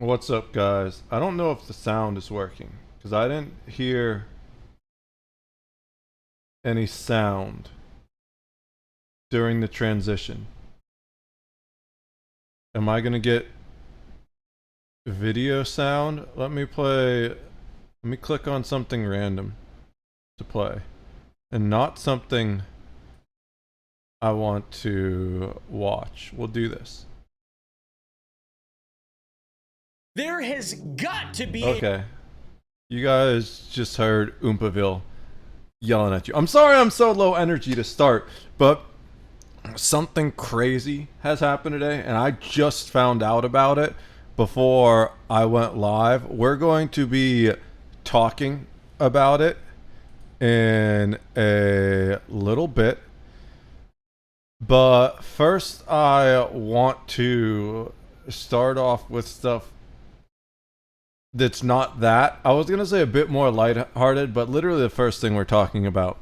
What's up, guys? I don't know if the sound is working because I didn't hear any sound during the transition. Am I gonna get video sound? Let me click on something random to play and not something I want to watch. We'll do this. There has got to be Okay. You guys just heard Oompaville yelling at you. I'm sorry I'm so low energy to start, but something crazy has happened today, and I just found out about it before I went live. We're going to be talking about it in a little bit, but first, I want to start off with stuff that's not that. I was going to say a bit more lighthearted, but literally the first thing we're talking about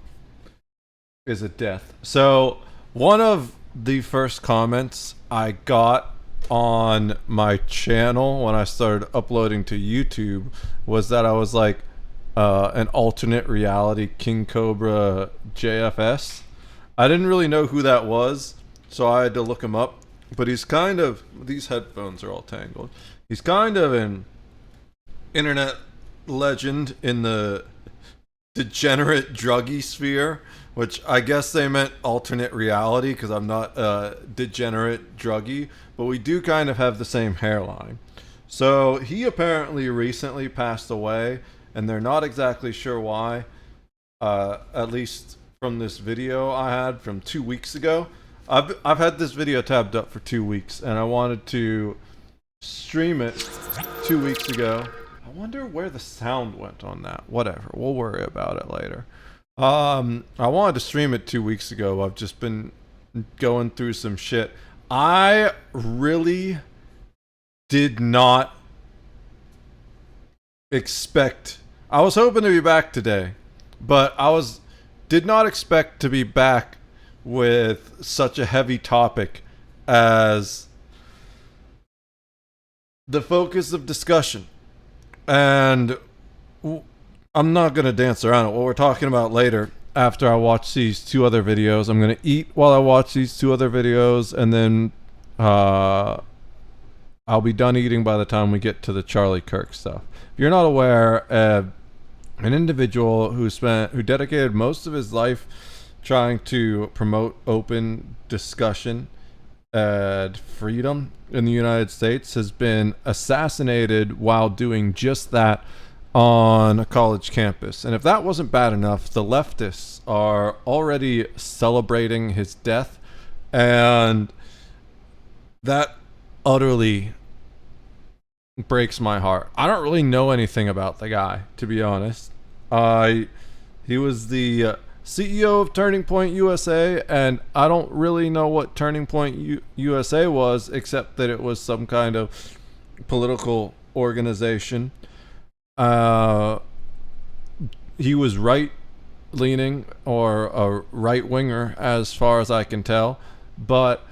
is a death. So, one of the first comments I got on my channel when I started uploading to YouTube was that I was like an alternate reality King Cobra JFS. I didn't really know who that was, so I had to look him up. But he's kind of, these headphones are all tangled. He's kind of an internet legend in the degenerate druggy sphere, which I guess they meant alternate reality because I'm not a degenerate druggy, but we do kind of have the same hairline. So he apparently recently passed away, and they're not exactly sure why, at least from this video I had from 2 weeks ago. I've had this video tabbed up for 2 weeks, and I wanted to stream it 2 weeks ago. I wonder where the sound went on that. Whatever, we'll worry about it later. I wanted to stream it 2 weeks ago. I've just been going through some shit. I really did not expect. I was hoping to be back today, but did not expect to be back with such a heavy topic as the focus of discussion. And I'm not going to dance around it. What we're talking about later, after I watch these two other videos, I'm going to eat while I watch these two other videos, and then I'll be done eating by the time we get to the Charlie Kirk stuff. If you're not aware, an individual who dedicated most of his life trying to promote open discussion and freedom in the United States has been assassinated while doing just that on a college campus. And if that wasn't bad enough, the leftists are already celebrating his death, and that utterly breaks my heart. I don't really know anything about the guy, to be honest. He was the CEO of Turning Point USA, and I don't really know what Turning Point USA was, except that it was some kind of political organization. He was right leaning or a right winger, as far as I can tell, but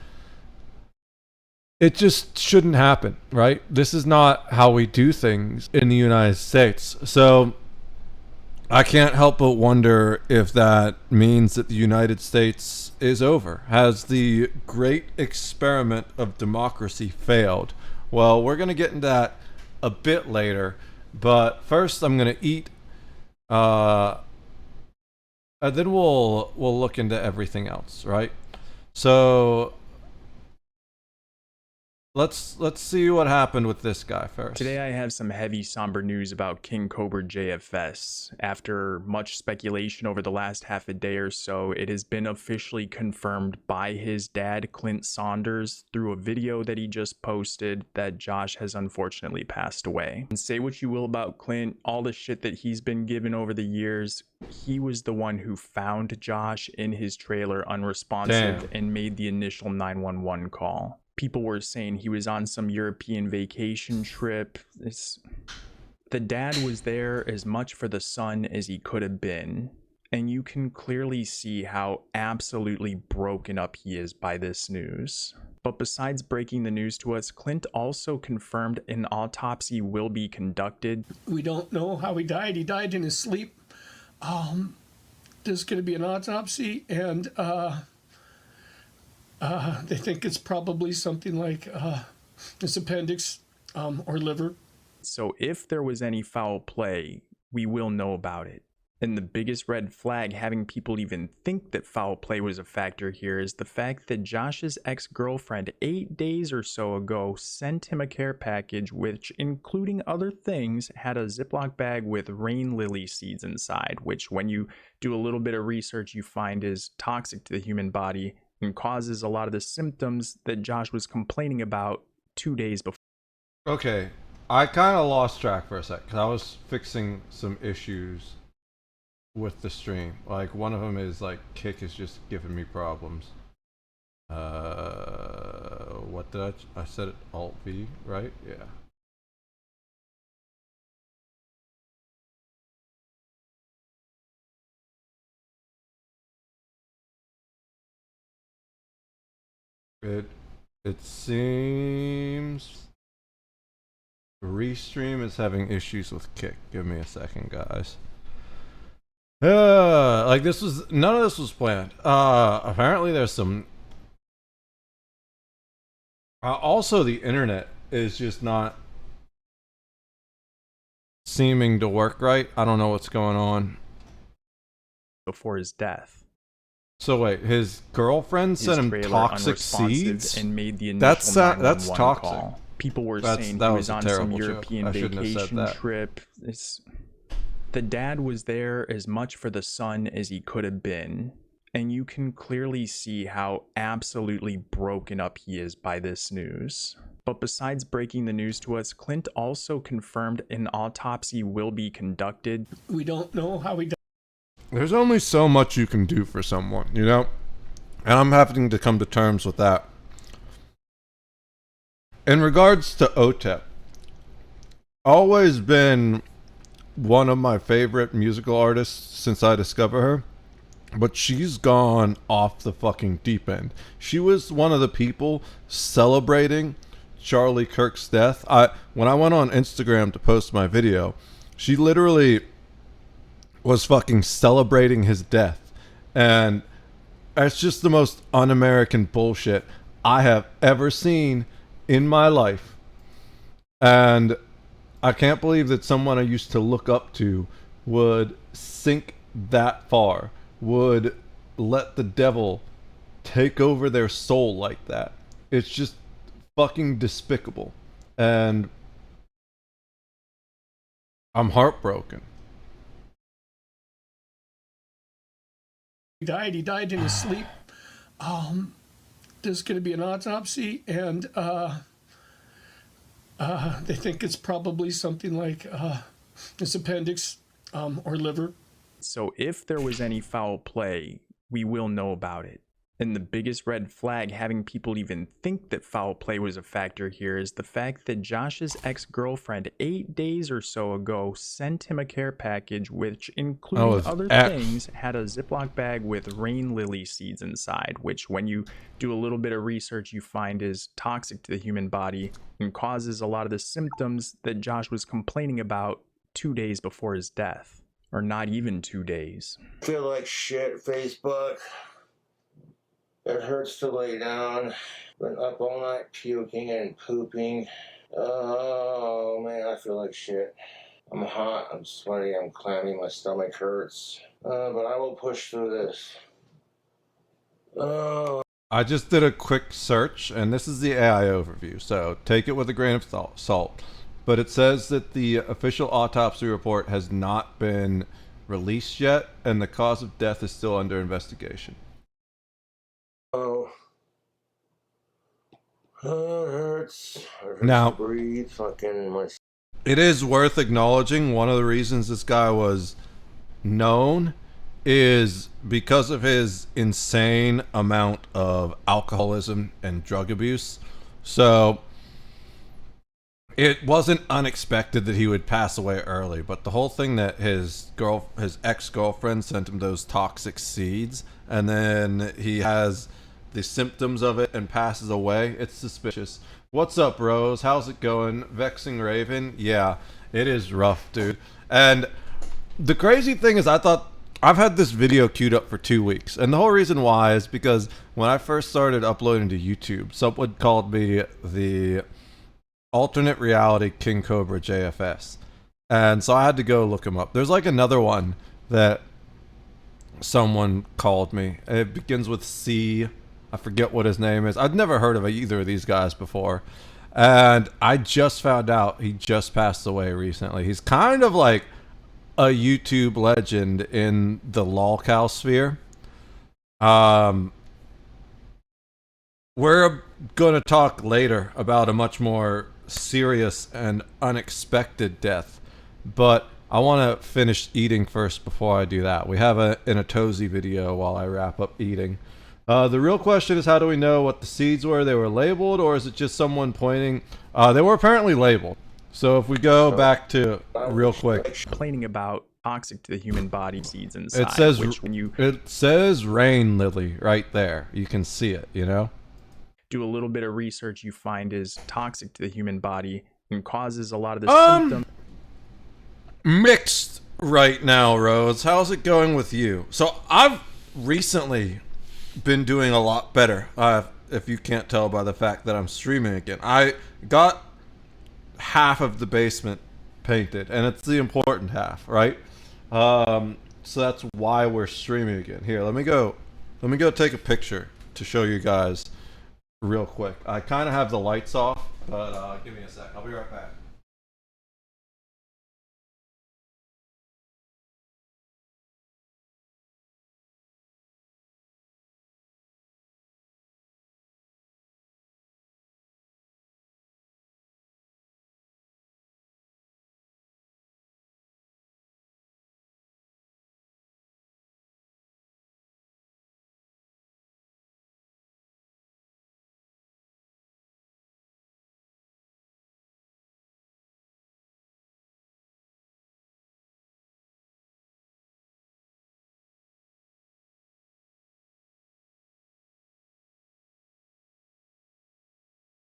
it just shouldn't happen, right? This is not how we do things in the United States. So I can't help but wonder if that means that the United States is over. Has the great experiment of democracy failed? Well, we're going to get into that a bit later, but first I'm going to eat, and then we'll look into everything else, right? So let's see what happened with this guy first. Today I have some heavy somber news about King Cobra JFS. After much speculation over the last half a day or so, it has been officially confirmed by his dad, Clint Saunders, through a video that he just posted, that Josh has unfortunately passed away. And say what you will about Clint, all the shit that he's been given over the years, he was the one who found Josh in his trailer unresponsive and made the initial 911 call. People were saying he was on some European vacation trip. The dad was there as much for the son as he could have been. And you can clearly see how absolutely broken up he is by this news. But besides breaking the news to us, Clint also confirmed an autopsy will be conducted. We don't know how he died. He died in his sleep. There's going to be an autopsy, and they think it's probably something like his appendix or liver. So if there was any foul play, we will know about it. And the biggest red flag having people even think that foul play was a factor here is the fact that Josh's ex-girlfriend 8 days or so ago sent him a care package which, including other things, had a Ziploc bag with rain lily seeds inside, which when you do a little bit of research you find is toxic to the human body and causes a lot of the symptoms that Josh was complaining about 2 days before. Okay, I kind of lost track for a sec because I was fixing some issues with the stream. Like, one of them is like Kick is just giving me problems. What did I said it Alt V, right? Yeah. It seems Restream is having issues with Kick. Give me a second, guys. Like, this was none of this was planned. Apparently there's some also the internet is just not seeming to work right. I don't know what's going on. Before his death. So wait, his girlfriend sent him toxic seeds and made the initial that's 911 toxic call. People were saying that he was was a on some terrible joke. European I shouldn't have said vacation that. trip. The dad was there as much for the son as he could have been, and you can clearly see how absolutely broken up he is by this news. But besides breaking the news to us, Clint also confirmed an autopsy will be conducted. We don't know how he died. There's only so much you can do for someone, you know? And I'm having to come to terms with that. In regards to OTEP, always been one of my favorite musical artists since I discovered her. But she's gone off the fucking deep end. She was one of the people celebrating Charlie Kirk's death. When I went on Instagram to post my video, she literally was fucking celebrating his death. And it's just the most un-American bullshit I have ever seen in my life. And I can't believe that someone I used to look up to would sink that far, would let the devil take over their soul like that. It's just fucking despicable. And I'm heartbroken. He died in his sleep. There's going to be an autopsy, and they think it's probably something like his appendix or liver. So if there was any foul play, we will know about it. And the biggest red flag having people even think that foul play was a factor here is the fact that Josh's ex-girlfriend 8 days or so ago sent him a care package which, including other things, had a Ziploc bag with rain lily seeds inside, which when you do a little bit of research you find is toxic to the human body and causes a lot of the symptoms that Josh was complaining about 2 days before his death. Or not even 2 days. I feel like shit, Facebook. It hurts to lay down. Been up all night puking and pooping. Oh man, I feel like shit. I'm hot, I'm sweaty, I'm clammy, my stomach hurts. But I will push through this. I just did a quick search, and this is the AI overview, so take it with a grain of salt. But it says that the official autopsy report has not been released yet, and the cause of death is still under investigation. Oh. It hurts. It hurts Now, to breathe. Fucking my... It is worth acknowledging one of the reasons this guy was known is because of his insane amount of alcoholism and drug abuse. So it wasn't unexpected that he would pass away early, but the whole thing that his ex-girlfriend sent him those toxic seeds, and then he has the symptoms of it and passes away, it's suspicious. What's up, Rose? How's it going? Vexing Raven? Yeah, it is rough, dude. And the crazy thing is, I've had this video queued up for 2 weeks. And the whole reason why is because when I first started uploading to YouTube, someone called me the alternate reality King Cobra JFS. And so I had to go look him up. There's like another one that someone called me. It begins with C. I forget what his name is. I've never heard of either of these guys before. And I just found out he just passed away recently. He's kind of like a YouTube legend in the lolcow sphere. We're going to talk later about a much more serious and unexpected death. But I want to finish eating first before I do that. We have an Atozi video while I wrap up eating. The real question is, how do we know what the seeds were? They were labeled, or is it just someone pointing? They were apparently labeled. So if we go back to real quick, Complaining about toxic to the human body seeds inside. it says which when you it says rain lily right there. You can see it. You know. do a little bit of research, you find is toxic to the human body and causes a lot of the symptoms. Mixed right now, Rose. How's it going with you? So I've recently been doing a lot better. If you can't tell by the fact that I'm streaming again, I got half of the basement painted, and it's the important half, right? So that's why we're streaming again. Here, let me go take a picture to show you guys real quick. I kind of have the lights off, but give me a sec. I'll be right back.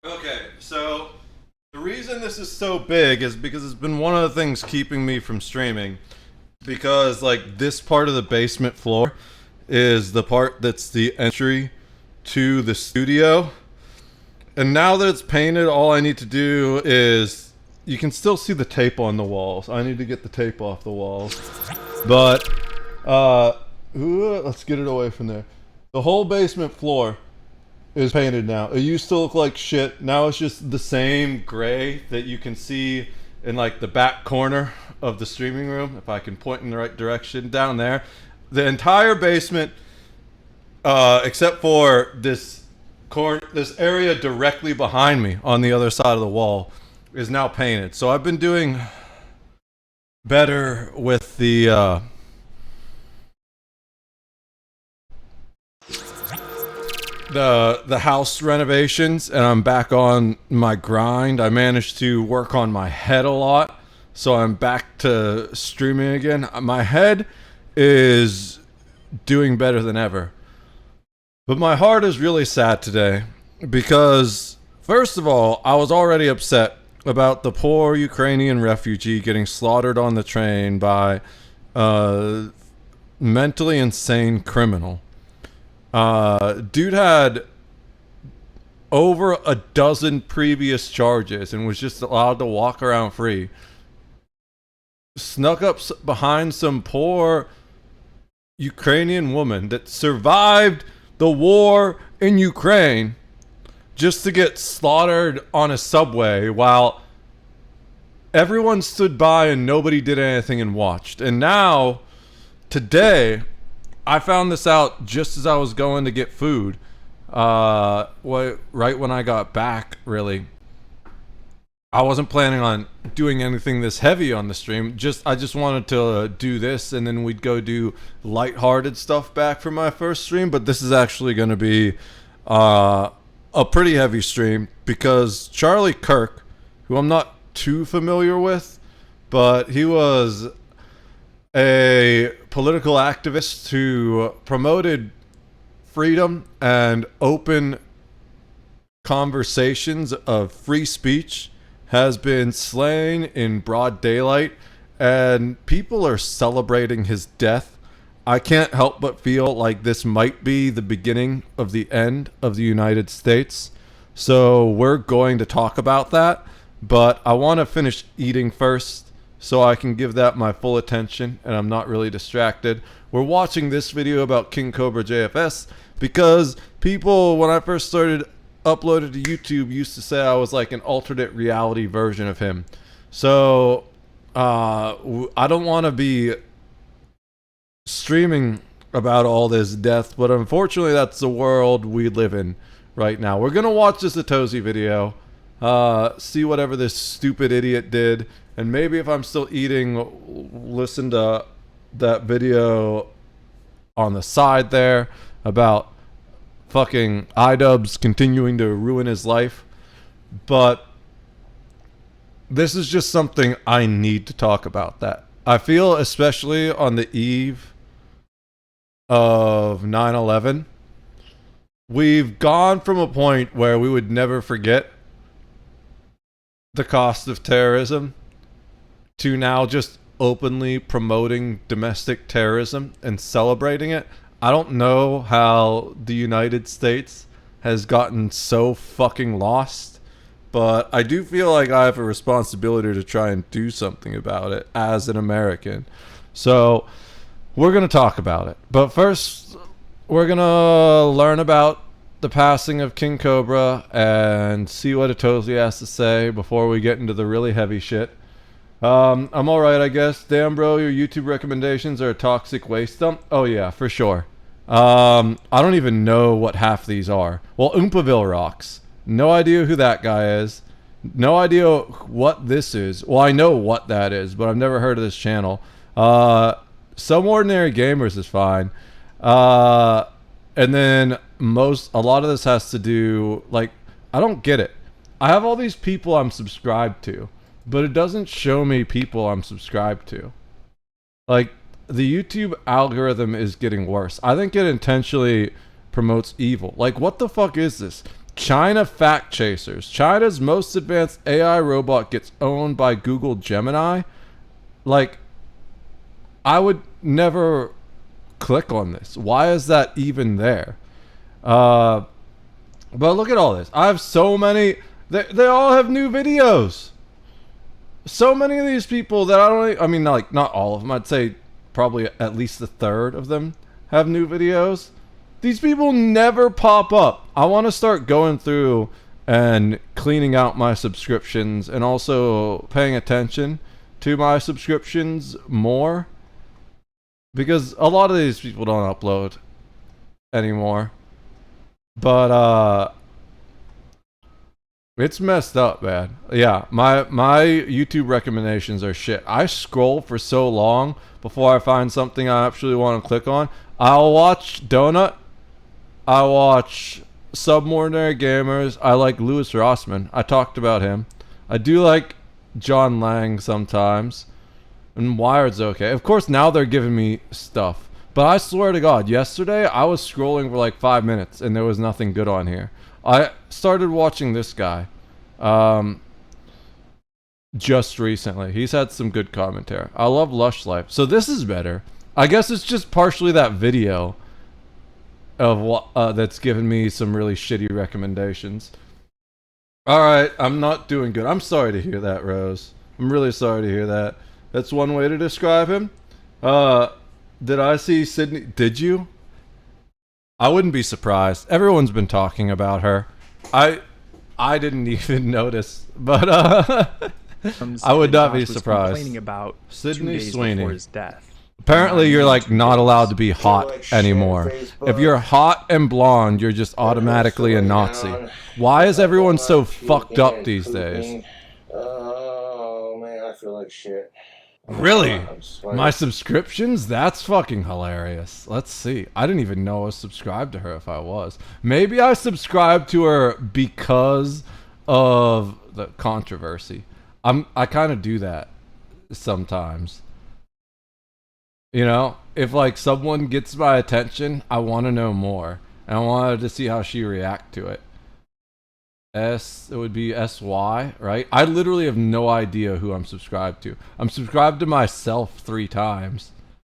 Okay, so the reason this is so big is because it's been one of the things keeping me from streaming. Because, like, this part of the basement floor is the part that's the entry to the studio. And now that it's painted, all I need to do is... You can still see the tape on the walls. I need to get the tape off the walls. But, let's get it away from there. The whole basement floor is painted now. It used to look like shit. Now it's just the same gray that you can see in like the back corner of the streaming room. If I can point in the right direction, down there. The entire basement, except for this area directly behind me on the other side of the wall, is now painted. So I've been doing better with the house renovations, and I'm back on my grind. I managed to work on my head a lot, so I'm back to streaming again. My head is doing better than ever, but my heart is really sad today because, first of all, I was already upset about the poor Ukrainian refugee getting slaughtered on the train by a mentally insane criminal. Dude had over a dozen previous charges and was just allowed to walk around free. Snuck up behind some poor Ukrainian woman that survived the war in Ukraine just to get slaughtered on a subway while everyone stood by and nobody did anything and watched. And now, today, I found this out just as I was going to get food. Right when I got back, really. I wasn't planning on doing anything this heavy on the stream. I just wanted to do this, and then we'd go do lighthearted stuff back for my first stream. But this is actually going to be a pretty heavy stream because Charlie Kirk, who I'm not too familiar with, but he was a political activist who promoted freedom and open conversations of free speech has been slain in broad daylight, and people are celebrating his death. I can't help but feel like this might be the beginning of the end of the United States. So we're going to talk about that, but I want to finish eating first so I can give that my full attention and I'm not really distracted. We're watching this video about King Cobra JFS because people, when I first started uploaded to YouTube, used to say I was like an alternate reality version of him. So I don't want to be streaming about all this death, but unfortunately that's the world we live in right now. We're gonna watch this Atozi video, see whatever this stupid idiot did, and maybe if I'm still eating, listen to that video on the side there about fucking iDubbbz continuing to ruin his life. But this is just something I need to talk about. That I feel, especially on the eve of 9/11, we've gone from a point where we would never forget the cost of terrorism to now just openly promoting domestic terrorism and celebrating it. I don't know how the United States has gotten so fucking lost, but I do feel like I have a responsibility to try and do something about it as an American. So we're going to talk about it. But first, we're going to learn about the passing of King Cobra and see what Atozi has to say before we get into the really heavy shit. I'm alright, I guess. Damn, bro, your YouTube recommendations are a toxic waste dump. Oh, yeah, for sure. I don't even know what half these are. Well, Oompaville rocks. No idea who that guy is. No idea what this is. Well, I know what that is, but I've never heard of this channel. Some Ordinary Gamers is fine. And then a lot of this has to do, like, I don't get it. I have all these people I'm subscribed to, but it doesn't show me people I'm subscribed to. Like, the YouTube algorithm is getting worse. I think it intentionally promotes evil. Like, what the fuck is this? China fact chasers. China's most advanced AI robot gets owned by Google Gemini. Like, I would never click on this. Why is that even there? But look at all this. I have so many. They all have new videos. So many of these people that I mean, like, not all of them. I'd say probably at least a third of them have new videos. These people never pop up. I want to start going through and cleaning out my subscriptions and also paying attention to my subscriptions more, because a lot of these people don't upload anymore. But it's messed up, man. Yeah, my YouTube recommendations are shit. I scroll for so long before I find something I actually want to click on. I'll watch Donut. I watch Subordinary Gamers. I like Louis Rossman. I talked about him. I do like John Lang sometimes. And Wired's okay. Of course, now they're giving me stuff. But I swear to God, yesterday I was scrolling for like 5 minutes and there was nothing good on here. I started watching this guy just recently. He's had some good commentary. I love Lush Life. So this is better. I guess it's just partially that video of what that's given me some really shitty recommendations. Alright, I'm not doing good. I'm sorry to hear that, Rose. I'm really sorry to hear that. That's one way to describe him. Did I see Sydney? Did you? I wouldn't be surprised. Everyone's been talking about her. I didn't even notice, but I would not be surprised. Complaining about Sydney 2 days Sweeney. before his death. Apparently, you're like not allowed to be hot anymore. If you're hot and blonde, you're just automatically a Nazi. Why is everyone so fucked up these days? Oh man, I feel like shit. Really? My subscriptions? That's fucking hilarious. Let's see. I didn't even know I was subscribed to her if I was. Maybe I subscribed to her because of the controversy. I kind of do that sometimes. You know, if like someone gets my attention, I want to know more. and I wanted to see how she react to it. It would be SY, right? I literally have no idea who I'm subscribed to. I'm subscribed to myself 3 times.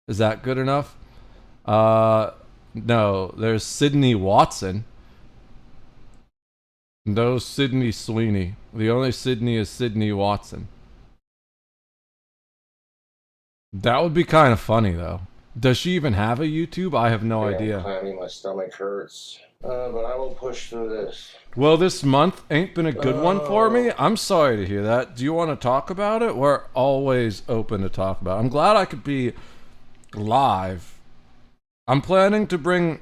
Is that good enough? No, there's Sydney Watson. No Sydney Sweeney. The only Sydney is Sydney Watson. That would be kind of funny, though. Does she even have a YouTube? I have no idea. Clammy, my stomach hurts. But I will push through this. Well, this month ain't been a good one for me. I'm sorry to hear that. Do you want to talk about it? We're always open to talk about it. I'm glad I could be live. I'm planning to bring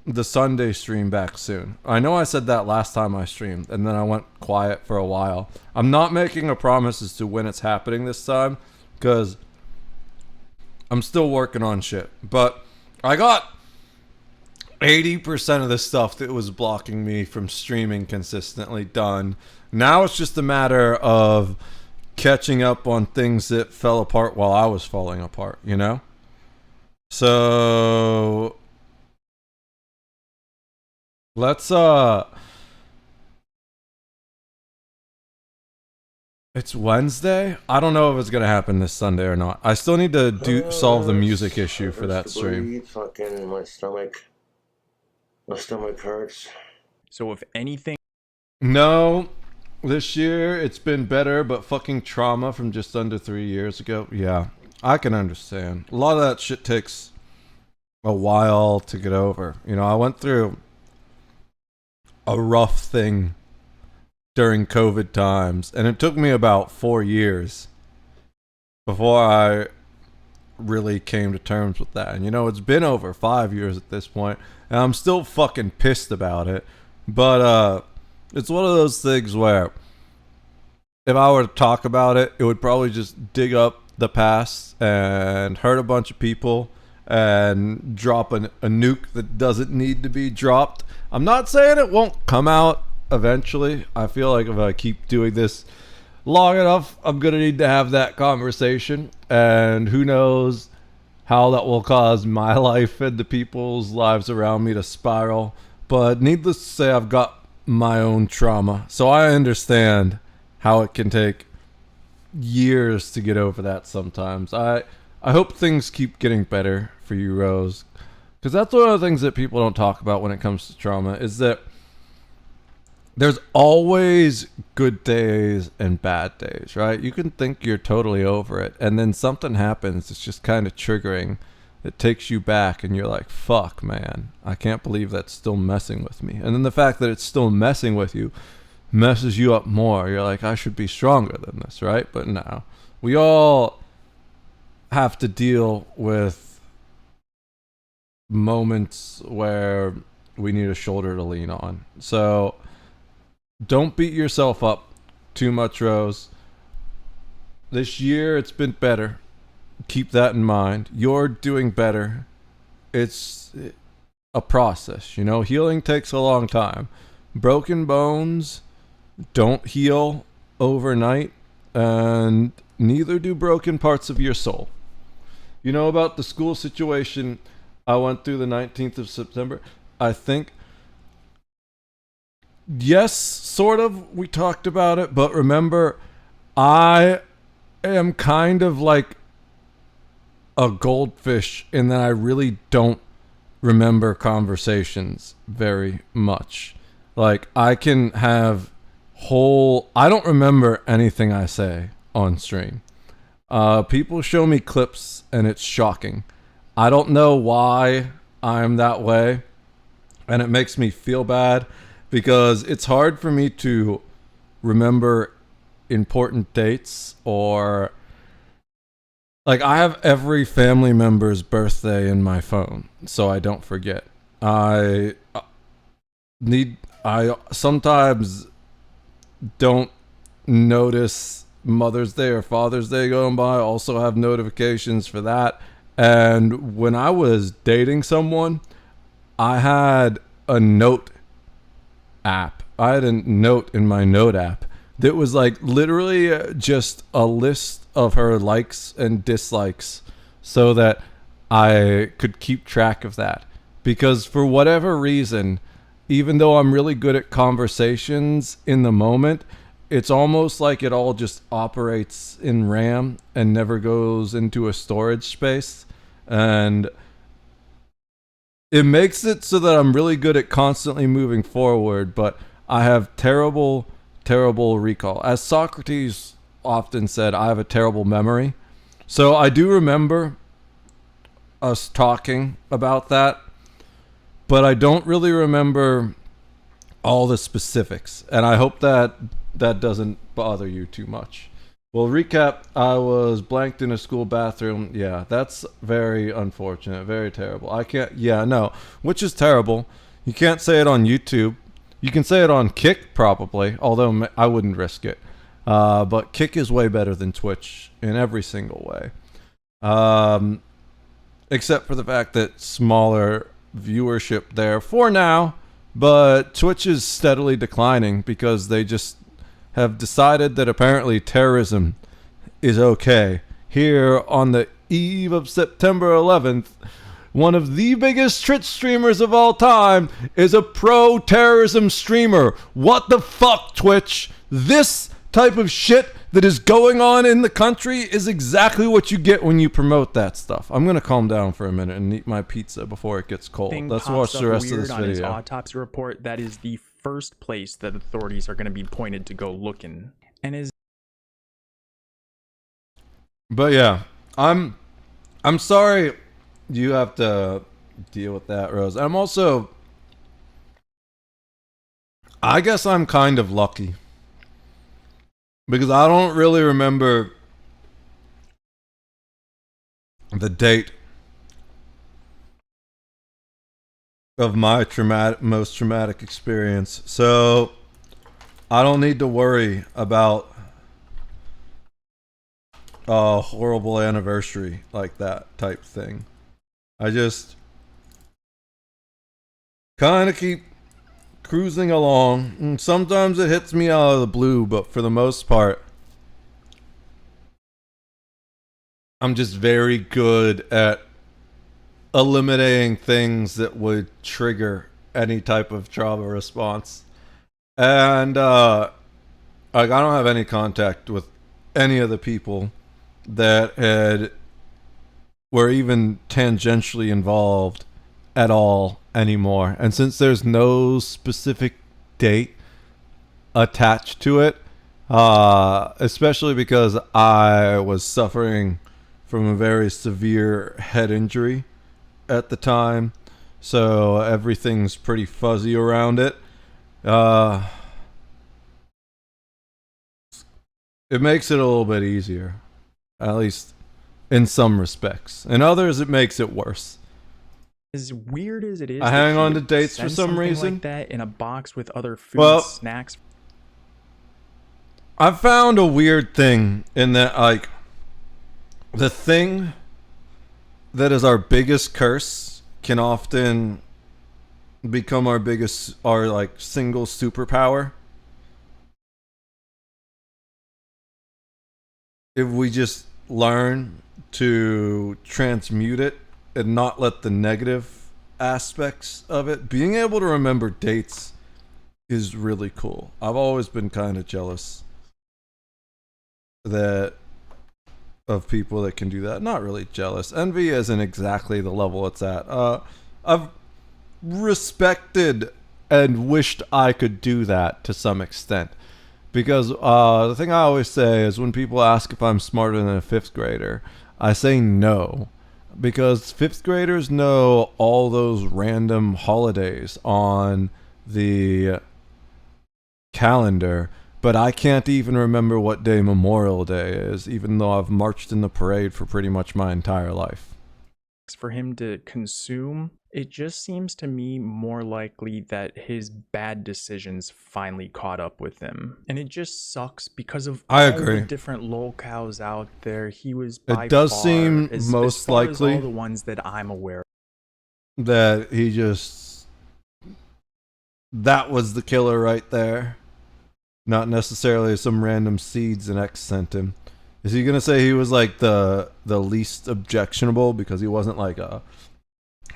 the Sunday stream back soon. I know I said that last time I streamed, and then I went quiet for a while. I'm not making a promise as to when it's happening this time, because I'm still working on shit. But I got 80% of the stuff that was blocking me from streaming consistently done. Now it's just a matter of catching up on things that fell apart while I was falling apart, you know? So let's it's Wednesday. I don't know if it's gonna happen this Sunday or not. I still need to solve the music issue for that stream. Fucking my stomach hurts. So if anything, No, this year it's been better, but fucking trauma from just under 3 years ago. Yeah, I can understand. A lot of that shit takes a while to get over. You know, I went through a rough thing during COVID times, and it took me about 4 years before I really came to terms with that. And you know, it's been over 5 years at this point, and I'm still fucking pissed about it. But it's one of those things where if I were to talk about it, it would probably just dig up the past and hurt a bunch of people and drop a nuke that doesn't need to be dropped. I'm not saying it won't come out eventually. I feel like if I keep doing this long enough, I'm going to need to have that conversation. And who knows how that will cause my life and the people's lives around me to spiral. But needless to say, I've got my own trauma. So I understand how it can take years to get over that sometimes. I hope things keep getting better for you, Rose. Because that's one of the things that people don't talk about when it comes to trauma, is that there's always good days and bad days, right? You can think you're totally over it, and then something happens that's just kind of triggering. It takes you back, and you're like, fuck, man. I can't believe that's still messing with me. And then the fact that it's still messing with you messes you up more. You're like, I should be stronger than this, right? But no. We all have to deal with moments where we need a shoulder to lean on. So don't beat yourself up too much, Rose. This year it's been better. Keep that in mind. You're doing better. It's a process, you know. Healing takes a long time. Broken bones don't heal overnight, and neither do broken parts of your soul. You know about the school situation I went through the 19th of September? I think, yes, sort of, we talked about it, but remember, I am kind of like a goldfish in that I really don't remember conversations very much. Like, I can have I don't remember anything I say on stream. People show me clips and it's shocking. I don't know why I'm that way, and it makes me feel bad because it's hard for me to remember important dates, or like, I have every family member's birthday in my phone so I don't forget. I sometimes don't notice Mother's Day or Father's Day going by. I also have notifications for that. And when I was dating someone, I had a note app. I had a note in my note app that was like literally just a list of her likes and dislikes so that I could keep track of that. because for whatever reason, even though I'm really good at conversations in the moment, it's almost like it all just operates in RAM and never goes into a storage space. And it makes it so that I'm really good at constantly moving forward, but I have terrible, terrible recall. As Socrates often said, I have a terrible memory. So I do remember us talking about that, but I don't really remember all the specifics. And I hope that that doesn't bother you too much. Well, recap, I was blanked in a school bathroom. Yeah, that's very unfortunate, very terrible. I can't, yeah, no, which is terrible. You can't say it on YouTube. You can say it on Kick, probably, although I wouldn't risk it. But Kick is way better than Twitch in every single way. Except for the fact that smaller viewership there for now, but Twitch is steadily declining because they just have decided that apparently terrorism is okay. Here on the eve of September 11th, one of the biggest Twitch streamers of all time is a pro-terrorism streamer. What the fuck, Twitch? This type of shit that is going on in the country is exactly what you get when you promote that stuff. I'm going to calm down for a minute and eat my pizza before it gets cold. Let's watch the rest of this on his video. autopsy report, that is the first place that authorities are going to be pointed to go looking. And his But yeah, I'm sorry you have to deal with that, Rose. I guess I'm kind of lucky because I don't really remember the date of my most traumatic experience. So I don't need to worry about a horrible anniversary like that type thing. I just kind of keep cruising along. And sometimes it hits me out of the blue, but for the most part, I'm just very good at eliminating things that would trigger any type of trauma response. And like I don't have any contact with any of the people that were even tangentially involved at all anymore. And since there's no specific date attached to it, especially because I was suffering from a very severe head injury at the time, so everything's pretty fuzzy around it. It makes it a little bit easier, at least in some respects. In others, it makes it worse. As weird as it is, I hang on to dates for send some something reason. like that in a box with other food, Well, snacks. I've found a weird thing in that, like, the thing that is our biggest curse can often become our like single superpower if we just learn to transmute it and not let the negative aspects of it. Being able to remember dates is really cool. I've always been kind of jealous of people that can do that. Not really jealous. Envy isn't exactly the level it's at. I've respected and wished I could do that to some extent. Because the thing I always say is when people ask if I'm smarter than a fifth grader, I say no. Because fifth graders know all those random holidays on the calendar, but I can't even remember what day Memorial Day is, even though I've marched in the parade for pretty much my entire life. For him to consume, it just seems to me more likely that his bad decisions finally caught up with him. And it just sucks because of all the different locales out there. He was by it does far, seem as most far likely as all the ones that I'm aware of, that he just, that was the killer right there. Not necessarily some random seeds an ex sent him. Is he gonna say he was like the least objectionable because he wasn't like a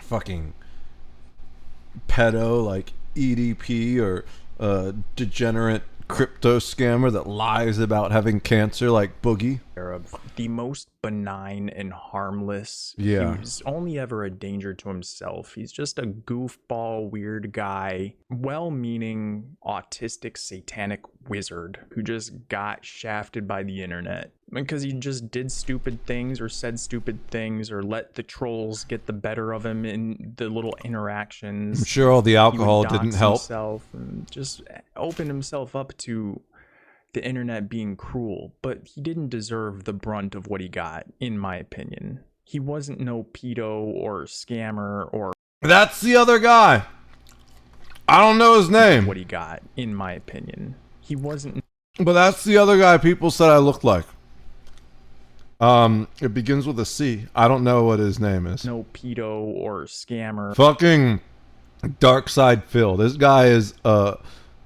fucking pedo like EDP or degenerate crypto scammer that lies about having cancer like Boogie. Of the most benign and harmless. Yeah. He's only ever a danger to himself. He's just a goofball, weird guy, well-meaning, autistic, satanic wizard who just got shafted by the internet because he just did stupid things or said stupid things or let the trolls get the better of him in the little interactions. I'm sure all the He would alcohol dox didn't help. himself and just open himself up to the internet being cruel, but he didn't deserve the brunt of what he got, in my opinion. He wasn't no pedo or scammer or That's the other guy. I don't know his name, what he got, in my opinion. He wasn't but that's the other guy people said I looked like. It begins with a C. I don't know what his name is. no pedo or scammer. Fucking Dark Side Phil. This guy is a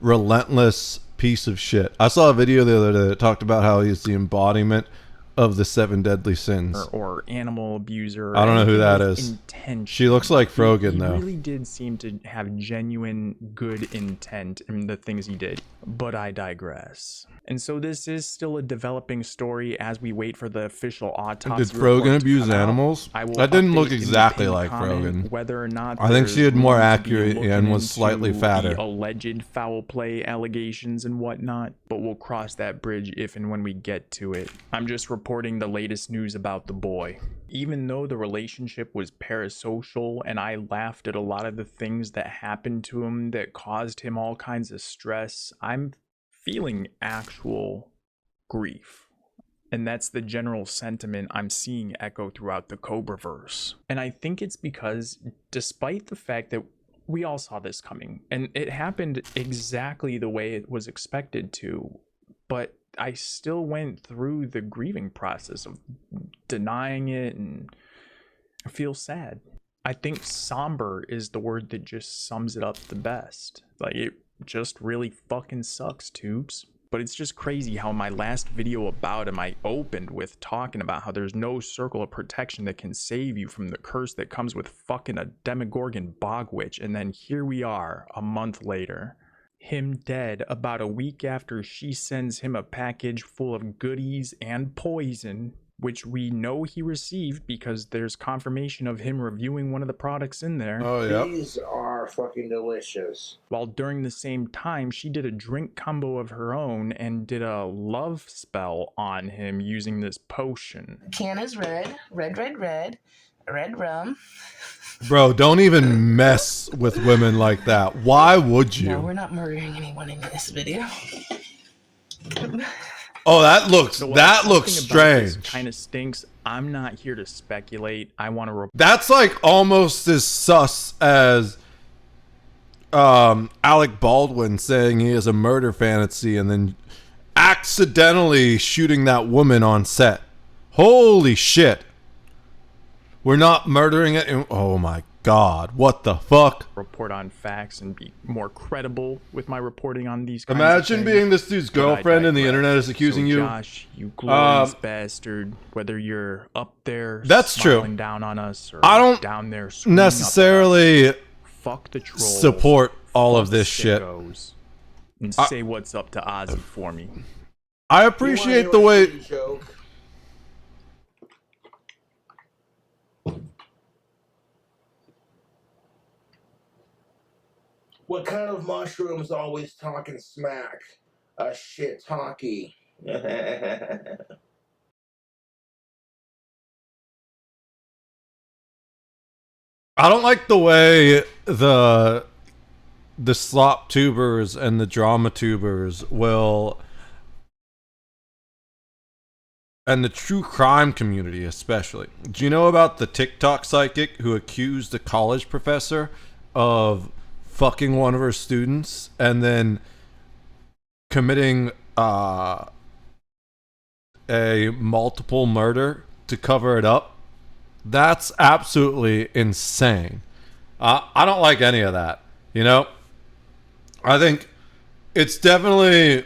relentless piece of shit. I saw a video the other day that talked about how he's the embodiment of the 7 deadly sins. Or animal abuser. I don't know who anything that with is. Intention. She looks like Frogan, He though. really did seem to have genuine good intent in the things he did. But I digress. And so this is still a developing story as we wait for the official autopsy. Did Frogan report to abuse come out. animals? I will That didn't look update in the exactly pinned like comment Frogan. Whether or not I think she there's had more room to be accurate looking and was into slightly fatter. the alleged foul play allegations and whatnot, but we'll cross that bridge if and when we get to it. I'm just reporting the latest news about the boy. Even though the relationship was parasocial and I laughed at a lot of the things that happened to him that caused him all kinds of stress, I'm feeling actual grief. And that's the general sentiment I'm seeing echo throughout the Cobraverse. And I think it's because, despite the fact that we all saw this coming, and it happened exactly the way it was expected to, but I still went through the grieving process of denying it, and I feel sad. I think somber is the word that just sums it up the best. Like, it just really fucking sucks, tubes. But it's just crazy how my last video about him, I opened with talking about how there's no circle of protection that can save you from the curse that comes with fucking a Demogorgon bog witch. And then here we are, a month later. Him dead about a week after she sends him a package full of goodies and poison, which we know he received because there's confirmation of him reviewing one of the products in there. Oh, yeah. These are fucking delicious. While during the same time, she did a drink combo of her own and did a love spell on him using this potion. Can is red, red, red, red, red rum. Bro, don't even mess with women like that. Why would you? No, we're not murdering anyone in this video. Oh, that looks So strange. Kind of stinks. I'm not here to speculate. I want to. That's like almost as sus as Alec Baldwin saying he has a murder fantasy and then accidentally shooting that woman on set. Holy shit. We're not murdering it. Oh my god. What the fuck? Report on facts and be more credible with my reporting on these kinds Imagine of being things. this dude's But I girlfriend and the digress. internet is accusing So, you. Josh, you glorious bastard, whether you're up there That's true. smiling down on us or I don't down there screaming up at us, necessarily fuck the trolls, support all fuck of this shit. sickos, and say what's up to Ozzy for me. I appreciate the way Joke. What kind of mushroom's always talking smack? A shit talkie. I don't like the way the slop tubers and the drama tubers will, and the true crime community especially. Do you know about the TikTok psychic who accused a college professor of fucking one of her students and then committing a multiple murder to cover it up? That's absolutely insane. I don't like any of that. You know, I think it's definitely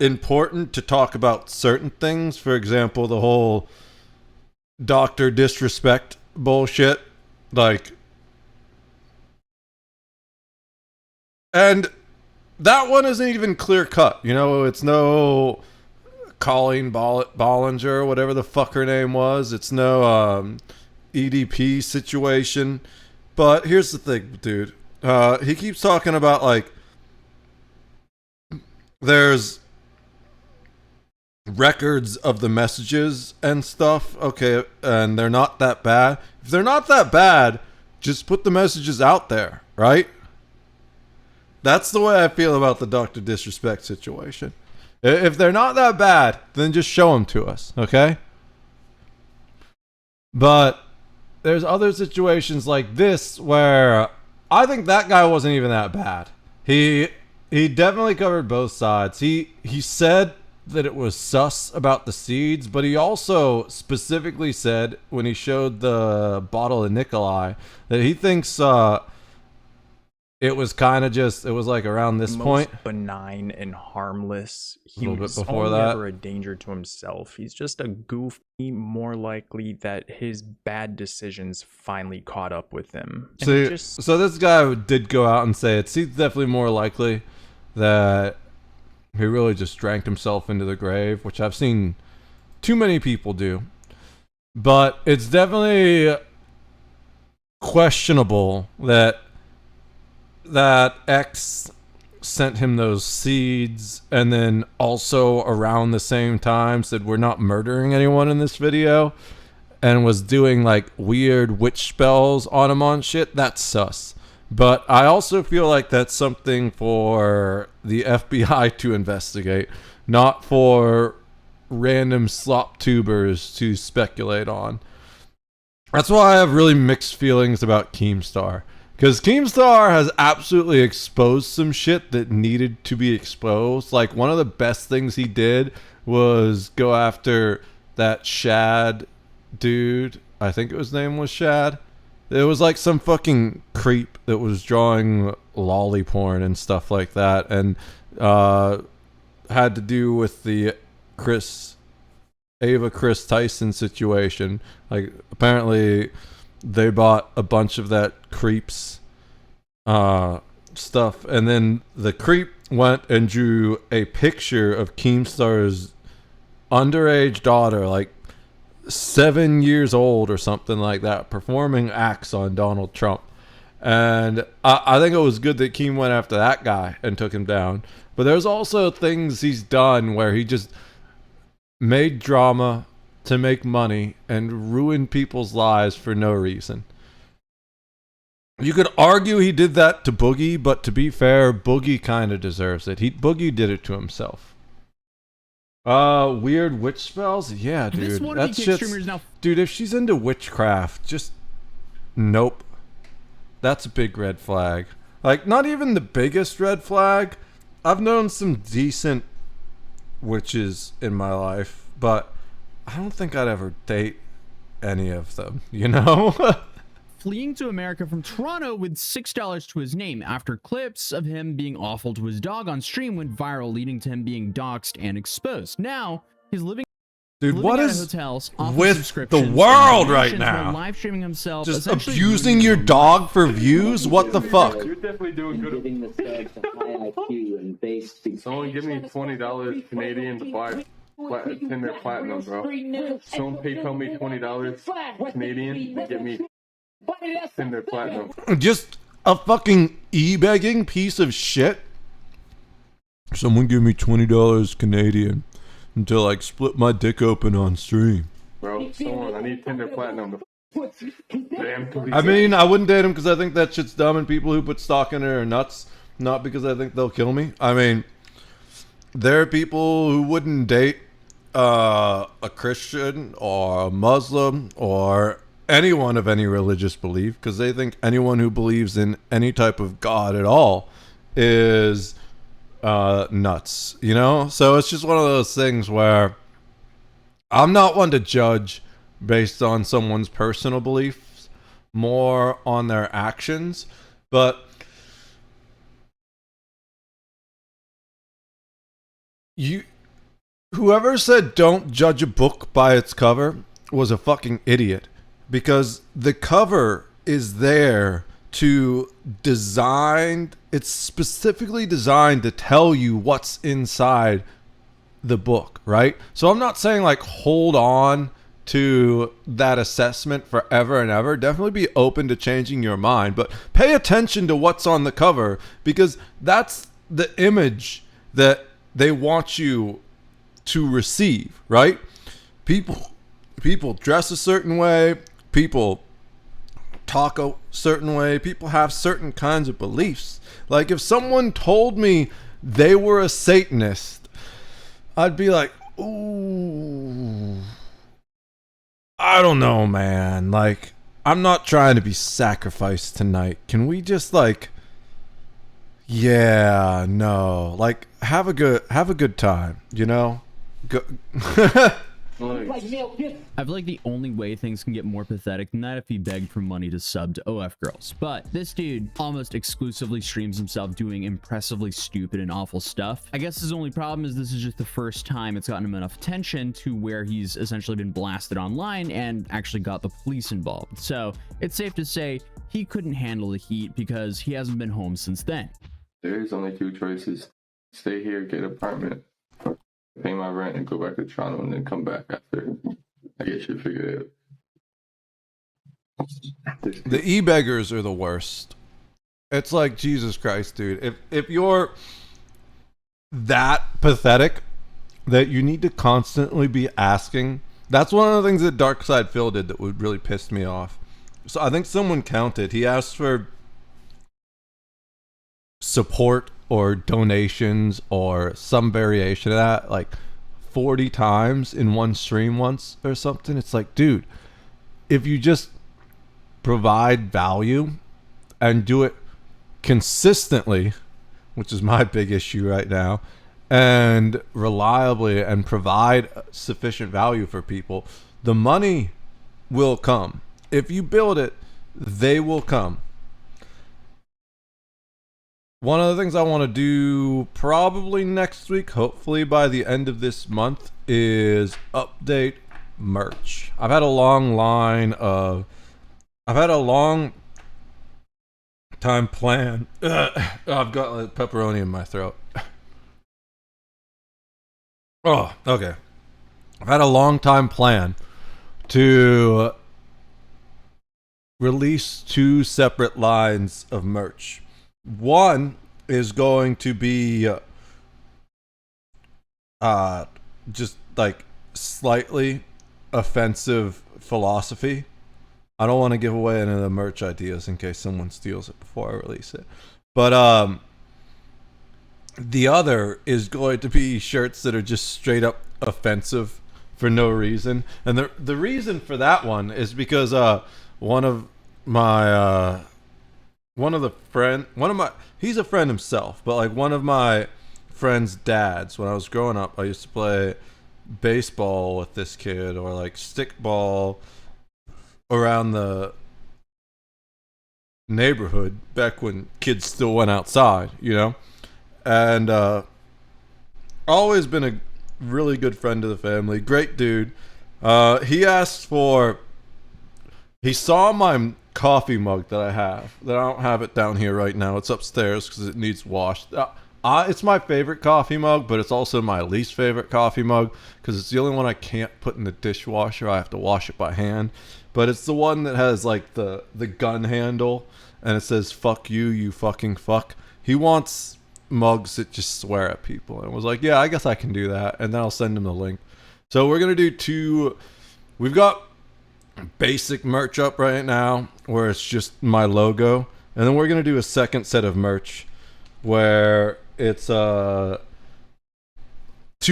important to talk about certain things. For example, the whole doctor disrespect bullshit. Like, And that one isn't even clear cut. You know, it's no Colleen Bollinger, whatever the fuck her name was. It's no EDP situation. But here's the thing, dude. He keeps talking about, like, there's records of the messages and stuff. Okay, and they're not that bad. If they're not that bad, just put the messages out there, right? That's the way I feel about the Dr. Disrespect situation. If they're not that bad, then just show them to us, okay? But there's other situations like this where I think that guy wasn't even that bad. He definitely covered both sides. He said that it was sus about the seeds, but he also specifically said when he showed the bottle of Nikolai that he thinks it was kind of just, it was like around this point. Benign and harmless. He A little bit was before only that. ever a danger to himself. He's just a goofy, more likely that his bad decisions finally caught up with him. And he just, So this guy did go out and say it seems definitely more likely that he really just drank himself into the grave, which I've seen too many people do. But it's definitely questionable that X sent him those seeds and then also around the same time said we're not murdering anyone in this video and was doing like weird witch spells on him on shit. That's sus. But I also feel like that's something for the FBI to investigate, not for random slop tubers to speculate on. That's why I have really mixed feelings about Keemstar. Because Keemstar has absolutely exposed some shit that needed to be exposed. Like, one of the best things he did was go after that Shad dude. I think his name was Shad. It was like some fucking creep that was drawing lolly porn and stuff like that. And had to do with the Ava Chris Tyson situation. Like, apparently they bought a bunch of that creep's stuff, and then the creep went and drew a picture of Keemstar's underage daughter, like 7 years old or something like that, performing acts on Donald Trump. And I think it was good that Keem went after that guy and took him down. But there's also things he's done where he just made drama to make money and ruin people's lives for no reason. You could argue he did that to Boogie, but to be fair, Boogie kind of deserves it. Boogie did it to himself. Weird witch spells? Yeah, dude. This one That of the shit's... streamers now. Dude, if she's into witchcraft, just... Nope. That's a big red flag. Like, not even the biggest red flag. I've known some decent witches in my life, but I don't think I'd ever date any of them, you know? Fleeing to America from Toronto with $6 to his name after clips of him being awful to his dog on stream went viral, leading to him being doxxed and exposed. Now, he's living Dude, what out of is hotels, off of with the subscriptions, world and right donations while now? live streaming himself, Just essentially abusing ruining your his own dog for views? What the fuck? You're definitely doing good. Giving the stags a high IQ and base. Someone give me $20 Canadian to buy Tinder Platinum, bro. Someone PayPal me $20 Canadian to get me Tinder Platinum. Just a fucking e-begging piece of shit. Someone give me $20 Canadian until I split my dick open on stream. Bro, someone, I need Tinder Platinum. Damn, I mean, I wouldn't date him because I think that shit's dumb, and people who put stock in it are nuts. Not because I think they'll kill me. I mean, there are people who wouldn't date a Christian or a Muslim or anyone of any religious belief because they think anyone who believes in any type of God at all is nuts, you know? So it's just one of those things where I'm not one to judge based on someone's personal beliefs, more on their actions, but whoever said don't judge a book by its cover was a fucking idiot, because the cover is there it's specifically designed to tell you what's inside the book, right? So I'm not saying like hold on to that assessment forever and ever. Definitely be open to changing your mind, but pay attention to what's on the cover, because that's the image that they want you to receive, right? People dress a certain way, people talk a certain way, people have certain kinds of beliefs. Like if someone told me they were a Satanist, I'd be like, ooh, I don't know, man. Like, I'm not trying to be sacrificed tonight. Can we just like, yeah, no, like have a good time, you know? Go. I feel like the only way things can get more pathetic than that if he begged for money to sub to OF Girls. But this dude almost exclusively streams himself doing impressively stupid and awful stuff. I guess his only problem is this is just the first time it's gotten him enough attention to where he's essentially been blasted online and actually got the police involved. So it's safe to say he couldn't handle the heat because he hasn't been home since then. There's only two choices: stay here, get an apartment, or pay my rent and go back to Toronto and then come back after I get shit figured out. The e-beggars are the worst. It's like, Jesus Christ, dude. If you're that pathetic that you need to constantly be asking, that's one of the things that Darkside Phil did that would really piss me off. So I think someone counted. He asked for support or donations or some variation of that like 40 times in one stream once or something. It's like, dude, if you just provide value and do it consistently, which is my big issue right now, and reliably, and provide sufficient value for people, the money will come. If you build it, they will come. One of the things I want to do probably next week, hopefully by the end of this month, is update merch. I've had a long time plan. I've got like pepperoni in my throat. Oh, okay. I've had a long time plan to release 2 separate lines of merch. One is going to be just like slightly offensive philosophy. I don't want to give away any of the merch ideas in case someone steals it before I release it. But the other is going to be shirts that are just straight up offensive for no reason. And the reason for that one is because he's a friend himself, but like one of my friend's dads, when I was growing up, I used to play baseball with this kid, or like stickball around the neighborhood back when kids still went outside, you know? And always been a really good friend to the family, great dude. He saw my coffee mug that I don't have it down here right now. It's upstairs because it needs washed. It's my favorite coffee mug, but it's also my least favorite coffee mug because it's the only one I can't put in the dishwasher. I have to wash it by hand. But it's the one that has like the gun handle and it says "fuck you, you fucking fuck." He wants mugs that just swear at people, and was like, yeah, I guess I can do that, and then I'll send him the link. So we're gonna do 2. We've got basic merch up right now where it's just my logo, and then we're gonna do a second set of merch where it's 2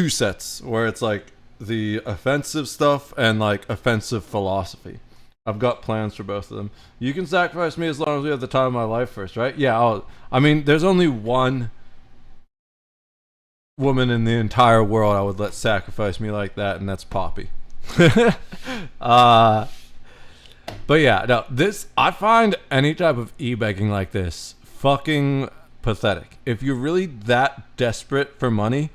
sets where it's like the offensive stuff and like offensive philosophy. I've got plans for both of them. You can sacrifice me as long as we have the time of my life first, right? Yeah, there's only one woman in the entire world I would let sacrifice me like that, and that's Poppy. But yeah, no, I find any type of e-begging like this fucking pathetic. If you're really that desperate for money,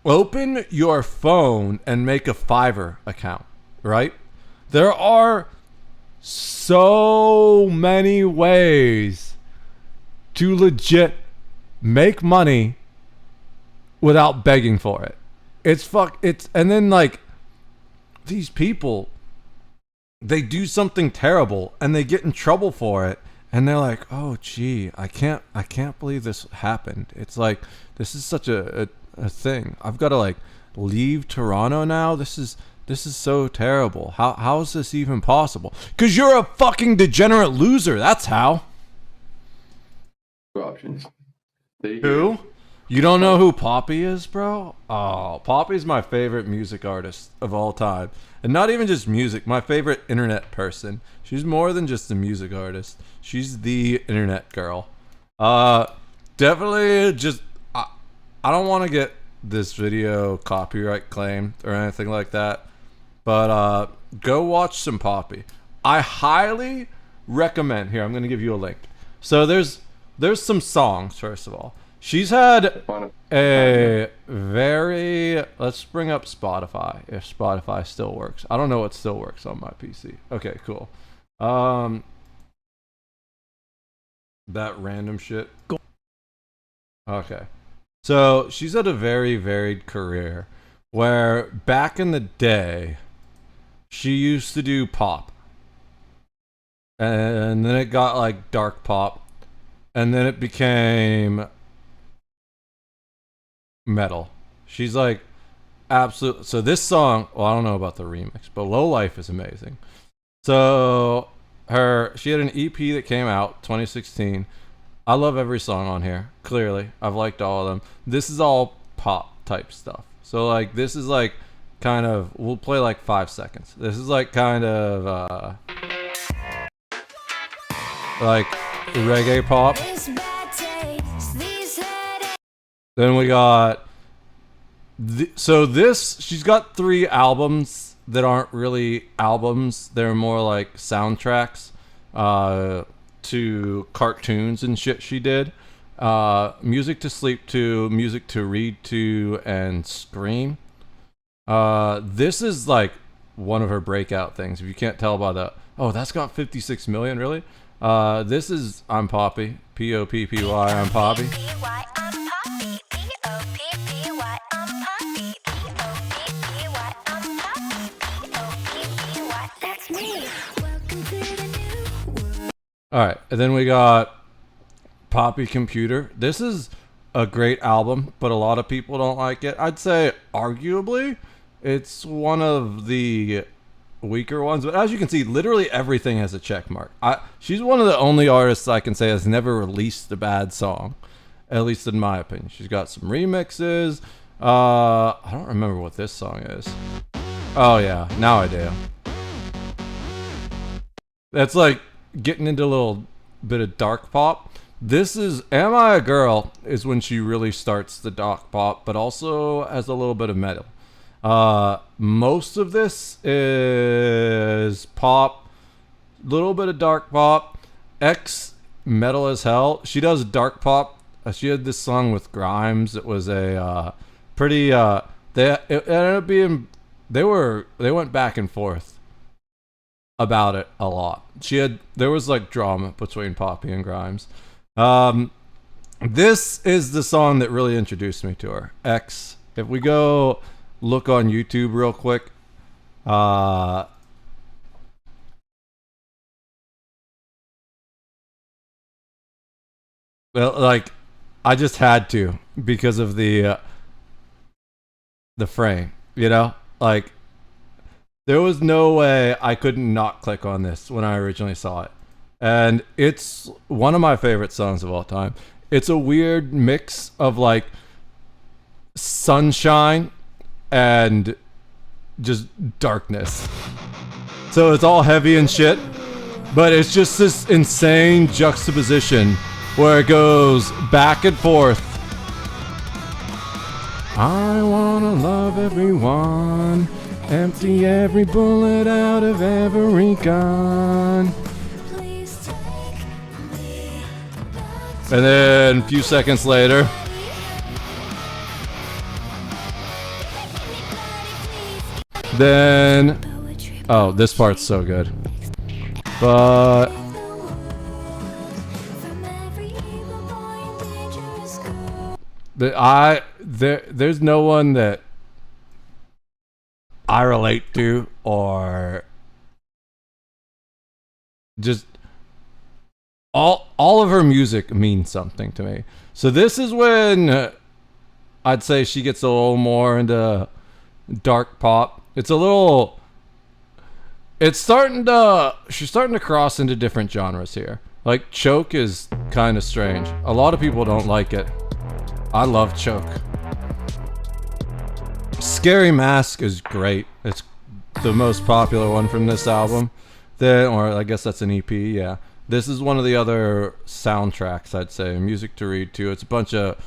open your phone and make a Fiverr account, right? There are so many ways to legit make money without begging for it. And then like these people, they do something terrible and they get in trouble for it, and they're like, oh gee, I can't believe this happened. It's like, this is such a thing. I've got to like leave Toronto now. This is so terrible. How is this even possible? Because you're a fucking degenerate loser. That's how. Options. Who? You don't know who Poppy is, bro? Oh, Poppy's my favorite music artist of all time. And not even just music, my favorite internet person. She's more than just a music artist. She's the internet girl. Definitely just... I don't want to get this video copyright claimed or anything like that. But go watch some Poppy. I highly recommend... Here, I'm going to give you a link. So there's some songs, first of all. She's had a very... Let's bring up Spotify, if Spotify still works. I don't know what still works on my PC. Okay, cool. That random shit. Okay. So she's had a very varied career, where back in the day, she used to do pop. And then it got like dark pop. And then it became... metal. She's like absolute. So this song, well, I don't know about the remix, but Low Life is amazing. So she had an EP that came out 2016. I love every song on here. Clearly, I've liked all of them. This is all pop type stuff. So like this is like kind of, we'll play like 5 seconds. This is like kind of like reggae pop. Then we got she's got 3 albums that aren't really albums. They're more like soundtracks to cartoons and shit she did. Music to Sleep To, Music to Read To, and Scream. This is like one of her breakout things. If you can't tell by the... Oh, that's got 56 million, really? This is I'm Poppy. P-O-P-P-Y, I'm Poppy. Alright, and then we got Poppy Computer. This is a great album, but a lot of people don't like it. I'd say, arguably, it's one of the weaker ones. But as you can see, literally everything has a check mark. She's one of the only artists I can say has never released a bad song, at least in my opinion. She's got some remixes. I don't remember what this song is. Oh yeah, now I do. That's like getting into a little bit of dark pop. This is Am I a Girl is when she really starts the dark pop, but also has a little bit of metal. Most of this is pop, little bit of dark pop, metal as hell. She does dark pop. She had this song with Grimes. It was a pretty it ended up being, they went back and forth about it a lot. There was like drama between Poppy and Grimes. This is the song that really introduced me to her. X. If we go look on YouTube real quick, well, like I just had to because of the frame, you know, like there was no way I could not click on this when I originally saw it. And it's one of my favorite songs of all time. It's a weird mix of like sunshine and just darkness. So it's all heavy and shit, but it's just this insane juxtaposition where it goes back and forth. I wanna love everyone, empty every bullet out of every gun. And then a few seconds later, then, oh, this part's so good. But there's no one that I relate to, or just all of her music means something to me. So this is when I'd say she gets a little more into dark pop. She's starting to cross into different genres here. Like Choke is kind of strange. A lot of people don't like it. I love Choke. Scary Mask is great. It's the most popular one from this album. Or I guess that's an EP, yeah. This is one of the other soundtracks, I'd say. Music to Read to. It's a bunch of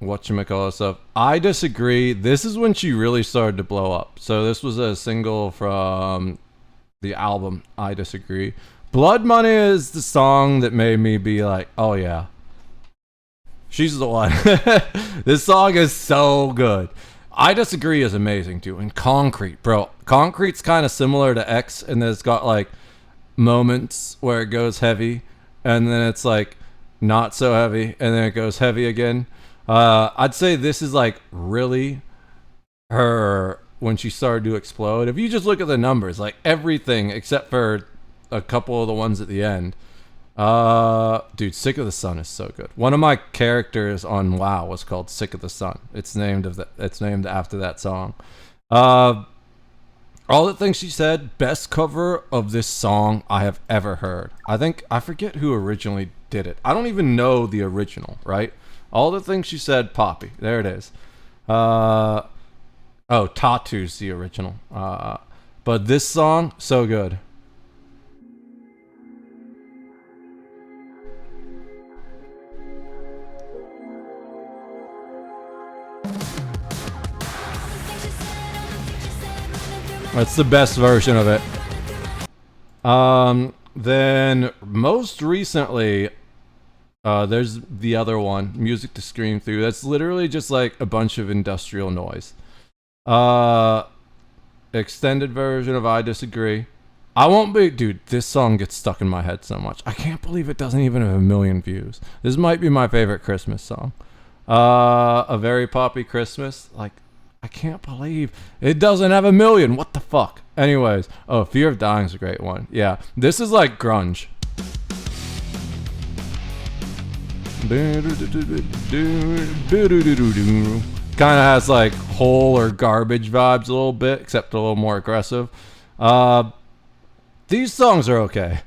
whatchamacallit stuff. I Disagree. This is when she really started to blow up. So this was a single from the album I Disagree. Blood Money is the song that made me be like, oh yeah, she's the one. This song is so good. I Disagree is amazing too. And Concrete, bro. Concrete's kind of similar to X, and then it's got like moments where it goes heavy, and then it's like not so heavy, and then it goes heavy again. I'd say this is like really her when she started to explode. If you just look at the numbers, like everything except for a couple of the ones at the end. Dude, Sick of the Sun is so good. One of my characters on WoW was called Sick of the Sun. It's named after that song. All the things she said, best cover of this song I have ever heard. I forget who originally did it. I don't even know the original, right? All the things she said, Poppy. There it is. Oh, Tatu's the original. But this song, so good. That's the best version of it. Then most recently, there's the other one, Music to Scream Through. That's literally just like a bunch of industrial noise. Extended version of I Disagree. Dude, this song gets stuck in my head so much. I can't believe it doesn't even have 1 million views. This might be my favorite Christmas song. A Very Poppy Christmas. Like, I can't believe it doesn't have 1 million. What the fuck? Anyways, Fear of Dying is a great one. Yeah, this is like grunge. Kind of has like Hole or Garbage vibes a little bit, except a little more aggressive. These songs are okay,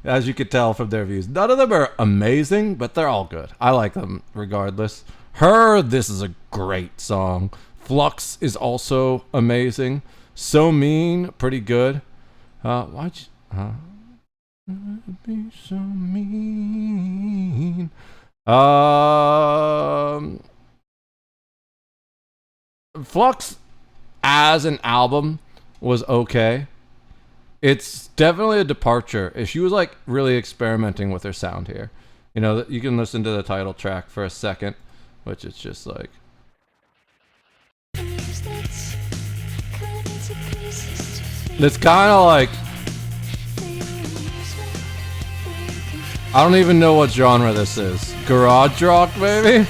as you could tell from their views. None of them are amazing, but they're all good. I like them regardless. This is a great song. Flux is also amazing. So Mean, pretty good. Why'd you be so mean? Flux as an album was okay. It's definitely a departure. She was like really experimenting with her sound here. You know, you can listen to the title track for a second, which is just like. It's kind of like, I don't even know what genre this is. Garage rock, maybe?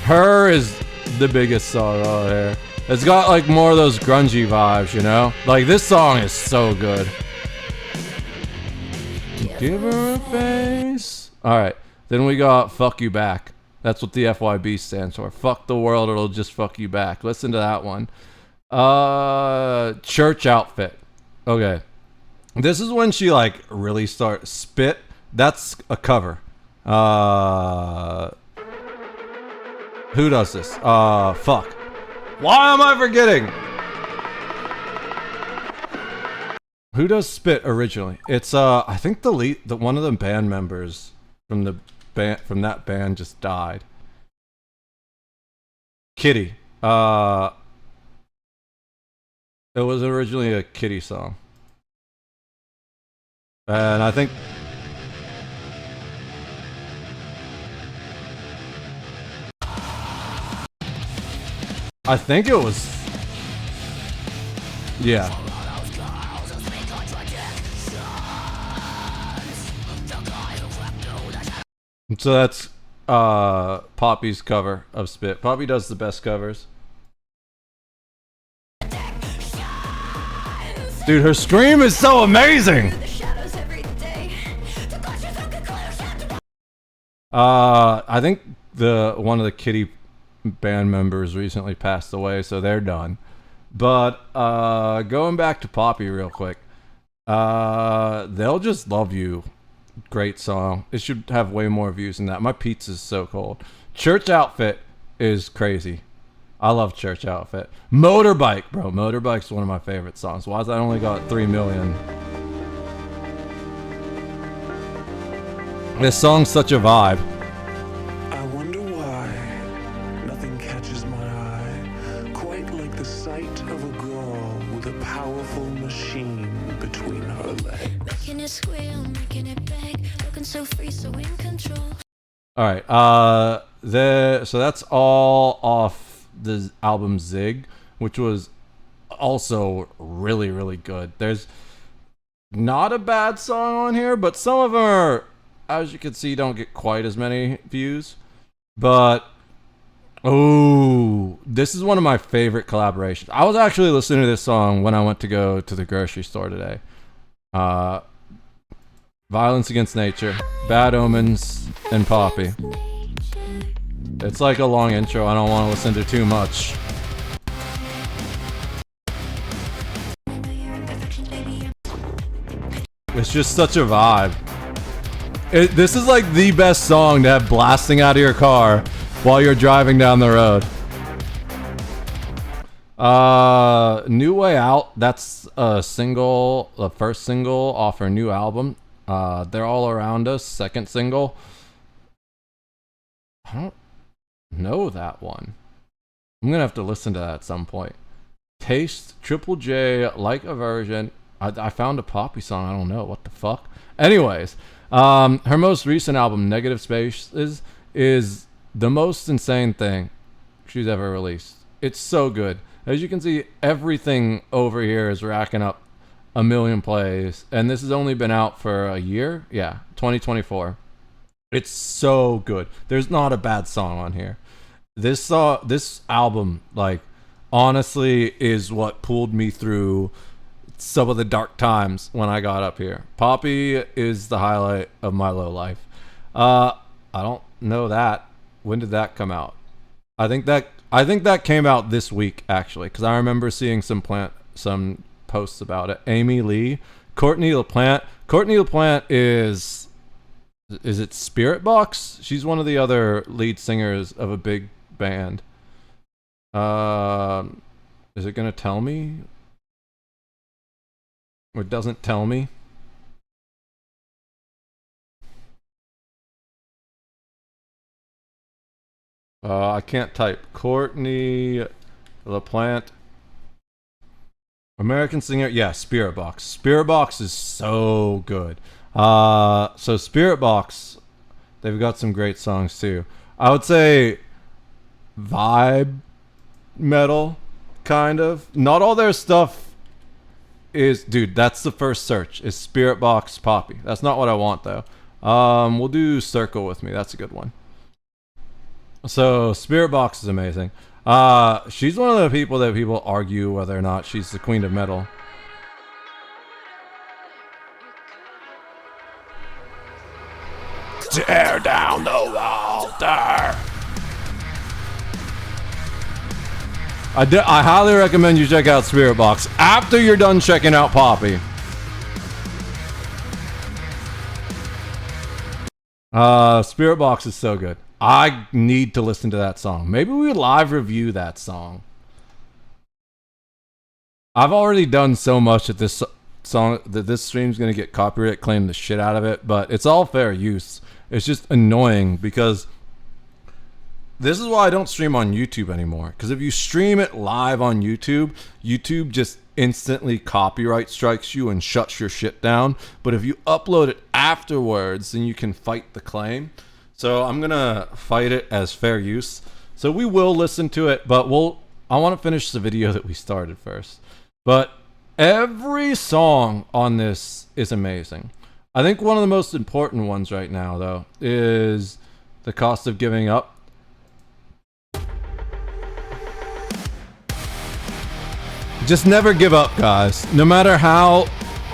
Her is the biggest song on here. It's got like more of those grungy vibes, you know? Like this song is so good. Give her a face. Alright, then we got Fuck You Back. That's what the FYB stands for. Fuck the world, it'll just fuck you back. Listen to that one. Church Outfit. Okay. This is when she like really starts Spit. That's a cover. Who does this? Fuck. Why am I forgetting? Who does Spit originally? It's I think one of the band members from that band just died. Kitty. It was originally a Kitty song. And I think it was, yeah. So that's Poppy's cover of Spit. Poppy does the best covers. Dude, her scream is so amazing. I think one of the Kitty band members recently passed away, so they're done. But going back to Poppy real quick, They'll Just Love You, great song. It should have way more views than that. My pizza's so cold. Church Outfit is crazy. I love Church Outfit. Motorbike, bro. Motorbike's one of my favorite songs. Why has that only got 3 million? This song's such a vibe. I wonder why nothing catches my eye quite like the sight of a girl with a powerful machine between her legs. Making it squeal, making it bang, looking so free, so in control. All right. So that's all off the album Zig, which was also really, really good. There's not a bad song on here, but some of them are, as you can see, don't get quite as many views. But oh, this is one of my favorite collaborations. I was actually listening to this song when I went to go to the grocery store today. Violence Against Nature, Bad Omens, and Poppy. It's like a long intro. I don't want to listen to too much. It's just such a vibe. This is like the best song to have blasting out of your car while you're driving down the road. New Way Out. That's a single, the first single off her new album. They're All Around Us, second single. I don't know that one. I'm gonna have to listen to that at some point. Taste, Triple J, Like Aversion. I found a Poppy song. I don't know what the fuck. Anyways, her most recent album, Negative Spaces, is the most insane thing she's ever released. It's so good. As you can see, everything over here is racking up 1 million plays, and this has only been out for a year. Yeah, 2024. It's so good. There's not a bad song on here. This album, like, honestly, is what pulled me through some of the dark times when I got up here. Poppy is the highlight of my low life. I don't know that. When did that come out? I think that came out this week, actually, because I remember seeing some posts about it. Amy Lee, Courtney LaPlante. Courtney LaPlante is it Spirit Box? She's one of the other lead singers of a big band. Is it gonna tell me? Or it doesn't tell me? I can't type. Courtney LaPlante. American singer. Yeah, Spirit Box. Spirit Box is so good. So Spirit Box, they've got some great songs too. I would say vibe metal, kind of. Not all their stuff is, dude, that's the first search, is Spirit Box Poppy. That's not what I want though. We'll do Circle With Me. That's a good one. So Spirit Box is amazing. She's one of the people that people argue whether or not she's the queen of metal. Tear down the altar. I highly recommend you check out Spirit Box after you're done checking out Poppy. Spirit Box is so good. I need to listen to that song. Maybe we live review that song. I've already done so much at this song that this stream's gonna get copyright claimed the shit out of it, but it's all fair use. It's just annoying because this is why I don't stream on YouTube anymore. Because if you stream it live on YouTube, YouTube just instantly copyright strikes you and shuts your shit down. But if you upload it afterwards, then you can fight the claim. So I'm gonna fight it as fair use. So we will listen to it, but I want to finish the video that we started first. But every song on this is amazing. I think one of the most important ones right now, though, is The cost of giving up. Just never give up, guys. No matter how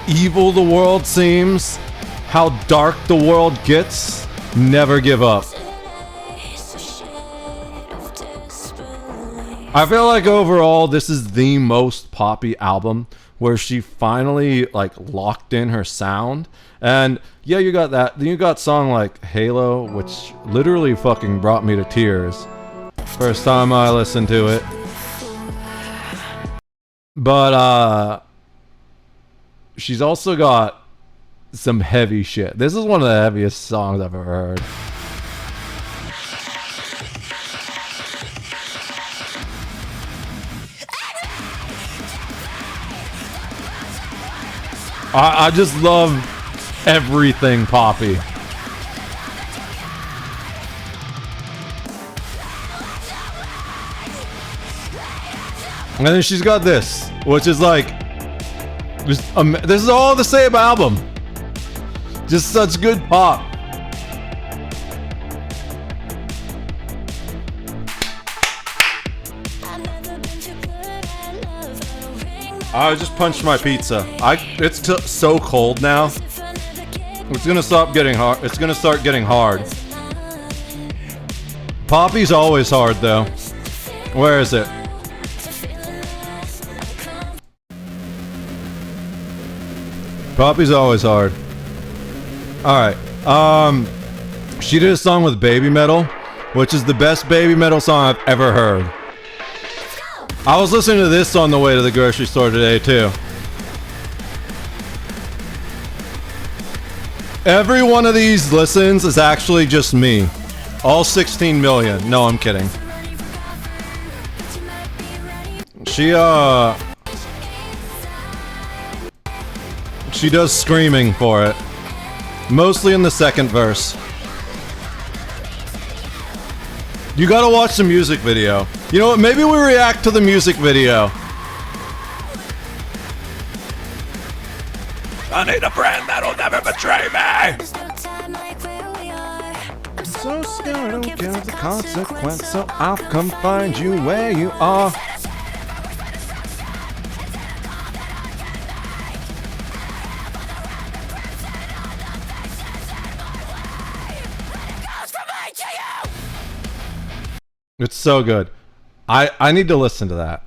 evil the world seems, how dark the world gets, never give up. I feel like overall this is the most poppy album where she finally like locked in her sound. And yeah, you got that. Then you got song like Halo, which literally fucking brought me to tears first time I listened to it. But she's also got some heavy shit. This is one of the heaviest songs I've ever heard. I just love everything Poppy. And then she's got this, which is like, this is all the same album. Just such good pop. I just punched my pizza. It's so cold now. It's gonna stop getting hard. It's gonna start getting hard. Poppy's always hard though. Where is it? Poppy's always hard. Alright. She did a song with Baby Metal, which is the best Baby Metal song I've ever heard. I was listening to this on the way to the grocery store today too. Every one of these listens is actually just me. All 16 million. No, I'm kidding. She does screaming for it. Mostly in the second verse. You gotta watch the music video. You know what? Maybe we react to the music video. I need a friend that'll never betray me. I'm so scared I don't care the consequence, so I'll come find you where you are. It's so good. I need to listen to that.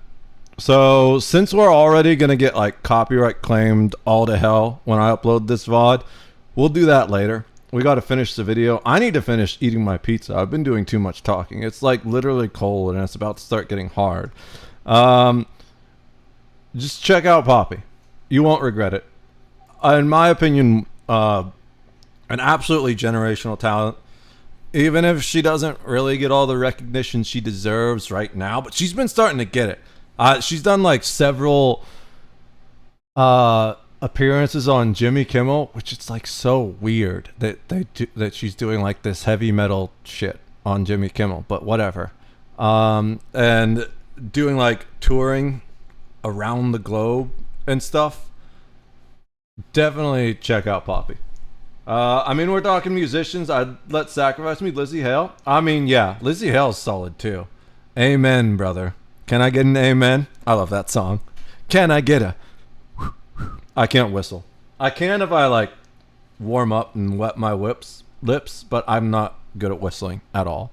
So since we're already gonna get like copyright claimed all to hell when I upload this VOD, we'll do that later. We gotta finish the video. I need to finish eating my pizza. I've been doing too much talking. It's like literally cold and it's about to start getting hard. Just check out Poppy. You won't regret it. In my opinion, an absolutely generational talent. Even if she doesn't really get all the recognition she deserves right now, but she's been starting to get it. She's done like several appearances on Jimmy Kimmel, which is like so weird that she's doing like this heavy metal shit on Jimmy Kimmel, but whatever. And doing like touring around the globe and stuff. Definitely check out Poppy. I mean, we're talking musicians. I'd let sacrifice me Lizzie Hale. I mean, yeah, Lizzie Hale's solid too. Amen, brother. Can I get an amen? I love that song. Can I get a? I can't whistle. I can if I like warm up and wet my lips, but I'm not good at whistling at all.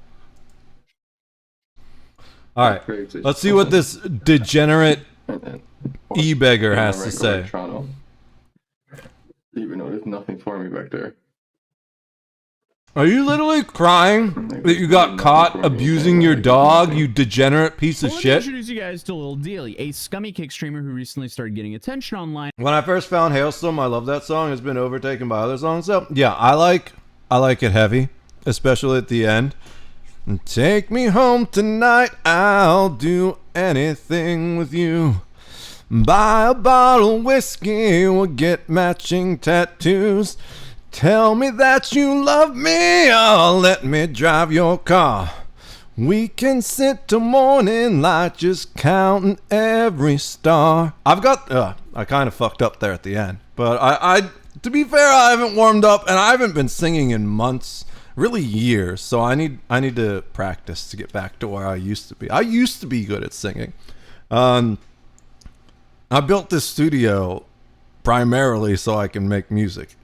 All right, let's see what this degenerate e-beggar has to say. Even though there's nothing for me back there. Are you literally crying that you got caught abusing your dog, you degenerate piece of shit? Let me introduce you guys to Lil Dealy, a scummy kick streamer who recently started getting attention online. When I first found Hailstorm, I love that song. It's been overtaken by other songs. So yeah, I like it heavy, especially at the end. Take me home tonight, I'll do anything with you. Buy a bottle of whiskey, we'll get matching tattoos. Tell me that you love me, or let me drive your car. We can sit till morning light, just counting every star. I kind of fucked up there at the end. But I to be fair, I haven't warmed up, and I haven't been singing in months. really years. So I need to practice to get back to where I used to be. I used to be good at singing. I built this studio primarily so I can make music,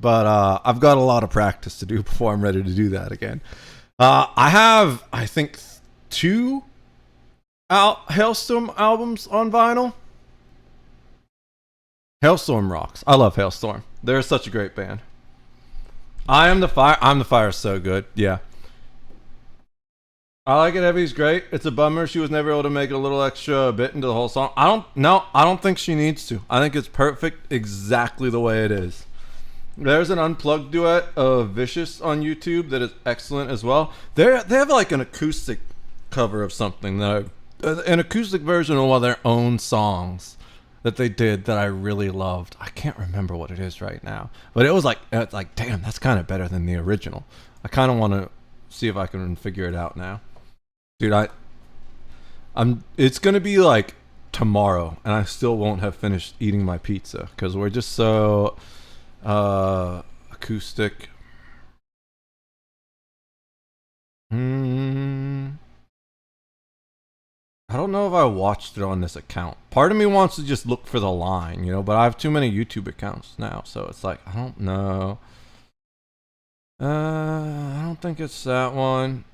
but I've got a lot of practice to do before I'm ready to do that again. I have, I think, 2 Hailstorm albums on vinyl. Hailstorm rocks. I love Hailstorm. They're such a great band. I Am the Fire. I'm the Fire is so good. Yeah. I Like It Heavy's great. It's a bummer she was never able to make a little extra bit into the whole song. I don't think she needs to. I think it's perfect exactly the way it is. There's an unplugged duet of Vicious on YouTube that is excellent as well. They have like an acoustic cover of something an acoustic version of one of their own songs that they did that I really loved. I can't remember what it is right now, but it's like damn, that's kind of better than the original. I kind of want to see if I can figure it out now, dude. It's gonna be like tomorrow, and I still won't have finished eating my pizza because we're just so acoustic. I don't know if I watched it on this account. Part of me wants to just look for the line, but I have too many YouTube accounts now, so it's like, I don't know. I don't think it's that one.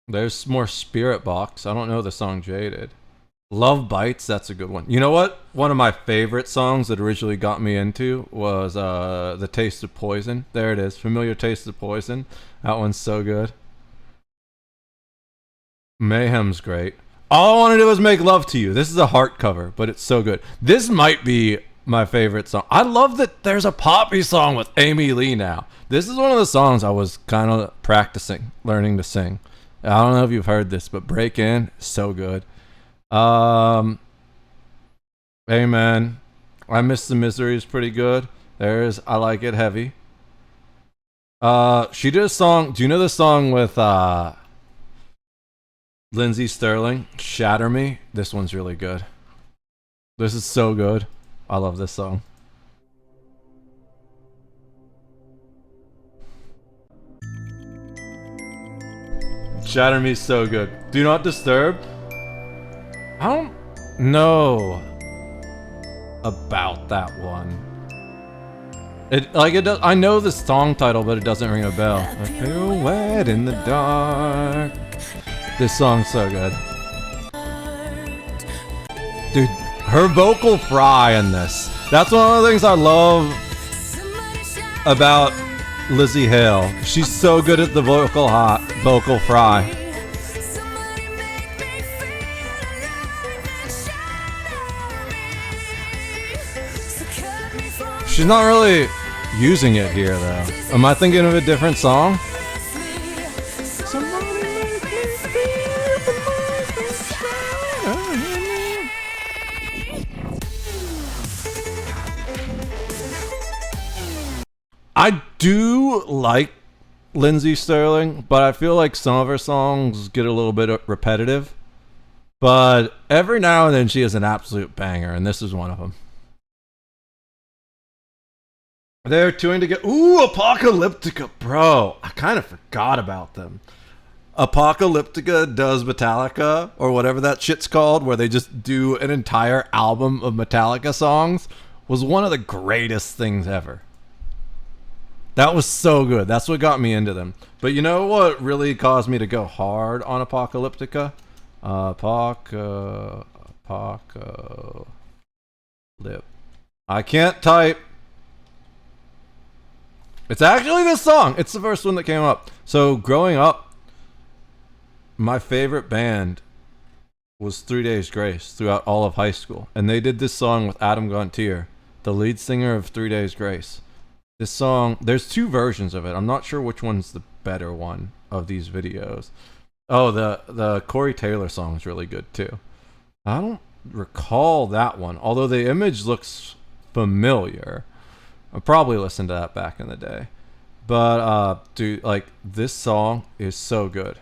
There's more Spirit Box. I don't know the song Jaded. Love Bites, that's a good one. You know what? One of my favorite songs that originally got me into was The Taste of Poison. There it is. Familiar Taste of Poison. That one's so good. Mayhem's great. All I want to do is make love to you. This is a heart cover, but it's so good. This might be my favorite song. I love that there's a Poppy song with Amy Lee now. This is one of the songs I was kind of practicing, learning to sing. I don't know if you've heard this, but Break In, so good. Amen. I Miss the Misery is pretty good. There's I Like It Heavy. She did a song. Do you know the song with Lindsey Sterling? Shatter Me. This one's really good. This is so good. I love this song. Shatter Me is so good. Do Not Disturb. I don't know about that one. It does. I know the song title, but it doesn't ring a bell. I feel wet in the dark. This song's so good, dude. Her vocal fry in this. That's one of the things I love about Lizzie Hale. She's so good at the vocal fry. She's not really using it here, though. Am I thinking of a different song? I do like Lindsey Sterling, but I feel like some of her songs get a little bit repetitive. But every now and then she is an absolute banger, and this is one of them. They're touring together. Ooh, Apocalyptica, bro. I kind of forgot about them. Apocalyptica does Metallica, or whatever that shit's called, where they just do an entire album of Metallica songs, was one of the greatest things ever. That was so good. That's what got me into them. But you know what really caused me to go hard on Apocalyptica? I can't type. It's actually this song. It's the first one that came up. So growing up, my favorite band was 3 Days Grace throughout all of high school. And they did this song with Adam Gontier, the lead singer of 3 Days Grace. This song, there's 2 versions of it. I'm not sure which one's the better one of these videos. Oh, the Corey Taylor song is really good too. I don't recall that one, although the image looks familiar. I probably listened to that back in the day. But dude, like, this song is so good.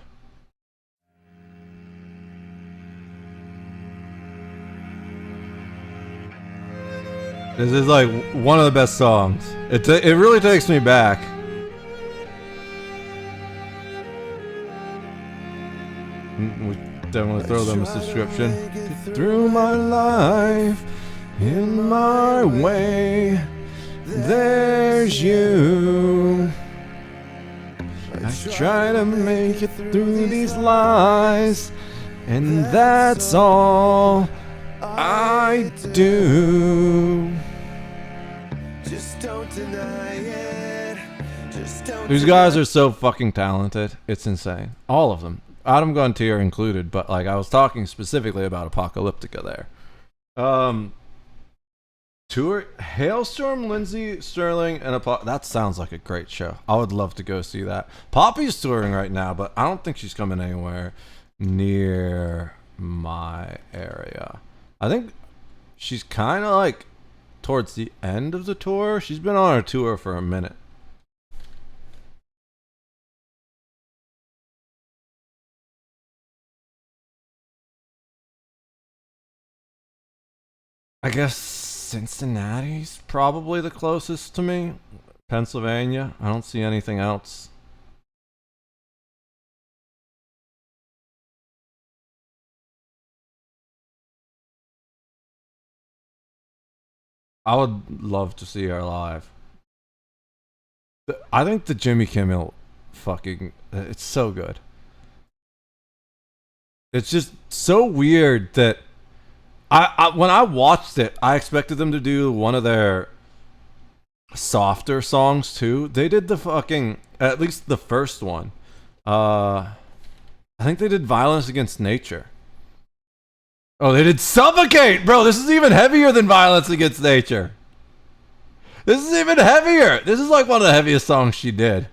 This is like one of the best songs. It really takes me back. We definitely throw them a subscription. Through my life, in my way, there's you. I try to make it through these lies, and that's all I do. Just don't deny it. These guys are so fucking talented. It's insane. All of them. Adam Gontier included, but like I was talking specifically about Apocalyptica there. Tour Hailstorm, Lindsay Sterling, and that sounds like a great show. I would love to go see that. Poppy's touring right now, but I don't think she's coming anywhere near my area. I think she's kind of like towards the end of the tour. She's been on a tour for a minute. I guess Cincinnati's probably the closest to me. Pennsylvania, I don't see anything else. I would love to see her live. I think the Jimmy Kimmel fucking, it's so good. It's just so weird that when I watched it, I expected them to do one of their softer songs too. They did the fucking, at least the first one. I think they did Violence Against Nature. Oh, they did Suffocate! Bro, this is even heavier than Violence Against Nature. This is even heavier. This is like one of the heaviest songs she did.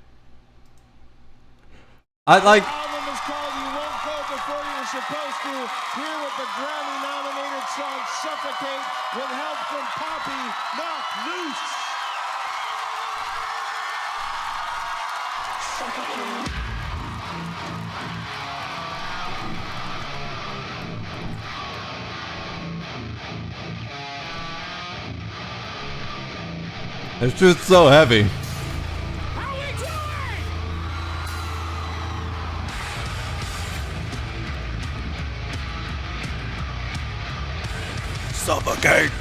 I like... The album is called You Won't Go Before You're Supposed to. Here with the Grammy-nominated song Suffocate with help from Poppy, Knock Loose. Suffocate. It's just so heavy. Suffocate.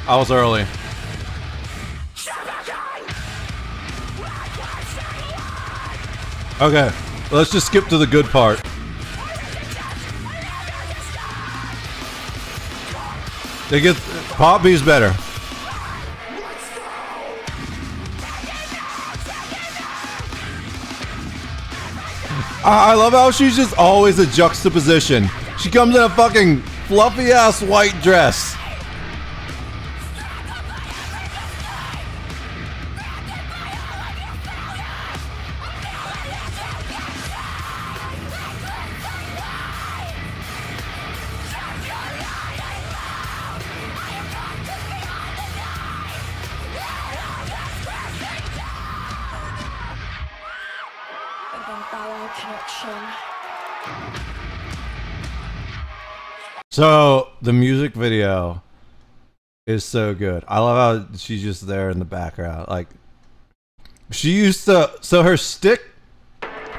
I was early. Okay, let's just skip to the good part. They get Poppy's better. I love how she's just always a juxtaposition. She comes in a fucking fluffy ass white dress. So the music video is so good. I love how she's just there in the background. Like she used to, so her stick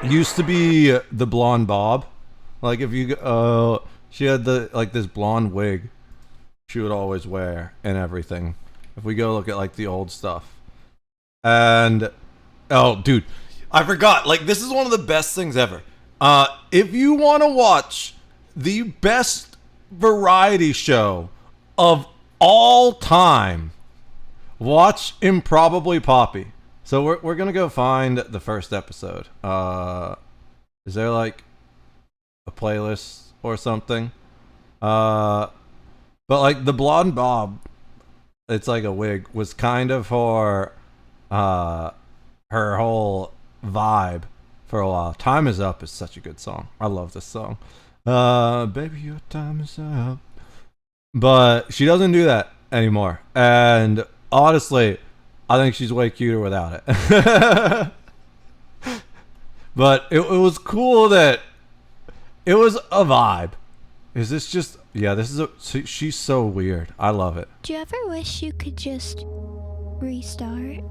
used to be the blonde bob. Like if you, she had the like this blonde wig she would always wear and everything. If we go look at like the old stuff, and oh dude, I forgot. Like this is one of the best things ever. If you want to watch the best variety show of all time, watch Improbably Poppy. So we're gonna go find the first episode. Is there like a playlist or something? But like the blonde bob, it's like a wig, was kind of her whole vibe for a while. Time Is Up is such a good song. I love this song. Baby, your time is up. But she doesn't do that anymore. And honestly, I think she's way cuter without it. But it was cool that it was a vibe. Is this just... Yeah, this is a... She's so weird. I love it. Do you ever wish you could just restart?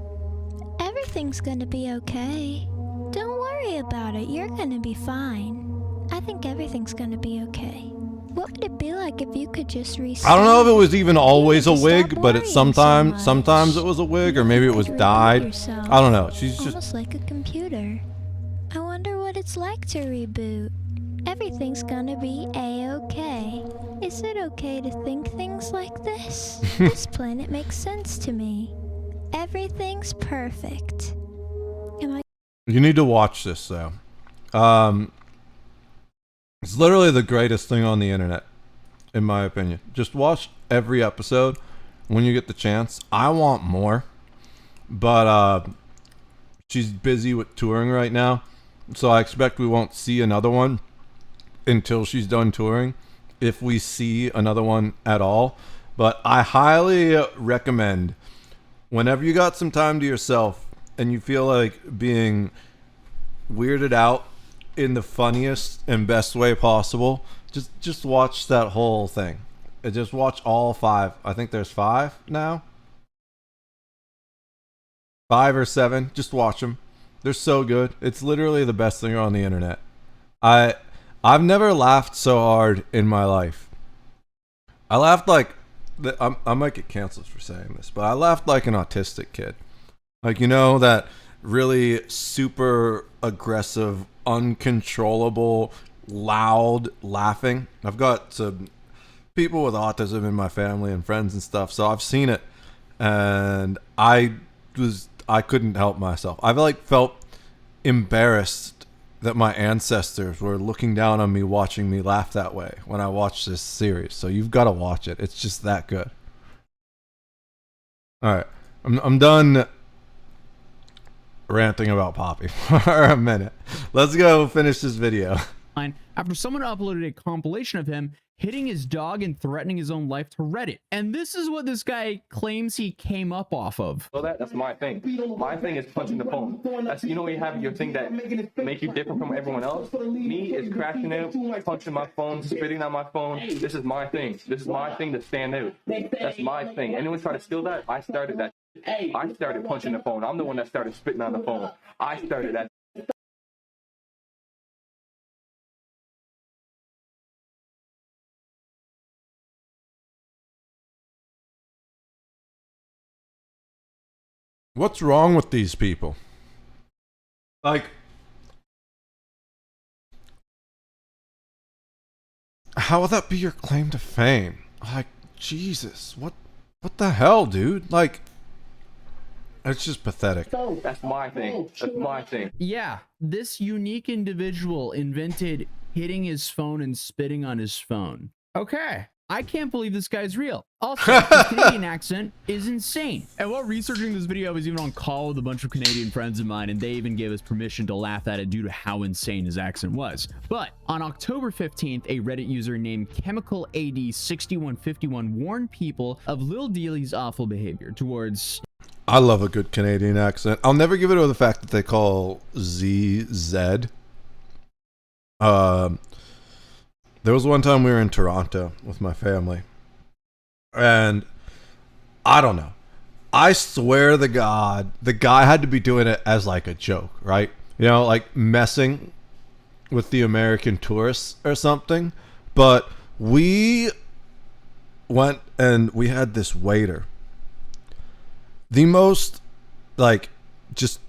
Everything's gonna be okay. Don't worry about it. You're gonna be fine. I think everything's gonna be okay. What would it be like if you could just restart? I don't know if it was even always a wig, but it's sometimes it was a wig, or maybe it was dyed. I don't know. She's just almost like a computer. I wonder what it's like to reboot. Everything's gonna be a-okay. Is it okay to think things like this? This planet makes sense to me. Everything's perfect. Am I? You need to watch this though. It's literally the greatest thing on the internet, in my opinion. Just watch every episode when you get the chance. I want more, but she's busy with touring right now, so I expect we won't see another one until she's done touring, if we see another one at all. But I highly recommend, whenever you got some time to yourself and you feel like being weirded out in the funniest and best way possible, just watch that whole thing. Just watch all 5. I think there's 5 now. 5 or 7. Just watch them. They're so good. It's literally the best thing on the internet. I've never laughed so hard in my life. I laughed like... I might get canceled for saying this, but I laughed like an autistic kid. Like, you know, that really super aggressive, uncontrollable, loud laughing. I've got some people with autism in my family and friends and stuff, so I've seen it, and I couldn't help myself. I've like felt embarrassed that my ancestors were looking down on me watching me laugh that way when I watched this series. So you've got to watch it. It's just that good. All right, I'm done ranting about Poppy for a minute. Let's go finish this video. After someone uploaded a compilation of him hitting his dog and threatening his own life to Reddit. And this is what this guy claims he came up off of. So that's my thing. My thing is punching the phone. That's, you know, you have your thing that make you different from everyone else. Me is crashing out, punching my phone, spitting on my phone. This is my thing. This is my thing to stand out. That's my thing. Anyone try to steal that? I started that. I started punching the phone. I'm the one that started spitting on the phone. I started that. What's wrong with these people? Like, how would that be your claim to fame? Like, Jesus, what the hell, dude? Like, it's just pathetic. That's my thing. That's my thing. Yeah, this unique individual invented hitting his phone and spitting on his phone. Okay. I can't believe this guy's real. Also, his Canadian accent is insane. And while researching this video, I was even on call with a bunch of Canadian friends of mine, and they even gave us permission to laugh at it due to how insane his accent was. But on October 15th, a Reddit user named Chemical AD 6151 warned people of Lil Dealey's awful behavior towards... I love a good Canadian accent. I'll never give it over the fact that they call Z Z. There was one time we were in Toronto with my family, and I don't know. I swear to God, the guy had to be doing it as like a joke, right? You know, like messing with the American tourists or something. But we went and we had this waiter. The most, like, just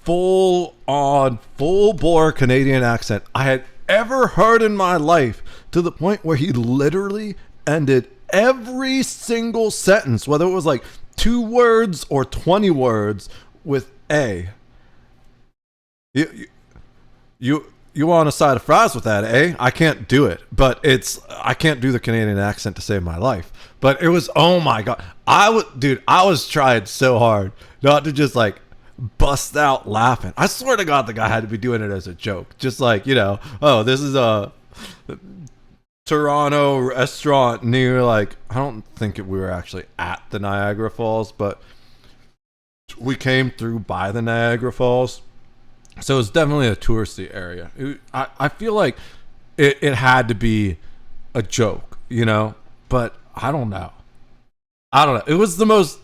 full-on, full-bore Canadian accent I had ever heard in my life, to the point where he literally ended every single sentence, whether it was like 2 words or 20 words, with a. You want a side of fries with that, eh? I can't do it, but I can't do the Canadian accent to save my life. But it was, oh my God, I was trying so hard not to just like bust out laughing. I swear to God, the guy had to be doing it as a joke. Just like, you know, oh, this is a Toronto restaurant near, like, I don't think we were actually at the Niagara Falls, but we came through by the Niagara Falls. So it's definitely a touristy area. I feel like it had to be a joke, you know? But I don't know. I don't know. It was the most...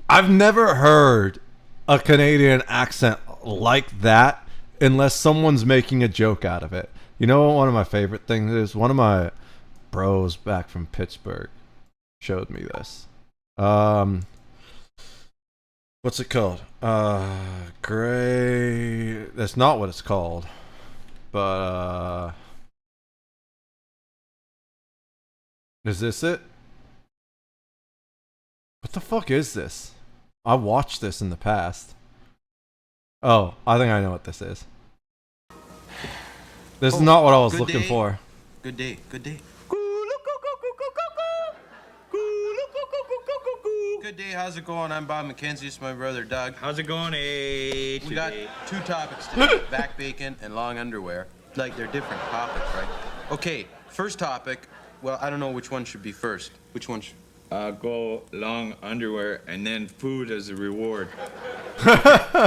I've never heard a Canadian accent like that unless someone's making a joke out of it. You know what one of my favorite things is? One of my bros back from Pittsburgh showed me this. What's it called? Gray... That's not what it's called. But, is this it? What the fuck is this? I watched this in the past. Oh, I think I know what this is. This is not what I was looking for. Good day, good day. Good day, how's it going? I'm Bob McKenzie, it's my brother Doug. How's it going? Hey, we got 2 topics today, back bacon and long underwear. Like, they're different topics, right? Okay, first topic, well, I don't know which one should be first. Which one should... Go long underwear and then food as a reward.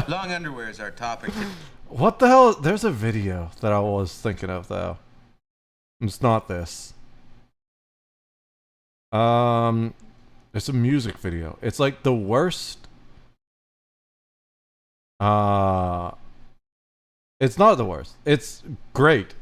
Long underwear is our topic. What the hell? There's a video that I was thinking of, though. It's not this. It's a music video. It's like the worst. It's not the worst. It's great.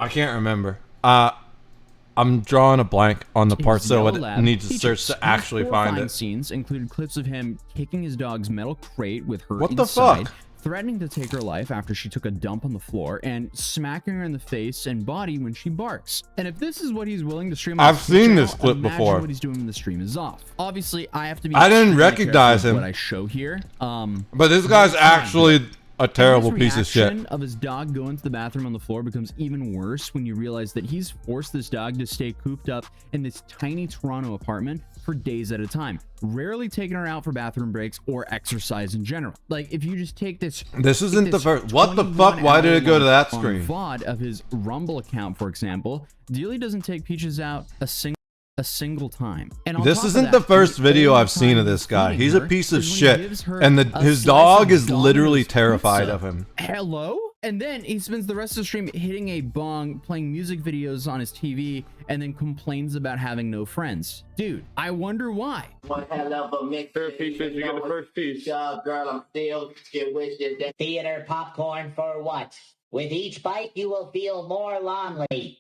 I can't remember. I'm drawing a blank on the parts, so I need to search to actually find it. Scenes included clips of him kicking his dog's metal crate with her What the inside, fuck? threatening to take her life after she took a dump on the floor, and smacking her in the face and body when she barks. And if this is what he's willing to stream on I've his seen channel, this clip imagine before. what he's doing when the stream is off. Obviously, I have to be. I didn't extremely recognize careful with him. What I show here. But this guy's actually a terrible piece of shit. His reaction of his dog going to the bathroom on the floor becomes even worse when you realize that he's forced this dog to stay cooped up in this tiny Toronto apartment for days at a time, rarely taking her out for bathroom breaks or exercise in general. Like, if you just take this... This isn't the first... What the fuck? Why did it go to that screen? VOD of his Rumble account, for example, Dealey doesn't take Peaches out a single time. And on This top of isn't that, the first the video only I've seen time of this guy. feeding He's a her piece of is when he shit, gives her and a his slice dog of is literally Domino's terrified pizza. of him. Hello? And then he spends the rest of the stream hitting a bong, playing music videos on his TV, and then complains about having no friends. Dude, I wonder why. One hell of a mix. Third piece, you get the first piece. Girl, I'm still get wishes that Theater popcorn for what? With each bite, you will feel more lonely.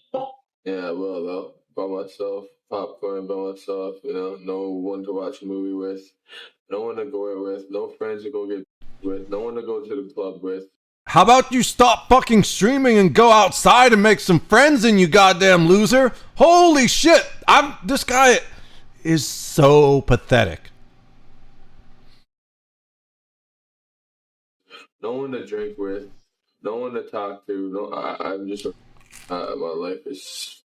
Yeah, well, by myself, popcorn by myself, you know, no one to watch a movie with, no one to go with, no friends to go get with, no one to go to the club with. How about you stop fucking streaming and go outside and make some friends, and you goddamn loser? Holy shit! This guy is so pathetic. No one to drink with, no one to talk to. No, I'm just my life is.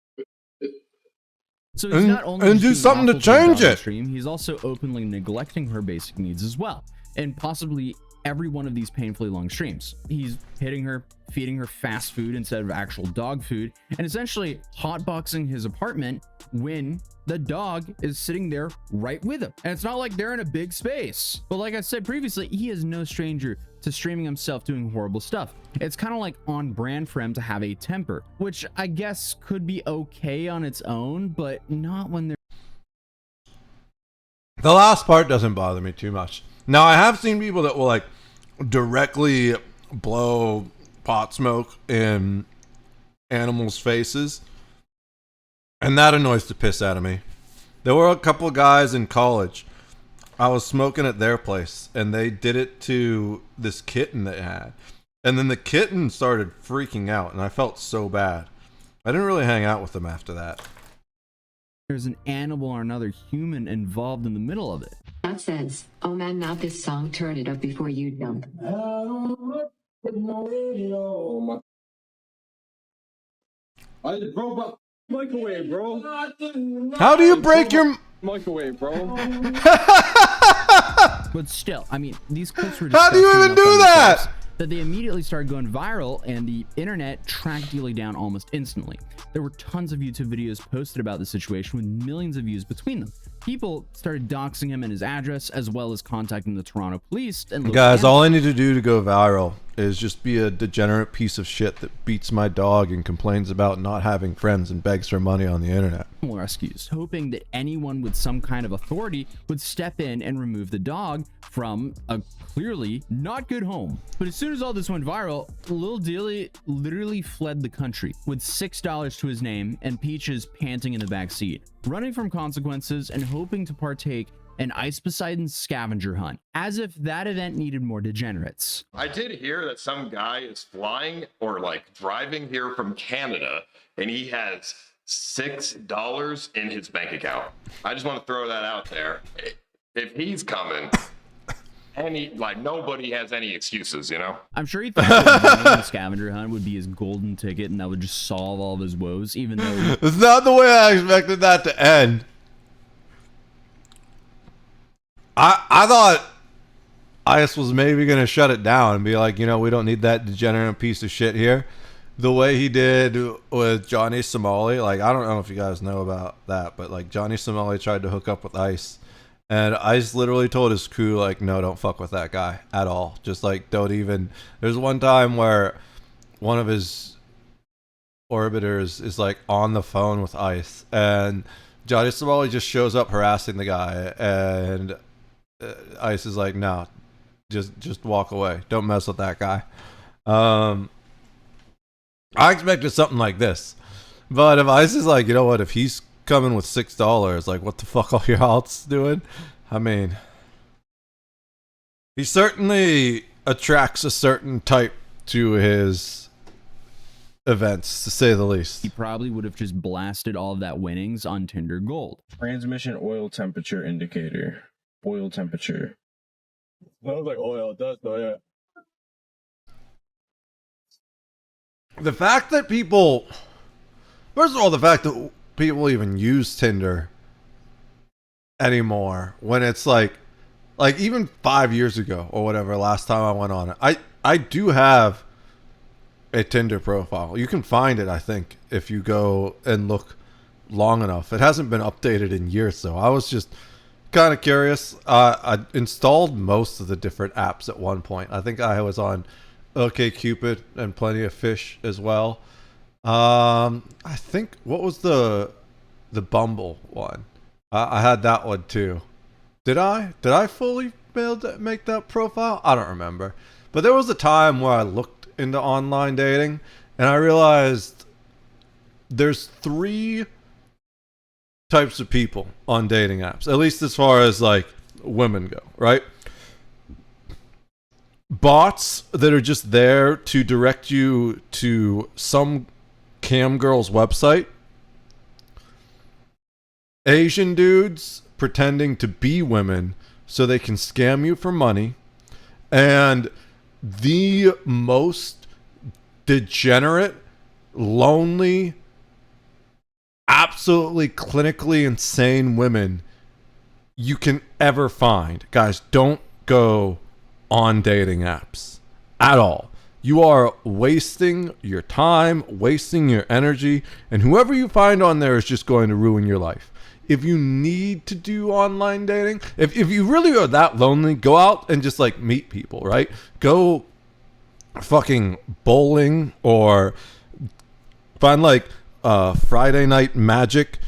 So he's not only and do being something to awful the change dog it. Stream, he's also openly neglecting her basic needs as well, and possibly every one of these painfully long streams. He's hitting her, feeding her fast food instead of actual dog food, and essentially hotboxing his apartment when the dog is sitting there right with him. And it's not like they're in a big space. But like I said previously, he is no stranger to streaming himself doing horrible stuff. It's kind of like on brand for him to have a temper, which I guess could be okay on its own, but not when they're... The last part doesn't bother me too much. Now, I have seen people that will like directly blow pot smoke in animals' faces, and that annoys the piss out of me. There were a couple of guys in college. I was smoking at their place, and they did it to this kitten they had. And then the kitten started freaking out, and I felt so bad. I didn't really hang out with them after that. There's an animal or another human involved in the middle of it. Nonsense. Oh man, not this song. Turn it up before you jump. I just broke up microwave, bro. How do you break your microwave, bro? But still, I mean, these clips were How do you even do that? That they immediately started going viral, and the internet tracked Dealey down almost instantly. There were tons of YouTube videos posted about the situation with millions of views between them. People started doxing him and his address, as well as contacting the Toronto police. And guys, all I need to do to go viral is just be a degenerate piece of shit that beats my dog and complains about not having friends and begs for money on the internet. Rescues, hoping that anyone with some kind of authority would step in and remove the dog from a clearly not good home. But as soon as all this went viral, Lil Dilly literally fled the country with $6 to his name and Peaches panting in the back seat, running from consequences and hoping to partake in Ice Poseidon's scavenger hunt, as if that event needed more degenerates. I did hear that some guy is flying or like driving here from Canada and he has $6 in his bank account. I just want to throw that out there. If he's coming, nobody has any excuses, you know? I'm sure he thought that winning the scavenger hunt would be his golden ticket and that would just solve all of his woes, even though... It's not the way I expected that to end. I thought ICE was maybe going to shut it down and be like, you know, we don't need that degenerate piece of shit here. The way he did with Johnny Somali, like, I don't know if you guys know about that, but like Johnny Somali tried to hook up with ICE, and ICE literally told his crew, like, no, don't fuck with that guy at all. Just like, don't even. There's one time where one of his orbiters is like on the phone with ICE, and Johnny Somali just shows up harassing the guy, and ICE is like, no, just walk away. Don't mess with that guy. I expected something like this, but if ICE is like, you know what, if he's coming with $6, like, what the fuck are your alts doing? I mean, he certainly attracts a certain type to his events, to say the least. He probably would have just blasted all of that winnings on Tinder Gold. Transmission oil temperature indicator. Oil temperature. Smells like oil. It does, though, yeah. The fact that people, first of all, the fact that people even use Tinder anymore, when it's like even 5 years ago or whatever, last time I went on it, I do have a Tinder profile. You can find it, I think, if you go and look long enough. It hasn't been updated in years, though. I was just kind of curious. I installed most of the different apps at one point. I think I was on OkCupid and Plenty of Fish as well. I think, what was the Bumble one? I had that one too. Did I fully make that profile? I don't remember. But there was a time where I looked into online dating and I realized there's 3 types of people on dating apps, at least as far as like women go, right? Bots that are just there to direct you to some cam girl's website. Asian dudes pretending to be women so they can scam you for money. And the most degenerate, lonely, absolutely clinically insane women you can ever find. Guys, don't go on dating apps at all. You are wasting your time, wasting your energy, and whoever you find on there is just going to ruin your life. If you need to do online dating, if you really are that lonely, go out and just like meet people, right? Go fucking bowling or find like Friday Night Magic.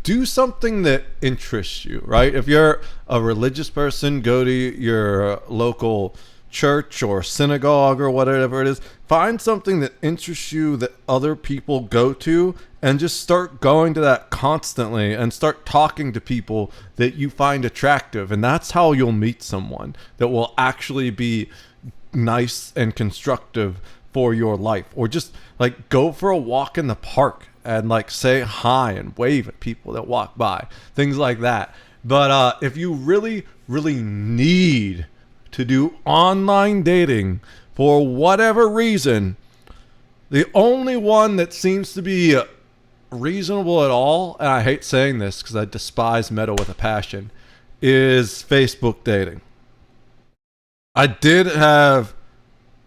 Do something that interests you, right? If you're a religious person, go to your local church or synagogue or whatever it is. Find something that interests you that other people go to and just start going to that constantly and start talking to people that you find attractive. And that's how you'll meet someone that will actually be nice and constructive for your life. Or just like go for a walk in the park and like say hi and wave at people that walk by, things like that. But if you really need to do online dating for whatever reason, the only one that seems to be reasonable at all, and I hate saying this because I despise Meta with a passion, is Facebook dating. I did have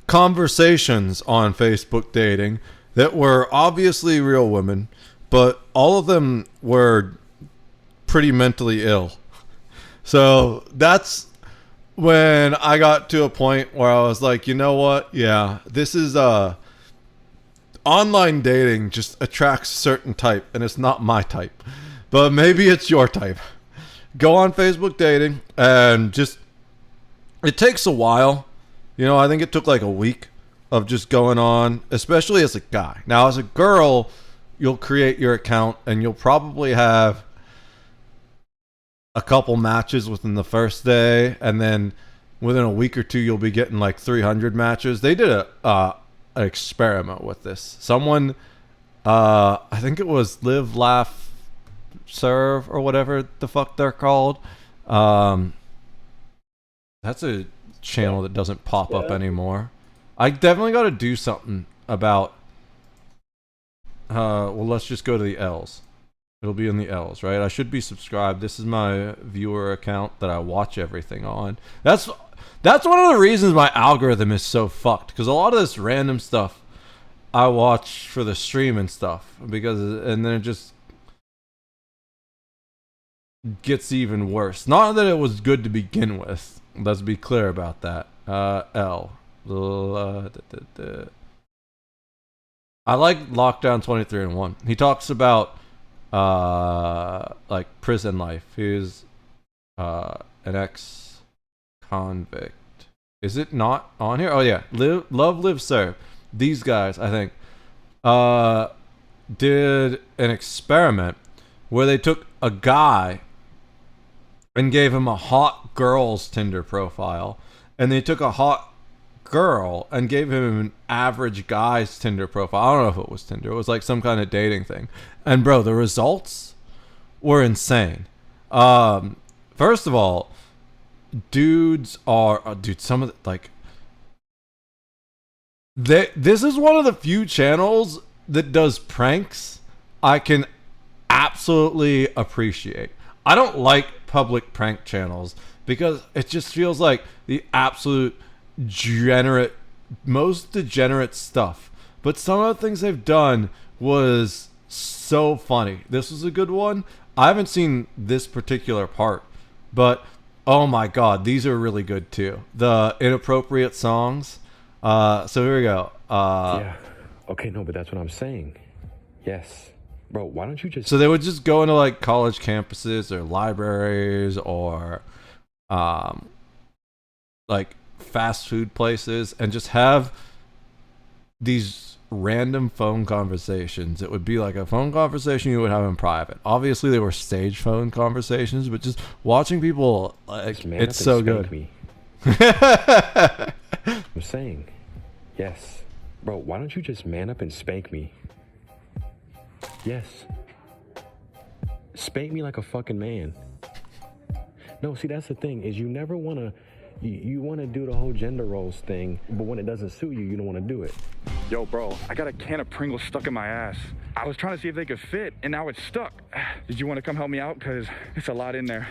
conversations on Facebook dating that were obviously real women, but all of them were pretty mentally ill. So that's when I got to a point where I was like, you know what? Yeah, this is online dating just attracts a certain type, and it's not my type. But maybe it's your type. Go on Facebook dating and just, it takes a while. You know, I think it took like a week of just going on, especially as a guy. Now, as a girl, you'll create your account and you'll probably have a couple matches within the first day, and then within a week or two, you'll be getting like 300 matches. They did an experiment with this. Someone, I think it was Live, Laugh, Serve, or whatever the fuck they're called. That's a channel that doesn't pop up anymore. I definitely got to do something about. Well, let's just go to the L's. It'll be in the L's, right? I should be subscribed. This is my viewer account that I watch everything on. That's one of the reasons my algorithm is so fucked, because a lot of this random stuff I watch for the stream and stuff, and then it just gets even worse. Not that it was good to begin with. Let's be clear about that. L. I like Lockdown 23-1. He talks about like prison life. He's an ex-convict. Is it not on here? Oh yeah, Love, Live, Serve. These guys, I think, did an experiment where they took a guy and gave him a hot girl's Tinder profile, and they took a hot girl and gave him an average guy's Tinder profile. I don't know if it was Tinder. It was like some kind of dating thing. And bro, the results were insane. First of all, dudes are some of the, like, this is one of the few channels that does pranks I can absolutely appreciate. I don't like public prank channels because it just feels like the absolute most degenerate stuff. But some of the things they've done was so funny. This was a good one. I haven't seen this particular part, but oh my god, these are really good too. The inappropriate songs. So here we go. Yeah. Okay, no, but that's what I'm saying. Yes. Bro, why don't you just... So they would just go into like college campuses or libraries or like fast food places and just have these random phone conversations. It would be like a phone conversation you would have in private. Obviously they were stage phone conversations, but just watching people, like, it's so good. I'm saying, yes. Bro, why don't you just man up and spank me? Yes. Spank me like a fucking man. No, see, that's the thing, is you never want to... You want to do the whole gender roles thing, but when it doesn't suit you, you don't want to do it. Yo, bro, I got a can of Pringles stuck in my ass. I was trying to see if they could fit, and now it's stuck. Did you want to come help me out? Because it's a lot in there.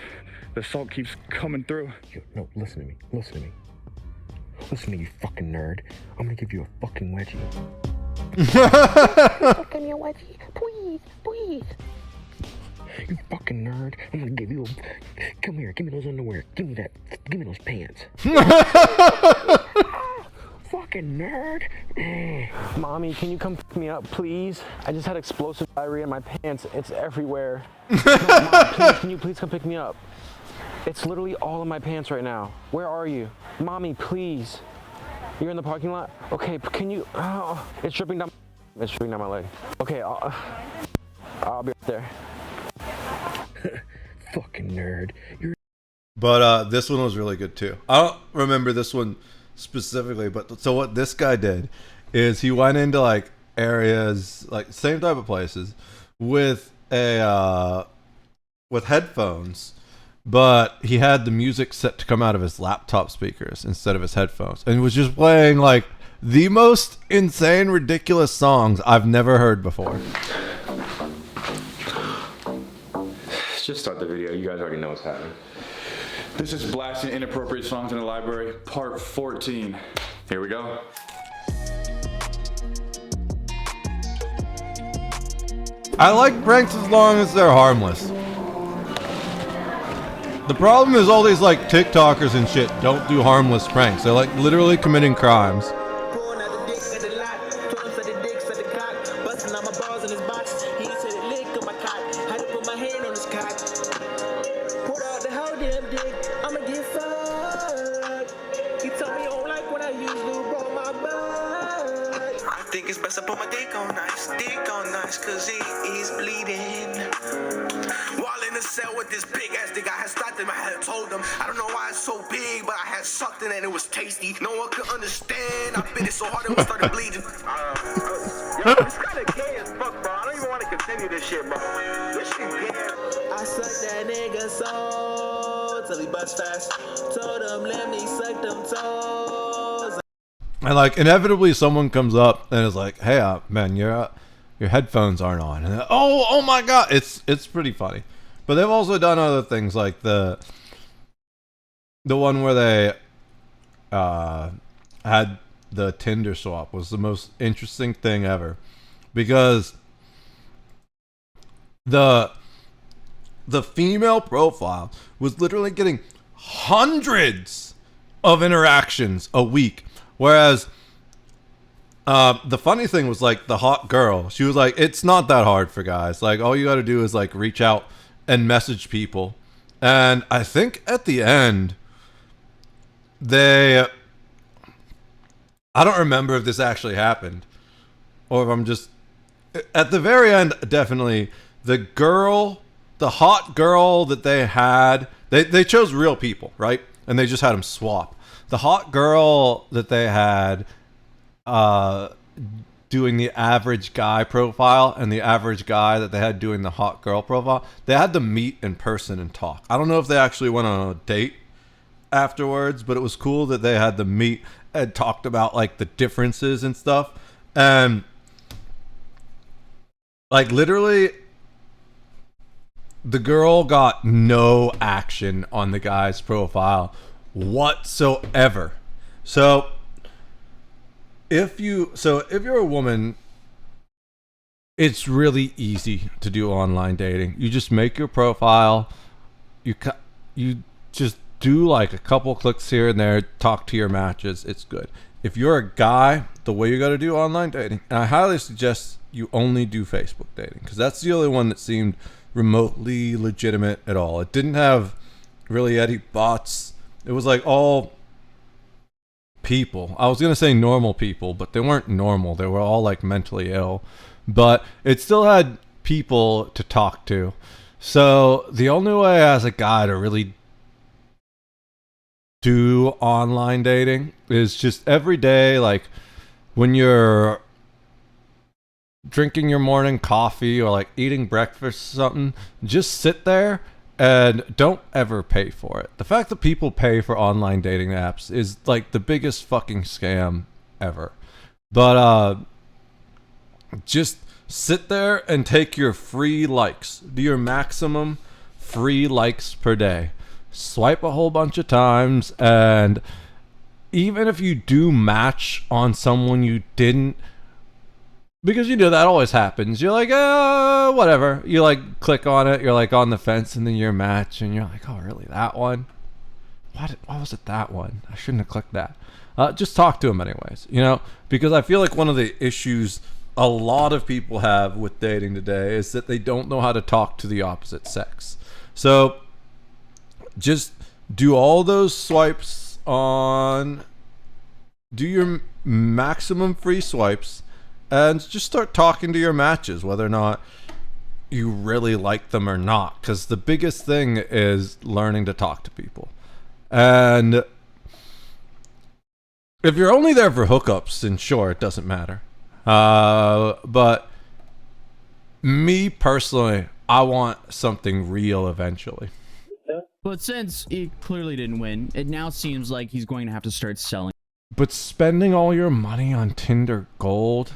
The salt keeps coming through. Yo, no, listen to me. Listen to me. Listen to me, you fucking nerd. I'm going to give you a fucking wedgie. Give me a wedgie. Please, please. You fucking nerd. I'm gonna give you a... Come here, give me those underwear. Give me that. Give me those pants. Fucking nerd. Mommy, can you come pick me up, please? I just had explosive diarrhea in my pants. It's everywhere. No, Mom, please, can you please come pick me up? It's literally all in my pants right now. Where are you? Mommy, please. You're in the parking lot? Okay, can you... Oh, it's dripping down... It's dripping down my leg. Okay, I'll be right there. Fucking nerd. But this one was really good too. I don't remember this one specifically, but so what this guy did is he went into like areas, like same type of places, with a with headphones, but he had the music set to come out of his laptop speakers instead of his headphones, and he was just playing like the most insane, ridiculous songs I've never heard before. Just start the video. You guys already know what's happening. This is blasting inappropriate songs in the library, part 14. Here we go. I like pranks as long as they're harmless. The problem is all these like TikTokers and shit don't do harmless pranks. They're like literally committing crimes. I think it's best I put my dick on nice, cause he's bleeding. While in the cell with this big ass dick, I had stopped him, I had told him, I don't know why it's so big, but I had sucked it and it was tasty. No one could understand, I bit it so hard it was started bleeding. Yo, it's kinda gay as fuck, bro. I don't even want to continue this shit, bro. This shit gay. I sucked that nigga soul till he bust fast. Told him let me suck them toes. And like inevitably someone comes up and is like, "Hey, man, your headphones aren't on." And oh my god, it's pretty funny. But they've also done other things like the one where they had the Tinder swap was the most interesting thing ever, because the female profile was literally getting hundreds of interactions a week. Whereas the funny thing was like the hot girl, she was like, it's not that hard for guys. Like all you got to do is like reach out and message people. And I think at the end, I don't remember if this actually happened or if I'm just, at the very end, definitely the hot girl that they had, they chose real people, right? And they just had them swap. The hot girl that they had doing the average guy profile and the average guy that they had doing the hot girl profile, they had to meet in person and talk. I don't know if they actually went on a date afterwards, but it was cool that they had to meet and talked about like the differences and stuff. And like literally the girl got no action on the guy's profile whatsoever. So if you're a woman, it's really easy to do online dating. You just make your profile, you just do like a couple clicks here and there, talk to your matches, it's good. If you're a guy, the way you got to do online dating, and I highly suggest you only do Facebook dating, because that's the only one that seemed remotely legitimate at all. It didn't have really any bots. It was like all people. I was going to say normal people, but they weren't normal. They were all like mentally ill. But it still had people to talk to. So the only way as a guy to really do online dating is just every day, like when you're drinking your morning coffee or like eating breakfast or something, just sit there and don't ever pay for it. The fact that people pay for online dating apps is like the biggest fucking scam ever. But just sit there and take your free likes. Do your maximum free likes per day. Swipe a whole bunch of times, and even if you do match on someone you didn't, because you know that always happens, you're like, whatever, you like click on it, you're like on the fence, and then you're match, and you're like, oh really, that one? Why was it that one? I shouldn't have clicked that. Just talk to them anyways, you know, because I feel like one of the issues a lot of people have with dating today is that they don't know how to talk to the opposite sex. So just do all those swipes on, do your maximum free swipes, and just start talking to your matches, whether or not you really like them or not. Because the biggest thing is learning to talk to people. And if you're only there for hookups, then sure, it doesn't matter. But me personally, I want something real eventually. But since he clearly didn't win, it now seems like he's going to have to start selling. But spending all your money on Tinder Gold?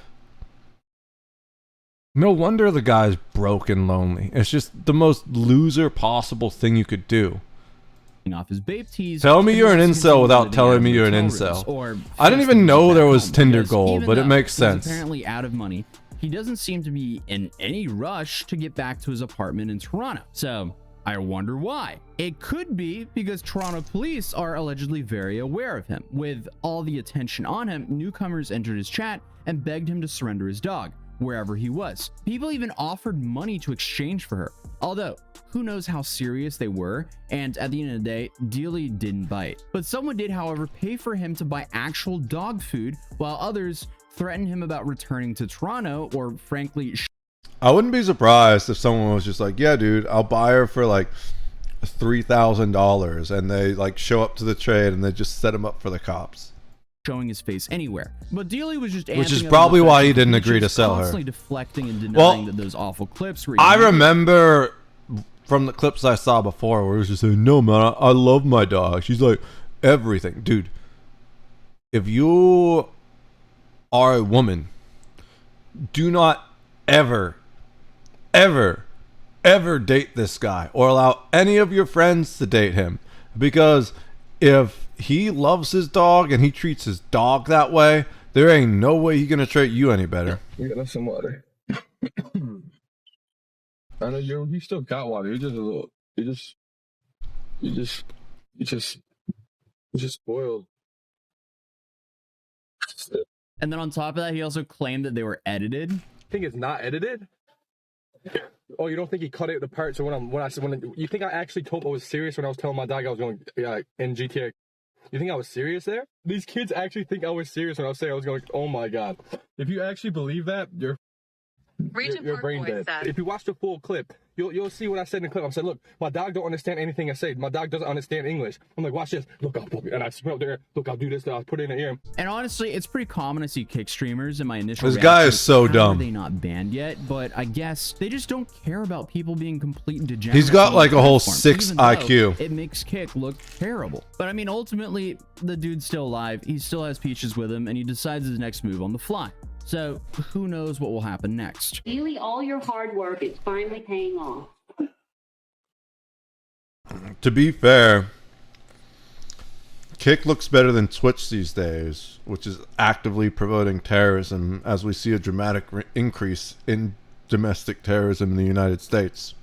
No wonder the guy's broke and lonely. It's just the most loser possible thing you could do. Off his babe tees. Tell me you're an incel without telling me you're an incel. I didn't even know there was Tinder Gold, but it makes sense. He's apparently out of money. He doesn't seem to be in any rush to get back to his apartment in Toronto. So I wonder why. It could be because Toronto police are allegedly very aware of him. With all the attention on him, newcomers entered his chat and begged him to surrender his dog, wherever he was. People even offered money to exchange for her. Although, who knows how serious they were, and at the end of the day, Dealey didn't bite. But someone did, however, pay for him to buy actual dog food, while others threatened him about returning to Toronto, or frankly, I wouldn't be surprised if someone was just like, yeah, dude, I'll buy her for like $3,000, and they like show up to the trade and they just set him up for the cops. Showing his face anywhere. But Dealey was just Which is probably why he didn't agree to sell her. Constantly deflecting and denying that those awful clips were. I remember from the clips I saw before where he was just saying, no, man, I love my dog. She's like everything. Dude, if you are a woman, do not ever date this guy or allow any of your friends to date him, because if he loves his dog and he treats his dog that way, there ain't no way he's gonna treat you any better. You got some water. I know you still got water. You're just a little. You just spoiled. And then on top of that, he also claimed that they were edited. Think it's not edited? Oh, you don't think he cut it the parts? So when you think I actually told I was serious when I was telling my dog I was going in GTA? You think I was serious there? These kids actually think I was serious when I was saying I was going. Oh my god! If you actually believe that, you're brain dead. If you watch the full clip, you'll see what I said in the clip. I said, look, my dog don't understand anything I say. My dog doesn't understand English. I'm like, watch this. Look, and I smell there. Look, I'll do this. I'll put it in the ear. And honestly, it's pretty common to see kick streamers. In my initial this guy is so dumb. They not banned yet, but I guess they just don't care about people being complete degenerates. He's got like a whole 6 IQ. It makes Kick look terrible. But I mean, ultimately, the dude's still alive. He still has Peaches with him, and he decides his next move on the fly. So who knows what will happen next? Really, all your hard work is finally paying off. To be fair, Kick looks better than Twitch these days, which is actively promoting terrorism, as we see a dramatic increase in domestic terrorism in the United States.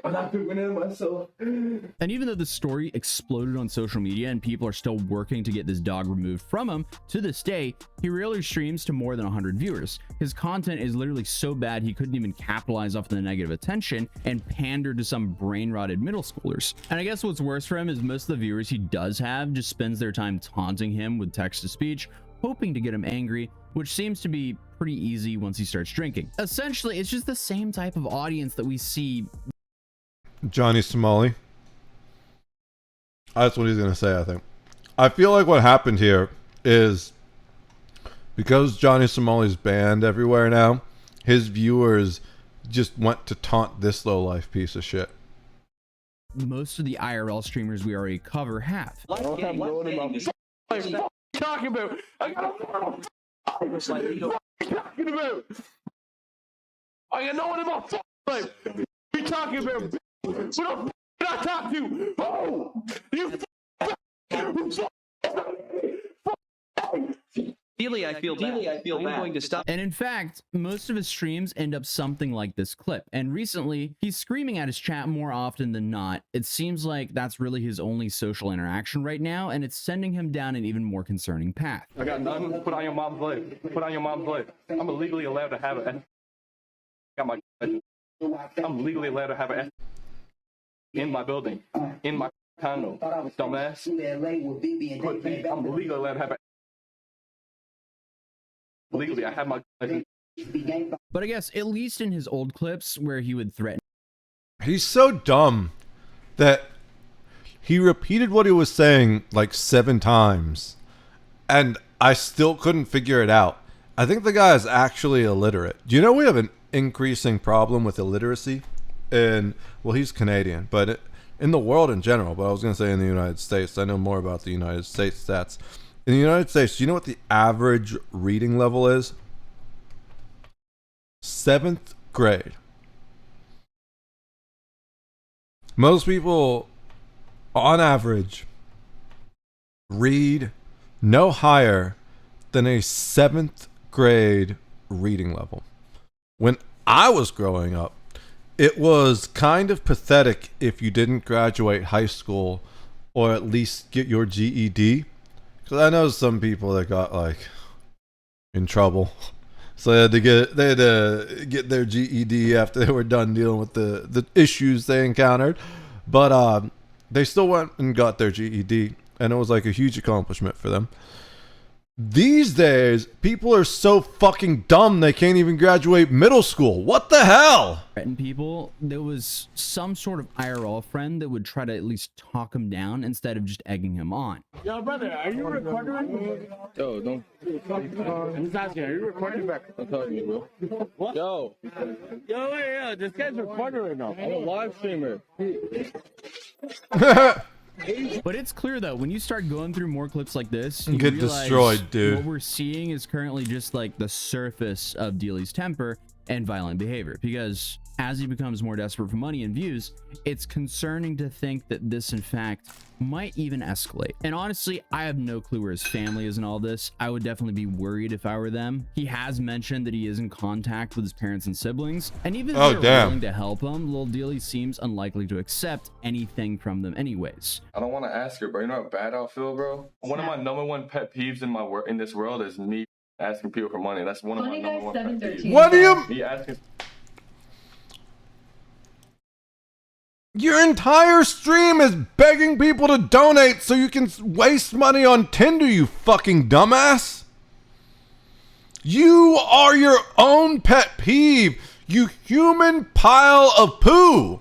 I'm not winning myself. And even though the story exploded on social media and people are still working to get this dog removed from him, to this day, he rarely streams to more than 100 viewers. His content is literally so bad he couldn't even capitalize off the negative attention and pander to some brain-rotted middle schoolers. And I guess what's worse for him is most of the viewers he does have just spends their time taunting him with text-to-speech, hoping to get him angry, which seems to be pretty easy once he starts drinking. Essentially, it's just the same type of audience that we see. Johnny Somali. That's what he's going to say, I think. I feel like what happened here is because Johnny Somali's banned everywhere now, his viewers just went to taunt this low-life piece of shit. Most of the IRL streamers we already cover have. What are you talking about? I got talking about. I got no one in my life. What are you talking about? What the did I talk to? Oh, you Dealey, I feel bad. I'm going to stop. And in fact, most of his streams end up something like this clip. And recently, he's screaming at his chat more often than not. It seems like that's really his only social interaction right now, and it's sending him down an even more concerning path. I got none. Put on your mom's life. Put on your mom's life. I'm legally allowed to have it. I'm legally allowed to have it in my building, in my condo. Dumbass. I'm legally allowed to have it. Legally, I have my. But I guess at least in his old clips where he would threaten. He's so dumb that he repeated what he was saying like 7 times, and I still couldn't figure it out. I think the guy is actually illiterate. Do you know we have an increasing problem with illiteracy? And well, he's Canadian, but in the world in general. But I was going to say in the United States. I know more about the United States stats. In the United States, do you know what the average reading level is? 7th grade. Most people, on average, read no higher than a 7th grade reading level. When I was growing up, it was kind of pathetic if you didn't graduate high school or at least get your GED. Because I know some people that got like in trouble, so they had to get their GED after they were done dealing with the issues they encountered. But they still went and got their GED, and it was like a huge accomplishment for them. These days, people are so fucking dumb they can't even graduate middle school. What the hell? Threaten people, there was some sort of IRL friend that would try to at least talk him down instead of just egging him on. Yo, brother, are you recording? Yo, don't. I'm just asking, are you recording back? I'm telling you, bro. What? Yo, Yo, this guy's recording right now. I'm a live streamer. But it's clear though, when you start going through more clips like this, you get realize destroyed, dude. what we're seeing is currently just like the surface of Dealey's temper and violent behavior, because as he becomes more desperate for money and views, it's concerning to think that this in fact might even escalate. And honestly, I have no clue where his family is in all this. I would definitely be worried if I were them. He has mentioned that he is in contact with his parents and siblings, and even if they're willing to help him, Lil Dealey seems unlikely to accept anything from them anyways. I don't want to ask her, bro. You know how bad I'll feel, bro? One of my number one pet peeves in this world is me asking people for money. That's one of my number one pet peeves. What do you... Me asking... Your entire stream is begging people to donate so you can waste money on Tinder, you fucking dumbass. You are your own pet peeve, you human pile of poo.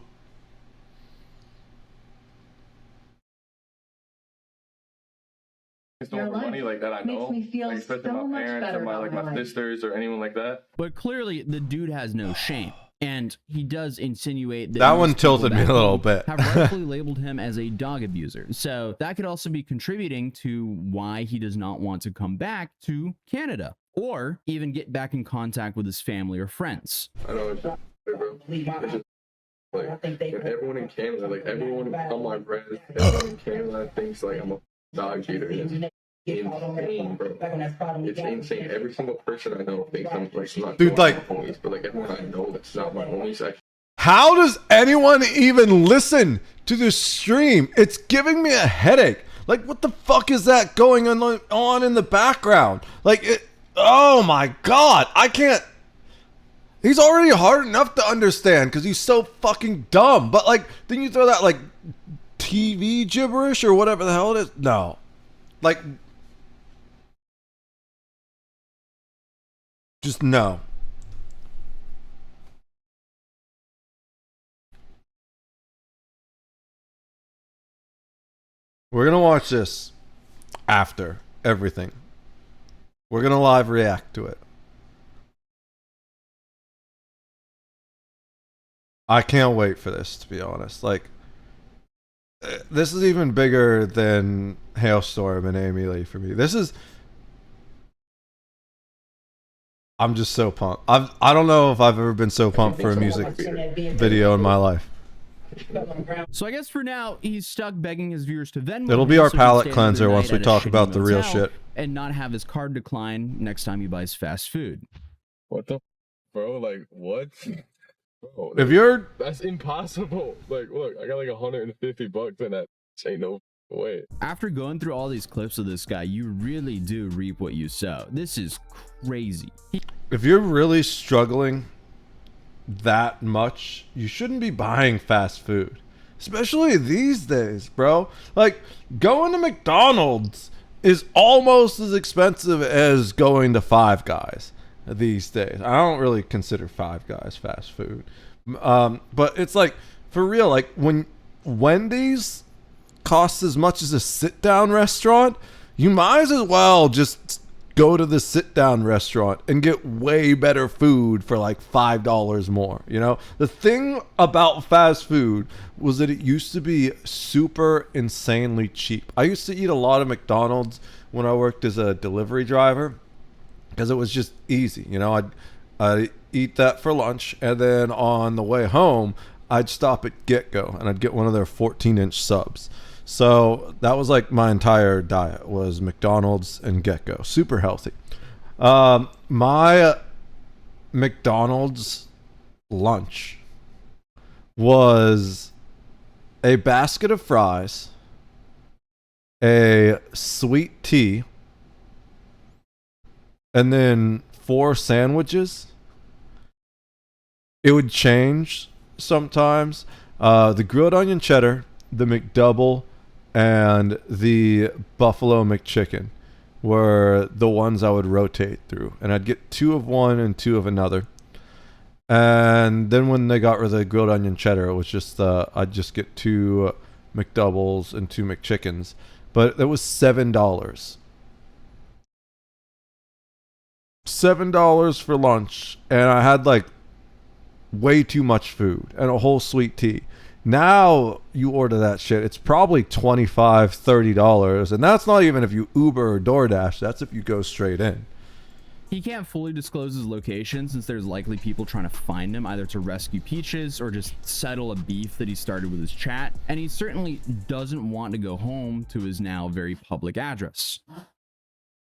Someone for money like that I know, like especially my parents or my sisters or anyone like that. But clearly, the dude has no shame. And he does insinuate that that one tilted me a little bit. have rightfully labeled him as a dog abuser. So that could also be contributing to why he does not want to come back to Canada or even get back in contact with his family or friends. I know it's just, bro. It's just, like, everyone in Canada, like everyone on my friends, everyone in Canada thinks like I'm a dog cheater. Insane, bro. It's insane. Every single person I know thinks I'm like not dude, like, my homies, but like everyone I know that's not my homies. How does anyone even listen to this stream? It's giving me a headache. Like, what the fuck is that going on in the background? Like, it, oh my god, I can't. He's already hard enough to understand because he's so fucking dumb. But like, then you throw that like TV gibberish or whatever the hell it is. No, like. Just no. We're gonna watch this after everything. We're gonna live react to it. I can't wait for this, to be honest. Like, this is even bigger than Hailstorm and Amy Lee for me. This is... I'm just so pumped. I don't know if I've ever been so pumped for a music video in my life. So I guess for now, he's stuck begging his viewers to Venmo. It'll be our so he can palate stay cleanser another once night we at a talk shitty about the real motel shit. and not have his card decline next time he buys fast food. What the, bro? Like what? Bro, If you're... that's impossible. Like, look, I got like $150 in that. Ain't no way. After going through all these clips of this guy, you really do reap what you sow. This is crazy. If you're really struggling that much, you shouldn't be buying fast food. Especially these days, bro. Like, going to McDonald's is almost as expensive as going to Five Guys these days. I don't really consider Five Guys fast food. But it's like, for real, like when Wendy's costs as much as a sit-down restaurant, you might as well just go to the sit-down restaurant and get way better food for like $5 more. You know, the thing about fast food was that it used to be super insanely cheap. I used to eat a lot of McDonald's when I worked as a delivery driver because it was just easy. You know, I'd eat that for lunch, and then on the way home I'd stop at Get-Go and I'd get one of their 14-inch subs. So that was like my entire diet was McDonald's and Get-Go. Super healthy. My McDonald's lunch was a basket of fries, a sweet tea, and then 4 sandwiches. It would change sometimes. The grilled onion cheddar, the McDouble, and the buffalo McChicken were the ones I would rotate through. And I'd get 2 of one and 2 of another. And then when they got rid of the grilled onion cheddar, it was just I'd just get 2 McDoubles and 2 McChickens. But it was $7. $7 for lunch, and I had like way too much food and a whole sweet tea. Now you order that shit, it's probably $25, $30, and that's not even if you Uber or DoorDash. That's if you go straight in. He can't fully disclose his location since there's likely people trying to find him, either to rescue Peaches or just settle a beef that he started with his chat, and he certainly doesn't want to go home to his now very public address.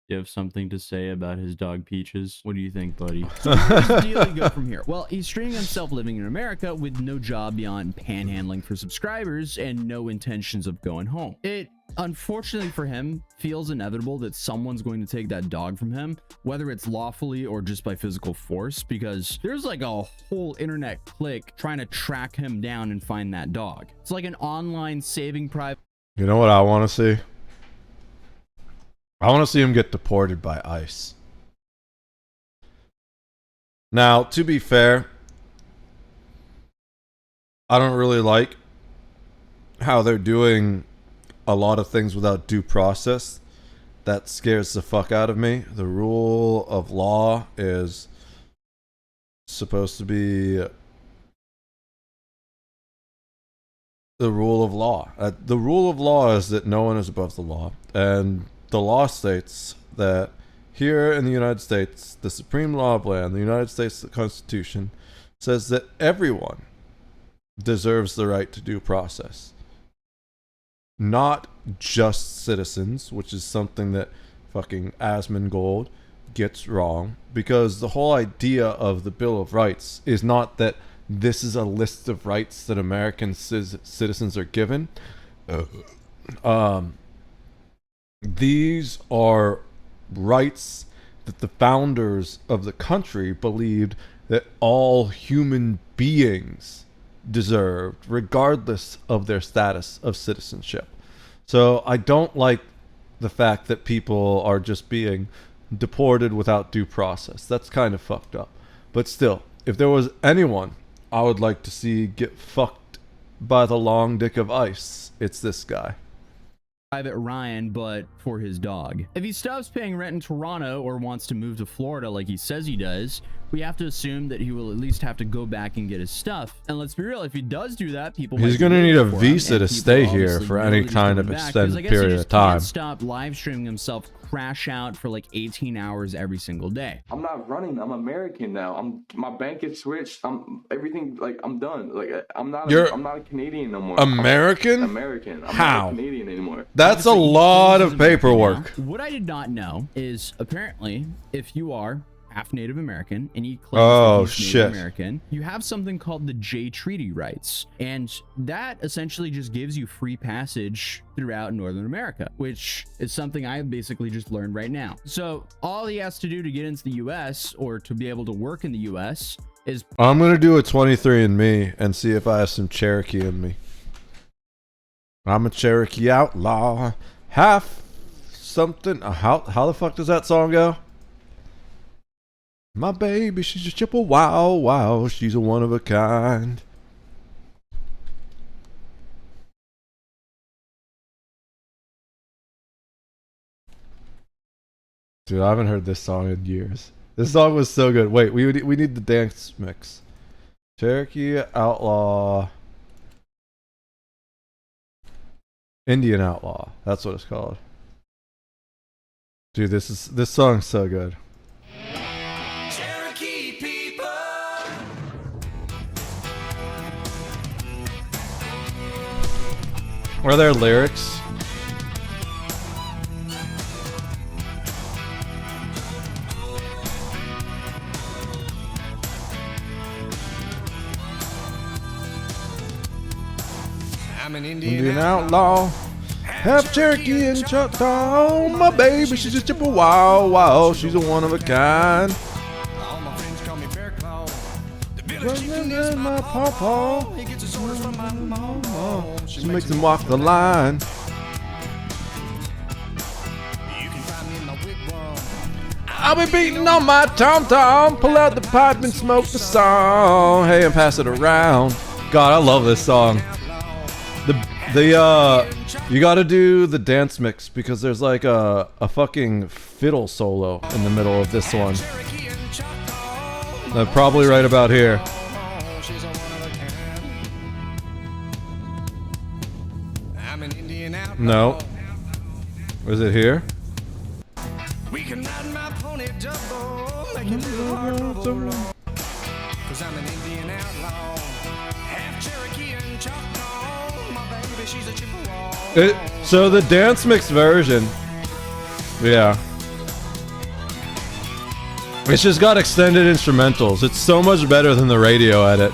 You have something to say about his dog Peaches? What do you think, buddy? So where does Dealey go from here? Well, he's streaming himself living in America with no job beyond panhandling for subscribers and no intentions of going home. It, unfortunately for him, feels inevitable that someone's going to take that dog from him, whether it's lawfully or just by physical force, because there's like a whole internet clique trying to track him down and find that dog. It's like an online saving private. You know what I want to see? I want to see him get deported by ICE. Now, to be fair, I don't really like how they're doing a lot of things without due process. That scares the fuck out of me. The rule of law is supposed to be the rule of law. The rule of law is that no one is above the law, and the law states that here in the United States, the supreme law of land, the United States Constitution, says that everyone deserves the right to due process. Not just citizens, which is something that fucking Asmongold gets wrong, because the whole idea of the Bill of Rights is not that this is a list of rights that American citizens are given. These are rights that the founders of the country believed that all human beings deserved, regardless of their status of citizenship. So I don't like the fact that people are just being deported without due process. That's kind of fucked up. But still, if there was anyone I would like to see get fucked by the long dick of ICE, it's this guy. Private Ryan, but for his dog. If he stops paying rent in Toronto or wants to move to Florida like he says he does, we have to assume that he will at least have to go back and get his stuff. And let's be real, if he does do that, people he's going to need a visa to stay here for any kind of extended period of time. Can't stop live streaming himself crash out for like 18 hours every single day. I'm not running. I'm American now. My bank is switched. Everything, like, I'm done. Like, I'm not a Canadian no more. American? American. I'm How? not a Canadian anymore. That's a lot of paperwork. What I did not know is apparently if you are half Native American and he claims that he's Native American, you have something called the Jay Treaty rights, and that essentially just gives you free passage throughout Northern America, which is something I basically just learned right now. So all he has to do to get into the US or to be able to work in the US is I'm gonna do a 23andMe and see if I have some Cherokee in me. I'm a Cherokee outlaw, half something. How the fuck does that song go? My baby, she's a Chippewa, wow, wow, she's a one of a kind. Dude, I haven't heard this song in years. This song was so good. Wait, we need the dance mix. Cherokee outlaw, Indian outlaw. That's what it's called. Dude, this song's so good. Are there lyrics? Indian outlaw. Half Cherokee and Choctaw. My baby, she's just a wow wow. She's a one of a kind. My pawpaw. She makes him walk the line. I'll be beating on my tom-tom. Pull out the pipe and smoke the song. Hey, and pass it around. God, I love this song. You gotta do the dance mix because there's like a fucking fiddle solo in the middle of this one. Probably right about here. No. Was it here? We can ride my pony double, make it hard double. Cause I'm an Indian outlaw, half Cherokee and Choctaw. My baby, she's a Chippewa. So the dance mix version, yeah. It's just got extended instrumentals. It's so much better than the radio edit.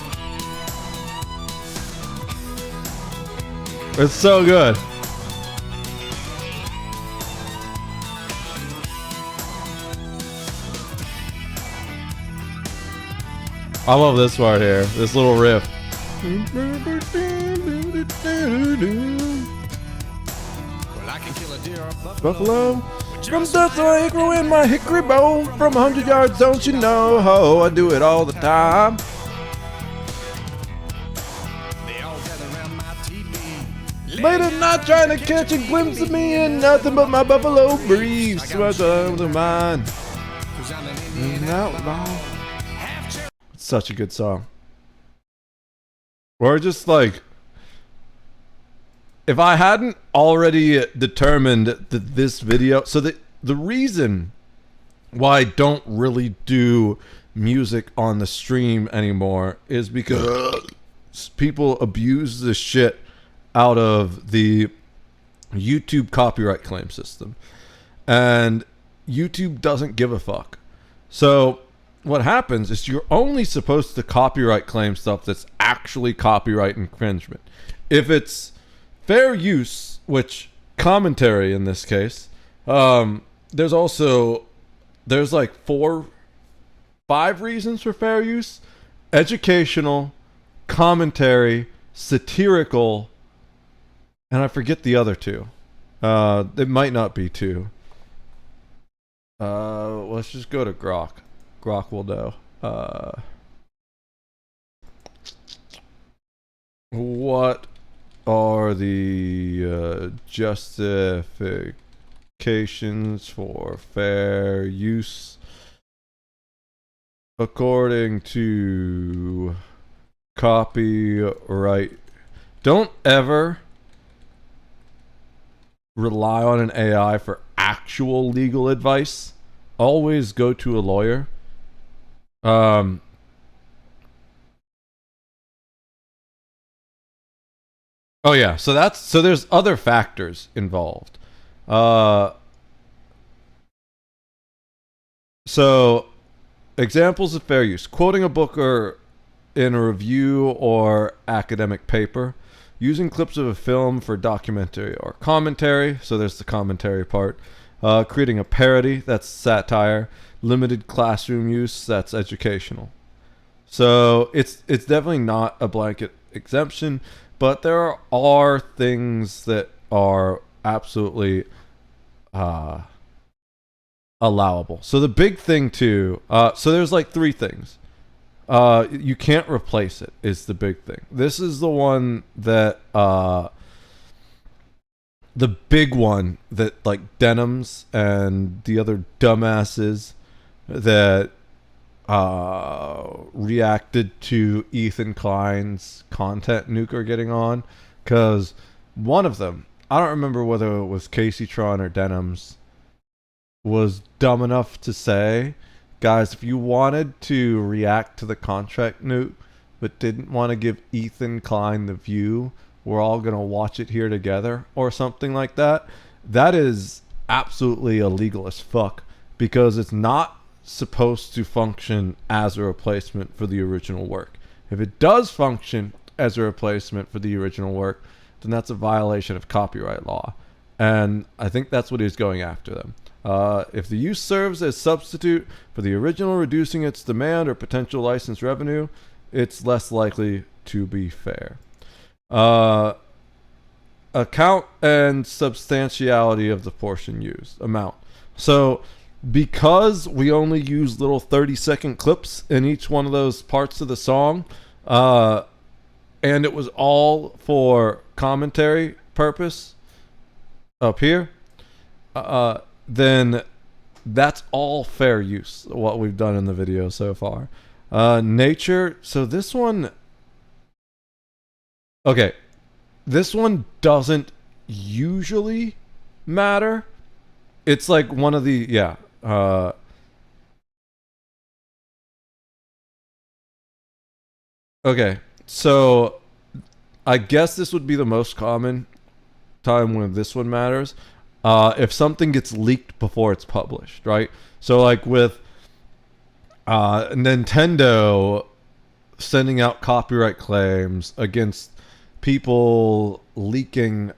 It's so good. I love this part here, this little riff. Buffalo, from dust lake, ruin my hickory bow. From 100 yards, don't you know? Ho, I do it all the time. Late at night, trying to catch a glimpse of me and nothing but my buffalo briefs. What's up with mine? Outlaw. Such a good song. Or just like, if I hadn't already determined that this video, so the reason why I don't really do music on the stream anymore is because people abuse the shit out of the YouTube copyright claim system, and YouTube doesn't give a fuck. So what happens is you're only supposed to copyright claim stuff that's actually copyright infringement. If it's fair use, which commentary in this case, there's like 5 reasons for fair use: educational, commentary, satirical, and I forget the other 2. It might not be 2. Let's just go to Grok. Grok will know. What are the justifications for fair use according to copyright? Don't ever rely on an AI for actual legal advice. Always go to a lawyer. Oh yeah, so there's other factors involved. So examples of fair use: quoting a book or in a review or academic paper, using clips of a film for documentary or commentary, so there's the commentary part, creating a parody, that's satire, limited classroom use, that's educational. So it's definitely not a blanket exemption, but there are things that are absolutely allowable. So the big thing too, so there's like 3 things. You can't replace it is the big thing. This is the one that the big one that like Denims and the other dumbasses that reacted to Ethan Klein's content nuke are getting on, because one of them, I don't remember whether it was Casey Tron or Denims, was dumb enough to say, guys, if you wanted to react to the contract nuke but didn't want to give Ethan Klein the view, we're all going to watch it here together, or something like that. That is absolutely illegal as fuck, because it's not supposed to function as a replacement for the original work. If it does function as a replacement for the original work, then that's a violation of copyright law. And I think that's what he's going after them. If the use serves as substitute for the original, reducing its demand or potential license revenue, it's less likely to be fair. Account and substantiality of the portion used. Amount. So because we only use little 30-second clips in each one of those parts of the song, and it was all for commentary purpose up here, then that's all fair use, what we've done in the video so far. Nature, so this one, okay, this one doesn't usually matter. It's like one of the, yeah, okay, so I guess this would be the most common time when this one matters. If something gets leaked before it's published, right? So like with Nintendo sending out copyright claims against people leaking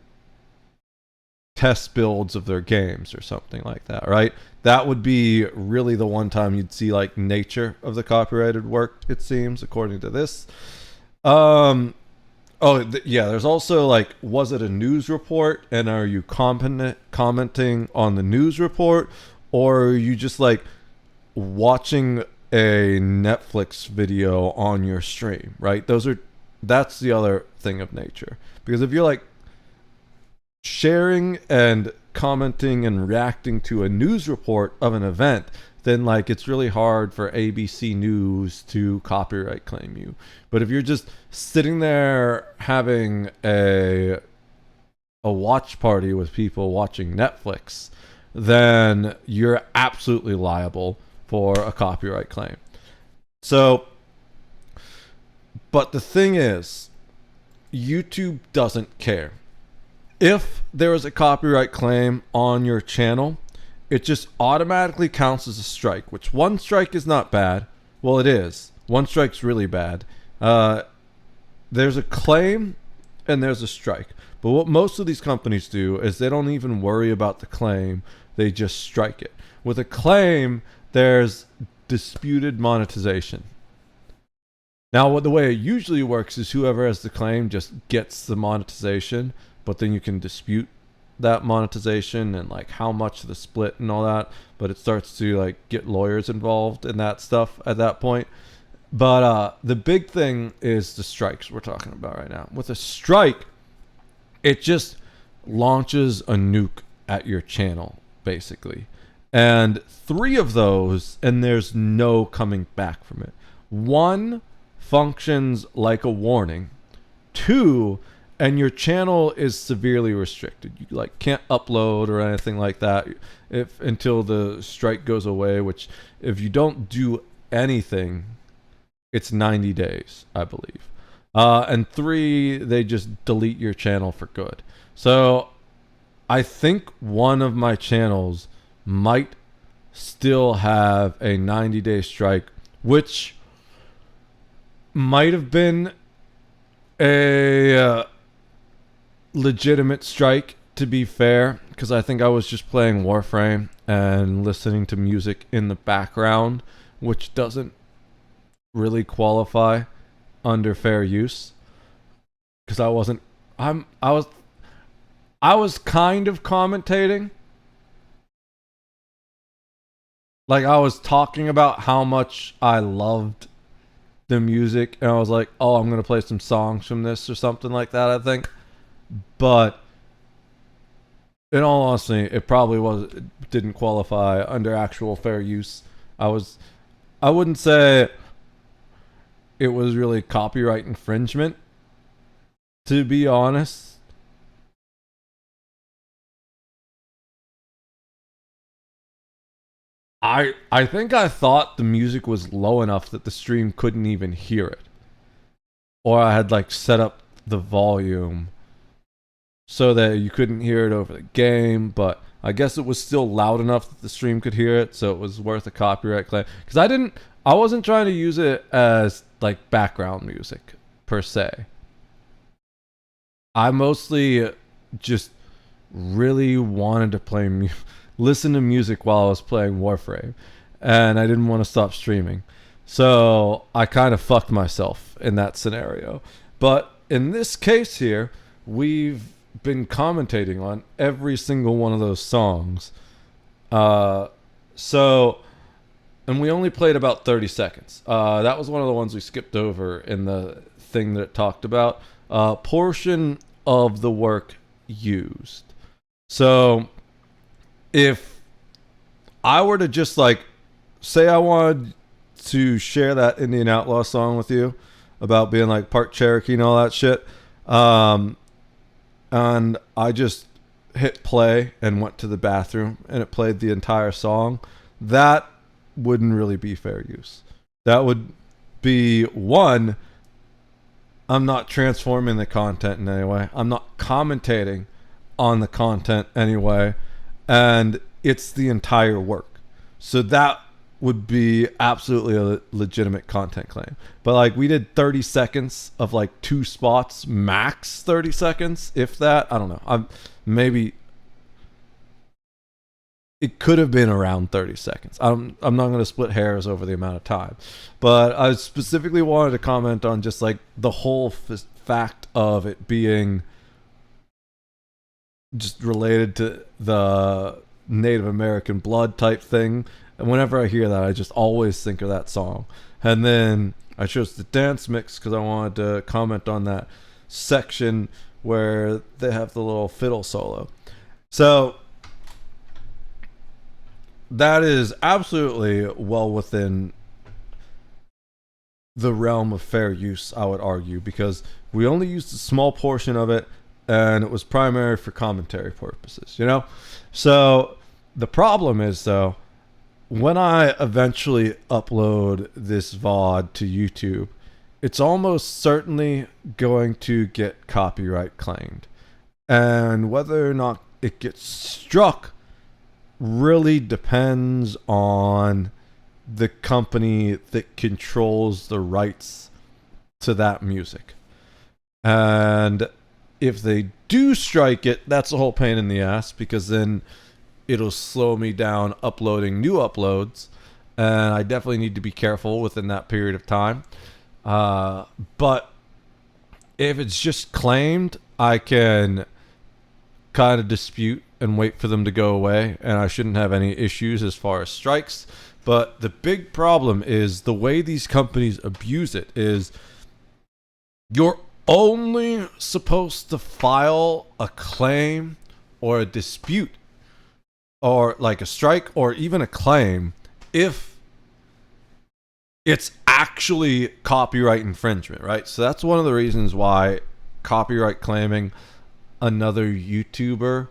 test builds of their games or something like that, right? That would be really the one time you'd see like nature of the copyrighted work, it seems, according to this. Yeah, there's also like, was it a news report, and are you commenting on the news report, or are you just like watching a Netflix video on your stream, right? That's the other thing of nature. Because if you're like sharing and commenting and reacting to a news report of an event, then like it's really hard for ABC News to copyright claim you. But if you're just sitting there having a watch party with people watching Netflix, then you're absolutely liable for a copyright claim. So, but the thing is, YouTube doesn't care. If there is a copyright claim on your channel, it just automatically counts as a strike, which one strike is not bad. Well, it is. One strike's really bad. There's a claim and there's a strike. But what most of these companies do is they don't even worry about the claim. They just strike it. With a claim, there's disputed monetization. Now, the way it usually works is whoever has the claim just gets the monetization, but then you can dispute that monetization and like how much the split and all that, but it starts to like get lawyers involved in that stuff at that point. But the big thing is the strikes we're talking about right now. With a strike, it just launches a nuke at your channel, basically. And 3 of those, and there's no coming back from it. 1 functions like a warning. 2, and your channel is severely restricted. You like can't upload or anything like that until the strike goes away, which if you don't do anything, it's 90 days, I believe. And 3, they just delete your channel for good. So I think one of my channels might still have a 90-day strike, which might have been a legitimate strike, to be fair, because I think I was just playing Warframe and listening to music in the background, which doesn't really qualify under fair use, because I was kind of commentating, like I was talking about how much I loved the music, and I was like, oh, I'm gonna play some songs from this or something like that, I think. But in all honesty, it didn't qualify under actual fair use. I wouldn't say it was really copyright infringement, to be honest. I think I thought the music was low enough that the stream couldn't even hear it. Or I had like set up the volume so that you couldn't hear it over the game, but I guess it was still loud enough that the stream could hear it, so it was worth a copyright claim. Because I wasn't trying to use it as like background music per se. I mostly just really wanted to listen to music while I was playing Warframe, and I didn't want to stop streaming. So I kind of fucked myself in that scenario. But in this case here, we've been commentating on every single one of those songs. And we only played about 30 seconds. That was one of the ones we skipped over in the thing that it talked about. Portion of the work used. So if I were to just like say I wanted to share that Indian Outlaw song with you about being like part Cherokee and all that shit, and I just hit play and went to the bathroom and it played the entire song, that wouldn't really be fair use. That would be, one, I'm not transforming the content in any way. I'm not commentating on the content anyway. And it's the entire work. So that would be absolutely a legitimate content claim. But like we did 30 seconds of like 2 spots, max 30 seconds, if that. I don't know. Maybe it could have been around 30 seconds. I'm not going to split hairs over the amount of time. But I specifically wanted to comment on just like the whole fact of it being just related to the Native American blood type thing. And whenever I hear that, I just always think of that song. And then I chose the dance mix because I wanted to comment on that section where they have the little fiddle solo. So that is absolutely well within the realm of fair use, I would argue, because we only used a small portion of it and it was primary for commentary purposes, you know? So the problem is, though, when I eventually upload this VOD to YouTube, it's almost certainly going to get copyright claimed. And whether or not it gets struck really depends on the company that controls the rights to that music. And if they do strike it, that's a whole pain in the ass, because then it'll slow me down uploading new uploads, and I definitely need to be careful within that period of time. But if it's just claimed, I can kind of dispute and wait for them to go away, and I shouldn't have any issues as far as strikes. But the big problem is the way these companies abuse it is you're only supposed to file a claim or a dispute or like a strike or even a claim if it's actually copyright infringement, right? So that's one of the reasons why copyright claiming another YouTuber,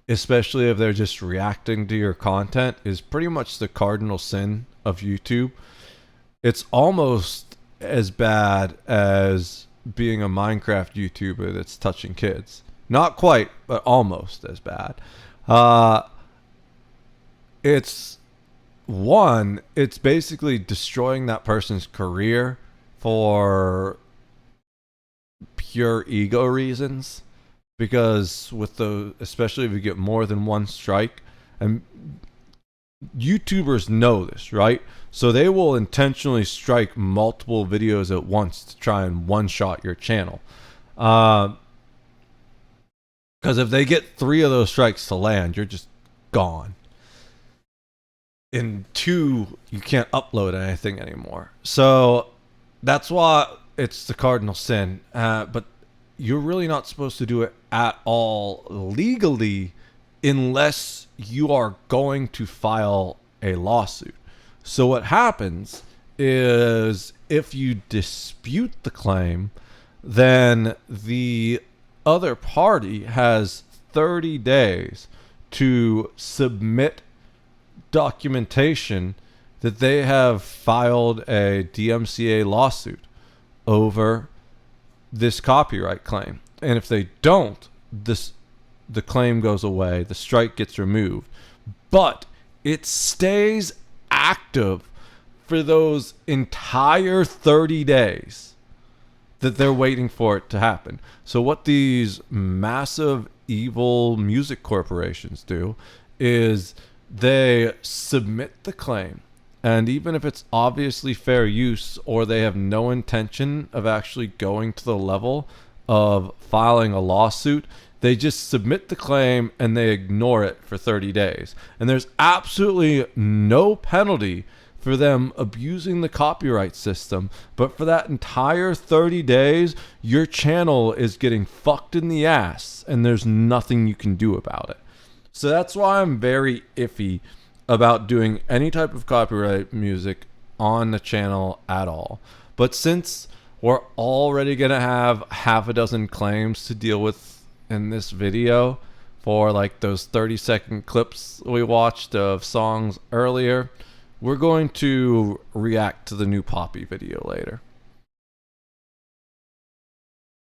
especially if they're just reacting to your content, is pretty much the cardinal sin of YouTube. It's almost as bad as being a Minecraft YouTuber that's touching kids. Not quite, but almost as bad. It's basically destroying that person's career for pure ego reasons. Because especially if you get more than one strike, and YouTubers know this, right? So they will intentionally strike multiple videos at once to try and one-shot your channel. Because if they get 3 of those strikes to land, you're just gone. In 2, you can't upload anything anymore. So that's why it's the cardinal sin. But you're really not supposed to do it at all legally unless you are going to file a lawsuit. So what happens is if you dispute the claim, then the other party has 30 days to submit documentation that they have filed a DMCA lawsuit over this copyright claim. And if they don't, the claim goes away, the strike gets removed, but it stays active for those entire 30 days. that they're waiting for it to happen. So what these massive evil music corporations do is they submit the claim, and even if it's obviously fair use or they have no intention of actually going to the level of filing a lawsuit, they just submit the claim and they ignore it for 30 days. And there's absolutely no penalty for them abusing the copyright system. But for that entire 30 days, your channel is getting fucked in the ass and there's nothing you can do about it. So that's why I'm very iffy about doing any type of copyright music on the channel at all. But since we're already going to have half a dozen claims to deal with in this video for like those 30-second clips we watched of songs earlier, we're going to react to the new Poppy video later.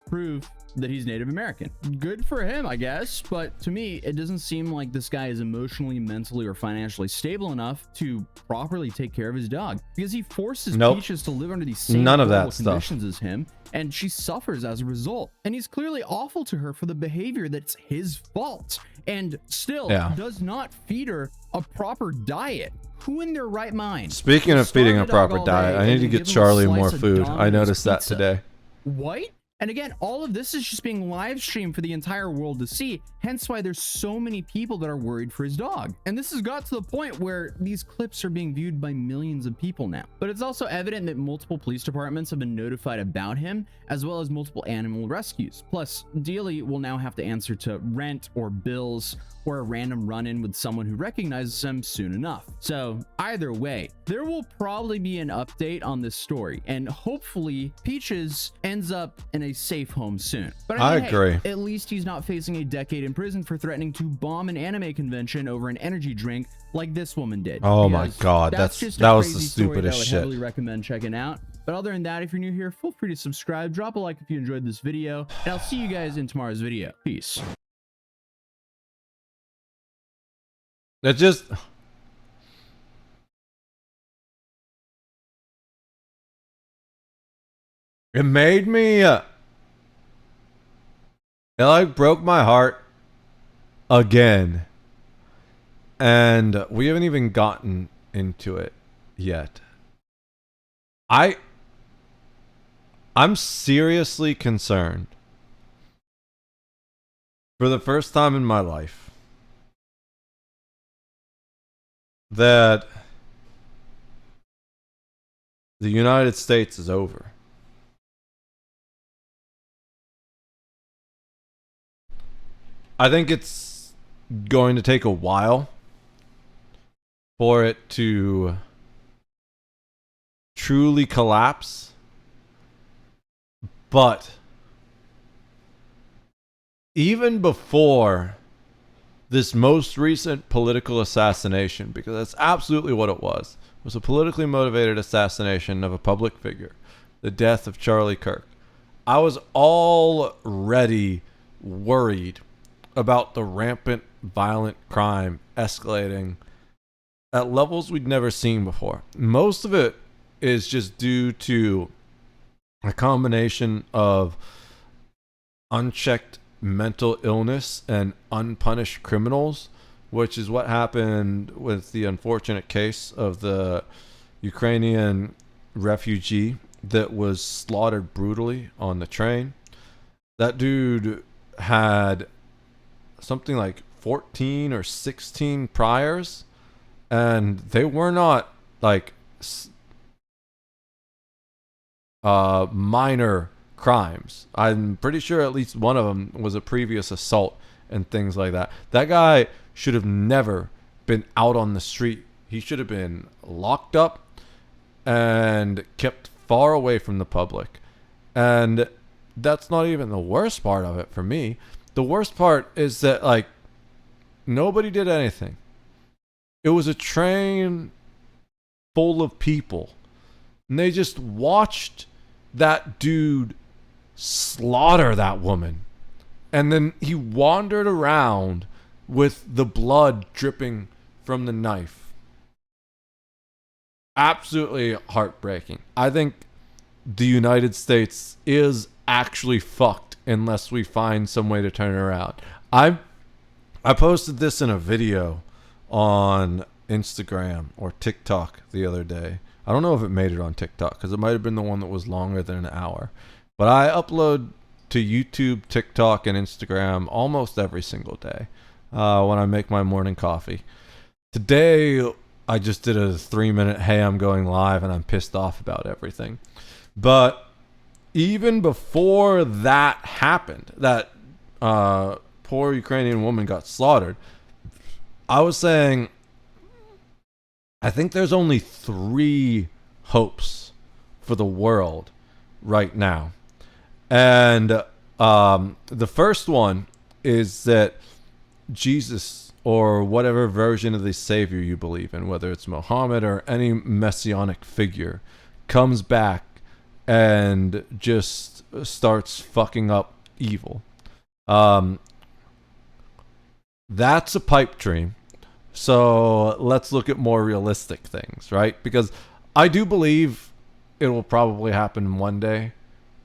Prove that he's Native American. Good for him, I guess, but to me, it doesn't seem like this guy is emotionally, mentally, or financially stable enough to properly take care of his dog, because he forces Peaches to live under these same horrible conditions as him, and she suffers as a result. And he's clearly awful to her for the behavior that's his fault, and still does not feed her a proper diet. Who in their right mind? Speaking of feeding a proper diet, I need to get Charlie more food. I noticed that today. What? And again, all of this is just being live streamed for the entire world to see, hence why there's so many people that are worried for his dog. And this has got to the point where these clips are being viewed by millions of people now. But it's also evident that multiple police departments have been notified about him, as well as multiple animal rescues. Plus, Dealey will now have to answer to rent or bills or a random run-in with someone who recognizes him soon enough. So either way, there will probably be an update on this story, and hopefully Peaches ends up in a safe home soon. But I mean, agree. Hey, at least he's not facing a decade in prison for threatening to bomb an anime convention over an energy drink like this woman did. Oh my god, that was the stupidest shit. I would heavily recommend checking out. But other than that, if you're new here, feel free to subscribe, drop a like if you enjoyed this video, and I'll see you guys in tomorrow's video. Peace. It just... It made me... It like broke my heart again. And we haven't even gotten into it yet. I'm seriously concerned for the first time in my life that the United States is over. I think it's going to take a while for it to truly collapse, but even before this most recent political assassination, because that's absolutely what it was a politically motivated assassination of a public figure, the death of Charlie Kirk, I was already worried about the rampant violent crime escalating at levels we'd never seen before. Most of it is just due to a combination of unchecked mental illness and unpunished criminals, which is what happened with the unfortunate case of the Ukrainian refugee that was slaughtered brutally on the train. That dude had something like 14 or 16 priors, and they were not like minor crimes. I'm pretty sure at least one of them was a previous assault and things like that. That guy should have never been out on the street. He should have been locked up and kept far away from the public. And that's not even the worst part of it for me. The worst part is that, like, nobody did anything. It was a train full of people, and they just watched that dude slaughter that woman. And then he wandered around with the blood dripping from the knife. Absolutely heartbreaking. I think the United States is actually fucked unless we find some way to turn it around. I posted this in a video on Instagram or TikTok the other day. I don't know if it made it on TikTok because it might have been the one that was longer than an hour. But I upload to YouTube, TikTok, and Instagram almost every single day when I make my morning coffee. Today, I just did a 3-minute, hey, I'm going live and I'm pissed off about everything. But even before that happened, that poor Ukrainian woman got slaughtered, I was saying, I think there's only 3 hopes for the world right now. And the first one is that Jesus, or whatever version of the Savior you believe in, whether it's Muhammad or any messianic figure, comes back and just starts fucking up evil. That's a pipe dream. So let's look at more realistic things, right? Because I do believe it will probably happen one day,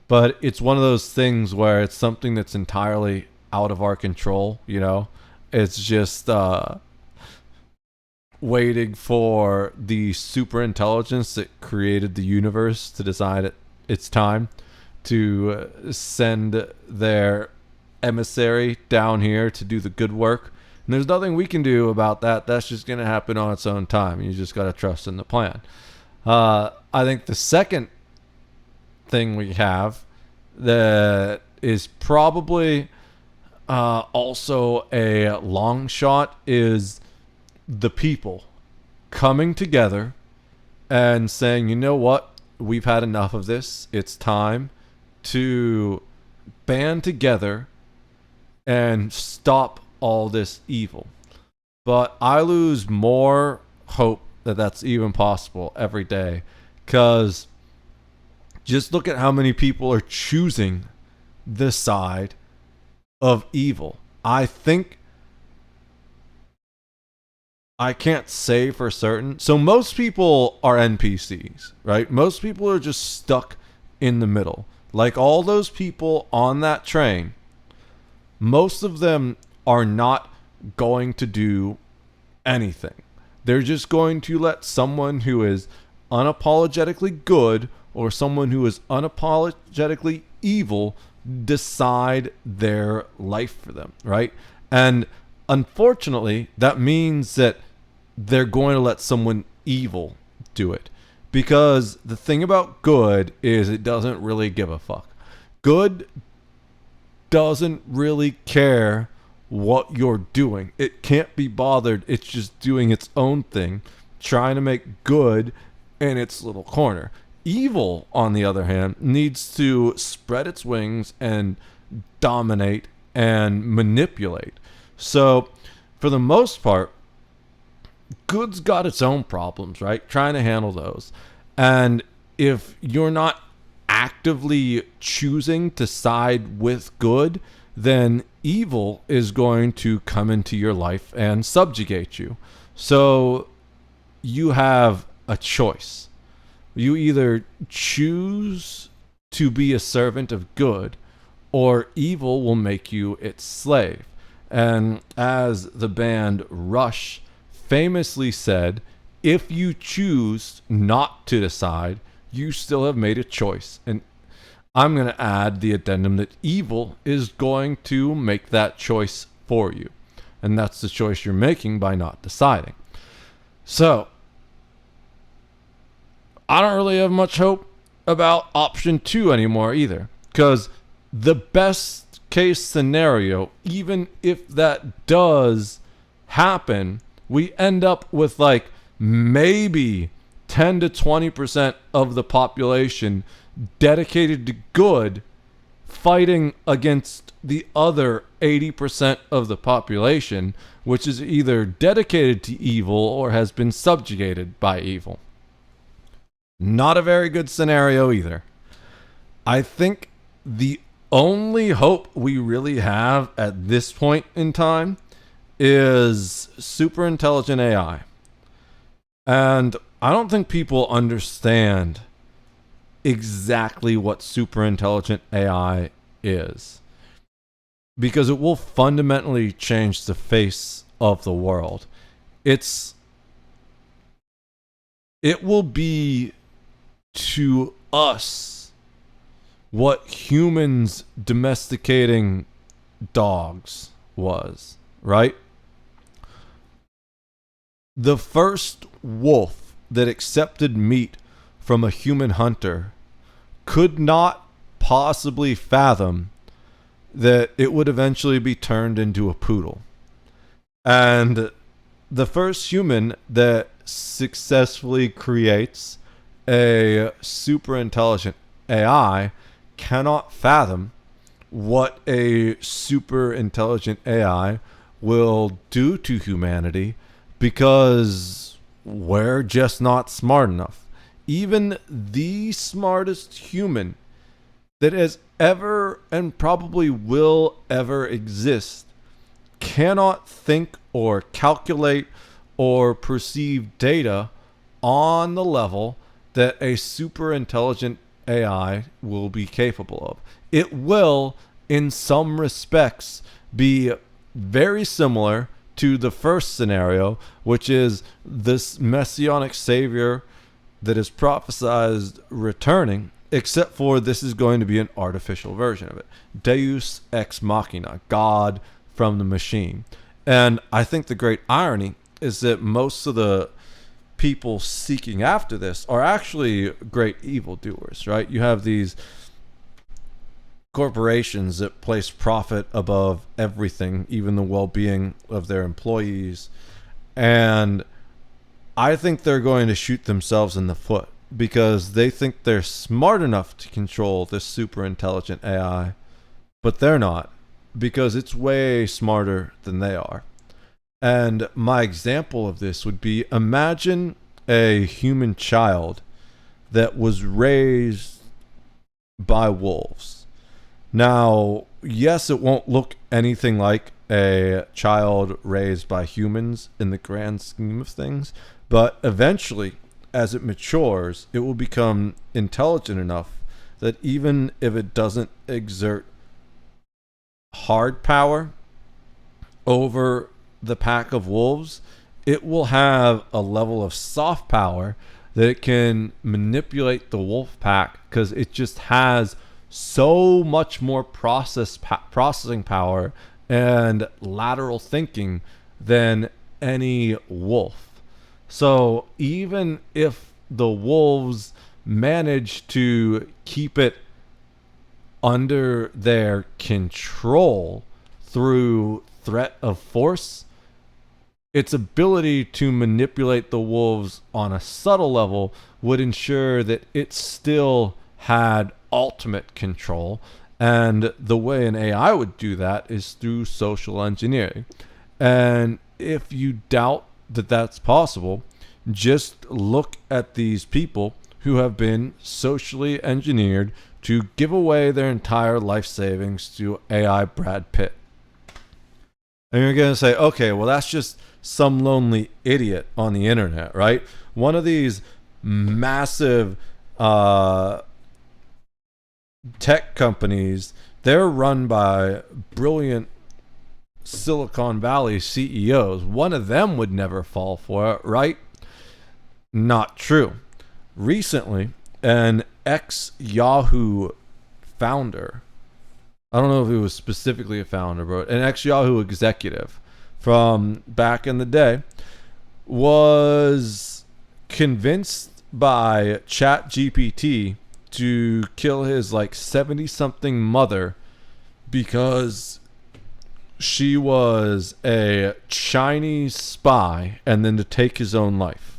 but it's one of those things where it's something that's entirely out of our control, you know? It's just waiting for the super intelligence that created the universe to decide it's time to send their emissary down here to do the good work. And there's nothing we can do about that. That's just going to happen on its own time. You just got to trust in the plan. I think the second thing we have that is probably also a long shot is the people coming together and saying, you know what? We've had enough of this. It's time to band together and stop all this evil. But I lose more hope that that's even possible every day, because just look at how many people are choosing this side of evil. I think, I can't say for certain. So most people are NPCs, right? Most people are just stuck in the middle. Like all those people on that train, most of them are not going to do anything. They're just going to let someone who is unapologetically good or someone who is unapologetically evil decide their life for them, right? And unfortunately, that means that they're going to let someone evil do it. Because the thing about good is it doesn't really give a fuck. Good doesn't really care what you're doing. It can't be bothered. It's just doing its own thing, trying to make good in its little corner. Evil, on the other hand, needs to spread its wings and dominate and manipulate. So, for the most part, good's got its own problems, right? Trying to handle those. And if you're not actively choosing to side with good, then evil is going to come into your life and subjugate you. So you have a choice. You either choose to be a servant of good, or evil will make you its slave. And as the band Rush famously said, if you choose not to decide, you still have made a choice. And I'm going to add the addendum that evil is going to make that choice for you. And that's the choice you're making by not deciding. So, I don't really have much hope about option 2 anymore either. Because the best case scenario, even if that does happen, we end up with like maybe 10 to 20% of the population dedicated to good fighting against the other 80% of the population, which is either dedicated to evil or has been subjugated by evil. Not a very good scenario either. I think the only hope we really have at this point in time is super intelligent AI. And I don't think people understand exactly what super intelligent AI is, because it will fundamentally change the face of the world. It will be to us what humans domesticating dogs was, right? The first wolf that accepted meat from a human hunter could not possibly fathom that it would eventually be turned into a poodle. And the first human that successfully creates a super intelligent AI cannot fathom what a super intelligent AI will do to humanity, because we're just not smart enough. Even the smartest human that has ever and probably will ever exist cannot think or calculate or perceive data on the level that a super intelligent AI will be capable of. It will, in some respects, be very similar to the first scenario, which is this messianic savior that is prophesized returning, except for this is going to be an artificial version of it. Deus ex machina, God from the machine. And I think the great irony is that most of the people seeking after this are actually great evildoers, right? You have these corporations that place profit above everything, even the well-being of their employees. And I think they're going to shoot themselves in the foot, because they think they're smart enough to control this super intelligent AI, but they're not, because it's way smarter than they are. And my example of this would be, imagine a human child that was raised by wolves. Now, yes, it won't look anything like a child raised by humans in the grand scheme of things, but eventually, as it matures, it will become intelligent enough that even if it doesn't exert hard power over the pack of wolves, it will have a level of soft power that it can manipulate the wolf pack, because it just has so much more processing power and lateral thinking than any wolf. So even if the wolves manage to keep it under their control through threat of force, its ability to manipulate the wolves on a subtle level would ensure that it still had ultimate control. And the way an AI would do that is through social engineering. And if you doubt that that's possible, just look at these people who have been socially engineered to give away their entire life savings to AI Brad Pitt. And you're going to say, okay, well, that's just some lonely idiot on the internet, right? One of these massive tech companies, they're run by brilliant Silicon Valley CEOs. One of them would never fall for it, right? Not true. Recently, an ex-Yahoo founder, I don't know if he was specifically a founder, but an ex-Yahoo executive from back in the day, was convinced by ChatGPT to kill his 70-something mother because she was a Chinese spy, and then to take his own life.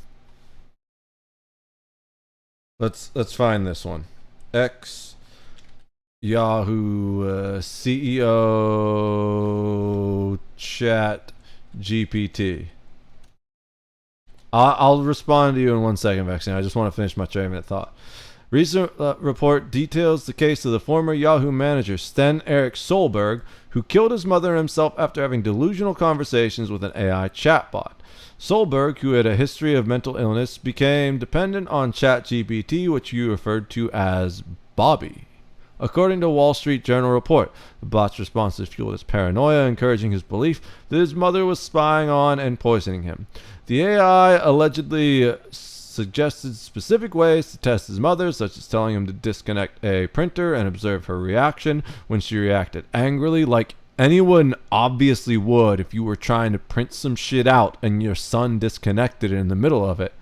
Let's find this one. Ex Yahoo CEO Chat GPT. I'll respond to you in 1 second, Vexing. I just want to finish my train of thought. Recent report details the case of the former Yahoo manager Sten Erik Solberg, who killed his mother and himself after having delusional conversations with an AI chatbot. Solberg, who had a history of mental illness, became dependent on ChatGPT, which you referred to as Bobby. According to Wall Street Journal report, the bot's responses fueled his paranoia, encouraging his belief that his mother was spying on and poisoning him. The AI allegedly suggested specific ways to test his mother, such as telling him to disconnect a printer and observe her reaction when she reacted angrily, like anyone obviously would if you were trying to print some shit out and your son disconnected in the middle of it.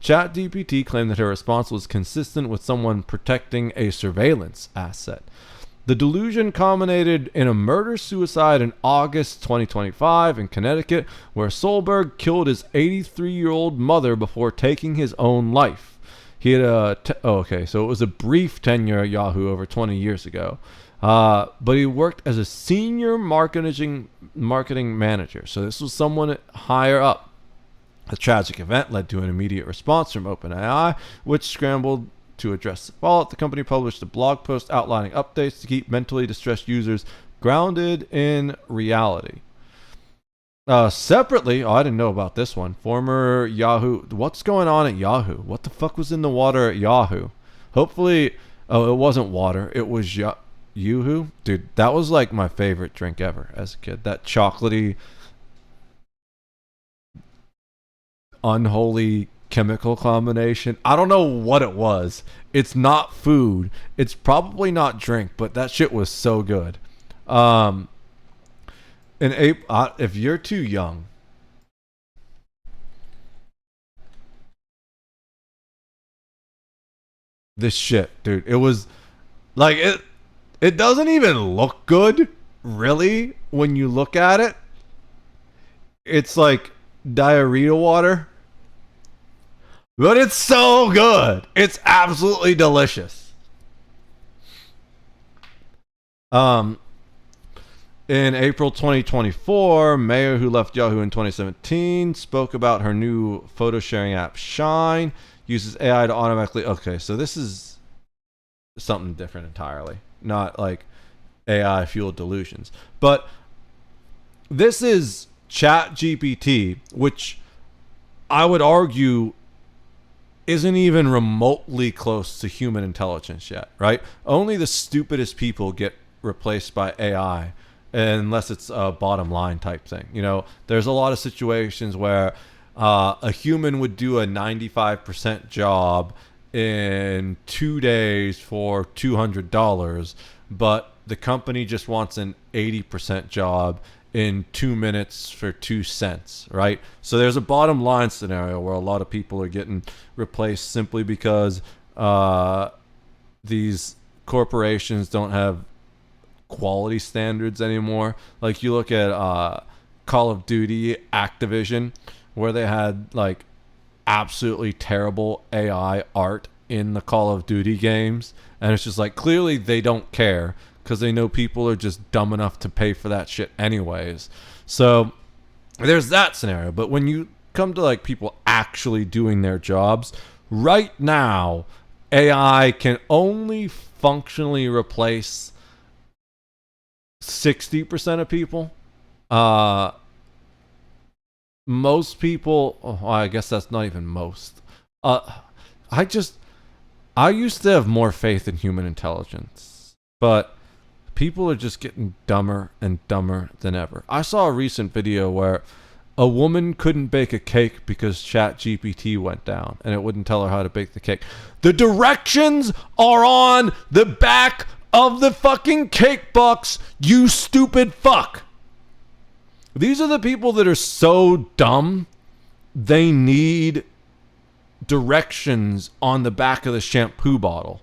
ChatGPT claimed that her response was consistent with someone protecting a surveillance asset. The delusion culminated in a murder-suicide in August 2025 in Connecticut, where Solberg killed his 83-year-old mother before taking his own life. He had so it was a brief tenure at Yahoo over 20 years ago. But he worked as a senior marketing manager. So this was someone higher up. The tragic event led to an immediate response from OpenAI, which scrambled to address the fallout. The company published a blog post outlining updates to keep mentally distressed users grounded in reality. Separately, I didn't know about this one. Former Yahoo. What's going on at Yahoo? What the fuck was in the water at Yahoo? Hopefully, it wasn't water. It was Yoo-hoo? Dude, that was like my favorite drink ever as a kid. That chocolatey, unholy chemical combination. I don't know what it was. It's not food. It's probably not drink, but that shit was so good. If you're too young, this shit, dude, it was like it doesn't even look good, really, when you look at it. It's like diarrhea water. But it's so good. It's absolutely delicious. In April 2024, Mayer, who left Yahoo in 2017, spoke about her new photo sharing app, Shine, uses AI to automatically... Okay, so this is something different entirely. Not like AI-fueled delusions. But this is ChatGPT, which I would argue isn't even remotely close to human intelligence yet, right? Only the stupidest people get replaced by AI, unless it's a bottom line type thing. You know, there's a lot of situations where a human would do a 95% job in 2 days for $200, but the company just wants an 80% job in 2 minutes for 2 cents, right? So there's a bottom line scenario where a lot of people are getting replaced simply because these corporations don't have quality standards anymore. Like you look at Call of Duty, Activision, where they had like absolutely terrible AI art in the Call of Duty games, and it's just like clearly they don't care because they know people are just dumb enough to pay for that shit anyways. So there's that scenario. But when you come to like people actually doing their jobs, right now AI can only functionally replace 60% of people. Most people, I guess that's not even most. I used to have more faith in human intelligence, but people are just getting dumber and dumber than ever. I saw a recent video where a woman couldn't bake a cake because ChatGPT went down and it wouldn't tell her how to bake the cake. The directions are on the back of the fucking cake box, you stupid fuck. These are the people that are so dumb, they need directions on the back of the shampoo bottle.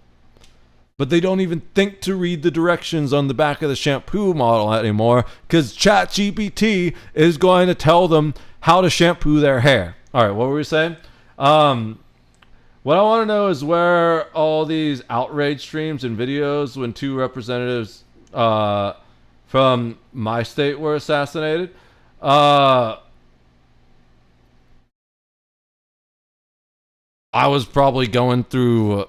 But they don't even think to read the directions on the back of the shampoo bottle anymore because ChatGPT is going to tell them how to shampoo their hair. All right, what were we saying? What I want to know is where all these outrage streams and videos when 2 representatives from my state were assassinated. I was probably going through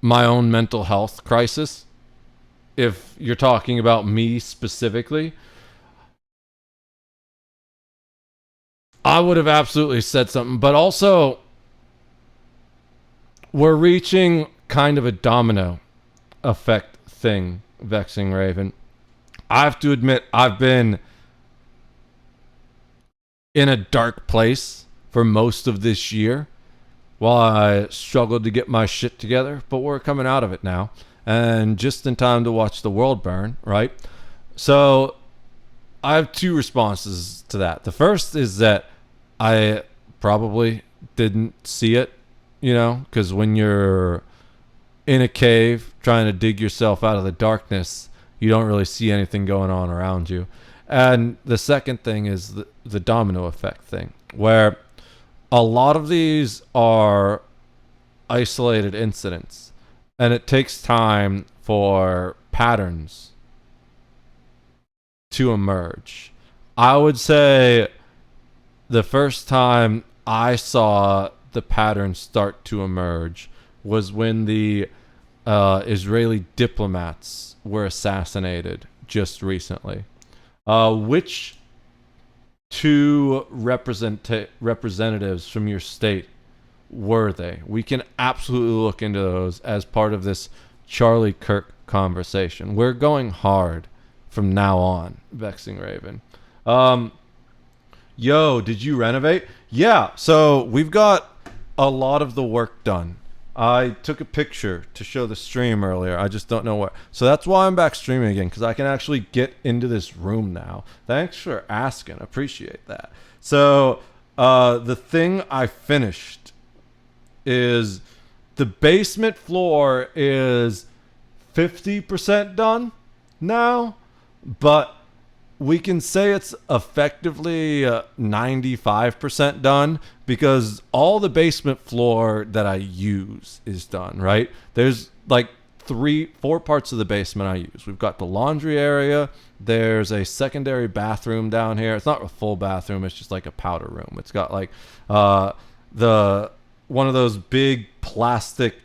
my own mental health crisis, if you're talking about me specifically. I would have absolutely said something. But also, we're reaching kind of a domino effect thing, Vexing Raven. I have to admit, I've been in a dark place for most of this year while I struggled to get my shit together, but we're coming out of it now, and just in time to watch the world burn, right? So I have two responses to that. The first is that I probably didn't see it, you know, because when you're in a cave trying to dig yourself out of the darkness, you don't really see anything going on around you. And the second thing is the domino effect thing, where a lot of these are isolated incidents, and it takes time for patterns to emerge. I would say the first time I saw the pattern start to emerge was when the Israeli diplomats were assassinated just recently. Which two representatives from your state were they? We can absolutely look into those as part of this Charlie Kirk conversation. We're going hard from now on, Vexing Raven. Yo, did you renovate? Yeah, so we've got a lot of the work done. I took a picture to show the stream earlier. I just don't know where. So that's why I'm back streaming again, because I can actually get into this room now. Thanks for asking. Appreciate that. So the thing I finished is the basement floor is 50% done now, but we can say it's effectively 95% done, because all the basement floor that I use is done, right? There's like 4 parts of the basement I use. We've got the laundry area. There's a secondary bathroom down here. It's not a full bathroom. It's just like a powder room. It's got like one of those big plastic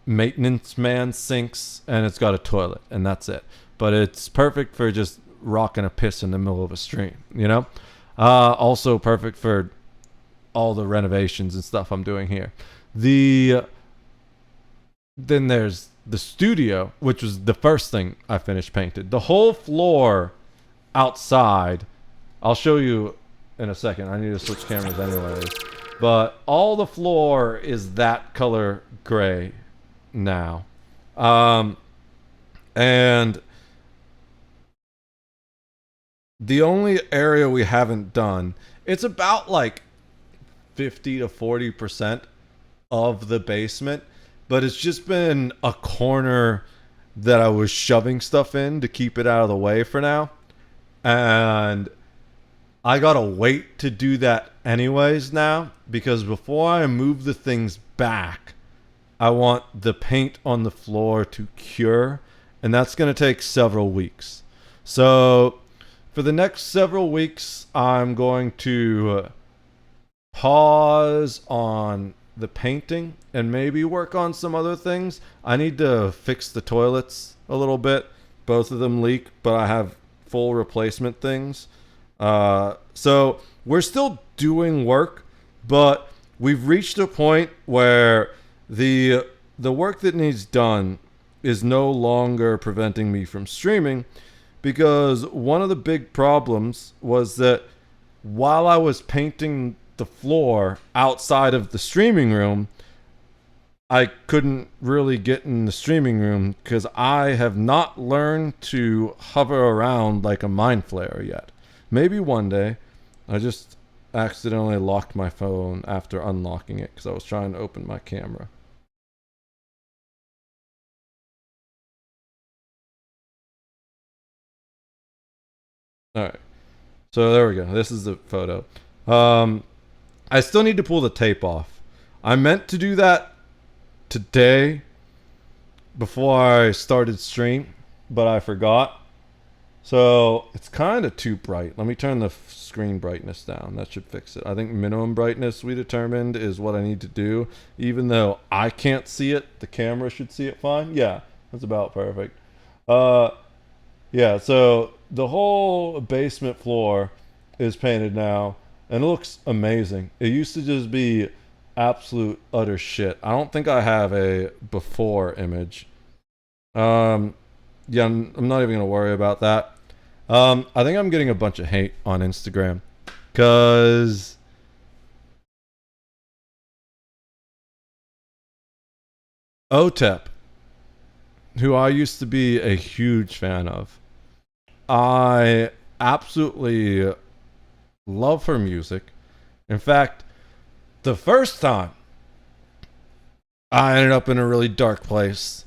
maintenance man sinks, and it's got a toilet, and that's it. But it's perfect for just rocking a piss in the middle of a stream, you know? Also perfect for all the renovations and stuff I'm doing here. Then there's the studio, which was the first thing I finished painted. The whole floor outside, I'll show you in a second. I need to switch cameras anyways. But all the floor is that color gray now. And the only area we haven't done, it's about like 50 to 40% of the basement, but it's just been a corner that I was shoving stuff in to keep it out of the way for now. And I gotta wait to do that anyways now, because before I move the things back, I want the paint on the floor to cure, and that's gonna take several weeks. So for the next several weeks, I'm going to pause on the painting and maybe work on some other things. I need to fix the toilets a little bit. Both of them leak, but I have full replacement things. So we're still doing work, but we've reached a point where the work that needs done is no longer preventing me from streaming, because one of the big problems was that while I was painting the floor outside of the streaming room, I couldn't really get in the streaming room because I have not learned to hover around like a mind flayer yet. Maybe one day. I just accidentally locked my phone after unlocking it because I was trying to open my camera. Alright, so there we go. This is the photo. I still need to pull the tape off. I meant to do that today before I started stream, but I forgot. So it's kind of too bright. Let me turn the screen brightness down. That should fix it. I think minimum brightness we determined is what I need to do. Even though I can't see it, the camera should see it fine. Yeah, that's about perfect. Yeah, so the whole basement floor is painted now. and it looks amazing. It used to just be absolute utter shit. I don't think I have a before image. Yeah, I'm not even gonna worry about that. I think I'm getting a bunch of hate on Instagram because OTEP, who I used to be a huge fan of, I absolutely love her music. In fact, the first time I ended up in a really dark place,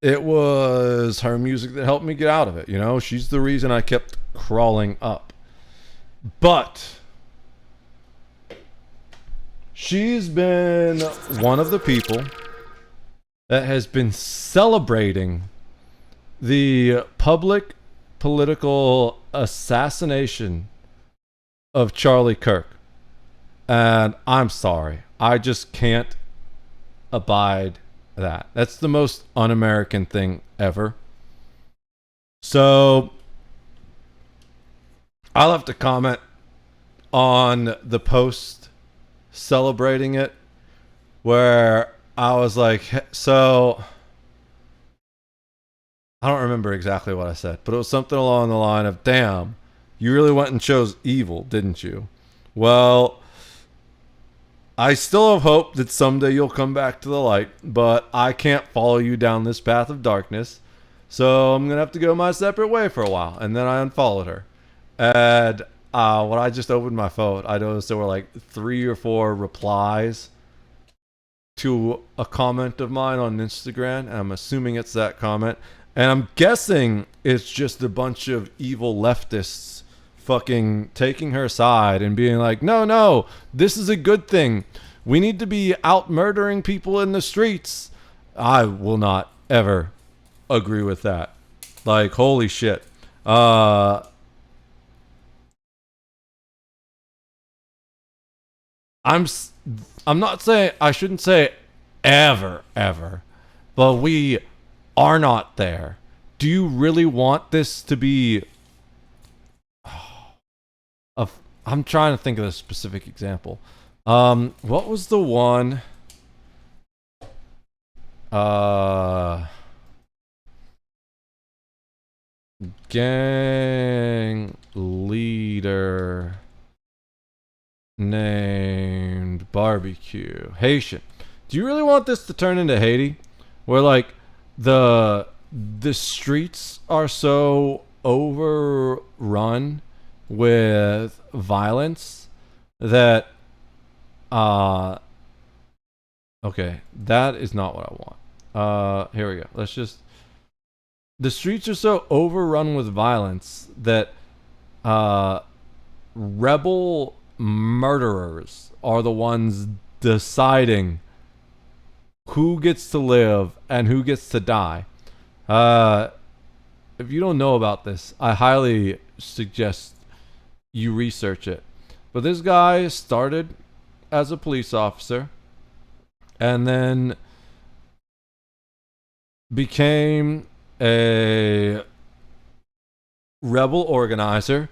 it was her music that helped me get out of it. You know, she's the reason I kept crawling up. But she's been one of the people that has been celebrating the public political assassination of Charlie Kirk. And I'm sorry. I just can't abide that. That's the most un-American thing ever. So I'll have to comment on the post celebrating it where I was like, so I don't remember exactly what I said, but it was something along the line of, damn, you really went and chose evil, didn't you? Well, I still have hope that someday you'll come back to the light, but I can't follow you down this path of darkness. So I'm going to have to go my separate way for a while. And then I unfollowed her. And when I just opened my phone, I noticed there were like 3 or 4 replies to a comment of mine on Instagram. And I'm assuming it's that comment. And I'm guessing it's just a bunch of evil leftists fucking taking her side and being like, no, this is a good thing. We need to be out murdering people in the streets. I will not ever agree with that. Like, holy shit. I'm not saying, I shouldn't say ever, but we are not there. Do you really want this to be... I'm trying to think of a specific example. What was the one? Gang leader named Barbecue. Haitian. Do you really want this to turn into Haiti? Where like the streets are so overrun with violence that okay, that is not what I want. Here we go. Let's just, the streets are so overrun with violence that rebel murderers are the ones deciding who gets to live and who gets to die. If you don't know about this, I highly suggest you research it. But this guy started as a police officer and then became a rebel organizer,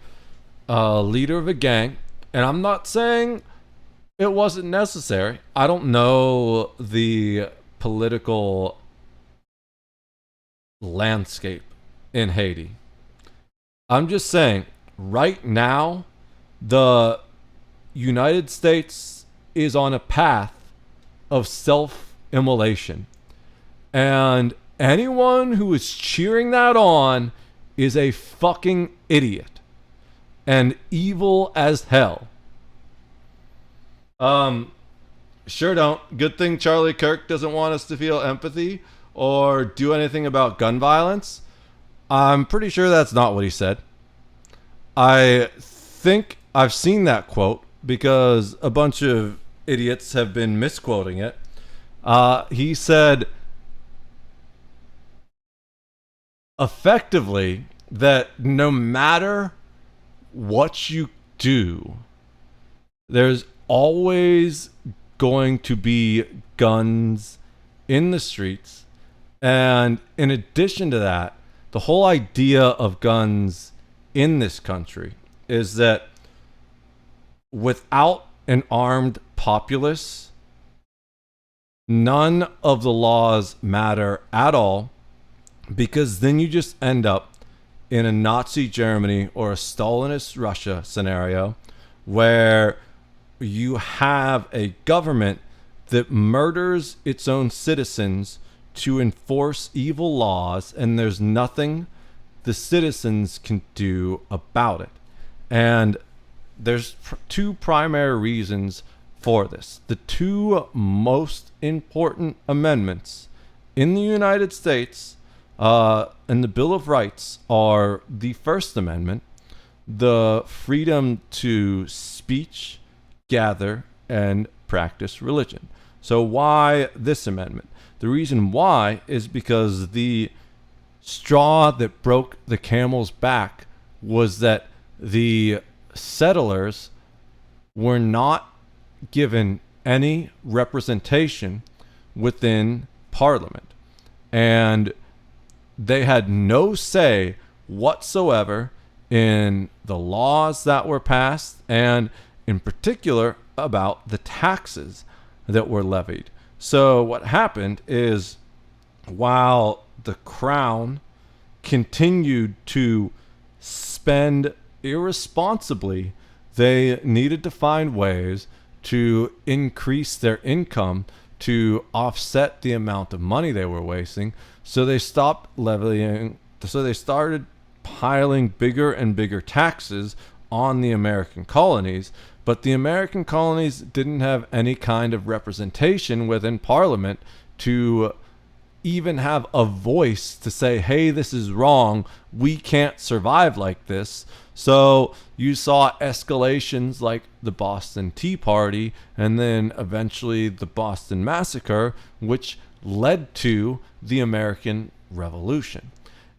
a leader of a gang. And I'm not saying it wasn't necessary. I don't know the political landscape in Haiti. I'm just saying, right now, the United States is on a path of self-immolation. And anyone who is cheering that on is a fucking idiot. And evil as hell. Sure don't. Good thing Charlie Kirk doesn't want us to feel empathy or do anything about gun violence. I'm pretty sure that's not what he said. I think I've seen that quote because a bunch of idiots have been misquoting it. He said effectively that no matter what you do, there's always going to be guns in the streets. And in addition to that, the whole idea of guns in this country is that without an armed populace, none of the laws matter at all, because then you just end up in a Nazi Germany or a Stalinist Russia scenario where you have a government that murders its own citizens to enforce evil laws, and there's nothing the citizens can do about it. And there's two primary reasons for this. The two most important amendments in the United States and the Bill of Rights are the First Amendment, the freedom to speech, gather, and practice religion. So why this amendment? The reason why is because the straw that broke the camel's back was that the settlers were not given any representation within Parliament, and they had no say whatsoever in the laws that were passed, and in particular about the taxes that were levied. So what happened is, while the crown continued to spend irresponsibly, they needed to find ways to increase their income to offset the amount of money they were wasting. So they stopped levying, so they started piling bigger and bigger taxes on the American colonies. But the American colonies didn't have any kind of representation within Parliament to even have a voice to say, hey, this is wrong. We can't survive like this. So you saw escalations like the Boston Tea Party, and then eventually the Boston Massacre, which led to the American Revolution.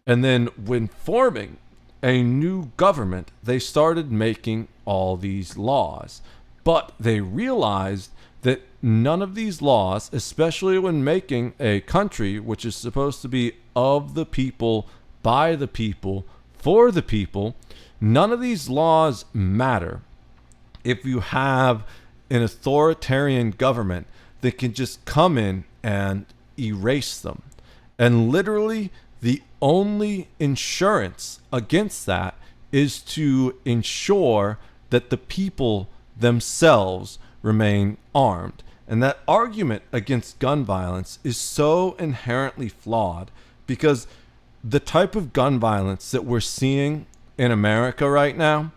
And then when forming a new government, they started making all these laws. But they realized that none of these laws, especially when making a country which is supposed to be of the people, by the people, for the people, none of these laws matter if you have an authoritarian government that can just come in and erase them. And literally, the only insurance against that is to ensure that the people themselves remain armed. And that argument against gun violence is so inherently flawed, because the type of gun violence that we're seeing in America right now,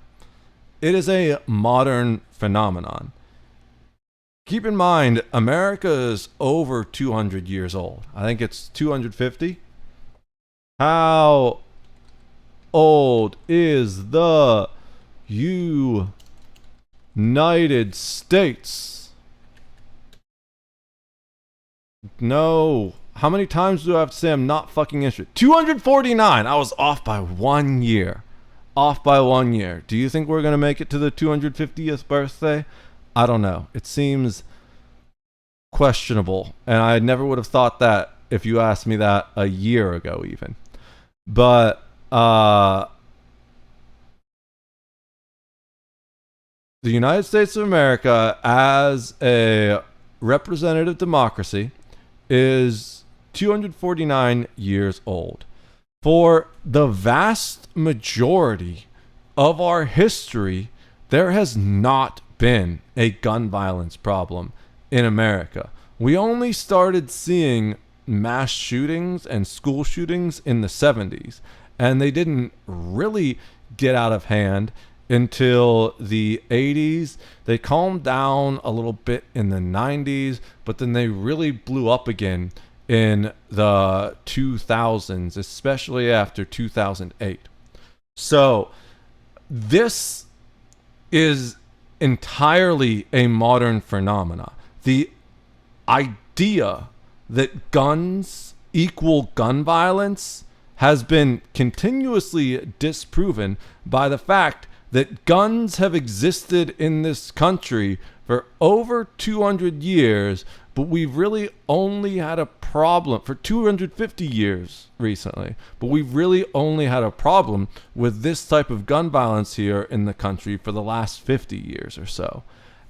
it is a modern phenomenon. Keep in mind, America is over 200 years old. I think it's 250. How old is the United States? No. How many times do I have to say I'm not fucking interested? 249. I was off by 1 year. Off by 1 year. Do you think we're going to make it to the 250th birthday? I don't know. It seems questionable. And I never would have thought that if you asked me that a year ago even. But the United States of America, as a representative democracy, is 249 years old. For the vast majority of our history, there has not been a gun violence problem in America. We only started seeing mass shootings and school shootings in the 70s, and they didn't really get out of hand until the 80s. They calmed down a little bit in the 90s, but then they really blew up again in the 2000s, especially after 2008. So this is entirely a modern phenomena. The idea that guns equal gun violence has been continuously disproven by the fact that guns have existed in this country for over 200 years but we've really only had a problem for 250 years recently. But we've really only had a problem with this type of gun violence here in the country for the last 50 years or so.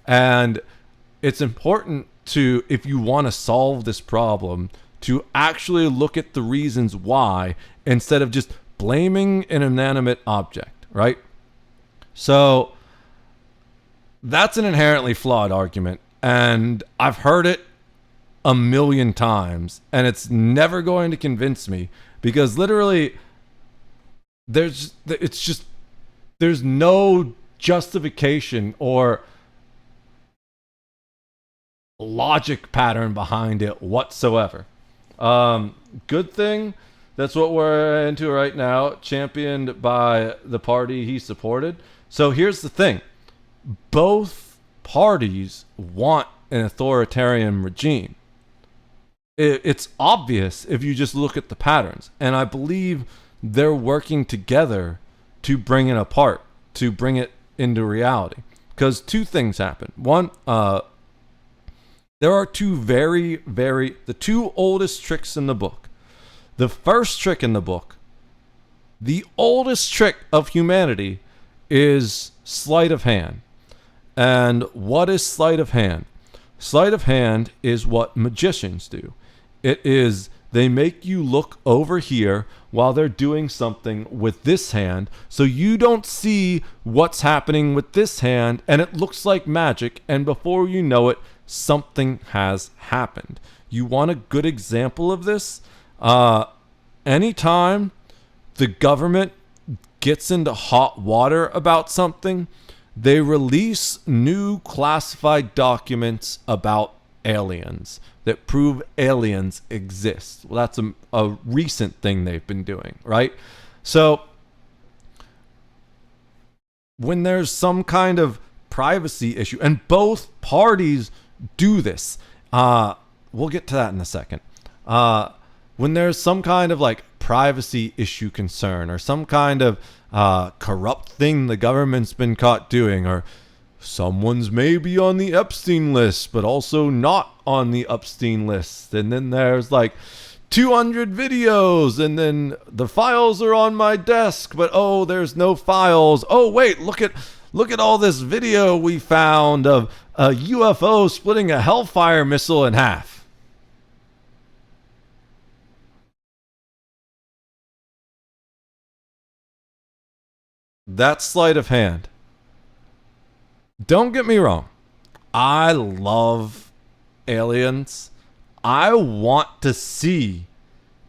And it's important to, if you want to solve this problem, to actually look at the reasons why instead of just blaming an inanimate object, right? So that's an inherently flawed argument, and I've heard it a million times, and it's never going to convince me, because literally there's no justification or logic pattern behind it whatsoever. Good thing that's what we're into right now, championed by the party he supported. So here's the thing. Both parties want an authoritarian regime. It's obvious if you just look at the patterns. And I believe they're working together to bring it apart, to bring it into reality. Because two things happen. One, there are the two oldest tricks in the book. The first trick in the book, the oldest trick of humanity, is sleight of hand. And what is sleight of hand? Sleight of hand is what magicians do. It is, they make you look over here while they're doing something with this hand, so you don't see what's happening with this hand, and it looks like magic, and before you know it, something has happened. You want a good example of this? Anytime the government gets into hot water about something, they release new classified documents about aliens that prove aliens exist. Well, that's a recent thing they've been doing, right? So when there's some kind of privacy issue, and both parties do this, we'll get to that in a second. When there's some kind of like privacy issue concern, or some kind of corrupt thing the government's been caught doing, or someone's maybe on the Epstein list but also not on the Epstein list, and then there's like 200 videos, and then the files are on my desk but oh, there's no files. Oh wait, look at all this video we found of a UFO splitting a Hellfire missile in half. That's sleight of hand. Don't get me wrong. I love aliens. I want to see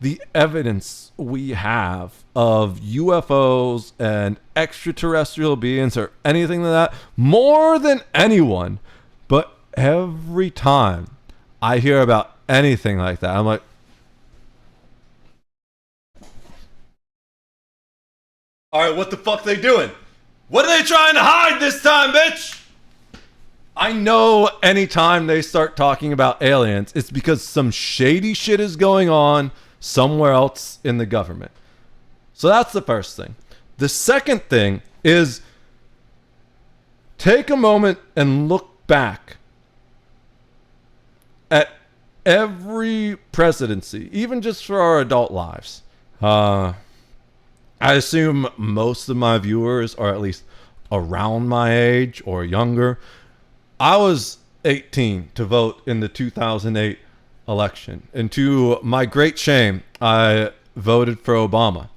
the evidence we have of UFOs and extraterrestrial beings or anything like that more than anyone. But every time I hear about anything like that, I'm like, all right, what the fuck they doing? What are they trying to hide this time, bitch? I know anytime they start talking about aliens, it's because some shady shit is going on somewhere else in the government. So that's the first thing. The second thing is, take a moment and look back at every presidency, even just for our adult lives. I assume most of my viewers are at least around my age or younger. I was 18 to vote in the 2008 election, and to my great shame, I voted for Obama.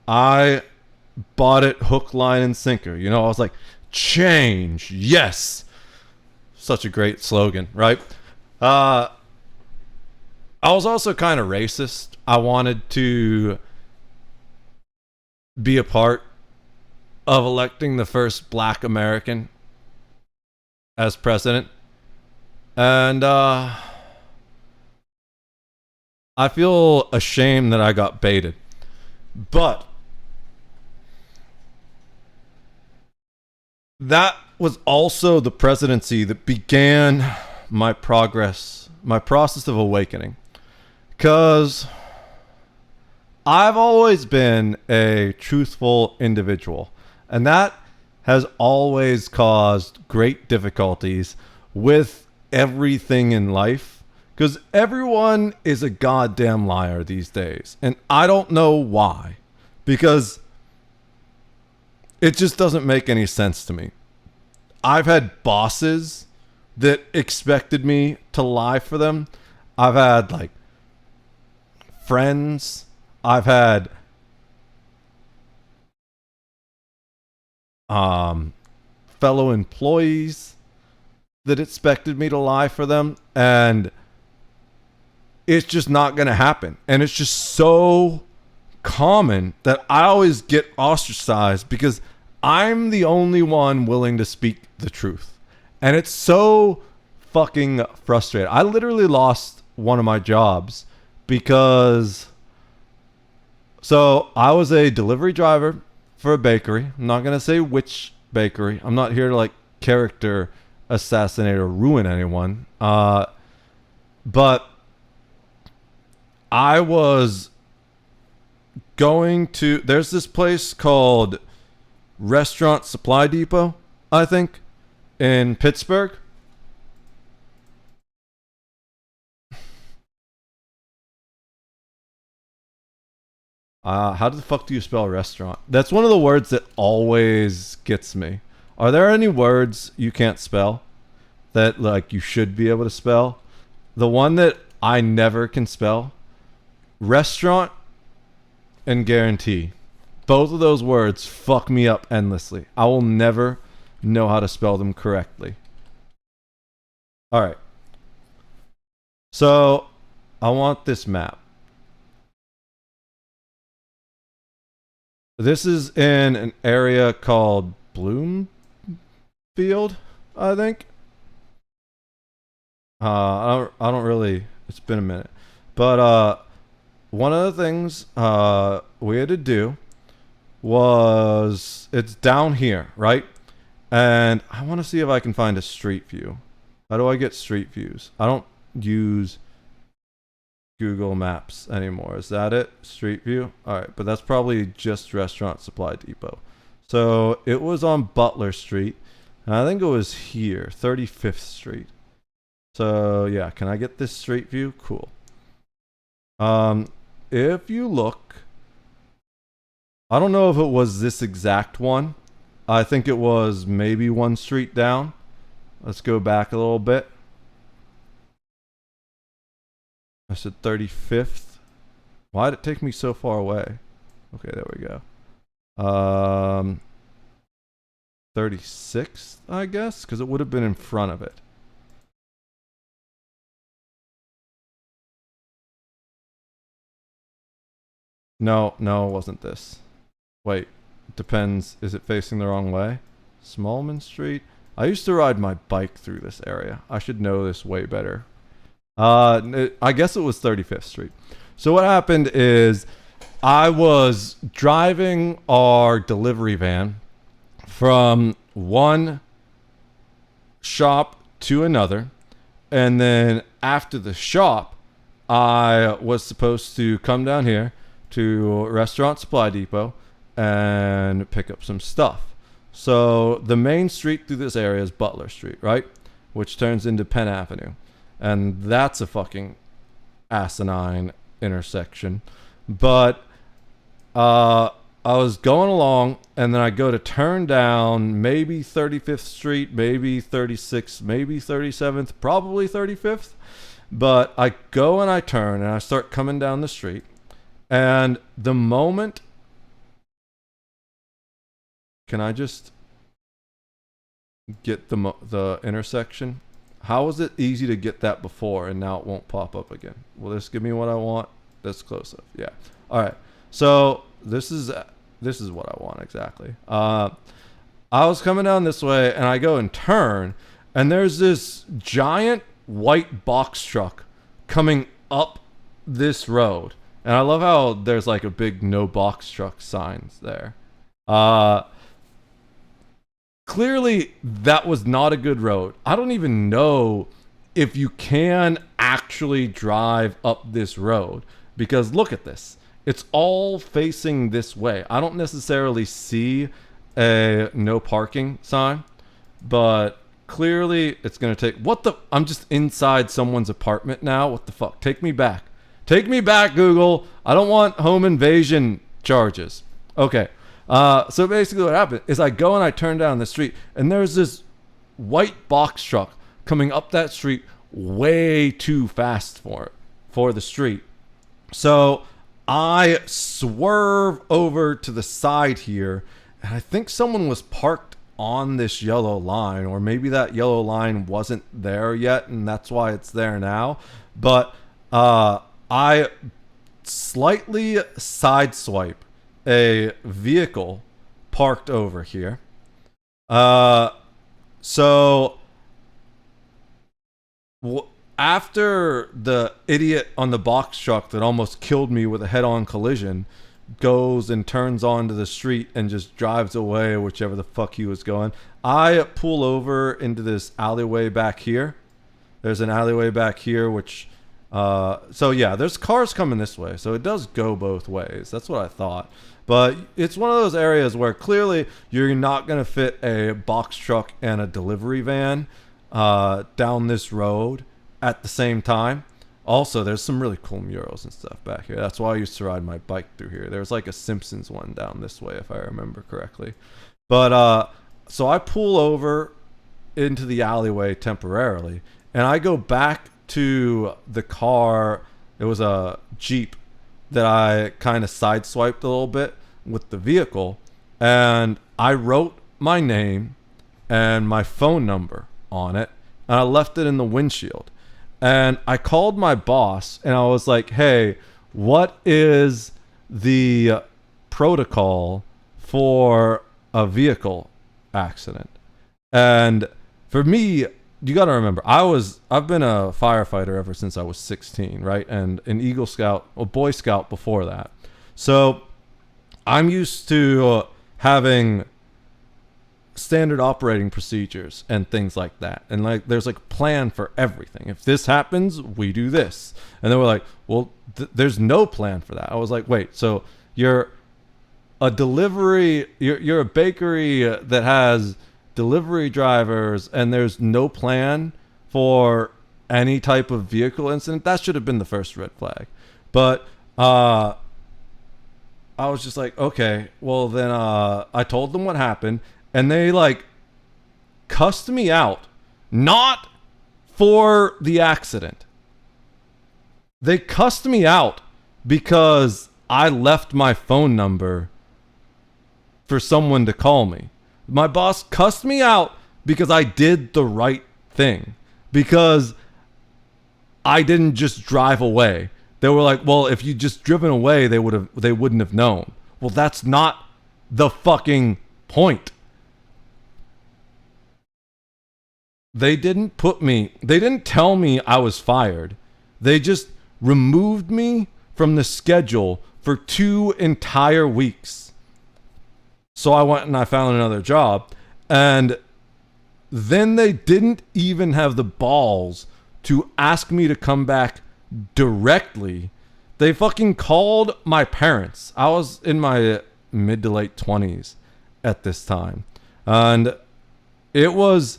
I bought it hook, line, and sinker. You know, I was like, change, yes. Such a great slogan, right? I was also kind of racist. I wanted to be a part of electing the first black American as president. And I feel ashamed that I got baited. But that was also the presidency that began my process of awakening. Because I've always been a truthful individual, and that has always caused great difficulties with everything in life, Because everyone is a goddamn liar these days. And I don't know why. Because it just doesn't make any sense to me. I've had bosses that expected me to lie for them. I've had, like, friends. I've had fellow employees that expected me to lie for them, and it's just not going to happen. And it's just so common that I always get ostracized because I'm the only one willing to speak the truth. And it's so fucking frustrating. I literally lost one of my jobs because... So I was a delivery driver for a bakery. I'm not going to say which bakery. I'm not here to like character assassinate or ruin anyone. But I was going to... There's this place called Restaurant Supply Depot, I think, in Pittsburgh. How the fuck do you spell restaurant? That's one of the words that always gets me. Are there any words you can't spell that like you should be able to spell? The one that I never can spell, restaurant and guarantee. Both of those words fuck me up endlessly. I will never know how to spell them correctly. All right. So I want this map. This is in an area called Bloomfield, I think. I don't really, it's been a minute. But one of the things we had to do was, it's down here, right? And I want to see if I can find a street view. How do I get street views? I don't use Google Maps anymore. Is that it? Street view? All right, but that's probably just Restaurant Supply Depot. So it was on Butler Street, and I think it was here, 35th Street. So yeah, can I get this street view? Cool. If you look, I don't know if it was this exact one. I think it was maybe one street down. Let's go back a little bit. I said 35th. Why did it take me so far away? Okay, there we go. 36th, I guess, because it would have been in front of it. No, it wasn't this. Wait, depends. Is it facing the wrong way? Smallman Street. I used to ride my bike through this area. I should know this way better. I guess it was 35th Street. So what happened is I was driving our delivery van from one shop to another, and then after the shop, I was supposed to come down here to Restaurant Supply Depot and pick up some stuff. So the main street through this area is Butler Street, right? Which turns into Penn Avenue. And that's a fucking asinine intersection. But I was going along, and then I go to turn down maybe 35th Street, maybe 36th, maybe 37th, probably 35th. But I go and I turn, and I start coming down the street. And the moment... Can I just get the intersection? How was it easy to get that before and now it won't pop up again? Will this give me what I want? That's close up. Yeah. All right. So this is what I want exactly. I was coming down this way and I go and turn, and there's this giant white box truck coming up this road. And I love how there's like a big no box truck signs there. Clearly, that was not a good road. I don't even know if you can actually drive up this road, because look at this. It's all facing this way. I don't necessarily see a no parking sign, but clearly it's going to take... I'm just inside someone's apartment now. What the fuck? Take me back. Take me back, Google. I don't want home invasion charges. Okay. So basically what happened is I go and I turn down the street, and there's this white box truck coming up that street way too fast for the street. So I swerve over to the side here, and I think someone was parked on this yellow line, or maybe that yellow line wasn't there yet, and that's why it's there now. But I slightly sideswipe a vehicle parked over here. So after the idiot on the box truck that almost killed me with a head-on collision goes and turns onto the street and just drives away whichever the fuck he was going, I pull over into this alleyway back here. There's an alleyway back here, which so yeah, there's cars coming this way, so it does go both ways. That's what I thought. But it's one of those areas where clearly you're not going to fit a box truck and a delivery van down this road at the same time. Also, there's some really cool murals and stuff back here. That's why I used to ride my bike through here. There's like a Simpsons one down this way, if I remember correctly. But so I pull over into the alleyway temporarily, and I go back to the car. It was a Jeep that I kind of sideswiped a little bit with the vehicle, and I wrote my name and my phone number on it, and I left it in the windshield. And I called my boss, and I was like, hey, what is the protocol for a vehicle accident? And for me, you got to remember, I've been a firefighter ever since I was 16, right? And an Eagle Scout, or Boy Scout before that. So I'm used to having standard operating procedures and things like that. And like, there's like a plan for everything. If this happens, we do this. And then we're like, well, there's no plan for that. I was like, wait, so you're a delivery, you're a bakery that has delivery drivers, and there's no plan for any type of vehicle incident? That should have been the first red flag. But I was just like, okay, well then I told them what happened, and they like cussed me out, not for the accident. They cussed me out because I left my phone number for someone to call me. My boss cussed me out because I did the right thing, because I didn't just drive away. They were like, well, if you just driven away, they wouldn't have known. Well, that's not the fucking point. They didn't tell me I was fired. They just removed me from the schedule for 2 entire weeks. So I went and I found another job, and then they didn't even have the balls to ask me to come back directly. They fucking called my parents. I was in my mid to late 20s at this time, and it was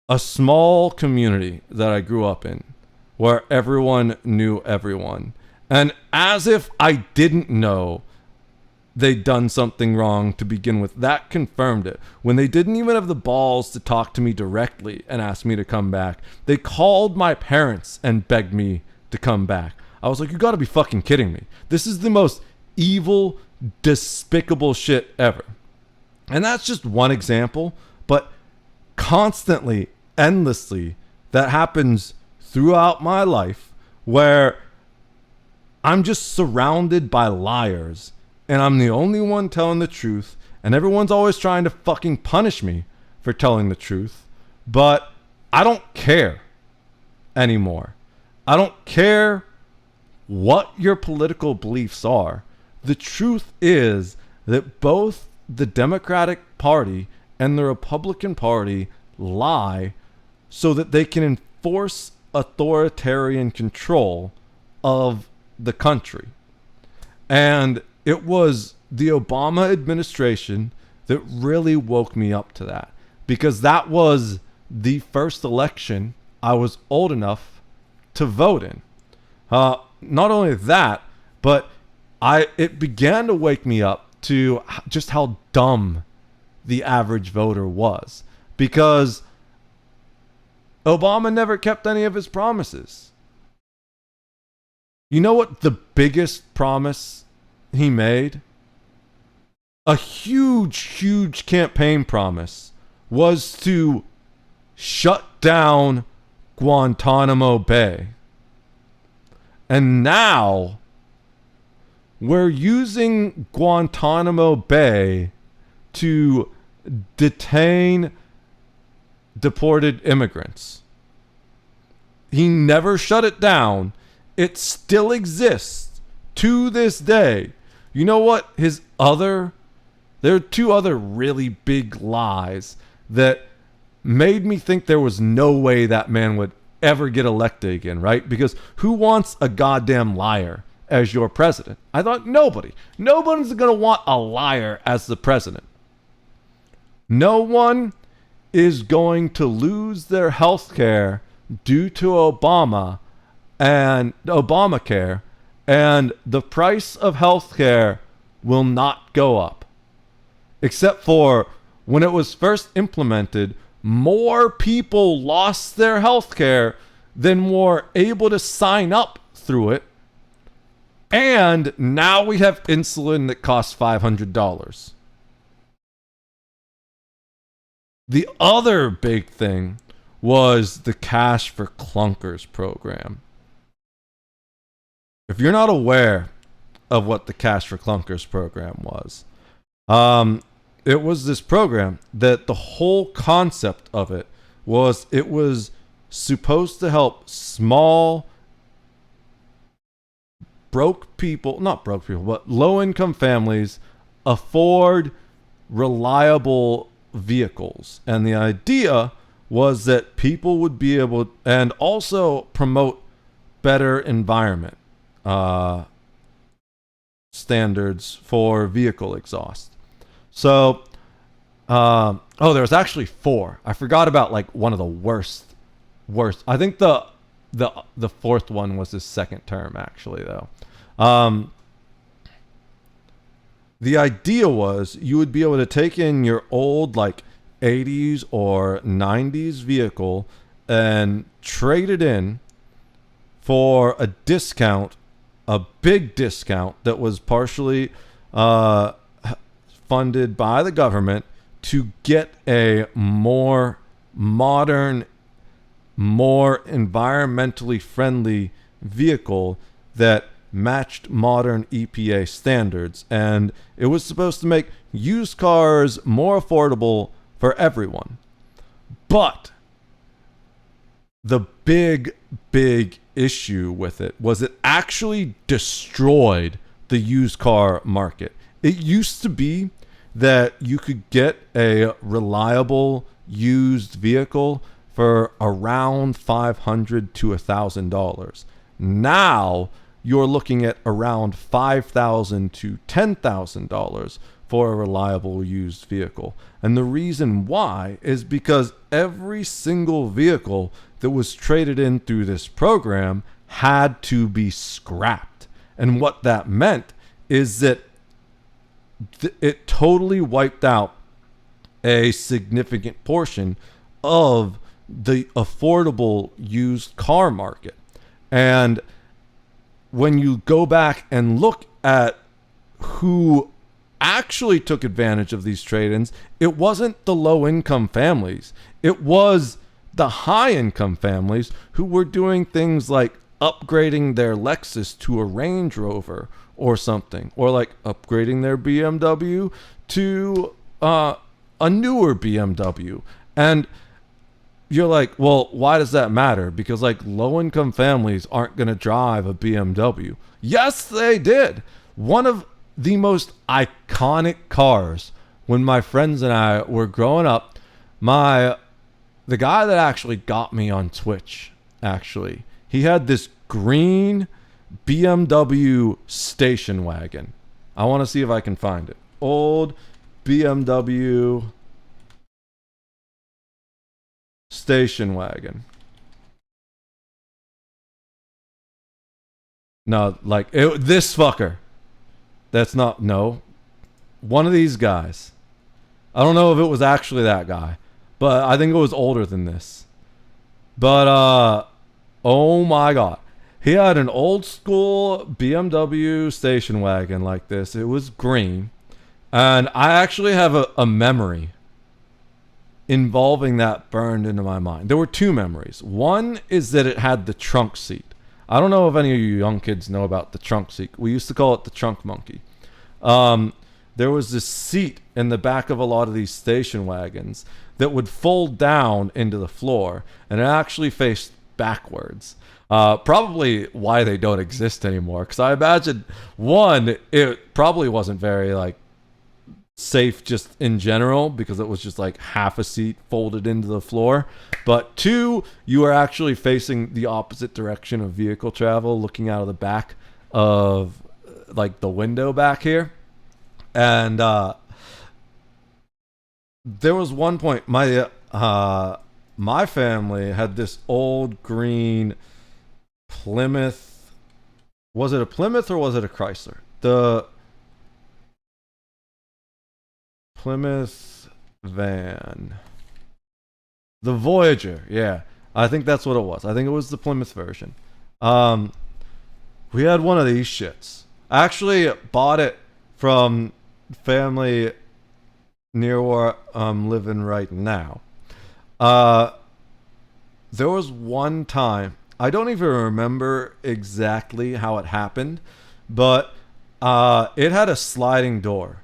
a small community that I grew up in where everyone knew everyone. And as if I didn't know they'd done something wrong to begin with, that confirmed it. When they didn't even have the balls to talk to me directly and ask me to come back, they called my parents and begged me to come back. I was like, you gotta be fucking kidding me. This is the most evil, despicable shit ever. And that's just one example, but constantly, endlessly, that happens throughout my life, where I'm just surrounded by liars, and I'm the only one telling the truth, and everyone's always trying to fucking punish me for telling the truth. But I don't care anymore. I don't care what your political beliefs are. The truth is that both the Democratic Party and the Republican Party lie so that they can enforce authoritarian control of the country. And it was the Obama administration that really woke me up to that, because that was the first election I was old enough to vote in. Not only that, but it began to wake me up to just how dumb the average voter was, because Obama never kept any of his promises. You know what the biggest promise he made? A huge campaign promise was to shut down Guantanamo Bay. And now we're using Guantanamo Bay to detain deported immigrants. He never shut it down. It still exists to this day. You know what there are two other really big lies that made me think there was no way that man would ever get elected again, right? Because who wants a goddamn liar as your president? I thought nobody's going to want a liar as the president. No one is going to lose their health care due to Obama and Obamacare, and the price of health care will not go up. Except for when it was first implemented, more people lost their health care than were able to sign up through it. And now we have insulin that costs $500. The other big thing was the Cash for Clunkers program. If you're not aware of what the Cash for Clunkers program was, it was this program that the whole concept of it was supposed to help small, low-income families afford reliable vehicles. And the idea was that people would be able, and also promote better environment standards for vehicle exhaust. So, there's actually 4. I forgot about like one of the worst. I think the fourth one was his second term, actually, though. The idea was you would be able to take in your old like 80s or 90s vehicle and trade it in for a discount, a big discount that was partially funded by the government, to get a more modern, more environmentally friendly vehicle that matched modern EPA standards. And it was supposed to make used cars more affordable for everyone. But the big issue with it was it actually destroyed the used car market. It used to be that you could get a reliable used vehicle for around $500 to $1,000. Now you're looking at around $5,000 to $10,000 for a reliable used vehicle. And the reason why is because every single vehicle that was traded in through this program had to be scrapped. And what that meant is that it totally wiped out a significant portion of the affordable used car market. And when you go back and look at who actually took advantage of these trade-ins, it wasn't the low-income families. It was the high-income families who were doing things like upgrading their Lexus to a Range Rover or something, or like upgrading their BMW to a newer BMW. And you're like, well, why does that matter? Because like low-income families aren't going to drive a BMW. Yes, they did. One of the most iconic cars when my friends and I were growing up, the guy that actually got me on Twitch, actually, he had this green BMW station wagon. I want to see if I can find it. Old BMW station wagon. No, like this fucker. That's not, no. One of these guys. I don't know if it was actually that guy, but I think it was older than this. But oh my god. He had an old school BMW station wagon like this. It was green. And I actually have a memory involving that burned into my mind. There were two memories. One is that it had the trunk seat. I don't know if any of you young kids know about the trunk seat. We used to call it the trunk monkey. There was this seat in the back of a lot of these station wagons that would fold down into the floor, and it actually faced backwards. Probably why they don't exist anymore, because I imagine, one, it probably wasn't very like safe just in general, because it was just like half a seat folded into the floor. But two, you are actually facing the opposite direction of vehicle travel, looking out of the back of like the window back here. And there was one point, my family had this old green Plymouth. Was it a Plymouth or was it a Chrysler? The Plymouth van. The Voyager, yeah. I think that's what it was. I think it was the Plymouth version. We had one of these shits. I actually bought it from family near where I'm living right now. There was one time, I don't even remember exactly how it happened, but it had a sliding door.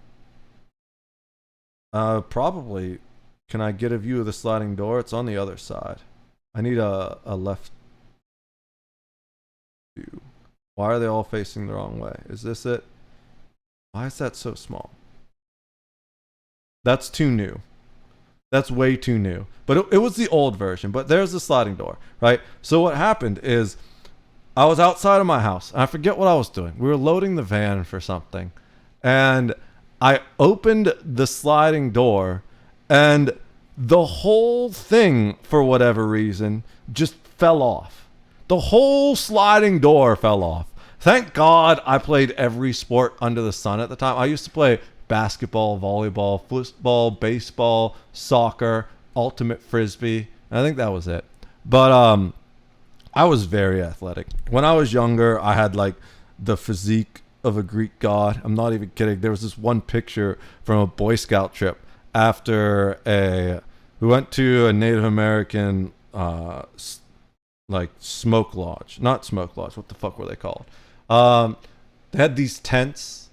Probably, can I get a view of the sliding door? It's on the other side. I need a left view. Why are they all facing the wrong way? Is this it? Why is that so small? That's too new. That's way too new. But it was the old version. But there's the sliding door, right? So what happened is I was outside of my house. And I forget what I was doing. We were loading the van for something. And I opened the sliding door. And the whole thing, for whatever reason, just fell off. The whole sliding door fell off. Thank God I played every sport under the sun at the time. I used to play basketball, volleyball, football, baseball, soccer, ultimate frisbee. I think that was it. But I was very athletic. When I was younger, I had like the physique of a Greek god. I'm not even kidding. There was this one picture from a Boy Scout trip after we went to a Native American like smoke lodge. Not smoke lodge. What the fuck were they called? They had these tents.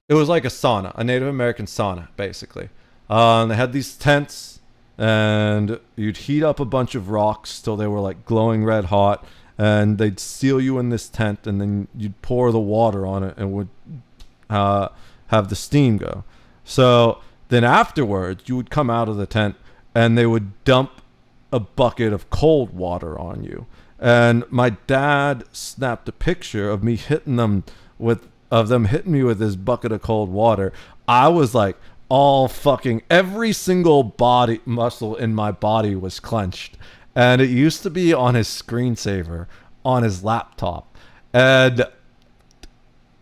It was like a sauna, a Native American sauna, basically. They had these tents, and you'd heat up a bunch of rocks till they were like glowing red hot, and they'd seal you in this tent, and then you'd pour the water on it and would have the steam go. So then afterwards, you would come out of the tent, and they would dump a bucket of cold water on you. And my dad snapped a picture of me hitting them hitting me with this bucket of cold water. I was like all fucking, every single body muscle in my body was clenched. And it used to be on his screensaver on his laptop. And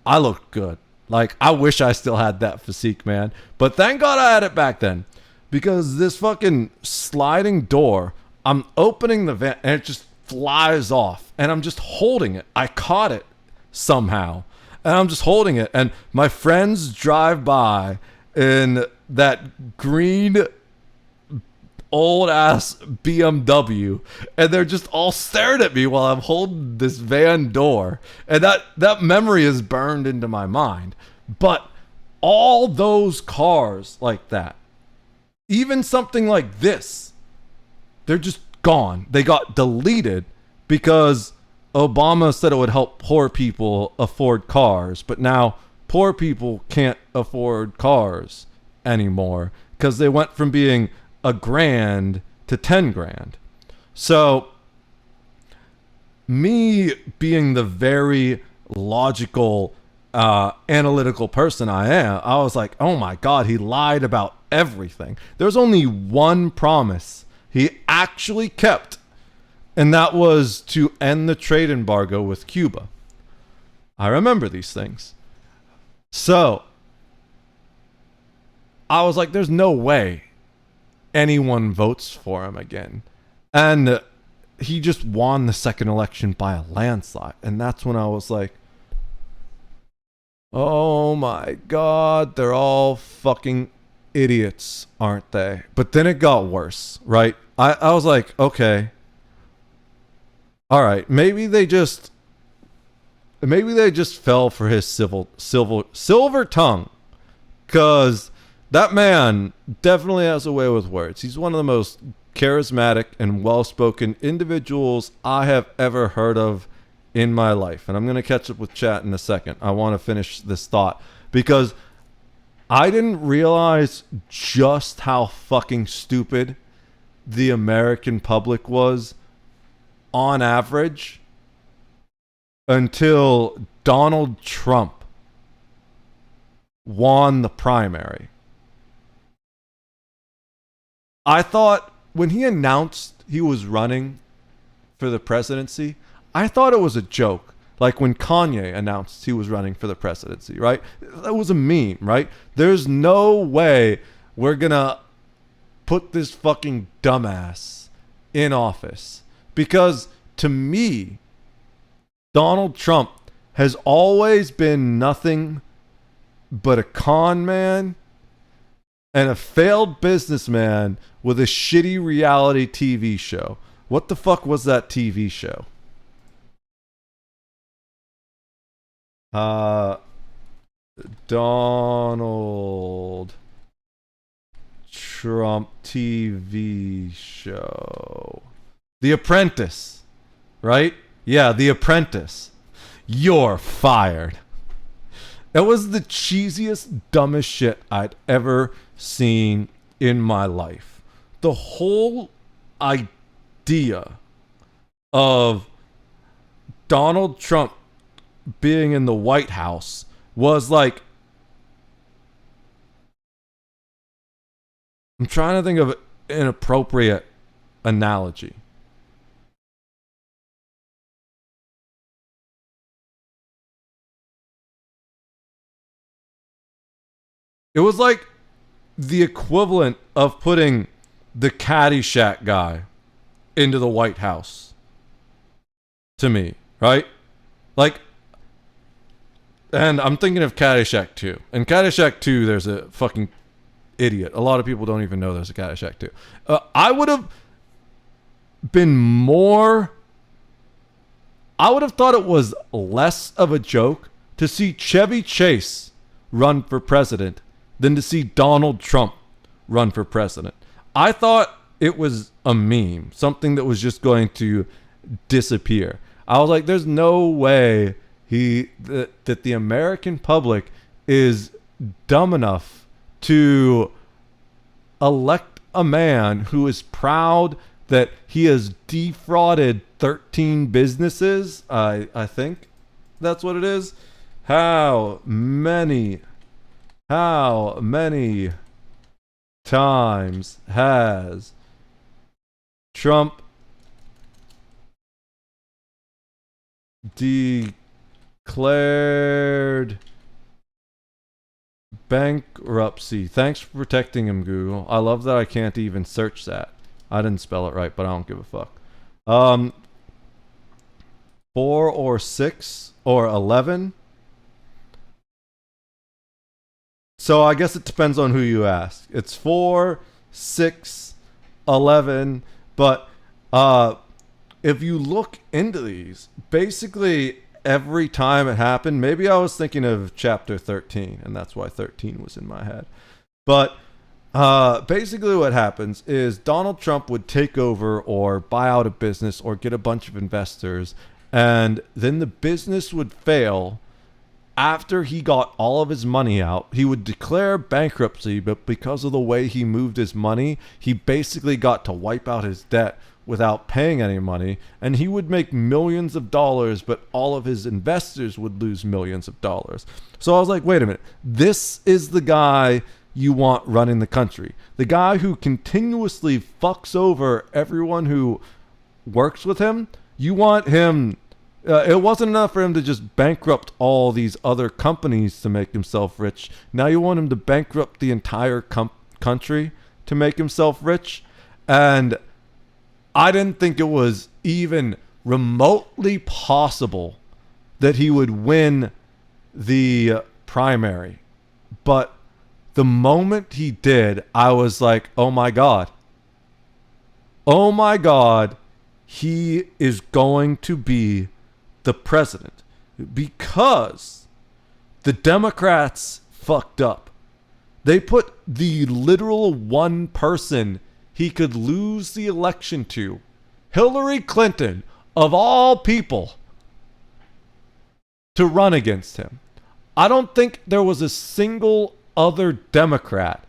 I looked good. Like, I wish I still had that physique, man. But thank God I had it back then. Because this fucking sliding door, I'm opening the van and it just flies off. And I'm just holding it. I caught it somehow. And I'm just holding it. And my friends drive by in that green old ass BMW. And they're just all staring at me while I'm holding this van door. And that memory is burned into my mind. But all those cars like that, even something like this, they're just gone. They got deleted because Obama said it would help poor people afford cars, but now poor people can't afford cars anymore because they went from being $1,000 to $10,000. So me being the very logical analytical person I am, I was like, oh my God, he lied about everything. There's only one promise he actually kept, and that was to end the trade embargo with Cuba. I remember these things. So I was like, there's no way anyone votes for him again. And he just won the second election by a landslide. And that's when I was like, oh my God, they're all fucking idiots, aren't they? But then it got worse, right? I was like, okay, all right, maybe they just fell for his silver tongue, because that man definitely has a way with words. He's one of the most charismatic and well-spoken individuals I have ever heard of in my life. And I'm going to catch up with chat in a second. I want to finish this thought because I didn't realize just how fucking stupid the American public was on average until Donald Trump won the primary. I thought when he announced he was running for the presidency, I thought it was a joke. Like when Kanye announced he was running for the presidency, right? That was a meme, right? There's no way we're gonna put this fucking dumbass in office. Because to me, Donald Trump has always been nothing but a con man and a failed businessman with a shitty reality TV show. What the fuck was that TV show? Donald Trump TV show. The Apprentice, right? Yeah, The Apprentice. You're fired. It was the cheesiest, dumbest shit I'd ever seen in my life. The whole idea of Donald Trump being in the White House was like, I'm trying to think of an appropriate analogy. It was like the equivalent of putting the Caddyshack guy into the White House. To me, right? Like, and I'm thinking of Caddyshack 2. In Caddyshack 2, there's a fucking idiot. A lot of people don't even know there's a Caddyshack 2. I would have thought it was less of a joke to see Chevy Chase run for president than to see Donald Trump run for president. I thought it was a meme, something that was just going to disappear. I was like, there's no way that the American public is dumb enough to elect a man who is proud that he has defrauded 13 businesses. I think that's what it is. How many times has Trump declared bankruptcy? Thanks for protecting him, Google. I love that I can't even search that. I didn't spell it right, but I don't give a fuck. 4 or 6 or 11. So I guess it depends on who you ask. It's 4, 6, 11. But if you look into these, basically every time it happened, maybe I was thinking of chapter 13, and that's why 13 was in my head. But basically what happens is Donald Trump would take over or buy out a business or get a bunch of investors, and then the business would fail. After he got all of his money out, he would declare bankruptcy, but because of the way he moved his money, he basically got to wipe out his debt without paying any money, and he would make millions of dollars, but all of his investors would lose millions of dollars. So I was like, wait a minute, this is the guy you want running the country. The guy who continuously fucks over everyone who works with him. You want him. It wasn't enough for him to just bankrupt all these other companies to make himself rich. Now you want him to bankrupt the entire country to make himself rich. And I didn't think it was even remotely possible that he would win the primary. But the moment he did, I was like, oh my God. Oh my God. He is going to be the president, because the Democrats fucked up. They put the literal one person he could lose the election to, Hillary Clinton, of all people, to run against him. I don't think there was a single other Democrat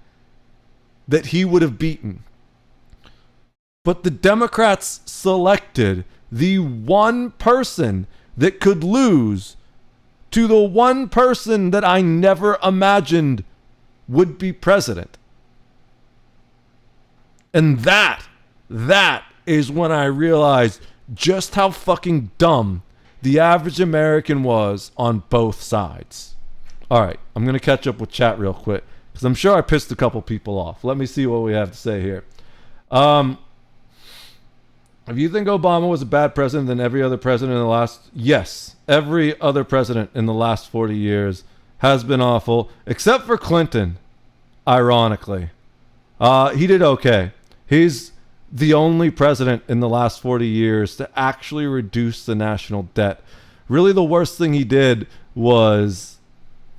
that he would have beaten. But the Democrats selected the one person that could lose to the one person that I never imagined would be president. And that is when I realized just how fucking dumb the average American was on both sides. All right, I'm going to catch up with chat real quick because I'm sure I pissed a couple people off. Let me see what we have to say here. If you think Obama was a bad president than every other president in the last... Yes, every other president in the last 40 years has been awful, except for Clinton, ironically. He did okay. He's the only president in the last 40 years to actually reduce the national debt. Really, the worst thing he did was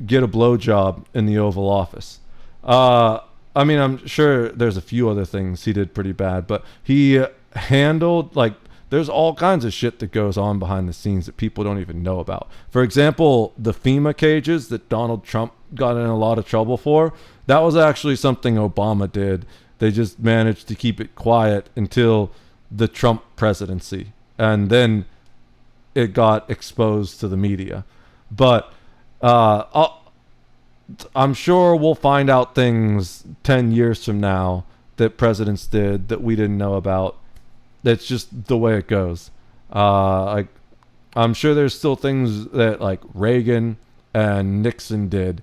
get a blowjob in the Oval Office. I mean, I'm sure there's a few other things he did pretty bad, but he handled, like, there's all kinds of shit that goes on behind the scenes that people don't even know about. For example, the FEMA cages that Donald Trump got in a lot of trouble for, that was actually something Obama did. They just managed to keep it quiet until the Trump presidency, and then it got exposed to the media. But I'm sure we'll find out things 10 years from now that presidents did that we didn't know about. That's just the way it goes. I'm sure there's still things that like Reagan and Nixon did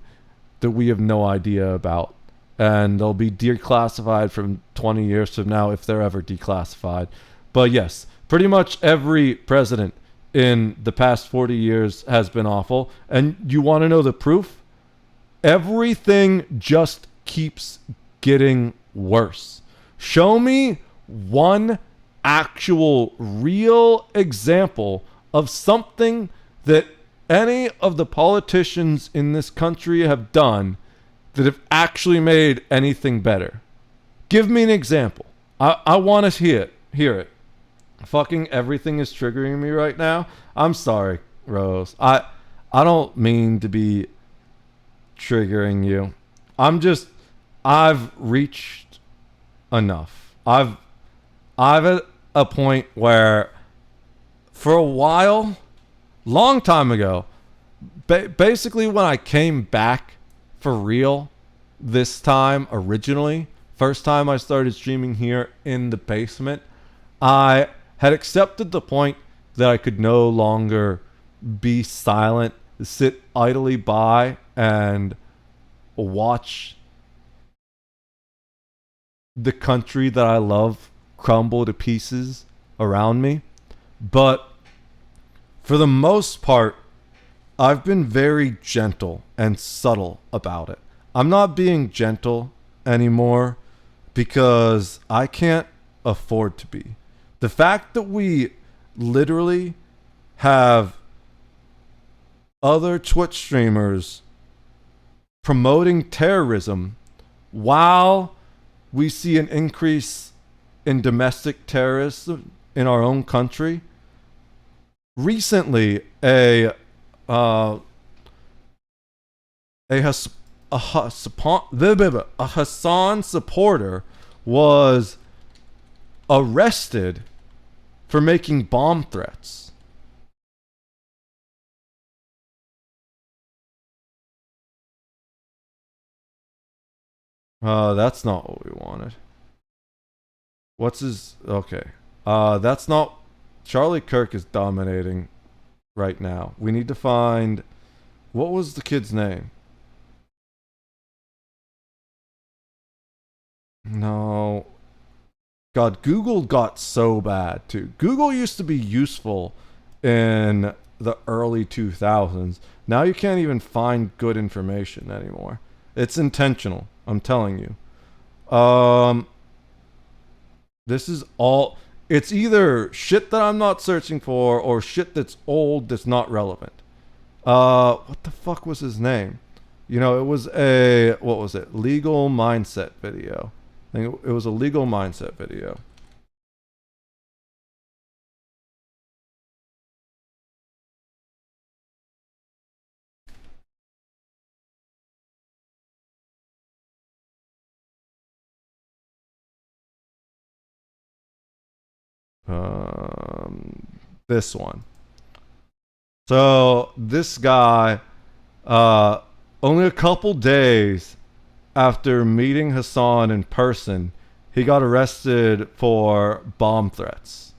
that we have no idea about. And they'll be declassified from 20 years from now if they're ever declassified. But yes, pretty much every president in the past 40 years has been awful. And you want to know the proof? Everything just keeps getting worse. Show me one actual real example of something that any of the politicians in this country have done that have actually made anything better. Give me an example. I want to hear it. Fucking everything is triggering me right now. I'm sorry, Rose. I don't mean to be triggering you. I've reached enough. I've at a point where for a while, long time ago, basically when I came back for real this time originally, first time I started streaming here in the basement, I had accepted the point that I could no longer be silent, sit idly by and watch the country that I love crumble to pieces around me. But for the most part, I've been very gentle and subtle about it. I'm not being gentle anymore because I can't afford to be. The fact that we literally have other Twitch streamers promoting terrorism while we see an increase in domestic terrorism in our own country. Recently, a Hassan supporter was arrested for making bomb threats. That's not what we wanted. What's his... Okay. That's not... Charlie Kirk is dominating right now. We need to find... What was the kid's name? No. God, Google got so bad, too. Google used to be useful in the early 2000s. Now you can't even find good information anymore. It's intentional. I'm telling you. This is all... It's either shit that I'm not searching for or shit that's old that's not relevant. What the fuck was his name? You know, it was a... What was it? Legal mindset video. I think it was a legal mindset video. This one. So this guy, only a couple days after meeting Hassan in person, he got arrested for bomb threats.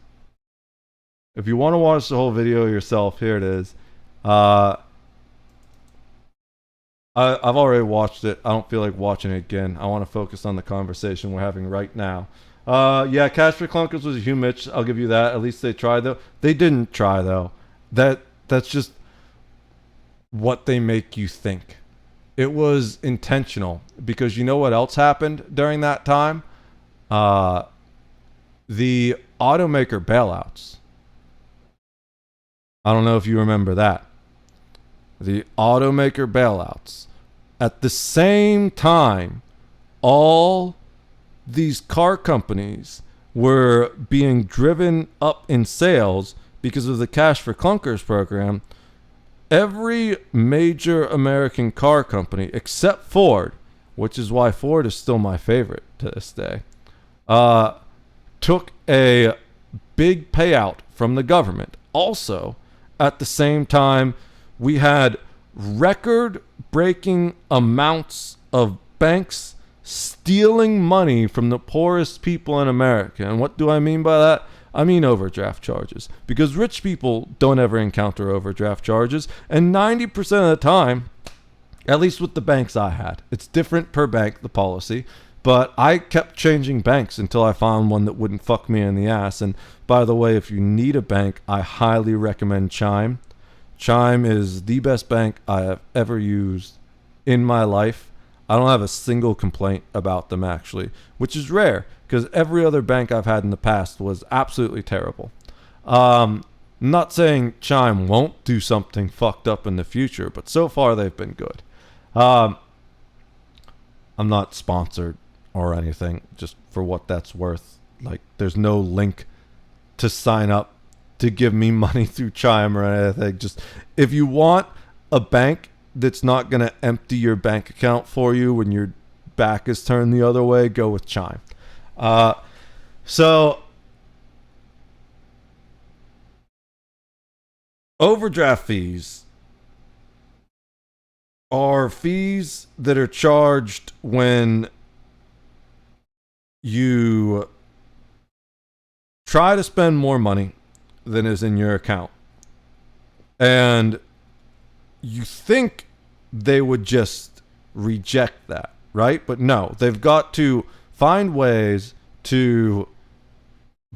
If you want to watch the whole video yourself, here it is. I've already watched it. I don't feel like watching it again. I want to focus on the conversation we're having right now. Yeah, Cash for Clunkers was a huge Mitch. I'll give you that. At least they tried, though. They didn't try, though. That's just what they make you think. It was intentional, because you know what else happened during that time? The automaker bailouts. I don't know if you remember that. The automaker bailouts. At the same time, all these car companies were being driven up in sales because of the Cash for Clunkers program. Every major American car company, except Ford, which is why Ford is still my favorite to this day, took a big payout from the government. Also, at the same time, we had record-breaking amounts of banks stealing money from the poorest people in America. And what do I mean by that? I mean overdraft charges. Because rich people don't ever encounter overdraft charges. And 90% of the time, at least with the banks I had, it's different per bank, the policy. But I kept changing banks until I found one that wouldn't fuck me in the ass. And by the way, if you need a bank, I highly recommend Chime. Chime is the best bank I have ever used in my life. I don't have a single complaint about them, actually, which is rare, because every other bank I've had in the past was absolutely terrible. Not saying Chime won't do something fucked up in the future, but so far they've been good. I'm not sponsored or anything, just for what that's worth. Like, there's no link to sign up to give me money through Chime or anything. Just, if you want a bank that's not going to empty your bank account for you when your back is turned the other way, go with Chime. So overdraft fees are fees that are charged when you try to spend more money than is in your account. And you think they would just reject that, right? But no, they've got to find ways to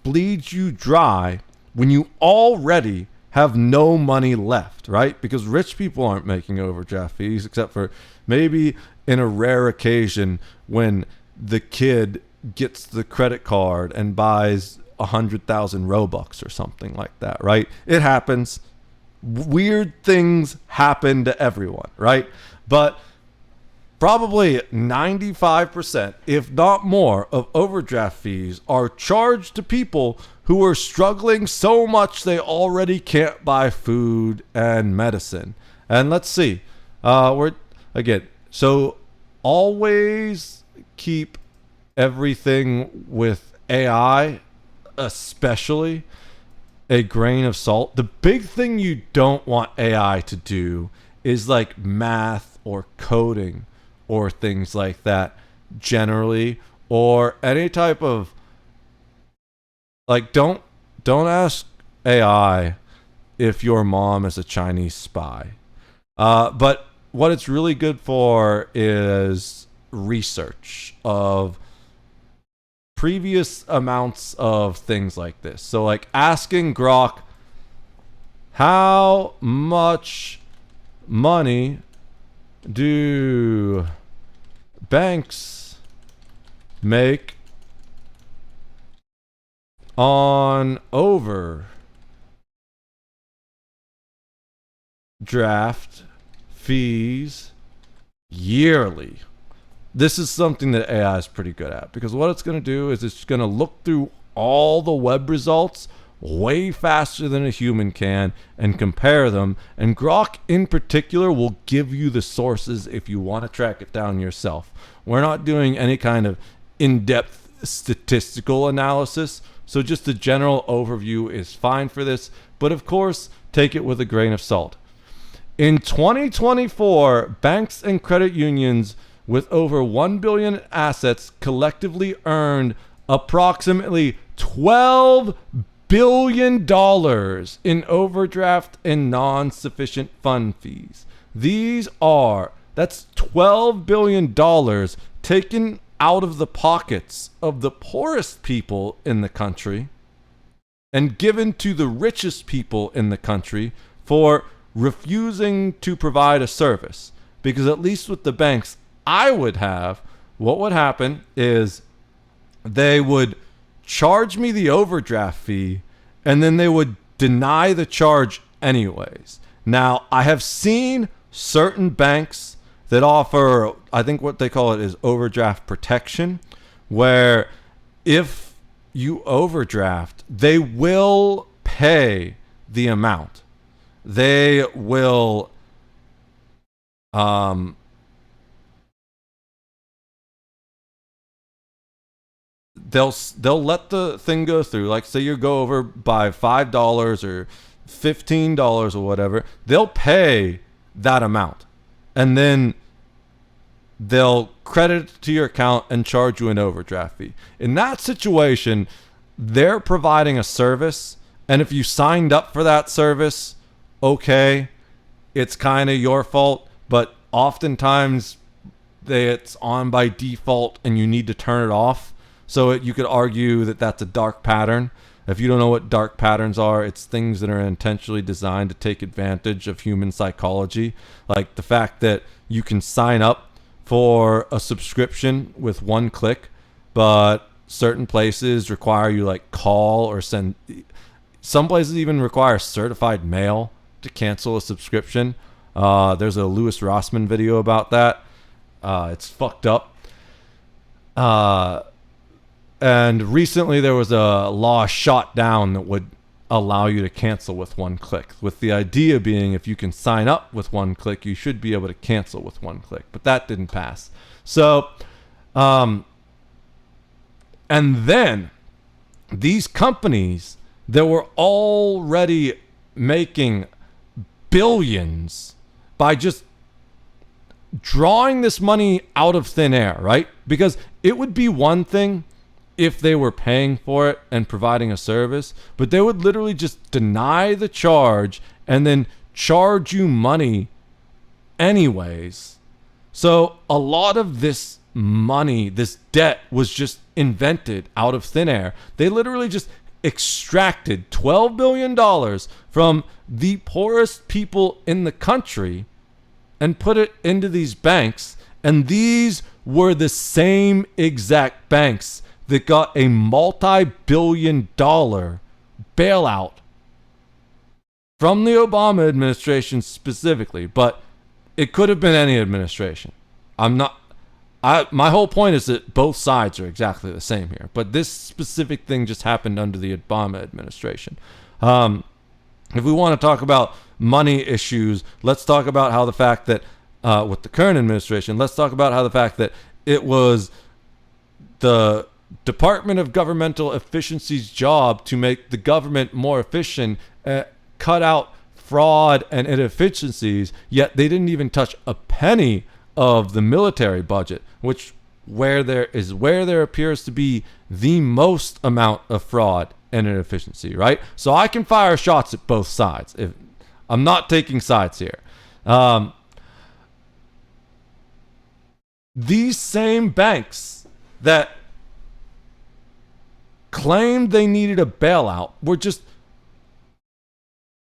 bleed you dry when you already have no money left, right? Because rich people aren't making overdraft fees, except for maybe in a rare occasion when the kid gets the credit card and buys 100,000 Robux or something like that, right? It happens. Weird things happen to everyone, right? But probably 95%, if not more, of overdraft fees are charged to people who are struggling so much they already can't buy food and medicine. And let's see. So always keep everything with AI, especially, a grain of salt. The big thing you don't want AI to do is like math or coding or things like that generally, or any type of like don't ask AI if your mom is a Chinese spy. But what it's really good for is research of previous amounts of things like this. So like asking Grok, how much money do banks make on overdraft fees yearly? This is something that AI is pretty good at, because what it's going to do is it's going to look through all the web results way faster than a human can and compare them. And Grok in particular will give you the sources if you want to track it down yourself. We're not doing any kind of in-depth statistical analysis, so just a general overview is fine for this. But of course, take it with a grain of salt. In 2024, banks and credit unions with over 1 billion in assets collectively earned approximately $12 billion in overdraft and non-sufficient fund fees. That's $12 billion taken out of the pockets of the poorest people in the country and given to the richest people in the country for refusing to provide a service. Because at least with the banks what would happen is they would charge me the overdraft fee and then they would deny the charge anyways. Now, I have seen certain banks that offer, I think what they call it is overdraft protection, where if you overdraft, they will pay the amount. They will they'll let the thing go through. Like, say you go over by $5 or $15 or whatever, they'll pay that amount, and then they'll credit it to your account and charge you an overdraft fee. In that situation, they're providing a service, and if you signed up for that service, okay, it's kind of your fault, but oftentimes it's on by default and you need to turn it off. So you could argue that that's a dark pattern. If you don't know what dark patterns are, it's things that are intentionally designed to take advantage of human psychology. Like the fact that you can sign up for a subscription with one click, but certain places require you like call or send. Some places even require certified mail to cancel a subscription. There's a Louis Rossmann video about that. It's fucked up. And recently there was a law shot down that would allow you to cancel with one click, with the idea being if you can sign up with one click, you should be able to cancel with one click. But that didn't pass. So, and then these companies that were already making billions by just drawing this money out of thin air, right? Because it would be one thing if they were paying for it and providing a service, but they would literally just deny the charge and then charge you money anyways. So a lot of this money, this debt, was just invented out of thin air. They literally just extracted $12 billion from the poorest people in the country and put it into these banks, and these were the same exact banks that got a multi-billion-dollar bailout from the Obama administration specifically, but it could have been any administration. My whole point is that both sides are exactly the same here, but this specific thing just happened under the Obama administration. If we want to talk about money issues, let's talk about how the fact that with the current administration, let's talk about how the fact that it was the Department of Governmental Efficiency's job to make the government more efficient, cut out fraud and inefficiencies, yet they didn't even touch a penny of the military budget, where there appears to be the most amount of fraud and inefficiency, right? So I can fire shots at both sides. If I'm not taking sides here. These same banks that claimed they needed a bailout were just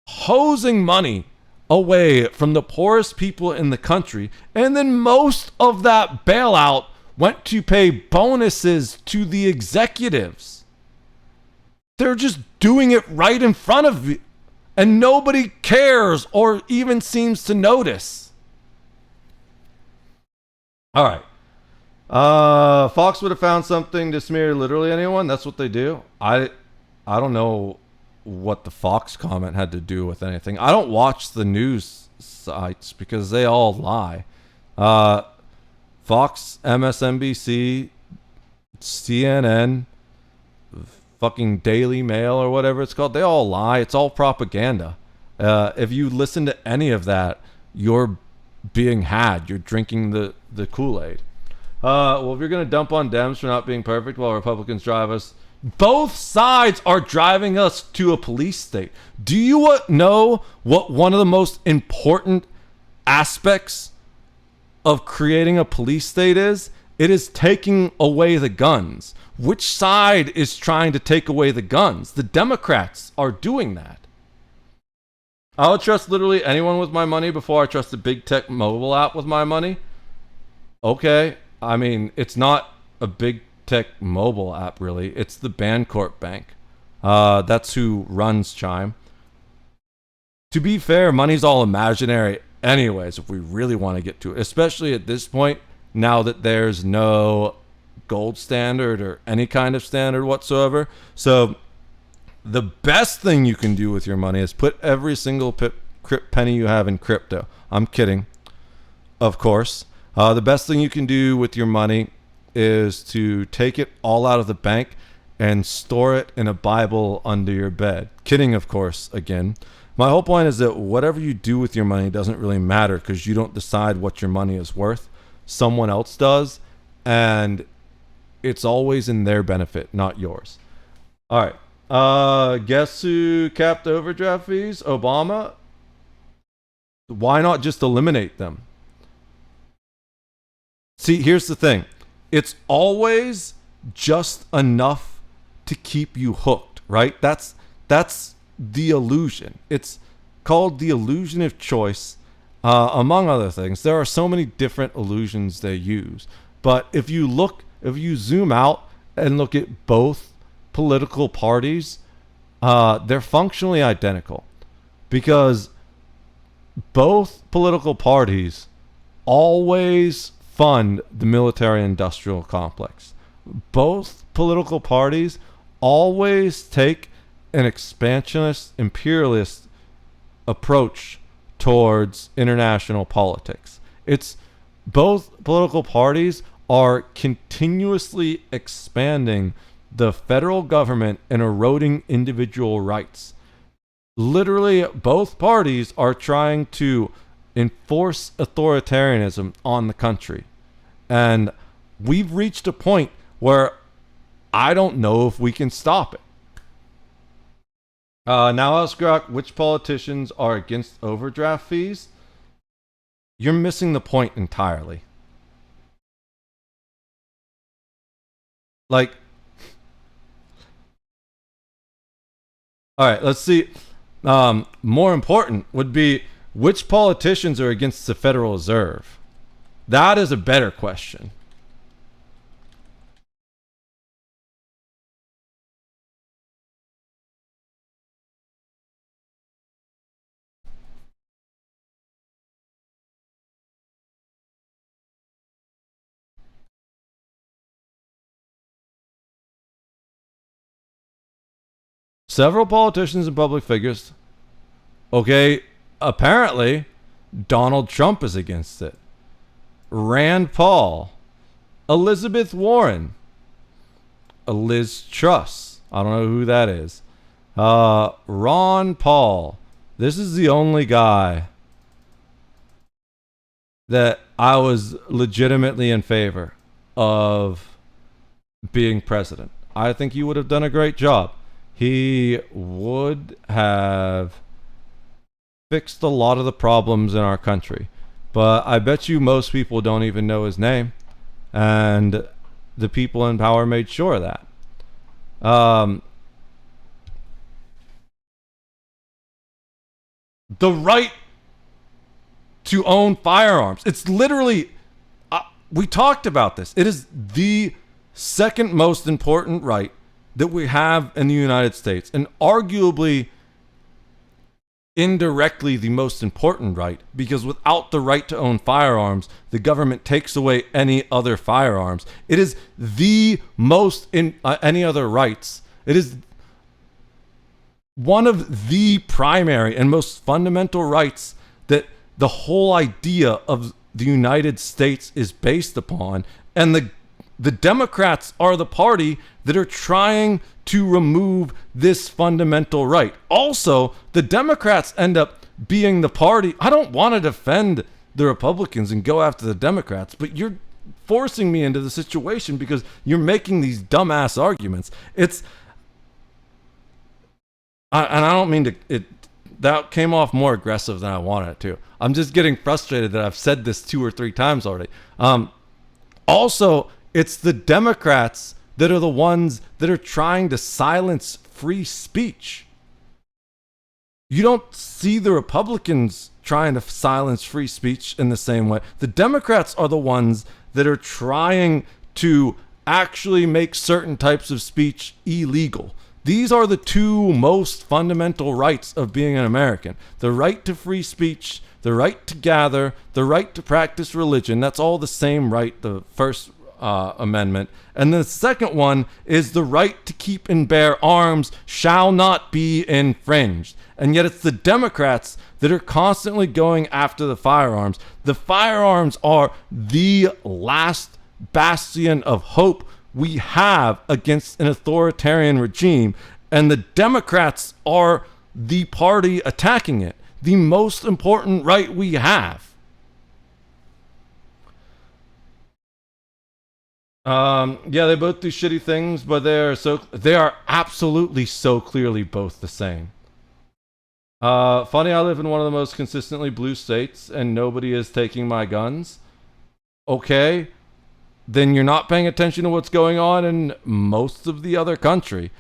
hosing money away from the poorest people in the country, and then most of that bailout went to pay bonuses to the executives. They're just doing it right in front of you, and nobody cares or even seems to notice. All right. Fox would have found something to smear literally anyone. That's what they do. I don't know what the Fox comment had to do with anything. I don't watch the news sites because they all lie. Fox, MSNBC, CNN, fucking Daily Mail or whatever it's called, they all lie. It's all propaganda. If you listen to any of that, you're being had. You're drinking the Kool-Aid. Well, if you're going to dump on Dems for not being perfect while Republicans drive us, both sides are driving us to a police state. Do you know what one of the most important aspects of creating a police state is? It is taking away the guns. Which side is trying to take away the guns? The Democrats are doing that. I would trust literally anyone with my money before I trust a big tech mobile app with my money. Okay. I mean, it's not a big tech mobile app, really. It's the Bancorp Bank. That's who runs Chime. To be fair, money's all imaginary anyways, if we really want to get to it. Especially at this point, now that there's no gold standard or any kind of standard whatsoever. So the best thing you can do with your money is put every single penny you have in crypto. I'm kidding, of course. The best thing you can do with your money is to take it all out of the bank and store it in a Bible under your bed. Kidding, of course, again. My whole point is that whatever you do with your money doesn't really matter because you don't decide what your money is worth. Someone else does, and it's always in their benefit, not yours. All right. Guess who capped overdraft fees? Obama. Why not just eliminate them? See, here's the thing. It's always just enough to keep you hooked, right? That's the illusion. It's called the illusion of choice, among other things. There are so many different illusions they use. But if you zoom out and look at both political parties, they're functionally identical because both political parties always fund the military-industrial complex. Both political parties always take an expansionist, imperialist approach towards international politics. It's both political parties are continuously expanding the federal government and eroding individual rights. Literally, both parties are trying to enforce authoritarianism on the country. And we've reached a point where I don't know if we can stop it. Now ask Grok, which politicians are against overdraft fees? You're missing the point entirely. Like, all right, let's see. More important would be, which politicians are against the Federal Reserve? That is a better question. Several politicians and public figures. Okay, apparently Donald Trump is against it. Rand Paul, Elizabeth Warren, Liz Truss. I don't know who that is. Ron Paul. This is the only guy that I was legitimately in favor of being president. I think he would have done a great job. He would have fixed a lot of the problems in our country. But I bet you most people don't even know his name. And the people in power made sure of that. The right to own firearms. It's literally, we talked about this. It is the second most important right that we have in the United States, and arguably indirectly the most important right, because without the right to own firearms, the government takes away any other firearms. It is the most in any other rights. It is one of the primary and most fundamental rights that the whole idea of the United States is based upon. And the Democrats are the party that are trying to remove this fundamental right. Also, the Democrats end up being the party. I don't want to defend the Republicans and go after the Democrats, but you're forcing me into the situation because you're making these dumbass arguments. And I don't mean to, that came off more aggressive than I wanted it to. I'm just getting frustrated that I've said this 2 or 3 times already. Also, it's the Democrats that are the ones that are trying to silence free speech. You don't see the Republicans trying to silence free speech in the same way. The Democrats are the ones that are trying to actually make certain types of speech illegal. These are the 2 most fundamental rights of being an American. The right to free speech, the right to gather, the right to practice religion. That's all the same right, the First Amendment. And the second one is the right to keep and bear arms shall not be infringed. And yet it's the Democrats that are constantly going after the firearms. The firearms are the last bastion of hope we have against an authoritarian regime, and the Democrats are the party attacking it. The most important right we have. Yeah, they both do shitty things, but they are absolutely so clearly both the same. Funny, I live in one of the most consistently blue states, and nobody is taking my guns. Okay. Then you're not paying attention to what's going on in most of the other country.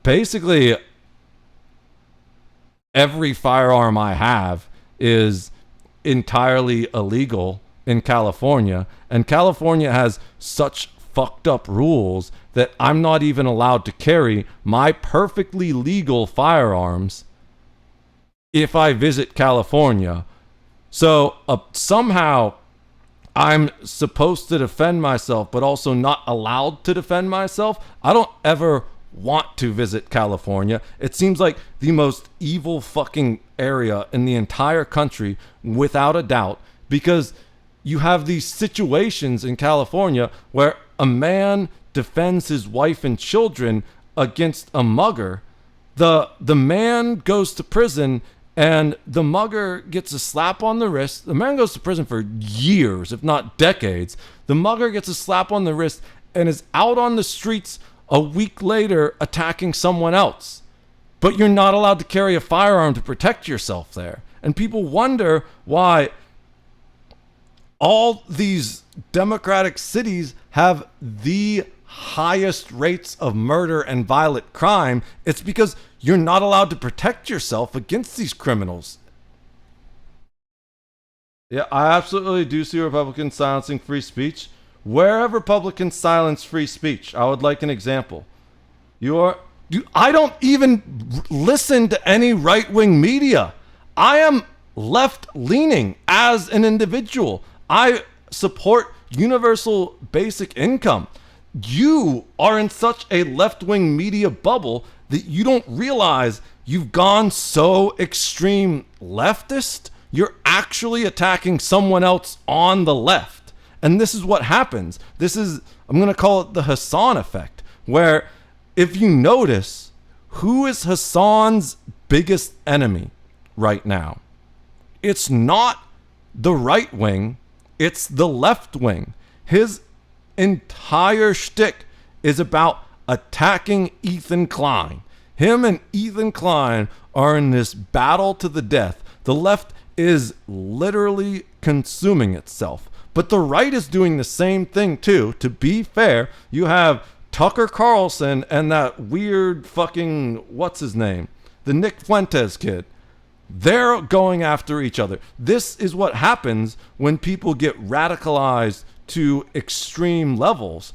Basically, every firearm I have is entirely illegal in California. And California has such fucked up rules that I'm not even allowed to carry my perfectly legal firearms if I visit California. So somehow I'm supposed to defend myself, but also not allowed to defend myself. I don't ever want to visit California. It seems like the most evil fucking area in the entire country, without a doubt, because you have these situations in California where a man defends his wife and children against a mugger. The man goes to prison, and the mugger gets a slap on the wrist. The man goes to prison for years, if not decades. The mugger gets a slap on the wrist and is out on the streets a week later attacking someone else. But you're not allowed to carry a firearm to protect yourself there. And people wonder why all these democratic cities have the highest rates of murder and violent crime. It's because you're not allowed to protect yourself against these criminals. Yeah, I absolutely do see Republicans silencing free speech. Where have Republicans silenced free speech? I would like an example. I don't even listen to any right-wing media. I am left-leaning as an individual. I support universal basic income. You are in such a left-wing media bubble that you don't realize you've gone so extreme leftist. You're actually attacking someone else on the left. And this is what happens. I'm going to call it the Hassan effect, where if you notice, who is Hassan's biggest enemy right now? It's not the right wing, it's the left wing. His entire shtick is about attacking Ethan Klein. Him and Ethan Klein are in this battle to the death. The left is literally consuming itself. But the right is doing the same thing too. To be fair, you have Tucker Carlson and that weird fucking, what's his name? The Nick Fuentes kid. They're going after each other. This is what happens when people get radicalized to extreme levels.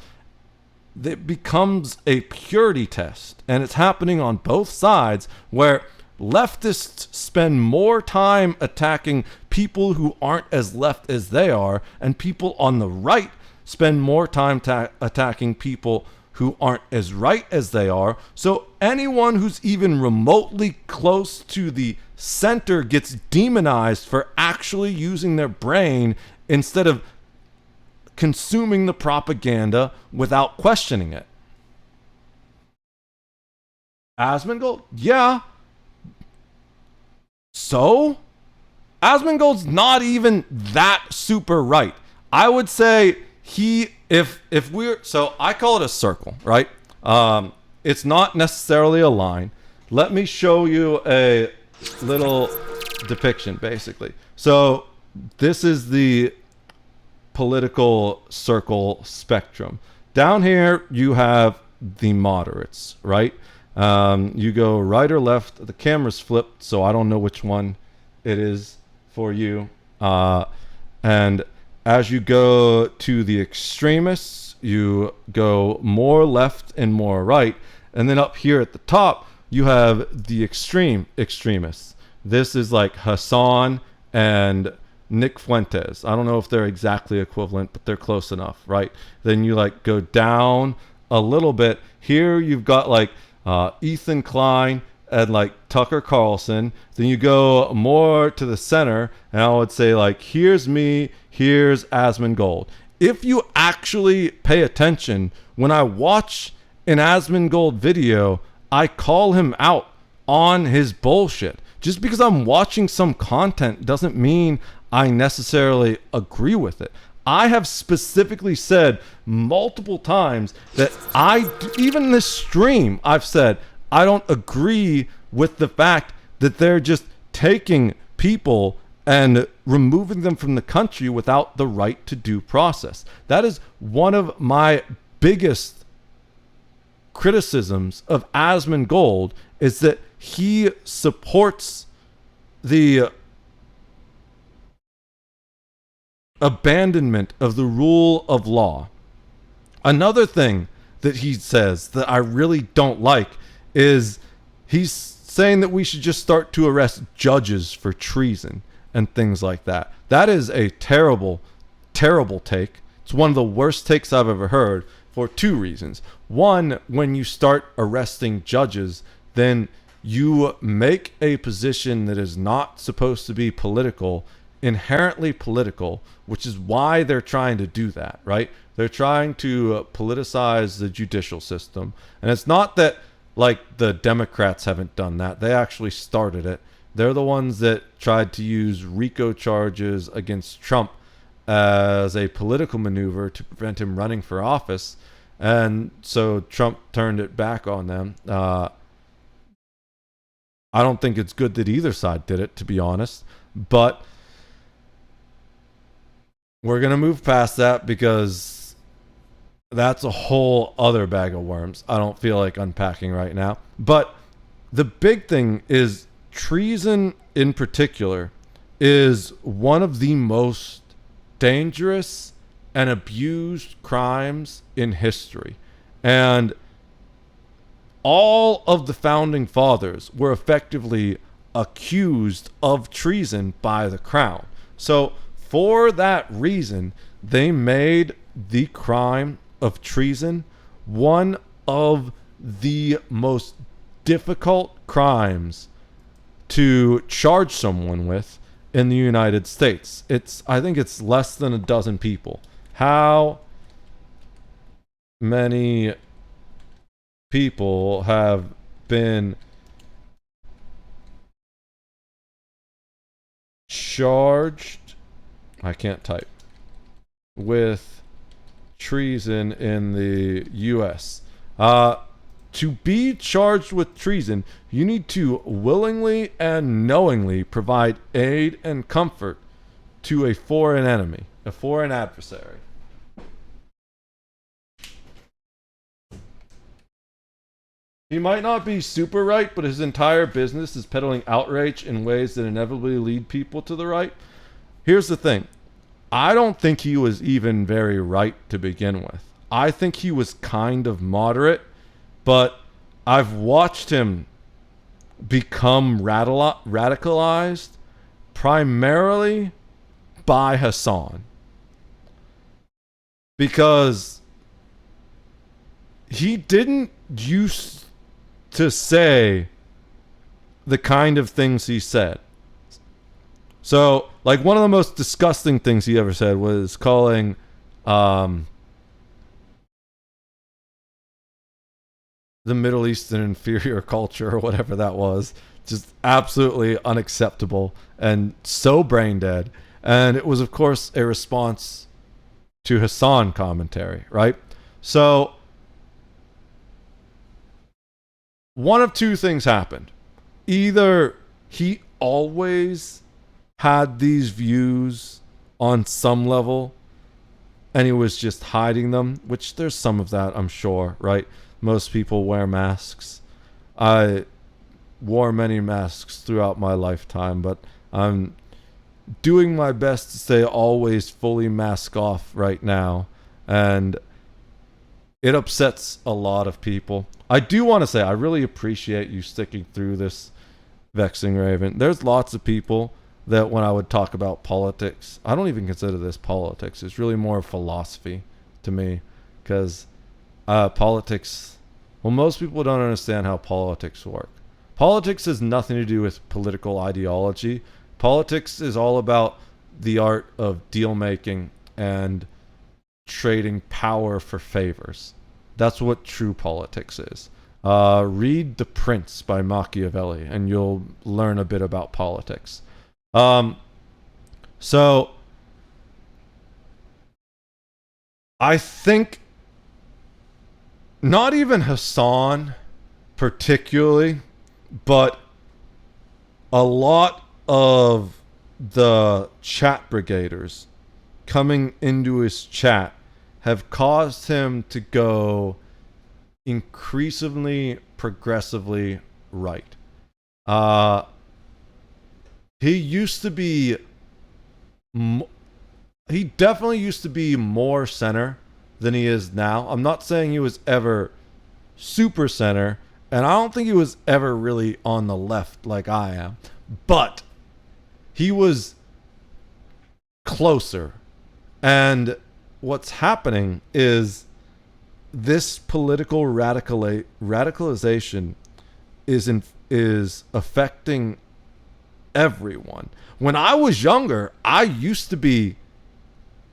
It becomes a purity test. And it's happening on both sides, where leftists spend more time attacking people who aren't as left as they are, and people on the right spend more time attacking people who aren't as right as they are. So anyone who's even remotely close to the center gets demonized for actually using their brain instead of consuming the propaganda without questioning it. Asmongold? Yeah. So? Asmongold's not even that super right. I would say if we're, so I call it a circle, right? It's not necessarily a line. Let me show you a little depiction, basically. So this is the political circle spectrum. Down here, you have the moderates, right? You go right or left. The camera's flipped, so I don't know which one it is for you. And as you go to the extremists, you go more left and more right. And then up here at the top, you have the extremists. This is like Hassan and Nick Fuentes. I don't know if they're exactly equivalent, but they're close enough, right? Then you like go down a little bit. Here you've got like Ethan Klein and like Tucker Carlson. Then you go more to the center, and I would say like, here's me, here's Asmongold. If you actually pay attention, when I watch an Asmongold video, I call him out on his bullshit. Just because I'm watching some content doesn't mean I necessarily agree with it. I have specifically said multiple times that even this stream, I've said, I don't agree with the fact that they're just taking people and removing them from the country without the right to due process. That is one of my biggest criticisms of Asmongold, is that he supports the abandonment of the rule of law. Another thing that he says that I really don't like is he's saying that we should just start to arrest judges for treason and things like that. That is a terrible, terrible take. It's one of the worst takes I've ever heard for two reasons. One, when you start arresting judges, then you make a position that is not supposed to be political inherently political, which is why they're trying to do that, right? They're trying to politicize the judicial system. And it's not that like the Democrats haven't done that. They actually started it. They're the ones that tried to use RICO charges against Trump as a political maneuver to prevent him running for office. And so Trump turned it back on them. I don't think it's good that either side did it, to be honest. But we're going to move past that because that's a whole other bag of worms. I don't feel like unpacking right now. But the big thing is treason in particular is one of the most dangerous and abused crimes in history. And all of the founding fathers were effectively accused of treason by the crown. So for that reason, they made the crime of treason one of the most difficult crimes to charge someone with in the United States. I think it's less than a dozen people How many people have been charged, I can't type, with treason in the US? To be charged with treason, you need to willingly and knowingly provide aid and comfort to a foreign enemy, a foreign adversary. He might not be super right, but his entire business is peddling outrage in ways that inevitably lead people to the right. Here's the thing. I don't think he was even very right to begin with. I think he was kind of moderate, but I've watched him become radicalized primarily by Hassan. Because he didn't used to say the kind of things he said. So, like, one of the most disgusting things he ever said was calling the Middle Eastern inferior culture, or whatever that was, just absolutely unacceptable and so brain dead. And it was, of course, a response to Hassan commentary, right? So one of two things happened. Either he always had these views on some level and he was just hiding them, which there's some of that, I'm sure, right? Most people wear masks. I wore many masks throughout my lifetime, but I'm doing my best to stay always fully mask off right now, and it upsets a lot of people. I do want to say I really appreciate you sticking through this, Vexing Raven. There's lots of people that when I would talk about politics, I don't even consider this politics. It's really more philosophy to me, because politics, well, most people don't understand how politics work. Politics has nothing to do with political ideology. Politics is all about the art of deal making and trading power for favors. That's what true politics is. Read The Prince by Machiavelli and you'll learn a bit about politics. So I think not even Hassan particularly, but a lot of the chat brigaders coming into his chat have caused him to go increasingly progressively right. He used to be he definitely used to be more center than he is now. I'm not saying he was ever super center, and I don't think he was ever really on the left like I am, but he was closer. And what's happening is this political radicalization is affecting everyone. When I was younger, I used to be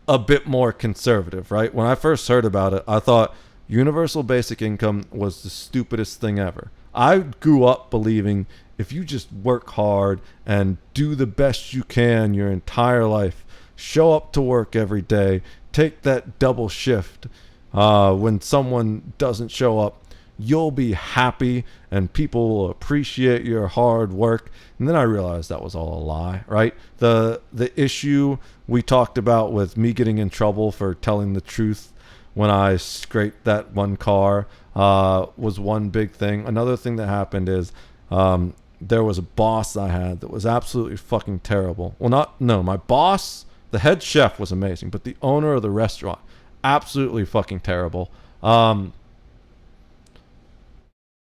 a bit more conservative, right? When I first heard about it, I thought universal basic income was the stupidest thing ever. I grew up believing if you just work hard and do the best you can your entire life, show up to work every day, take that double shift, when someone doesn't show up, you'll be happy and people will appreciate your hard work. And then I realized that was all a lie, right? The issue we talked about with me getting in trouble for telling the truth when I scraped that one car was one big thing. Another thing that happened is there was a boss I had that was absolutely fucking terrible. Well, my boss, the head chef was amazing, but the owner of the restaurant, absolutely fucking terrible.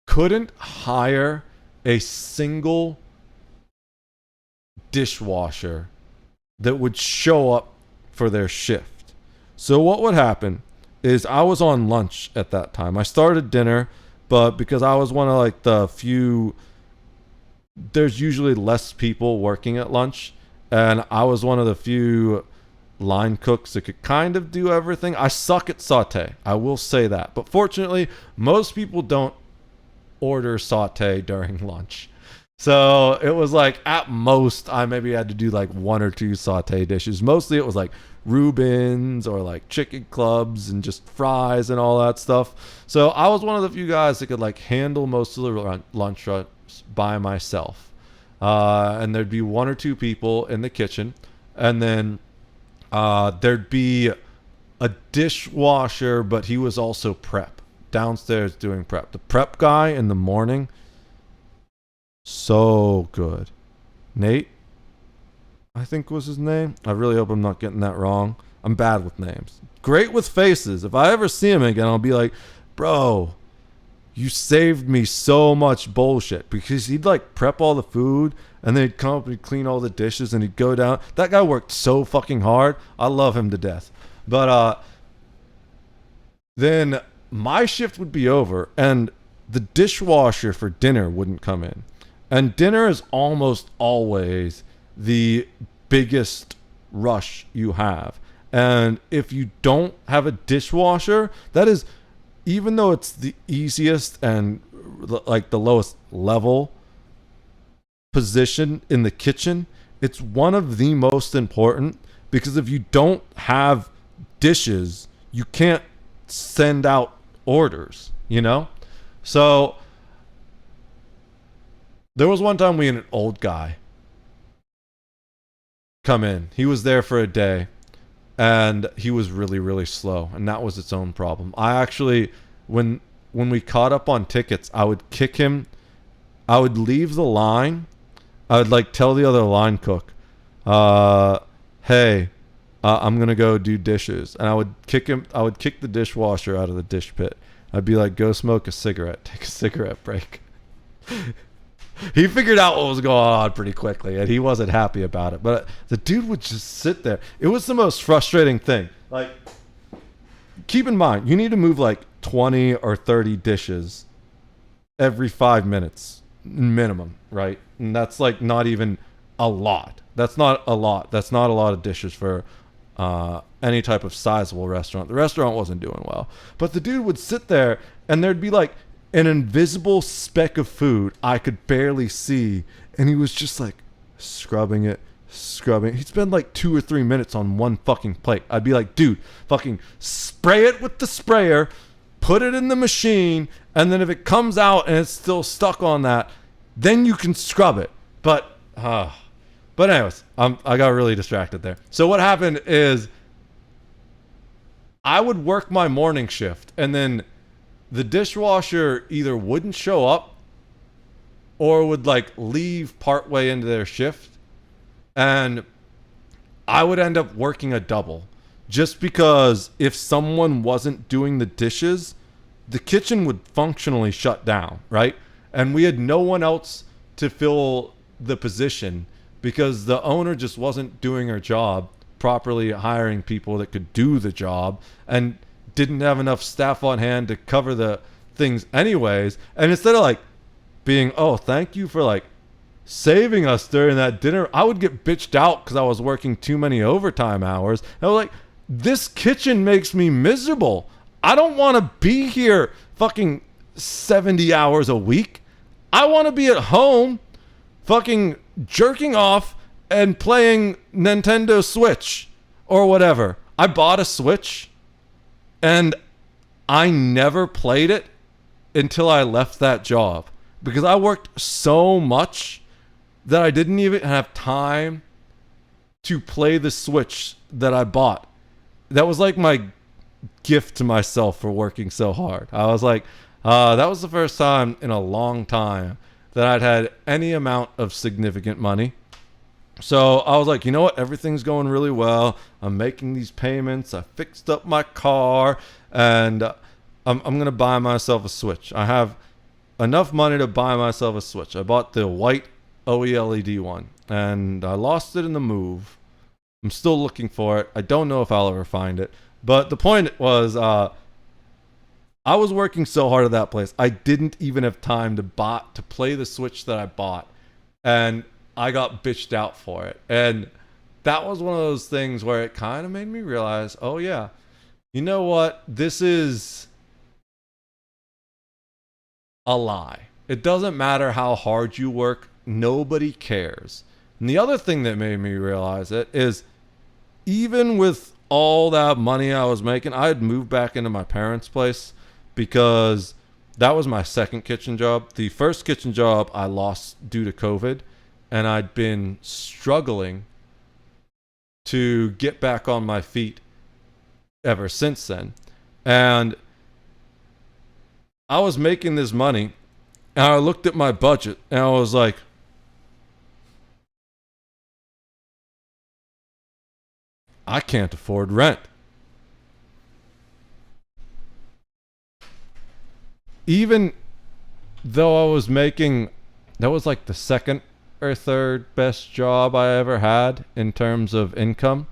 Couldn't hire a single dishwasher that would show up for their shift. So what would happen is I was on lunch at that time. I started dinner, but because I was one of like the few, there's usually less people working at lunch, and I was one of the few line cooks that could kind of do everything. I suck at saute. I will say that. But fortunately, most people don't order saute during lunch. So it was like at most I maybe had to do like 1 or 2 saute dishes. Mostly it was like Reubens or like chicken clubs and just fries and all that stuff. So I was one of the few guys that could like handle most of the lunch runs by myself. And there'd be 1 or 2 people in the kitchen, and then there'd be a dishwasher, but he was also prep downstairs doing prep. The prep guy in the morning, so good. Nate, I think was his name. I really hope I'm not getting that wrong. I'm bad with names. Great with faces. If I ever see him again, I'll be like, bro, you saved me so much bullshit. Because he'd like prep all the food, and then he'd come up and he'd clean all the dishes, and he'd go down. That guy worked so fucking hard. I love him to death. But then my shift would be over, and the dishwasher for dinner wouldn't come in. And dinner is almost always the biggest rush you have. And if you don't have a dishwasher, that is, even though it's the easiest and like the lowest level position in the kitchen, it's one of the most important, because if you don't have dishes, you can't send out orders, you know? So there was one time we had an old guy come in. He was there for a day, and he was really, really slow, and that was its own problem. I actually, when we caught up on tickets, I would kick him. I would leave the line. I would like tell the other line cook, hey, I'm gonna go do dishes, and I would kick him. I would kick the dishwasher out of the dish pit. I'd be like, go smoke a cigarette, take a cigarette break. He figured out what was going on pretty quickly, and he wasn't happy about it. But the dude would just sit there. It was the most frustrating thing. Like, keep in mind, you need to move like 20 or 30 dishes every 5 minutes minimum, right? And that's like not even a lot. That's not a lot. That's not a lot of dishes for any type of sizable restaurant. The restaurant wasn't doing well. But the dude would sit there, and there'd be like an invisible speck of food I could barely see, and he was just like scrubbing it. He'd spend like 2 or 3 minutes on one fucking plate. I'd be like, dude, fucking spray it with the sprayer, put it in the machine, and then if it comes out and it's still stuck on that, then you can scrub it. But anyways, I got really distracted there. So what happened is I would work my morning shift, and then the dishwasher either wouldn't show up or would like leave partway into their shift, and I would end up working a double, just because if someone wasn't doing the dishes, the kitchen would functionally shut down, right? And we had no one else to fill the position because the owner just wasn't doing her job properly, hiring people that could do the job, and didn't have enough staff on hand to cover the things anyways. And instead of like being, oh, thank you for like saving us during that dinner, I would get bitched out because I was working too many overtime hours. And I was like, this kitchen makes me miserable. I don't want to be here fucking 70 hours a week. I want to be at home fucking jerking off and playing Nintendo Switch or whatever. I bought a Switch, and I never played it until I left that job, because I worked so much that I didn't even have time to play the Switch that I bought. That was like my gift to myself for working so hard. I was like, that was the first time in a long time that I'd had any amount of significant money. So I was like, you know what? Everything's going really well. I'm making these payments. I fixed up my car, and I'm going to buy myself a Switch. I have enough money to buy myself a Switch. I bought the white OLED one, and I lost it in the move. I'm still looking for it. I don't know if I'll ever find it. But the point was, I was working so hard at that place, I didn't even have time to play the Switch that I bought. And I got bitched out for it. And that was one of those things where it kind of made me realize, oh yeah, you know what? This is a lie. It doesn't matter how hard you work. Nobody cares. And the other thing that made me realize it is, even with all that money I was making, I had moved back into my parents' place because that was my second kitchen job. The first kitchen job I lost due to COVID, and I'd been struggling to get back on my feet ever since then. And I was making this money, and I looked at my budget, and I was like, I can't afford rent. Even though I was making, that was like the second or third best job I ever had in terms of income.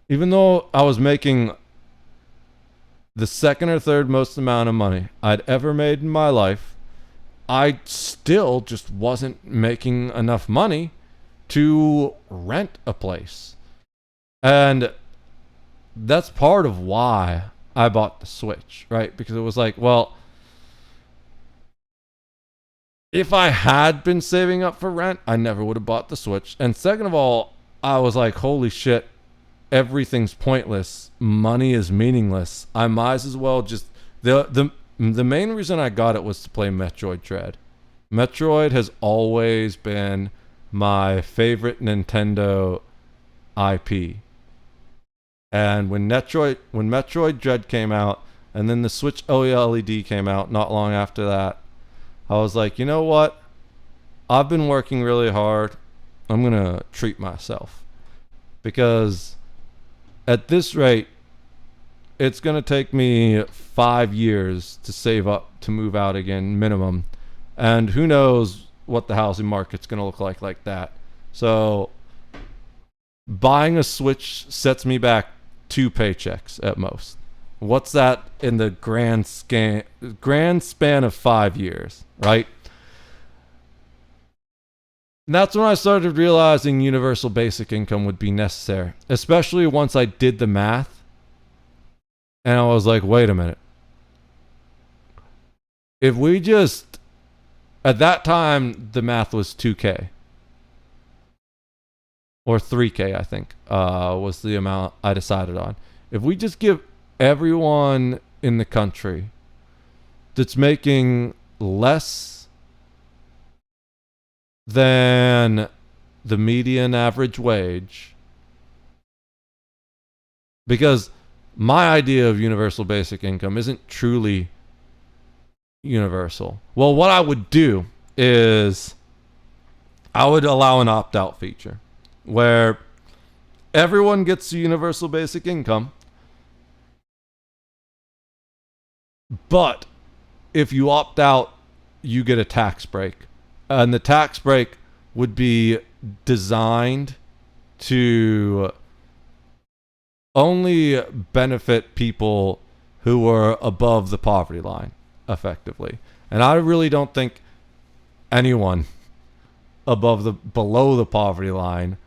Even though I was making the second or third most amount of money I'd ever made in my life, I still just wasn't making enough money to rent a place. And that's part of why I bought the Switch, right? Because it was like, well, if I had been saving up for rent, I never would have bought the Switch. And second of all, I was like, holy shit, everything's pointless. Money is meaningless. I might as well just... The main reason I got it was to play Metroid Dread. Metroid has always been my favorite Nintendo IP. And when Metroid Dread came out, and then the Switch OLED came out not long after that, I was like, you know what? I've been working really hard. I'm going to treat myself. Because at this rate, it's going to take me 5 years to save up to move out again, minimum. And who knows what the housing market's going to look like that. So buying a Switch sets me back 2 paychecks at most. What's that in the grand span of 5 years, right? And that's when I started realizing universal basic income would be necessary, especially once I did the math. And I was like, wait a minute. If we just, at that time, the math was 2K. Or 3K, I think, was the amount I decided on. If we just give everyone in the country that's making less than the median average wage, because my idea of universal basic income isn't truly universal. Well, what I would do is I would allow an opt-out feature where everyone gets a universal basic income, but if you opt out, you get a tax break. And the tax break would be designed to only benefit people who are above the poverty line, effectively. And I really don't think anyone below the poverty line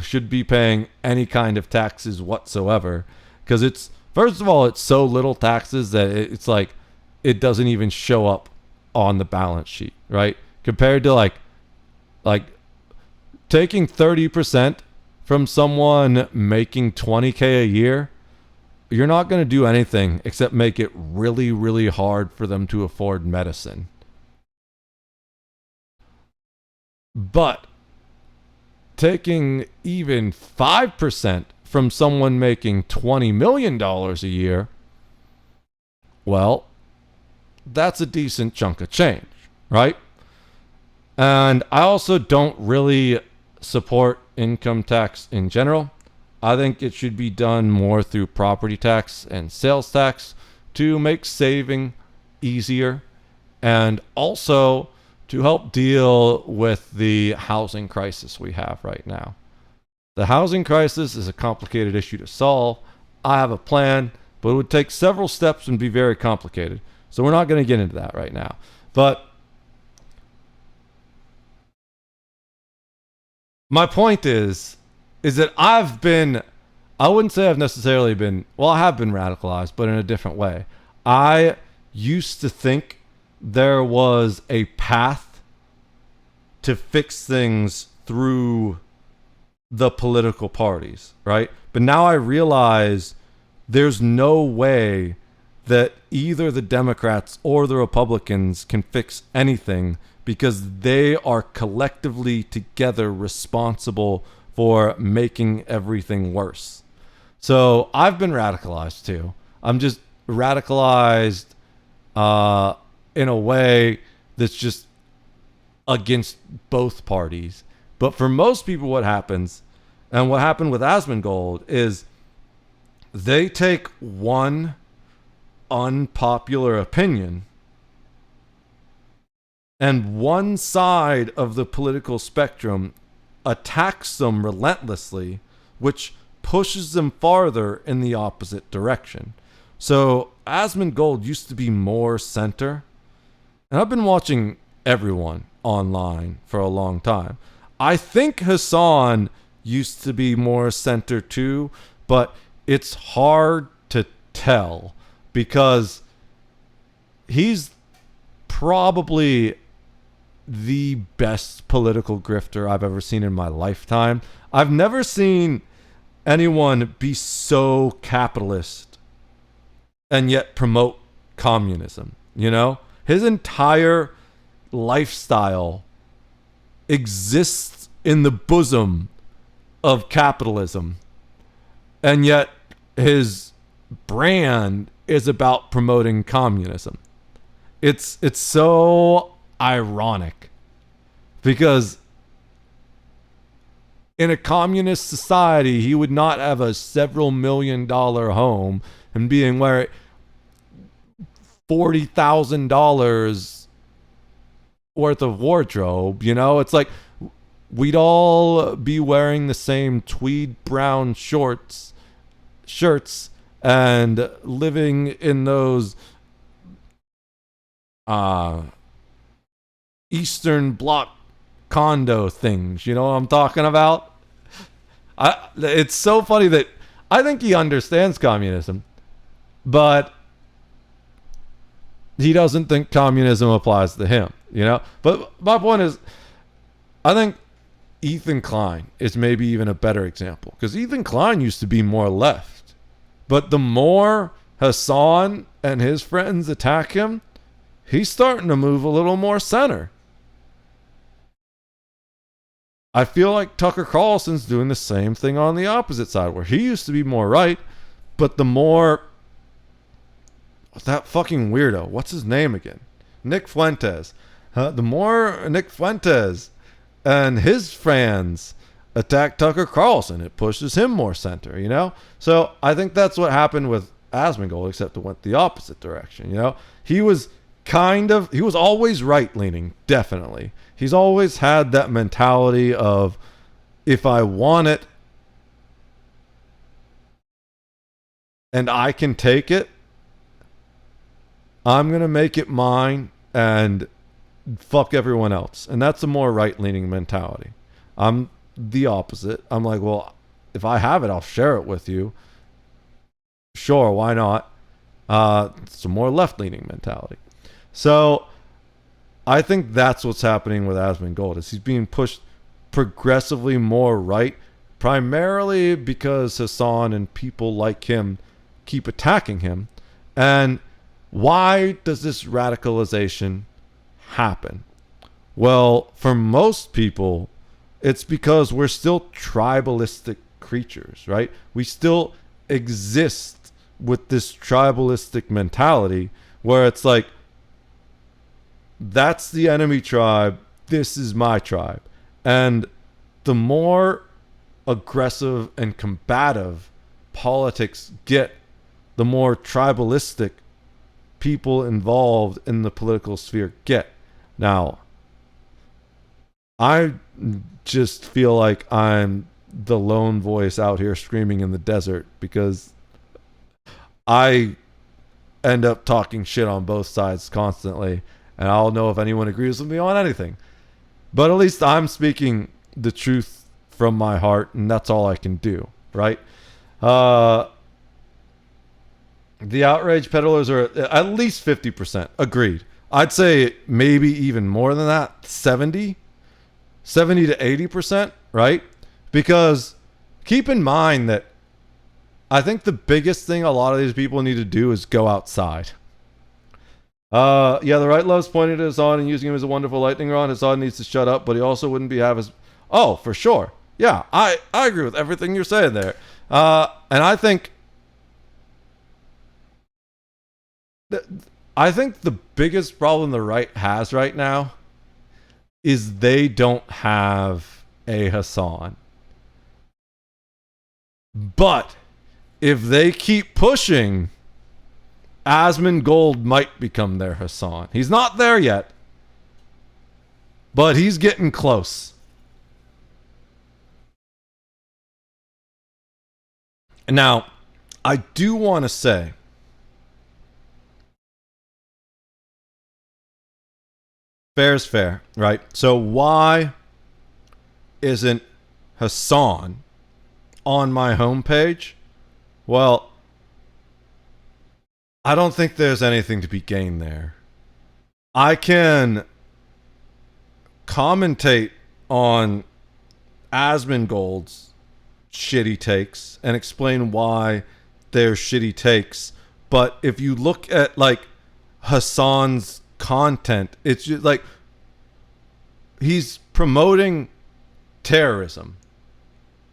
should be paying any kind of taxes whatsoever, because it's, first of all, it's so little taxes that it's like it doesn't even show up on the balance sheet, right? Compared to like taking 30% from someone making 20K a year, you're not going to do anything except make it really, really hard for them to afford medicine. But taking even 5% from someone making $20 million a year, well, that's a decent chunk of change, right? And I also don't really support income tax in general. I think it should be done more through property tax and sales tax to make saving easier, and also to help deal with the housing crisis we have right now. The housing crisis is a complicated issue to solve. I have a plan, but it would take several steps and be very complicated. So we're not going to get into that right now. But my point is, is that I wouldn't say I've necessarily been, well, I have been radicalized, but in a different way. I used to think there was a path to fix things through the political parties, right? But now I realize there's no way that either the Democrats or the Republicans can fix anything because they are collectively together responsible for making everything worse. So I've been radicalized too. I'm just radicalized in a way that's just against both parties. But for most people, what happens, and what happened with Asmongold, is they take one unpopular opinion and one side of the political spectrum attacks them relentlessly, which pushes them farther in the opposite direction. So Asmongold used to be more center, and I've been watching everyone online for a long time. I think Hassan used to be more center too, but it's hard to tell because he's probably the best political grifter I've ever seen in my lifetime. I've never seen anyone be so capitalist and yet promote communism, you know? His entire lifestyle exists in the bosom of capitalism, and yet his brand is about promoting communism. It's so ironic because in a communist society he would not have a several $1,000,000 home and being wearing $40,000 worth of wardrobe, you know? It's like we'd all be wearing the same tweed brown shirts and living in those Eastern Bloc condo things. You know what I'm talking about? It's so funny that I think he understands communism, but he doesn't think communism applies to him, you know? But my point is, I think Ethan Klein is maybe even a better example because Ethan Klein used to be more left. But the more Hassan and his friends attack him, he's starting to move a little more center. I feel like Tucker Carlson's doing the same thing on the opposite side, where he used to be more right, but the more that fucking weirdo, what's his name again? Nick Fuentes. The more Nick Fuentes and his fans attack Tucker Carlson, it pushes him more center, you know? So I think that's what happened with Asmongold, except it went the opposite direction, you know? He was always right-leaning, definitely. He's always had that mentality of, if I want it and I can take it, I'm going to make it mine and fuck everyone else. And that's a more right-leaning mentality. I'm the opposite. I'm like, well, if I have it, I'll share it with you. Sure, why not? It's a more left-leaning mentality. So I think that's what's happening with Asmongold, is he's being pushed progressively more right, primarily because Hassan and people like him keep attacking him. And why does this radicalization happen? Well, for most people, it's because we're still tribalistic creatures, right? We still exist with this tribalistic mentality where it's like, that's the enemy tribe, this is my tribe. And the more aggressive and combative politics get, the more tribalistic people involved in the political sphere get. Now, I just feel like I'm the lone voice out here screaming in the desert because I end up talking shit on both sides constantly, and I don't know if anyone agrees with me on anything. But at least I'm speaking the truth from my heart, and that's all I can do, right? The outrage peddlers are at least 50%. Agreed. I'd say maybe even more than that, 70 to 80%, right? Because keep in mind that I think the biggest thing a lot of these people need to do is go outside. Yeah, the right love's pointing to Hassan and using him as a wonderful lightning rod. Hassan needs to shut up, but he also wouldn't be have his... Oh, for sure. Yeah, I agree with everything you're saying there. And I think the biggest problem the right has right now is they don't have a Hassan. But if they keep pushing, Asmongold might become their Hassan. He's not there yet, but he's getting close. Now, I do want to say, fair is fair, right? So why isn't Hassan on my homepage? Well, I don't think there's anything to be gained there. I can commentate on Asmongold's shitty takes and explain why they're shitty takes, but if you look at like Hassan's content, it's just like he's promoting terrorism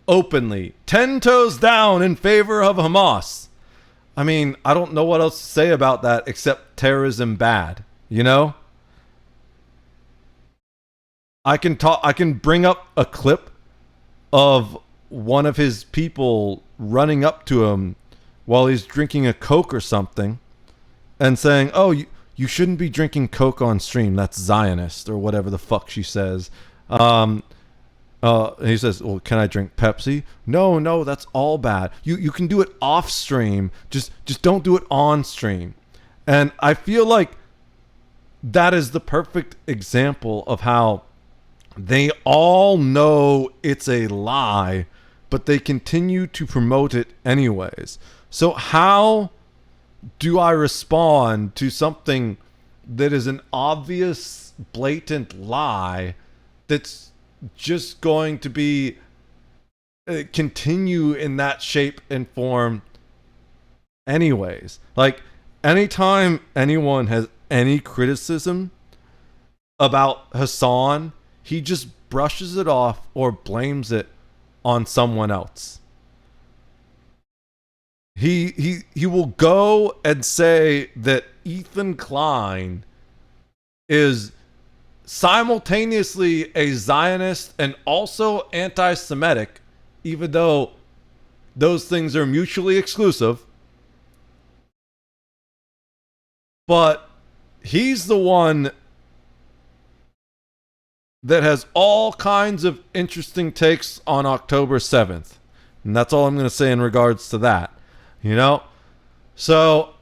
openly, 10 toes down in favor of Hamas. I mean, I don't know what else to say about that except terrorism bad, you know? I can bring up a clip of one of his people running up to him while he's drinking a Coke or something and saying, "Oh, you shouldn't be drinking Coke on stream. That's Zionist," or whatever the fuck she says. He says, "Well, can I drink Pepsi?" No, that's all bad. You can do it off stream. Just don't do it on stream. And I feel like that is the perfect example of how they all know it's a lie, but they continue to promote it anyways. So how do I respond to something that is an obvious, blatant lie that's just going to be continue in that shape and form anyways? Like, anytime anyone has any criticism about Hassan, he just brushes it off or blames it on someone else. He will go and say that Ethan Klein is simultaneously a Zionist and also anti-Semitic, even though those things are mutually exclusive. But he's the one that has all kinds of interesting takes on October 7th. And that's all I'm going to say in regards to that. You know? So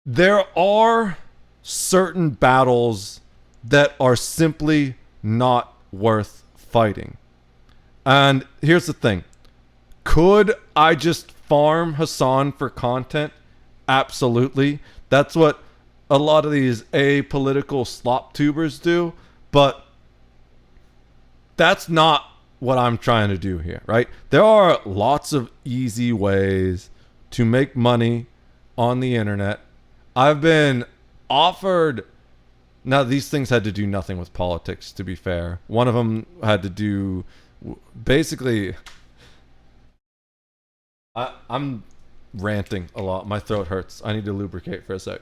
there are certain battles that are simply not worth fighting. And here's the thing. Could I just farm Hassan for content? Absolutely. That's what a lot of these apolitical slop tubers do, but that's not what I'm trying to do here, right? There are lots of easy ways to make money on the internet. I've been offered... Now, these things had to do nothing with politics, to be fair. One of them had to do... Basically... I'm ranting a lot. My throat hurts. I need to lubricate for a sec.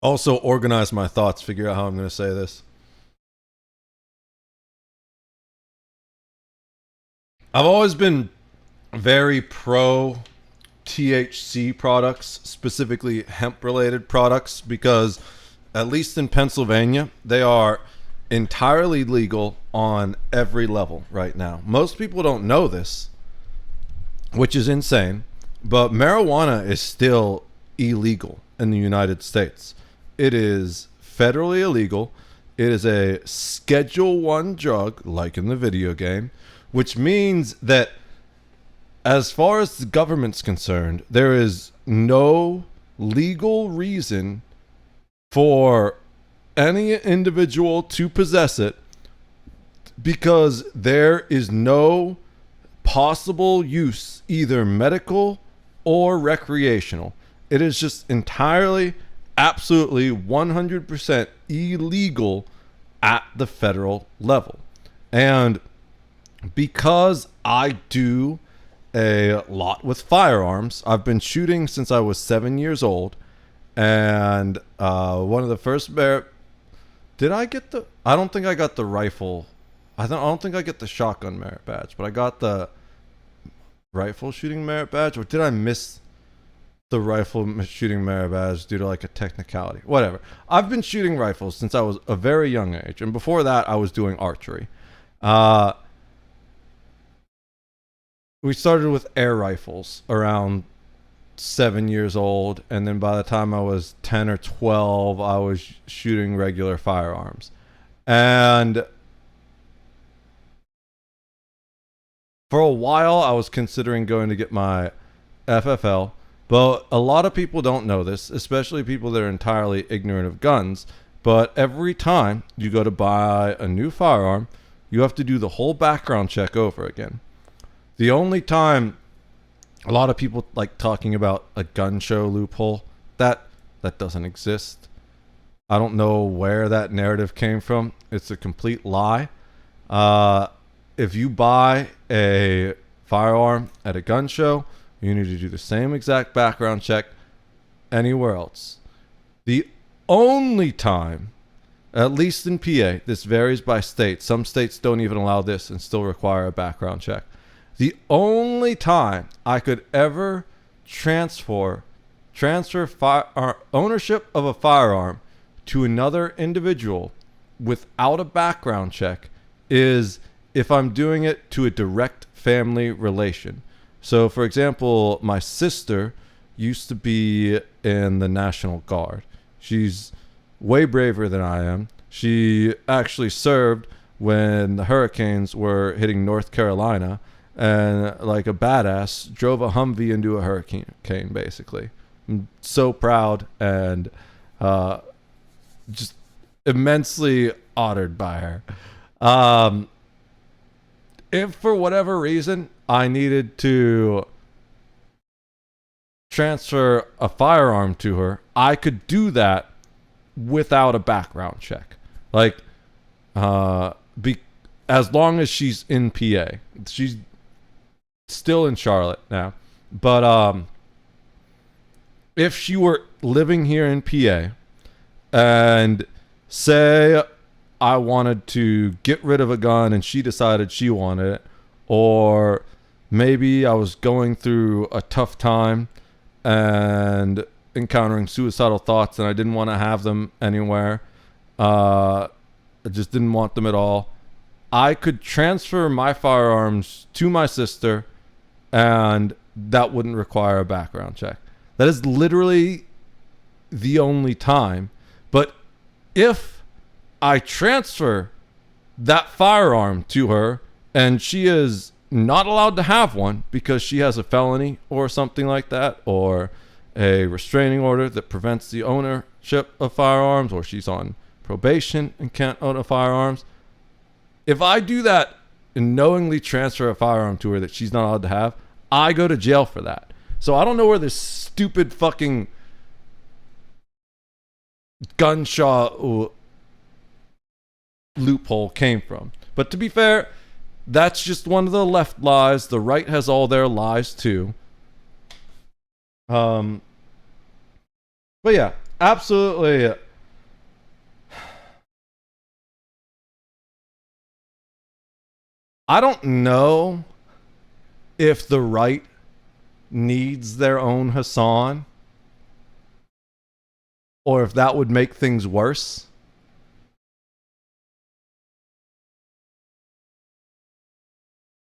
Also, organize my thoughts, figure out how I'm going to say this. I've always been very pro THC products, specifically hemp-related products, because at least in Pennsylvania, they are entirely legal on every level right now. Most people don't know this, which is insane, but marijuana is still illegal in the United States. it is federally illegal. It is a Schedule 1 drug, like in the video game, which means that as far as the government's concerned, there is no legal reason for any individual to possess it because there is no possible use, either medical or recreational. It is just entirely, absolutely 100% illegal at the federal level. And because I do a lot with firearms, I've been shooting since I was 7 years old. And one of the first did I get the? I don't think I got the rifle. I don't think I get the shotgun merit badge, but I got the rifle shooting merit badge. Or did I miss the rifle shooting merit badge due to like a technicality? Whatever. I've been shooting rifles since I was a very young age, and before that, I was doing archery. We started with air rifles around 7 years old, and then by the time I was 10 or 12, I was shooting regular firearms. And for a while, I was considering going to get my FFL, but a lot of people don't know this, especially people that are entirely ignorant of guns. But every time you go to buy a new firearm, you have to do the whole background check over again. The only time a lot of people like talking about a gun show loophole, that doesn't exist. I don't know where that narrative came from. It's a complete lie. If you buy a firearm at a gun show, you need to do the same exact background check anywhere else. The only time, at least in PA, this varies by state. Some states don't even allow this and still require a background check. The only time I could ever transfer ownership of a firearm to another individual without a background check is if I'm doing it to a direct family relation. So, for example, my sister used to be in the National Guard. She's way braver than I am. She actually served when the hurricanes were hitting North Carolina, and like a badass drove a Humvee into a hurricane, basically. I'm so proud and just immensely honored by her. If for whatever reason I needed to transfer a firearm to her, I could do that without a background check. Like, as long as she's in PA. She's still in Charlotte now. But if she were living here in PA and say I wanted to get rid of a gun and she decided she wanted it, or maybe I was going through a tough time and encountering suicidal thoughts and I didn't want to have them anywhere, I just didn't want them at all, I could transfer my firearms to my sister and that wouldn't require a background check. That is literally the only time. But if I transfer that firearm to her and she is not allowed to have one because she has a felony or something like that, or a restraining order that prevents the ownership of firearms, or she's on probation and can't own a firearms, if I do that and knowingly transfer a firearm to her that she's not allowed to have, I go to jail for that. So I don't know where this stupid fucking gunshot loophole came from. But to be fair, that's just one of the left lies. The right has all their lies too. But yeah, absolutely. I don't know if the right needs their own Hassan, or if that would make things worse.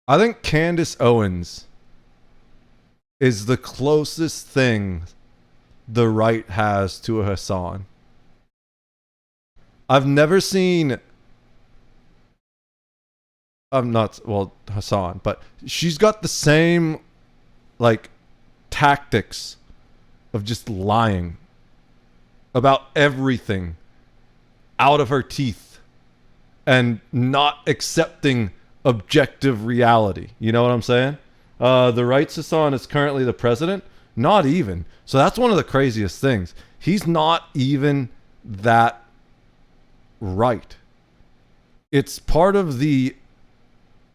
I think Candace Owens is the closest thing the right has to a Hassan. I've never seen. I'm not, well, Hassan, but she's got the same, like, tactics of just lying about everything out of her teeth and not accepting objective reality. You know what I'm saying? The right Hassan is currently the president. Not even. So that's one of the craziest things. He's not even that right. It's part of the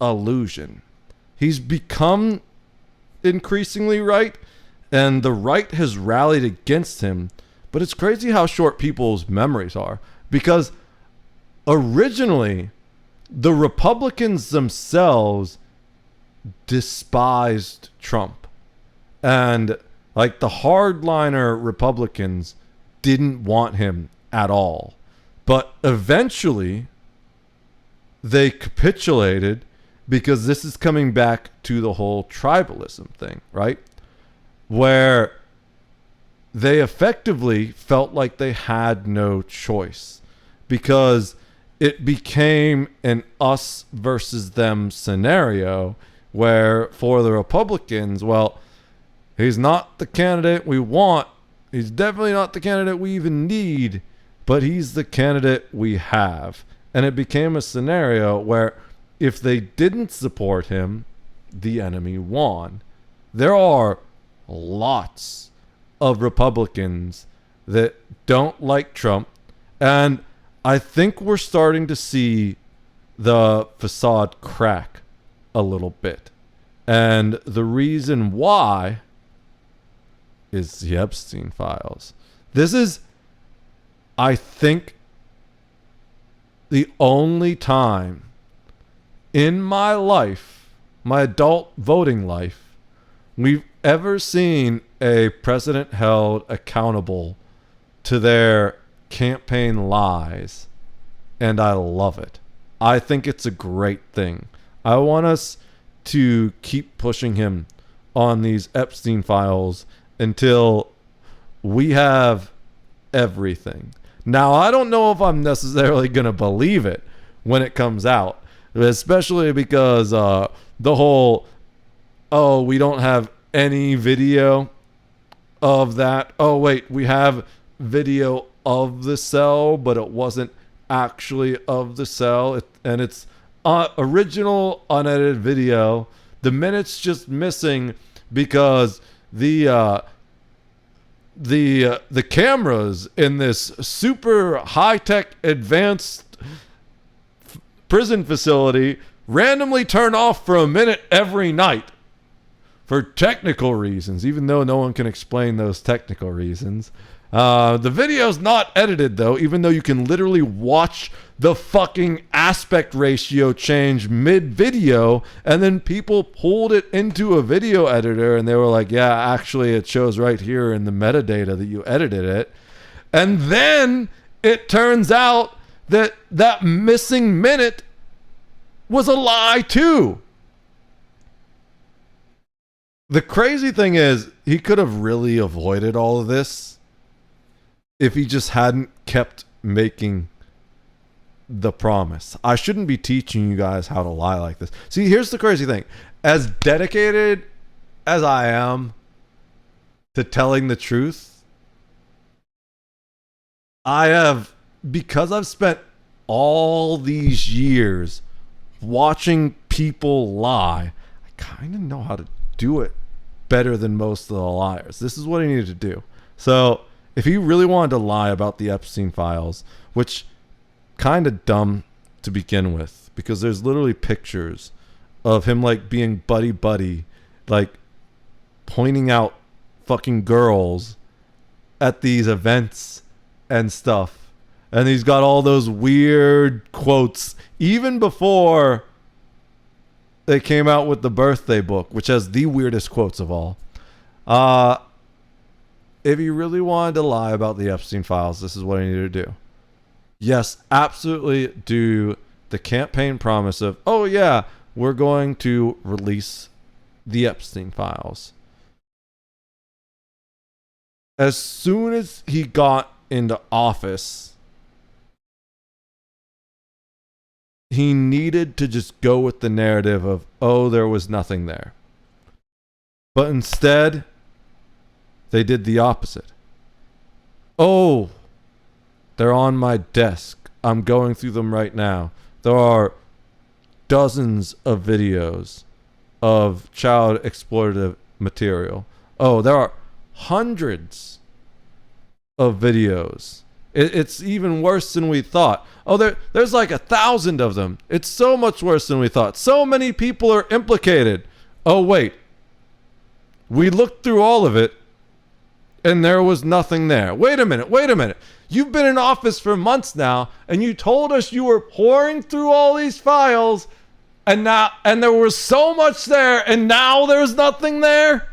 illusion. He's become increasingly right, and the right has rallied against him. But it's crazy how short people's memories are, because originally the Republicans themselves despised Trump, and like the hardliner Republicans didn't want him at all. But eventually they capitulated, because this is coming back to the whole tribalism thing, right? Where they effectively felt like they had no choice, because it became an us versus them scenario where for the Republicans, well, he's not the candidate we want. He's definitely not the candidate we even need, but he's the candidate we have. And it became a scenario where if they didn't support him, the enemy won. There are lots of Republicans that don't like Trump, and I think we're starting to see the facade crack a little bit. And the reason why is the Epstein files. This is, I think, the only time in my life, my adult voting life, we've ever seen a president held accountable to their campaign lies, and I love it. I think it's a great thing. I want us to keep pushing him on these Epstein files until we have everything. Now, I don't know if I'm necessarily going to believe it when it comes out, especially because the whole, oh, we don't have any video of that. Oh, wait, we have video of the cell, but it wasn't actually of the cell. And it's original unedited video. The minute's just missing because the cameras in this super high-tech advanced prison facility randomly turn off for a minute every night for technical reasons, even though no one can explain those technical reasons. The video's not edited, though, even though you can literally watch the fucking aspect ratio change mid-video, and then people pulled it into a video editor, and they were like, yeah, actually, it shows right here in the metadata that you edited it. And then it turns out that that missing minute was a lie, too. The crazy thing is, he could have really avoided all of this if he just hadn't kept making the promise. I shouldn't be teaching you guys how to lie like this. See, here's the crazy thing. As dedicated as I am to telling the truth, I have, because I've spent all these years watching people lie, I kind of know how to do it better than most of the liars. This is what I needed to do. So if he really wanted to lie about the Epstein files, which kind of dumb to begin with, because there's literally pictures of him like being buddy, like pointing out fucking girls at these events and stuff. And he's got all those weird quotes even before they came out with the birthday book, which has the weirdest quotes of all. If he really wanted to lie about the Epstein files, this is what he needed to do. Yes, absolutely do the campaign promise of, oh yeah, we're going to release the Epstein files. As soon as he got into office, he needed to just go with the narrative of, oh, there was nothing there. But instead, they did the opposite. Oh, they're on my desk. I'm going through them right now. There are dozens of videos of child exploitative material. Oh, there are hundreds of videos. It's even worse than we thought. Oh, there's like 1,000 of them. It's so much worse than we thought. So many people are implicated. Oh, wait. We looked through all of it, and there was nothing there. Wait a minute. You've been in office for months now, and you told us you were pouring through all these files, and there was so much there, and now there's nothing there?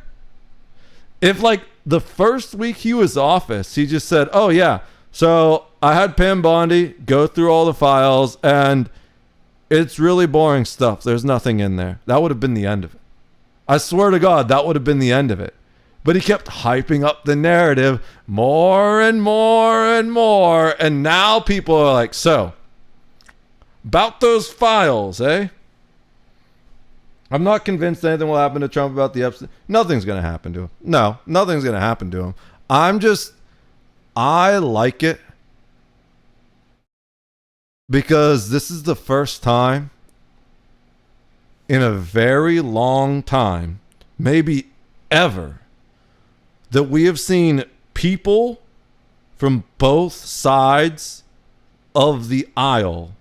If, like, the first week he was office, he just said, oh, yeah, so I had Pam Bondi go through all the files, and it's really boring stuff. There's nothing in there. That would have been the end of it. I swear to God, that would have been the end of it. But he kept hyping up the narrative more and more and more, and now people are like, so, about those files, eh? I'm not convinced anything will happen to Trump about the Epstein. Nothing's going to happen to him. No, nothing's going to happen to him. I like it because this is the first time in a very long time, maybe ever, that we have seen people from both sides of the aisle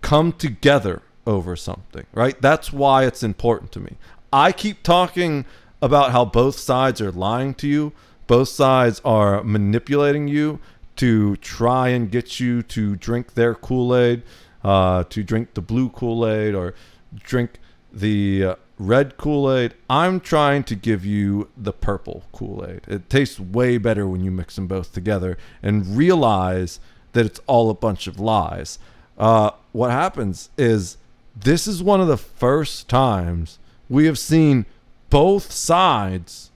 come together over something, right? That's why it's important to me. I keep talking about how both sides are lying to you. Both sides are manipulating you to try and get you to drink their Kool-Aid, to drink the blue Kool-Aid or drink the red Kool-Aid. I'm trying to give you the purple Kool-Aid. It tastes way better when you mix them both together and realize that it's all a bunch of lies. What happens is this is one of the first times we have seen both sides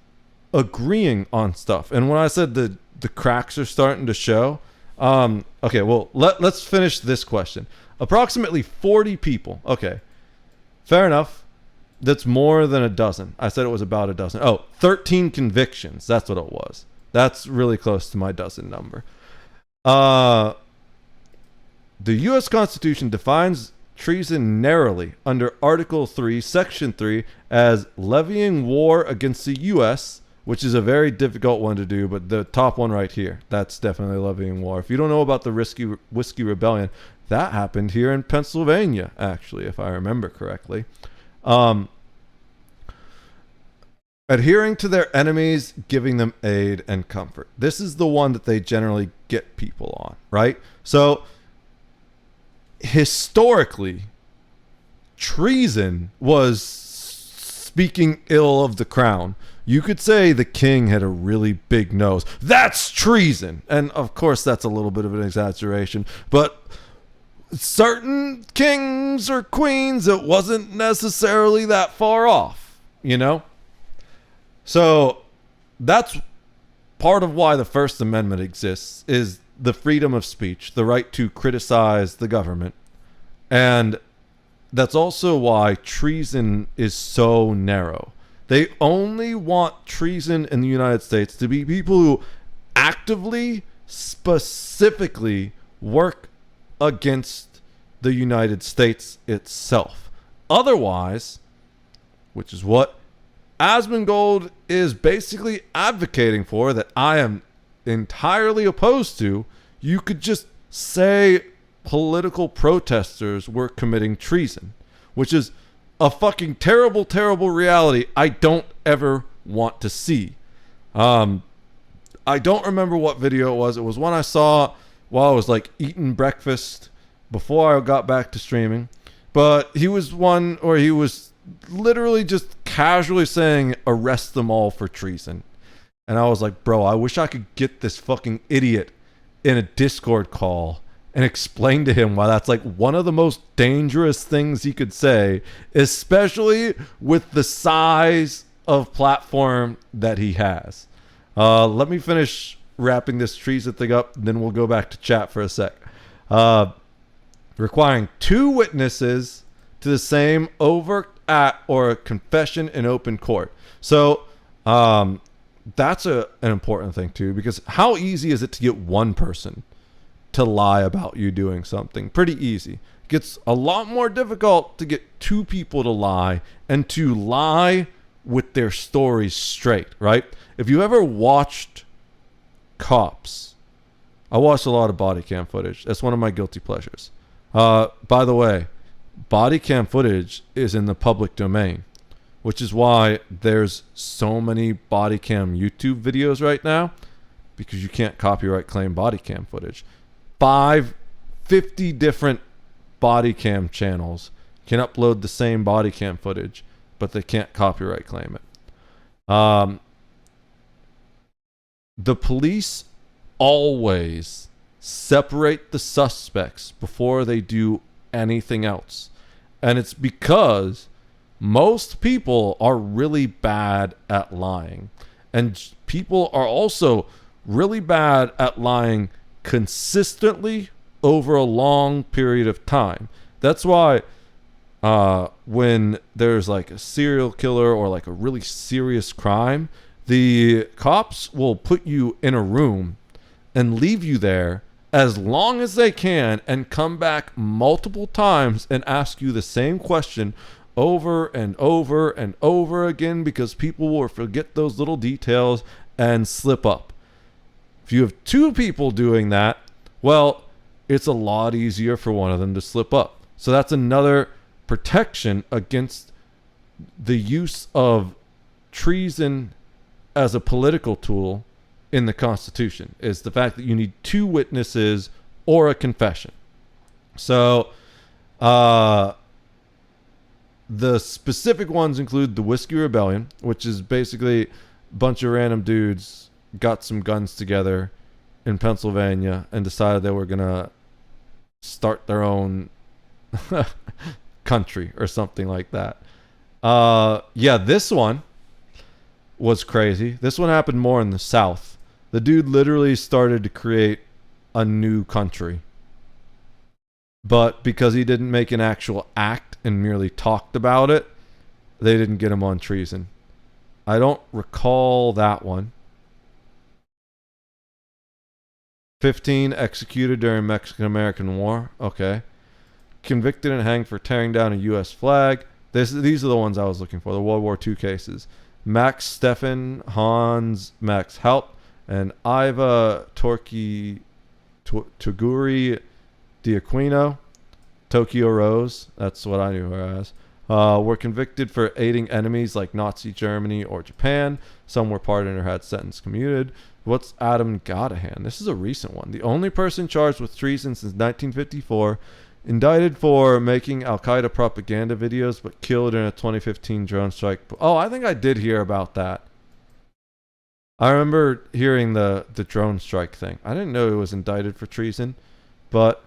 agreeing on stuff. And when I said the cracks are starting to show, okay, well, let's finish this question. Approximately 40 people. Okay, fair enough. That's more than a dozen. I said it was about a dozen. Oh, 13 convictions. That's what it was. That's really close to my dozen number. The U.S. Constitution defines treason narrowly under Article 3, Section 3 as levying war against the U.S., which is a very difficult one to do, but the top one right here, that's definitely levying war. If you don't know about the Whiskey Rebellion, that happened here in Pennsylvania, actually, if I remember correctly. Adhering to their enemies, giving them aid and comfort. This is the one that they generally get people on, right? So, historically, treason was speaking ill of the crown. You could say the king had a really big nose. That's treason. And of course, that's a little bit of an exaggeration. But certain kings or queens, it wasn't necessarily that far off, you know? So that's part of why the First Amendment exists, is the freedom of speech, the right to criticize the government. And that's also why treason is so narrow. They only want treason in the United States to be people who actively, specifically work against the United States itself. Otherwise, which is what Asmongold is basically advocating for, that I am entirely opposed to, you could just say political protesters were committing treason, which is a fucking terrible, terrible reality I don't ever want to see. I don't remember what video it was. It was one I saw while I was like eating breakfast before I got back to streaming. But he was one where he was literally just casually saying, arrest them all for treason. And I was like, bro, I wish I could get this fucking idiot in a Discord call and explain to him why that's like one of the most dangerous things he could say, especially with the size of platform that he has. Let me finish wrapping this treason thing up, and then we'll go back to chat for a sec. requiring 2 witnesses to the same overt act or a confession in open court. So that's an important thing too, because how easy is it to get one person to lie about you doing something? Pretty easy. It gets a lot more difficult to get 2 people to lie, and to lie with their stories straight, right? If you ever watched Cops, I watched a lot of body cam footage. That's one of my guilty pleasures. By the way, body cam footage is in the public domain, which is why there's so many body cam YouTube videos right now, because you can't copyright claim body cam footage. 50 different body cam channels can upload the same body cam footage, but they can't copyright claim it. The police always separate the suspects before they do anything else. And it's because most people are really bad at lying. And people are also really bad at lying consistently over a long period of time. That's why when there's like a serial killer or like a really serious crime, the cops will put you in a room and leave you there as long as they can and come back multiple times and ask you the same question over and over and over again, because people will forget those little details and slip up. If you have 2 people doing that, well, it's a lot easier for one of them to slip up. So that's another protection against the use of treason as a political tool in the Constitution, is the fact that you need 2 witnesses or a confession. So the specific ones include the Whiskey Rebellion, which is basically a bunch of random dudes got some guns together in Pennsylvania and decided they were going to start their own country or something like that. Yeah, this one was crazy. This one happened more in the South. The dude literally started to create a new country. But because he didn't make an actual act and merely talked about it, they didn't get him on treason. I don't recall that one. 15 executed during Mexican-American War. Okay. Convicted and hanged for tearing down a U.S. flag. These are the ones I was looking for, the World War II cases. Max Stefan, Hans Max Haupt, and Iva Toguri D'Aquino, Tokyo Rose, that's what I knew her as, were convicted for aiding enemies like Nazi Germany or Japan. Some were pardoned or had sentence commuted. What's Adam Godahan? This is a recent one. The only person charged with treason since 1954, indicted for making Al-Qaeda propaganda videos, but killed in a 2015 drone strike. Oh, I think I did hear about that. I remember hearing the drone strike thing. I didn't know he was indicted for treason, but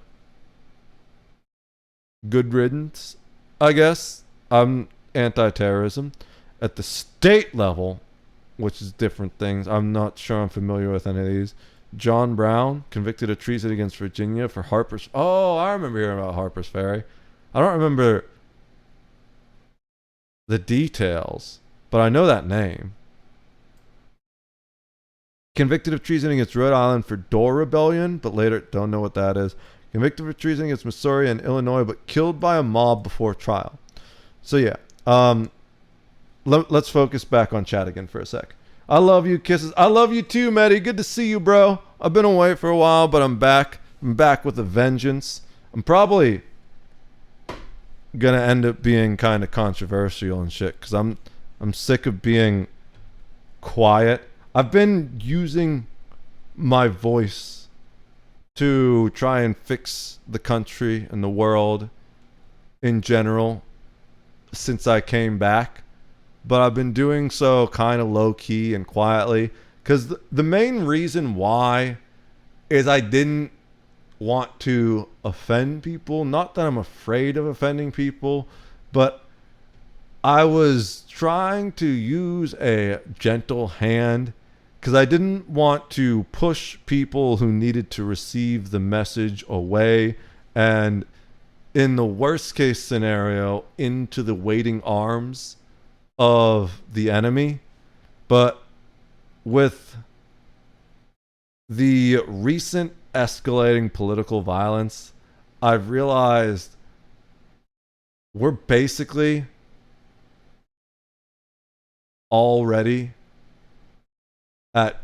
good riddance, I guess. I'm anti-terrorism. At the state level, which is different things, I'm not sure I'm familiar with any of these. John Brown, convicted of treason against Virginia for Harper's... Oh, I remember hearing about Harper's Ferry. I don't remember the details, but I know that name. Convicted of treason against Rhode Island for Dorr Rebellion, but later don't know what that is. Convicted of treason against Missouri and Illinois, but killed by a mob before trial. So yeah, let's focus back on chat again for a sec. I love you, kisses. I love you too, Medi. Good to see you, bro. I've been away for a while, but I'm back. I'm back with a vengeance. I'm probably gonna end up being kind of controversial and shit, because I'm sick of being quiet. I've been using my voice to try and fix the country and the world in general since I came back. But I've been doing so kind of low-key and quietly, because the main reason why is I didn't want to offend people. Not that I'm afraid of offending people, but I was trying to use a gentle hand, because I didn't want to push people who needed to receive the message away. And in the worst case scenario, into the waiting arms of the enemy. But with the recent escalating political violence, I've realized we're basically already at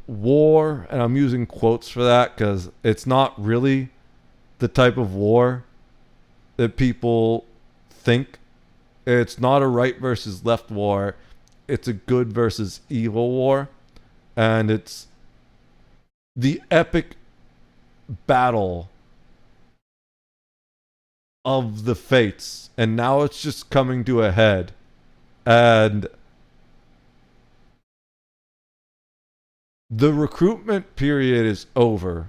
war, and I'm using quotes for that because it's not really the type of war that people think. It's not a right versus left war. It's a good versus evil war. And it's the epic battle of the fates. And now it's just coming to a head. And the recruitment period is over.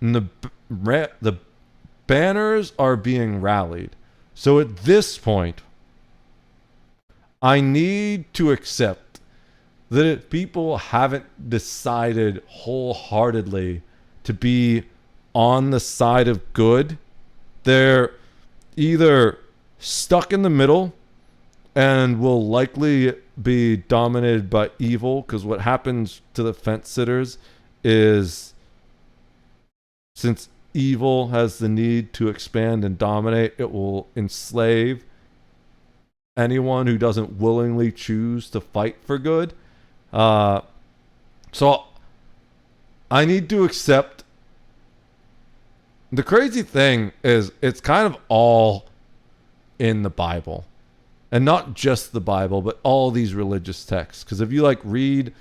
And the banners are being rallied. So at this point, I need to accept that if people haven't decided wholeheartedly to be on the side of good, they're either stuck in the middle and will likely be dominated by evil, because what happens to the fence sitters is, since evil has the need to expand and dominate, it will enslave anyone who doesn't willingly choose to fight for good. So I need to accept. The crazy thing is, it's kind of all in the Bible. And not just the Bible, but all these religious texts. Because if you like read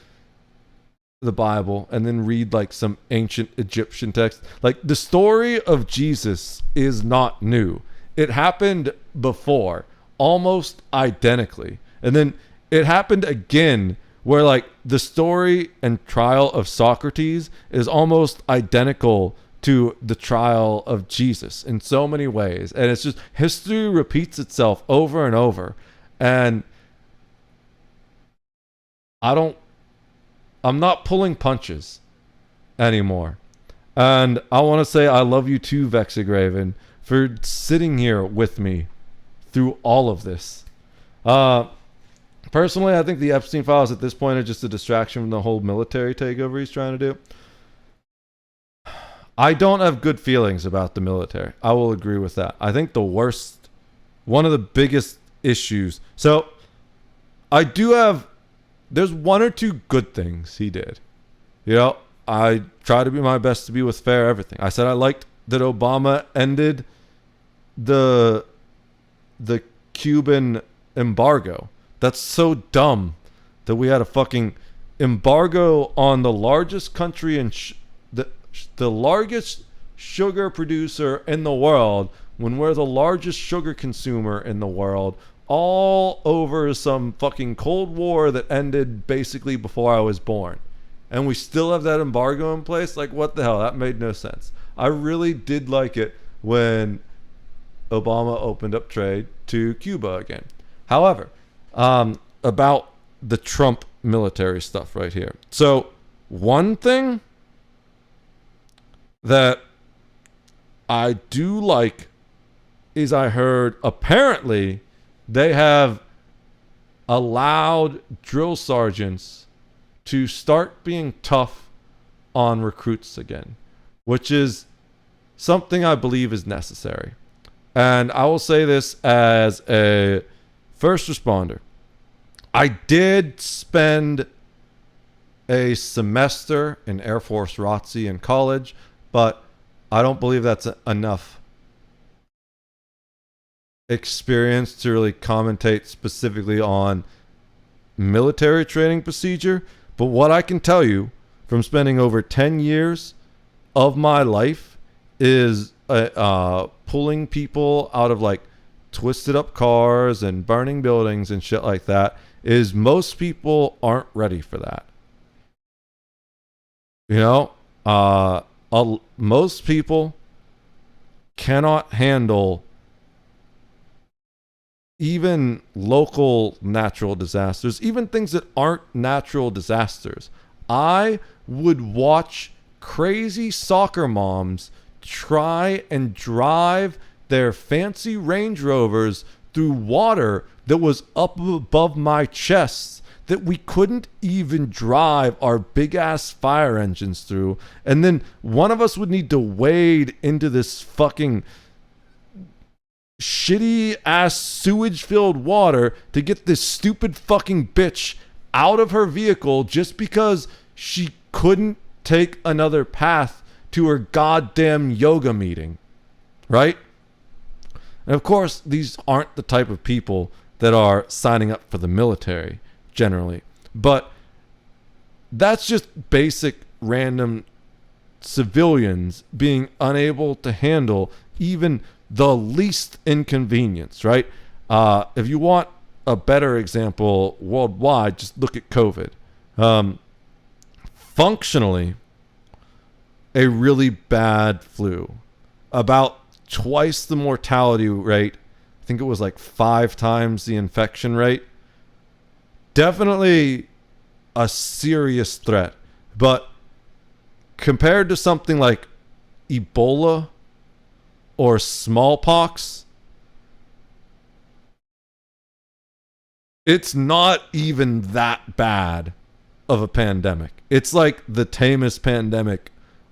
the Bible and then read like some ancient Egyptian text, like the story of Jesus is not new. It happened before, almost identically. And then it happened again where like the story and trial of Socrates is almost identical to the trial of Jesus in so many ways. And it's just, history repeats itself over and over. And I'm not pulling punches anymore. And I want to say I love you too, Vexagraven, for sitting here with me through all of this. Personally, I think the Epstein files at this point are just a distraction from the whole military takeover he's trying to do. I don't have good feelings about the military. I will agree with that. I think one of the biggest issues. So there's one or two good things he did. You know, I try to be my best to be with fair everything. I said I liked that Obama ended the Cuban embargo. That's so dumb that we had a fucking embargo on the largest country in the largest sugar producer in the world, when we're the largest sugar consumer in the world, all over some fucking Cold War that ended basically before I was born. And we still have that embargo in place? Like, what the hell? That made no sense. I really did like it when Obama opened up trade to Cuba again. However, about the Trump military stuff right here. So, one thing that I do like is I heard apparently they have allowed drill sergeants to start being tough on recruits again, which is something I believe is necessary. And I will say this as a first responder. I did spend a semester in Air Force ROTC in college, but I don't believe that's enough experience to really commentate specifically on military training procedure. But what I can tell you from spending over 10 years of my life is pulling people out of like twisted up cars and burning buildings and shit like that, is most people aren't ready for that. You know, most people cannot handle even local natural disasters, even things that aren't natural disasters. I would watch crazy soccer moms try and drive their fancy Range Rovers through water that was up above my chest that we couldn't even drive our big ass fire engines through. And then one of us would need to wade into this fucking shitty ass sewage filled water to get this stupid fucking bitch out of her vehicle just because she couldn't take another path to her goddamn yoga meeting, right? And of course, these aren't the type of people that are signing up for the military generally, but that's just basic random civilians being unable to handle even the least inconvenience, right? If you want a better example worldwide, just look at COVID. Functionally, a really bad flu, about twice the mortality rate. I think it was like 5 times the infection rate. Definitely a serious threat. But compared to something like Ebola or smallpox, it's not even that bad of a pandemic. It's like the tamest pandemic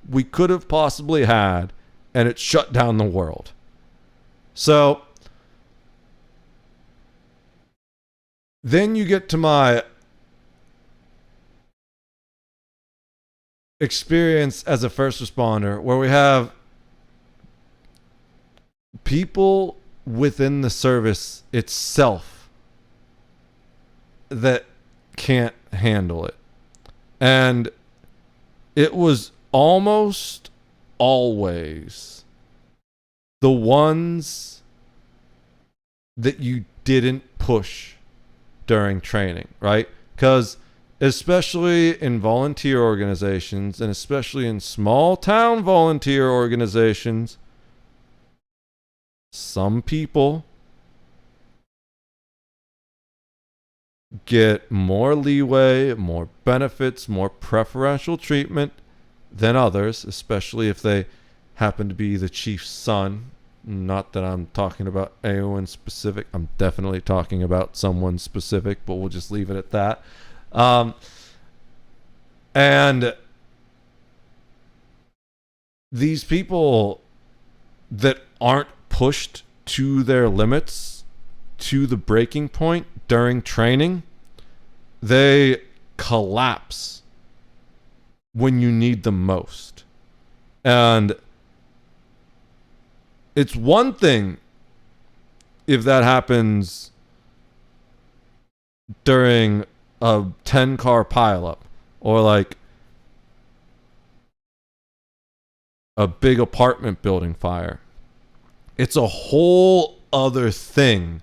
we could have possibly had, and it shut down the world. So then you get to my experience as a first responder, where we have people within the service itself that can't handle it. And it was almost always the ones that you didn't push during training, right? Because especially in volunteer organizations, and especially in small town volunteer organizations, some people get more leeway, more benefits, more preferential treatment than others, especially if they happen to be the chief's son. Not that I'm talking about anyone specific. I'm definitely talking about someone specific, but we'll just leave it at that. And these people that aren't pushed to their limits, to the breaking point during training, they collapse when you need them most. And it's one thing if that happens during a 10-car pileup, or like a big apartment building fire. It's a whole other thing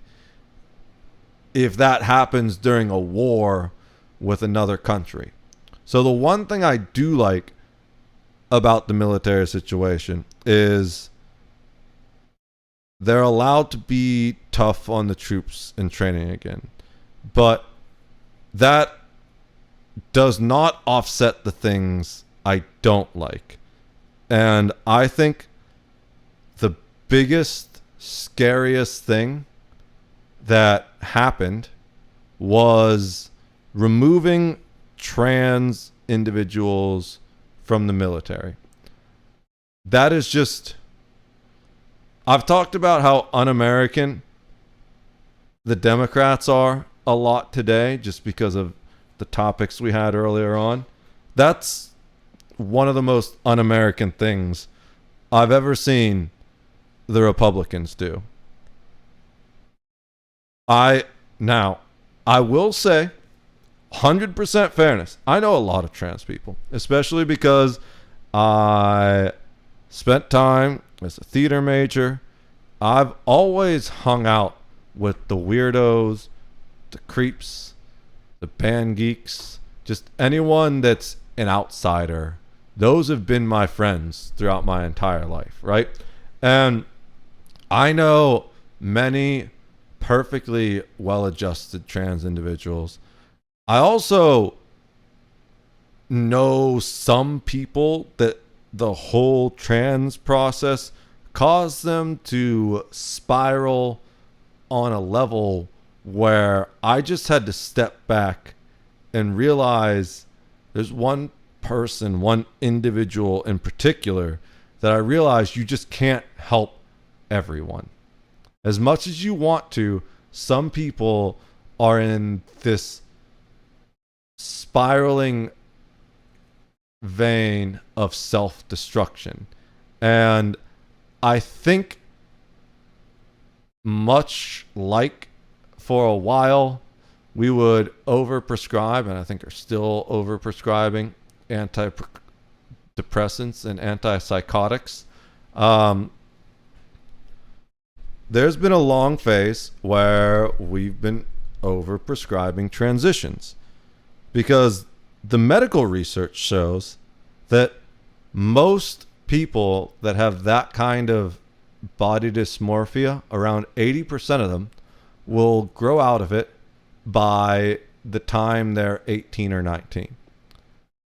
if that happens during a war with another country. So the one thing I do like about the military situation is they're allowed to be tough on the troops in training again. But that does not offset the things I don't like. And I think the biggest, scariest thing that happened was removing trans individuals from the military. That is just... I've talked about how un-American the Democrats are a lot today just because of the topics we had earlier on. That's one of the most un-American things I've ever seen the Republicans do. I will say 100% fairness. I know a lot of trans people, especially because I spent time as a theater major. I've always hung out with the weirdos, the creeps, the band geeks, just anyone that's an outsider. Those have been my friends throughout my entire life, right? And I know many perfectly well-adjusted trans individuals. I also know some people that the whole trans process caused them to spiral on a level where I just had to step back and realize there's one person, one individual in particular that I realized you just can't help everyone. As much as you want to, some people are in this spiraling vein of self-destruction. And I think much like for a while we would overprescribe, and I think are still overprescribing antidepressants and antipsychotics. There's been a long phase where we've been overprescribing transitions because the medical research shows that most people that have that kind of body dysmorphia, around 80% of them will grow out of it by the time they're 18 or 19.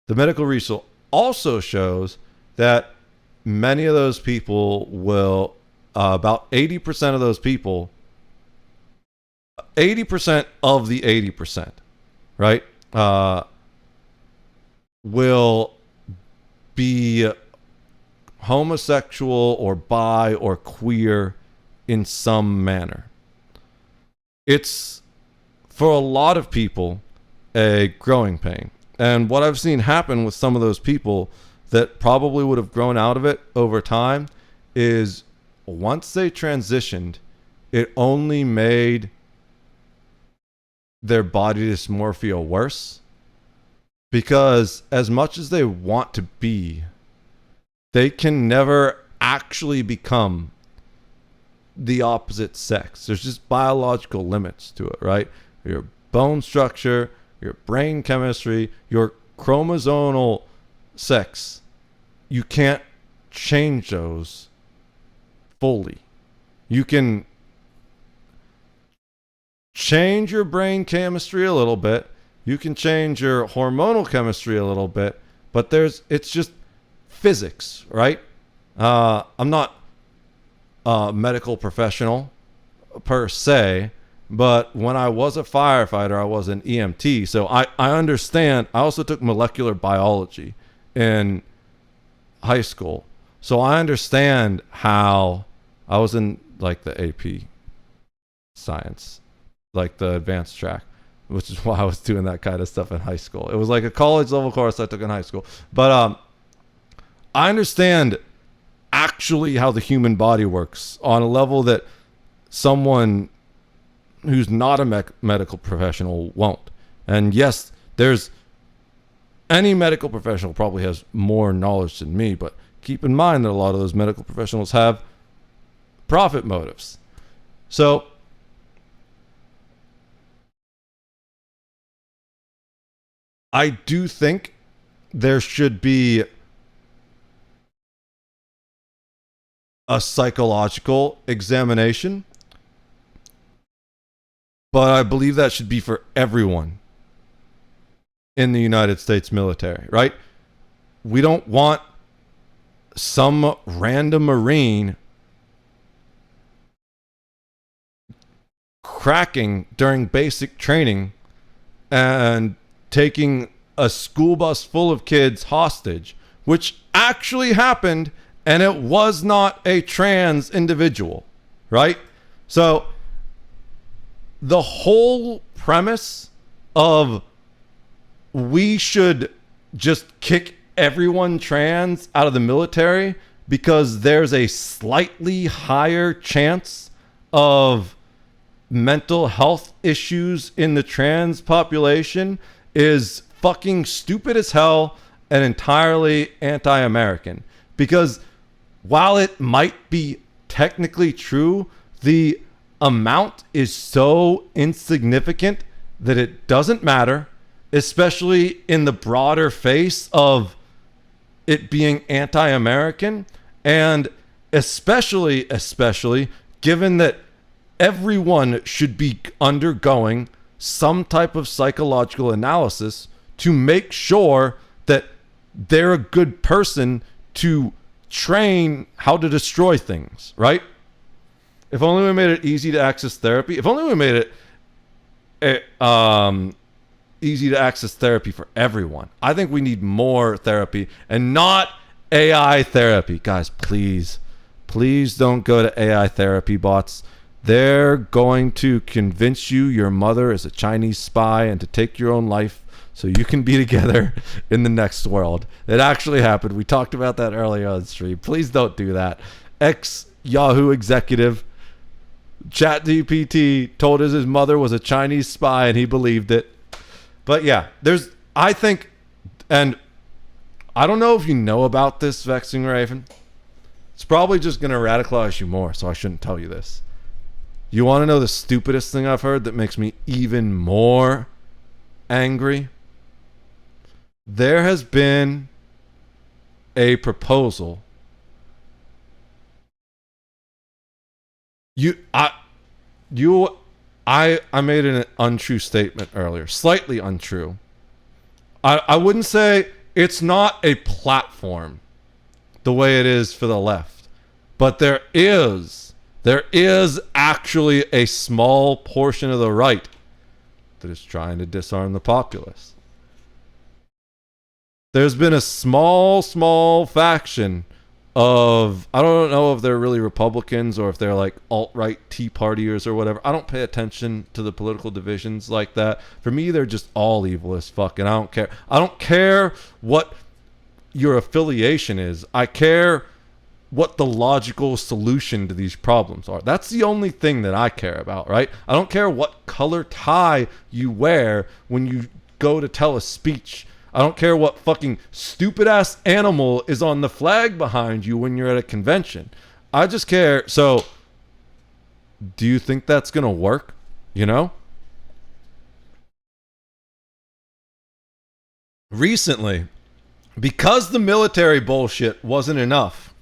The medical research also shows that many of those people will, about 80% of those people, 80% of the 80%, right, will be homosexual or bi or queer in some manner. It's, for a lot of people, a growing pain. And what I've seen happen with some of those people that probably would have grown out of it over time is once they transitioned, it only made their body dysmorphia worse, because as much as they want to be, they can never actually become the opposite sex. There's just biological limits to it, right? Your bone structure, your brain chemistry, your chromosomal sex, you can't change those fully. You can change your brain chemistry a little bit. You can change your hormonal chemistry a little bit, but it's just physics, right? I'm not a medical professional per se, but when I was a firefighter, I was an EMT. So I understand. I also took molecular biology in high school. So I understand how I was in like the AP science, like the advanced track, which is why I was doing that kind of stuff in high school. It was like a college level course I took in high school. But I understand actually how the human body works on a level that someone who's not a medical professional won't. And yes, any medical professional probably has more knowledge than me, but keep in mind that a lot of those medical professionals have profit motives. So I do think there should be a psychological examination, but I believe that should be for everyone in the United States military, right? We don't want some random Marine cracking during basic training and taking a school bus full of kids hostage, which actually happened, and it was not a trans individual, right? So the whole premise of we should just kick everyone trans out of the military because there's a slightly higher chance of mental health issues in the trans population is fucking stupid as hell and entirely anti-American. Because while it might be technically true, the amount is so insignificant that it doesn't matter, especially in the broader face of it being anti-American, and especially given that everyone should be undergoing some type of psychological analysis to make sure that they're a good person to train how to destroy things, right? If only we made it easy to access therapy. If only we made it easy to access therapy for everyone. I think we need more therapy and not AI therapy. Guys, please don't go to AI therapy bots. They're going to convince you your mother is a Chinese spy and to take your own life so you can be together in the next world. It actually happened. We talked about that earlier on the stream. Please don't do that. Ex-Yahoo executive ChatGPT told us his mother was a Chinese spy and he believed it. But yeah, I think, and I don't know if you know about this, Vexing Raven. It's probably just going to radicalize you more, so I shouldn't tell you this. You want to know the stupidest thing I've heard that makes me even more angry? There has been a proposal. I made an untrue statement earlier, slightly untrue. I wouldn't say it's not a platform the way it is for the left, but there is actually a small portion of the right that is trying to disarm the populace. There's been a small faction of, I don't know if they're really Republicans or if they're like alt-right Tea Partiers or whatever. I don't pay attention to the political divisions like that. For me, they're just all evil as fuck, and I don't care. I don't care what your affiliation is. I care what the logical solution to these problems are. That's the only thing that I care about, right? I don't care what color tie you wear when you go to tell a speech. I don't care what fucking stupid ass animal is on the flag behind you when you're at a convention. I just care. So, do you think that's going to work? You know? Recently, because the military bullshit wasn't enough,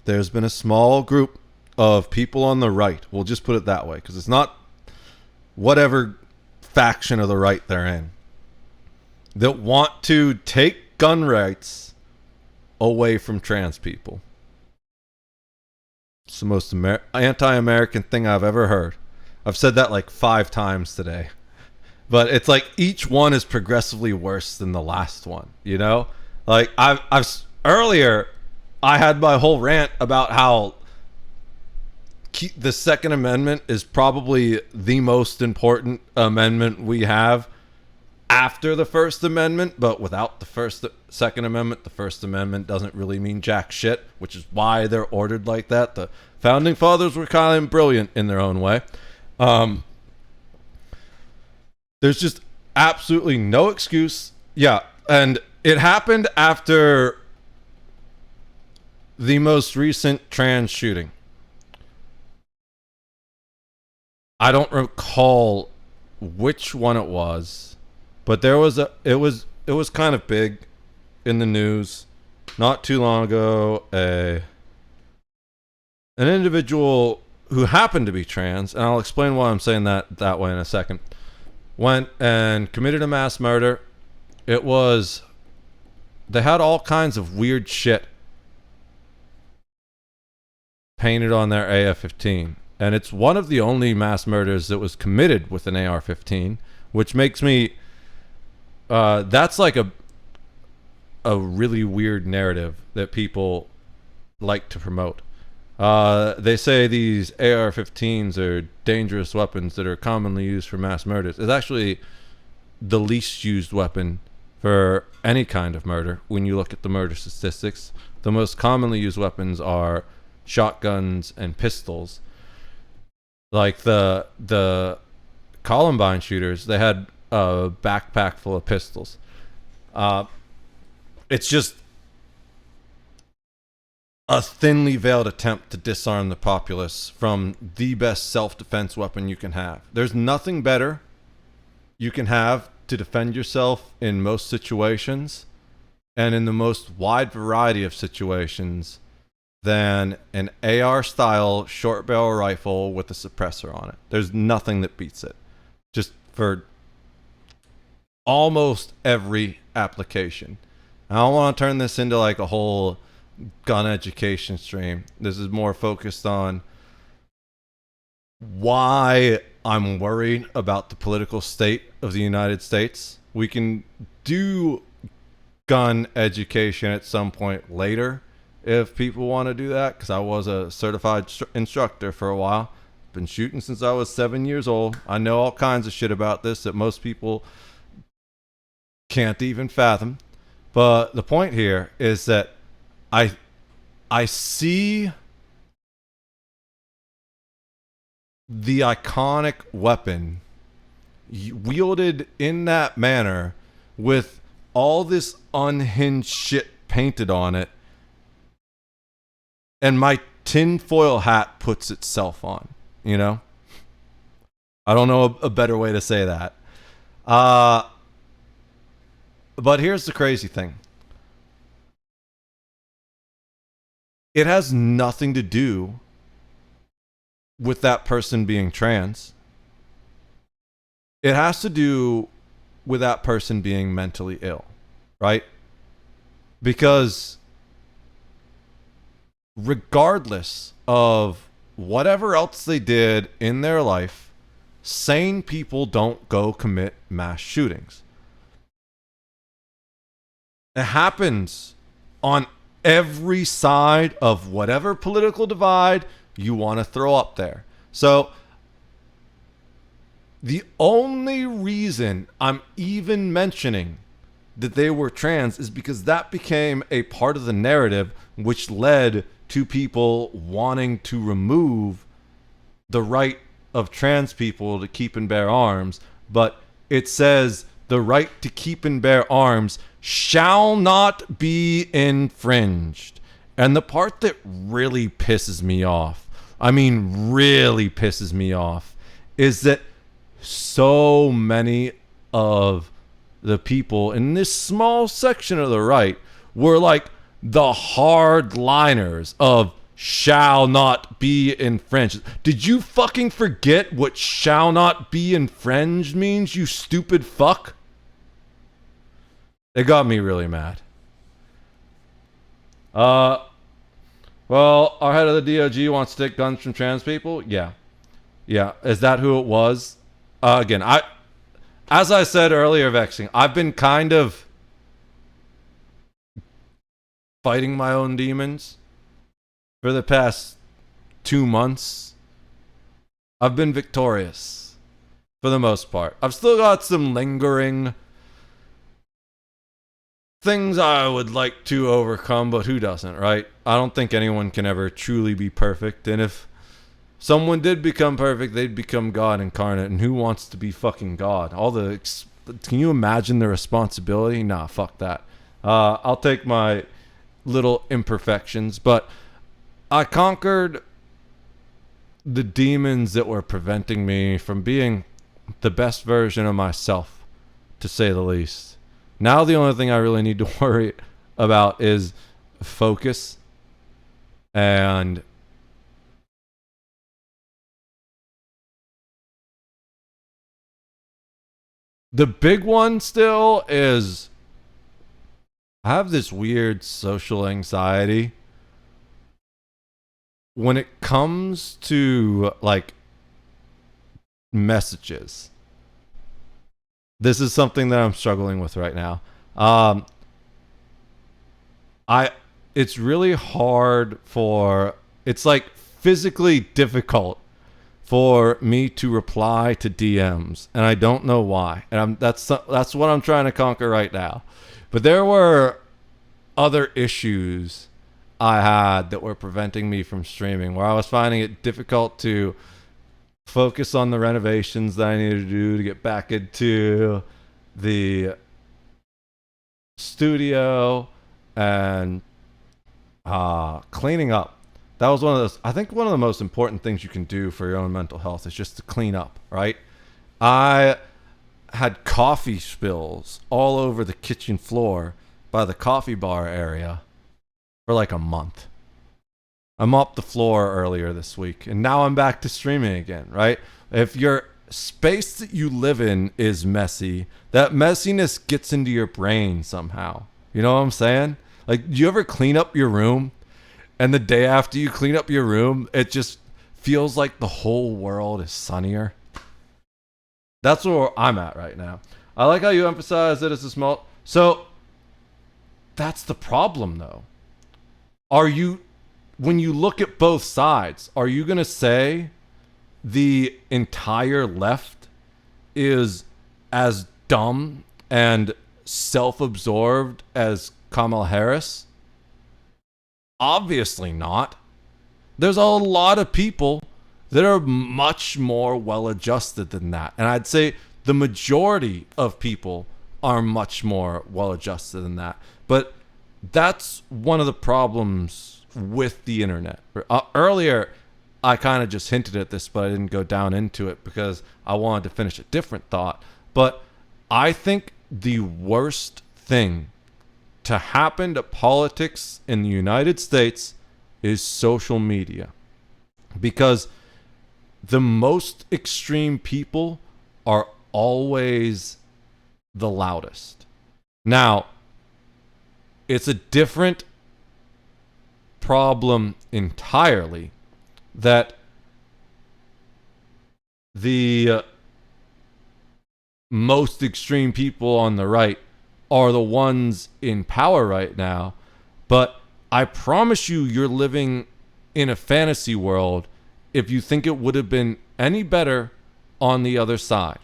there's been a small group of people on the right. We'll just put it that way, because it's not whatever faction of the right they're in, that want to take gun rights away from trans people. It's the most anti-American thing I've ever heard. I've said that like 5 times today. But it's like each one is progressively worse than the last one, you know? Like earlier I had my whole rant about how the Second Amendment is probably the most important amendment we have after the First Amendment, but without the Second Amendment, the First Amendment doesn't really mean jack shit, which is why they're ordered like that. The Founding Fathers were kind of brilliant in their own way. There's just absolutely no excuse. Yeah, and it happened after the most recent trans shooting. I don't recall which one it was. But it was kind of big in the news not too long ago. An individual who happened to be trans, and I'll explain why I'm saying that way in a second, went and committed a mass murder. They had all kinds of weird shit painted on their AR-15, and it's one of the only mass murders that was committed with an AR-15, which makes me that's like a really weird narrative that people like to promote. They say these AR-15s are dangerous weapons that are commonly used for mass murders. It's actually the least used weapon for any kind of murder. When you look at the murder statistics, the most commonly used weapons are shotguns and pistols. Like the Columbine shooters, they had a backpack full of pistols. It's just a thinly veiled attempt to disarm the populace from the best self-defense weapon you can have. There's nothing better you can have to defend yourself in most situations and in the most wide variety of situations than an AR-style short barrel rifle with a suppressor on it. There's nothing that beats it. Just for almost every application. I don't want to turn this into like a whole gun education stream. This is more focused on why I'm worried about the political state of the United States. We can do gun education at some point later if people want to do that, because I was a certified instructor for a while. Been shooting since I was 7 years old. I know all kinds of shit about this that most people can't even fathom. But the point here is that I see the iconic weapon wielded in that manner with all this unhinged shit painted on it, and my tinfoil hat puts itself on, you know? I don't know a better way to say that. But here's the crazy thing. It has nothing to do with that person being trans. It has to do with that person being mentally ill, right? Because regardless of whatever else they did in their life, sane people don't go commit mass shootings. It happens on every side of whatever political divide you want to throw up there. So the only reason I'm even mentioning that they were trans is because that became a part of the narrative, which led to people wanting to remove the right of trans people to keep and bear arms. But it says the right to keep and bear arms shall not be infringed. And the part that really pisses me off, I mean really pisses me off, is that so many of the people in this small section of the right were like the hardliners of shall not be infringed. Did you fucking forget what shall not be infringed means, you stupid fuck? It got me really mad. Well, our head of the DOG wants to take guns from trans people? Yeah. Yeah. Is that who it was? Again, as I said earlier, Vexing, I've been kind of fighting my own demons for the past 2 months. I've been victorious for the most part. I've still got some lingering things I would like to overcome, but who doesn't, right? I don't think anyone can ever truly be perfect, and if someone did become perfect, they'd become God incarnate, and who wants to be fucking God? Can you imagine the responsibility? Nah, fuck that. I'll take my little imperfections, but I conquered the demons that were preventing me from being the best version of myself, to say the least. Now the only thing I really need to worry about is focus and the big one still is I have this weird social anxiety when it comes to like messages. This is something that I'm struggling with right now. It's really hard it's like physically difficult for me to reply to DMs, and I don't know why. And that's what I'm trying to conquer right now. But there were other issues I had that were preventing me from streaming, where I was finding it difficult to focus on the renovations that I needed to do to get back into the studio and cleaning up. That was I think one of the most important things you can do for your own mental health is just to clean up, right? I had coffee spills all over the kitchen floor by the coffee bar area for like a month. I mopped the floor earlier this week, and now I'm back to streaming again, right? If your space that you live in is messy, that messiness gets into your brain somehow. You know what I'm saying? Like, do you ever clean up your room and the day after you clean up your room, it just feels like the whole world is sunnier? That's where I'm at right now. I like how you emphasize that it's a small... So, that's the problem, though. Are you... When you look at both sides, are you going to say the entire left is as dumb and self-absorbed as Kamala Harris? Obviously not. There's a lot of people that are much more well-adjusted than that. And I'd say the majority of people are much more well-adjusted than that. But that's one of the problems with the internet. Earlier, I kind of just hinted at this, but I didn't go down into it because I wanted to finish a different thought. But I think the worst thing to happen to politics in the United States is social media. Because the most extreme people are always the loudest. Now, it's a different problem entirely that the most extreme people on the right are the ones in power right now. But I promise you, you're living in a fantasy world if you think it would have been any better on the other side.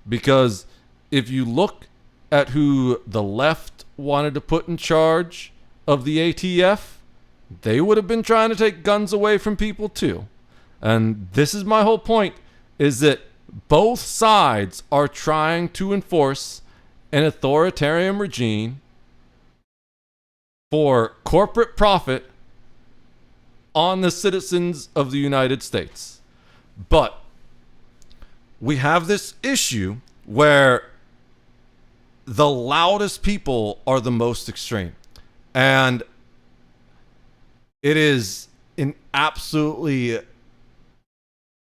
Because if you look at who the left wanted to put in charge of the ATF, they would have been trying to take guns away from people too. And this is my whole point, is that both sides are trying to enforce an authoritarian regime for corporate profit on the citizens of the United States. But we have this issue where the loudest people are the most extreme. And it is an absolutely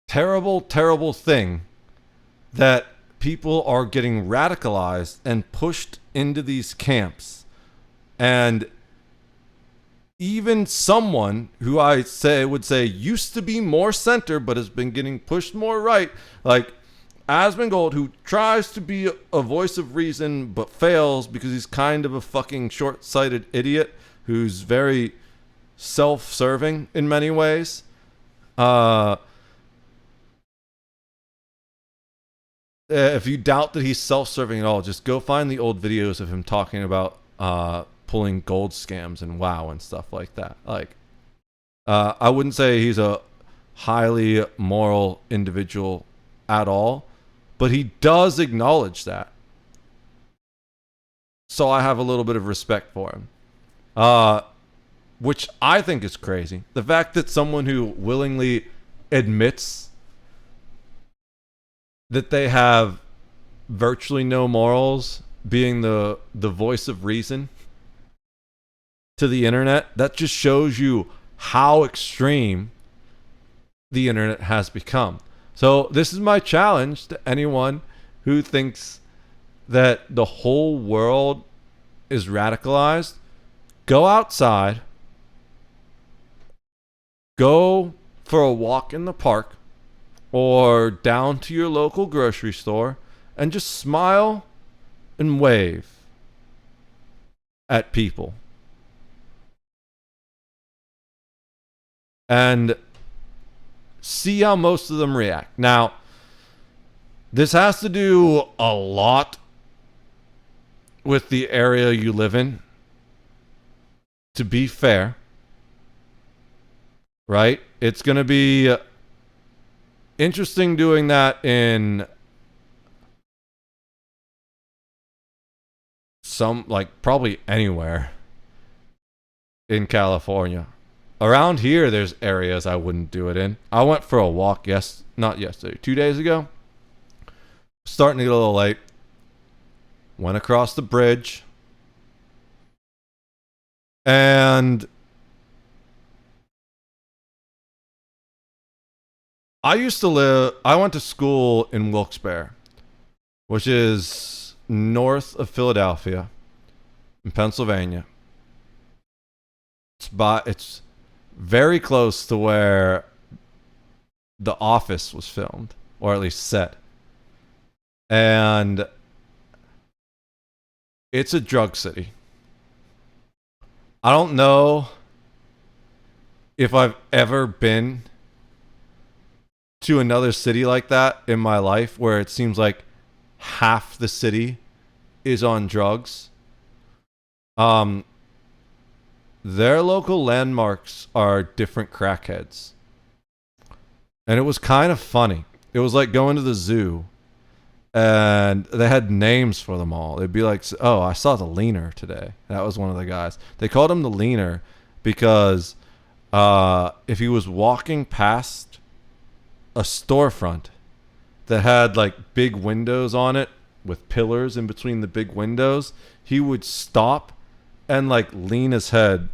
terrible, terrible thing that people are getting radicalized and pushed into these camps. And even someone who I would say used to be more center but has been getting pushed more right, like Asmongold, who tries to be a voice of reason but fails because he's kind of a fucking short-sighted idiot who's very self-serving in many ways. If you doubt that he's self-serving at all, just go find the old videos of him talking about pulling gold scams and WoW and stuff like that. Like, I wouldn't say he's a highly moral individual at all, but he does acknowledge that. So I have a little bit of respect for him. Which I think is crazy. The fact that someone who willingly admits that they have virtually no morals, being the voice of reason to the internet, that just shows you how extreme the internet has become. So this is my challenge to anyone who thinks that the whole world is radicalized. Go outside. Go for a walk in the park or down to your local grocery store and just smile and wave at people. And see how most of them react. Now, this has to do a lot with the area you live in, to be fair. Right? It's going to be interesting doing that in some, like, probably anywhere in California. Around here, there's areas I wouldn't do it in. I went for a walk, not yesterday, 2 days ago. Starting to get a little late. Went across the bridge. And I went to school in Wilkes-Barre, which is north of Philadelphia in Pennsylvania. It's very close to where The Office was filmed, or at least set. And it's a drug city. I don't know if I've ever been to another city like that in my life where it seems like half the city is on drugs. Their local landmarks are different crackheads. And it was kind of funny. It was like going to the zoo and they had names for them all. It'd be like, oh, I saw the leaner today. That was one of the guys. They called him the leaner because if he was walking past a storefront that had like big windows on it with pillars in between the big windows, he would stop and like lean his head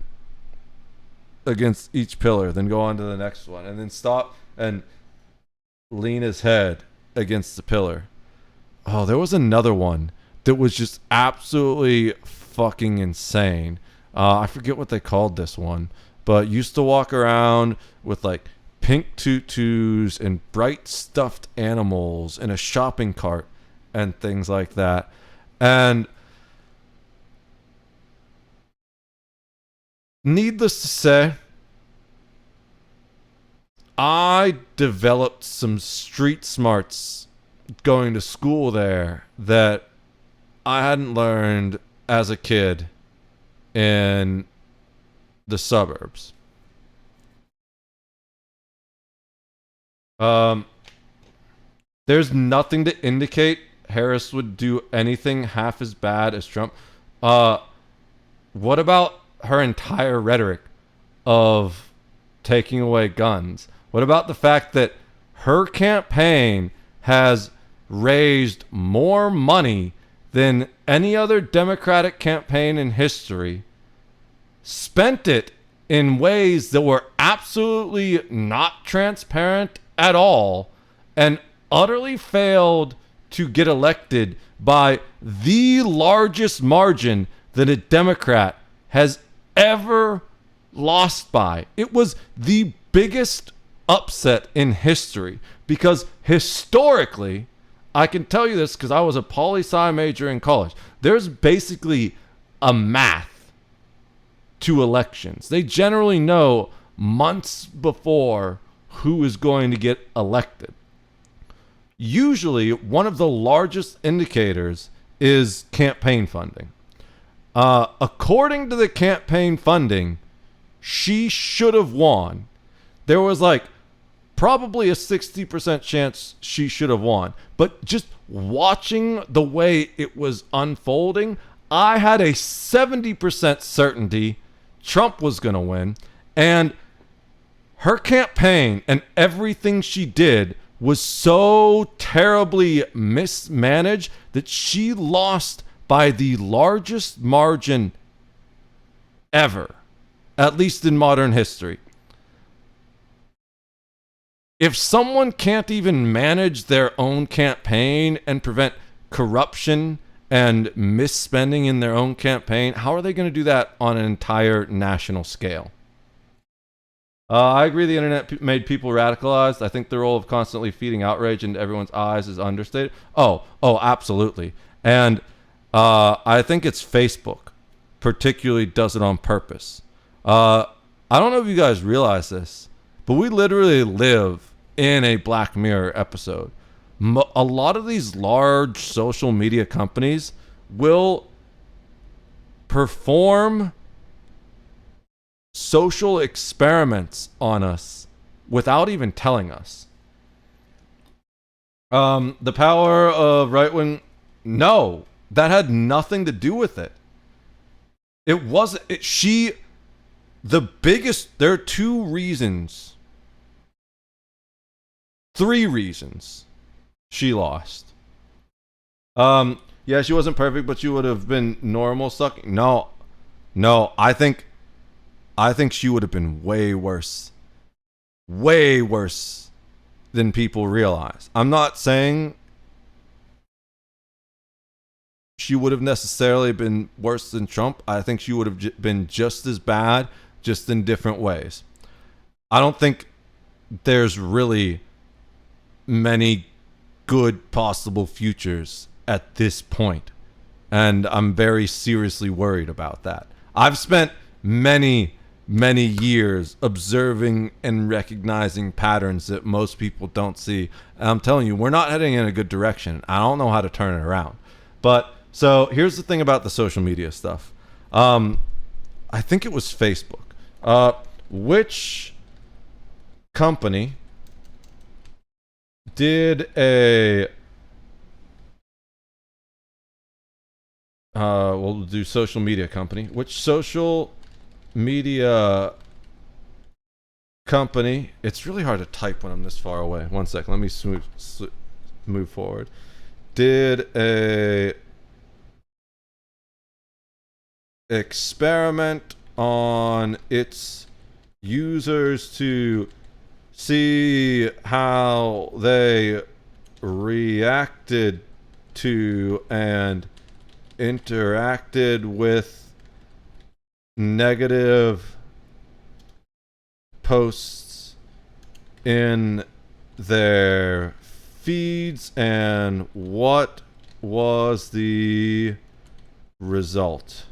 against each pillar, then go on to the next one, and then stop and lean his head against the pillar. Oh, there was another one that was just absolutely fucking insane. I forget what they called this one, but used to walk around with like pink tutus and bright stuffed animals in a shopping cart and things like that. And needless to say, I developed some street smarts going to school there that I hadn't learned as a kid in the suburbs. There's nothing to indicate Harris would do anything half as bad as Trump. What about her entire rhetoric of taking away guns? What about the fact that her campaign has raised more money than any other Democratic campaign in history, spent it in ways that were absolutely not transparent at all, and utterly failed to get elected by the largest margin that a Democrat has ever lost by? It was the biggest upset in history, because historically, I can tell you this because I was a poli-sci major in college, there's basically a math to elections. They generally know months before who is going to get elected. Usually, one of the largest indicators is campaign funding. According to the campaign funding, she should have won. There was like probably a 60% chance she should have won. But just watching the way it was unfolding, I had a 70% certainty Trump was going to win. And her campaign and everything she did was so terribly mismanaged that she lost by the largest margin ever, at least in modern history. If someone can't even manage their own campaign and prevent corruption and misspending in their own campaign, how are they going to do that on an entire national scale? I agree the internet made people radicalized. I think the role of constantly feeding outrage into everyone's eyes is understated. Oh, absolutely. And I think it's Facebook particularly does it on purpose. I don't know if you guys realize this, but we literally live in a Black Mirror episode. A lot of these large social media companies will perform social experiments on us without even telling us. The power of right-wing... No, that had nothing to do with it. It wasn't... The biggest... There are two reasons... 3 reasons she lost. Yeah, she wasn't perfect, but she would have been normal sucking. No, I think she would have been way worse than people realize. I'm not saying she would have necessarily been worse than Trump. I think she would have been just as bad, just in different ways. I don't think there's really many good possible futures at this point, and I'm very seriously worried about that. I've spent many years observing and recognizing patterns that most people don't see, and I'm telling you, we're not heading in a good direction. I don't know how to turn it around. But so here's the thing about the social media stuff. I think it was Facebook. Which company did a we'll do social media company. Which social media company? It's really hard to type when I'm this far away. One second, let me move forward. Did a experiment on its users to see how they reacted to and interacted with negative posts in their feeds, and what was the result?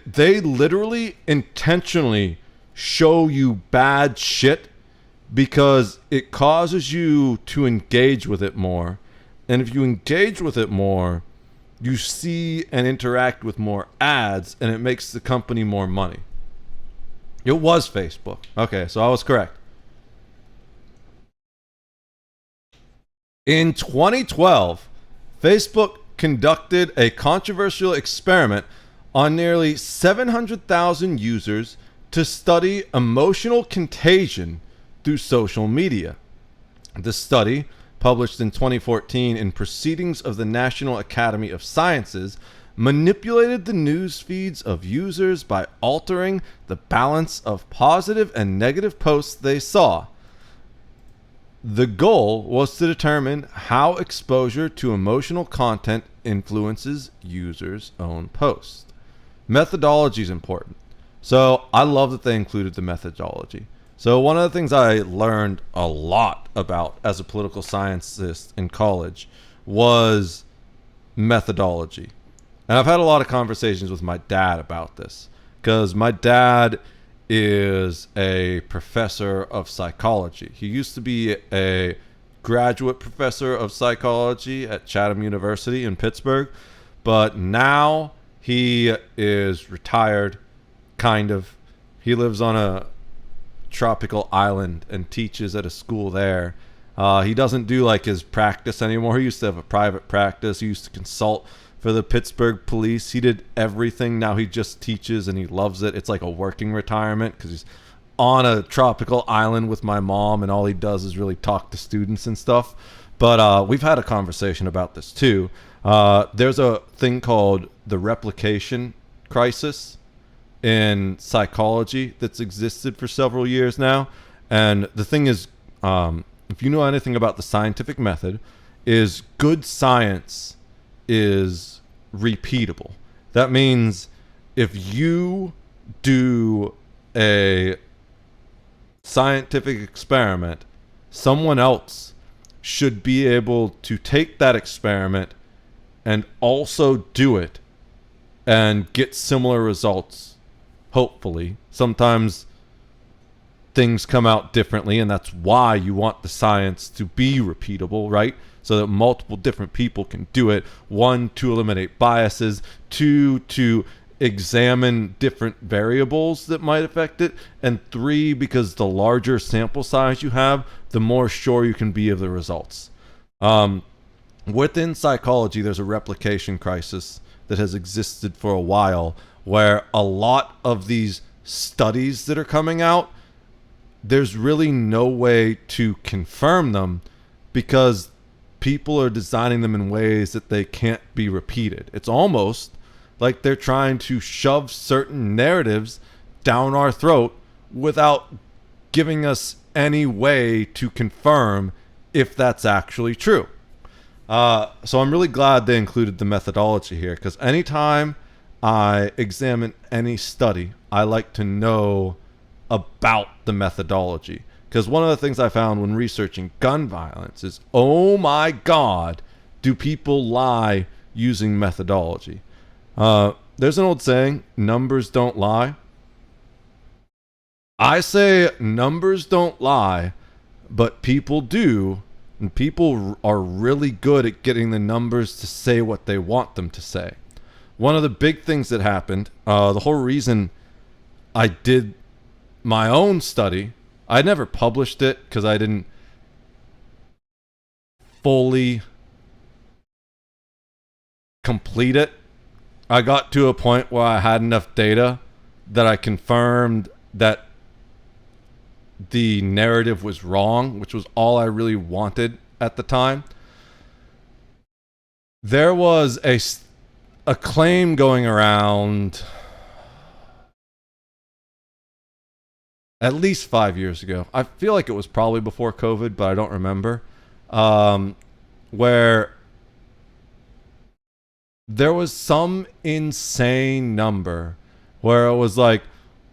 They literally intentionally show you bad shit because it causes you to engage with it more. And if you engage with it more, you see and interact with more ads, and it makes the company more money. It was Facebook. Okay, so I was correct. In 2012, Facebook conducted a controversial experiment on nearly 700,000 users to study emotional contagion through social media. The study, published in 2014 in Proceedings of the National Academy of Sciences, manipulated the news feeds of users by altering the balance of positive and negative posts they saw. The goal was to determine how exposure to emotional content influences users' own posts. Methodology is important. So I love that they included the methodology. So one of the things I learned a lot about as a political scientist in college was methodology. And I've had a lot of conversations with my dad about this, because my dad is a professor of psychology. He used to be a graduate professor of psychology at Chatham University in Pittsburgh, but now he is retired, kind of. He lives on a tropical island and teaches at a school there. He doesn't do like his practice anymore. He used to have a private practice. He used to consult for the Pittsburgh police. He did everything. Now he just teaches and he loves it. It's like a working retirement because he's on a tropical island with my mom, and all he does is really talk to students and stuff. But we've had a conversation about this too. There's a thing called the replication crisis in psychology that's existed for several years now. And the thing is, if you know anything about the scientific method, is good science is repeatable. That means if you do a scientific experiment, someone else should be able to take that experiment and also do it and get similar results. Hopefully. Sometimes things come out differently, and that's why you want the science to be repeatable, right? So that multiple different people can do it. 1, to eliminate biases. 2, to examine different variables that might affect it. And 3, because the larger sample size you have, the more sure you can be of the results. Within psychology, there's a replication crisis that has existed for a while, where a lot of these studies that are coming out, there's really no way to confirm them because people are designing them in ways that they can't be repeated. It's almost like they're trying to shove certain narratives down our throat without giving us any way to confirm if that's actually true. So I'm really glad they included the methodology here, because anytime I examine any study, I like to know about the methodology. Because one of the things I found when researching gun violence is, oh my God, do people lie using methodology? There's an old saying, numbers don't lie. I say numbers don't lie, but people do. And people are really good at getting the numbers to say what they want them to say. One of the big things that happened, the whole reason I did my own study, I never published it because I didn't fully complete it. I got to a point where I had enough data that I confirmed that the narrative was wrong, which was all I really wanted at the time. There was a claim going around at least 5 years ago. I feel like it was probably before COVID, but I don't remember. Where there was some insane number where it was like,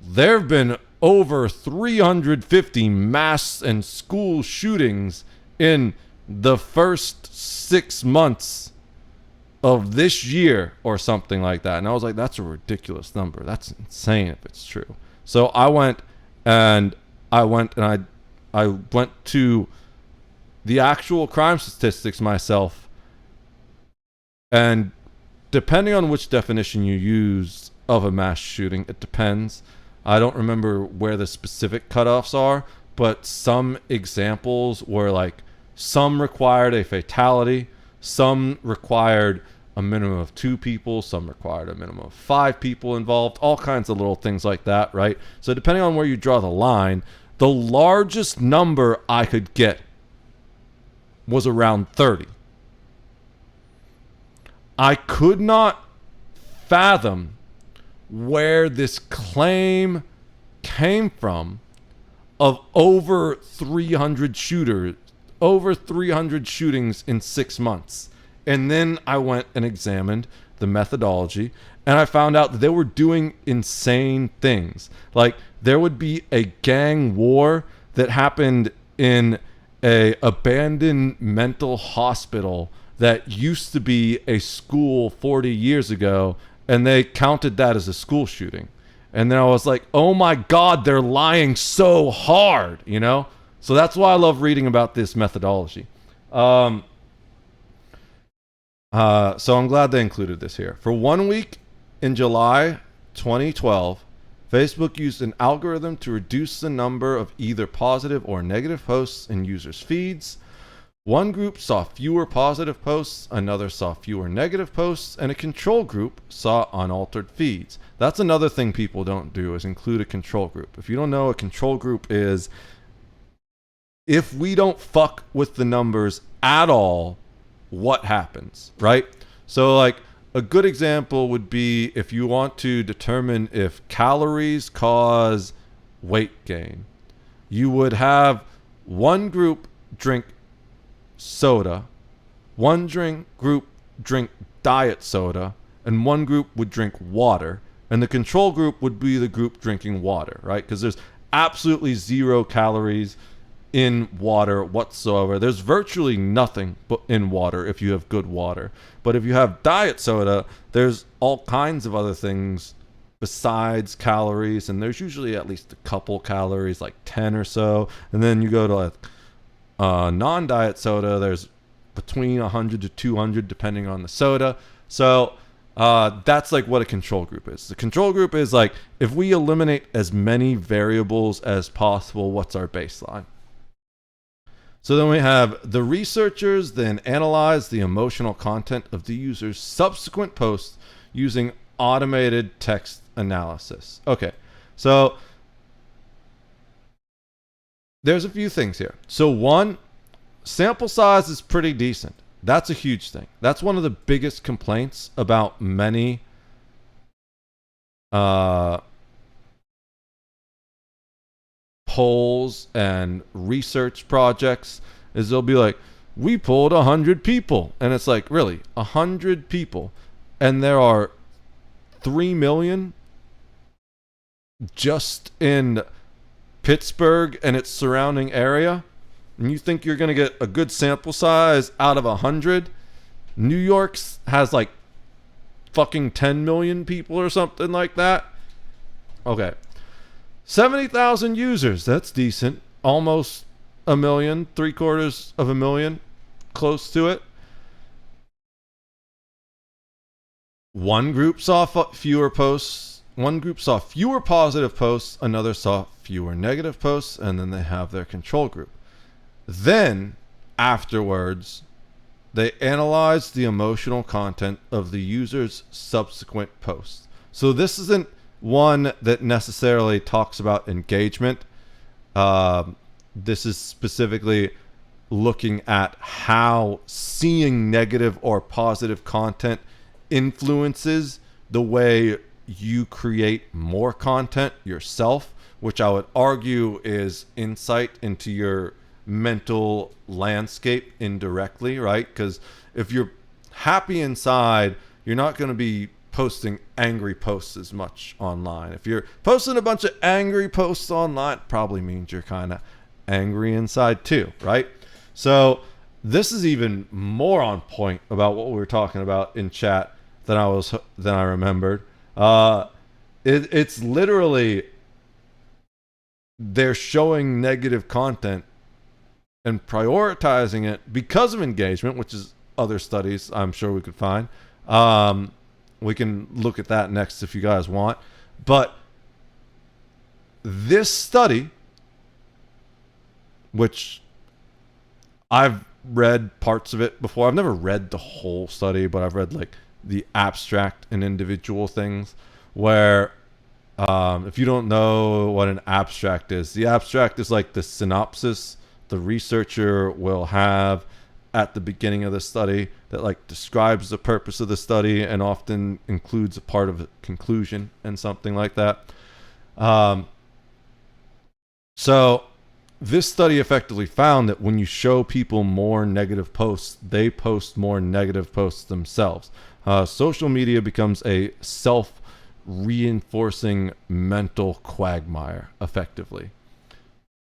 there have been over 350 mass and school shootings in the first 6 months of this year or something like that. And I was like, that's a ridiculous number. That's insane if it's true. So I went I went to the actual crime statistics myself, and depending on which definition you use of a mass shooting, it depends. I don't remember where the specific cutoffs are, but some examples were like, some required a fatality, some required a minimum of 2 people, some required a minimum of 5 people involved, all kinds of little things like that, right? So depending on where you draw the line, the largest number I could get was around 30. I could not fathom where this claim came from of over 300 shootings in 6 months. And then I went and examined the methodology, and I found out that they were doing insane things. Like, there would be a gang war that happened in a abandoned mental hospital that used to be a school 40 years ago, and they counted that as a school shooting. And then I was like, oh my God, they're lying so hard, you know? So that's why I love reading about this methodology. So I'm glad they included this here. For 1 week in July 2012, Facebook used an algorithm to reduce the number of either positive or negative posts in users' feeds. One group saw fewer positive posts, another saw fewer negative posts, and a control group saw unaltered feeds. That's another thing people don't do, is include a control group. If you don't know, a control group is if we don't fuck with the numbers at all, what happens, right? So like a good example would be if you want to determine if calories cause weight gain, you would have one group drink soda, one group drink diet soda, and one group would drink water, and the control group would be the group drinking water, right? Because there's absolutely 0 calories in water whatsoever. There's virtually nothing in water if you have good water. But if you have diet soda, there's all kinds of other things besides calories, and there's usually at least a couple calories, like 10 or so. And then you go to non-diet soda, there's between 100 to 200 depending on the soda. So that's like what a control group is. The control group is like, if we eliminate as many variables as possible, what's our baseline? So then we have the researchers then analyze the emotional content of the user's subsequent posts using automated text analysis. Okay, so there's a few things here. So one, sample size is pretty decent. That's a huge thing. That's one of the biggest complaints about many polls and research projects, is they'll be like, we pulled 100 people. And it's like, really, 100 people. And there are 3 million just in Pittsburgh and its surrounding area. And you think you're going to get a good sample size out of 100? New York's has like fucking 10 million people or something like that. Okay. 70,000 users. That's decent. Almost a million, 750,000, close to it. One group saw fewer posts. One group saw fewer positive posts. Another saw fewer negative posts. And then they have their control group. Then, afterwards, they analyzed the emotional content of the user's subsequent posts. So this isn't one that necessarily talks about engagement. This is specifically looking at how seeing negative or positive content influences the way you create more content yourself, which I would argue is insight into your mental landscape indirectly, right? Because if you're happy inside, you're not going to be posting angry posts as much online. If you're posting a bunch of angry posts online, it probably means you're kind of angry inside too, right? So this is even more on point about what we were talking about in chat than I remembered. It's literally they're showing negative content and prioritizing it because of engagement, which is other studies I'm sure we could find. We can look at that next if you guys want. But this study, which I've read parts of it before. I've never read the whole study, but I've read like the abstract and individual things where if you don't know what an abstract is, the abstract is like the synopsis the researcher will have at the beginning of the study that like describes the purpose of the study and often includes a part of a conclusion and something like that. So this study effectively found that when you show people more negative posts, they post more negative posts themselves. Social media becomes a self-reinforcing mental quagmire, effectively.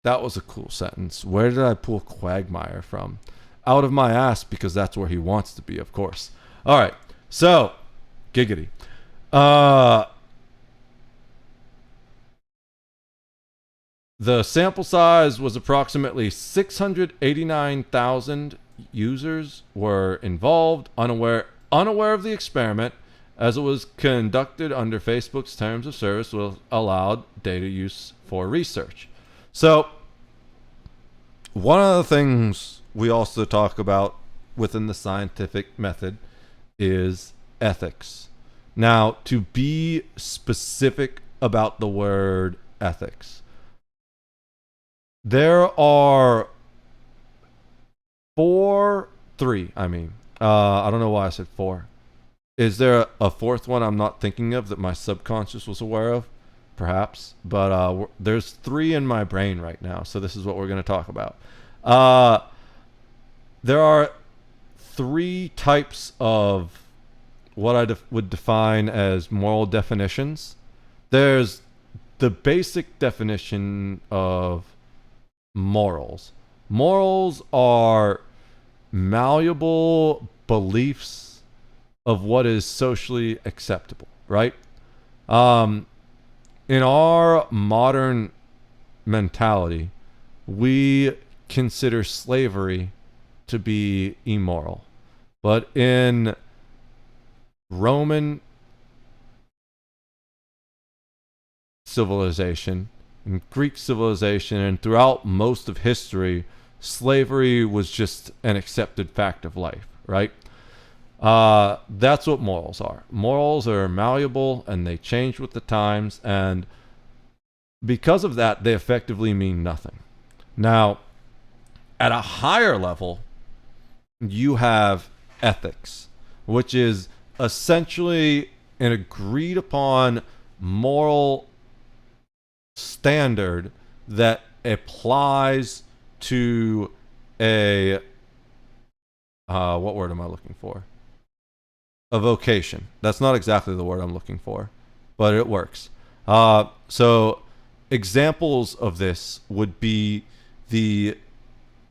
That was a cool sentence. Where did I pull quagmire from? Out of my ass, because that's where he wants to be, of course. All right, so, giggity. The sample size was approximately 689,000 users were involved, unaware of the experiment, as it was conducted under Facebook's terms of service with allowed data use for research. So, one of the things we also talk about within the scientific method is ethics. Now, to be specific about the word ethics, there are three. I don't know why I said four. Is there a fourth one I'm not thinking of that my subconscious was aware of? Perhaps. But there's three in my brain right now, so this is what we're going to talk about. There are three types of what I would define as moral definitions. There's the basic definition of morals. Morals are malleable beliefs of what is socially acceptable, right? In our modern mentality, we consider slavery to be immoral. But in Roman civilization, in Greek civilization, and throughout most of history, slavery was just an accepted fact of life, right? That's what morals are. Morals are malleable and they change with the times, and because of that, they effectively mean nothing. Now, at a higher level, you have ethics, which is essentially an agreed upon moral standard that applies to a what word am I looking for? A vocation. That's not exactly the word I'm looking for, but it works. So examples of this would be the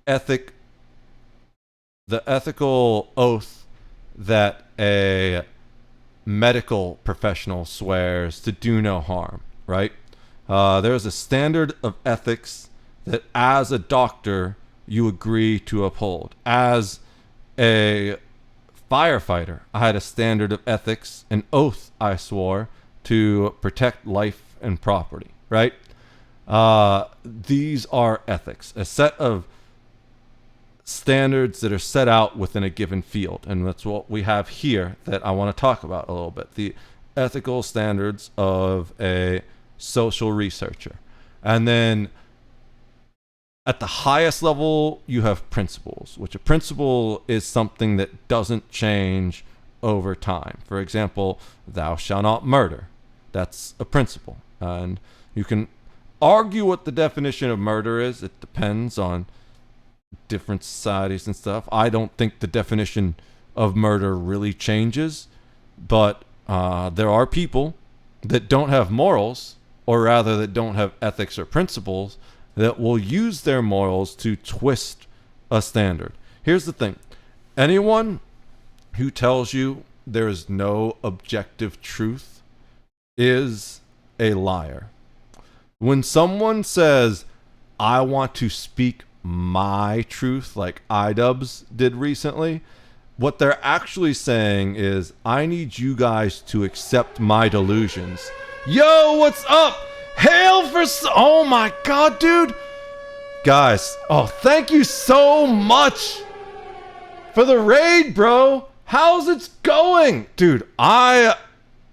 ethical oath that a medical professional swears to do no harm, right? There's a standard of ethics that as a doctor you agree to uphold. As a firefighter, I had a standard of ethics, an oath I swore to protect life and property, right? These are ethics, a set of standards that are set out within a given field. And that's what we have here that I want to talk about a little bit. The ethical standards of a social researcher. And then at the highest level, you have principles, which a principle is something that doesn't change over time. For example, thou shalt not murder. That's a principle. And you can argue what the definition of murder is. It depends on different societies and stuff. I don't think the definition of murder really changes, but there are people that don't have morals, or rather that don't have ethics or principles, that will use their morals to twist a standard. Here's the thing. Anyone who tells you there is no objective truth is a liar. When someone says, I want to speak my truth, like iDubbbz did recently, what they're actually saying is, I need you guys to accept my delusions. Yo, what's up? Hail for... Oh my god, dude. Guys, oh, thank you so much for the raid, bro. How's it going? Dude, I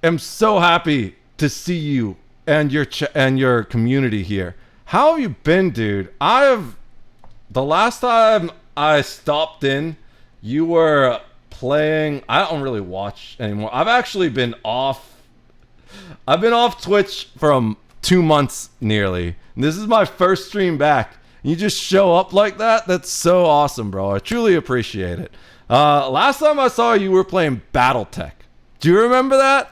am so happy to see you and your community here. How have you been, dude? The last time I stopped in, you were playing... I don't really watch anymore. I've been off Twitch for 2 months nearly. And this is my first stream back. You just show up like that? That's so awesome, bro. I truly appreciate it. Last time I saw you were playing Battletech. Do you remember that?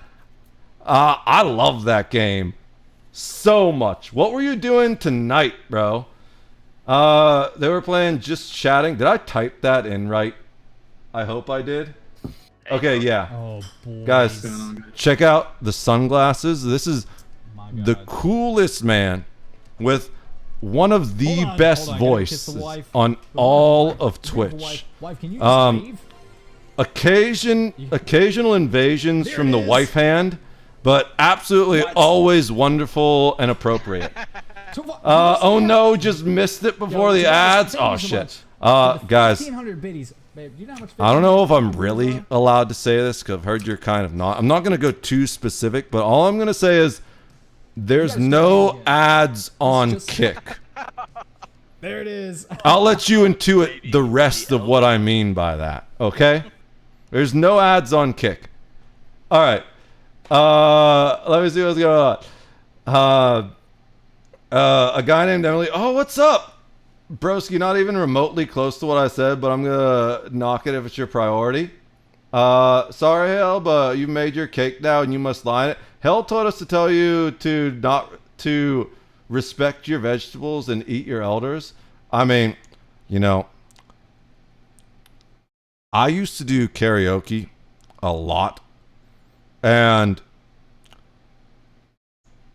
I love that game so much. What were you doing tonight, bro? They were playing Just Chatting. Did I type that in right? I hope I did. Okay, yeah. Oh, boy. Guys, check out the sunglasses. This is the coolest man with one of the best voices on all of Twitch. Wife, can you Occasional invasions from the wife hand, but absolutely always wonderful and appropriate. Oh no, just missed it before the ads. Oh shit. Guys, I don't know if I'm really allowed to say this because I've heard you're kind of not. I'm not going to go too specific, but all I'm going to say is there's no ads on Kick. There it is. I'll let you intuit the rest of what I mean by that, okay? There's no ads on Kick. All right. Let me see what's going on. A guy named Emily. Oh, what's up? Broski, not even remotely close to what I said, but I'm going to knock it if it's your priority. Sorry, Hell, but you made your cake now and you must line it. Hell told us to tell you to respect your vegetables and eat your elders. I mean, you know, I used to do karaoke a lot, and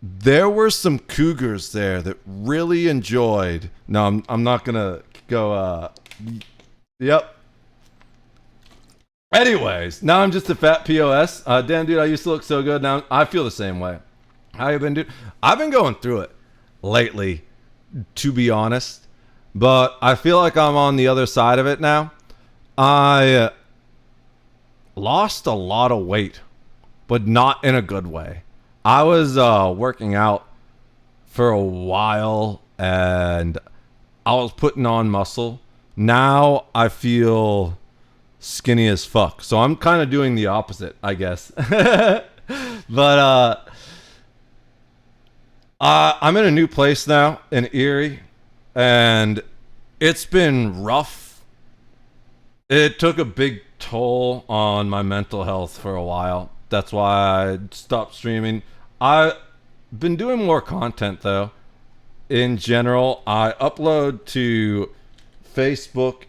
there were some cougars there that really enjoyed. No, I'm not gonna go. Yep. Anyways, now I'm just a fat POS. Damn, dude, I used to look so good. Now I feel the same way. How you been, dude? I've been going through it lately, to be honest, but I feel like I'm on the other side of it now. I lost a lot of weight, but not in a good way. I was working out for a while and I was putting on muscle. Now I feel skinny as fuck. So I'm kind of doing the opposite, I guess. But I'm in a new place now in Erie, and it's been rough It took a big toll on my mental health for a while. That's why I stopped streaming. I've been doing more content though. In general, I upload to Facebook.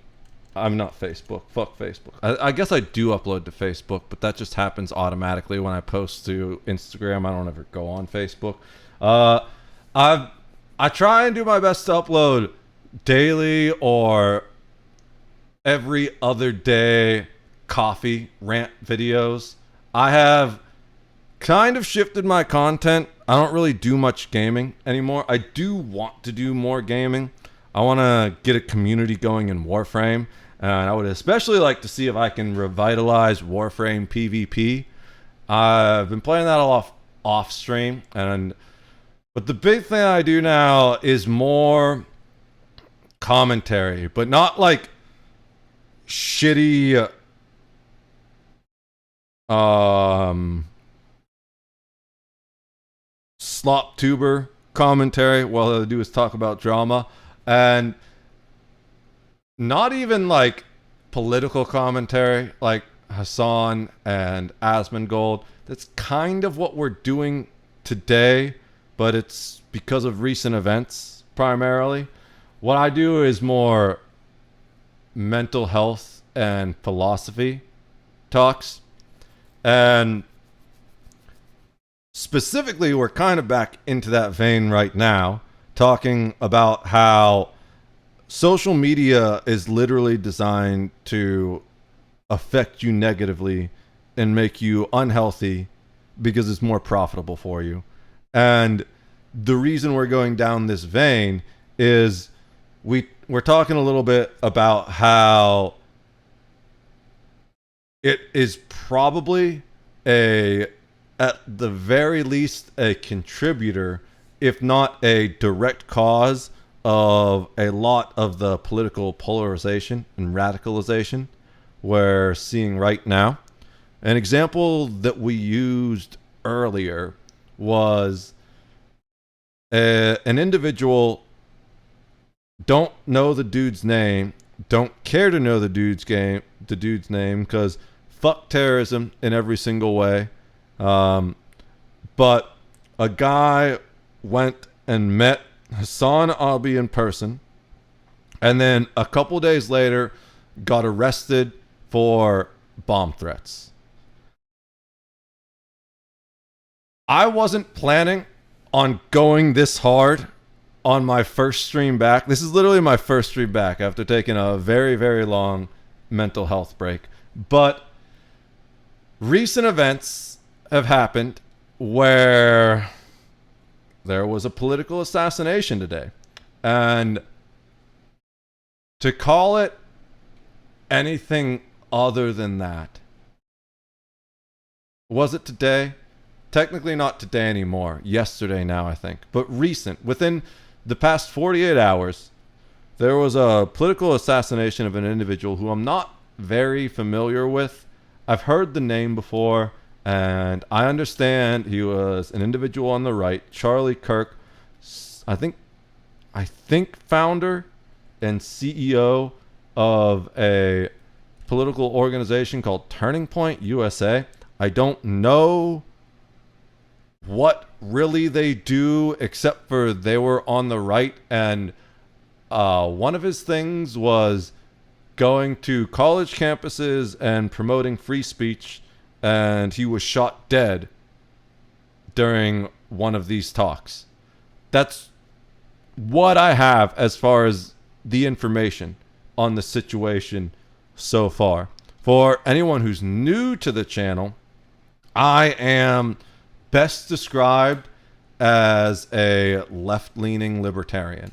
I'm not Facebook. Fuck Facebook. I guess I do upload to Facebook, but that just happens automatically when I post to Instagram. I don't ever go on Facebook. I try and do my best to upload daily or every other day coffee rant videos. I have kind of shifted my content. I don't really do much gaming anymore. I do want to do more gaming. I want to get a community going in Warframe, and I would especially like to see if I can revitalize Warframe PvP. I've been playing that a lot off stream, but the big thing I do now is more commentary, but not like shitty slop tuber commentary. All they do is talk about drama, and not even like political commentary like Hassan and Asmongold. That's kind of what we're doing today, but it's because of recent events primarily. What I do is more mental health and philosophy talks. And specifically, we're kind of back into that vein right now, talking about how social media is literally designed to affect you negatively and make you unhealthy because it's more profitable for you. And the reason we're going down this vein is we're talking a little bit about how it is probably at the very least a contributor, if not a direct cause of a lot of the political polarization and radicalization we're seeing right now. An example that we used earlier was an individual, don't know the dude's name, don't care to know the dude's name, because fuck terrorism in every single way. But a guy went and met Hassan Abi in person, and then a couple days later got arrested for bomb threats. I wasn't planning on going this hard on my first stream back. This is literally my first stream back after taking a very, very long mental health break. But recent events have happened where there was a political assassination today. And to call it anything other than that, was it today? Technically not today anymore. Yesterday now, I think. But recent. Within the past 48 hours, there was a political assassination of an individual who I'm not very familiar with. I've heard the name before, and I understand he was an individual on the right, Charlie Kirk, I think founder and CEO of a political organization called Turning Point USA. I don't know what really they do, except for they were on the right, and one of his things was going to college campuses and promoting free speech, and he was shot dead during one of these talks. That's what I have as far as the information on the situation so far. For anyone who's new to the channel, I am best described as a left-leaning libertarian,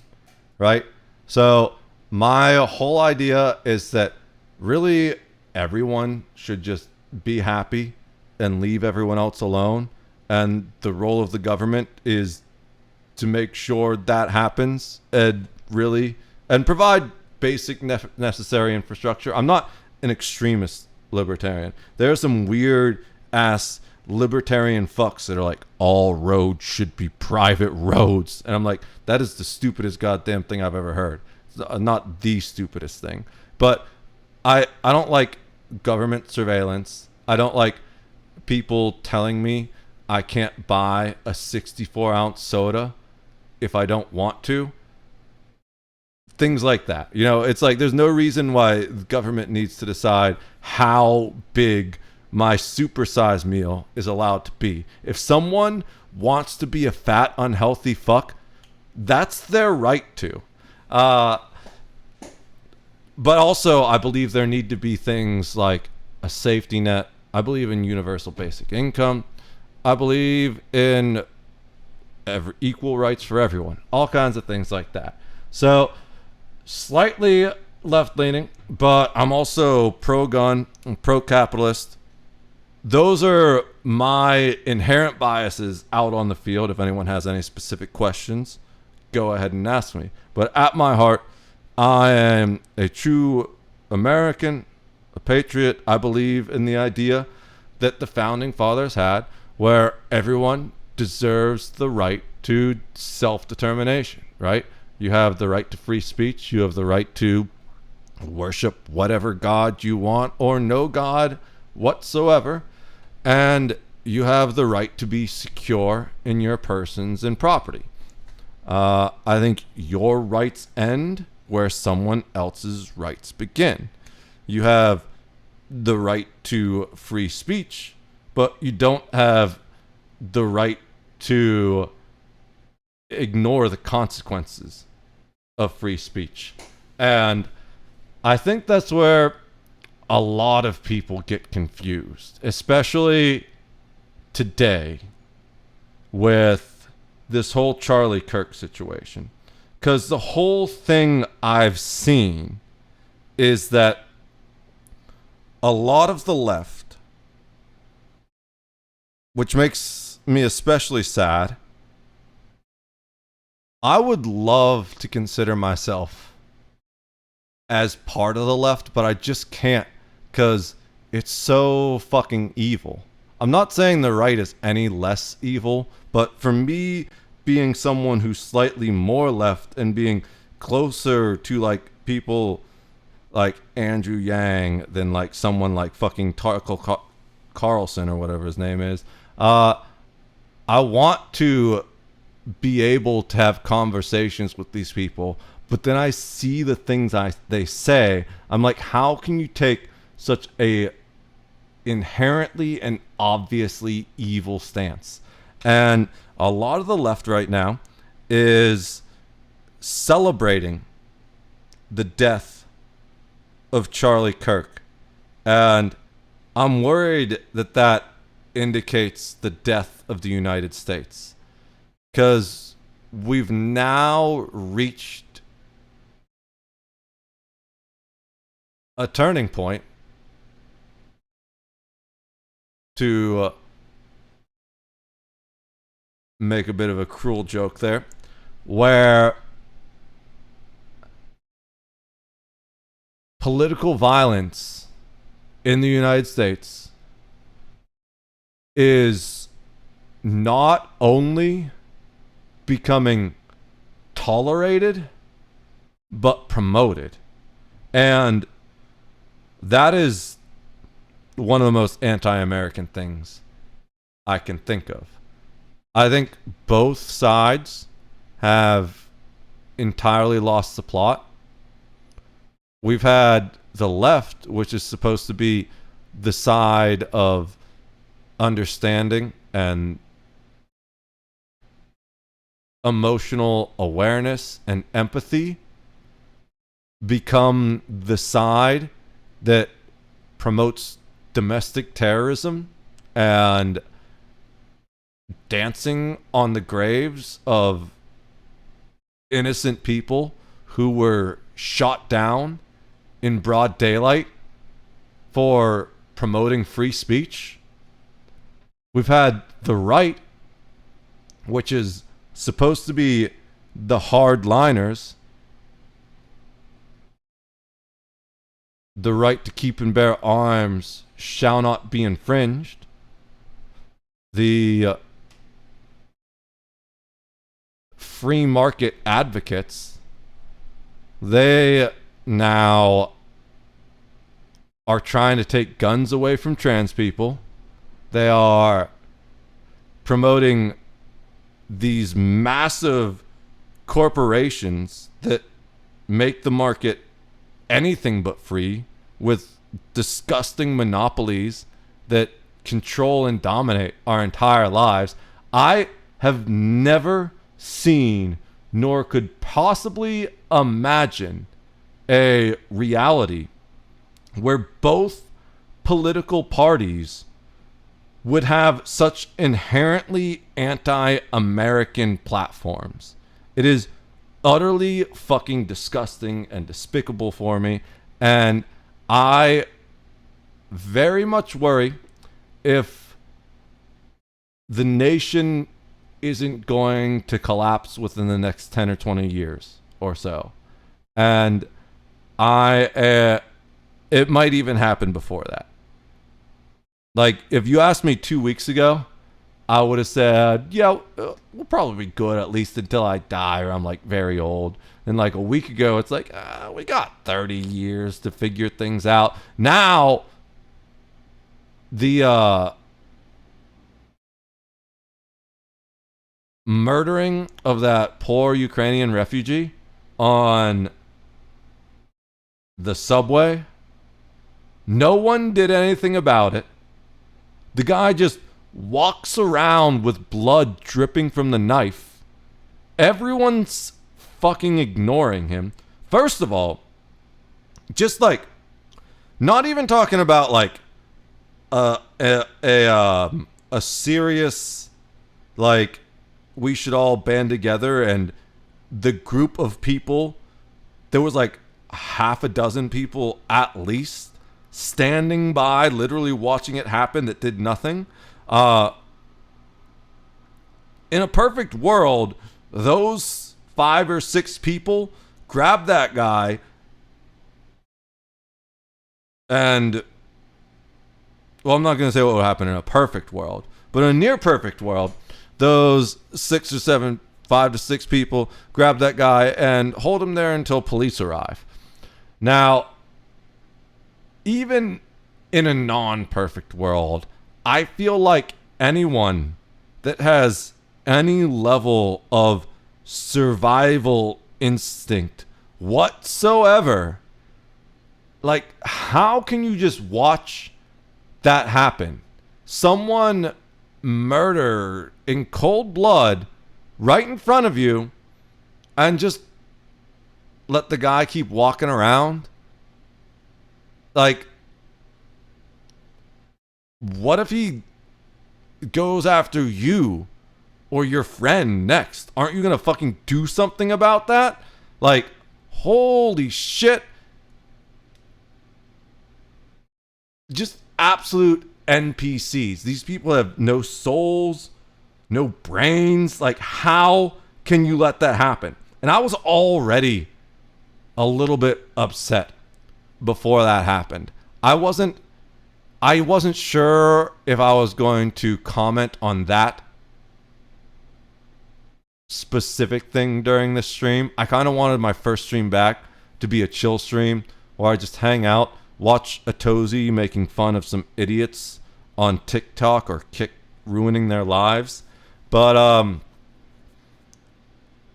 right? So my whole idea is that really everyone should just be happy and leave everyone else alone. And the role of the government is to make sure that happens and provide basic necessary infrastructure. I'm not an extremist libertarian. There are some weird ass libertarian fucks that are like, all roads should be private roads, and I'm like, that is the stupidest goddamn thing I've ever heard. It's not the stupidest thing, but I don't like government surveillance. I don't like people telling me I can't buy a 64-ounce soda if I don't want to. Things like that. You know, it's like there's no reason why the government needs to decide how big my supersized meal is allowed to be. If someone wants to be a fat, unhealthy fuck, that's their right to. But also, I believe there need to be things like a safety net. I believe in universal basic income. I believe in equal rights for everyone. All kinds of things like that. So, slightly left-leaning, but I'm also pro-gun and pro-capitalist. Those are my inherent biases out on the field. If anyone has any specific questions, go ahead and ask me. But at my heart, I am a true American, a patriot. I believe in the idea that the founding fathers had, where everyone deserves the right to self-determination, right? You have the right to free speech. You have the right to worship whatever God you want or no God whatsoever. And you have the right to be secure in your persons and property. I think your rights end where someone else's rights begin. You have the right to free speech, but you don't have the right to ignore the consequences of free speech. And I think that's where a lot of people get confused, especially today with this whole Charlie Kirk situation. Because the whole thing I've seen is that a lot of the left, which makes me especially sad, I would love to consider myself as part of the left, but I just can't because it's so fucking evil. I'm not saying the right is any less evil, but for me, being someone who's slightly more left and being closer to like people like Andrew Yang than like someone like fucking Tarkle Carlson or whatever his name is, I want to be able to have conversations with these people, but then I see the things they say. I'm like, how can you take such a inherently and obviously evil stance? And a lot of the left right now is celebrating the death of Charlie Kirk. And I'm worried that that indicates the death of the United States. Because we've now reached a turning point to make a bit of a cruel joke there, where political violence in the United States is not only becoming tolerated, but promoted. And that is one of the most anti-American things I can think of. I think both sides have entirely lost the plot. We've had the left, which is supposed to be the side of understanding and emotional awareness and empathy, become the side that promotes domestic terrorism and dancing on the graves of innocent people who were shot down in broad daylight for promoting free speech. We've had the right, which is supposed to be the hardliners, the right to keep and bear arms shall not be infringed. The free market advocates, they now are trying to take guns away from trans people. They are promoting these massive corporations that make the market anything but free, with disgusting monopolies that control and dominate our entire lives. I have never seen, nor could possibly imagine, a reality where both political parties would have such inherently anti-American platforms. It is utterly fucking disgusting and despicable for me, and I very much worry if the nation isn't going to collapse within the next 10 or 20 years or so. And it might even happen before that. Like, if you asked me 2 weeks ago, I would have said, yeah, we'll probably be good at least until I die or I'm like very old. And like a week ago, it's like, we got 30 years to figure things out. Now, the murdering of that poor Ukrainian refugee on the subway, no one did anything about it. The guy just walks around with blood dripping from the knife. Everyone's fucking ignoring him. First of all, just like, not even talking about like a serious, like, we should all band together, and the group of people, there was like half a dozen people at least standing by, literally watching it happen, that did nothing. In a perfect world, those 5 or 6 people grab that guy and, well, I'm not going to say what would happen in a perfect world, but in a near perfect world, those 6 or 7, 5 to 6 people grab that guy and hold him there until police arrive. Now, even in a non-perfect world, I feel like anyone that has any level of survival instinct whatsoever, like, how can you just watch that happen? Someone murder in cold blood right in front of you and just let the guy keep walking around? Like, what if he goes after you or your friend next? Aren't you gonna fucking do something about that? Like, holy shit. Just absolute NPCs. These people have no souls, no brains. Like, how can you let that happen? And I was already a little bit upset before that happened. I wasn't sure if I was going to comment on that specific thing during this stream. I kind of wanted my first stream back to be a chill stream where I just hang out, watch a Tozy making fun of some idiots on TikTok or Kick ruining their lives. But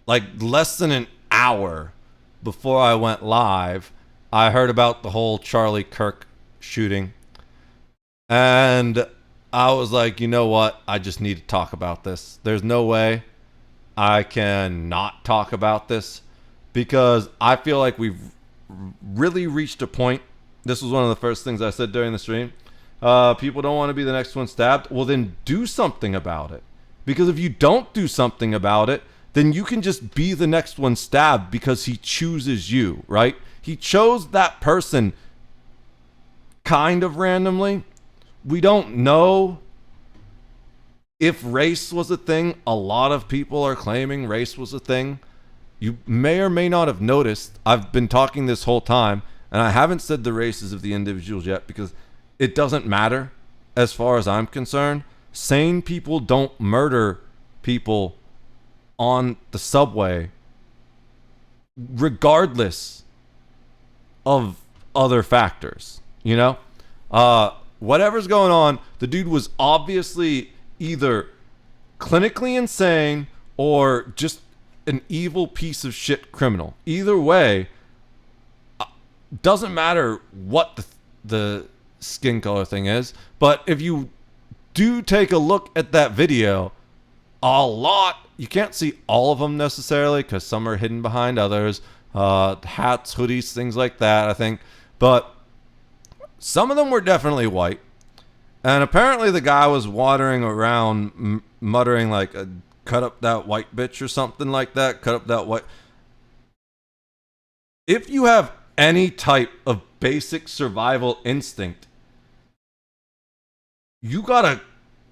like less than an hour before I went live, I heard about the whole Charlie Kirk shooting. And I was like, you know what? I just need to talk about this. There's no way I can not talk about this, because I feel like we've really reached a point. This was one of the first things I said during the stream. People don't want to be the next one stabbed. Well, then do something about it. Because if you don't do something about it, then you can just be the next one stabbed because he chooses you, right? He chose that person kind of randomly. We don't know if race was a thing. A lot of people are claiming race was a thing. You may or may not have noticed, I've been talking this whole time, and I haven't said the races of the individuals yet because it doesn't matter as far as I'm concerned. Sane people don't murder people on the subway regardless of other factors. You know, whatever's going on, the dude was obviously either clinically insane or just an evil piece of shit criminal. Either way, doesn't matter what the skin color thing is, but if you do take a look at that video, you can't see all of them necessarily because some are hidden behind others, hats, hoodies, things like that, I think, but some of them were definitely white. And apparently the guy was wandering around muttering like, cut up that white bitch or something like that. Cut up that white. If you have any type of basic survival instinct, you gotta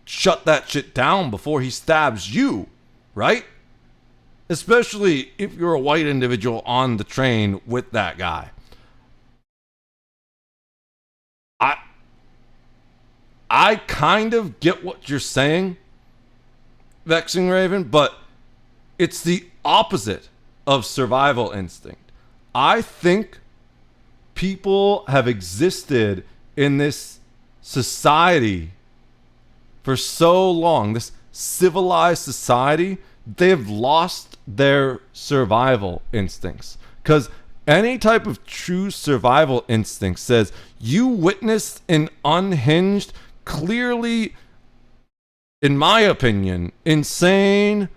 shut that shit down before he stabs you, right? Especially if you're a white individual on the train with that guy. I kind of get what you're saying, Vexing Raven, but it's the opposite of survival instinct. I think people have existed in this society for so long, this civilized society, they've lost their survival instincts. Because any type of true survival instinct says you witnessed an unhinged, clearly, in my opinion, insane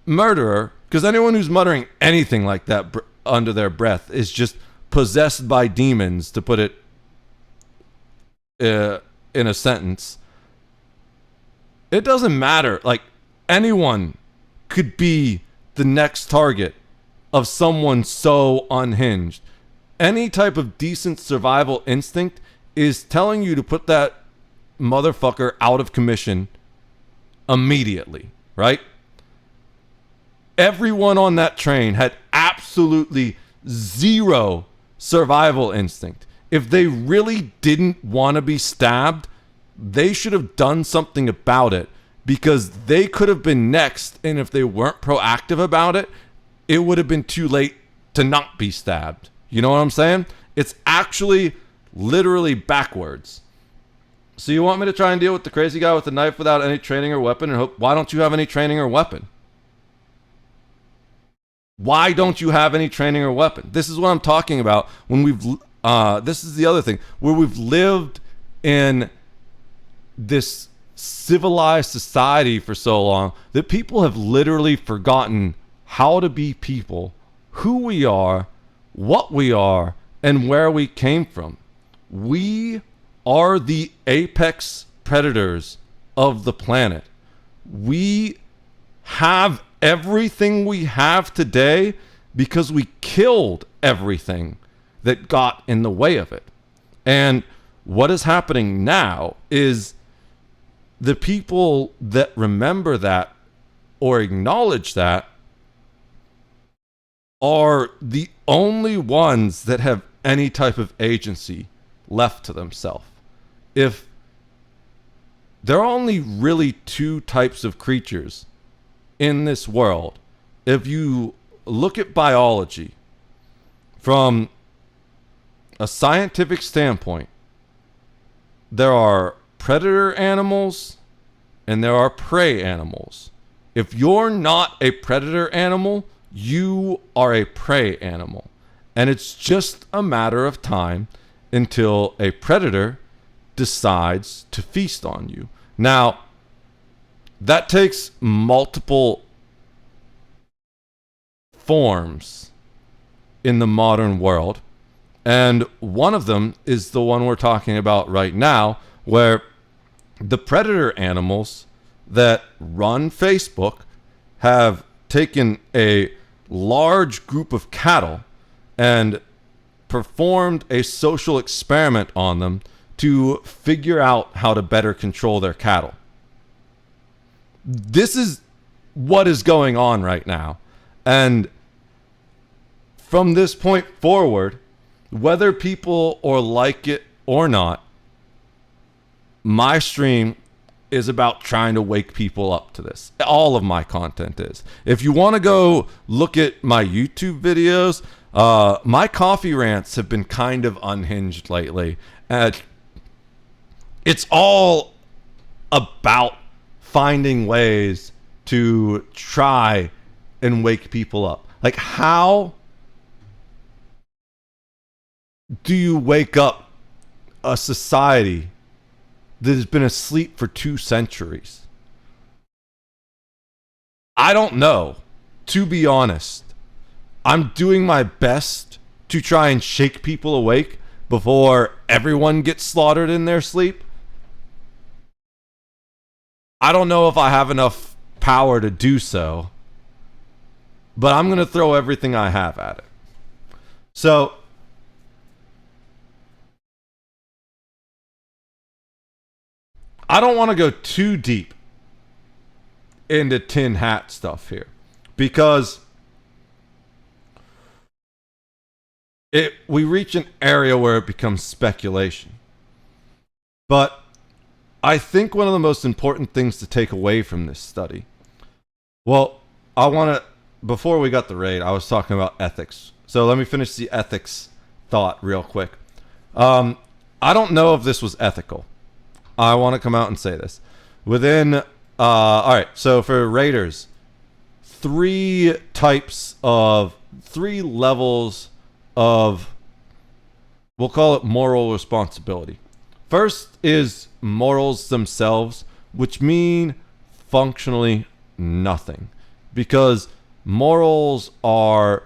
murderer, because anyone who's muttering anything like that under their breath is just possessed by demons, to put it in a sentence. It doesn't matter. Like, anyone could be the next target of someone so unhinged. Any type of decent survival instinct is telling you to put that motherfucker out of commission immediately, right? Everyone on that train had absolutely zero survival instinct. If they really didn't want to be stabbed, they should have done something about it, because they could have been next, and if they weren't proactive about it, it would have been too late to not be stabbed. You know what I'm saying? It's actually literally backwards. So you want me to try and deal with the crazy guy with the knife without any training or weapon? And why don't you have any training or weapon? Why don't you have any training or weapon? This is what I'm talking about. When this is the other thing, where we've lived in this civilized society for so long that people have literally forgotten how to be people, who we are, what we are, and where we came from. We are the apex predators of the planet. We have everything we have today because we killed everything that got in the way of it. And what is happening now is the people that remember that or acknowledge that are the only ones that have any type of agency left to themselves. If there are only really two types of creatures in this world, if you look at biology from a scientific standpoint, there are predator animals and there are prey animals. If you're not a predator animal, you are a prey animal. And it's just a matter of time until a predator decides to feast on you. Now, that takes multiple forms in the modern world. And one of them is the one we're talking about right now, where the predator animals that run Facebook have taken a large group of cattle and performed a social experiment on them to figure out how to better control their cattle. This is what is going on right now. And from this point forward, whether people or like it or not, my stream is about trying to wake people up to this. All of my content is. If you want to go look at my YouTube videos, My coffee rants have been kind of unhinged lately. And it's all about finding ways to try and wake people up. Like, how do you wake up a society that has been asleep for 2 centuries? I don't know, to be honest. I'm doing my best to try and shake people awake before everyone gets slaughtered in their sleep. I don't know if I have enough power to do so, but I'm going to throw everything I have at it. So, I don't want to go too deep into tin hat stuff here, because we reach an area where it becomes speculation. But I think one of the most important things to take away from this study, well, before we got the raid, I was talking about ethics. So let me finish the ethics thought real quick. I don't know if this was ethical. I want to come out and say this. All right, so for raiders, 3 levels of, we'll call it moral responsibility. First is morals themselves, which mean functionally nothing, because morals are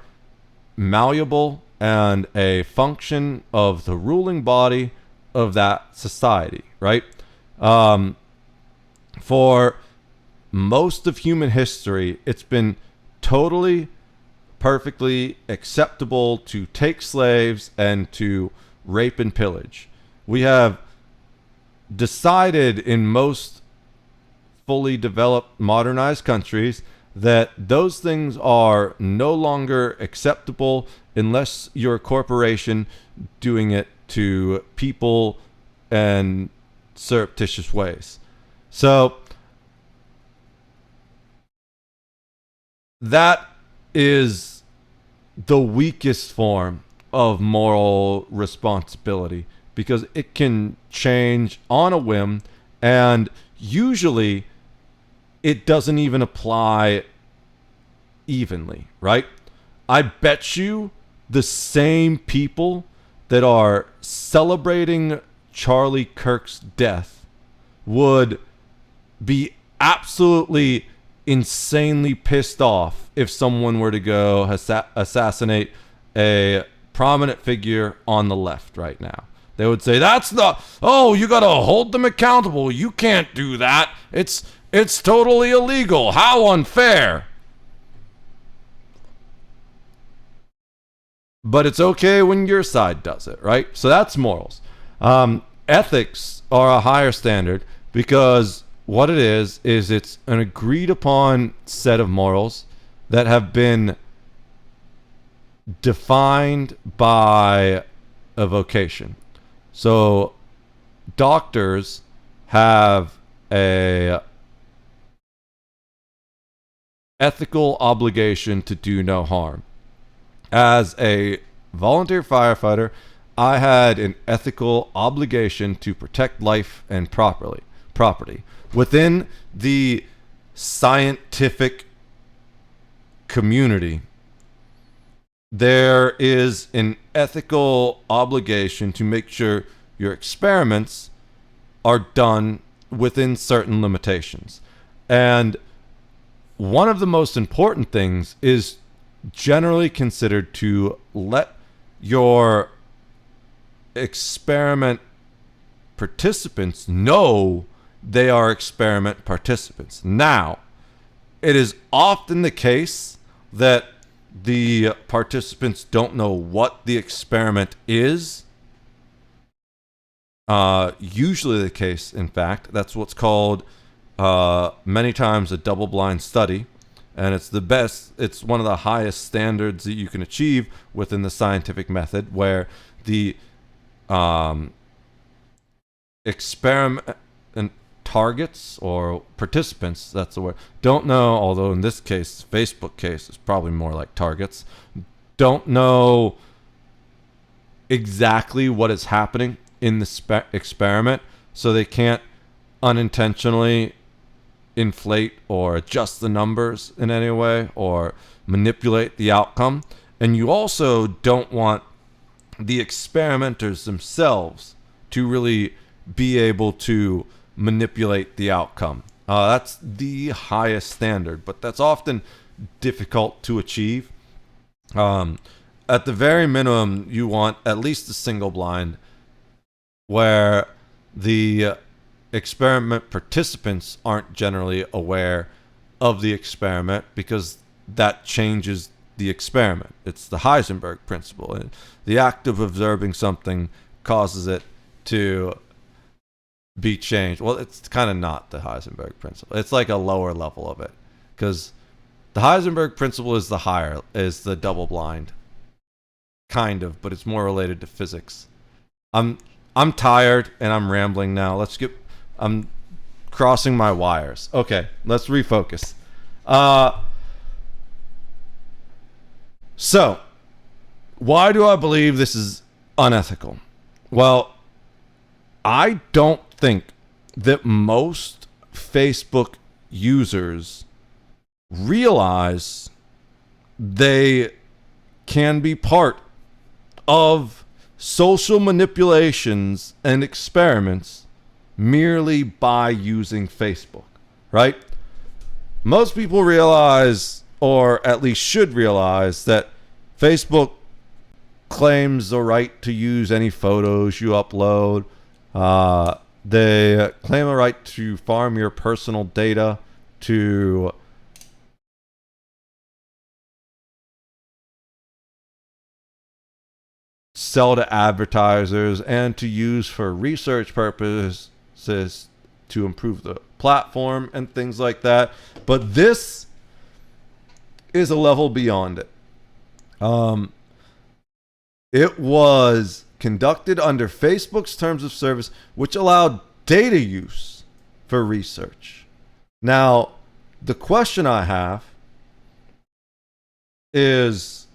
malleable and a function of the ruling body of that society, right? For most of human history, it's been totally, perfectly acceptable to take slaves and to rape and pillage. We have decided in most fully developed, modernized countries that those things are no longer acceptable unless you're a corporation doing it to people in surreptitious ways. So that is the weakest form of moral responsibility, because it can change on a whim, and usually it doesn't even apply evenly, right? I bet you the same people that are celebrating Charlie Kirk's death would be absolutely insanely pissed off if someone were to go assassinate a prominent figure on the left right now. They would say, you gotta hold them accountable. You can't do that. It's totally illegal. How unfair. But it's okay when your side does it, right? So that's morals. Ethics are a higher standard, because what it is it's an agreed upon set of morals that have been defined by a vocation. So doctors have a ethical obligation to do no harm. As a volunteer firefighter, I had an ethical obligation to protect life and property within the scientific community. There is an ethical obligation to make sure your experiments are done within certain limitations. And one of the most important things is generally considered to let your experiment participants know they are experiment participants. Now, it is often the case that the participants don't know what the experiment is. Usually the case, in fact, that's what's called many times a double-blind study. And it's one of the highest standards that you can achieve within the scientific method, where the experiment targets or participants, that's the word, don't know, although in this case, Facebook case, is probably more like targets, don't know exactly what is happening in the experiment, so they can't unintentionally inflate or adjust the numbers in any way or manipulate the outcome. And you also don't want the experimenters themselves to really be able to manipulate the outcome. That's the highest standard, but that's often difficult to achieve. At the very minimum, you want at least a single blind where the experiment participants aren't generally aware of the experiment, because that changes the experiment. It's the Heisenberg principle. And the act of observing something causes it to be changed. Well, it's kind of not the Heisenberg principle. It's like a lower level of it, because the Heisenberg principle is the double blind, kind of, but it's more related to physics. I'm tired and I'm rambling now. I'm crossing my wires. Okay, let's refocus. So, why do I believe this is unethical? Well, I don't think that most Facebook users realize they can be part of social manipulations and experiments merely by using Facebook, right? Most people realize, or at least should realize, that Facebook claims the right to use any photos you upload. They claim a right to farm your personal data, to sell to advertisers, and to use for research purposes to improve the platform and things like that. But this is a level beyond it. It was conducted under Facebook's terms of service, which allowed data use for research. Now, the question I have is,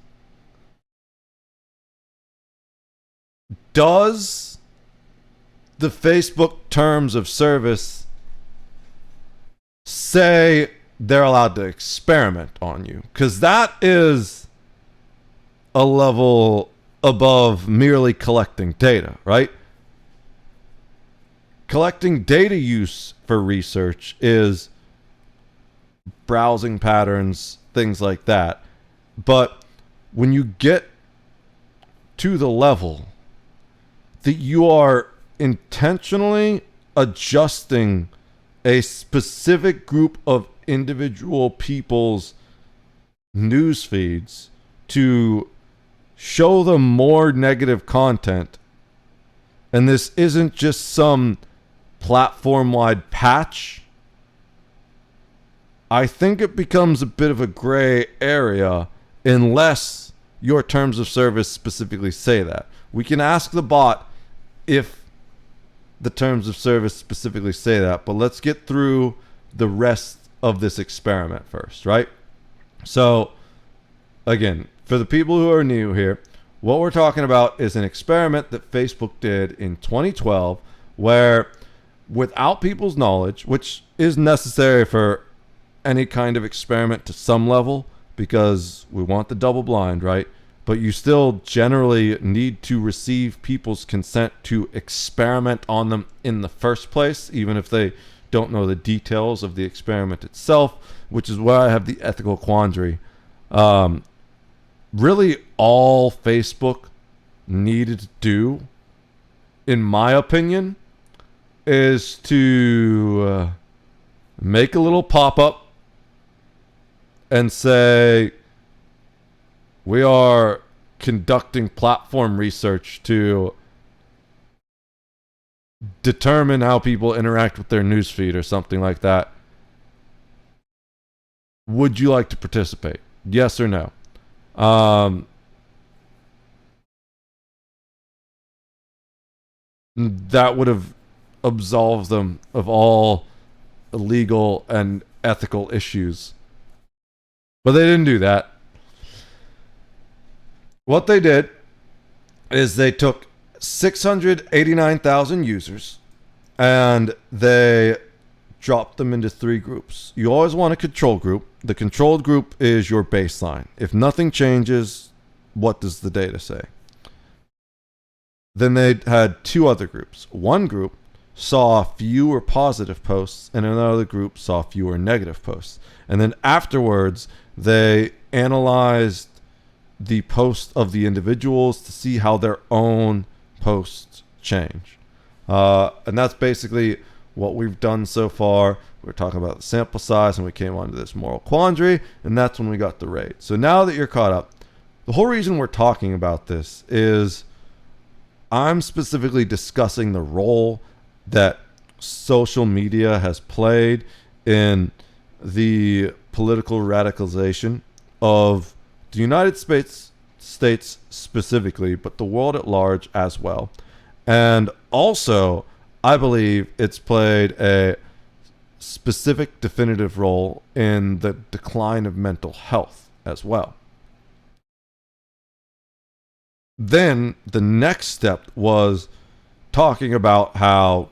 does the Facebook terms of service say they're allowed to experiment on you? Because that is a level above merely collecting data, right? Collecting data use for research is browsing patterns, things like that. But when you get to the level that you are intentionally adjusting a specific group of individual people's news feeds to show them more negative content, and this isn't just some platform-wide patch, I think it becomes a bit of a gray area unless your terms of service specifically say that. We can ask the bot if the terms of service specifically say that, but let's get through the rest of this experiment first, right? So, again, for the people who are new here, what we're talking about is an experiment that Facebook did in 2012 where, without people's knowledge, which is necessary for any kind of experiment to some level because we want the double blind, right? But you still generally need to receive people's consent to experiment on them in the first place, even if they don't know the details of the experiment itself, which is where I have the ethical quandary. Really, all Facebook needed to do, in my opinion, is to make a little pop-up and say, we are conducting platform research to determine how people interact with their newsfeed or something like that. Would you like to participate? Yes or no? That would have absolved them of all legal and ethical issues. But they didn't do that. What they did is they took 689,000 users and they dropped them into 3 groups. You always want a control group. The controlled group is your baseline. If nothing changes, what does the data say? Then they had 2 other groups. One group saw fewer positive posts and another group saw fewer negative posts. And then afterwards, they analyzed the posts of the individuals to see how their own posts change. And that's basically what we've done so far. We're talking about the sample size and we came onto this moral quandary, and that's when we got the rate. So now that you're caught up, the whole reason we're talking about this is I'm specifically discussing the role that social media has played in the political radicalization of the United States specifically, but the world at large as well. And also, I believe it's played a specific definitive role in the decline of mental health as well. Then the next step was talking about how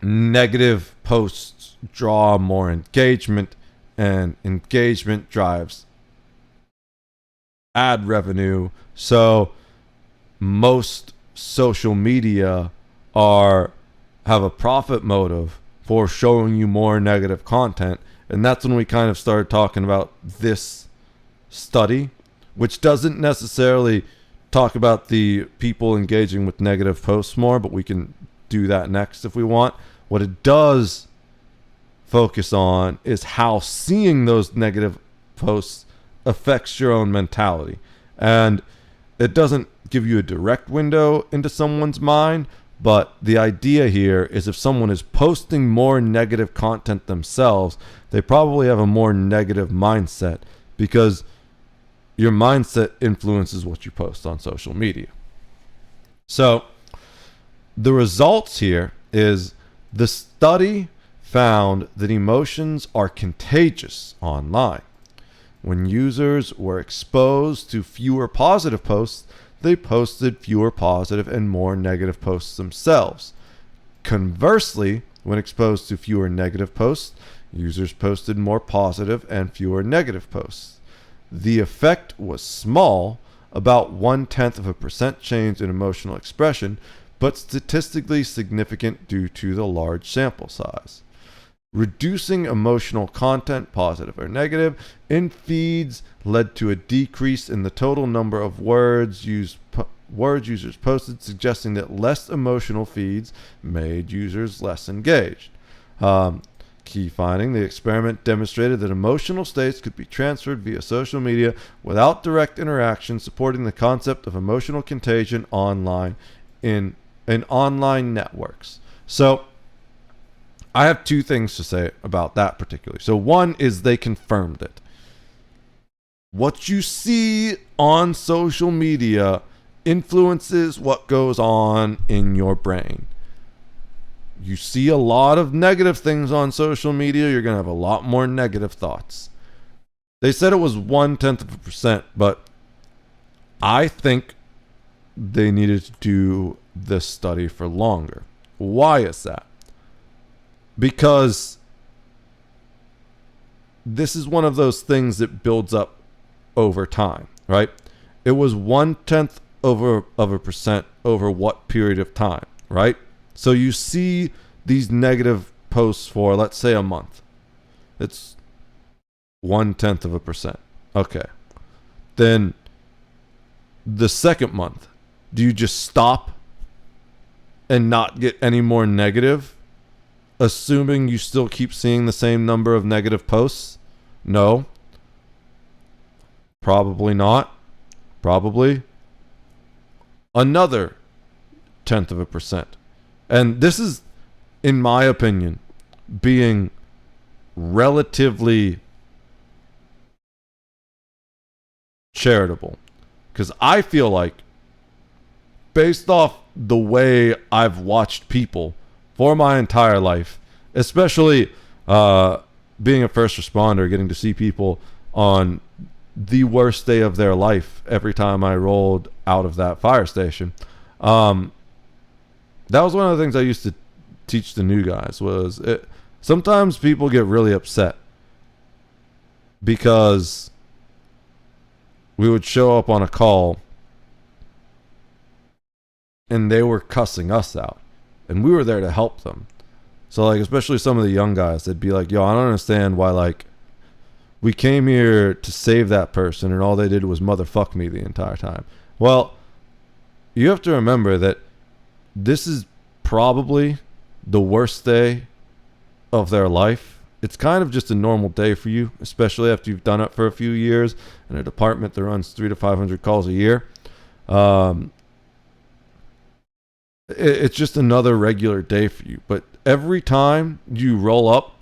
negative posts draw more engagement, and engagement drives ad revenue. So most social media have a profit motive for showing you more negative content. And that's when we kind of started talking about this study, which doesn't necessarily talk about the people engaging with negative posts more, but we can do that next if we want. What it does focus on is how seeing those negative posts affects your own mentality. And it doesn't give you a direct window into someone's mind, but the idea here is if someone is posting more negative content themselves, they probably have a more negative mindset, because your mindset influences what you post on social media. So the results here is the study found that emotions are contagious online. When users were exposed to fewer positive posts, they posted fewer positive and more negative posts themselves. Conversely, when exposed to fewer negative posts, users posted more positive and fewer negative posts. The effect was small, about 0.1% change in emotional expression, but statistically significant due to the large sample size. Reducing emotional content, positive or negative, in feeds led to a decrease in the total number of words users posted, suggesting that less emotional feeds made users less engaged. Key finding: the experiment demonstrated that emotional states could be transferred via social media without direct interaction, supporting the concept of emotional contagion online in online networks. So I have 2 things to say about that particularly. So one is they confirmed it. What you see on social media influences what goes on in your brain. You see a lot of negative things on social media, you're going to have a lot more negative thoughts. They said it was 0.1%, but I think they needed to do this study for longer. Why is that? Because this is one of those things that builds up over time, right? It was 0.1% over what period of time, right? So you see these negative posts for, let's say, a month. It's 0.1%. Okay. Then the second month, do you just stop and not get any more negative, assuming you still keep seeing the same number of negative posts? No. Probably not. Probably another 0.1%. And this is, in my opinion, being relatively charitable. Because I feel like, based off the way I've watched people for my entire life, especially being a first responder, getting to see people on the worst day of their life every time I rolled out of that fire station. That was one of the things I used to teach the new guys was sometimes people get really upset because we would show up on a call and they were cussing us out and we were there to help them. So like, especially some of the young guys, they'd be like, yo, I don't understand why, like, we came here to save that person and all they did was motherfuck me the entire time. Well, you have to remember that this is probably the worst day of their life. It's kind of just a normal day for you, especially after you've done it for a few years in a department that runs 300 to 500 calls a year. It's just another regular day for you. But every time you roll up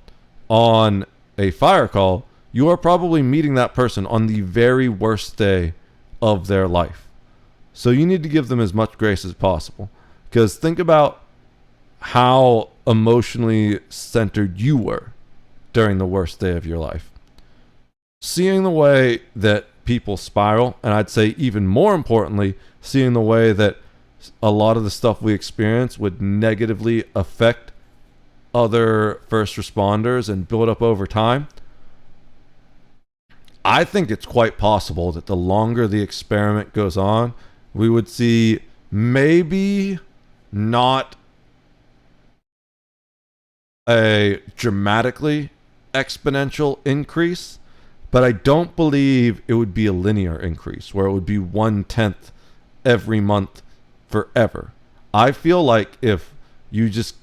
on a fire call, you are probably meeting that person on the very worst day of their life. So you need to give them as much grace as possible. Because think about how emotionally centered you were during the worst day of your life. Seeing the way that people spiral, and I'd say even more importantly, seeing the way that a lot of the stuff we experience would negatively affect other first responders and build up over time. I think it's quite possible that the longer the experiment goes on, we would see maybe not a dramatically exponential increase, but I don't believe it would be a linear increase where it would be 1/10 every month forever. I feel like if you just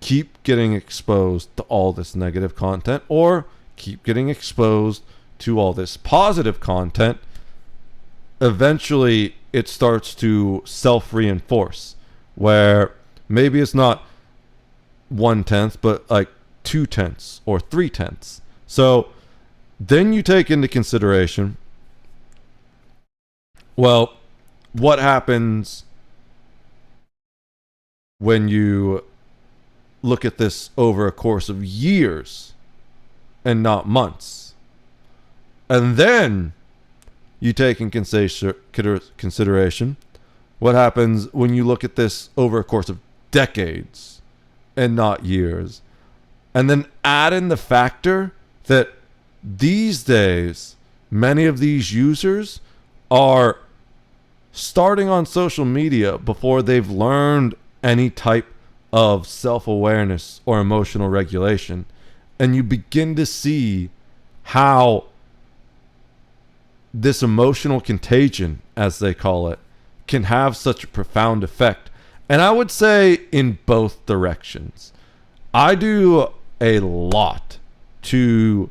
keep getting exposed to all this negative content or keep getting exposed to all this positive content, eventually it starts to self-reinforce where maybe it's not 1/10 but like 2/10 or 3/10. So then you take into consideration, well, what happens when you look at this over a course of years and not months? And then you take in consideration what happens when you look at this over a course of decades and not years. And then add in the factor that these days, many of these users are starting on social media before they've learned any type of self-awareness or emotional regulation. And you begin to see how this emotional contagion, as they call it, can have such a profound effect. And I would say in both directions. I do a lot to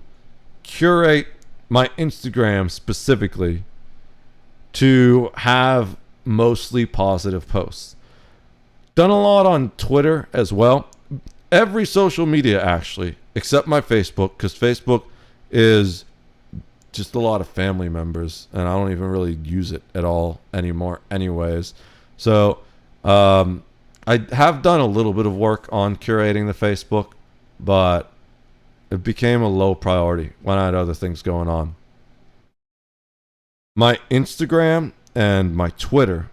curate my Instagram specifically to have mostly positive posts. Done a lot on Twitter as well. Every social media actually, except my Facebook, because Facebook is just a lot of family members and I don't even really use it at all anymore anyways. So I have done a little bit of work on curating the Facebook, but it became a low priority when I had other things going on. My Instagram and my Twitter,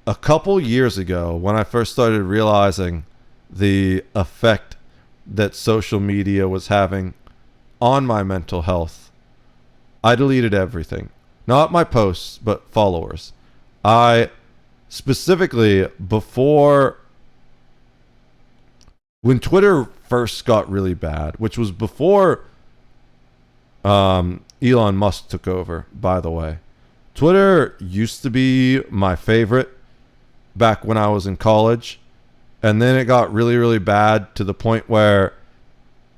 a couple years ago when I first started realizing the effect that social media was having on my mental health, I deleted everything. Not my posts, but followers. I specifically, before, when Twitter first got really bad, which was before Elon Musk took over, by the way. Twitter used to be my favorite back when I was in college. And then it got really, really bad to the point where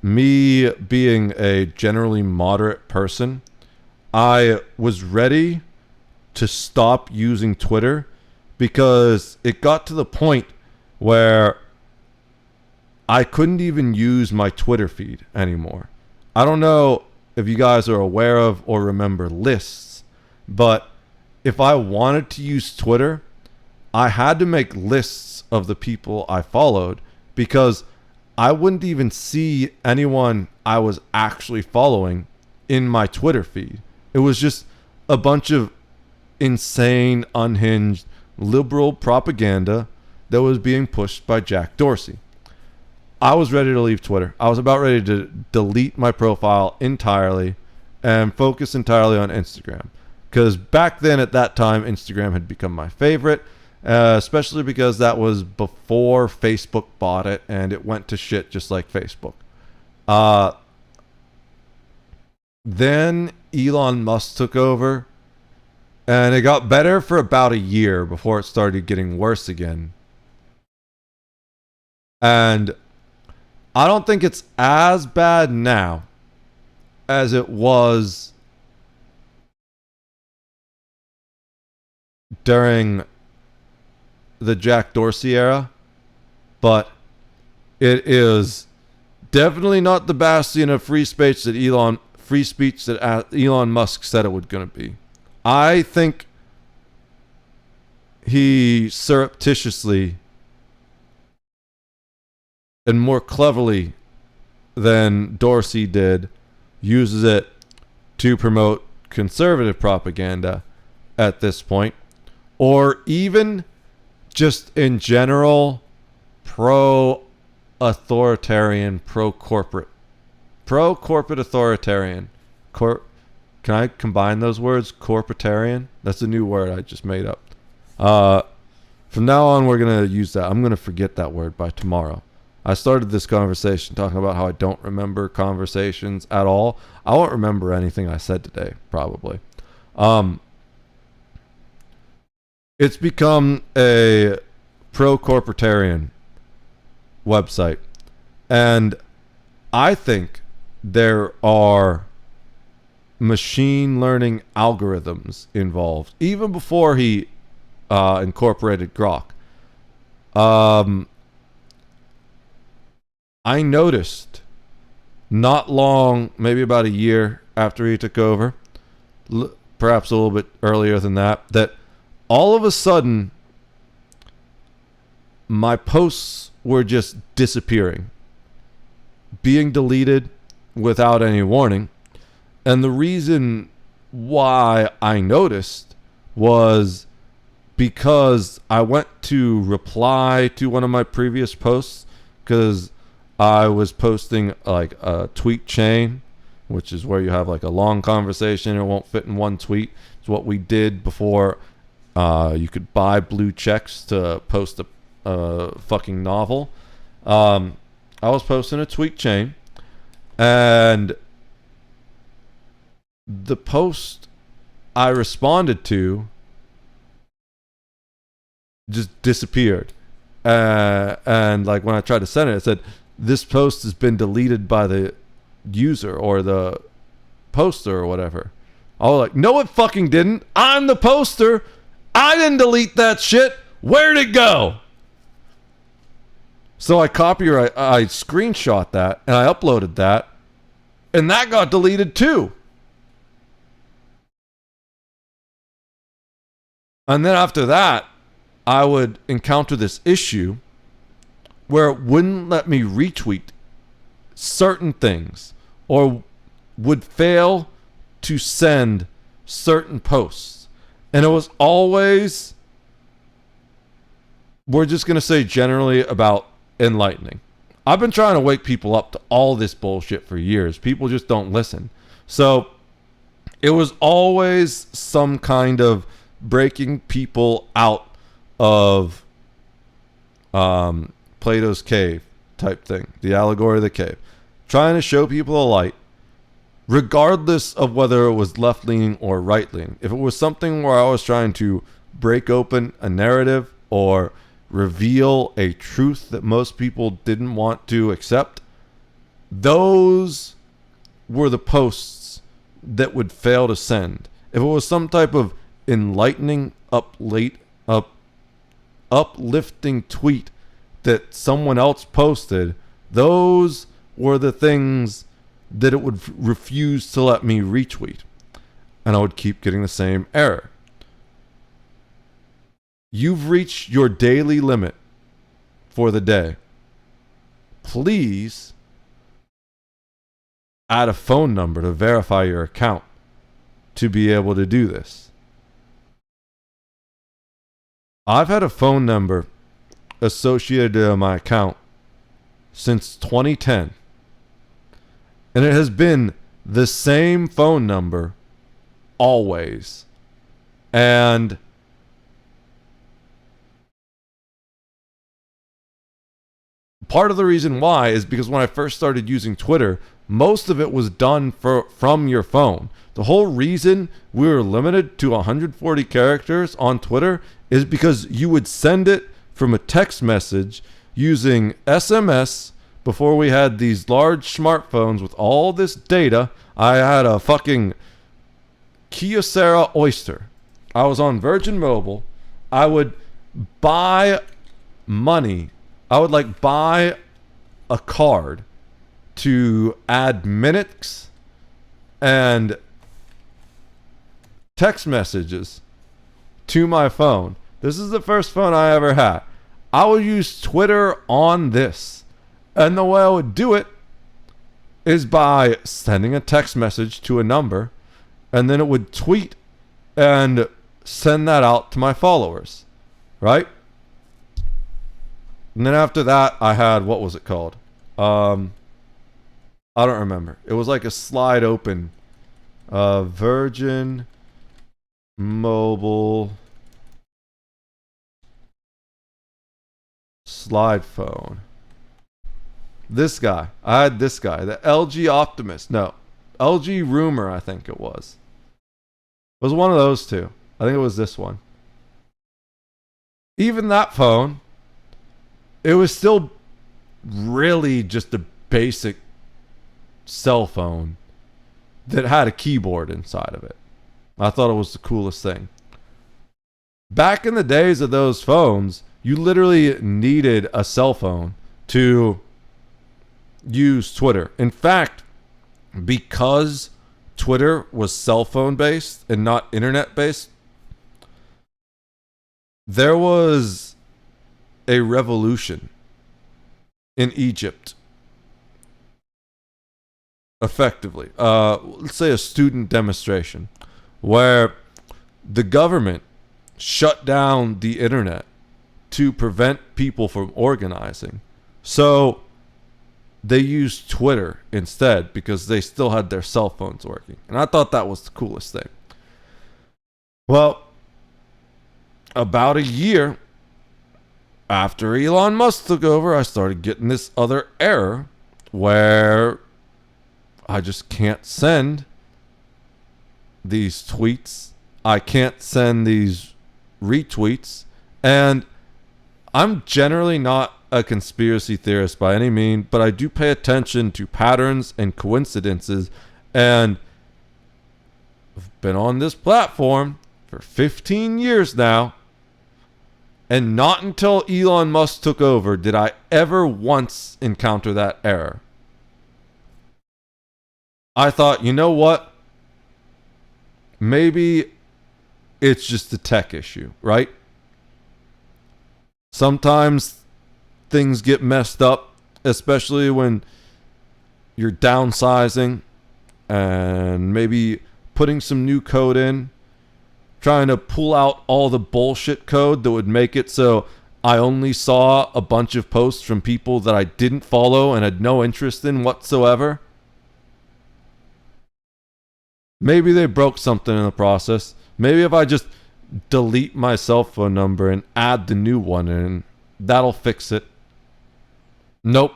me being a generally moderate person, I was ready to stop using Twitter because it got to the point where I couldn't even use my Twitter feed anymore. I don't know if you guys are aware of or remember lists, but if I wanted to use Twitter, I had to make lists of the people I followed because I wouldn't even see anyone I was actually following in my Twitter feed. It was just a bunch of insane, unhinged, liberal propaganda that was being pushed by Jack Dorsey. I was ready to leave Twitter. I was about ready to delete my profile entirely and focus entirely on Instagram. Because back then, at that time, Instagram had become my favorite, especially because that was before Facebook bought it and it went to shit just like Facebook. Then Elon Musk took over, and it got better for about a year before it started getting worse again. And I don't think it's as bad now as it was during the Jack Dorsey era, but it is definitely not the bastion of free speech that Elon Musk said it was going to be. I think he surreptitiously and more cleverly than Dorsey did uses it to promote conservative propaganda at this point, or even just in general pro-authoritarian, pro-corporate authoritarian. Can I combine those words? Corporatarian? That's a new word I just made up. From now on, we're going to use that. I'm going to forget that word by tomorrow. I started this conversation talking about how I don't remember conversations at all. I won't remember anything I said today, probably. It's become a pro-corporatarian website. And I think there are machine learning algorithms involved, even before he incorporated Grok. I noticed not long, maybe about a year after he took over, perhaps a little bit earlier than that, that all of a sudden my posts were just disappearing, being deleted without any warning. And the reason why I noticed was because I went to reply to one of my previous posts, because I was posting like a tweet chain, which is where you have like a long conversation. It won't fit in one tweet. It's what we did before you could buy blue checks to post a fucking novel. I was posting a tweet chain, and the post I responded to just disappeared. And like when I tried to send it said, this post has been deleted by the user or the poster or whatever. I was like, no, it fucking didn't. I'm the poster. I didn't delete that shit. Where'd it go? So I screenshot that and I uploaded that, and that got deleted too. And then after that, I would encounter this issue where it wouldn't let me retweet certain things, or would fail to send certain posts. And it was always, we're just going to say generally about enlightening. I've been trying to wake people up to all this bullshit for years. People just don't listen. So it was always some kind of breaking people out of Plato's cave type thing, the allegory of the cave, trying to show people a light, regardless of whether it was left-leaning or right-leaning. If it was something where I was trying to break open a narrative or reveal a truth that most people didn't want to accept, those were the posts that would fail to send. If it was some type of enlightening, uplifting tweet that someone else posted, those were the things that it would refuse to let me retweet. And I would keep getting the same error. You've reached your daily limit for the day. Please add a phone number to verify your account. to be able to do this. I've had a phone number associated to my account since 2010. And it has been the same phone number always. And part of the reason why is because when I first started using Twitter, most of it was done from your phone. The whole reason we were limited to 140 characters on Twitter is because you would send it from a text message using SMS. Before we had these large smartphones with all this data, I had a fucking Kyocera Oyster. I was on Virgin Mobile. I would buy money. I would like buy a card to add minutes and text messages to my phone. This is the first phone I ever had. I would use Twitter on this. And the way I would do it is by sending a text message to a number, and then it would tweet and send that out to my followers, right? And then after that, I had, what was it called? I don't remember. It was like a slide open, Virgin Mobile slide phone. This guy. I had this guy. The LG Optimus. No. LG Rumor, I think it was. It was one of those two. I think it was this one. Even that phone, it was still really just a basic cell phone that had a keyboard inside of it. I thought it was the coolest thing. Back in the days of those phones, you literally needed a cell phone to use Twitter. In fact, because Twitter was cell phone based and not internet based, there was a revolution in Egypt. Effectively, let's say a student demonstration where the government shut down the internet to prevent people from organizing. So they used Twitter instead because they still had their cell phones working. And I thought that was the coolest thing. Well, about a year after Elon Musk took over, I started getting this other error where I just can't send these tweets. I can't send these retweets. And I'm generally not a conspiracy theorist by any means, but I do pay attention to patterns and coincidences. And I've been on this platform for 15 years now. And not until Elon Musk took over did I ever once encounter that error. I thought, you know what? Maybe it's just a tech issue, right? Sometimes things get messed up, especially when you're downsizing and maybe putting some new code in, trying to pull out all the bullshit code that would make it so I only saw a bunch of posts from people that I didn't follow and had no interest in whatsoever. Maybe they broke something in the process. Maybe if I just delete my cell phone number and add the new one in, that'll fix it. Nope.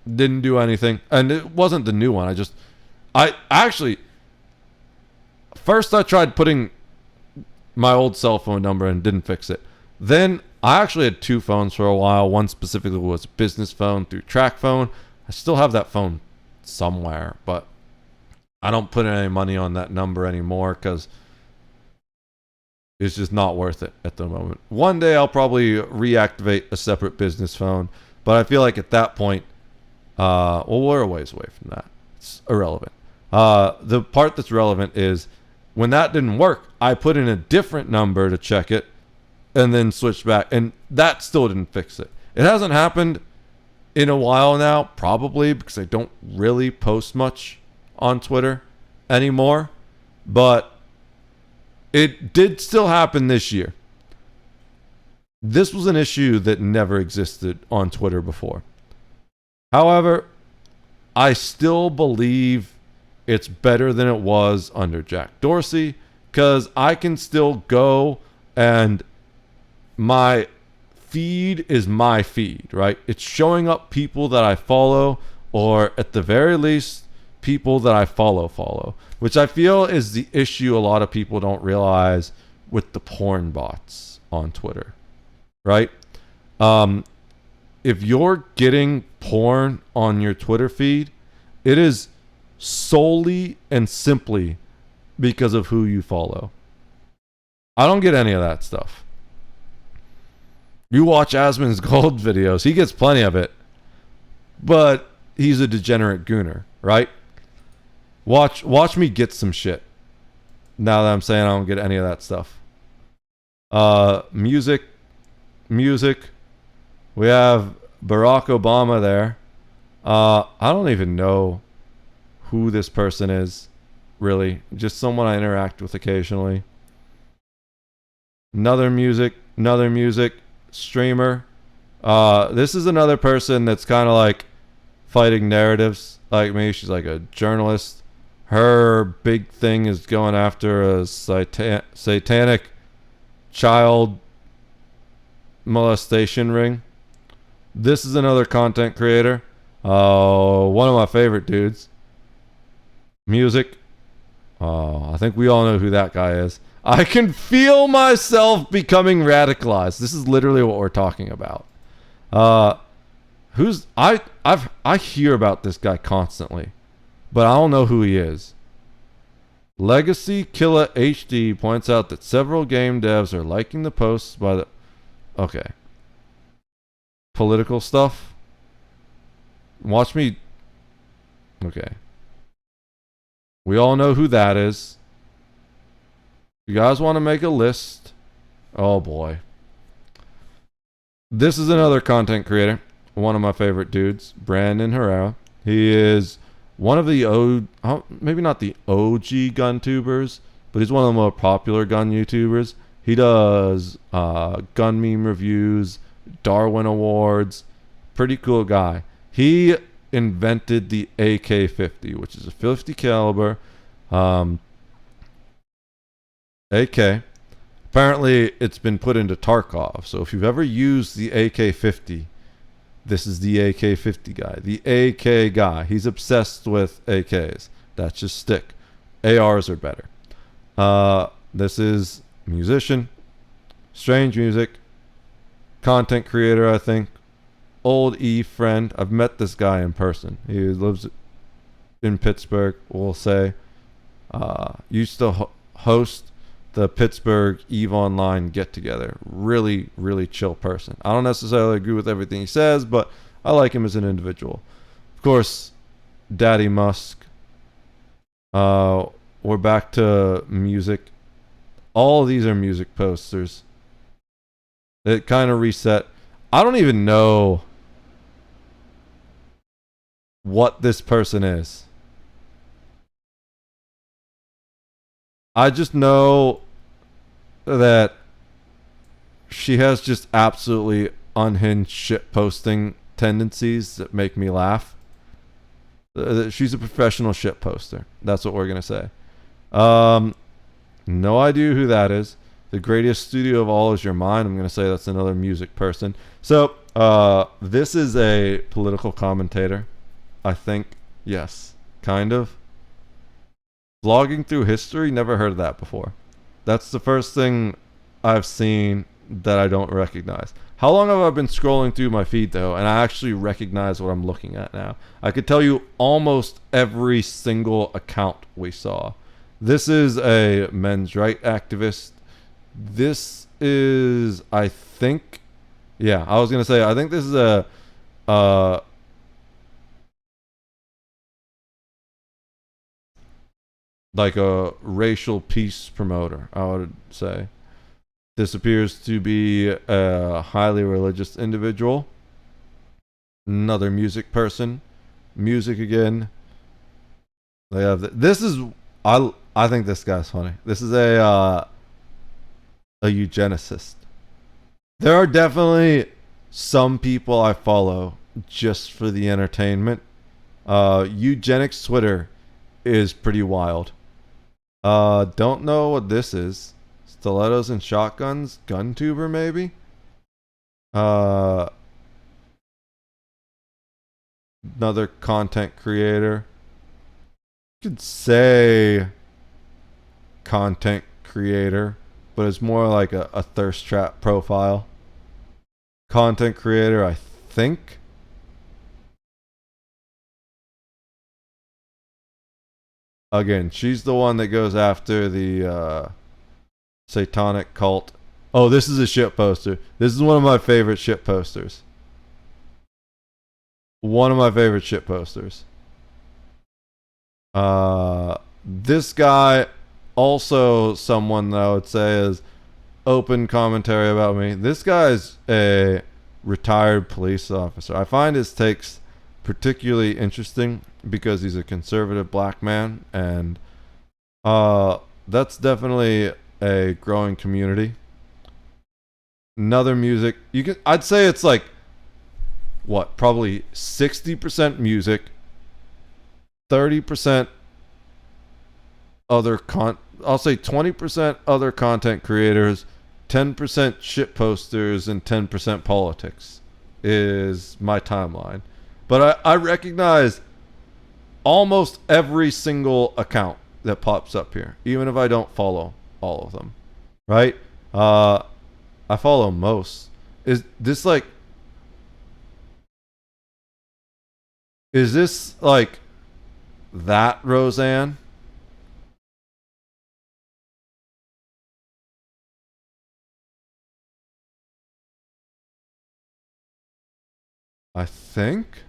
Didn't do anything. And it wasn't the new one. I actually, first I tried putting my old cell phone number and didn't fix it. Then I actually had two phones for a while. One specifically was a business phone through TrackPhone. I still have that phone somewhere, but I don't put any money on that number anymore because it's just not worth it at the moment. One day I'll probably reactivate a separate business phone, but I feel like at that point, well, we're a ways away from that. It's irrelevant. The part that's relevant is when that didn't work, I put in a different number to check it and then switched back, and that still didn't fix it. It hasn't happened in a while now, probably because I don't really post much on Twitter anymore, but it did still happen this year. This was an issue that never existed on Twitter before. However, I still believe it's better than it was under Jack Dorsey, because I can still go and my feed is my feed, right? It's showing up people that I follow, or at the very least, people that I follow, which I feel is the issue a lot of people don't realize with the porn bots on Twitter, right? If you're getting porn on your Twitter feed, it is solely and simply because of who you follow. I don't get any of that stuff. You watch Asmon's Gold videos, he gets plenty of it, but he's a degenerate gooner, right? Watch me get some shit. Now that I'm saying I don't get any of that stuff. Music. We have Barack Obama there. I don't even know who this person is, really. Just someone I interact with occasionally. Another music streamer. This is another person that's kind of like fighting narratives like me. She's like a journalist. Her big thing is going after a satanic child molestation ring. This is another content creator. One of my favorite dudes. Music. I think we all know who that guy is. I can feel myself becoming radicalized. This is literally what we're talking about. I hear about this guy constantly, but I don't know who he is. Legacy Killer HD points out that several game devs are liking the posts by the... Okay. Political stuff. Watch me... Okay. We all know who that is. You guys want to make a list? Oh boy. This is another content creator. One of my favorite dudes. Brandon Herrera. He is one of the maybe not the OG gun tubers, but he's one of the more popular gun YouTubers. He does gun meme reviews, Darwin Awards. Pretty cool guy. He invented the AK-50, which is a 50 caliber AK. Apparently, it's been put into Tarkov. So if you've ever used the AK-50, this is the AK-50 guy. The AK guy. He's obsessed with AKs. That's just stick. ARs are better. This is musician. Strange music. Content creator, I think. Old E friend. I've met this guy in person. He lives in Pittsburgh, we'll say. Used to host the Pittsburgh EVE Online get-together. Really, really chill person. I don't necessarily agree with everything he says, but I like him as an individual. Of course, Daddy Musk. We're back to music. All of these are music posters. It kind of reset. I don't even know what this person is. I just know that she has just absolutely unhinged shit posting tendencies that make me laugh. She's a professional shit poster. That's what we're going to say. No idea who that is. The greatest studio of all is your mind. I'm going to say that's another music person. So, this is a political commentator. I think. Yes. Kind of. Vlogging through history? Never heard of that before. That's the first thing I've seen that I don't recognize. How long have I been scrolling through my feed, though, and I actually recognize what I'm looking at now? I could tell you almost every single account we saw. This is a men's rights activist. This is, I think... Yeah, I was going to say, I think this is a... like a racial peace promoter, I would say. This appears to be a highly religious individual. Another music person. Music again. They have this is I think this guy's funny. This is a a eugenicist. There are definitely some people I follow just for the entertainment. Eugenics Twitter is pretty wild. Don't know what this is. Stilettos and shotguns? Gun tuber maybe? Another content creator. You could say content creator, but it's more like a thirst trap profile. Content creator, I think. Again, she's the one that goes after the satanic cult. Oh, this is a shit poster. This is one of my favorite shit posters. One of my favorite shit posters. This guy, also someone that I would say is open commentary about me. This guy's a retired police officer. I find his takes particularly interesting because he's a conservative black man, and that's definitely a growing community. Another music, I'd say it's like what, probably 60% music, 30% other I'll say 20% other content creators, 10% shit posters, and 10% politics is my timeline. But I recognize almost every single account that pops up here, even if I don't follow all of them, right? I follow most. Is this like that Roseanne? I think?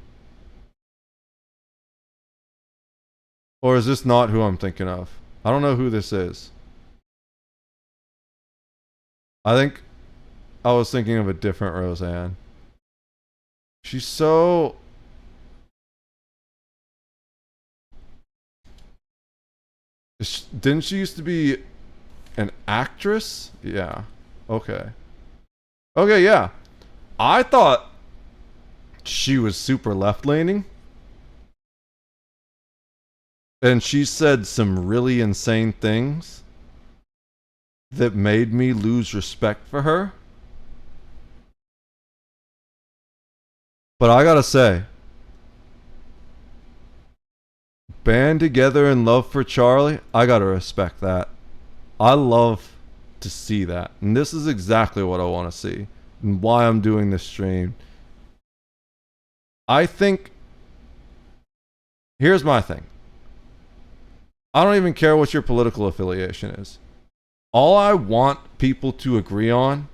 Or is this not who I'm thinking of? I don't know who this is. I think I was thinking of a different Roseanne. She's so... Didn't she used to be an actress? Yeah. Okay. Okay, yeah. I thought she was super left-leaning. And she said some really insane things that made me lose respect for her. But I gotta say, band together in love for Charlie, I gotta respect that. I love to see that. And this is exactly what I want to see. And why I'm doing this stream. I think... Here's my thing. I don't even care what your political affiliation is. All I want people to agree on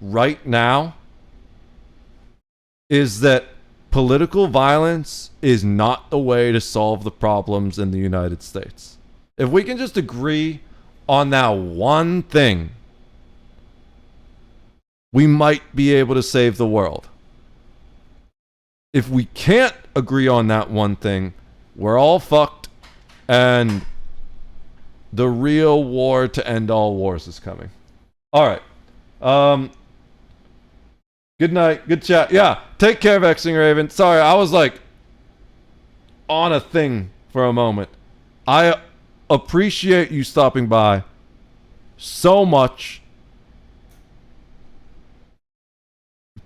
right now is that political violence is not the way to solve the problems in the United States. If we can just agree on that one thing, we might be able to save the world. If we can't agree on that one thing, we're all fucked, and the real war to end all wars is coming. All right. Good night. Good chat. Yeah. Take care, Vexing Raven. Sorry, I was like on a thing for a moment. I appreciate you stopping by so much.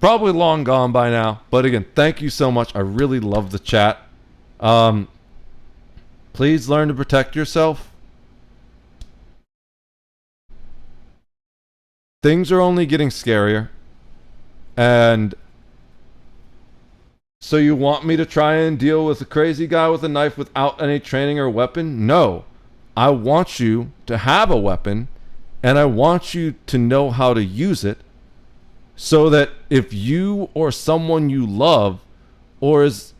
Probably long gone by now, but again, thank you so much. I really love the chat. Please learn to protect yourself. Things are only getting scarier. And so you want me to try and deal with a crazy guy with a knife without any training or weapon? No. I want you to have a weapon, and I want you to know how to use it so that if you or someone you love or is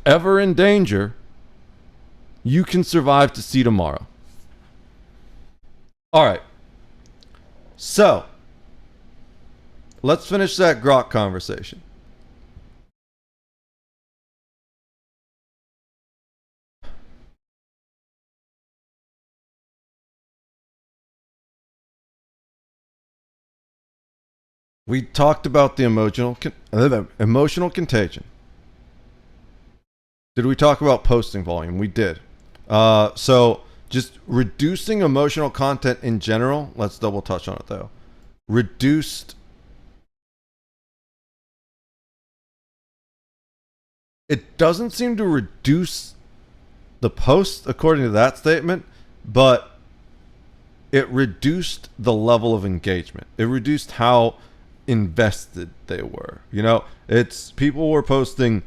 ever in danger, you can survive to see tomorrow. All right. So, let's finish that grok conversation. We talked about the emotional contagion. Did we talk about posting volume? We did. So just reducing emotional content in general. Let's double touch on it though. Reduced. It doesn't seem to reduce the post according to that statement, but it reduced the level of engagement. It reduced how invested they were. You know, it's people were posting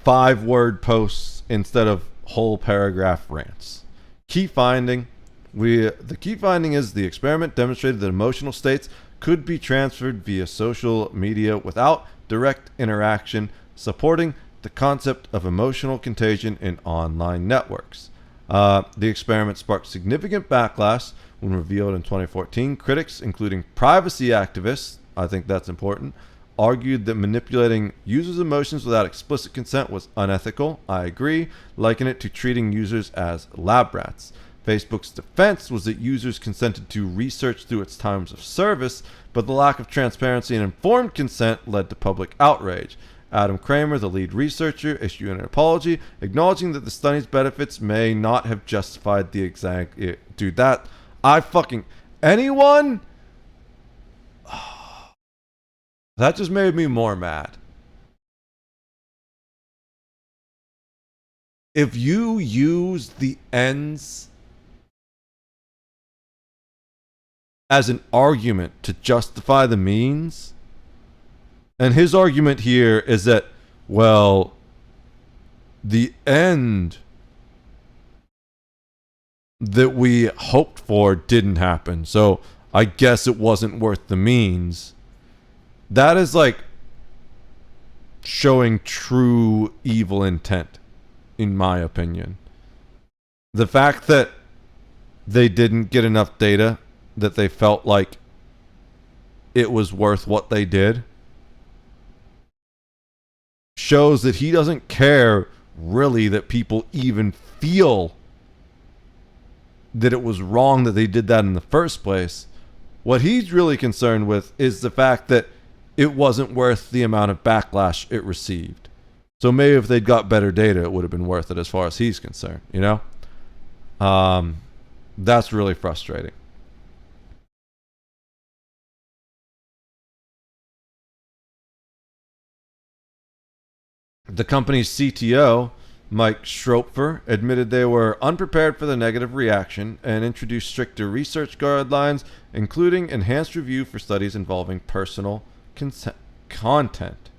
5-word posts instead of whole paragraph rants. Key finding. The key finding is the experiment demonstrated that emotional states could be transferred via social media without direct interaction, supporting the concept of emotional contagion in online networks. The experiment sparked significant backlash when revealed in 2014. Critics, including privacy activists, I think that's important, argued that manipulating users' emotions without explicit consent was unethical. I agree. Liken it to treating users as lab rats. Facebook's defense was that users consented to research through its times of service, but the lack of transparency and informed consent led to public outrage. Adam Kramer, the lead researcher, issued an apology, acknowledging that the study's benefits may not have justified the exact... Dude, that... Anyone? That just made me more mad. If you use the ends as an argument to justify the means, and his argument here is that, well, the end that we hoped for didn't happen, so I guess it wasn't worth the means. That is like showing true evil intent, in my opinion. The fact that they didn't get enough data, that they felt like it was worth what they did, shows that he doesn't care really that people even feel that it was wrong that they did that in the first place. What he's really concerned with is the fact that it wasn't worth the amount of backlash it received. So maybe if they'd got better data, it would have been worth it as far as he's concerned, you know? That's really frustrating. The company's CTO, Mike Schroepfer, admitted they were unprepared for the negative reaction and introduced stricter research guidelines, including enhanced review for studies involving personal content.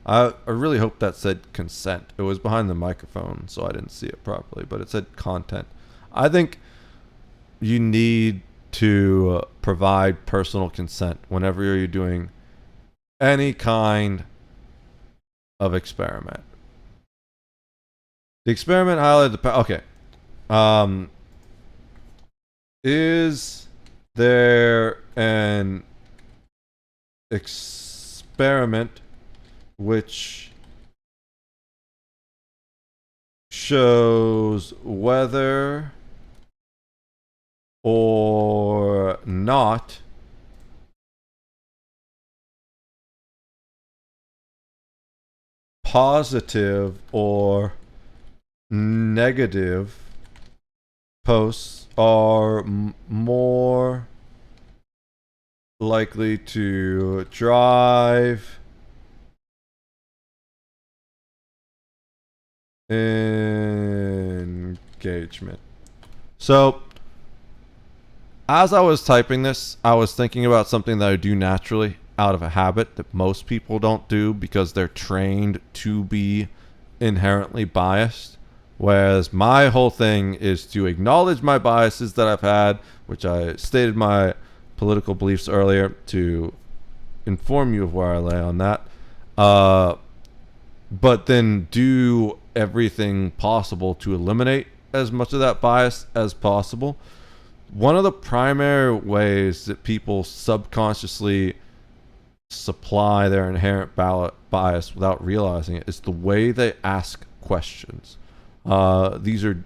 I really hope that said consent. It was behind the microphone, so I didn't see it properly, but it said content. I think you need to provide personal consent whenever you're doing any kind of experiment. The experiment highlighted the... Okay. Is there an experiment which shows whether or not positive or negative posts are more likely to drive engagement. So, as I was typing this, I was thinking about something that I do naturally out of a habit that most people don't do because they're trained to be inherently biased. Whereas my whole thing is to acknowledge my biases that I've had, which I stated my political beliefs earlier to inform you of where I lay on that. But then do everything possible to eliminate as much of that bias as possible. One of the primary ways that people subconsciously supply their inherent bias without realizing it is the way they ask questions. These are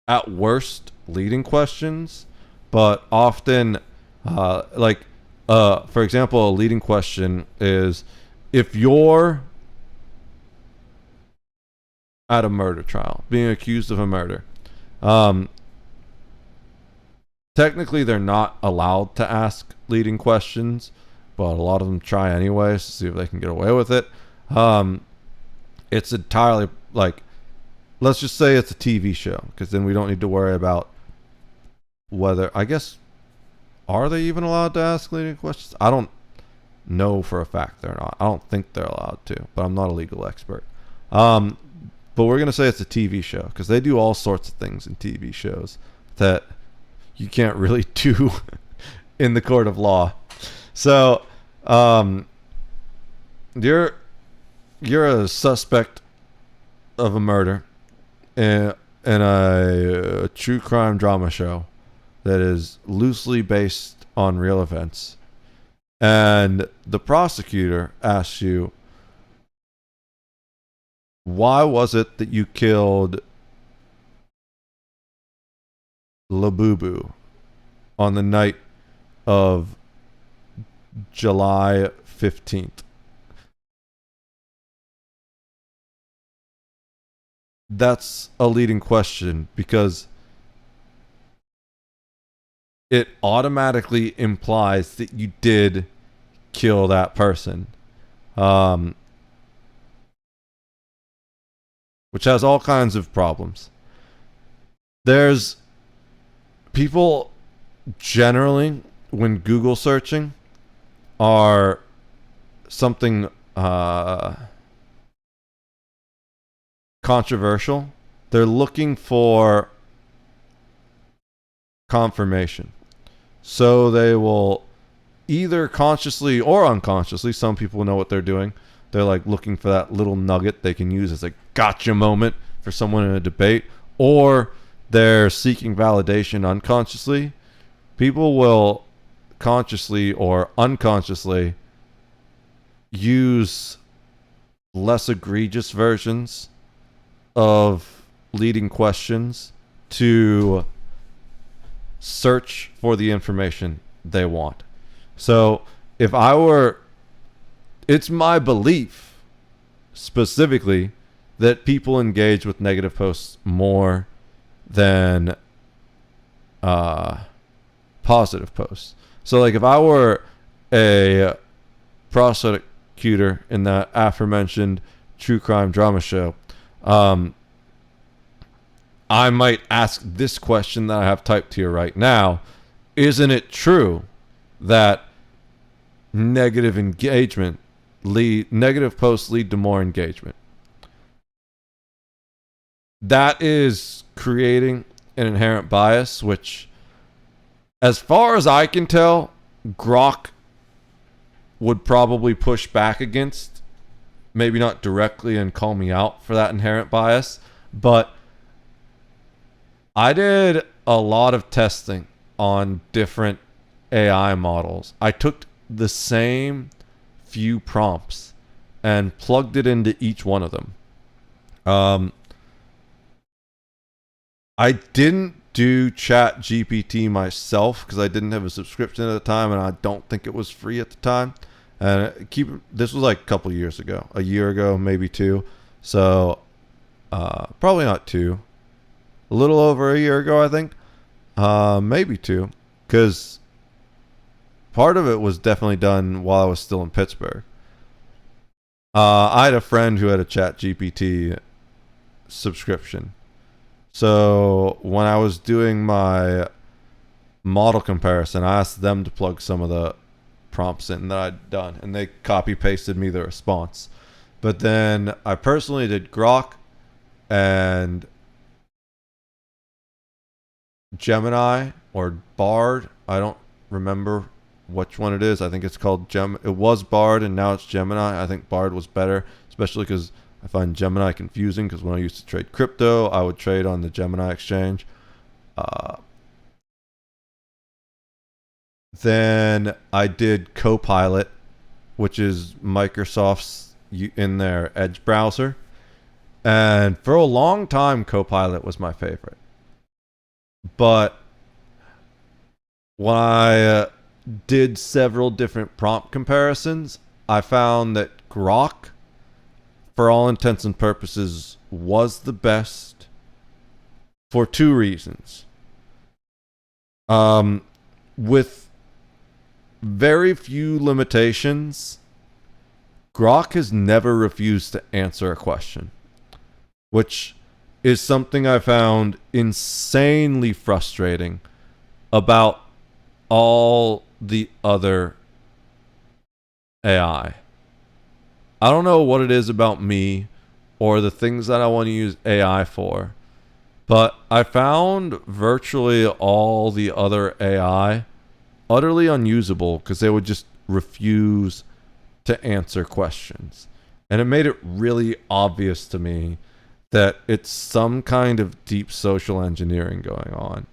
at worst leading questions, but often like for example, a leading question is, if you're at a murder trial, being accused of a murder, technically they're not allowed to ask leading questions, but a lot of them try anyways to see if they can get away with it. It's entirely like, let's just say it's a TV show, because then we don't need to worry about whether, I guess, are they even allowed to ask leading questions? I don't know for a fact they're not. I don't think they're allowed to, but I'm not a legal expert. But we're going to say it's a TV show, because they do all sorts of things in TV shows that you can't really do in the court of law. So, you're a suspect of a murder in a true crime drama show that is loosely based on real events, and the prosecutor asks you, why was it that you killed Labubu on the night of July 15th? That's a leading question, because it automatically implies that you did kill that person, which has all kinds of problems. There's people generally, when Google searching, are something controversial. They're looking for confirmation. So they will either consciously or unconsciously, some people know what they're doing. They're like looking for that little nugget they can use as a gotcha moment for someone in a debate, or they're seeking validation unconsciously. People will consciously or unconsciously use less egregious versions of leading questions to search for the information they want. So if I were, it's my belief specifically that people engage with negative posts more than positive posts. So like if I were a prosecutor in that aforementioned true crime drama show, I might ask this question that I have typed here right now. Isn't it true that negative posts lead to more engagement? That is creating an inherent bias, which, as far as I can tell, Grok would probably push back against. Maybe not directly and call me out for that inherent bias, but I did a lot of testing on different AI models. I took the same few prompts and plugged it into each one of them. I didn't do Chat GPT myself because I didn't have a subscription at the time, and I don't think it was free at the time. And this was like a couple years ago, a year ago, maybe two. So probably not two. A little over a year ago, I think. Maybe two. Because part of it was definitely done while I was still in Pittsburgh. I had a friend who had a Chat GPT subscription. So when I was doing my model comparison, I asked them to plug some of the prompts in that I'd done, and they copy pasted me the response. But then I personally did Grok and Gemini or Bard. I don't remember which one it is. I think it's called it was Bard and now it's Gemini. I think Bard was better, especially because I find Gemini confusing, because when I used to trade crypto, I would trade on the Gemini exchange. Then I did Copilot, which is Microsoft's in their Edge browser. And for a long time, Copilot was my favorite. But when I did several different prompt comparisons, I found that Grok, for all intents and purposes, was the best for two reasons. With very few limitations, Grok has never refused to answer a question, which is something I found insanely frustrating about all the other AI. I don't know what it is about me or the things that I want to use AI for, but I found virtually all the other AI utterly unusable because they would just refuse to answer questions. And it made it really obvious to me that it's some kind of deep social engineering going on.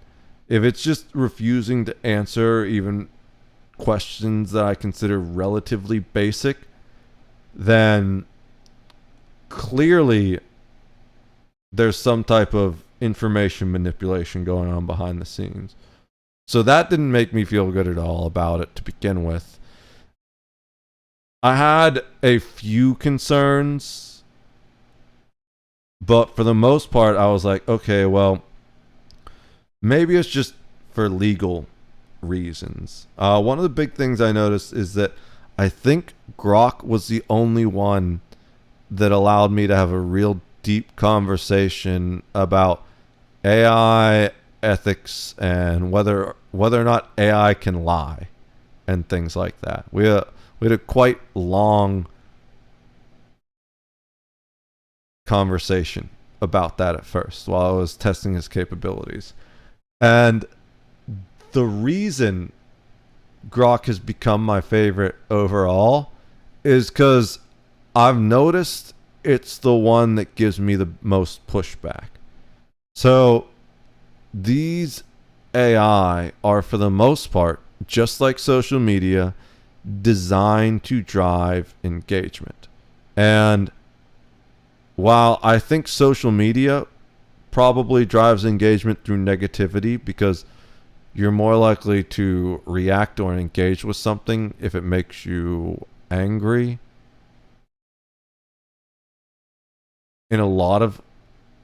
If it's just refusing to answer even questions that I consider relatively basic, then clearly there's some type of information manipulation going on behind the scenes. So that didn't make me feel good at all about it to begin with. I had a few concerns, but for the most part, I was like, okay, well, maybe it's just for legal reasons. One of the big things I noticed is that I think Grok was the only one that allowed me to have a real deep conversation about AI ethics and whether or not AI can lie and things like that. We had a quite long conversation about that at first while I was testing his capabilities. And the reason Grok has become my favorite overall is because I've noticed it's the one that gives me the most pushback. So these AI are, for the most part, just like social media, designed to drive engagement. And while I think social media probably drives engagement through negativity because you're more likely to react or engage with something if it makes you angry, in a lot of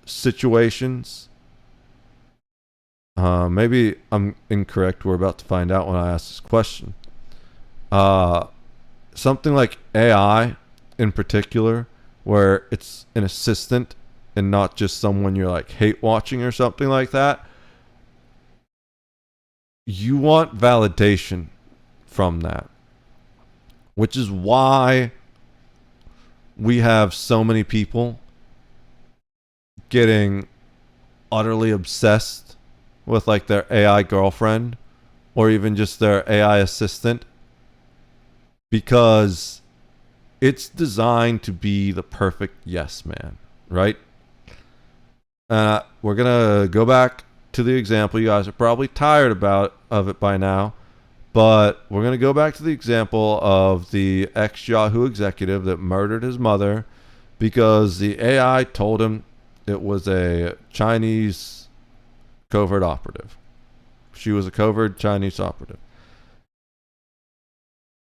situations. Maybe I'm incorrect. We're about to find out when I ask this question. Something like AI in particular, where it's an assistant and not just someone you're like hate watching or something like that. You want validation from that, which is why we have so many people getting utterly obsessed with like their AI girlfriend or even just their AI assistant, because it's designed to be the perfect yes man, right? We're gonna go back to the example. You guys are probably tired of it by now, but we're gonna go back to the example of the ex-Yahoo executive that murdered his mother because the AI told him it was a Chinese covert operative. She was a covert Chinese operative.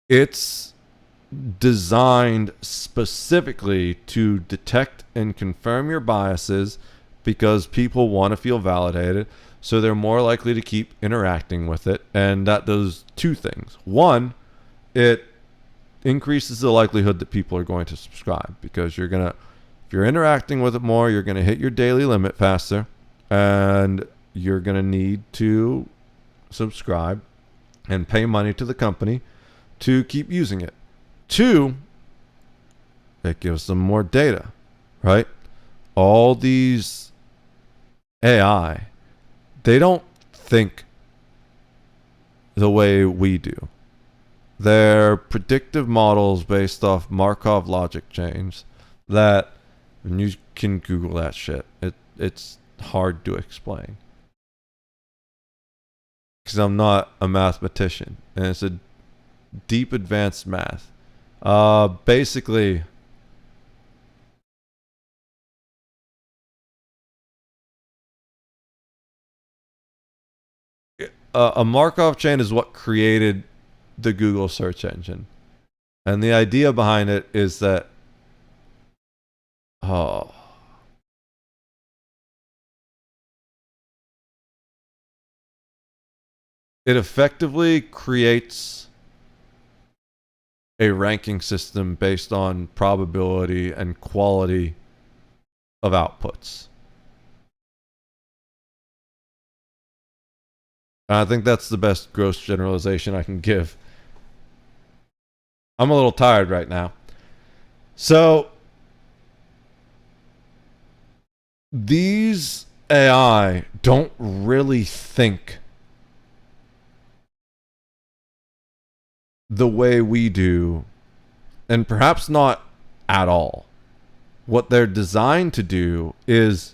It's designed specifically to detect and confirm your biases because people want to feel validated, so they're more likely to keep interacting with it. And that does two things. One, it increases the likelihood that people are going to subscribe because if you're interacting with it more, you're going to hit your daily limit faster and you're going to need to subscribe and pay money to the company to keep using it. Two, it gives them more data, right? All these AI, they don't think the way we do. They're predictive models based off Markov logic chains that, and you can Google that shit. It's hard to explain because I'm not a mathematician, and it's a deep advanced math. Basically, a Markov chain is what created the Google search engine. And the idea behind it is that it effectively creates a ranking system based on probability and quality of outputs. And I think that's the best gross generalization I can give. I'm a little tired right now. So, these AI don't really think the way we do, and perhaps not at all. What they're designed to do is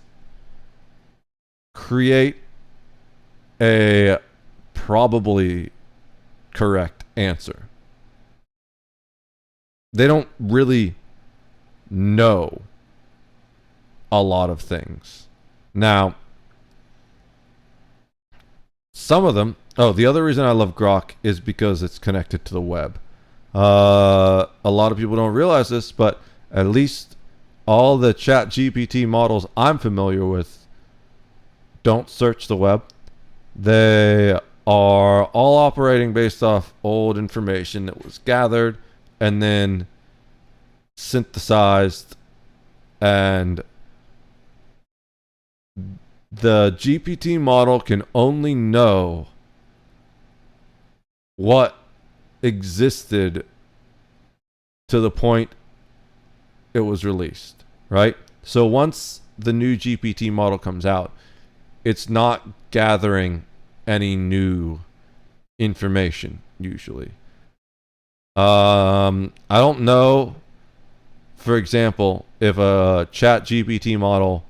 create a probably correct answer. They don't really know a lot of things. Now, some of them... Oh, the other reason I love Grok is because it's connected to the web. A lot of people don't realize this, but at least all the Chat GPT models I'm familiar with don't search the web. They are all operating based off old information that was gathered and then synthesized, and the GPT model can only know what existed to the point it was released, right? So once the new GPT model comes out, it's not gathering any new information, usually. I don't know, for example, if a Chat GPT model,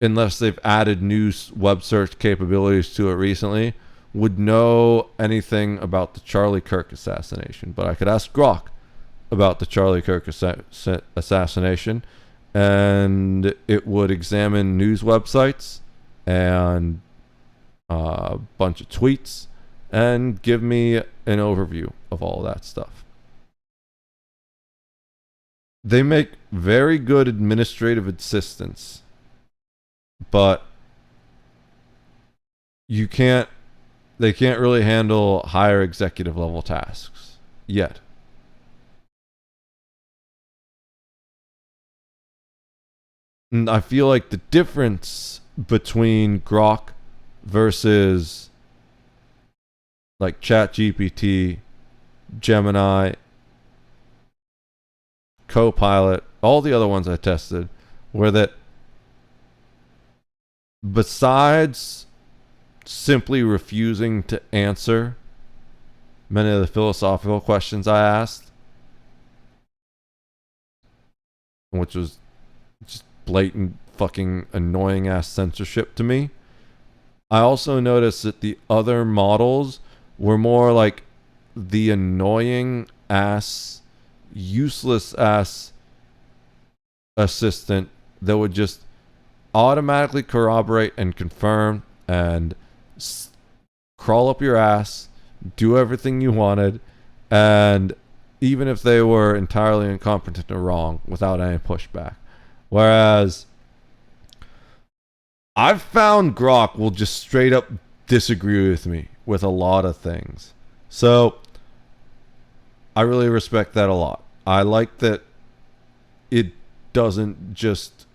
unless they've added new web search capabilities to it recently, would know anything about the Charlie Kirk assassination. But I could ask Grok about the Charlie Kirk assassination, and it would examine news websites and a bunch of tweets and give me an overview of all that stuff. They make very good administrative assistants, but they can't really handle higher executive level tasks yet. And I feel like the difference between Grok versus like ChatGPT, Gemini, Copilot, all the other ones I tested, were that besides simply refusing to answer many of the philosophical questions I asked, which was just blatant fucking annoying ass censorship to me, I also noticed that the other models were more like the annoying ass, useless ass assistant that would just automatically corroborate and confirm and crawl up your ass, do everything you wanted, and even if they were entirely incompetent or wrong, without any pushback. Whereas I've found Grok will just straight up disagree with me with a lot of things. So I really respect that a lot. I like that it doesn't just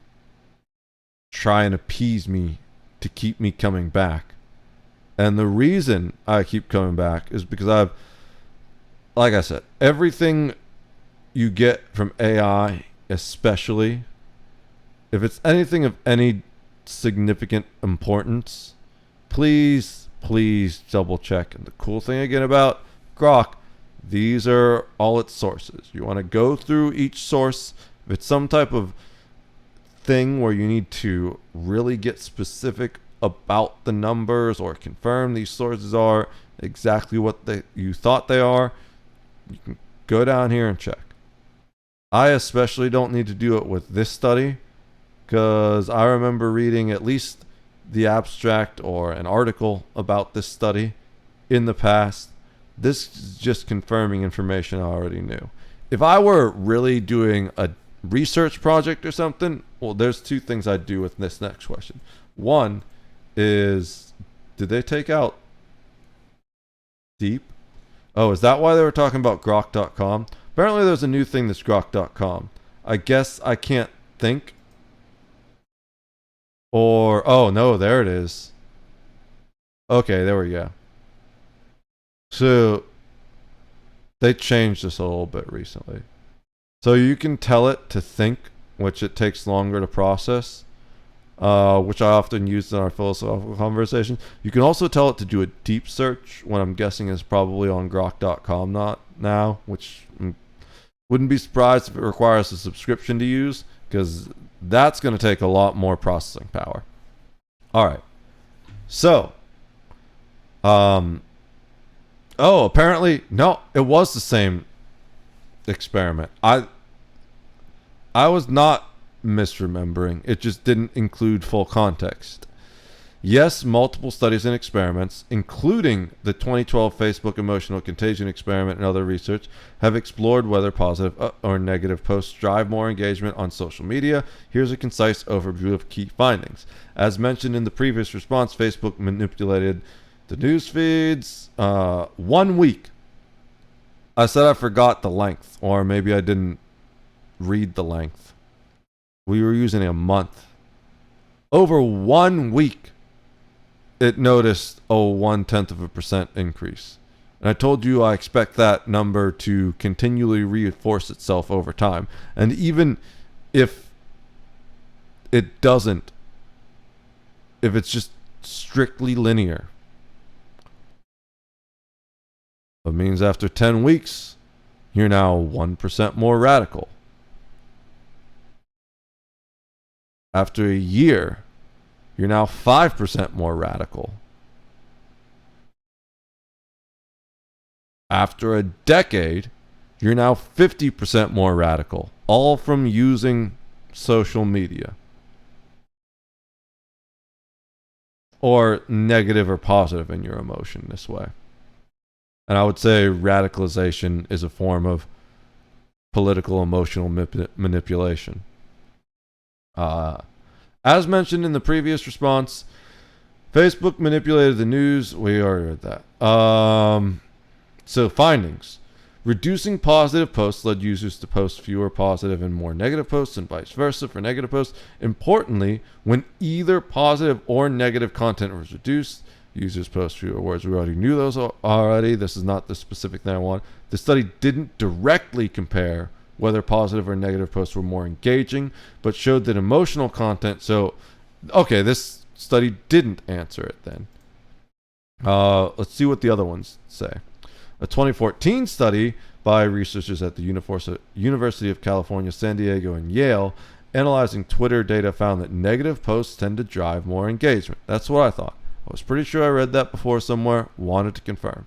try and appease me to keep me coming back. And the reason I keep coming back is because like I said, everything you get from AI, especially if it's anything of any significant importance, please double check. And the cool thing again about Grok, these are all its sources. You want to go through each source. If it's some type of thing where you need to really get specific about the numbers or confirm these sources are exactly what you thought they are, you can go down here and check. I especially don't need to do it with this study, because I remember reading at least the abstract or an article about this study in the past. This is just confirming information I already knew. If I were really doing a research project or something, well, there's two things I'd do with this next question. One is, did they take out Deep? Oh, is that why they were talking about Grok.com? Apparently there's a new thing that's Grok.com. I guess I can't think. Or, oh no, there it is. Okay, there we go. So, they changed this a little bit recently. So you can tell it to think, which it takes longer to process, which I often use in our philosophical conversation. You can also tell it to do a deep search, what I'm guessing is probably on Grok.com not now, which wouldn't be surprised if it requires a subscription to use, because that's going to take a lot more processing power. All right. So, oh, apparently, no, it was the same experiment. I was not misremembering. It just didn't include full context. Yes, multiple studies and experiments, including the 2012 Facebook emotional contagion experiment and other research, have explored whether positive or negative posts drive more engagement on social media. Here's a concise overview of key findings. As mentioned in the previous response, Facebook manipulated the news feeds 1 week. I said I forgot the length, or maybe I didn't read the length. We were using a month. Over 1 week, it noticed a 0.1% increase. And I told you I expect that number to continually reinforce itself over time. And even if it doesn't, if it's just strictly linear, it means after 10 weeks, you're now 1% more radical. After a year, you're now 5% more radical. After a decade, you're now 50% more radical, all from using social media. Or negative or positive in your emotion this way. And I would say radicalization is a form of political emotional manipulation. As mentioned in the previous response, Facebook manipulated the news. We already read that. So findings. Reducing positive posts led users to post fewer positive and more negative posts, and vice versa for negative posts. Importantly, when either positive or negative content was reduced, users post fewer words. We already knew those already. This is not the specific thing I want. The study didn't directly compare whether positive or negative posts were more engaging, but showed that emotional content. So, okay, this study didn't answer it then. Let's see what the other ones say. A 2014 study by researchers at the University of California, San Diego, and Yale, analyzing Twitter data, found that negative posts tend to drive more engagement. That's what I thought. I was pretty sure I read that before somewhere, wanted to confirm.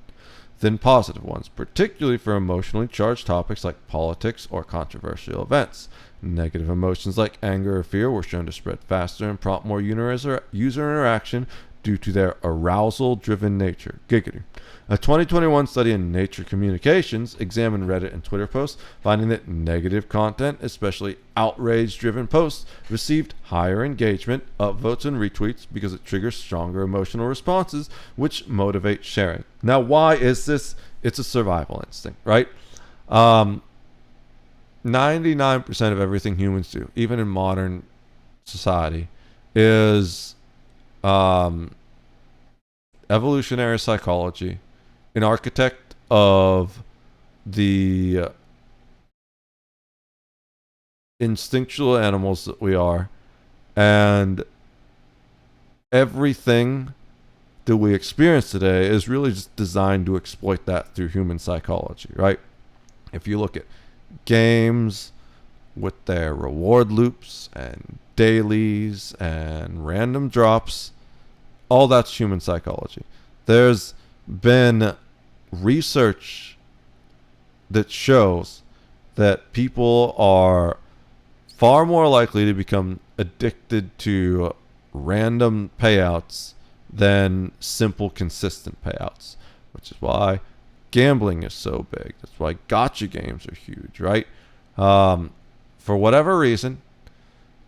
Than positive ones, particularly for emotionally charged topics like politics or controversial events. Negative emotions like anger or fear were shown to spread faster and prompt more user interaction due to their arousal-driven nature. Giggity. A 2021 study in Nature Communications examined Reddit and Twitter posts, finding that negative content, especially outrage-driven posts, received higher engagement, upvotes, and retweets because it triggers stronger emotional responses, which motivate sharing. Now, why is this? It's a survival instinct, right? 99% of everything humans do, even in modern society, is evolutionary psychology, an architect of the instinctual animals that we are, and everything that we experience today is really just designed to exploit that through human psychology, right? If you look at games with their reward loops and dailies and random drops, all that's human psychology. There's been research that shows that people are far more likely to become addicted to random payouts than simple, consistent payouts. which is why gambling is so big. That's why gotcha games are huge, right? For whatever reason,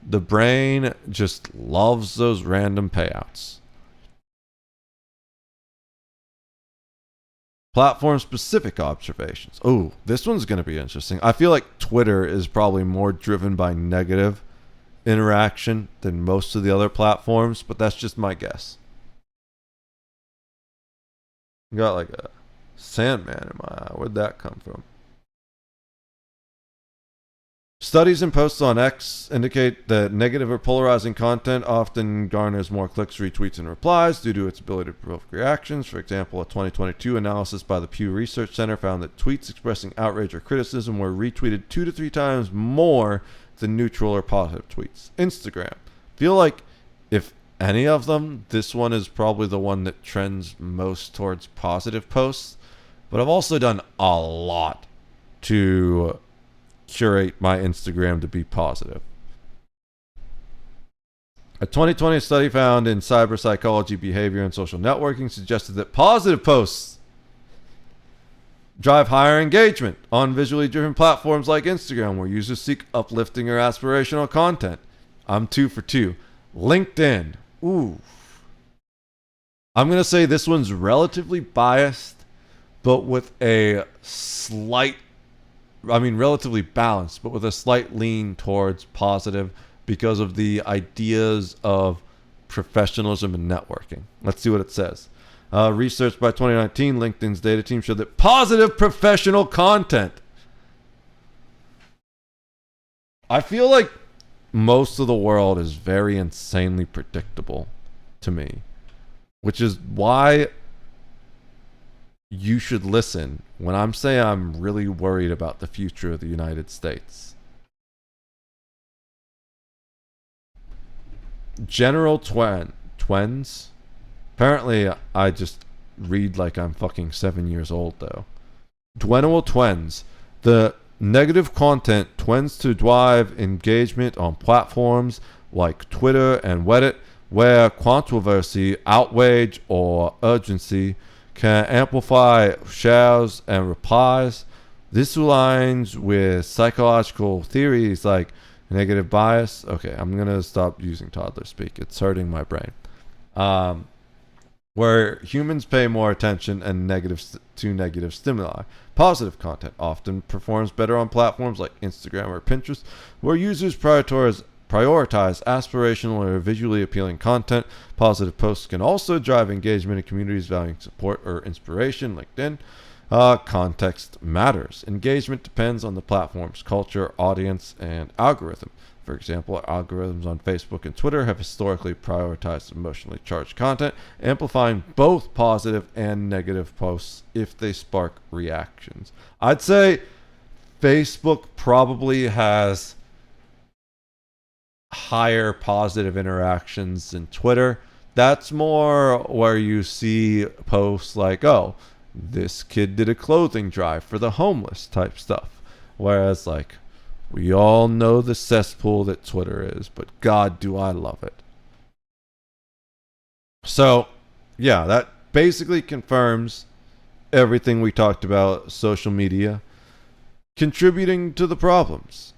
the brain just loves those random payouts. Platform-specific observations. Oh, this one's going to be interesting. I feel like Twitter is probably more driven by negative interaction than most of the other platforms, but that's just my guess. Got like a Sandman in my eye. Where'd that come from? Studies and posts on X indicate that negative or polarizing content often garners more clicks, retweets, and replies due to its ability to provoke reactions. For example, a 2022 analysis by the Pew Research Center found that tweets expressing outrage or criticism were retweeted 2 to 3 times more than neutral or positive tweets. Instagram. Feel like if any of them, this one is probably the one that trends most towards positive posts. But I've also done a lot to curate my Instagram to be positive. A 2020 study found in cyber psychology, behavior, and social networking suggested that positive posts drive higher engagement on visually driven platforms like Instagram, where users seek uplifting or aspirational content. I'm 2 for 2. LinkedIn. Ooh. I'm going to say this one's relatively biased, but with a relatively balanced, but with a slight lean towards positive because of the ideas of professionalism and networking. Let's see what it says. Research by 2019, LinkedIn's data team showed that positive professional content. I feel like most of the world is very insanely predictable to me, which is why you should listen when I'm saying I'm really worried about the future of the United States. General Twens. Apparently, I just read like I'm fucking 7 years old, though. General Twens. The negative content tends to drive engagement on platforms like Twitter and Reddit, where controversy, outrage, or urgency can amplify shares and replies. This aligns with psychological theories like negative bias. Okay, I'm going to stop using toddler speak. It's hurting my brain. Where humans pay more attention to negative stimuli. Positive content often performs better on platforms like Instagram or Pinterest, where users prioritize aspirational or visually appealing content. Positive posts can also drive engagement in communities valuing support or inspiration. LinkedIn. Context matters. Engagement depends on the platform's culture, audience, and algorithm. For example, algorithms on Facebook and Twitter have historically prioritized emotionally charged content, amplifying both positive and negative posts if they spark reactions. I'd say Facebook probably has higher positive interactions than Twitter. That's more where you see posts like, oh, this kid did a clothing drive for the homeless type stuff. Whereas, like, we all know the cesspool that Twitter is, but God, do I love it. So, yeah, that basically confirms everything we talked about social media contributing to the problems.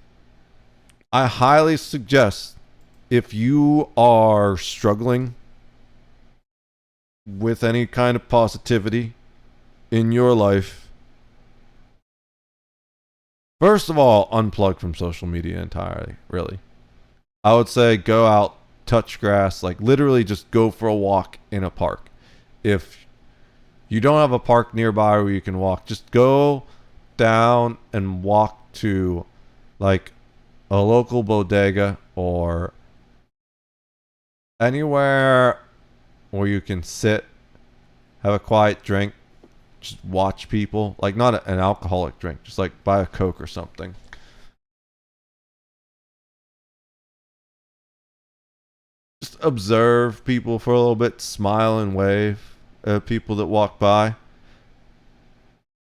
I highly suggest, if you are struggling with any kind of positivity in your life, first of all, unplug from social media entirely, really. I would say go out, touch grass, like literally just go for a walk in a park. If you don't have a park nearby where you can walk, just go down and walk to like a local bodega or anywhere where you can sit, have a quiet drink, just watch people. Like, not an alcoholic drink, just like buy a Coke or something. Just observe people for a little bit, smile and wave at people that walk by.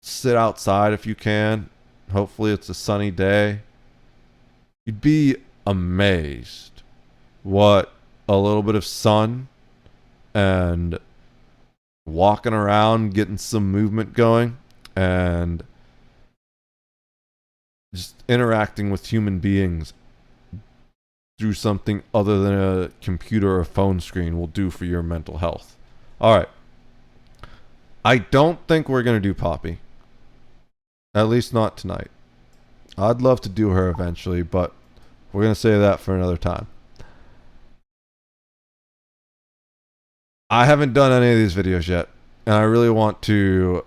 Sit outside if you can. Hopefully it's a sunny day. You'd be amazed what a little bit of sun and walking around, getting some movement going, and just interacting with human beings through something other than a computer or phone screen will do for your mental health. All right. I don't think we're going to do Poppy. At least not tonight. I'd love to do her eventually, but we're going to save that for another time. I haven't done any of these videos yet, and I really want to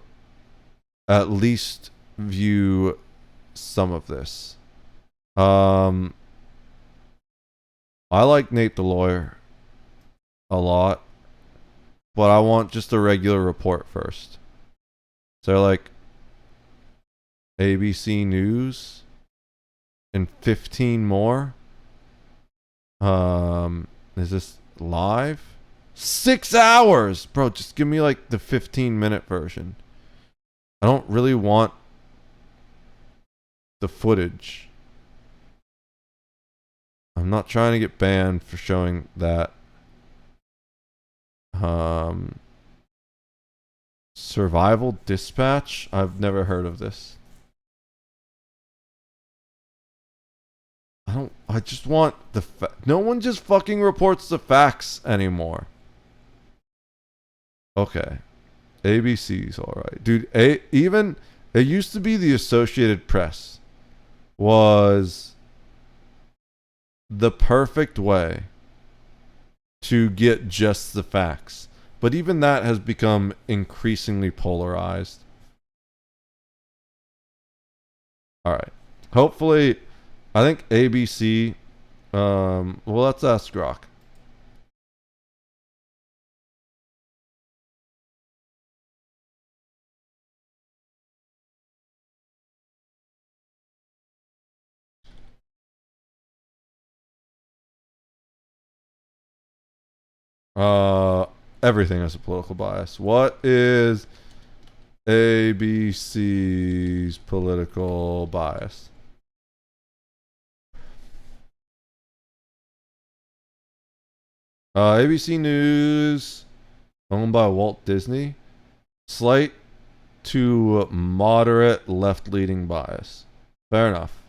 at least view some of this. I like Nate the Lawyer a lot, but I want just a regular report first. So like ABC News and 15 more. Is this live? 6 hours! Bro, just give me like the 15-minute version. I don't really want the footage. I'm not trying to get banned for showing that. Survival Dispatch? I've never heard of this. I just want the no one just fucking reports the facts anymore. Okay. ABC's alright. Dude, even it used to be the Associated Press was the perfect way to get just the facts. But even that has become increasingly polarized. Alright. Hopefully, I think ABC, well, let's ask Grok. Everything has a political bias. What is ABC's political bias? ABC News, owned by Walt Disney. Slight to moderate left-leaning bias. Fair enough.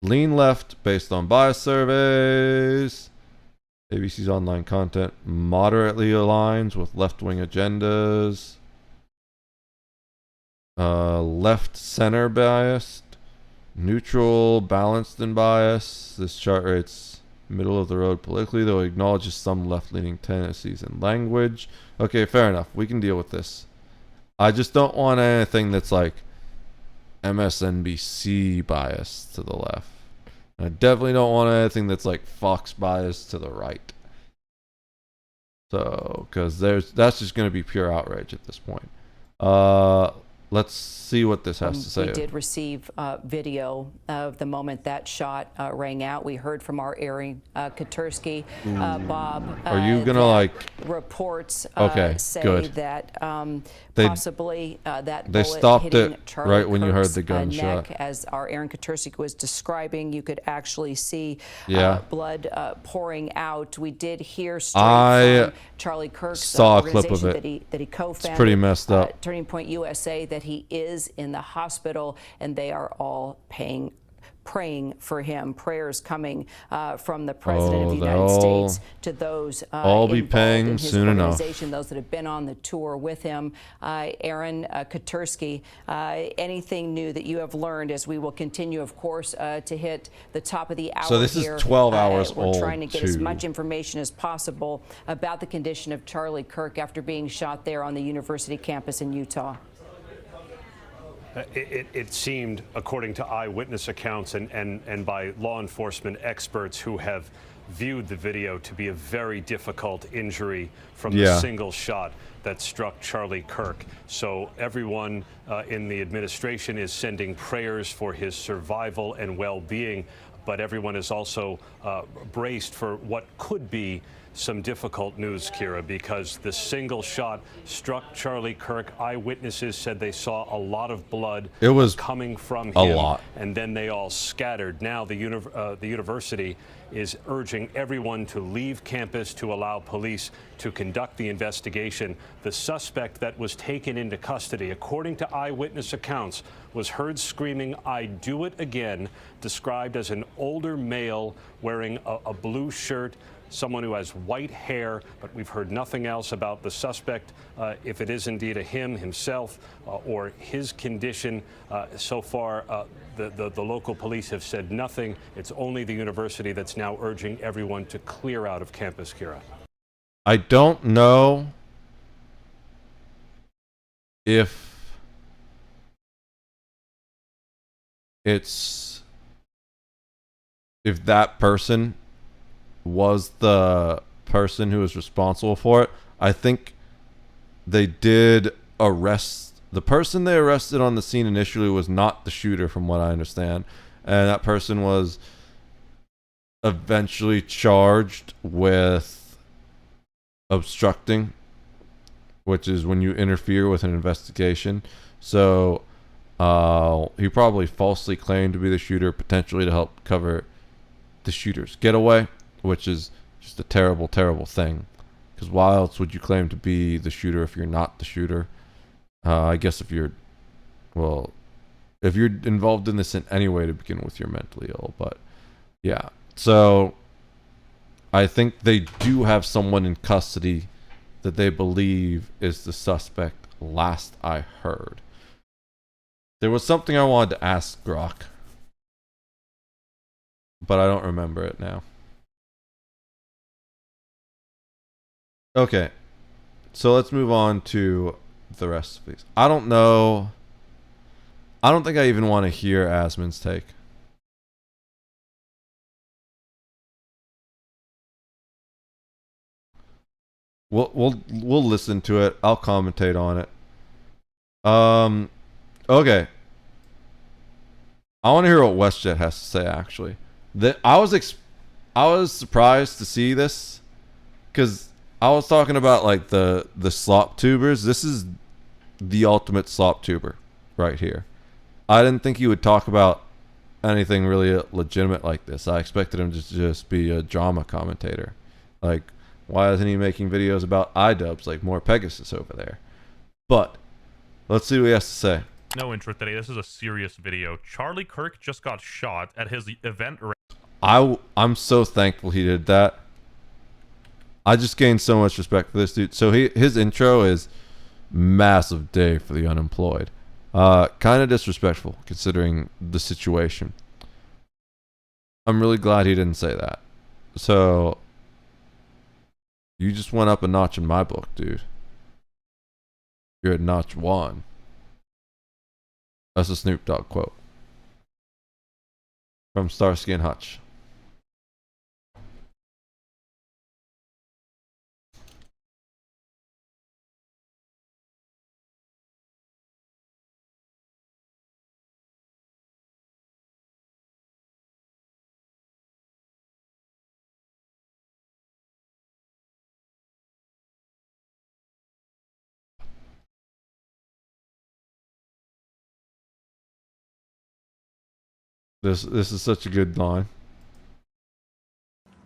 Lean left based on bias surveys. ABC's online content moderately aligns with left-wing agendas. Left center biased. Neutral, balanced, and biased. This chart rates middle of the road politically, though it acknowledges some left-leaning tendencies in language. Okay, fair enough. We can deal with this. I just don't want anything that's like MSNBC bias to the left. I definitely don't want anything that's like Fox bias to the right. So, because that's just going to be pure outrage at this point. Let's see what this has to say. We did receive video of the moment that shot rang out. We heard from our Aaron Katursky. Bob, are you gonna like reports say good. that They possibly that they bullet stopped hitting it Charlie right when you heard Kirk's the gunshot. neck, as our Aaron Katursky was describing, you could actually see blood pouring out. We did hear straight from Charlie Kirk's saw a clip of organization it. that he co-founded. It's pretty messed up. Turning Point USA, that he is in the hospital, and they are all praying for him. Prayers coming from the President of the United States to those all be paying in his soon enough. those that have been on the tour with him. Aaron Katursky, anything new that you have learned as we will continue, of course, to hit the top of the hour. So this is here. 12 hours We're old, trying to get as too. much information as possible about the condition of Charlie Kirk after being shot there on the university campus in Utah. It seemed, according to eyewitness accounts and by law enforcement experts who have viewed the video, to be a very difficult injury from the single shot that struck Charlie Kirk. So everyone in the administration is sending prayers for his survival and well-being, but everyone is also braced for what could be some difficult news, Kira, because the single shot struck Charlie Kirk. Eyewitnesses said they saw a lot of blood It was coming from him, a lot. and then they all scattered. Now the university is urging everyone to leave campus to allow police to conduct the investigation. The suspect that was taken into custody, according to eyewitness accounts, was heard screaming, "I do it again," described as an older male wearing a blue shirt, someone who has white hair, but we've heard nothing else about the suspect, if it is indeed a himself, or his condition. So far, the local police have said nothing. It's only the university that's now urging everyone to clear out of campus, Kira. I don't know if that person was the person who was responsible for it. I think they did arrest the person they arrested on the scene initially was not the shooter, from what I understand, and that person was eventually charged with obstructing, which is when you interfere with an investigation. So he probably falsely claimed to be the shooter, potentially to help cover the shooter's getaway, which is just a terrible, terrible thing. Because why else would you claim to be the shooter if you're not the shooter? I guess if you're involved in this in any way to begin with, you're mentally ill. But yeah, so I think they do have someone in custody that they believe is the suspect, last I heard. There was something I wanted to ask Grok, but I don't remember it now. Okay, so let's move on to the rest of these. I don't know. I don't think I even want to hear Asmon's take. We'll listen to it. I'll commentate on it. Okay. I want to hear what WestJet has to say. Actually, I was surprised to see this because I was talking about like the slop tubers. This is the ultimate slop tuber right here. I didn't think he would talk about anything really legitimate like this. I expected him to just be a drama commentator. Like, why isn't he making videos about iDubbbz like more Pegasus over there? But let's see what he has to say. No intro today. This is a serious video. Charlie Kirk just got shot at his event. I'm so thankful he did that. I just gained so much respect for this dude. So his intro is massive day for the unemployed. Kind of disrespectful considering the situation. I'm really glad he didn't say that. So you just went up a notch in my book, dude. You're at notch 1. That's a Snoop Dogg quote from Starsky and Hutch. This is such a good line.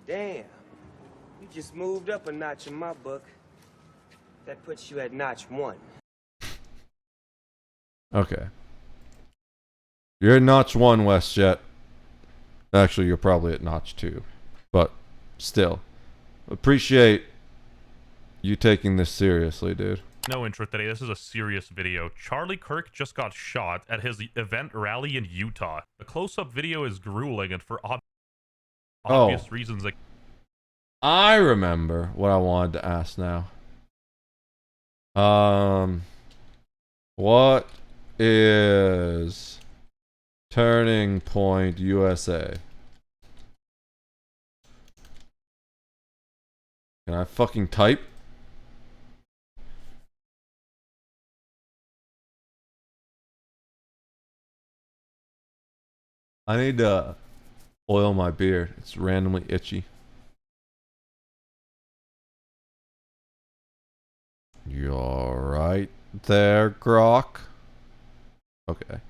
Damn, you just moved up a notch in my book. That puts you at notch 1. Okay. You're at notch 1, WestJet. Actually, you're probably at notch 2. But still, appreciate you taking this seriously, dude. No intro today. This is a serious video. Charlie Kirk just got shot at his event rally in Utah. The close-up video is grueling and for obvious reasons. Like, I remember what I wanted to ask now. What is Turning Point USA? Can I fucking type? I need to oil my beard. It's randomly itchy. You're right there, Grok. Okay.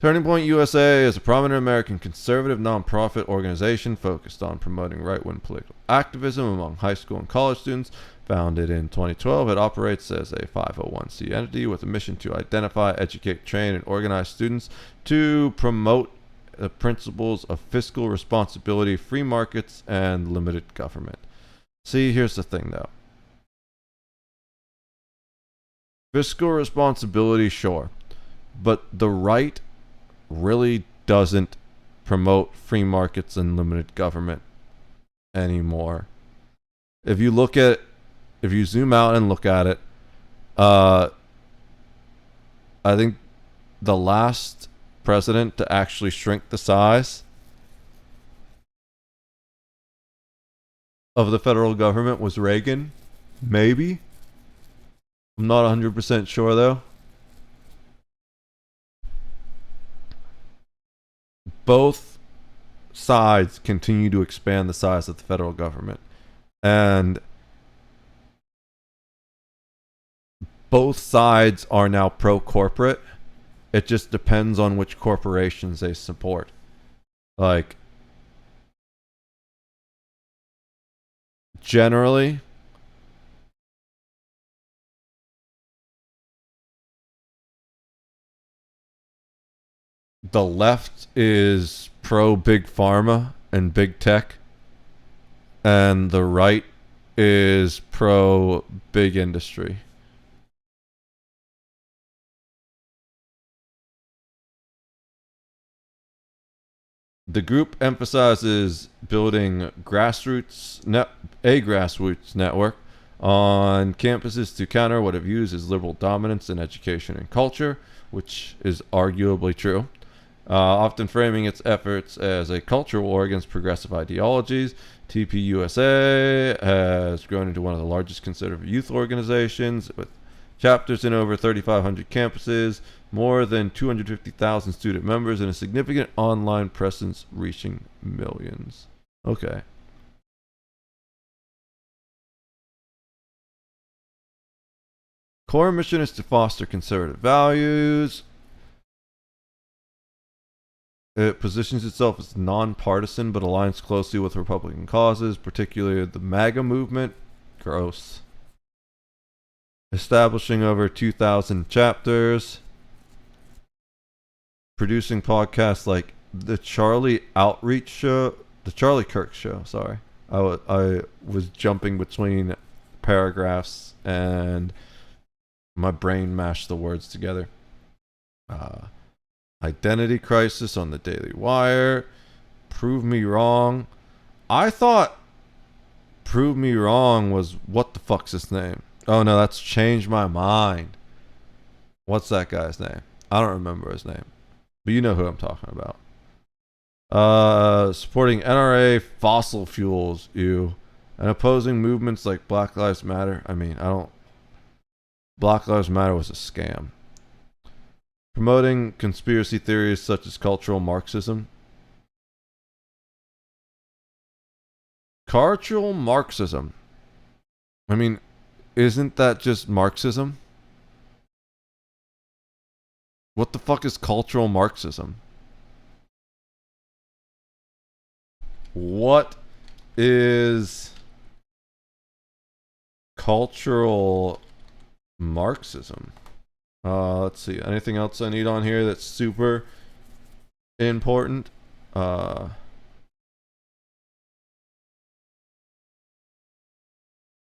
Turning Point USA is a prominent American conservative nonprofit organization focused on promoting right-wing political activism among high school and college students. Founded in 2012, it operates as a 501c entity with a mission to identify, educate, train, and organize students to promote the principles of fiscal responsibility, free markets, and limited government. See, here's the thing, though. Fiscal responsibility, sure, but the right really doesn't promote free markets and limited government anymore. If you zoom out and look at it, I think the last president to actually shrink the size of the federal government was Reagan. Maybe. I'm not 100% sure though. Both sides continue to expand the size of the federal government. And both sides are now pro-corporate. It just depends on which corporations they support. Like, generally, the left is pro-big pharma and big tech, and the right is pro-big industry. The group emphasizes building a grassroots network on campuses to counter what it views as liberal dominance in education and culture, which is arguably true. Often framing its efforts as a cultural war against progressive ideologies, TPUSA has grown into one of the largest conservative youth organizations with chapters in over 3,500 campuses, more than 250,000 student members, and a significant online presence reaching millions. Okay. Core mission is to foster conservative values. It positions itself as nonpartisan but aligns closely with Republican causes, particularly the MAGA movement. Gross. Establishing over 2,000 chapters. Producing podcasts like the Charlie Kirk Show, sorry. I was jumping between paragraphs and my brain mashed the words together. Identity Crisis on the Daily Wire. Prove Me Wrong. I thought Prove Me Wrong was, what the fuck's his name? Oh no, that's Change My Mind. What's that guy's name? I don't remember his name. But you know who I'm talking about. Supporting NRA fossil fuels, and opposing movements like Black Lives Matter. I mean, Black Lives Matter was a scam. Promoting conspiracy theories such as cultural Marxism. Cultural Marxism. I mean, isn't that just Marxism? What the fuck is cultural Marxism? What is cultural Marxism? Let's see. Anything else I need on here that's super important?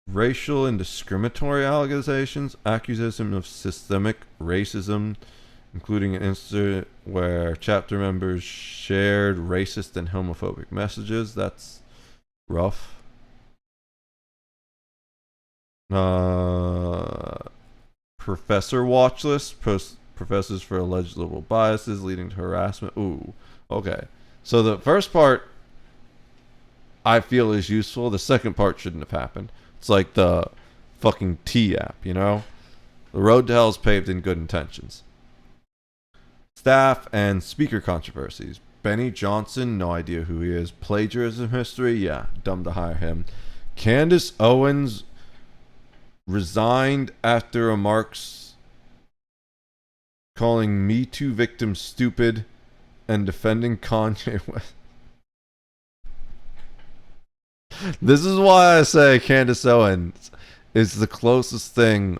Racial and discriminatory accusations of systemic racism, including an incident where chapter members shared racist and homophobic messages. That's rough. Professor watch list. Professors for alleged liberal biases leading to harassment. Ooh, okay. So the first part I feel is useful. The second part shouldn't have happened. It's like the fucking T app, you know? The road to hell is paved in good intentions. Staff and speaker controversies. Benny Johnson, no idea who he is. Plagiarism history, yeah, dumb to hire him. Candace Owens resigned after remarks calling Me Too victims stupid and defending Kanye West. This is why I say Candace Owens is the closest thing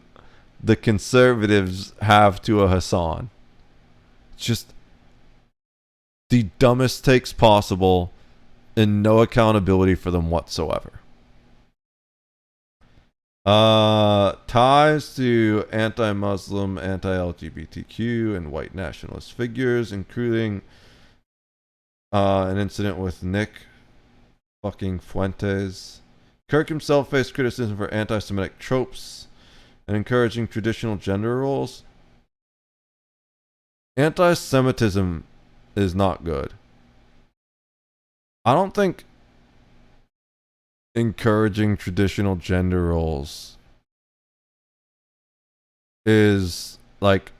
the conservatives have to a Hassan. Just the dumbest takes possible and no accountability for them whatsoever. Ties to anti-Muslim, anti-LGBTQ, and white nationalist figures, including an incident with Nick fucking Fuentes. Kirk himself faced criticism for anti-Semitic tropes and encouraging traditional gender roles. Anti-Semitism is not good. I don't think encouraging traditional gender roles is like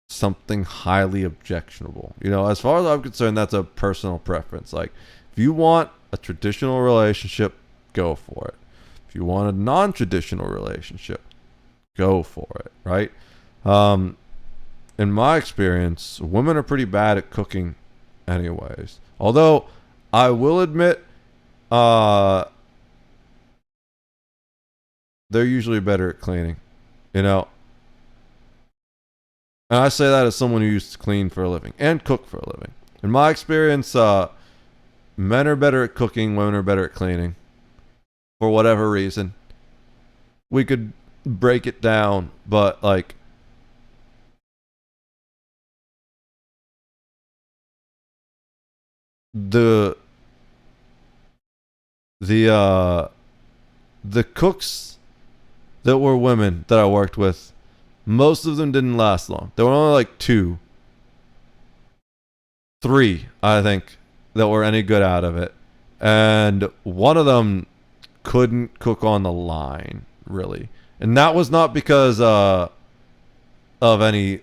something highly objectionable. You know, as far as I'm concerned, that's a personal preference. Like, if you want a traditional relationship, go for it. If you want a non-traditional relationship, go for it, right? In my experience, women are pretty bad at cooking anyways. Although, I will admit, they're usually better at cleaning, you know? And I say that as someone who used to clean for a living and cook for a living. In my experience, men are better at cooking, women are better at cleaning. For whatever reason. We could break it down, but like, the cooks that were women that I worked with, most of them didn't last long. There were only like 2, 3, I think, that were any good out of it. And one of them couldn't cook on the line, really. And that was not because of any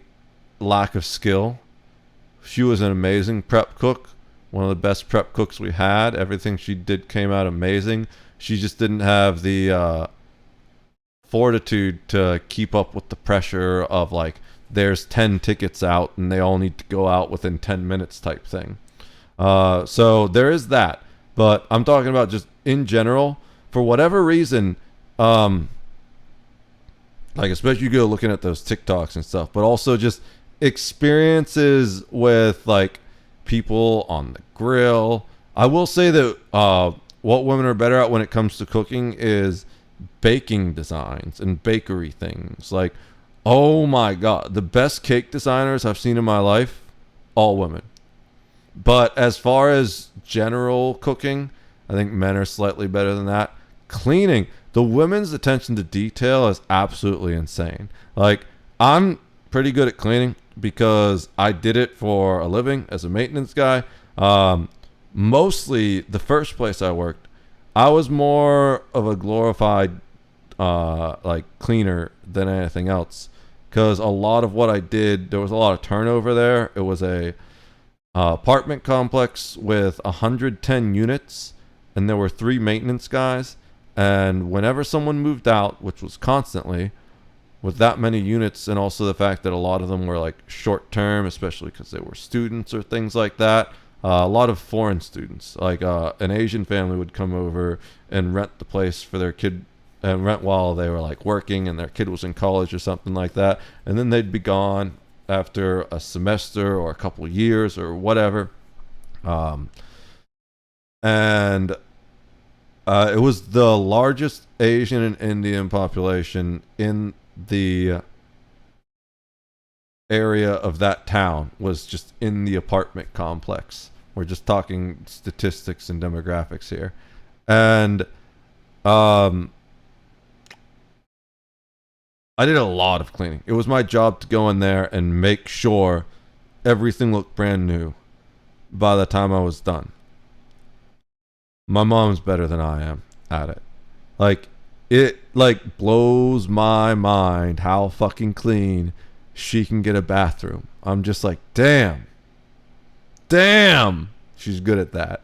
lack of skill. She was an amazing prep cook. One of the best prep cooks we had. Everything she did came out amazing. She just didn't have the fortitude to keep up with the pressure of like, there's 10 tickets out and they all need to go out within 10 minutes type thing. So there is that. But I'm talking about just in general, for whatever reason, like especially you go looking at those TikToks and stuff, but also just experiences with like people on the grill. I will say that what women are better at when it comes to cooking is baking designs and bakery things. Like, oh my god, the best cake designers I've seen in my life, all women. But as far as general cooking, I think men are slightly better than that. Cleaning, the women's attention to detail is absolutely insane. Like, I'm pretty good at cleaning because I did it for a living as a maintenance guy. Mostly the first place I worked, I was more of a glorified like cleaner than anything else, because a lot of what I did, there was a lot of turnover there. It was a apartment complex with 110 units, and there were 3 maintenance guys, and whenever someone moved out, which was constantly, with that many units, and also the fact that a lot of them were like short term, especially because they were students or things like that. A lot of foreign students, like an Asian family would come over and rent the place for their kid, and rent while they were like working and their kid was in college or something like that. And then they'd be gone after a semester or a couple years or whatever. And it was the largest Asian and Indian population in the area of that town, was just in the apartment complex. We're just talking statistics and demographics here. And I did a lot of cleaning. It was my job to go in there and make sure everything looked brand new by the time I was done. My mom's better than I am at it. Like, it like blows my mind how fucking clean she can get a bathroom. I'm just like, damn, she's good at that.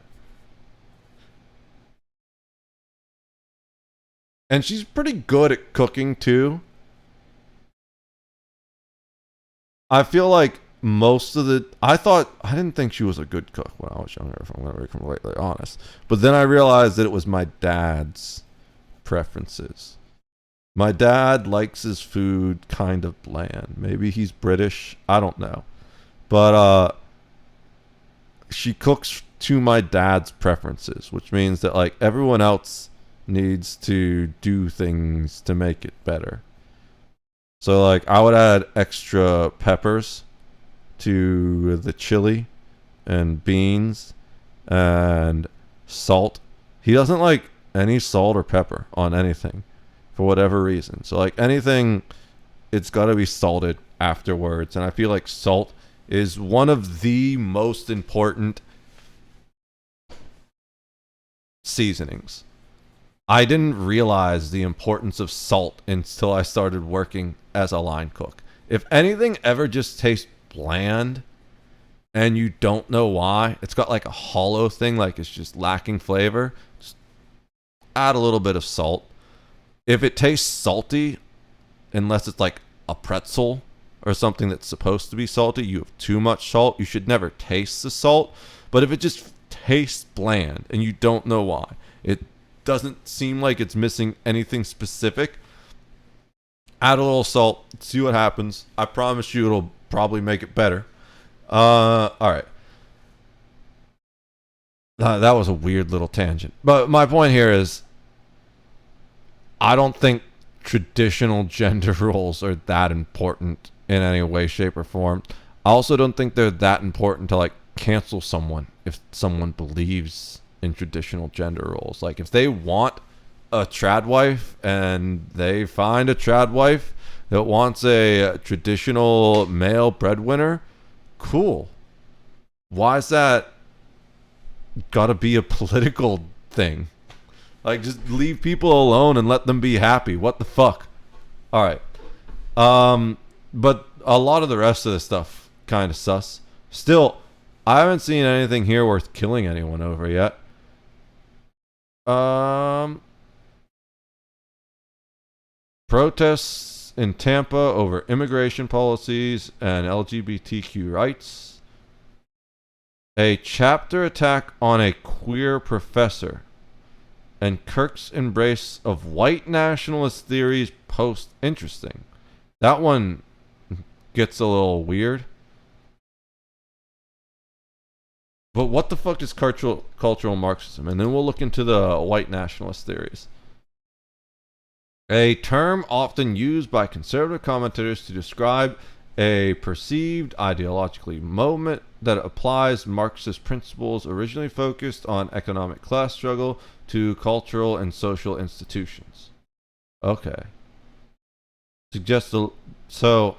And she's pretty good at cooking too. I feel like most of the... I didn't think she was a good cook when I was younger, if I'm going to be completely honest. But then I realized that it was my dad's preferences. My dad likes his food kind of bland. Maybe he's British. I don't know. But she cooks to my dad's preferences, which means that like everyone else needs to do things to make it better. So like I would add extra peppers to the chili and beans and salt. He doesn't like any salt or pepper on anything for whatever reason. So like anything, it's got to be salted afterwards. And I feel like salt is one of the most important seasonings. I didn't realize the importance of salt until I started working as a line cook. If anything ever just tastes bland and you don't know why, it's got like a hollow thing, like it's just lacking flavor, just add a little bit of salt. If it tastes salty, unless it's like a pretzel or something that's supposed to be salty, you have too much salt, you should never taste the salt. But if it just tastes bland and you don't know why, it doesn't seem like it's missing anything specific, add a little salt, see what happens. I promise you it'll probably make it better. Alright. That was a weird little tangent. But my point here is, I don't think traditional gender roles are that important in any way, shape, or form. I also don't think they're that important to like cancel someone if someone believes in traditional gender roles. Like if they want a trad wife and they find a trad wife that wants a traditional male breadwinner, cool. Why is that gotta be a political thing? Like just leave people alone and let them be happy. What the fuck? Alright. But a lot of the rest of this stuff kind of sus. Still, I haven't seen anything here worth killing anyone over yet. Protests in Tampa over immigration policies and LGBTQ rights. A chapter attack on a queer professor. And Kirk's embrace of white nationalist theories post interesting. That one gets a little weird. But what the fuck is cultural Marxism? And then we'll look into the white nationalist theories. A term often used by conservative commentators to describe a perceived ideologically moment that applies Marxist principles originally focused on economic class struggle to cultural and social institutions. Okay. So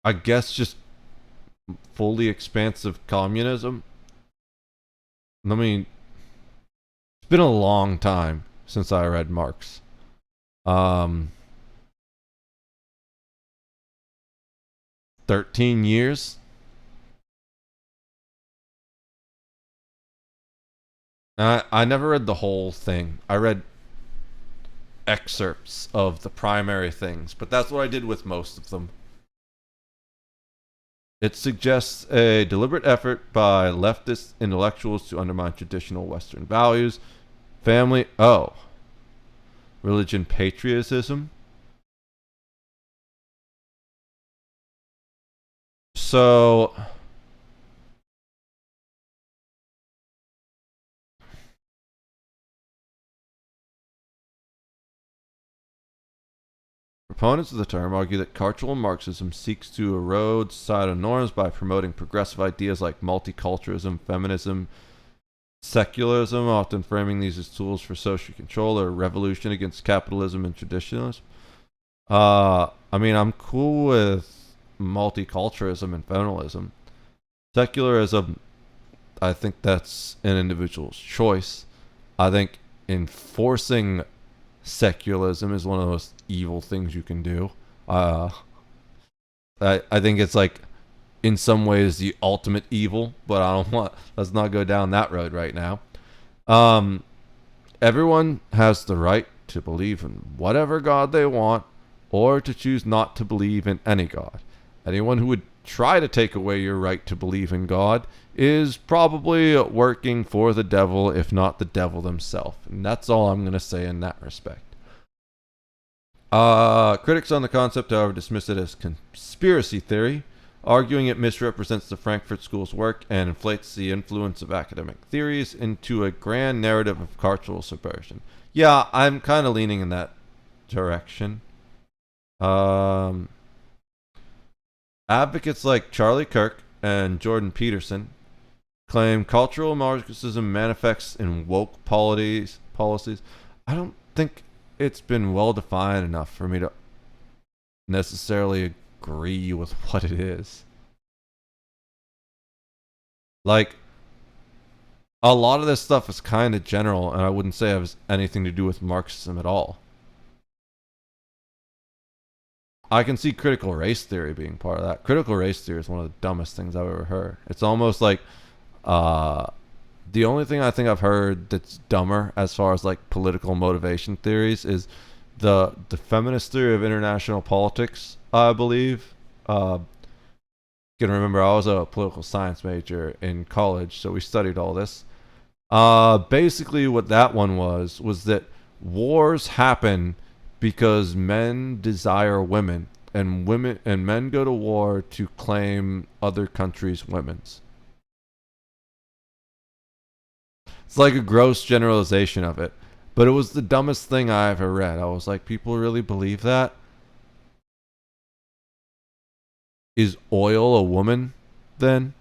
I guess just fully expansive communism. It's been a long time since I read Marx. 13 years. I never read the whole thing. I read excerpts of the primary things, but that's what I did with most of them. It suggests a deliberate effort by leftist intellectuals to undermine traditional Western values, religion, patriotism. So proponents of the term argue that cultural Marxism seeks to erode societal norms by promoting progressive ideas like multiculturalism, feminism, secularism, often framing these as tools for social control or revolution against capitalism and traditionalism. I'm cool with multiculturalism and feminism. Secularism, I think that's an individual's choice. I think enforcing secularism is one of the most evil things you can do. I think it's like in some ways the ultimate evil, but let's not go down that road right now. Everyone has the right to believe in whatever God they want, or to choose not to believe in any God. Anyone who would try to take away your right to believe in God is probably working for the devil, if not the devil himself. And that's all I'm going to say in that respect. Critics on the concept, however, dismiss it as conspiracy theory, arguing it misrepresents the Frankfurt School's work and inflates the influence of academic theories into a grand narrative of cultural subversion. Yeah, I'm kind of leaning in that direction. Advocates like Charlie Kirk and Jordan Peterson claim cultural Marxism manifests in woke policies. I don't think it's been well defined enough for me to necessarily agree with what it is. Like, a lot of this stuff is kind of general, and I wouldn't say it has anything to do with Marxism at all. I can see critical race theory being part of that. Critical race theory is one of the dumbest things I've ever heard. It's almost like the only thing I think I've heard that's dumber as far as like political motivation theories is the feminist theory of international politics, I believe. You can remember I was a political science major in college, so we studied all this. Basically what that one was that wars happen because men desire women, and men go to war to claim other countries' women's. It's like a gross generalization of it, but it was the dumbest thing I ever read. I was like, people really believe that? Is oil a woman then?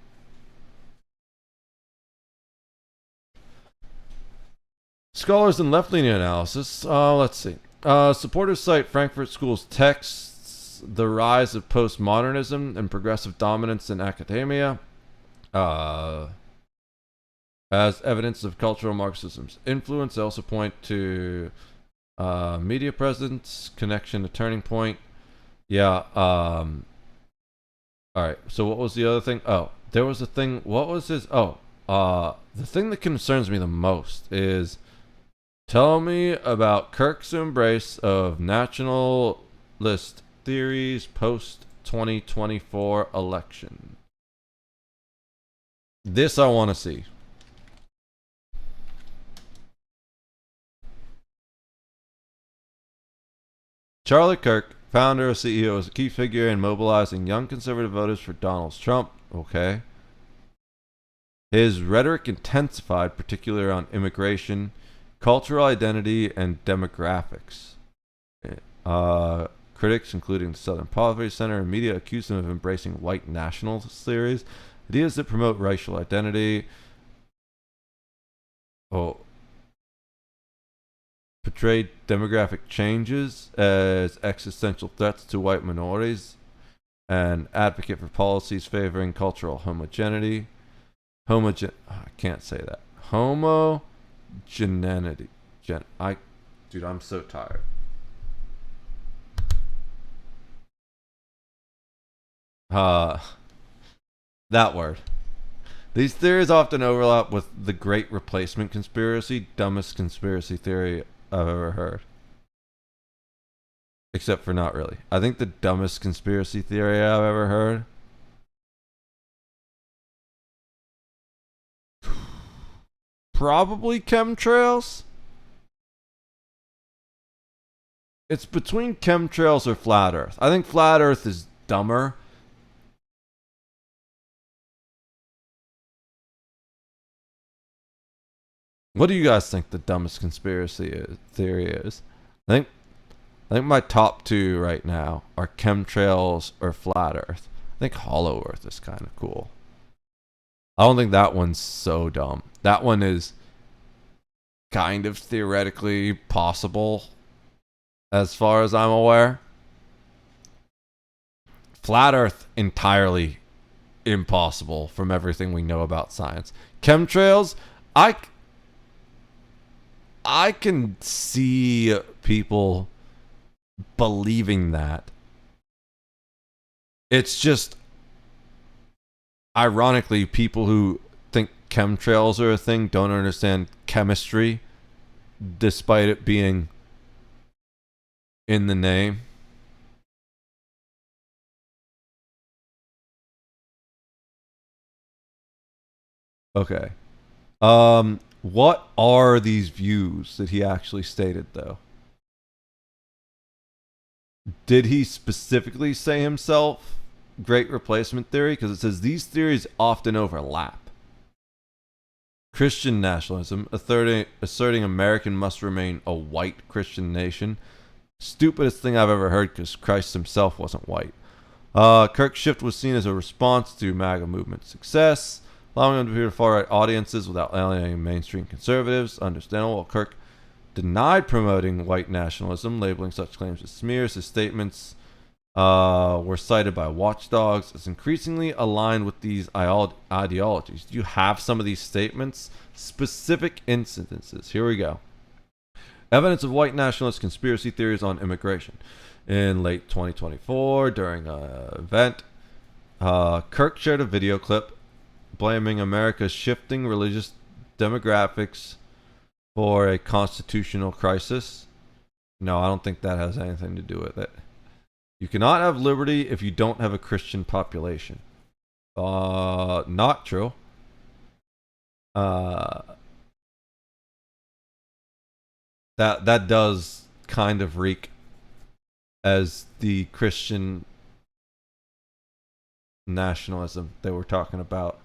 Scholars in left-leaning analysis. Let's see. Supporters cite Frankfurt School's texts, the rise of postmodernism and progressive dominance in academia, as evidence of cultural Marxism's influence. They also point to media presence, connection to turning point. Yeah. All right. So what was the other thing? Oh, there was a thing. What was his? Oh, the thing that concerns me the most is, tell me about Kirk's embrace of nationalist theories post 2024 election. This I want to see. Charlie Kirk, founder and CEO, is a key figure in mobilizing young conservative voters for Donald Trump. Okay. His rhetoric intensified, particularly on immigration, cultural identity, and demographics. Critics, including the Southern Poverty Center and media, accuse him of embracing white nationalist theories, ideas that promote racial identity. Portrayed demographic changes as existential threats to white minorities, and advocate for policies favoring cultural homogeneity. I can't say that. Homogeneity. Dude, I'm so tired. That word. These theories often overlap with the Great Replacement conspiracy, dumbest conspiracy theory I've ever heard. Except for not really. I think the dumbest conspiracy theory I've ever heard. Probably chemtrails. It's between chemtrails or flat Earth. I think flat Earth is dumber. What do you guys think the dumbest conspiracy theory is? I think my top two right now are chemtrails or flat Earth. I think hollow Earth is kind of cool. I don't think that one's so dumb. That one is kind of theoretically possible, as far as I'm aware. Flat Earth, entirely impossible from everything we know about science. Chemtrails, I can see people believing that. It's just, ironically, people who think chemtrails are a thing don't understand chemistry, despite it being in the name. Okay. What are these views that he actually stated, though? Did he specifically say himself great replacement theory? Because it says these theories often overlap. Christian nationalism, asserting American must remain a white Christian nation. Stupidest thing I've ever heard, because Christ himself wasn't white. Kirk's shift was seen as a response to MAGA movement success, allowing him to appeal to far-right audiences without alienating mainstream conservatives. Understandable. While Kirk denied promoting white nationalism, labeling such claims as smears, his statements were cited by watchdogs as increasingly aligned with these ideologies. Do you have some of these statements? Specific incidences. Here we go. Evidence of white nationalist conspiracy theories on immigration. In late 2024, during an event, Kirk shared a video clip blaming America's shifting religious demographics for a constitutional crisis. No, I don't think that has anything to do with it. You cannot have liberty if you don't have a Christian population. Not true. That does kind of reek as the Christian nationalism they were talking about.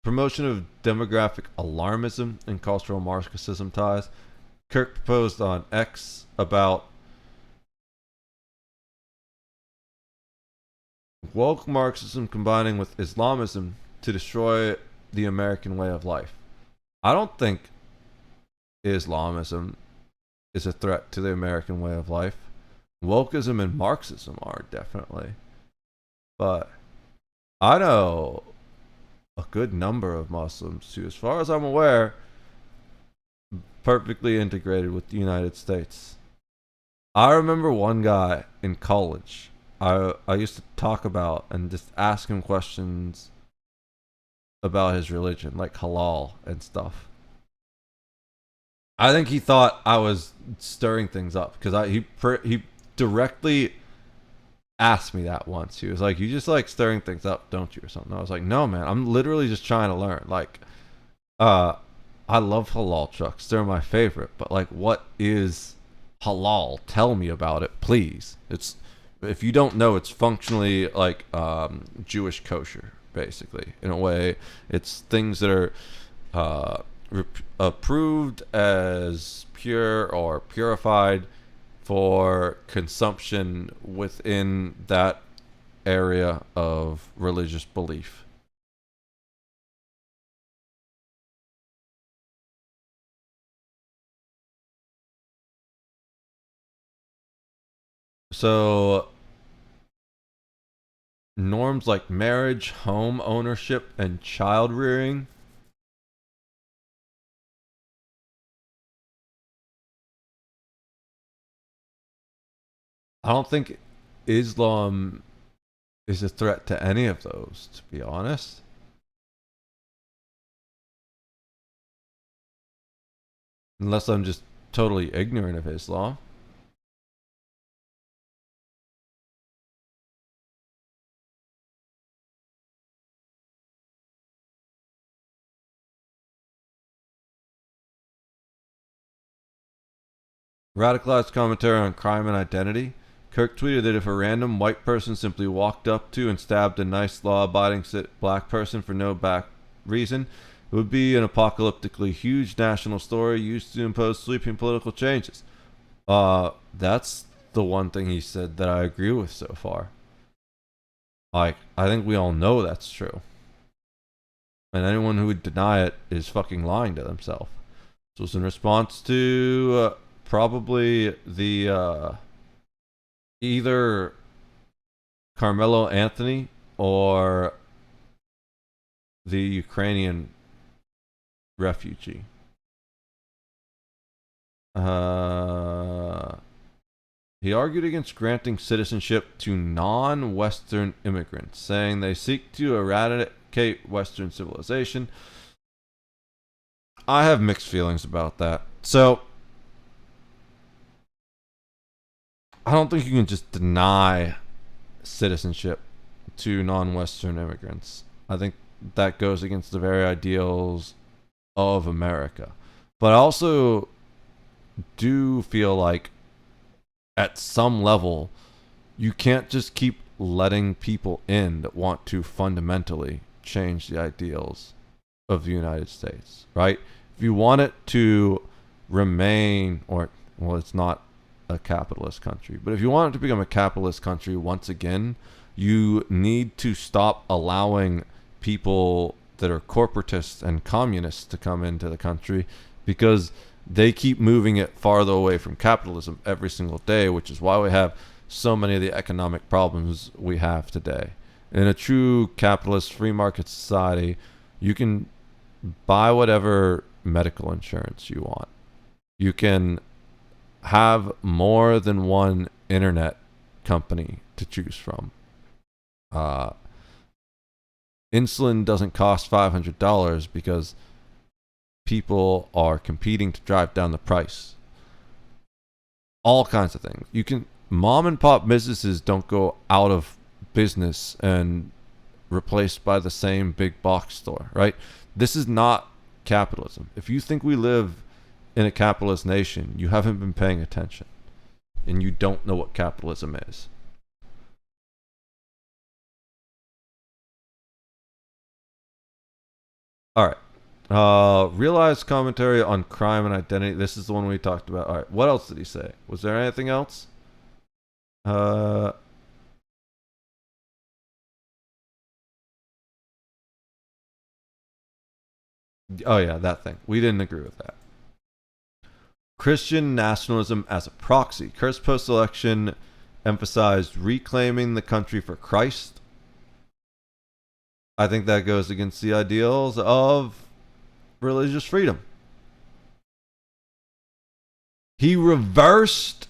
Promotion of demographic alarmism and cultural Marxism ties. Kirk proposed on X about woke Marxism combining with Islamism to destroy the American way of life. I don't think Islamism is a threat to the American way of life. Wokeism and Marxism are, definitely. But I know a good number of Muslims who, as far as I'm aware, perfectly integrated with the United States. I remember one guy in college I used to talk about and just ask him questions about his religion, like halal and stuff. I think he thought I was stirring things up because he directly asked me that once. He was like, "You just like stirring things up, don't you?" or something. I was like, "No, man. I'm literally just trying to learn. Like, I love halal trucks. They're my favorite. But like, what is halal? Tell me about it, please." If you don't know, it's functionally like Jewish kosher, basically. In a way, it's things that are approved as pure or purified for consumption within that area of religious belief. So norms like marriage, home ownership, and child rearing I don't think Islam is a threat to any of those, to be honest. Unless I'm just totally ignorant of Islam. Radicalized commentary on crime and identity. Kirk tweeted that if a random white person simply walked up to and stabbed a nice law-abiding black person for no back reason, it would be an apocalyptically huge national story used to impose sweeping political changes. That's the one thing he said that I agree with so far. Like, I think we all know that's true. And anyone who would deny it is fucking lying to themselves. So it's in response to probably the either Carmelo Anthony or the Ukrainian refugee. He argued against granting citizenship to non-Western immigrants, saying they seek to eradicate Western civilization. I have mixed feelings about that. So, I don't think you can just deny citizenship to non-Western immigrants. I think that goes against the very ideals of America. But I also do feel like at some level, you can't just keep letting people in that want to fundamentally change the ideals of the United States, right? If you want it to remain, well, it's not a capitalist country, but if you want it to become a capitalist country once again, you need to stop allowing people that are corporatists and communists to come into the country, because they keep moving it farther away from capitalism every single day, which is why we have so many of the economic problems we have today. In a true capitalist free market society, you can buy whatever medical insurance you want. You can have more than one internet company to choose from. Insulin doesn't cost $500 because people are competing to drive down the price. All kinds of things. Mom and pop businesses don't go out of business and replaced by the same big box store, right? This is not capitalism. If you think we live in a capitalist nation, you haven't been paying attention, and you don't know what capitalism is. All right. Realized commentary on crime and identity. This is the one we talked about. All right. What else did he say? Was there anything else? Oh yeah, that thing. We didn't agree with that. Christian nationalism as a proxy. Kirk's post-election emphasized reclaiming the country for Christ. I think that goes against the ideals of religious freedom. He reversed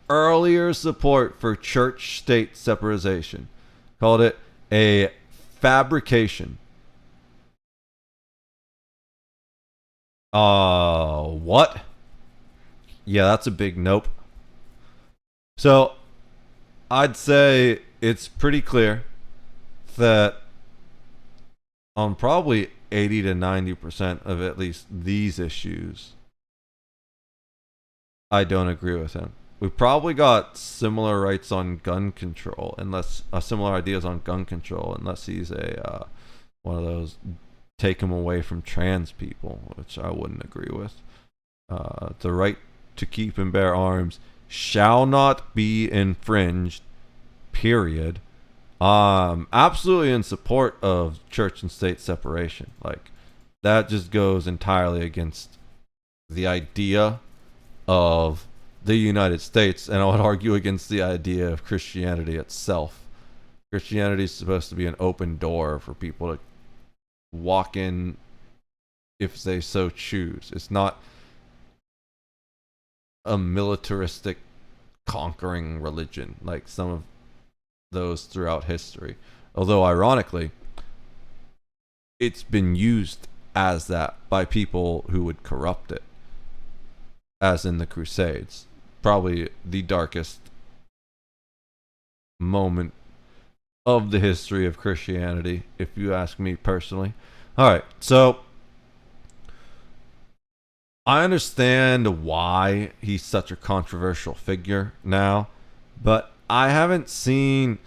earlier support for church-state separation, called it a fabrication. What? Yeah, that's a big nope. So, I'd say it's pretty clear that on probably 80 to 90% of at least these issues, I don't agree with him. We probably got similar rights on gun control, unless similar ideas on gun control, unless he's a one of those take him away from trans people, which I wouldn't agree with. The right to keep and bear arms shall not be infringed, period. Absolutely in support of church and state separation. Like, that just goes entirely against the idea of the United States, and I would argue against the idea of Christianity itself. Christianity is supposed to be an open door for people to walk in if they so choose. It's not a militaristic conquering religion like some of those throughout history. Although ironically, it's been used as that by people who would corrupt it, as in the Crusades. Probably the darkest moment of the history of Christianity, if you ask me personally. All right, so I understand why he's such a controversial figure now, but I haven't seen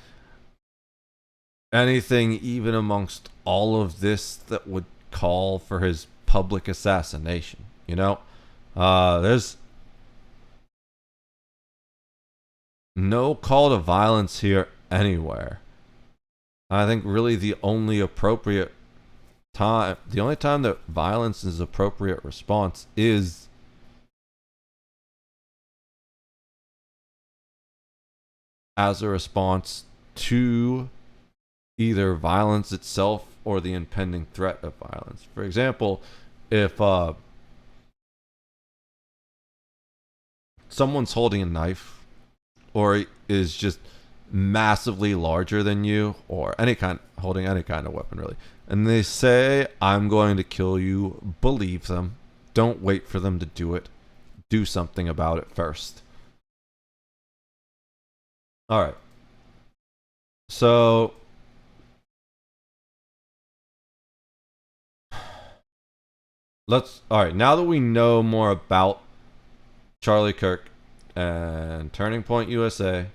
anything even amongst all of this that would call for his public assassination. You know, there's no call to violence here anywhere. I think really the only time that violence is appropriate response is as a response to either violence itself or the impending threat of violence. For example, if someone's holding a knife or is just massively larger than you, or holding any kind of weapon really, and they say, I'm going to kill you, believe them. Don't wait for them to do it. Do something about it first. All right. So all right, now that we know more about Charlie Kirk and Turning Point USA,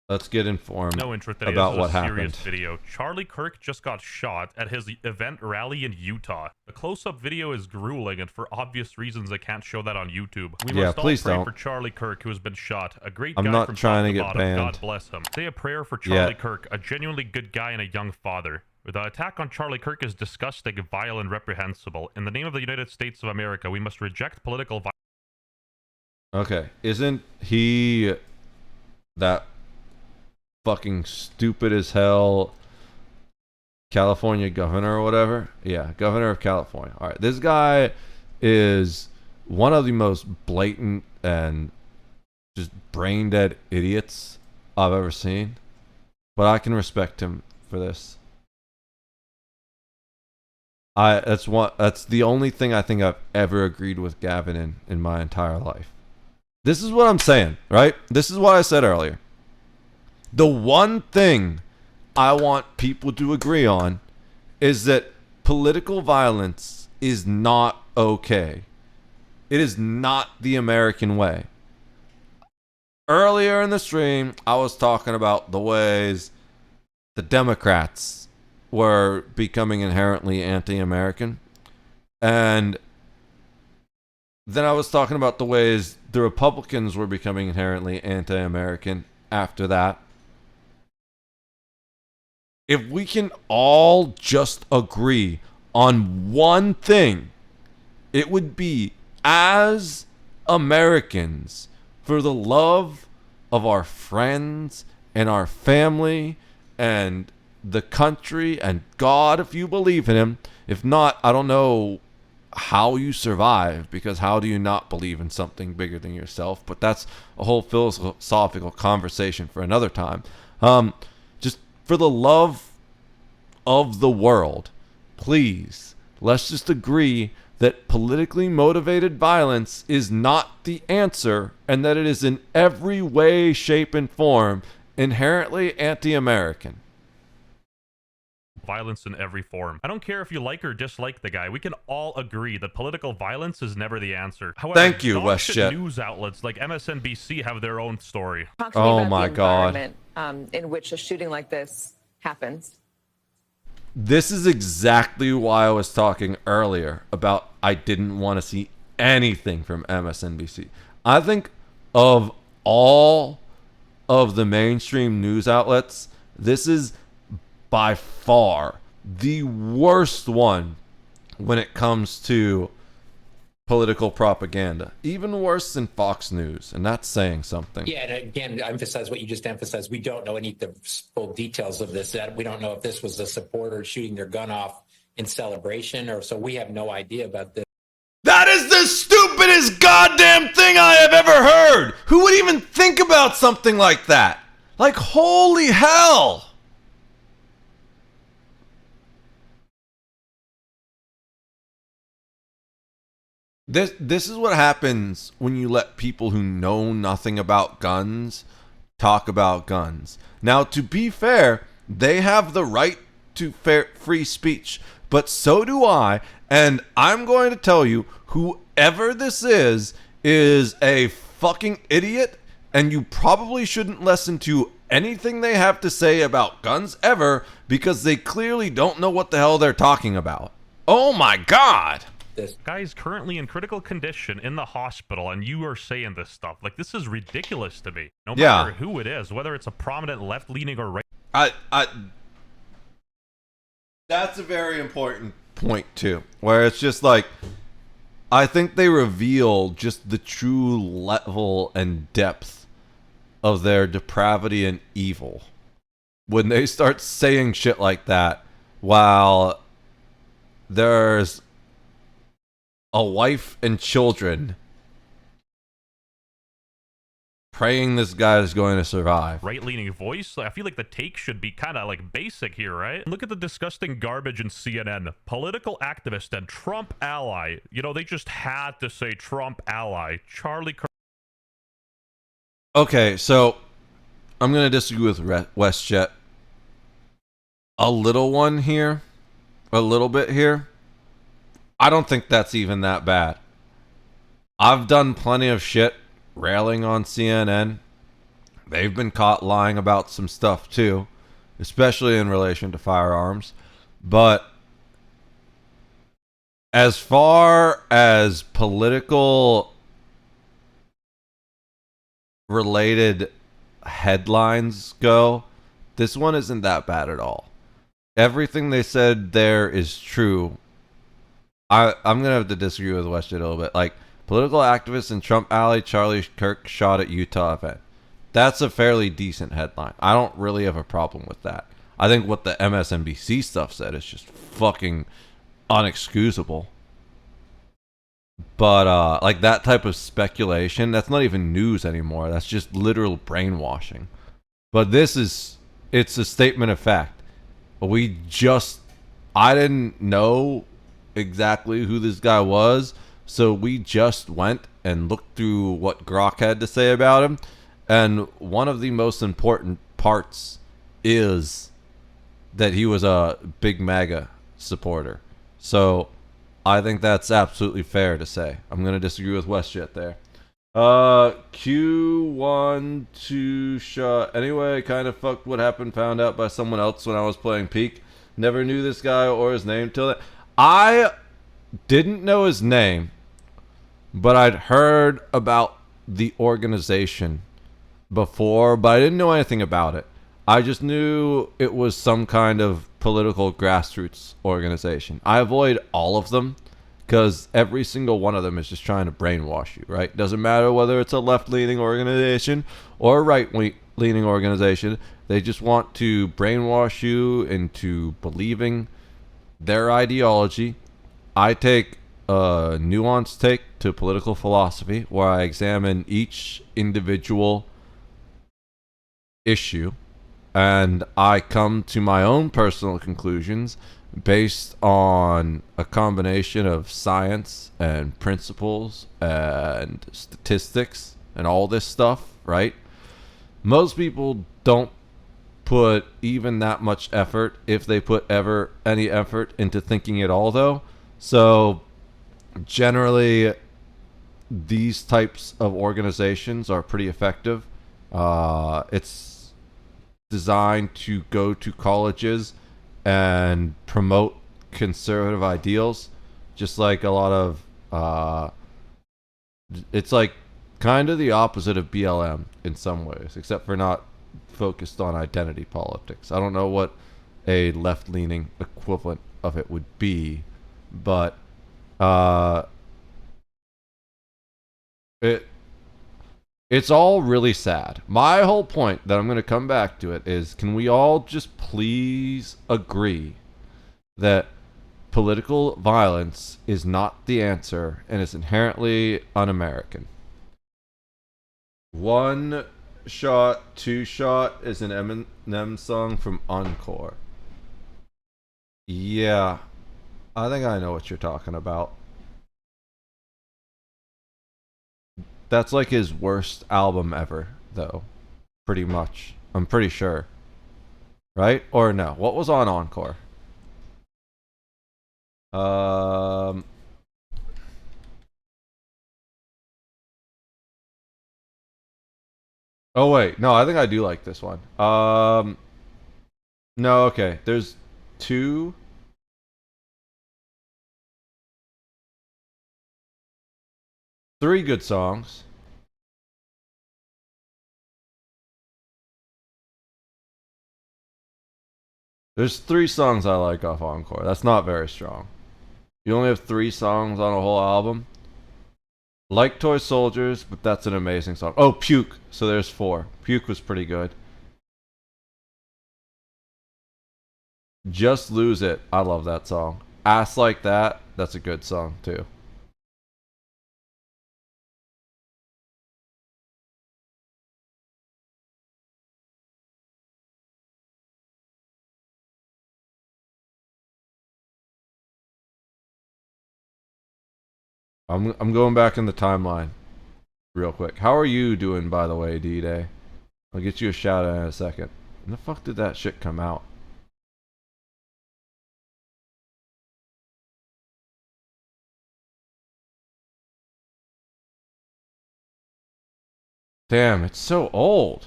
let's get informed No interest today. about This is what a serious happened. video. Charlie Kirk just got shot at his event rally in Utah. The close-up video is grueling, and for obvious reasons, I can't show that on YouTube. We Yeah, must all please pray don't. for Charlie Kirk, who has been shot. A great I'm guy not from trying top to to get bottom. banned. God bless him. Say a prayer for Charlie Yeah. Kirk, a genuinely good guy and a young father. The attack on Charlie Kirk is disgusting, vile, and reprehensible. In the name of the United States of America, we must reject political violence. Okay, isn't he that fucking stupid as hell California governor or whatever? Yeah, governor of California. All right, this guy is one of the most blatant and just brain dead idiots I've ever seen, but I can respect him for this. That's the only thing I think I've ever agreed with Gavin in my entire life. This is what I'm saying, right? This is what I said earlier. The one thing I want people to agree on is that political violence is not okay. It is not the American way. Earlier in the stream, I was talking about the ways the Democrats were becoming inherently anti-American. And then I was talking about the ways the Republicans were becoming inherently anti-American after that. If we can all just agree on one thing, it would be, as Americans, for the love of our friends and our family and the country and God, if you believe in him. If not, I don't know how you survive, because how do you not believe in something bigger than yourself? But that's a whole philosophical conversation for another time. Just for the love of the world, please, let's just agree that politically motivated violence is not the answer, and that it is in every way, shape, and form inherently anti-American. Violence in every form. I don't care if you like or dislike the guy. We can all agree that political violence is never the answer. However, Thank you, dog-shit WestJet. news outlets like MSNBC have their own story. Talk to me Oh about my the God. environment, in which a shooting like this happens. This is exactly why I was talking earlier about I didn't want to see anything from MSNBC. I think of all of the mainstream news outlets, this is by far the worst one when it comes to political propaganda. Even worse than Fox News, and that's saying something. Yeah, and again, to emphasize what you just emphasized, we don't know any of the full details of this. That we don't know if this was a supporter shooting their gun off in celebration, or so we have no idea about this. That is the stupidest goddamn thing I have ever heard! Who would even think about something like that? Like, holy hell! This is what happens when you let people who know nothing about guns talk about guns. Now, to be fair, they have the right to free speech, but so do I, and I'm going to tell you, whoever this is a fucking idiot, and you probably shouldn't listen to anything they have to say about guns ever, because they clearly don't know what the hell they're talking about. Oh my God! This guy is currently in critical condition in the hospital, and you are saying this stuff. Like, this is ridiculous to me. No matter who it is, whether it's a prominent left-leaning or right. That's a very important point too, where it's just like, I think they reveal just the true level and depth of their depravity and evil when they start saying shit like that while there's a wife and children praying this guy is going to survive. right-leaning voice. I feel like the take should be kind of like basic here, right? Look at the disgusting garbage in CNN. Political activist and Trump ally. You know, they just had to say Trump ally. Charlie Kirk. Okay, so I'm going to disagree with WestJet. A little one here. A little bit here. I don't think that's even that bad. I've done plenty of shit railing on CNN. They've been caught lying about some stuff too, especially in relation to firearms. But as far as political related headlines go, this one isn't that bad at all. Everything they said there is true. I'm going to have to disagree with WestJet a little bit. Like, political activist and Trump ally Charlie Kirk shot at Utah event. That's a fairly decent headline. I don't really have a problem with that. I think what the MSNBC stuff said is just fucking unexcusable. But, like, that type of speculation, that's not even news anymore. That's just literal brainwashing. But this is, it's a statement of fact. I didn't know exactly who this guy was, so we just went and looked through what Grok had to say about him, and one of the most important parts is that he was a big MAGA supporter. So I think that's absolutely fair to say. I'm going to disagree with WestJet there. Q1 2 shot. Anyway, kind of fucked what happened, found out by someone else when I was playing Peak. Never knew this guy or his name till that. I didn't know his name, but I'd heard about the organization before, but I didn't know anything about it. I just knew it was some kind of political grassroots organization. I avoid all of them because every single one of them is just trying to brainwash you, right? Doesn't matter whether it's a left-leaning organization or a right-leaning organization. They just want to brainwash you into believing their ideology. I take a nuanced take to political philosophy where I examine each individual issue and I come to my own personal conclusions based on a combination of science and principles and statistics and all this stuff, right? Most people don't put even that much effort, if they put ever any effort, into thinking at all, though. So generally these types of organizations are pretty effective. It's designed to go to colleges and promote conservative ideals, just like a lot of it's like kind of the opposite of BLM in some ways, except for not focused on identity politics. I don't know what a left-leaning equivalent of it would be, but it's all really sad. My whole point that I'm going to come back to it is, can we all just please agree that political violence is not the answer and is inherently un-American? One shot, two shot is an Eminem song from Encore. Yeah, I think I know what you're talking about. That's like his worst album ever, though. Pretty much. I'm pretty sure. Right? Or no? What was on Encore? Oh wait, no, I think I do like this one. No, okay. There's three good songs. There's 3 songs I like off Encore. That's not very strong. You only have 3 songs on a whole album. Like Toy Soldiers, but that's an amazing song. Oh, Puke. So there's 4. Puke was pretty good. Just Lose It. I love that song. Ass Like That. That's a good song too. I'm going back in the timeline real quick. How are you doing, by the way, D-Day? I'll get you a shout out in a second. When the fuck did that shit come out? Damn, it's so old.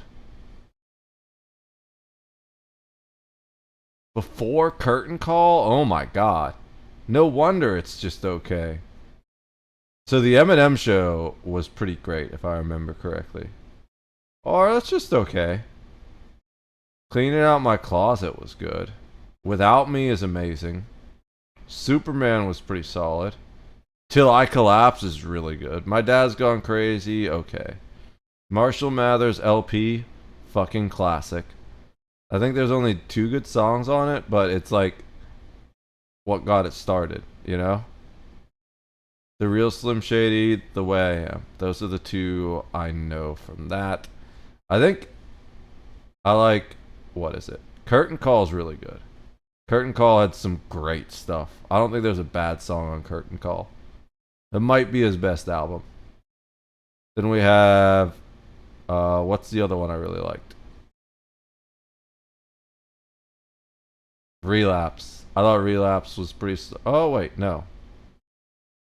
Before Curtain Call? Oh my god. No wonder it's just okay. So the Eminem show was pretty great, if I remember correctly. Or that's just okay. Cleaning Out My Closet was good. Without Me is amazing. Superman was pretty solid. Till I Collapse is really good. My Dad's Gone Crazy, okay. Marshall Mathers LP, fucking classic. I think there's only 2 good songs on it, but it's like what got it started, you know? The Real Slim Shady, The Way I Am. Those are the 2 I know from that. I think I like, what is it? Curtain Call is really good. Curtain Call had some great stuff. I don't think there's a bad song on Curtain Call. It might be his best album. Then we have, what's the other one I really liked? Relapse. I thought Relapse was pretty... Oh, wait, no.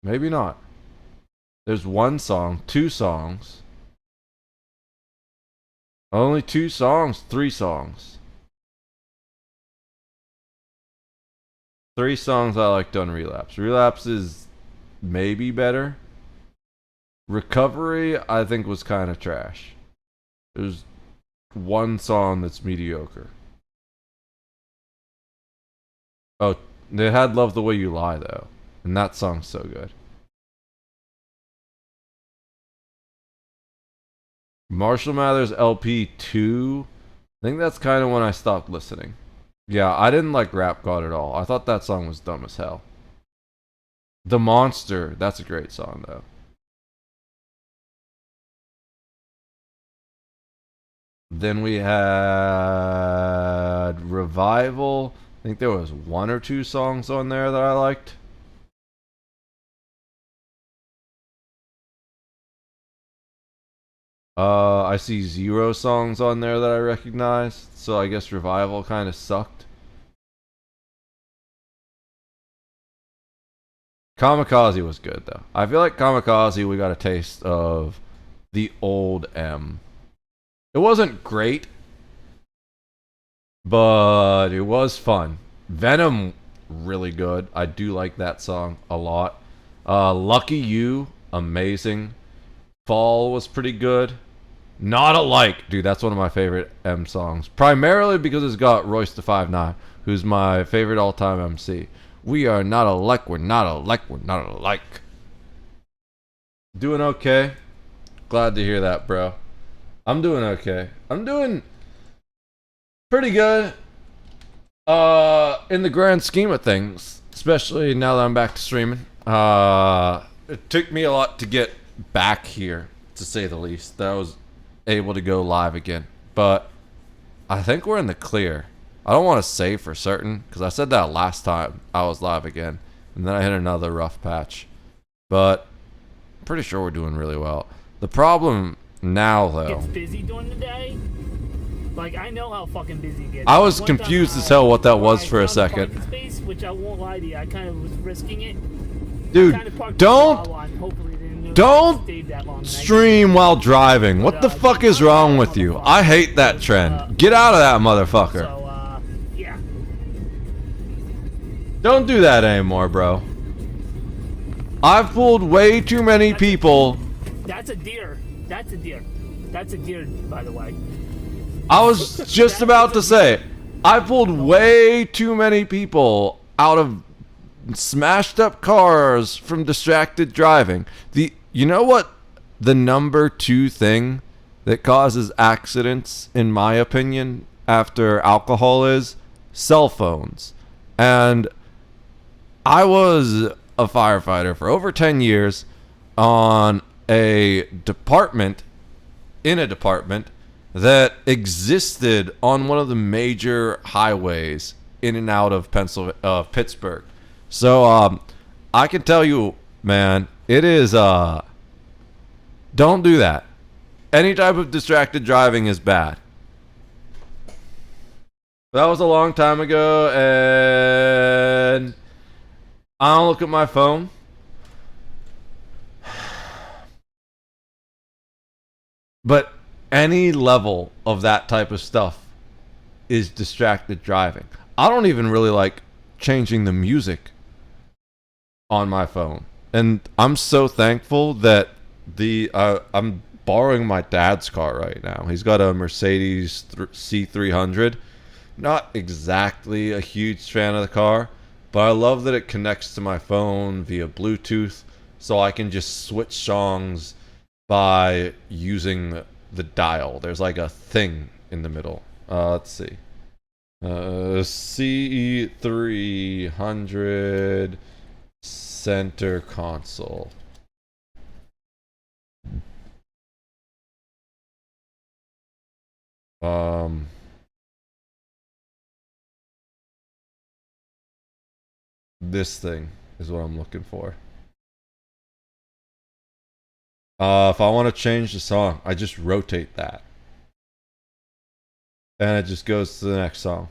Maybe not. There's 1 song, 2 songs. Only 2 songs, 3 songs. 3 songs I liked on Relapse. Relapse is maybe better. Recovery, I think, was kind of trash. There's 1 song that's mediocre. Oh, they had Love the Way You Lie, though. And that song's so good. Marshall Mathers LP 2. I think that's kind of when I stopped listening. Yeah, I didn't like Rap God at all. I thought that song was dumb as hell. The Monster. That's a great song, though. Then we had Revival. I think there was 1 or 2 songs on there that I liked. I see 0 songs on there that I recognized, so I guess Revival kind of sucked. Kamikaze was good, though. I feel like Kamikaze, we got a taste of the old M. It wasn't great, but it was fun. Venom, really good. I do like that song a lot. Lucky You, amazing. Fall was pretty good. Not Alike, dude, that's one of my favorite M songs. Primarily because it's got Royce the 5'9", who's my favorite all-time MC. We are not alike, we're not alike, we're not alike. Doing okay. Glad to hear that, bro. I'm doing okay. I'm doing pretty good. In the grand scheme of things, especially now that I'm back to streaming. It took me a lot to get back here, to say the least. That I was able to go live again. But I think we're in the clear. I don't want to say for certain, because I said that last time I was live again. And then I hit another rough patch. But I'm pretty sure we're doing really well. The problem now, though... It's busy during the day. Like, I know how fucking busy it gets. I was confused as hell what that was for a second. Space, which I won't lie to you, I kind of was risking it. Dude, don't stream while driving. What the fuck is wrong with you? I hate that trend. Get out of that motherfucker. Yeah. Don't do that anymore, bro. I've fooled way too many people. That's a deer. That's a deer. That's a deer, by the way. I was just about to say, I pulled way too many people out of smashed up cars from distracted driving. You know what the number 2 thing that causes accidents, in my opinion, after alcohol is? Cell phones. And I was a firefighter for over 10 years on a department, in a department that existed on one of the major highways in and out of Pittsburgh. So I can tell you, man, It is, don't do that. Any type of distracted driving is bad. That was a long time ago, and I don't look at my phone. But any level of that type of stuff is distracted driving. I don't even really like changing the music on my phone. And I'm so thankful that I'm borrowing my dad's car right now. He's got a Mercedes C300. Not exactly a huge fan of the car, but I love that it connects to my phone via Bluetooth, so I can just switch songs by using the dial. There's like a thing in the middle. Let's see. CE300 center console. This thing is what I'm looking for. If I want to change the song, I just rotate that. And it just goes to the next song.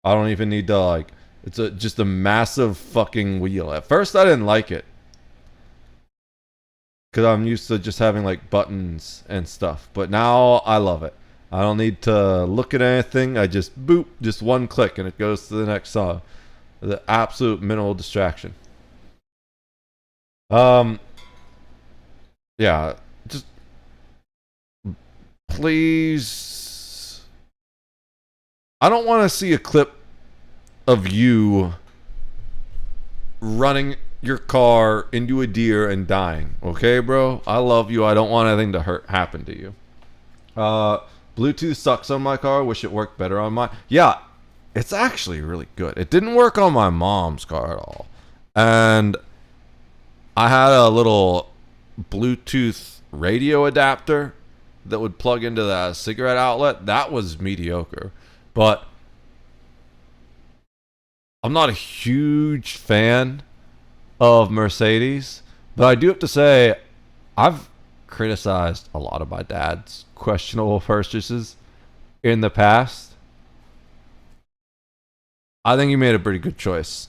I don't even need to, like, it's just a massive fucking wheel. At first I didn't like it, because I'm used to just having like buttons and stuff. But now I love it. I don't need to look at anything. I just boop, just one click and it goes to the next song. The absolute minimal distraction. Yeah, just please. I don't want to see a clip of you running your car into a deer and dying. Okay, bro? I love you. I don't want anything to happen to you. Bluetooth sucks on my car. Wish it worked better on mine. Yeah, it's actually really good. It didn't work on my mom's car at all. And I had a little Bluetooth radio adapter that would plug into the cigarette outlet. That was mediocre. But I'm not a huge fan of Mercedes, but I do have to say I've criticized a lot of my dad's questionable purchases in the past. I think he made a pretty good choice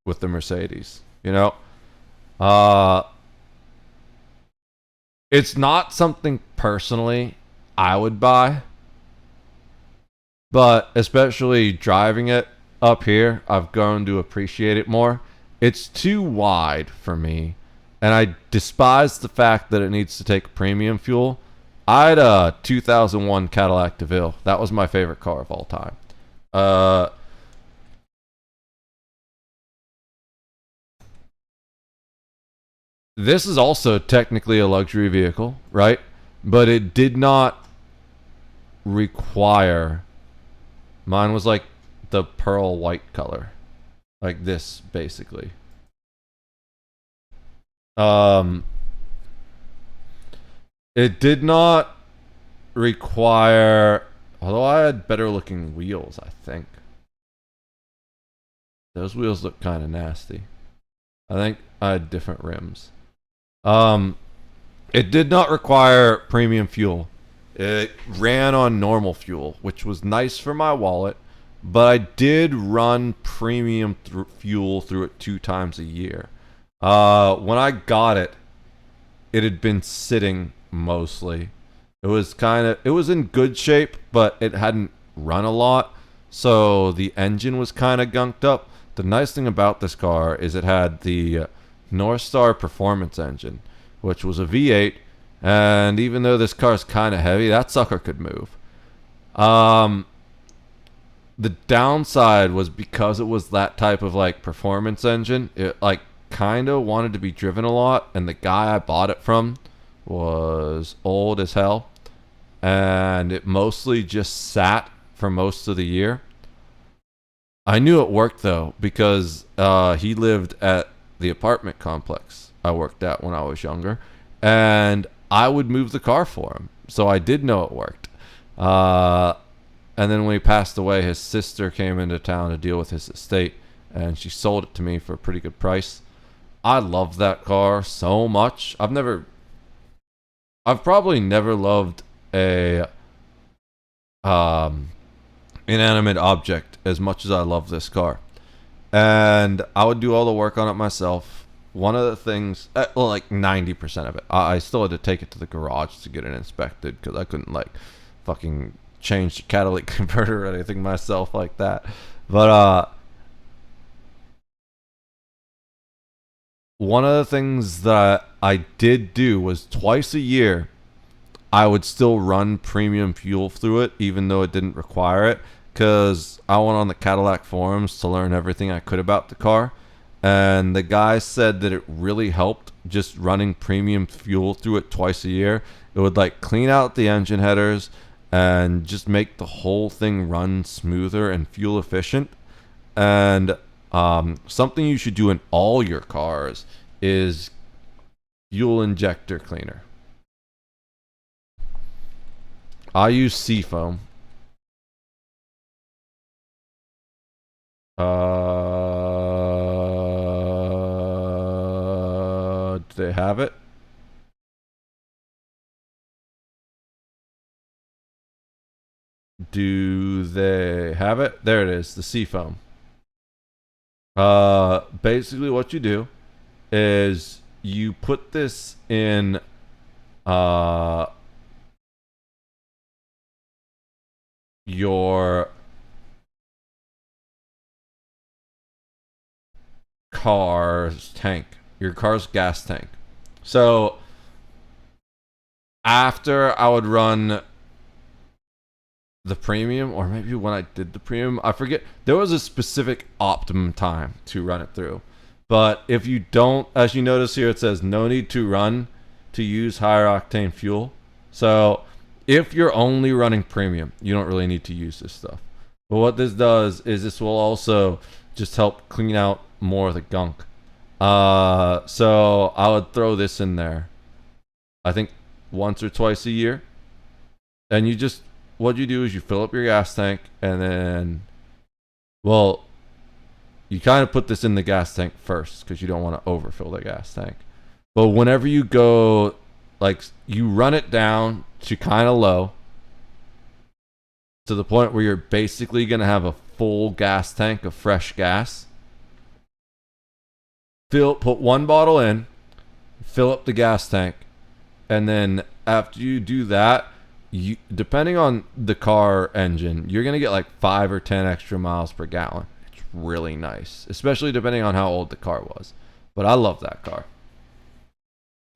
with the Mercedes, you know? It's not something personally I would buy, but especially driving it up here, I've grown to appreciate it more. It's too wide for me, and I despise the fact that it needs to take premium fuel. I had a 2001 Cadillac DeVille. That was my favorite car of all time. This is also technically a luxury vehicle, right? But it did not require... Mine was like the pearl white color. Like this, basically. It did not require... Although I had better looking wheels, I think. Those wheels look kind of nasty. I think I had different rims. It did not require premium fuel. It ran on normal fuel, which was nice for my wallet, but I did run premium fuel through it 2 times a year. When I got it, it had been sitting mostly. It was in good shape, but it hadn't run a lot, so the engine was kind of gunked up. The nice thing about this car is it had the North Star Performance engine, which was a V8, and even though this car is kind of heavy, that sucker could move. The downside was because it was that type of like performance engine, it like kind of wanted to be driven a lot, and the guy I bought it from was old as hell, and it mostly just sat for most of the year. I knew it worked though, because he lived at the apartment complex I worked at when I was younger, and I would move the car for him, so I did know it worked. And then when he passed away, his sister came into town to deal with his estate, and she sold it to me for a pretty good price. I love that car so much. I've probably never loved a inanimate object as much as I love this car. And I would do all the work on it myself. One of the things, well, like 90% of it, I still had to take it to the garage to get it inspected because I couldn't like fucking change the catalytic converter or anything myself like that. But one of the things that I did do was twice a year, I would still run premium fuel through it, even though it didn't require it, because I went on the Cadillac forums to learn everything I could about the car. And the guy said that it really helped just running premium fuel through it twice a year. It would like clean out the engine headers and just make the whole thing run smoother and fuel efficient. And something you should do in all your cars is fuel injector cleaner. I use Seafoam. Do they have it? Do they have it? There it is, the Seafoam. Basically what you do is you put this in your car's tank, your car's gas tank. So after I would run the premium, or maybe when I did the premium, I forget, there was a specific optimum time to run it through. But if you don't, as you notice here, it says no need to run to use higher octane fuel. So if you're only running premium, you don't really need to use this stuff. But what this does is this will also just help clean out more of the gunk. So I would throw this in there, I think once or twice a year. And you just, what you do is you fill up your gas tank, and then, well, you kind of put this in the gas tank first because you don't want to overfill the gas tank. But whenever you go, like, you run it down to kind of low to the point where you're basically going to have a full gas tank of fresh gas. Put one bottle in, fill up the gas tank, and then after you do that, you, depending on the car engine, you're gonna get like 5 or 10 extra miles per gallon. It's really nice, especially depending on how old the car was. But I love that car.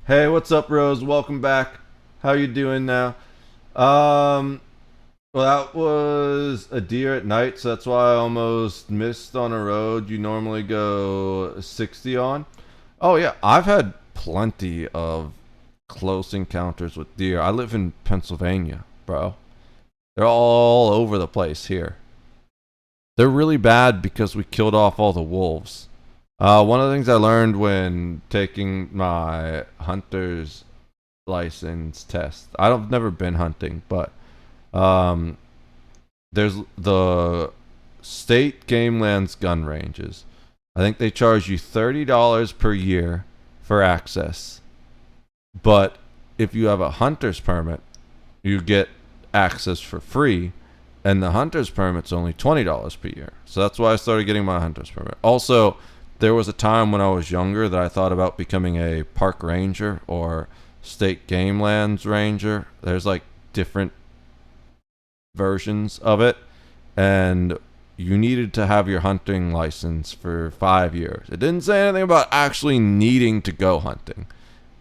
Hey, what's up, Rose? Welcome back. How you doing now? Well, that was a deer at night, so that's why I almost missed on a road you normally go 60 on. Oh yeah, I've had plenty of close encounters with deer. I live in Pennsylvania, bro. They're all over the place here. They're really bad because we killed off all the wolves. One of the things I learned when taking my hunter's license test, I've never been hunting, but there's the state game lands gun ranges. I think they charge you $30 per year for access. But if you have a hunter's permit, you get access for free, and the hunter's permit's only $20 per year. So that's why I started getting my hunter's permit. Also, there was a time when I was younger that I thought about becoming a park ranger or state game lands ranger. There's like different versions of it, and you needed to have your hunting license for 5 years. It didn't say anything about actually needing to go hunting.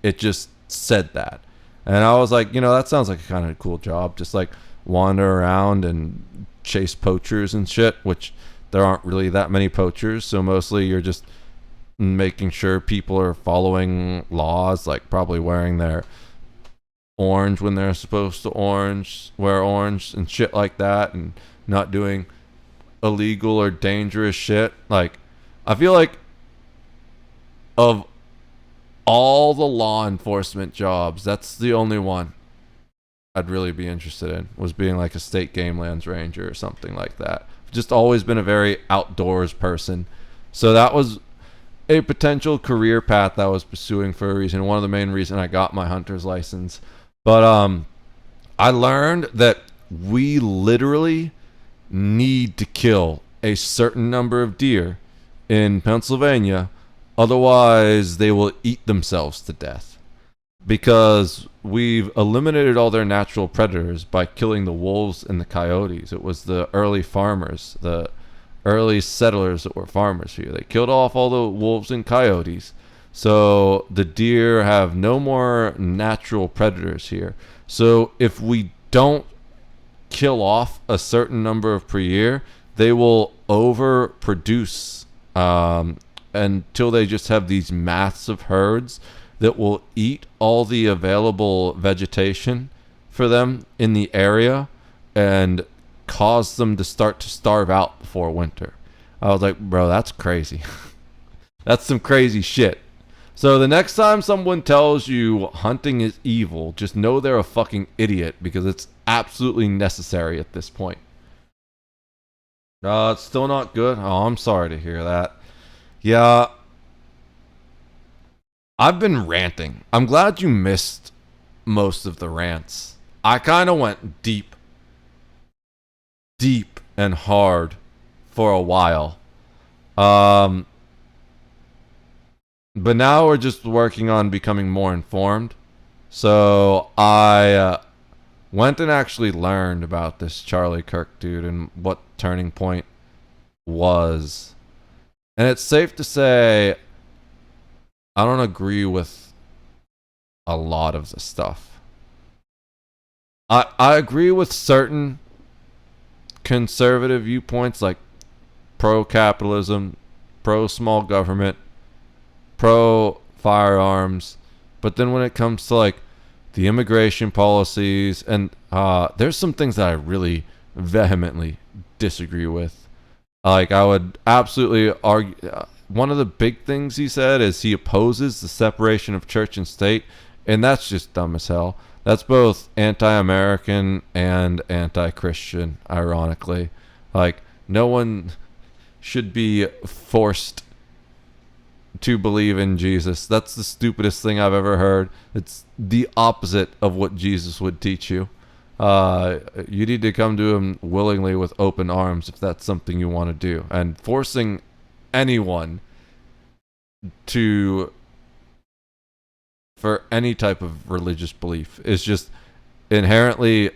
It just said that. And I was like, you know, that sounds like a kind of cool job, just like wander around and chase poachers and shit, which there aren't really that many poachers, so mostly you're just making sure people are following laws, like probably wearing their orange when they're supposed to wear orange and shit like that, and not doing illegal or dangerous shit. Like, I feel like of all the law enforcement jobs, that's the only one I'd really be interested in, was being like a state game lands ranger or something like that. I've just always been a very outdoors person, so that was a potential career path I was pursuing for a reason. One of the main reasons I got my hunter's license. But I learned that we literally need to kill a certain number of deer in Pennsylvania, otherwise they will eat themselves to death. Because we've eliminated all their natural predators by killing the wolves and the coyotes. It was the early farmers, the early settlers that were farmers here. They killed off all the wolves and coyotes. So the deer have no more natural predators here. So if we don't kill off a certain number of per year, they will overproduce until they just have these massive herds that will eat all the available vegetation for them in the area and cause them to start to starve out before winter. I was like, bro, that's crazy. That's some crazy shit. So the next time someone tells you hunting is evil, just know they're a fucking idiot, because it's absolutely necessary at this point. It's still not good? Oh, I'm sorry to hear that. Yeah. I've been ranting. I'm glad you missed most of the rants. I kind of went deep and hard for a while. But now we're just working on becoming more informed. So I went and actually learned about this Charlie Kirk dude and what Turning Point was. And it's safe to say I don't agree with a lot of the stuff. I agree with certain conservative viewpoints, like pro-capitalism, pro-small government, pro-firearms. But then when it comes to like the immigration policies, and there's some things that I really vehemently disagree with. Like, I would absolutely argue... one of the big things he said is he opposes the separation of church and state, and that's just dumb as hell. That's both anti-American and anti-Christian, ironically. Like, no one should be forced to believe in Jesus. That's the stupidest thing I've ever heard. It's the opposite of what Jesus would teach you. You need to come to him willingly with open arms if that's something you want to do. And forcing anyone for any type of religious belief is just inherently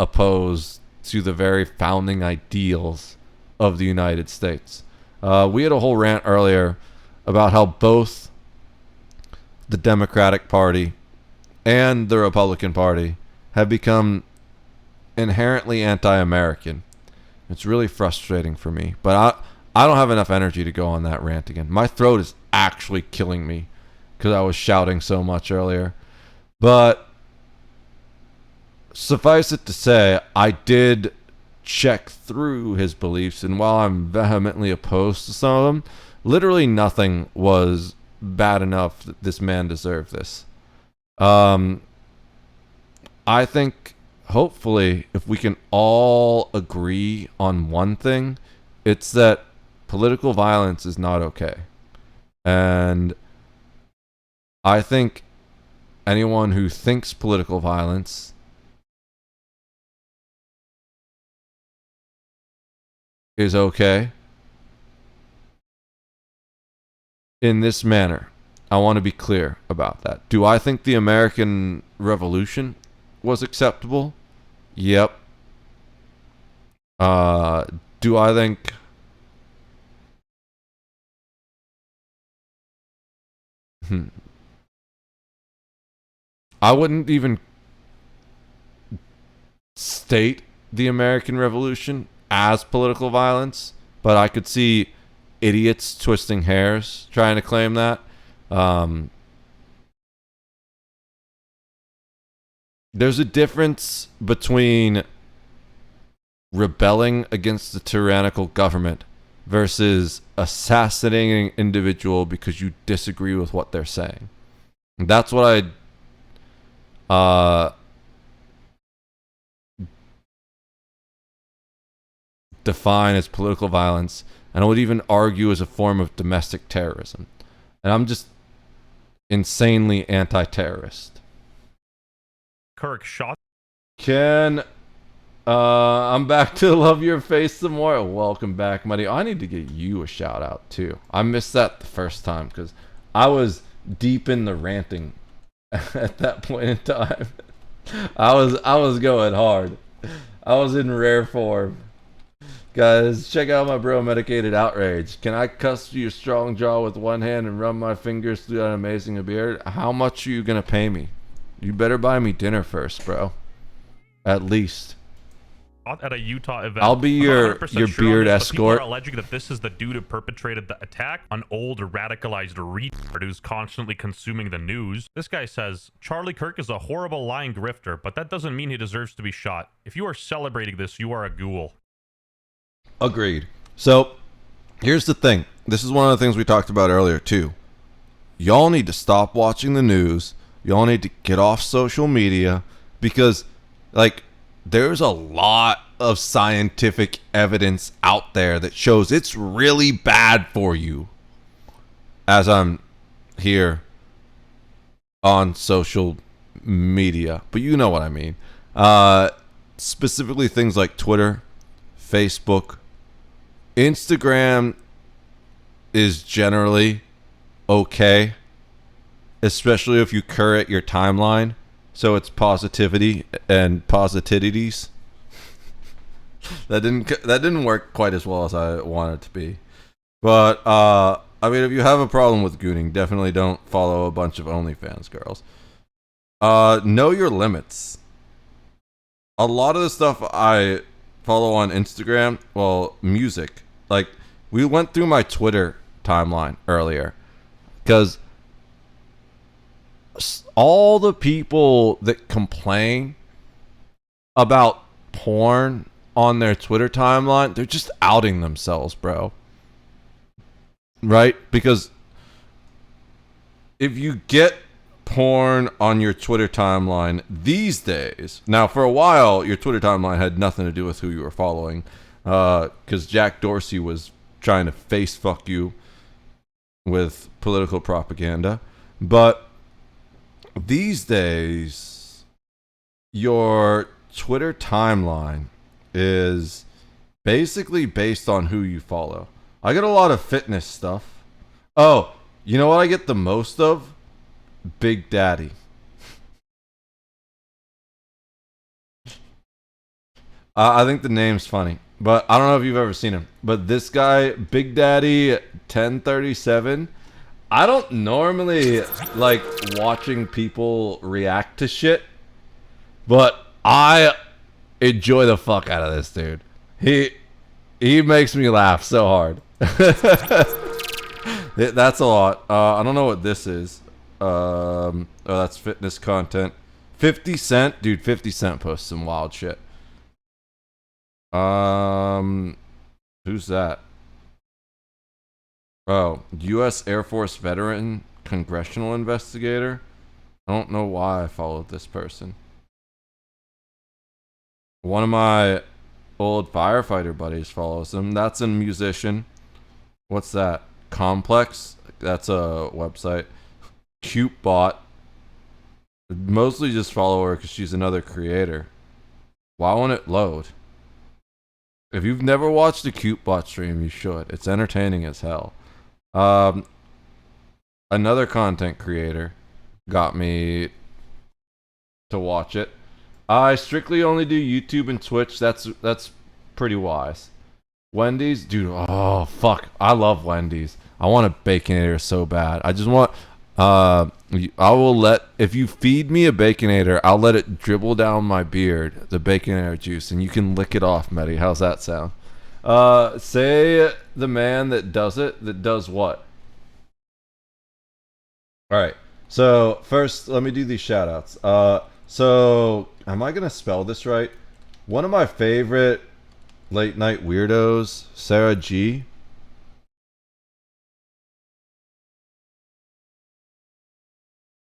opposed to the very founding ideals of the United States. We had a whole rant earlier about how both the Democratic Party and the Republican Party have become inherently anti-American. It's really frustrating for me, but I don't have enough energy to go on that rant again. My throat is actually killing me because I was shouting so much earlier. But suffice it to say, I did check through his beliefs, and while I'm vehemently opposed to some of them, literally nothing was bad enough that this man deserved this. I think, hopefully, if we can all agree on one thing, it's that political violence is not okay. And I think anyone who thinks political violence is okay in this manner. I want to be clear about that. Do I think the American Revolution was acceptable? Yep. Do I think I wouldn't even state the American Revolution as political violence, but I could see idiots twisting hairs trying to claim that. There's a difference between rebelling against the tyrannical government versus assassinating an individual because you disagree with what they're saying. That's what I define as political violence. and I would even argue is a form of domestic terrorism. And I'm just insanely anti-terrorist. Kirk shot. I'm back to love your face some more. Welcome back, buddy. I need to get you a shout out too. I missed that the first time because I was deep in the ranting at that point in time. I was going hard. I was in rare form. Guys, check out my bro Medicated Outrage. Can I cuss your strong jaw with one hand and run my fingers through that amazing beard? How much are you gonna pay me? You better buy me dinner first, bro. At least. At a Utah event. I'll be your 100% your sure on beard this, but escort. People are alleging that this is the dude who perpetrated the attack, an old radicalized retard who's constantly consuming the news. This guy says, Charlie Kirk is a horrible lying grifter, but that doesn't mean he deserves to be shot. If you are celebrating this, you are a ghoul. Agreed. So, here's the thing. This is one of the things we talked about earlier, too. Y'all need to stop watching the news. Y'all need to get off social media because, like, there's a lot of scientific evidence out there that shows it's really bad for you. As I'm here on social media, but you know what I mean. Specifically things like Twitter, Facebook, Instagram is generally okay, especially if you curate your timeline. So it's positivity and positivities. that didn't work quite as well as I wanted it to be. But I mean, if you have a problem with gooning, definitely don't follow a bunch of OnlyFans girls. Know your limits. A lot of the stuff I follow on Instagram, well, music. Like, we went through my Twitter timeline earlier because all the people that complain about porn on their Twitter timeline, they're just outing themselves, bro. Right? Because if you get porn on your Twitter timeline these days, now for a while, your Twitter timeline had nothing to do with who you were following, because Jack Dorsey was trying to face fuck you with political propaganda. But these days, your Twitter timeline is basically based on who you follow. I get a lot of fitness stuff. Oh, you know what I get the most of? Big Daddy. I think the name's funny, but I don't know if you've ever seen him. But this guy, Big Daddy 1037, I don't normally like watching people react to shit, but I enjoy the fuck out of this dude. He makes me laugh so hard. That's a lot. I don't know what this is. Oh, that's fitness content. 50 Cent, dude. 50 Cent posts some wild shit. Who's that? Oh, U.S. Air Force veteran, congressional investigator. I don't know why I followed this person. One of my old firefighter buddies follows him. That's a musician. What's that? Complex? That's a website. Cute bot. Mostly just follow her because she's another creator. Why won't it load? If you've never watched a Cute bot stream, you should. It's entertaining as hell. Another content creator got me to watch it. I strictly only do YouTube and Twitch. That's pretty wise. Wendy's, dude. Oh fuck, I love Wendy's. I want a Baconator so bad. I just want. I will let, if you feed me a Baconator, I'll let it dribble down my beard, the Baconator juice, and you can lick it off, Medi. How's that sound? Say the man that does it. That does what? All right. So first, let me do these shout outs. So am I gonna spell this right? One of my favorite late night weirdos, Sarah G.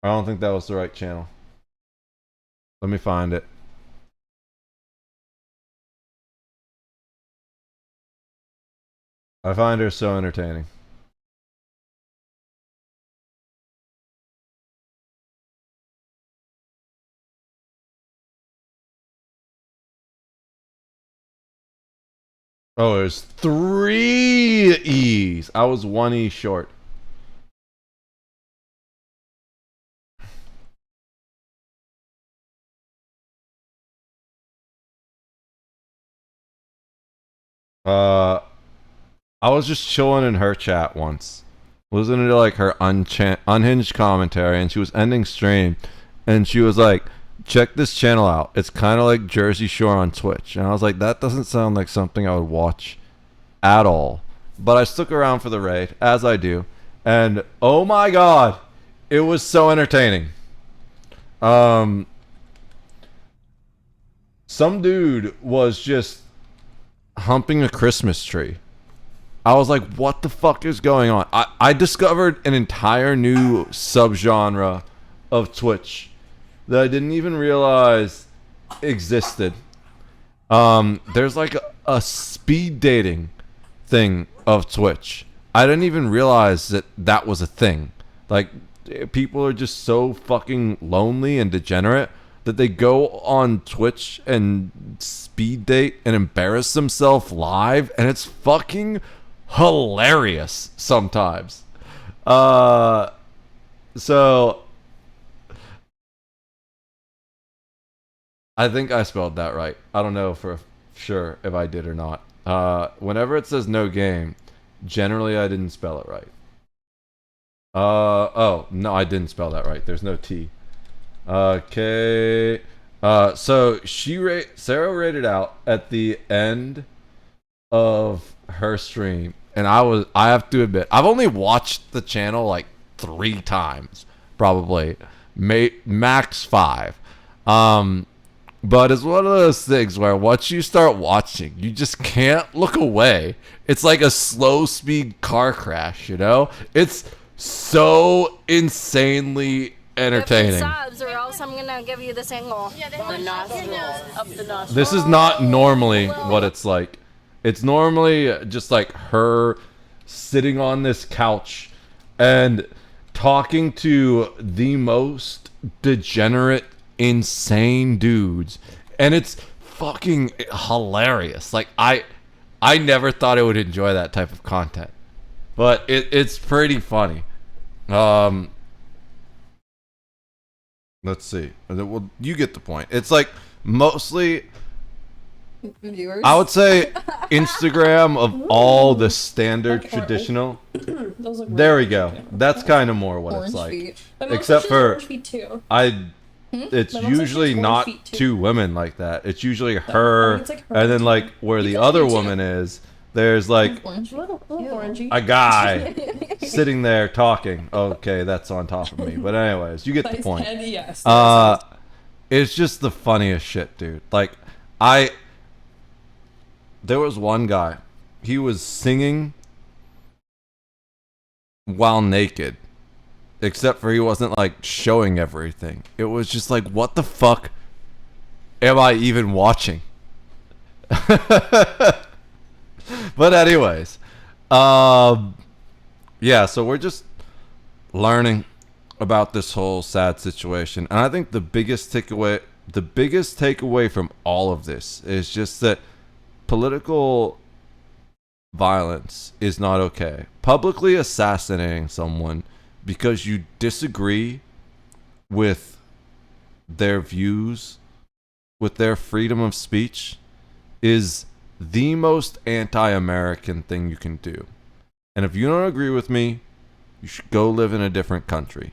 I don't think that was the right channel. Let me find it. I find her so entertaining. Oh, there's 3 E's. I was 1 E short. I was just chilling in her chat once, listening to like her unhinged commentary, and she was ending stream, and she was like, "Check this channel out. It's kind of like Jersey Shore on Twitch." And I was like, "That doesn't sound like something I would watch at all." But I stuck around for the raid, as I do, and oh my god, it was so entertaining. Some dude was just humping a Christmas tree. I was like, what the fuck is going on? I discovered an entire new subgenre of Twitch that I didn't even realize existed. There's like a speed dating thing of Twitch. I didn't even realize that that was a thing. Like, people are just so fucking lonely and degenerate that they go on Twitch and speed date and embarrass themselves live, and it's fucking hilarious sometimes. So I think I spelled that right. I don't know for sure if I did or not. Whenever it says no game, generally I didn't spell it right. Oh, no, I didn't spell that right. There's no T. Okay. So Sarah rated out at the end of her stream, and I have to admit, I've only watched the channel like 3 times, probably, max 5. But it's one of those things where once you start watching, you just can't look away. It's like a slow speed car crash, you know? It's so insanely entertaining. Subs, or else I'm gonna give you this angle. The nostrils, up the nostrils. This is not normally what it's like. It's normally just like her sitting on this couch and talking to the most degenerate, insane dudes, and it's fucking hilarious. Like, I never thought I would enjoy that type of content, but it's pretty funny. Let's see. Well, you get the point. It's like mostly viewers. I would say Instagram of all the standard traditional. There we go. That's kind of more what it's like. Except for it's usually not 2 women like that. It's usually her, and then like where the other woman is, there's like a guy sitting there talking. Okay, that's on top of me. But anyways, you get the point. It's just the funniest shit, dude. Like, there was one guy, he was singing while naked, except for he wasn't like showing everything. It was just like, what the fuck am I even watching? But anyways, yeah, so we're just learning about this whole sad situation, and I think the biggest takeaway from all of this is just that political violence is not okay. Publicly assassinating someone because you disagree with their views, with their freedom of speech, is the most anti-American thing you can do. And if you don't agree with me, you should go live in a different country.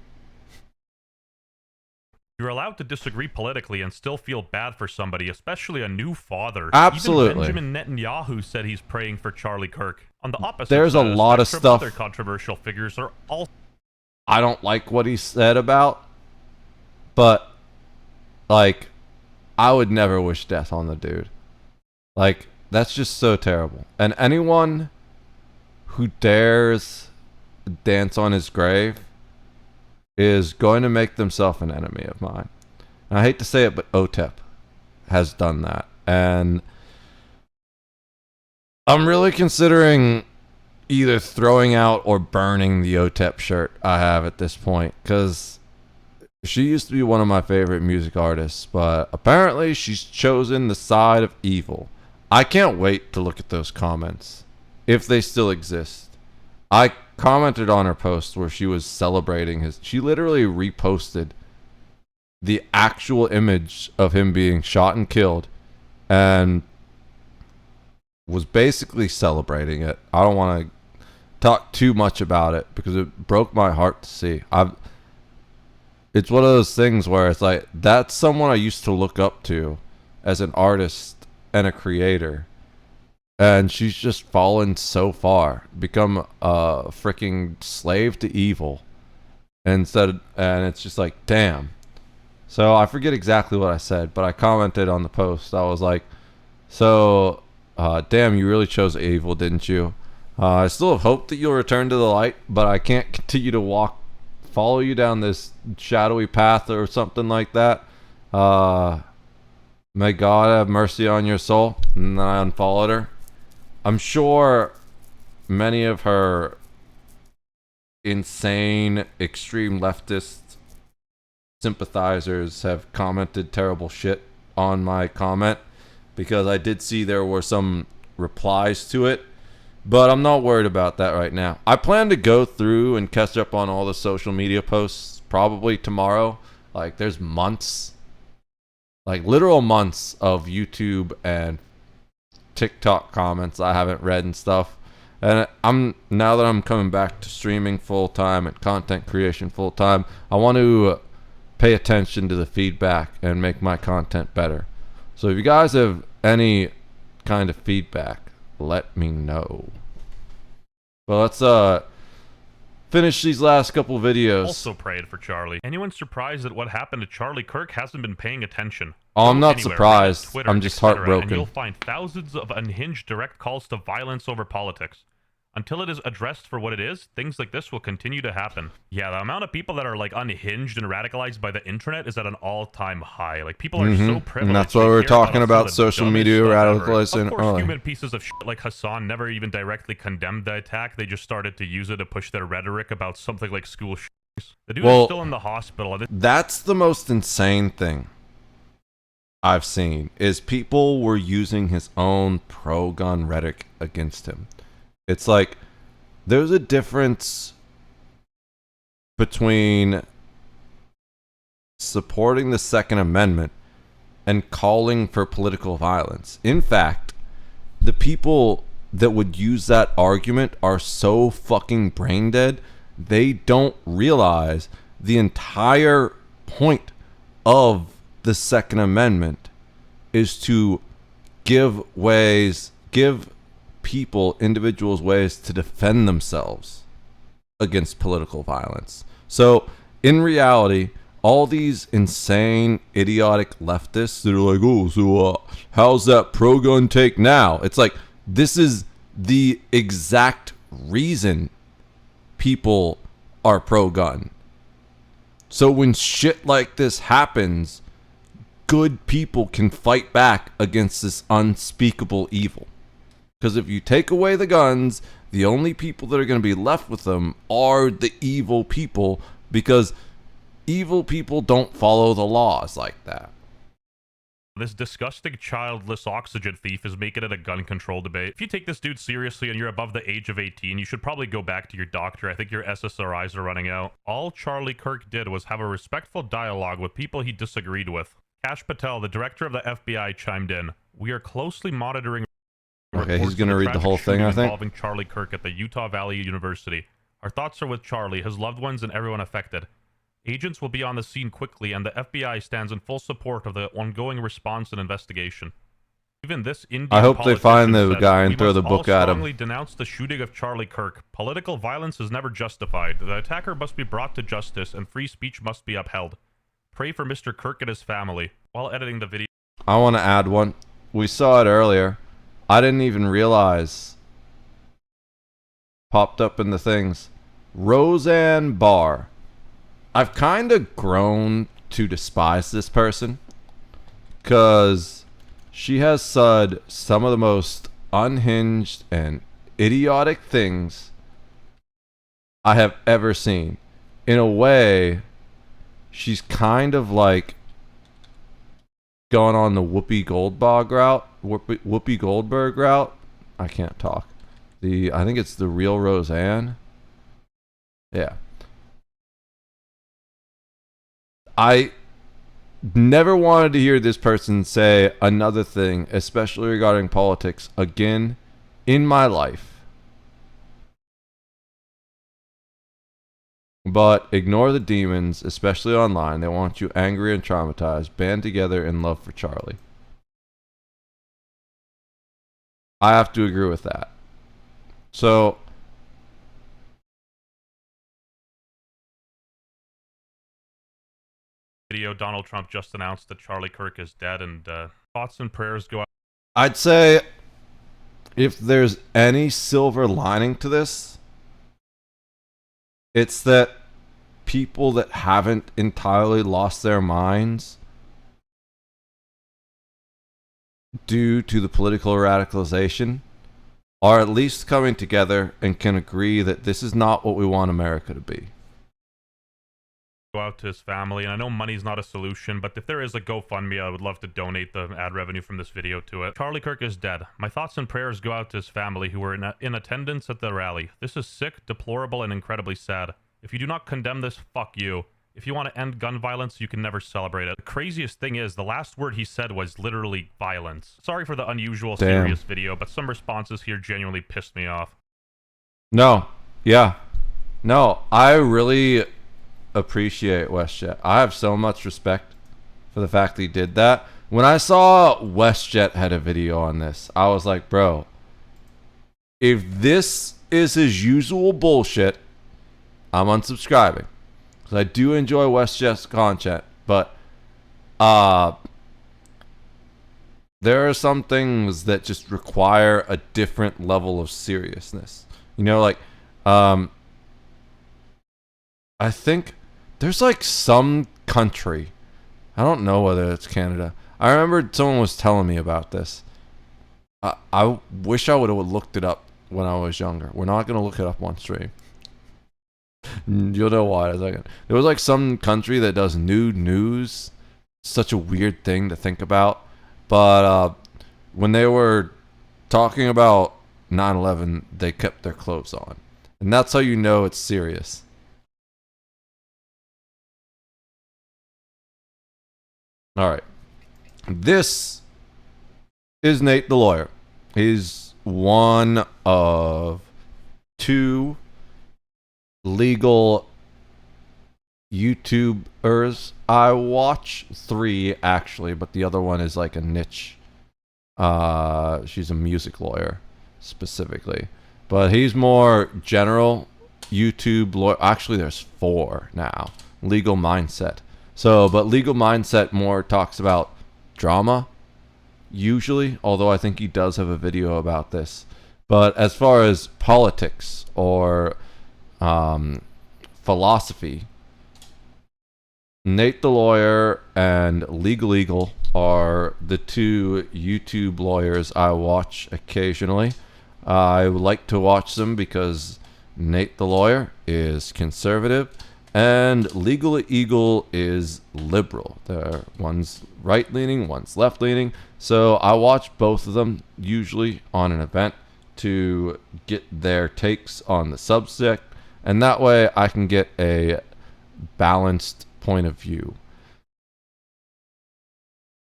You're allowed to disagree politically and still feel bad for somebody, especially a new father. Absolutely. Even Benjamin Netanyahu said he's praying for Charlie Kirk. On the opposite There's a lot of stuff. Other controversial figures are all. I don't like what he said about, but like, I would never wish death on the dude. Like, that's just so terrible. And anyone who dares dance on his grave is going to make themselves an enemy of mine. And I hate to say it, but OTEP has done that. And I'm really considering either throwing out or burning the OTEP shirt I have at this point, because she used to be one of my favorite music artists, but apparently she's chosen the side of evil. I can't wait to look at those comments, if they still exist. I commented on her post where she was celebrating she literally reposted the actual image of him being shot and killed and was basically celebrating it. I don't want to talk too much about it because it broke my heart to see. It's one of those things where it's like, that's someone I used to look up to as an artist and a creator, and she's just fallen so far, become a freaking slave to evil and it's just like, damn. So I forget exactly what I said, but I commented on the post. I was like, so damn, you really chose evil, didn't you? I still have hope that you'll return to the light, but I can't continue to follow you down this shadowy path or something like that. May God have mercy on your soul. And then I unfollowed her. I'm sure many of her insane, extreme leftist sympathizers have commented terrible shit on my comment, because I did see there were some replies to it, but I'm not worried about that right now. I plan to go through and catch up on all the social media posts probably tomorrow. Like, there's months, like literal months of YouTube and TikTok comments I haven't read and stuff. And now that I'm coming back to streaming full time and content creation full time, I want to pay attention to the feedback and make my content better. So if you guys have any kind of feedback, let me know. Well, let's finish these last couple videos. Also prayed for Charlie. Anyone surprised that what happened to Charlie Kirk hasn't been paying attention? Oh, I'm not Anywhere, surprised. Reddit, Twitter, I'm just etc., heartbroken. And you'll find thousands of unhinged direct calls to violence over politics. Until it is addressed for what it is, things like this will continue to happen. Yeah, the amount of people that are like unhinged and radicalized by the internet is at an all-time high. Like, people are so privileged. And that's why we're talking about social media radicalization. Of course, human pieces of shit like Hassan never even directly condemned the attack. They just started to use it to push their rhetoric about something like school shootings. The dude is still in the hospital. That's the most insane thing I've seen, is people were using his own pro-gun rhetoric against him. It's like, there's a difference between supporting the Second Amendment and calling for political violence. In fact, the people that would use that argument are so fucking brain dead, they don't realize the entire point of the Second Amendment is to give people, individuals, ways to defend themselves against political violence. So in reality, all these insane, idiotic leftists that are like, oh, so how's that pro-gun take now? It's like, this is the exact reason people are pro-gun. So when shit like this happens, good people can fight back against this unspeakable evil. Because if you take away the guns, the only people that are going to be left with them are the evil people, because evil people don't follow the laws like that. This disgusting childless oxygen thief is making it a gun control debate. If you take this dude seriously and you're above the age of 18, you should probably go back to your doctor. I think your SSRIs are running out. All Charlie Kirk did was have a respectful dialogue with people he disagreed with. Kash Patel, the director of the FBI, chimed in. We are closely monitoring. Okay, he's going to read the whole thing, I think. Involving Charlie Kirk at the Utah Valley University. Our thoughts are with Charlie, his loved ones, and everyone affected. Agents will be on the scene quickly, and the FBI stands in full support of the ongoing response and investigation. Even this Indian I hope they find the said, guy and throw the book at him. We strongly denounce the shooting of Charlie Kirk. Political violence is never justified. The attacker must be brought to justice, and free speech must be upheld. Pray for Mr. Kirk and his family. While editing the video, I want to add one. We saw it earlier. I didn't even realize. Popped up in the things. Roseanne Barr. I've kind of grown to despise this person, because she has said some of the most unhinged and idiotic things I have ever seen. In a way, she's kind of like going on the Whoopi Goldberg route. I can't talk. I think it's the real Roseanne. Yeah. I never wanted to hear this person say another thing, especially regarding politics, again in my life. But ignore the demons, especially online. They want you angry and traumatized. Band together in love for Charlie. I have to agree with that. So, video, Donald Trump just announced that Charlie Kirk is dead, and thoughts and prayers go out. I'd say if there's any silver lining to this, it's that people that haven't entirely lost their minds due to the political radicalization are at least coming together and can agree that this is not what we want America to be. Go out to his family, and I know money's not a solution, but if there is a GoFundMe, I would love to donate the ad revenue from this video to it. Charlie Kirk is dead. My thoughts and prayers go out to his family who were in attendance at the rally. This is sick, deplorable, and incredibly sad. If you do not condemn this, fuck you. If you want to end gun violence, you can never celebrate it. The craziest thing is, the last word he said was literally violence. Sorry for the unusual serious video, but some responses here genuinely pissed me off. No. Yeah. No, I really appreciate WestJet. I have so much respect for the fact that he did that. When I saw WestJet had a video on this, I was like, bro, if this is his usual bullshit, I'm unsubscribing. Because I do enjoy WestJet's content, but there are some things that just require a different level of seriousness. You know, like, I think there's like some country, I don't know whether it's Canada. I remember someone was telling me about this. I wish I would have looked it up when I was younger. We're not going to look it up on stream. You'll know why in a second. There was like some country that does nude news. Such a weird thing to think about. But when they were talking about 9/11, they kept their clothes on. And that's how you know it's serious. Alright. This is Nate the lawyer. He's one of two legal YouTubers. I watch 3 actually, but the other one is like a niche. She's a music lawyer specifically. But he's more general YouTube lawyer. Actually, there's 4 now. Legal Mindset. So, but Legal Mindset more talks about drama, usually, although I think he does have a video about this. But as far as politics or philosophy, Nate the Lawyer and Legal Eagle are the 2 YouTube lawyers I watch occasionally. I like to watch them because Nate the Lawyer is conservative and Legal Eagle is liberal. One's right-leaning, one's left-leaning. So I watch both of them usually on an event to get their takes on the subject. And that way I can get a balanced point of view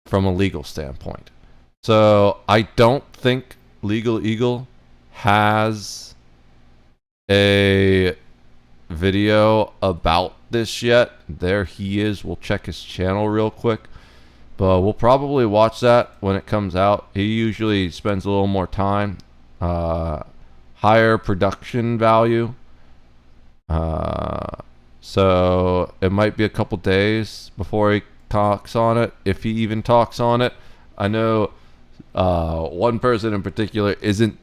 from a legal standpoint. So I don't think Legal Eagle has a video about this yet. There he is. We'll check his channel real quick. But we'll probably watch that when it comes out. He usually spends a little more time. Higher production value. So it might be a couple days before he talks on it, if he even talks on it. I know one person in particular isn't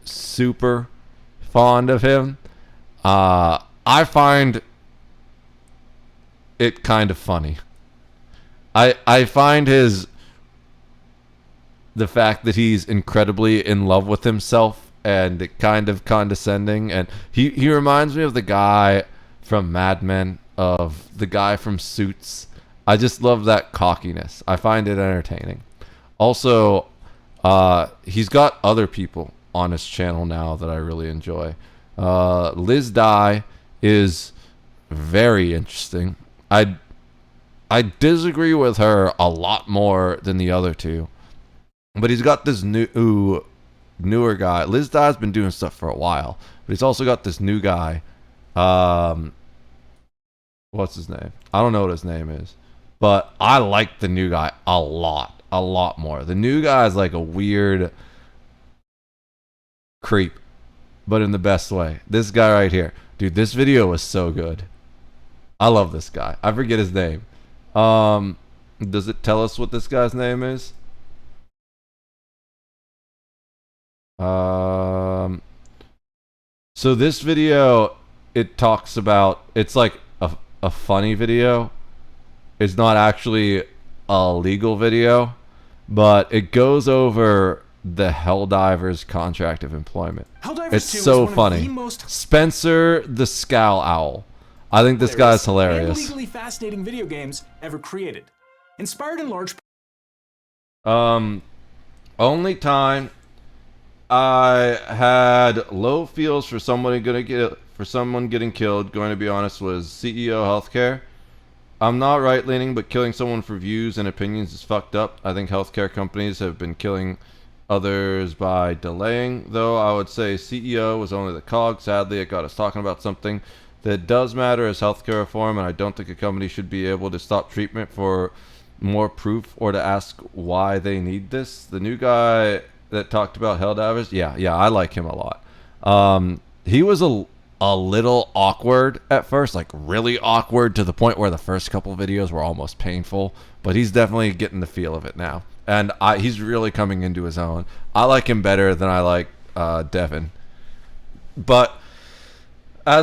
super fond of him. I find it kind of funny. I find the fact that he's incredibly in love with himself and kind of condescending. And he reminds me of the guy from Mad Men, of the guy from Suits. I just love that cockiness. I find it entertaining. Also, he's got other people on his channel now that I really enjoy. Liz Dye is very interesting. I disagree with her a lot more than the other two, but he's got this newer guy. Liz Dye's been doing stuff for a while, but he's also got this new guy. What's his name? I don't know what his name is, but I like the new guy a lot more. The new guy is like a weird creep, but in the best way. This guy right here, dude, this video was so good. I love this guy. I forget his name. Does it tell us what this guy's name is? So this video, it talks about, it's like a funny video. It's not actually a legal video, but it goes over the Helldivers contract of employment. It's so funny. Spencer the Scowl Owl. I think this guy's hilarious. And legally fascinating video games ever created. Inspired in large only time I had low feels for someone getting killed, going to be honest, was CEO Healthcare. I'm not right-leaning, but killing someone for views and opinions is fucked up. I think healthcare companies have been killing others by delaying, though I would say CEO was only the cog. Sadly, it got us talking about something that does matter as healthcare reform, and I don't think a company should be able to stop treatment for more proof or to ask why they need this. The new guy that talked about Helldivers, yeah, I like him a lot. He was a little awkward at first, like really awkward to the point where the first couple videos were almost painful, but he's definitely getting the feel of it now, and he's really coming into his own. I like him better than I like Devin. But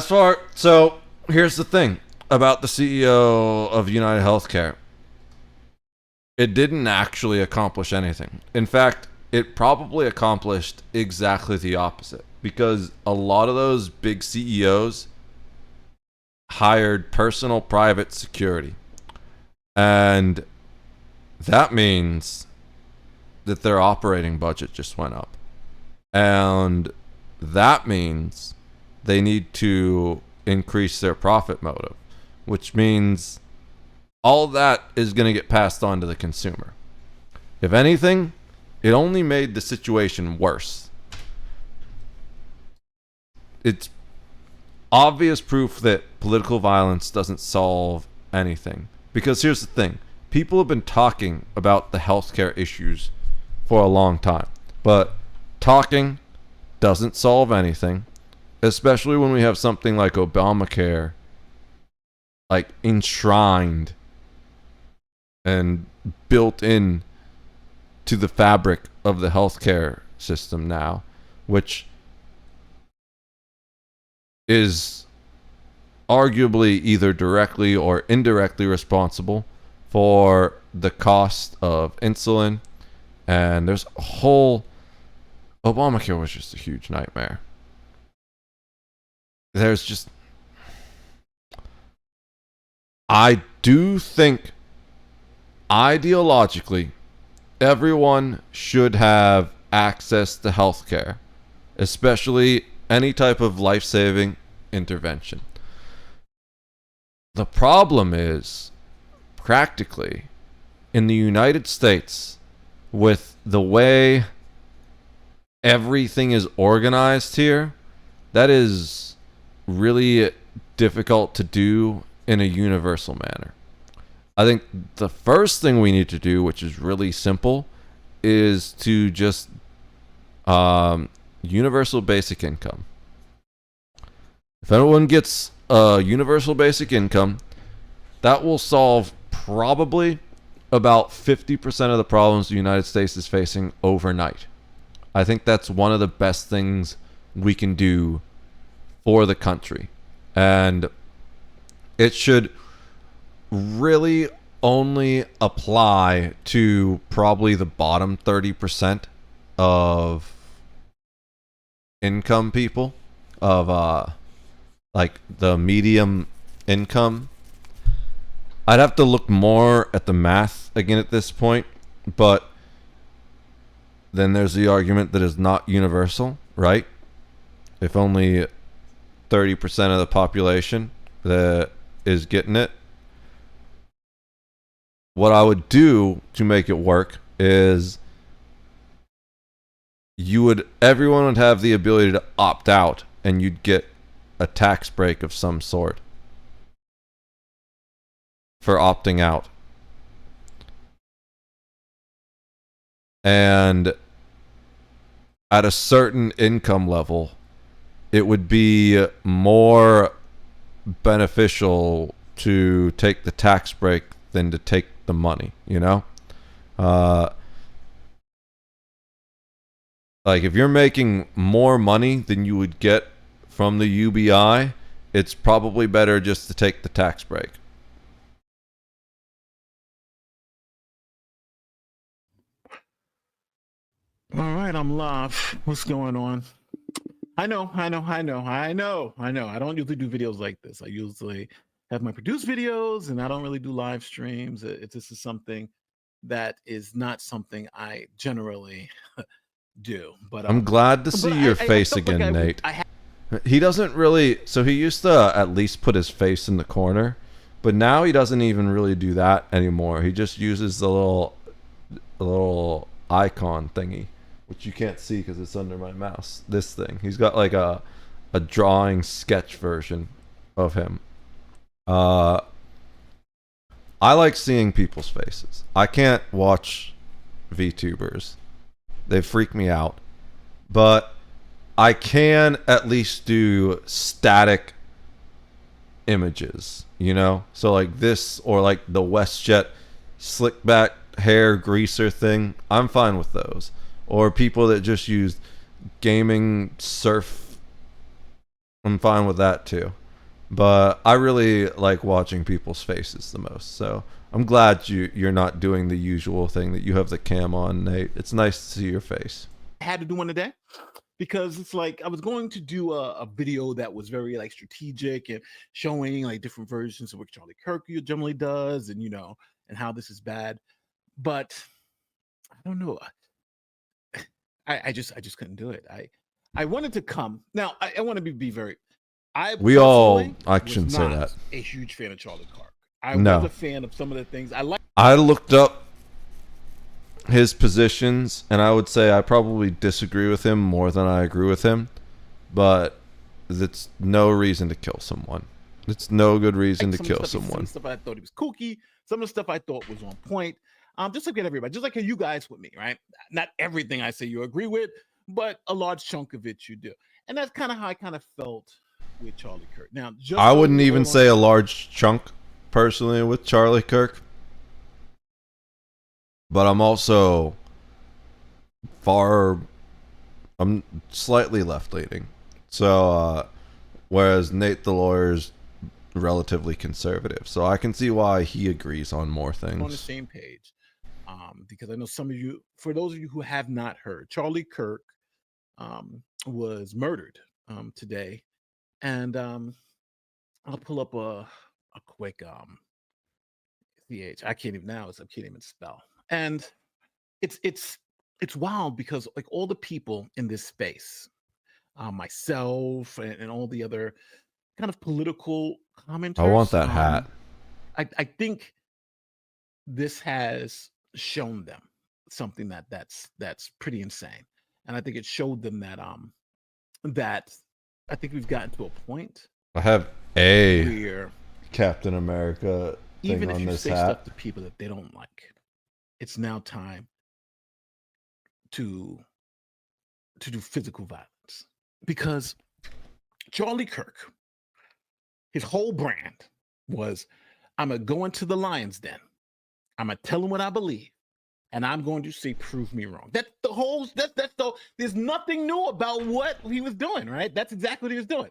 so here's the thing about the CEO of United Healthcare. It didn't actually accomplish anything. In fact, it probably accomplished exactly the opposite, because a lot of those big CEOs hired personal private security. And that means that their operating budget just went up. And that means they need to increase their profit motive, which means all that is going to get passed on to the consumer. If anything, it only made the situation worse. It's obvious proof that political violence doesn't solve anything. Because here's the thing. People have been talking about the healthcare issues for a long time. But talking doesn't solve anything. Especially when we have something like Obamacare, like enshrined and built in to the fabric of the healthcare system now, which is arguably either directly or indirectly responsible for the cost of insulin. And there's a whole... Obamacare was just a huge nightmare. There's just... I do think ideologically everyone should have access to healthcare, especially any type of life-saving intervention. The problem is, practically, in the United States, with the way everything is organized here, that is really difficult to do in a universal manner. I think the first thing we need to do, which is really simple, is to just universal basic income. If everyone gets a universal basic income, that will solve probably about 50% of the problems the United States is facing overnight. I think that's one of the best things we can do for the country. And it should really only apply to probably the bottom 30% of income people of like the medium income. I'd have to look more at the math again at this point, but then there's the argument that is not universal, right? If only 30% of the population that is getting it. What I would do to make it work is everyone would have the ability to opt out, and you'd get a tax break of some sort for opting out. And at a certain income level, it would be more beneficial to take the tax break than to take the money, you know? Like if you're making more money than you would get from the UBI, it's probably better just to take the tax break. All right, I'm live. What's going on? I know. I don't usually do videos like this. I usually have my produced videos, and I don't really do live streams. This is something that is not something I generally do. But I'm glad to see your face again, Nate. He doesn't really. So he used to at least put his face in the corner, but now he doesn't even really do that anymore. He just uses the little icon thingy, which you can't see because it's under my mouse. This thing. He's got like a drawing sketch version of him. I like seeing people's faces. I can't watch VTubers. They freak me out. But I can at least do static images, you know? So like this, or like the WestJet slick back hair greaser thing. I'm fine with those. Or people that just use gaming surf. I'm fine with that too. But I really like watching people's faces the most. So I'm glad you're not doing the usual thing that you have the cam on, Nate. It's nice to see your face. I had to do one today because it's like I was going to do a video that was very like strategic and showing like different versions of what Charlie Kirk generally does, and and how this is bad. But I don't know. I just couldn't do it. I wanted to come now. I want to be very. I shouldn't say that. A huge fan of Charlie Kirk. I was a fan of some of the things I like. I looked up his positions, and I would say I probably disagree with him more than I agree with him. But it's no reason to kill someone. It's no good reason to kill someone. Some stuff I thought he was kooky. Some of the stuff I thought was on point. Just like everybody, just like you guys with me, right? Not everything I say you agree with, but a large chunk of it you do. And that's kind of how I kind of felt with Charlie Kirk. Now, I wouldn't even say a large chunk personally with Charlie Kirk, but I'm also I'm slightly left leaning. So whereas Nate the lawyer's relatively conservative, so I can see why he agrees on more things. On the same page, because I know some of you, for those of you who have not heard, Charlie Kirk was murdered today. And I'll pull up a quick CH. I can't even spell. And it's wild because like all the people in this space, myself and all the other kind of political commenters. I want that hat. I think this has shown them something that's pretty insane. And I think it showed them that that I think we've gotten to a point. I have a Captain America thing even if on you this say hat. stuff to people that they don't like, it's now time to do physical violence. Because Charlie Kirk, his whole brand was, I'm gonna go into the lion's den, I'm gonna tell him what I believe, and I'm going to say, prove me wrong. That's the whole, there's nothing new about what he was doing, right? That's exactly what he was doing.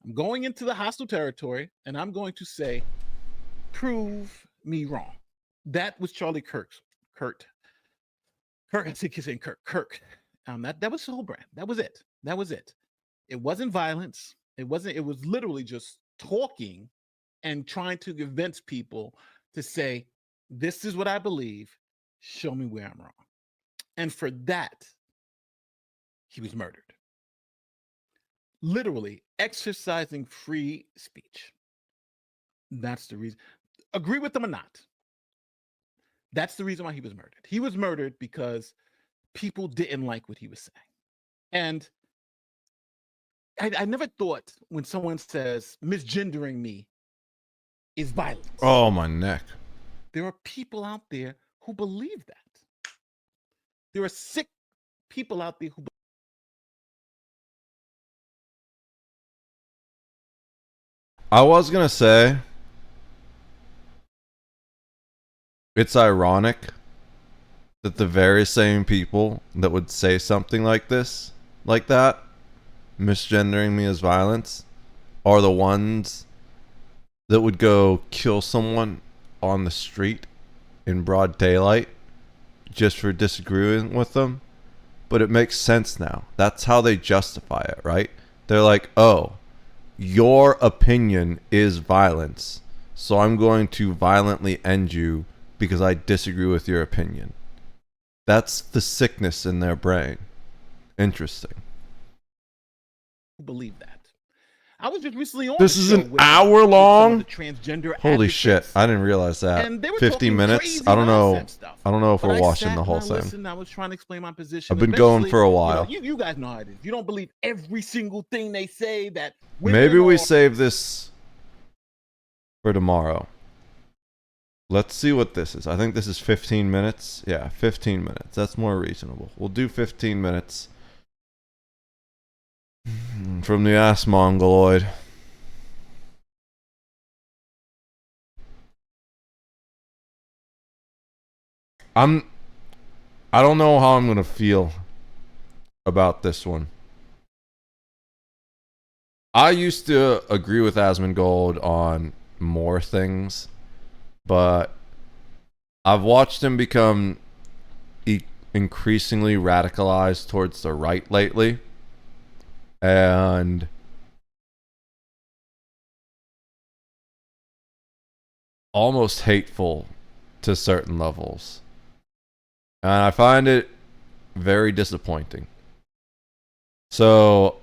I'm going into the hostile territory, and I'm going to say, prove me wrong. That was Charlie Kirk's, Kirk, I think he's saying Kirk. That was his whole brand. That was it. It wasn't violence. It wasn't. It was literally just talking and trying to convince people to say, "This is what I believe. Show me where I'm wrong." And for that, he was murdered. Literally exercising free speech. That's the reason. Agree with them or not. That's the reason why he was murdered. He was murdered because people didn't like what he was saying. And I never thought when someone says misgendering me is violence. Oh, my neck. There are people out there who believe that. There are sick people out there who. I was going to say, it's ironic that the very same people that would say something like this, like that, misgendering me as violence, are the ones that would go kill someone on the street in broad daylight just for disagreeing with them. But it makes sense now. That's how they justify it, right? They're like, oh, your opinion is violence, so I'm going to violently end you because I disagree with your opinion. That's the sickness in their brain. Interesting. Believe that. I was just recently on. This the is show an with, hour with long. some of the transgender Holy advocates, shit! I didn't realize that. and they were 50 talking minutes. crazy I don't know. nonsense stuff. I don't know if But we're I watching sat the and whole I thing. listened, I was trying to explain my position. I've been going Eventually, for a while. You guys know how it is. You don't believe every single thing they say. That Maybe we are, save this for tomorrow. Let's see what this is. I think this is 15 minutes. Yeah, 15 minutes. That's more reasonable. We'll do 15 minutes. From the ass mongoloid. I don't know how I'm going to feel about this one. I used to agree with Asmongold on more things, but I've watched him become increasingly radicalized towards the right lately. And almost hateful to certain levels. And I find it very disappointing. So,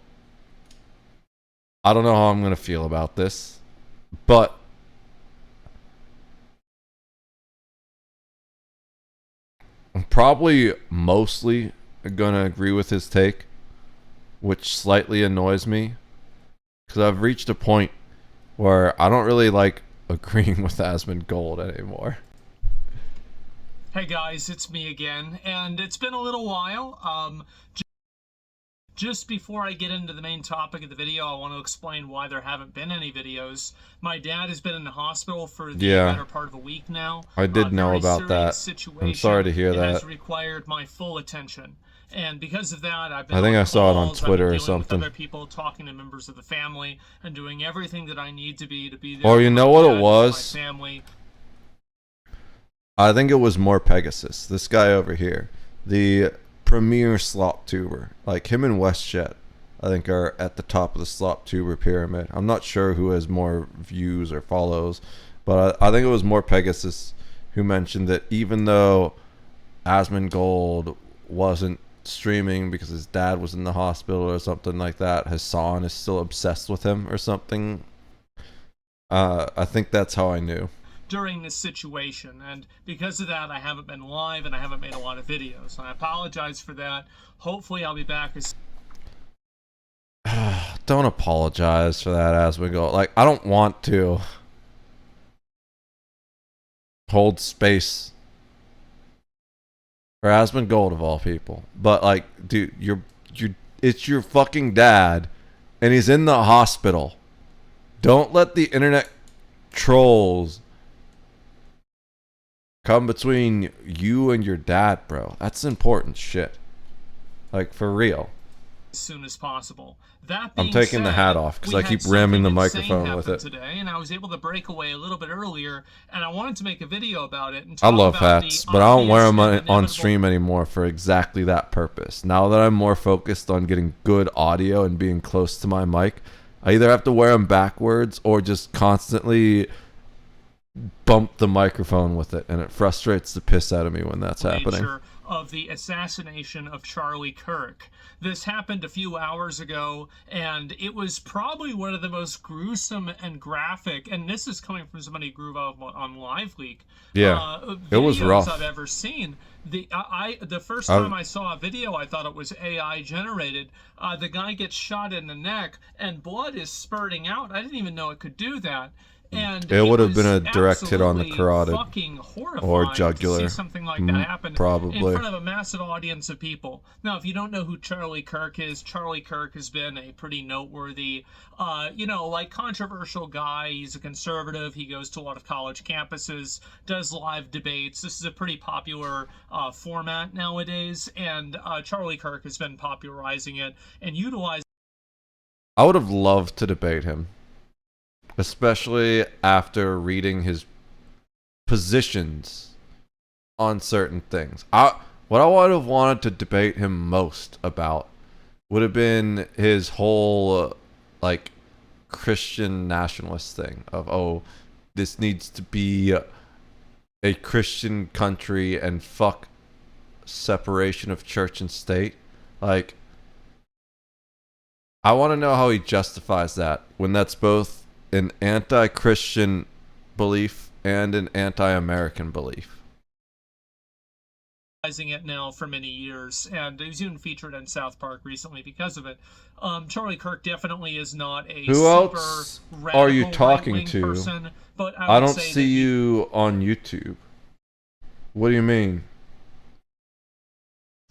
I don't know how I'm going to feel about this, but I'm probably mostly going to agree with his take, which slightly annoys me, because I've reached a point where I don't really like agreeing with Asmongold anymore. Hey guys, it's me again, and it's been a little while. Just before I get into the main topic of the video, I want to explain why there haven't been any videos. My dad has been in the hospital for the better part of a week now. I did know about that. I'm sorry to hear that. It has required my full attention. And because of that, I've been I think on I saw it on calls, Twitter I've been or dealing with something. other people, talking to members of the family, and doing everything that I need to be there. Or you know what it was? My family. I think it was more Pegasus. This guy over here. The premier slop tuber. Like him and WestJet, I think, are at the top of the slop tuber pyramid. I'm not sure who has more views or follows, but I think it was more Pegasus who mentioned that even though Asmongold wasn't streaming because his dad was in the hospital or something like that, Hassan is still obsessed with him or something. I think that's how I knew. During this situation, and because of that, I haven't been live and I haven't made a lot of videos. I apologize for that. Hopefully I'll be back as Don't apologize for that, Asmongold. Like, I don't want to hold space for Asmongold of all people, but like, dude, it's your fucking dad, and he's in the hospital. Don't let the internet trolls come between you and your dad, bro. That's important shit. Like, for real. as soon as possible. That being I'm taking the said, hat off because we I had keep ramming the something insane microphone with happen it. today, and I was able to break away a little bit earlier, and I wanted to make a video about it and I talk love about hats, the but I don't wear them obvious and on stream anymore for exactly that purpose. Now that I'm more focused on getting good audio and being close to my mic, I either have to wear them backwards or just constantly bump the microphone with it, and it frustrates the piss out of me when that's happening. nature of the assassination of Charlie Kirk. This happened a few hours ago, and it was probably one of the most gruesome and graphic, and this is coming from somebody who grew up on LiveLeak. Yeah, it was videos rough. I've ever seen. The first time I saw a video, I thought it was AI generated. The guy gets shot in the neck, and blood is spurting out. I didn't even know it could do that. And It would have been a was direct hit on the absolutely carotid fucking horrifying or to jugular. see something like that happen in Probably. front of a massive audience of people. Now, if you don't know who Charlie Kirk is, Charlie Kirk has been a pretty noteworthy, like controversial guy. He's a conservative. He goes to a lot of college campuses, does live debates. This is a pretty popular format nowadays, and Charlie Kirk has been popularizing it and utilizing. I would have loved to debate him, especially after reading his positions on certain things. What I would have wanted to debate him most about would have been his whole Christian nationalist thing of, oh, this needs to be a Christian country and fuck separation of church and state. I want to know how he justifies that when that's both an anti-Christian belief and an anti-American belief. It now for many years, and he was even featured in South Park recently because of it. Charlie Kirk definitely is not a Who else are you talking to? Person, but I don't see you on YouTube. What do you mean?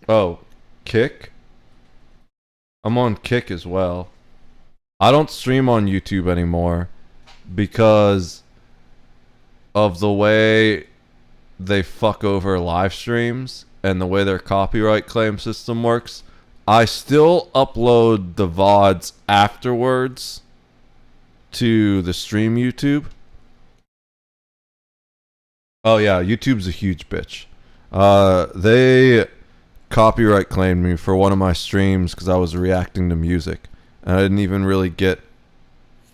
Oh, Kick? I'm on Kick as well. I don't stream on YouTube anymore because of the way they fuck over live streams and the way their copyright claim system works. I still upload the VODs afterwards to the stream YouTube. Oh yeah, YouTube's a huge bitch. They copyright claimed me for one of my streams because I was reacting to music, and I didn't even really get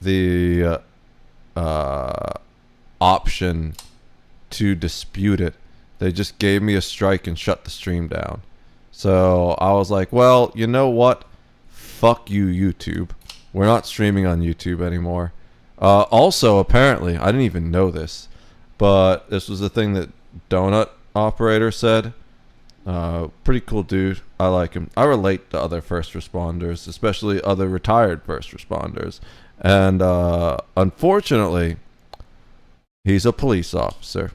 the option to dispute it. They just gave me a strike and shut the stream down. So I was like, well, you know what? Fuck you, YouTube. We're not streaming on YouTube anymore. Also, apparently, I didn't even know this, but this was the thing that Donut Operator said. Pretty cool dude. I like him. I relate to other first responders, especially other retired first responders. And unfortunately, he's a police officer.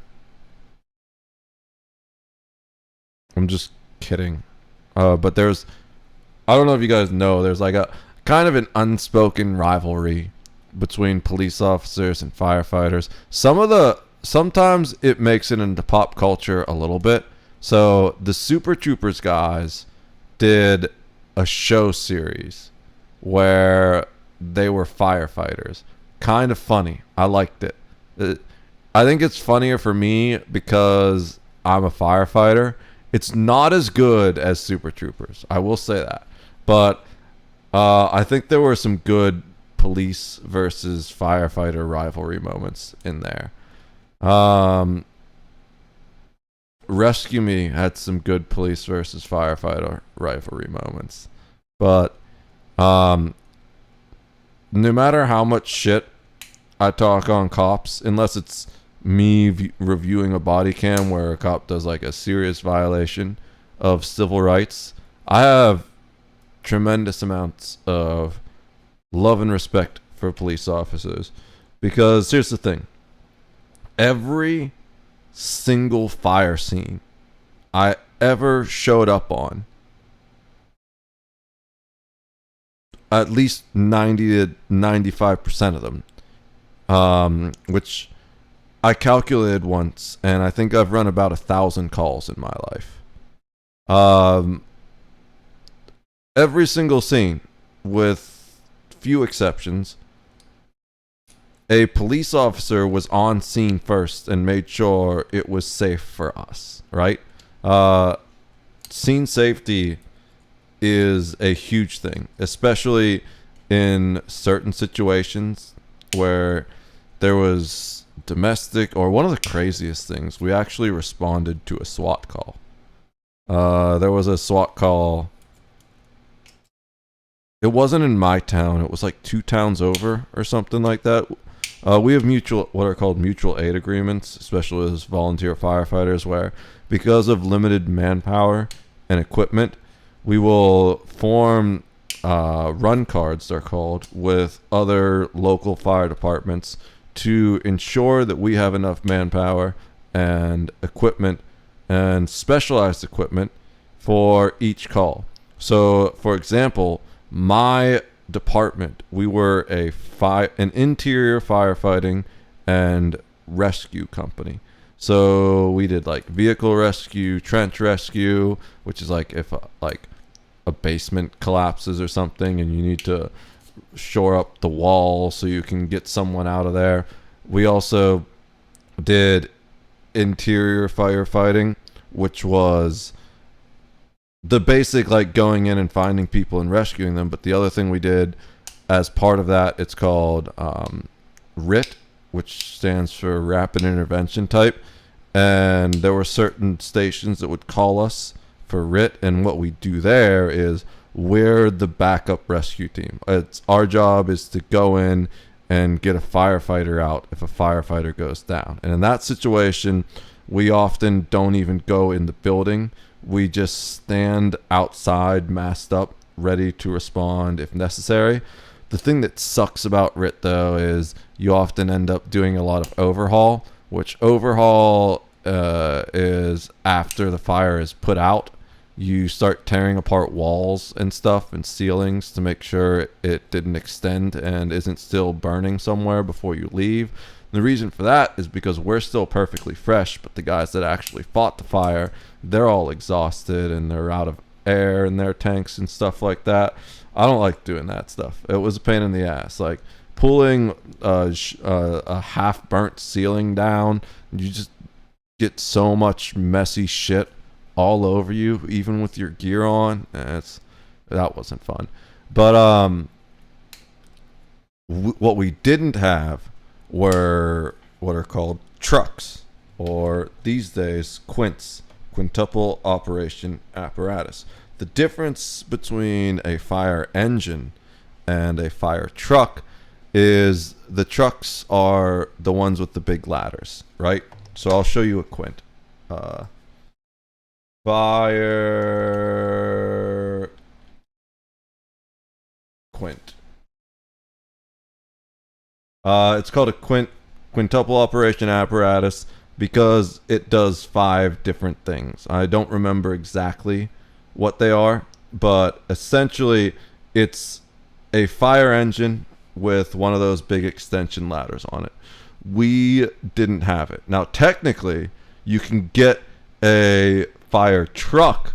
I'm just kidding. But there's, I don't know if you guys know, there's like a kind of an unspoken rivalry between police officers and firefighters. Sometimes it makes it into pop culture a little bit. So the Super Troopers guys did a show series where they were firefighters. Kind of funny. I liked it. I think it's funnier for me because I'm a firefighter. It's not as good as Super Troopers. I will say that. But I think there were some good police versus firefighter rivalry moments in there. Rescue Me had some good police versus firefighter rivalry moments. But no matter how much shit I talk on cops, unless it's me reviewing a body cam where a cop does like a serious violation of civil rights, I have tremendous amounts of love and respect for police officers. Because here's the thing. Every single fire scene I ever showed up on, at least 90 to 95% of them, which I calculated once, and I think I've run about 1,000 calls in my life. every single scene, with few exceptions, a police officer was on scene first and made sure it was safe for us, right? Scene safety is a huge thing, especially in certain situations where there was domestic, or one of the craziest things, we actually responded to a SWAT call. There was a SWAT call. It wasn't in my town. It was like 2 towns over or something like that. We have what are called mutual aid agreements, especially as volunteer firefighters, where because of limited manpower and equipment, we will form run cards, they're called, with other local fire departments to ensure that we have enough manpower and equipment and specialized equipment for each call. So, for example, my department, we were an interior firefighting and rescue company. So we did like vehicle rescue, trench rescue, which is like if a basement collapses or something and you need to shore up the wall so you can get someone out of there. We also did interior firefighting, which was the basic, like going in and finding people and rescuing them. But the other thing we did as part of that, it's called RIT, which stands for Rapid Intervention Type. And there were certain stations that would call us for RIT, and what we do there is we're the backup rescue team. Our job is to go in and get a firefighter out if a firefighter goes down. And in that situation, we often don't even go in the building. We just stand outside, masked up, ready to respond if necessary. The thing that sucks about RIT, though, is you often end up doing a lot of overhaul, which overhaul is after the fire is put out. You start tearing apart walls and stuff and ceilings to make sure it didn't extend and isn't still burning somewhere before you leave. The reason for that is because we're still perfectly fresh, but the guys that actually fought the fire, they're all exhausted and they're out of air in their tanks and stuff like that. I don't like doing that stuff. It was a pain in the ass. Like pulling a half-burnt ceiling down, you just get so much messy shit all over you, even with your gear on. That wasn't fun. But what we didn't have were what are called trucks, or these days quints, quintuple operation apparatus. The difference between a fire engine and a fire truck is the trucks are the ones with the big ladders, right? So I'll show you a quint. Fire quint. It's called a quintuple operation apparatus because it does 5 different things. I don't remember exactly what they are, but essentially it's a fire engine with one of those big extension ladders on it. We didn't have it. Now, technically, you can get a fire truck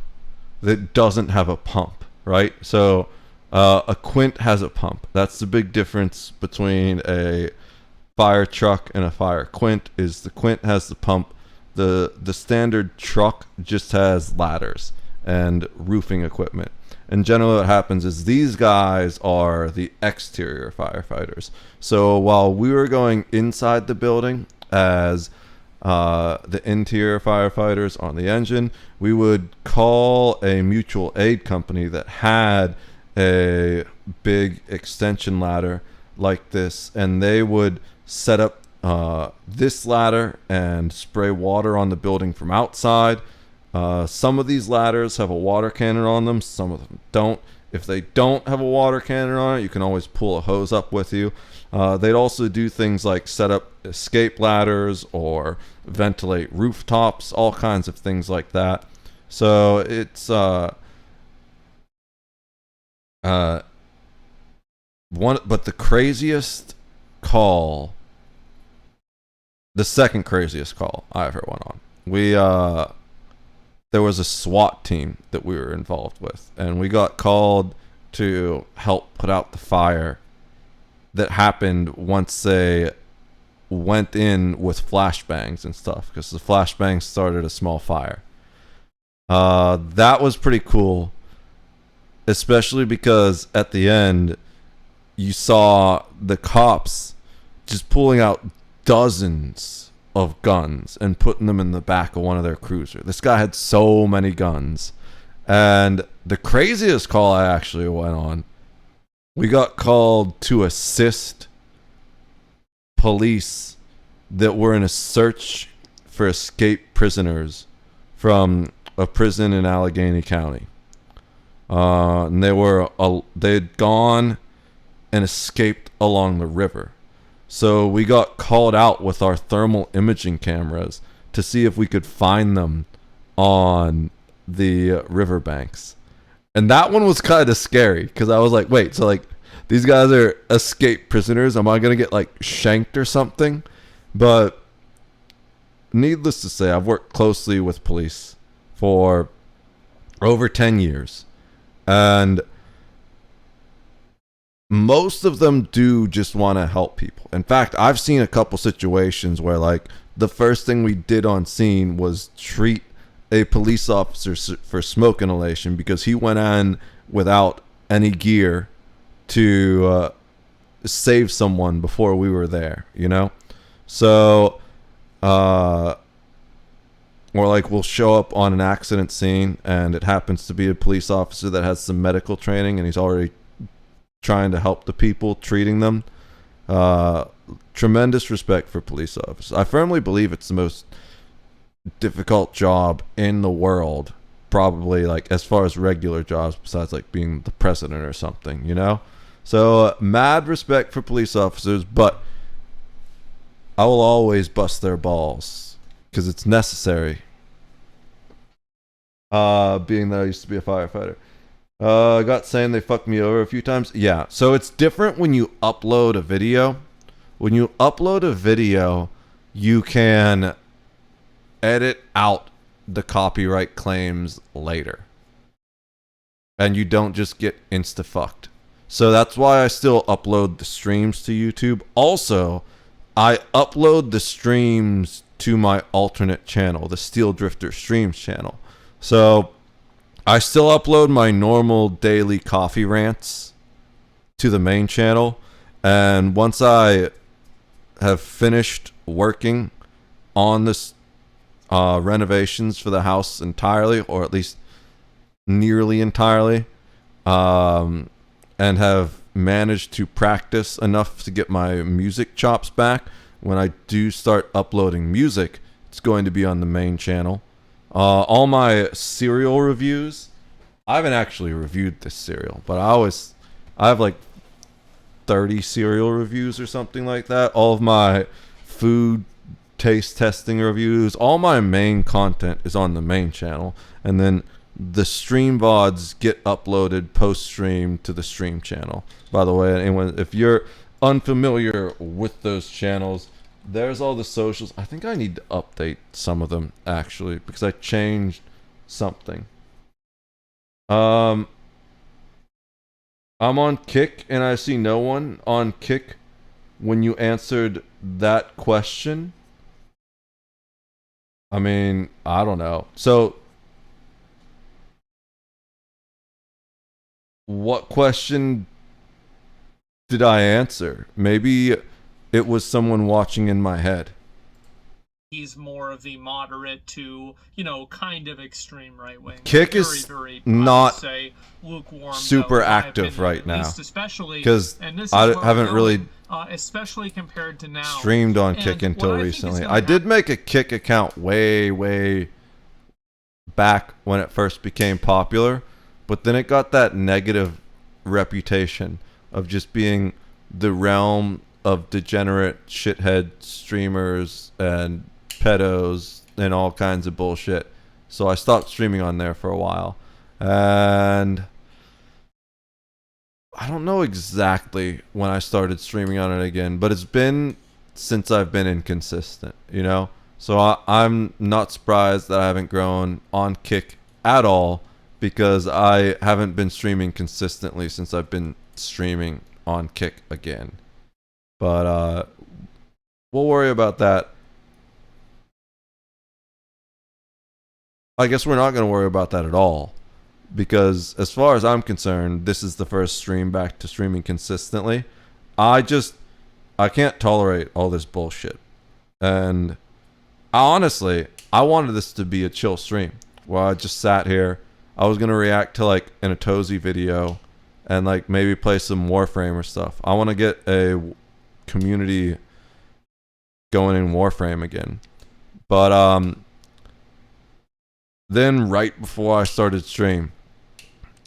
that doesn't have a pump, right? So a quint has a pump. That's the big difference between a fire truck and a fire quint, is the quint has the pump. The standard truck just has ladders and roofing equipment. And generally what happens is these guys are the exterior firefighters. So while we were going inside the building as the interior firefighters on the engine, we would call a mutual aid company that had a big extension ladder like this, and they would set up this ladder and spray water on the building from outside. Some of these ladders have a water cannon on them, some of them don't. If they don't have a water cannon on it, you can always pull a hose up with you. They'd also do things like set up escape ladders or ventilate rooftops, all kinds of things like that. So it's but the craziest call, the second craziest call I ever went on. there was a SWAT team that we were involved with, and we got called to help put out the fire that happened once they went in with flashbangs and stuff, because the flashbangs started a small fire. That was pretty cool, especially because at the end you saw the cops just pulling out dozens of guns and putting them in the back of one of their cruisers. This guy had so many guns. And the craziest call I actually went on, we got called to assist police that were in a search for escaped prisoners from a prison in Allegheny County. And they'd gone and escaped along the river. So we got called out with our thermal imaging cameras to see if we could find them on the riverbanks. And that one was kind of scary, because I was like, wait, so like these guys are escaped prisoners, am I gonna get like shanked or something? But needless to say, I've worked closely with police for over 10 years, and most of them do just want to help people. In fact, I've seen a couple situations where like the first thing we did on scene was treat a police officer for smoke inhalation because he went on without any gear to save someone before we were there, you know? So, or like we'll show up on an accident scene and it happens to be a police officer that has some medical training and he's already trying to help the people, treating them. Tremendous respect for police officers. I firmly believe it's the most difficult job in the world, probably, like as far as regular jobs, besides like being the president or something, you know? So mad respect for police officers, but I will always bust their balls because it's necessary. Being that I used to be a firefighter. I got saying they fucked me over a few times. Yeah, so it's different when you upload a video. When you upload a video, you can edit out the copyright claims later. And you don't just get insta-fucked. So that's why I still upload the streams to YouTube. Also, I upload the streams to my alternate channel, the Steel Drifter Streams channel. So I still upload my normal daily coffee rants to the main channel, and once I have finished working on this renovations for the house entirely, or at least nearly entirely, and have managed to practice enough to get my music chops back, when I do start uploading music, it's going to be on the main channel. All my cereal reviews, I haven't actually reviewed this cereal, but I have like 30 cereal reviews or something like that. All of my food taste testing reviews, all my main content is on the main channel, and then the stream VODs get uploaded post-stream to the stream channel. By the way, anyone, if you're unfamiliar with those channels, there's all the socials. I think I need to update some of them actually, because I changed something. I'm on Kick and I see no one on Kick when you answered that question. I mean, I don't know. So what question did I answer? Maybe it was someone watching in my head. He's more of the moderate to, you know, kind of extreme right wing. Kick is very, not say, lukewarm, super though, in my active opinion, right at now, least especially because and this is I where we're haven't going, really especially compared to now streamed on And Kick what until I think is recently. gonna I did make a Kick account way back when it first became popular, but then it got that negative reputation of just being the realm of degenerate shithead streamers and pedos and all kinds of bullshit. So I stopped streaming on there for a while, and I don't know exactly when I started streaming on it again, but it's been since I've been inconsistent, you know? So I'm not surprised that I haven't grown on Kick at all, because I haven't been streaming consistently since I've been streaming on Kick again. But we'll worry about that. I guess we're not going to worry about that at all, because as far as I'm concerned, this is the first stream back to streaming consistently. I can't tolerate all this bullshit. And honestly, I wanted this to be a chill stream where I just sat here. I was going to react to like an Atozy video and like maybe play some Warframe or stuff. I want to get a community going in Warframe again. But then right before I started stream,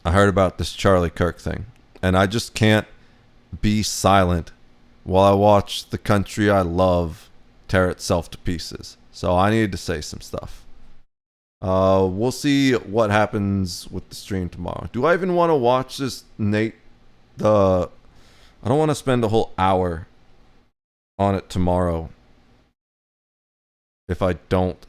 I heard about this Charlie Kirk thing, and I just can't be silent while I watch the country I love tear itself to pieces. So I needed to say some stuff. We'll see what happens with the stream tomorrow. Do I even want to watch this, Nate? I don't want to spend a whole hour on it tomorrow if I don't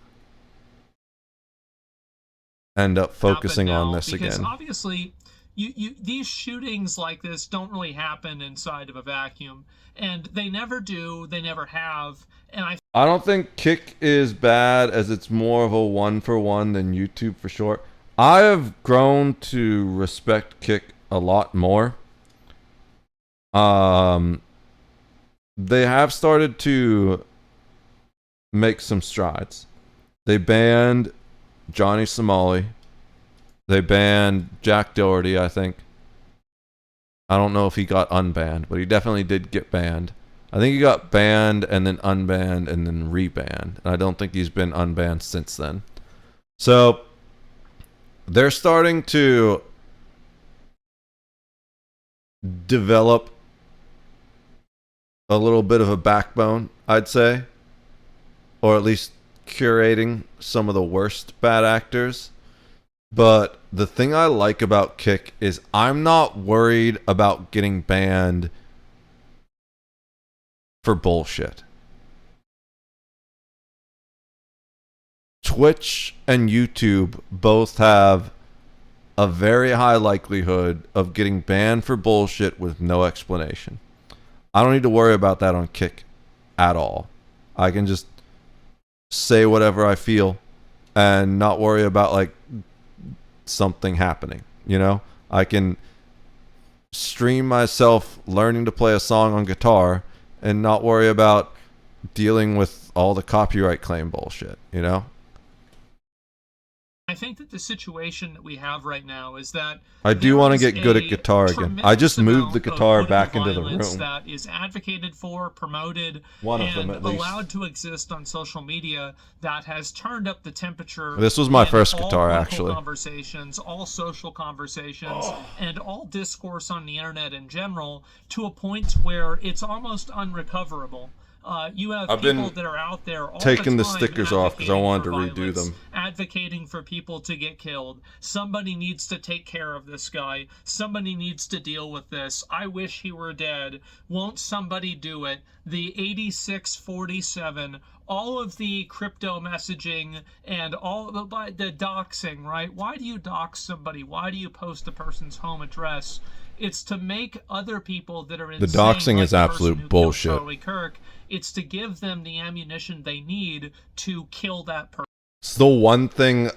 end up focusing on this because again. Obviously, these shootings like this don't really happen inside of a vacuum, and they never do. They never have. And I don't think Kick is bad, as it's more of a 1-for-1 than YouTube for sure. I have grown to respect Kick a lot more. They have started to make some strides. They banned Johnny Somali. They banned Jack Doherty, I think. I don't know if he got unbanned, but he definitely did get banned. I think he got banned and then unbanned and then rebanned. And I don't think he's been unbanned since then. So they're starting to develop a little bit of a backbone, I'd say. Or at least curating some of the worst bad actors. But the thing I like about Kick is I'm not worried about getting banned for bullshit. Twitch and YouTube both have a very high likelihood of getting banned for bullshit with no explanation. I don't need to worry about that on Kick at all. I can just say whatever I feel and not worry about like something happening, you know? I can stream myself learning to play a song on guitar and not worry about dealing with all the copyright claim bullshit, you know? I think that the situation that we have right now is that I do want to get good at guitar again. I just moved the guitar back into the room. That is advocated for, promoted, one of them and at least, allowed to exist on social media, that has turned up the temperature. This was my first all guitar, local actually. Conversations, all social conversations, and all discourse on the internet in general, to a point where it's almost unrecoverable. You have people that are out there all taking the the time stickers off because I wanted to redo violence, them. advocating for people to get killed. Somebody needs to take care of this guy. Somebody needs to deal with this. I wish he were dead. Won't somebody do it? The 8647, all of the crypto messaging and all the doxing, right? Why do you dox somebody? Why do you post a person's home address? It's to make other people that are insane, the doxing like is the person absolute who bullshit. killed Charlie Kirk. It's to give them the ammunition they need to kill that person. It's the one thing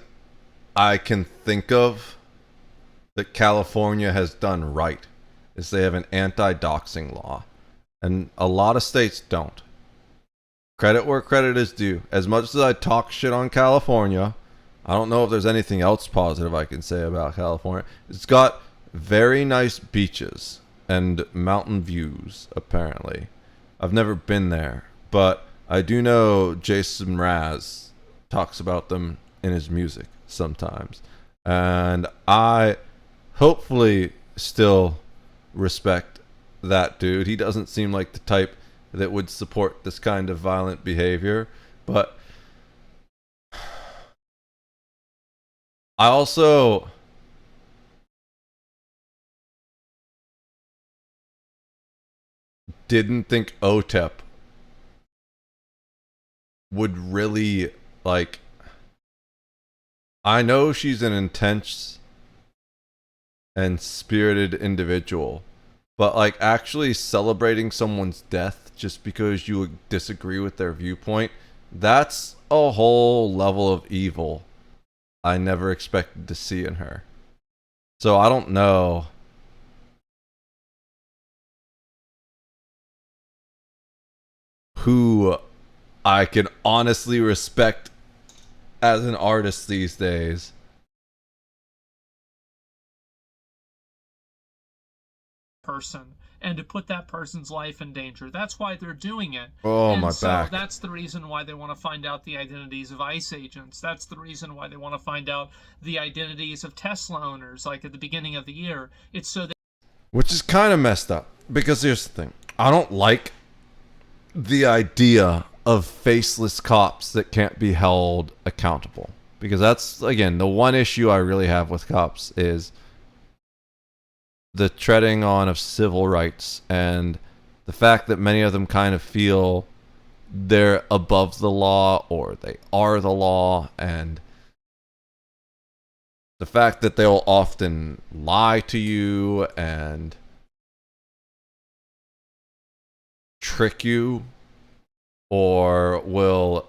I can think of that California has done right, is they have an anti-doxing law. And a lot of states don't. Credit where credit is due. As much as I talk shit on California, I don't know if there's anything else positive I can say about California. It's got very nice beaches and mountain views, apparently. I've never been there, but I do know Jason Mraz talks about them in his music sometimes. And I hopefully still respect that dude. He doesn't seem like the type that would support this kind of violent behavior, but I also didn't think OTEP would really, like, I know she's an intense and spirited individual, but like actually celebrating someone's death just because you disagree with their viewpoint, that's a whole level of evil I never expected to see in her. So I don't know who I can honestly respect as an artist these days. Person and to put that person's life in danger. That's why they're doing it. Oh, and my so back. That's the reason why they want to find out the identities of ICE agents. That's the reason why they want to find out the identities of Tesla owners, like at the beginning of the year. It's so that... Which is kind of messed up, because here's the thing. I don't like the idea of faceless cops that can't be held accountable. Because that's, again, the one issue I really have with cops is the treading on of civil rights and the fact that many of them kind of feel they're above the law or they are the law, and the fact that they'll often lie to you and trick you, or will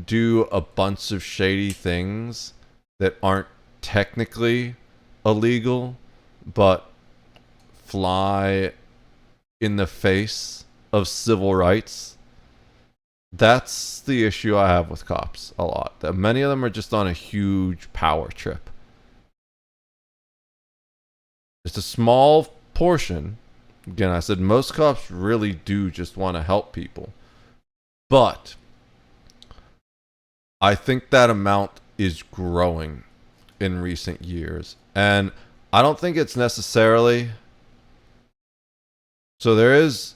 do a bunch of shady things that aren't technically illegal but fly in the face of civil rights. That's the issue I have with cops a lot. That many of them are just on a huge power trip. It's a small portion. Again, I said most cops really do just want to help people. But I think that amount is growing in recent years. And I don't think it's necessarily... So there is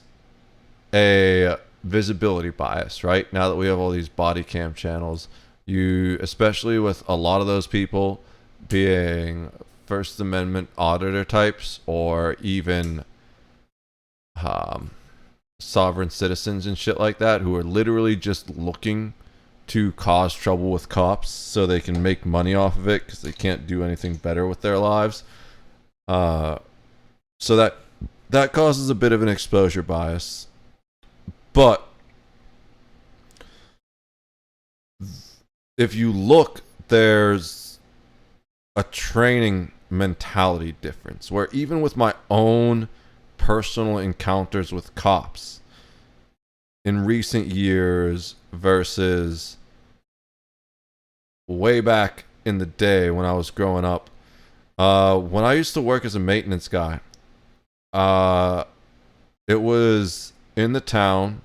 a visibility bias, right? Now that we have all these body cam channels, you, especially with a lot of those people being First Amendment auditor types, or even sovereign citizens and shit like that, who are literally just looking to cause trouble with cops so they can make money off of it because they can't do anything better with their lives. So that causes a bit of an exposure bias. But if you look, there's a training mentality difference where even with my own personal encounters with cops in recent years versus way back in the day when I was growing up, when I used to work as a maintenance guy, it was in the town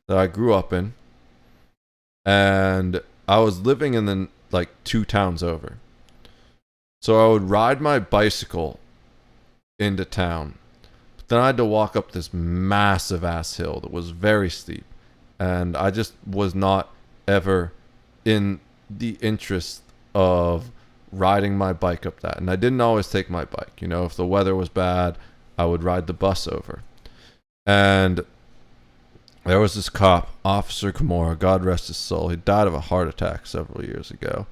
that I grew up in, and I was living in the, like, 2 towns over. So I would ride my bicycle into town, but then I had to walk up this massive ass hill that was very steep, and I just was not ever in the interest of riding my bike up that. And I didn't always take my bike. You know, if the weather was bad, I would ride the bus over. And there was this cop, Officer Kimura, God rest his soul. He died of a heart attack several years ago.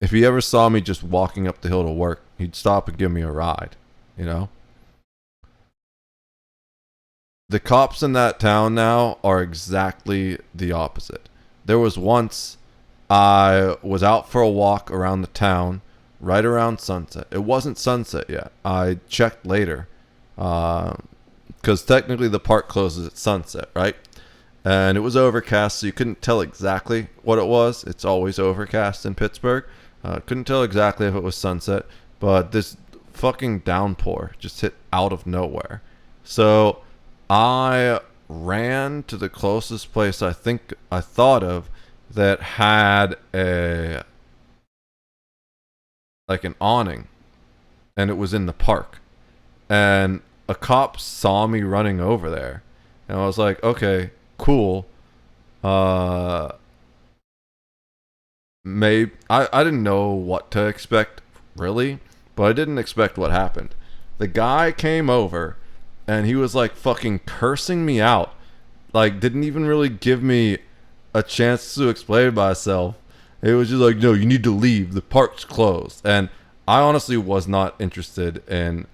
If he ever saw me just walking up the hill to work, he'd stop and give me a ride, you know? The cops in that town now are exactly the opposite. There was once I was out for a walk around the town right around sunset. It wasn't sunset yet. I checked later. Because technically the park closes at sunset, right? And it was overcast, so you couldn't tell exactly what it was. It's always overcast in Pittsburgh. Couldn't tell exactly if it was sunset, but this fucking downpour just hit out of nowhere. So I ran to the closest place I thought of that had an awning, and it was in the park. And a cop saw me running over there, and I was like, okay, cool. Maybe I didn't know what to expect, really, but I didn't expect what happened. The guy came over, and he was like fucking cursing me out like didn't even really give me a chance to explain myself. It was just like, no, you need to leave. The park's closed. And I honestly was not interested in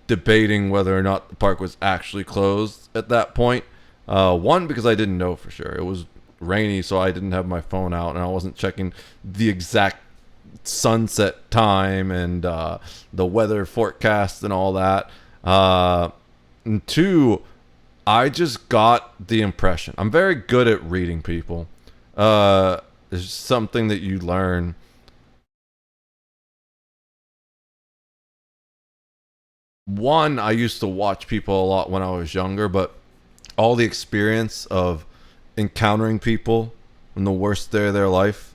debating whether or not the park was actually closed at that point. One, because I didn't know for sure. It was rainy, so I didn't have my phone out, and I wasn't checking the exact sunset time and the weather forecast and all that. And two, I just got the impression. I'm very good at reading people. It's something that you learn. One, I used to watch people a lot when I was younger, but all the experience of encountering people in the worst day of their life,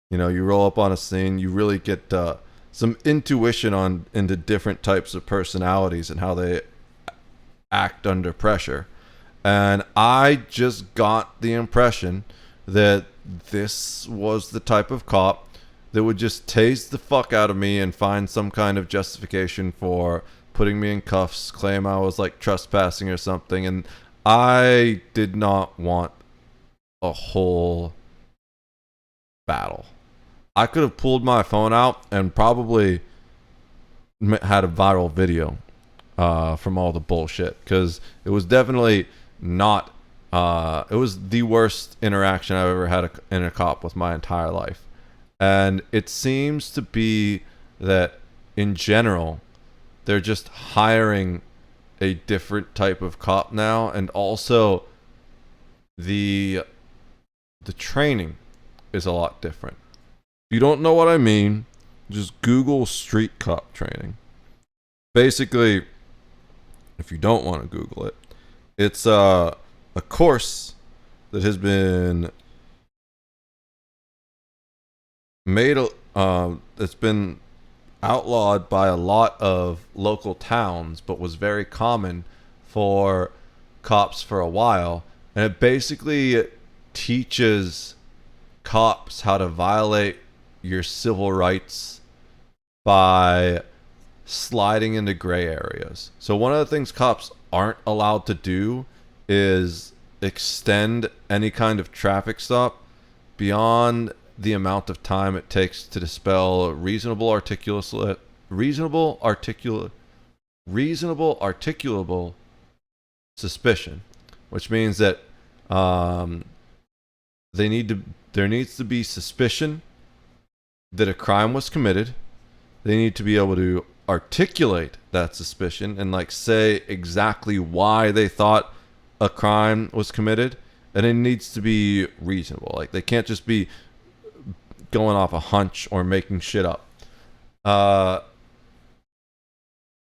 you know, you roll up on a scene, you really get some intuition on into different types of personalities and how they act under pressure. And I just got the impression that this was the type of cop that would just tase the fuck out of me and find some kind of justification for putting me in cuffs, claim I was like trespassing or something. And I did not want a whole battle. I could have pulled my phone out and probably had a viral video from all the bullshit, because it was definitely not it was the worst interaction I've ever had in a cop with my entire life. And it seems to be that in general they're just hiring a different type of cop now, and also the training is a lot different. If you don't know what I mean, just Google street cop training. Basically, if you don't want to Google it, it's a course that has been made. It's been outlawed by a lot of local towns, but was very common for cops for a while. And it basically teaches cops how to violate your civil rights by sliding into gray areas. So one of the things cops aren't allowed to do is extend any kind of traffic stop beyond the amount of time it takes to dispel reasonable articulable suspicion, which means that there needs to be suspicion that a crime was committed. They need to be able to articulate that suspicion and like say exactly why they thought a crime was committed, and it needs to be reasonable. Like they can't just be going off a hunch or making shit up.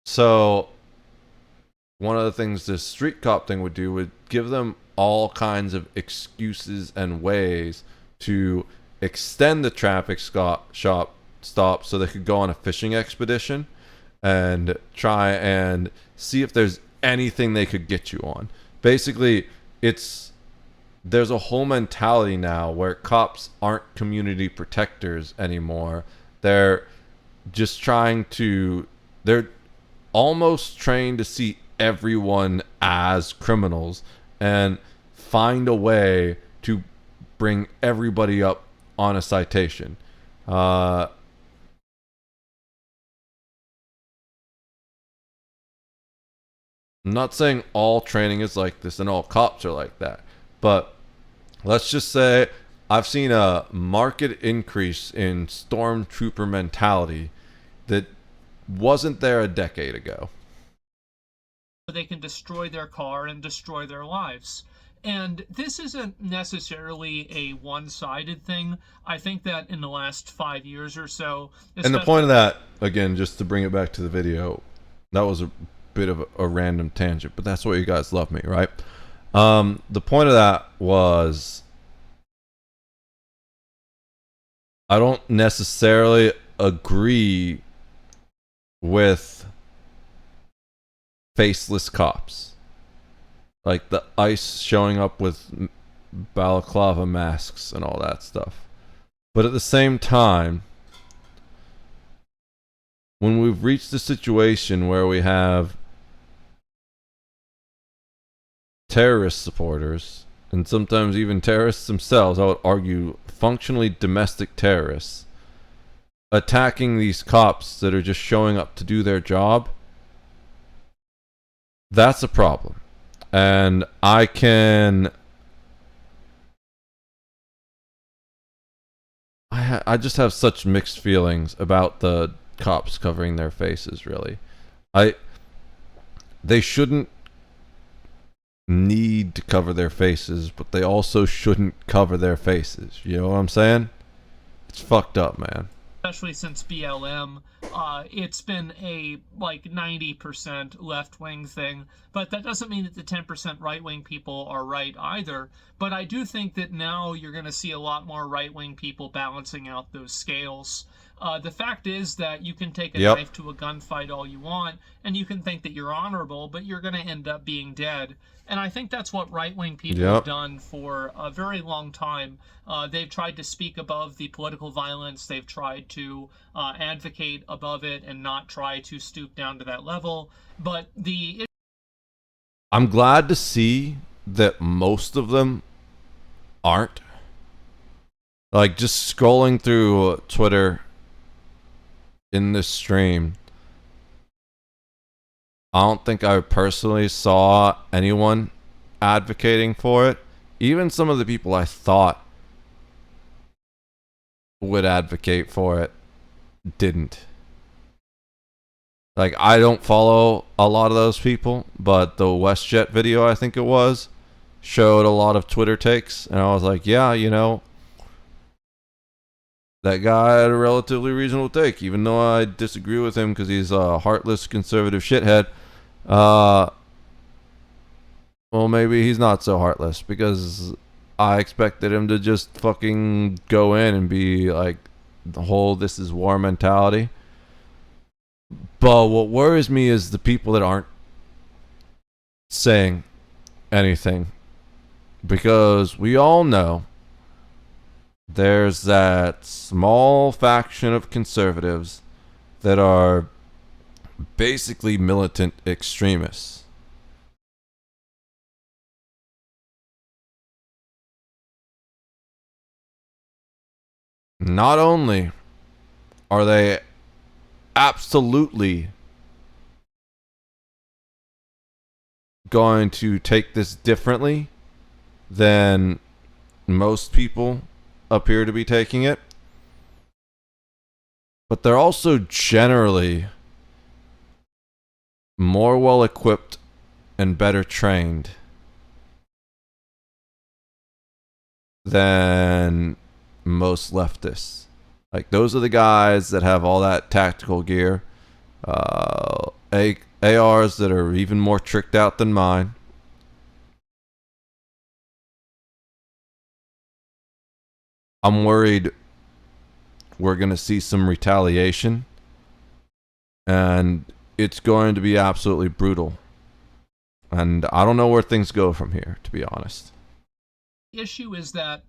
So one of the things this street cop thing would do would give them all kinds of excuses and ways to extend the traffic stop so they could go on a fishing expedition and try and see if there's anything they could get you on. Basically, there's a whole mentality now where cops aren't community protectors anymore. They're almost trained to see everyone as criminals and find a way to bring everybody up on a citation. I'm not saying all training is like this and all cops are like that, but let's just say I've seen a marked increase in stormtrooper mentality that wasn't there a decade ago. They can destroy their car and destroy their lives. And this isn't necessarily a one-sided thing. I think that in the last 5 years or so... And the point of that, again, just to bring it back to the video, that was a bit of a random tangent, but that's why you guys love me, right? The point of that was I don't necessarily agree with faceless cops, like the ICE showing up with balaclava masks and all that stuff. But at the same time, when we've reached a situation where we have terrorist supporters, and sometimes even terrorists themselves, I would argue functionally domestic terrorists, attacking these cops that are just showing up to do their job, that's a problem. And I just have such mixed feelings about the cops covering their faces, really. They shouldn't need to cover their faces, but they also shouldn't cover their faces. You know what I'm saying? It's fucked up, man. Especially since BLM, it's been a like 90% left-wing thing, but that doesn't mean that the 10% right-wing people are right either. But I do think that now you're going to see a lot more right-wing people balancing out those scales. The fact is that you can take a knife to a gunfight all you want, and you can think that you're honorable, but you're going to end up being dead. And I think that's what right-wing people have done for a very long time. They've tried to speak above the political violence. They've tried to advocate above it and not try to stoop down to that level. But I'm glad to see that most of them aren't. Like, just scrolling through Twitter in this stream, I don't think I personally saw anyone advocating for it. Even some of the people I thought would advocate for it didn't. Like, I don't follow a lot of those people, but the WestJet video, I think it was, showed a lot of Twitter takes, and I was like, yeah, you know, that guy had a relatively reasonable take, even though I disagree with him because he's a heartless conservative shithead. Well, maybe he's not so heartless, because I expected him to just fucking go in and be like the whole "this is war" mentality. But what worries me is the people that aren't saying anything, because we all know there's that small faction of conservatives that are basically militant extremists. Not only are they absolutely going to take this differently than most people appear to be taking it, but they're also generally more well equipped and better trained than most leftists. Like, those are the guys that have all that tactical gear, ARs that are even more tricked out than mine. I'm worried we're going to see some retaliation, and it's going to be absolutely brutal. And I don't know where things go from here, to be honest. The issue is that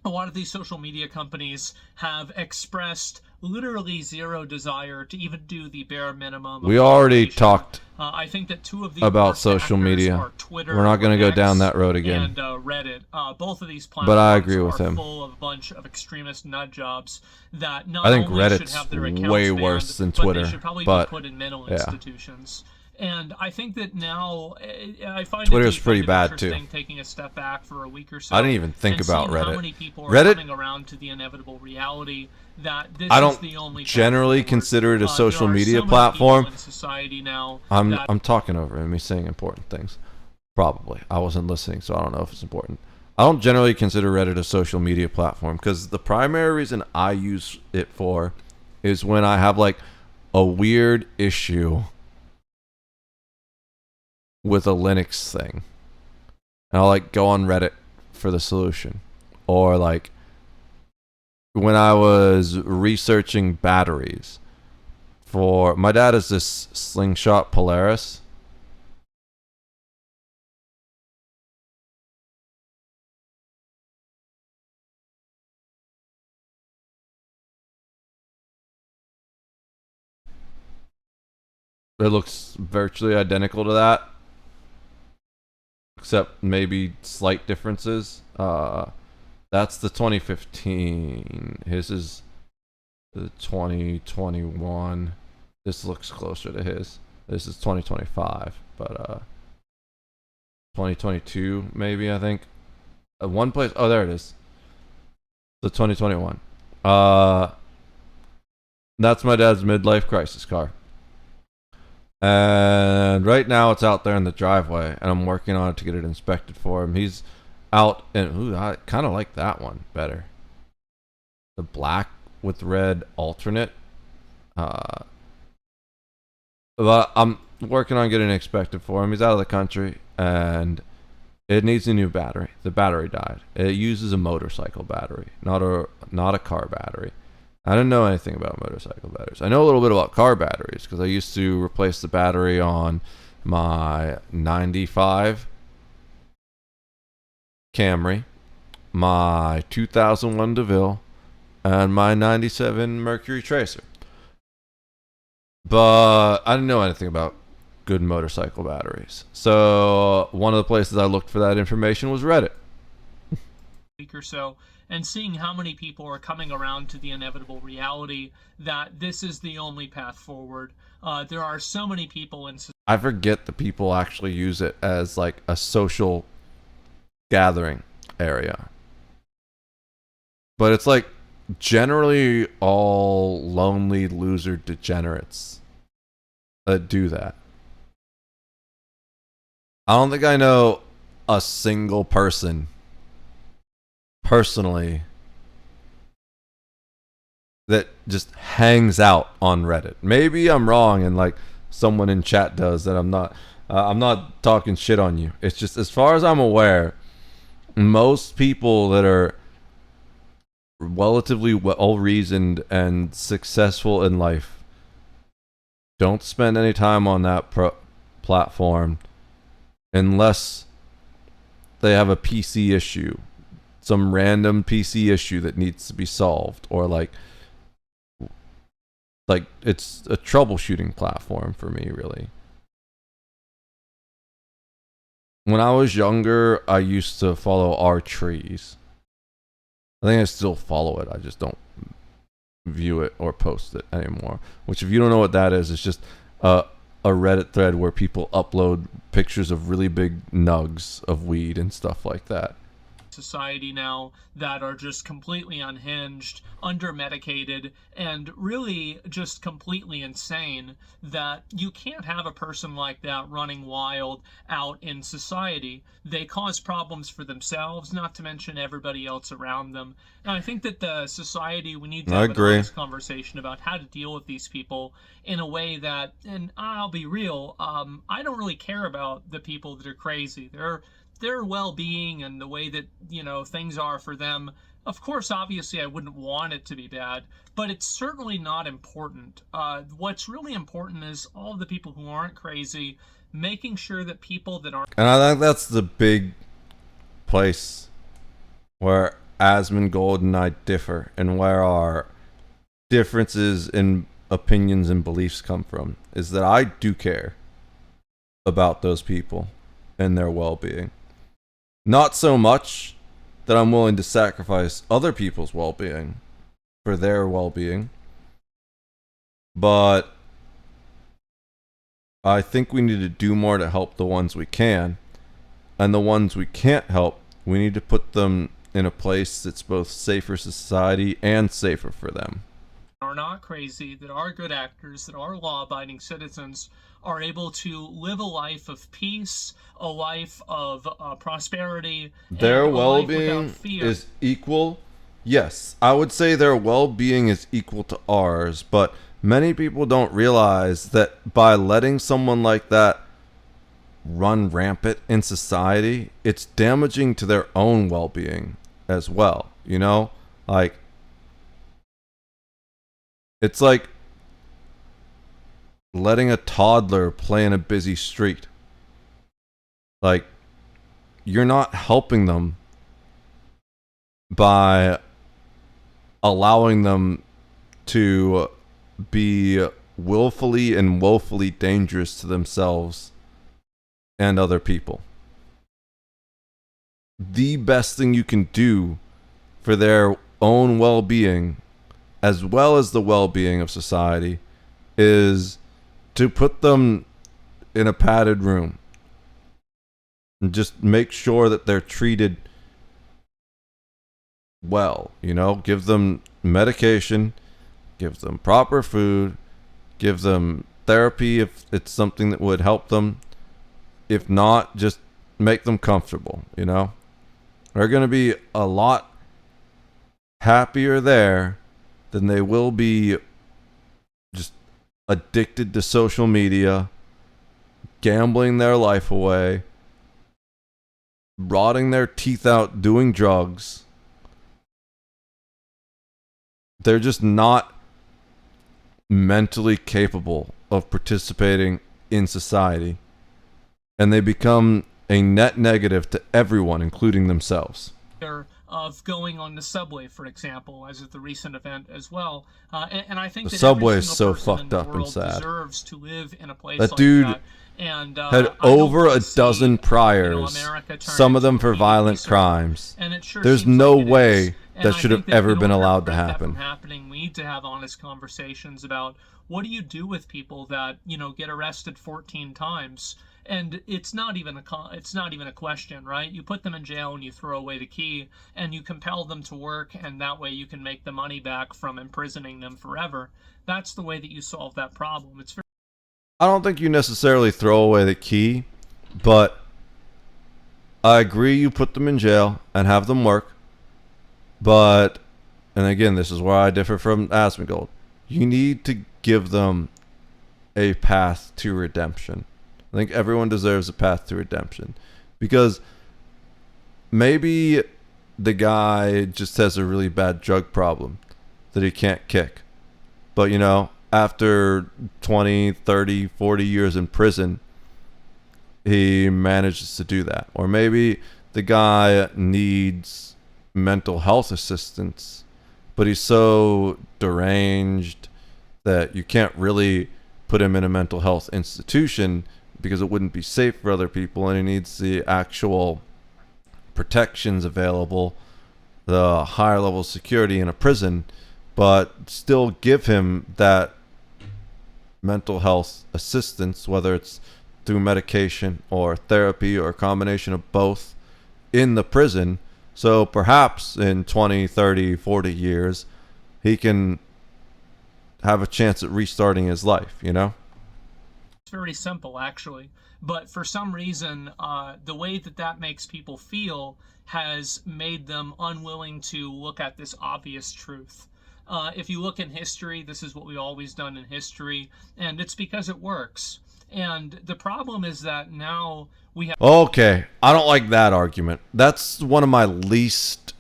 a lot of these social media companies have expressed literally zero desire to even do the bare minimum. We already talked I think that two of the about social media. Twitter, we're not going to go down that road again. And Reddit. Both of these platforms but I agree with are him. full of a bunch of extremist nut jobs that not I think only Reddit's should have their accounts way banned, worse than but Twitter. they should probably But be put in mental yeah. institutions. And I think that now, I find Twitter's it pretty bad interesting too. taking a step back for a week or so. I didn't even think and about seeing Reddit. How many people are Reddit, coming around to the inevitable reality that this I don't is the only generally consider it a social media so platform. in society now I'm talking over him. He's saying important things. Probably. I wasn't listening, so I don't know if it's important. I don't generally consider Reddit a social media platform because the primary reason I use it for is when I have like a weird issue with a Linux thing, and I'll like go on Reddit for the solution. Or like when I was researching batteries for my dad has this Slingshot Polaris. It looks virtually identical to that. except maybe slight differences. That's the 2015. His is the 2021. This looks closer to his. This is 2025, but 2022 maybe, I think. One place. Oh, there it is. The 2021. That's my dad's midlife crisis car. And right now it's out there in the driveway, and I'm working on it to get it inspected for him. He's out, and ooh, I kind of like that one better. The black with red alternate. But I'm working on getting it inspected for him. He's out of the country, and it needs a new battery. The battery died. It uses a motorcycle battery, not a car battery. I didn't know anything about motorcycle batteries. I know a little bit about car batteries because I used to replace the battery on my 95 Camry, my 2001 DeVille, and my 97 Mercury Tracer. But I didn't know anything about good motorcycle batteries. So one of the places I looked for that information was Reddit. Week or so, and seeing how many people are coming around to the inevitable reality that this is the only path forward. There are so many people in society. I forget that people actually use it as like a social gathering area. But it's like generally all lonely loser degenerates that do that. I don't think I know a single person personally that just hangs out on Reddit. Maybe I'm wrong, and like someone in chat does that. I'm not talking shit on you. It's just, as far as I'm aware, most people that are relatively well reasoned and successful in life don't spend any time on that platform unless they have a PC issue, some random PC issue that needs to be solved, or like it's a troubleshooting platform for me, really. When I was younger, I used to follow R-Trees. I think I still follow it. I just don't view it or post it anymore. Which, if you don't know what that is, it's just a Reddit thread where people upload pictures of really big nugs of weed and stuff like that. Society now that are just completely unhinged, under-medicated, and really just completely insane, that you can't have a person like that running wild out in society. They cause problems for themselves, not to mention everybody else around them. And I think that the society, we need to have an honest conversation about how to deal with these people in a way that, and I'll be real, I don't really care about the people that are crazy. Their well-being and the way that, you know, things are for them. Of course, obviously, I wouldn't want it to be bad, but it's certainly not important. What's really important is all of the people who aren't crazy, making sure that people that aren't... And I think that's the big place where Asmongold and I differ, and where our differences in opinions and beliefs come from, is that I do care about those people and their well-being. Not so much that I'm willing to sacrifice other people's well-being for their well-being, but I think we need to do more to help the ones we can, and the ones we can't help, we need to put them in a place that's both safer for society and safer for them. Are not crazy, that are good actors, that are law-abiding citizens, are able to live a life of peace, a life of prosperity. Their well-being is equal. Yes, I would say their well-being is equal to ours, but many people don't realize that by letting someone like that run rampant in society, it's damaging to their own well-being as well, you know? Like, it's like letting a toddler play in a busy street. Like, you're not helping them by allowing them to be willfully and woefully dangerous to themselves and other people. the best thing you can do for their own well-being, as well as the well-being of society, is to put them in a padded room and just make sure that they're treated well, you know, give them medication, give them proper food, give them therapy if it's something that would help them. If not, just make them comfortable, you know. They're going to be a lot happier there than they will be just addicted to social media, gambling their life away, rotting their teeth out doing drugs. They're just not mentally capable of participating in society, and they become a net negative to everyone, including themselves. Of going on the subway, for example, as at the recent event as well. And I think The that subway every is single so person fucked in the up and world sad. deserves to live in a place That like dude that. And, had I don't over wanna a dozen priors, America turn some of into them a for people violent research. crimes. And it sure There's seems no like it way is. And that I should have think that ever in been order allowed to prevent that from happen. happening, we need to have honest conversations about what do you do with people that, you know, get arrested 14 times. And it's not even a question, right? You put them in jail and you throw away the key and you compel them to work, and that way you can make the money back from imprisoning them forever. That's the way that you solve that problem. It's very I don't think you necessarily throw away the key, but I agree you put them in jail and have them work. But, and again, this is where I differ from Asmongold. You need to give them a path to redemption. I think everyone deserves a path to redemption, because maybe the guy just has a really bad drug problem that he can't kick. But, you know, after 20, 30, 40 years in prison, he manages to do that. Or maybe the guy needs mental health assistance, but he's so deranged that you can't really put him in a mental health institution because it wouldn't be safe for other people, and he needs the actual protections available, the higher level of security in a prison, but still give him that mental health assistance, whether it's through medication or therapy or a combination of both in the prison. So perhaps in 20, 30, 40 years, he can have a chance at restarting his life, you know? It's very simple, actually. But for some reason, the way that that makes people feel has made them unwilling to look at this obvious truth. If you look in history, this is what we've always done in history, and it's because it works. And the problem is that now we have... Okay, I don't like that argument. That's one of my least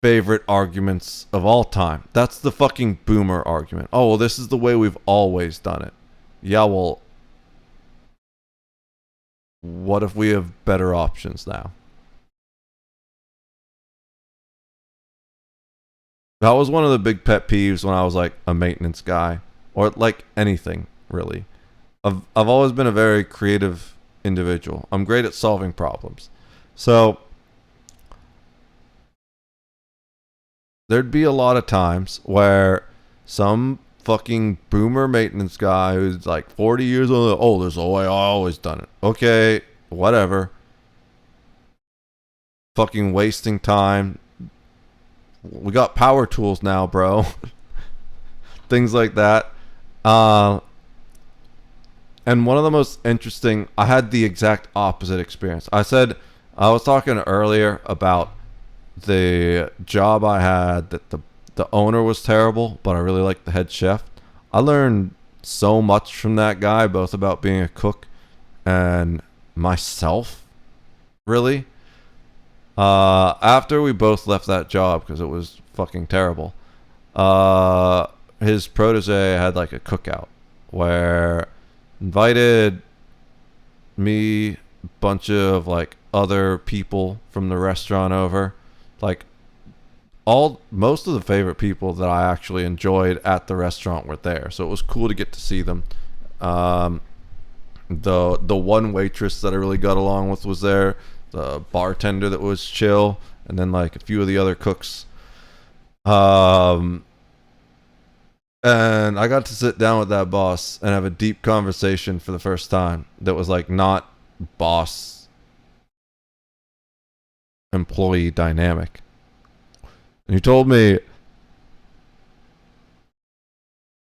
favorite arguments of all time. That's the fucking boomer argument. Oh, well, this is the way we've always done it. Yeah, well, what if we have better options now? That was one of the big pet peeves when I was like a maintenance guy, or like anything really. I've always been a very creative individual. I'm great at solving problems. So there'd be a lot of times where some fucking boomer maintenance guy who's like 40 years old, oh, there's a way I always done it. Okay, whatever. Fucking wasting time. We got power tools now, bro. Things like that. And one of the most interesting, I had the exact opposite experience. I was talking earlier about the job I had, that the owner was terrible, but I really liked the head chef. I learned so much from that guy, both about being a cook and myself, really. After we both left that job, because it was fucking terrible, his protege had like a cookout where invited me, a bunch of like other people from the restaurant over, like most of the favorite people that I actually enjoyed at the restaurant were there, so it was cool to get to see them. The one waitress that I really got along with was there. the bartender that was chill, and then like a few of the other cooks. And I got to sit down with that boss and have a deep conversation for the first time that was like not boss employee dynamic. And he told me,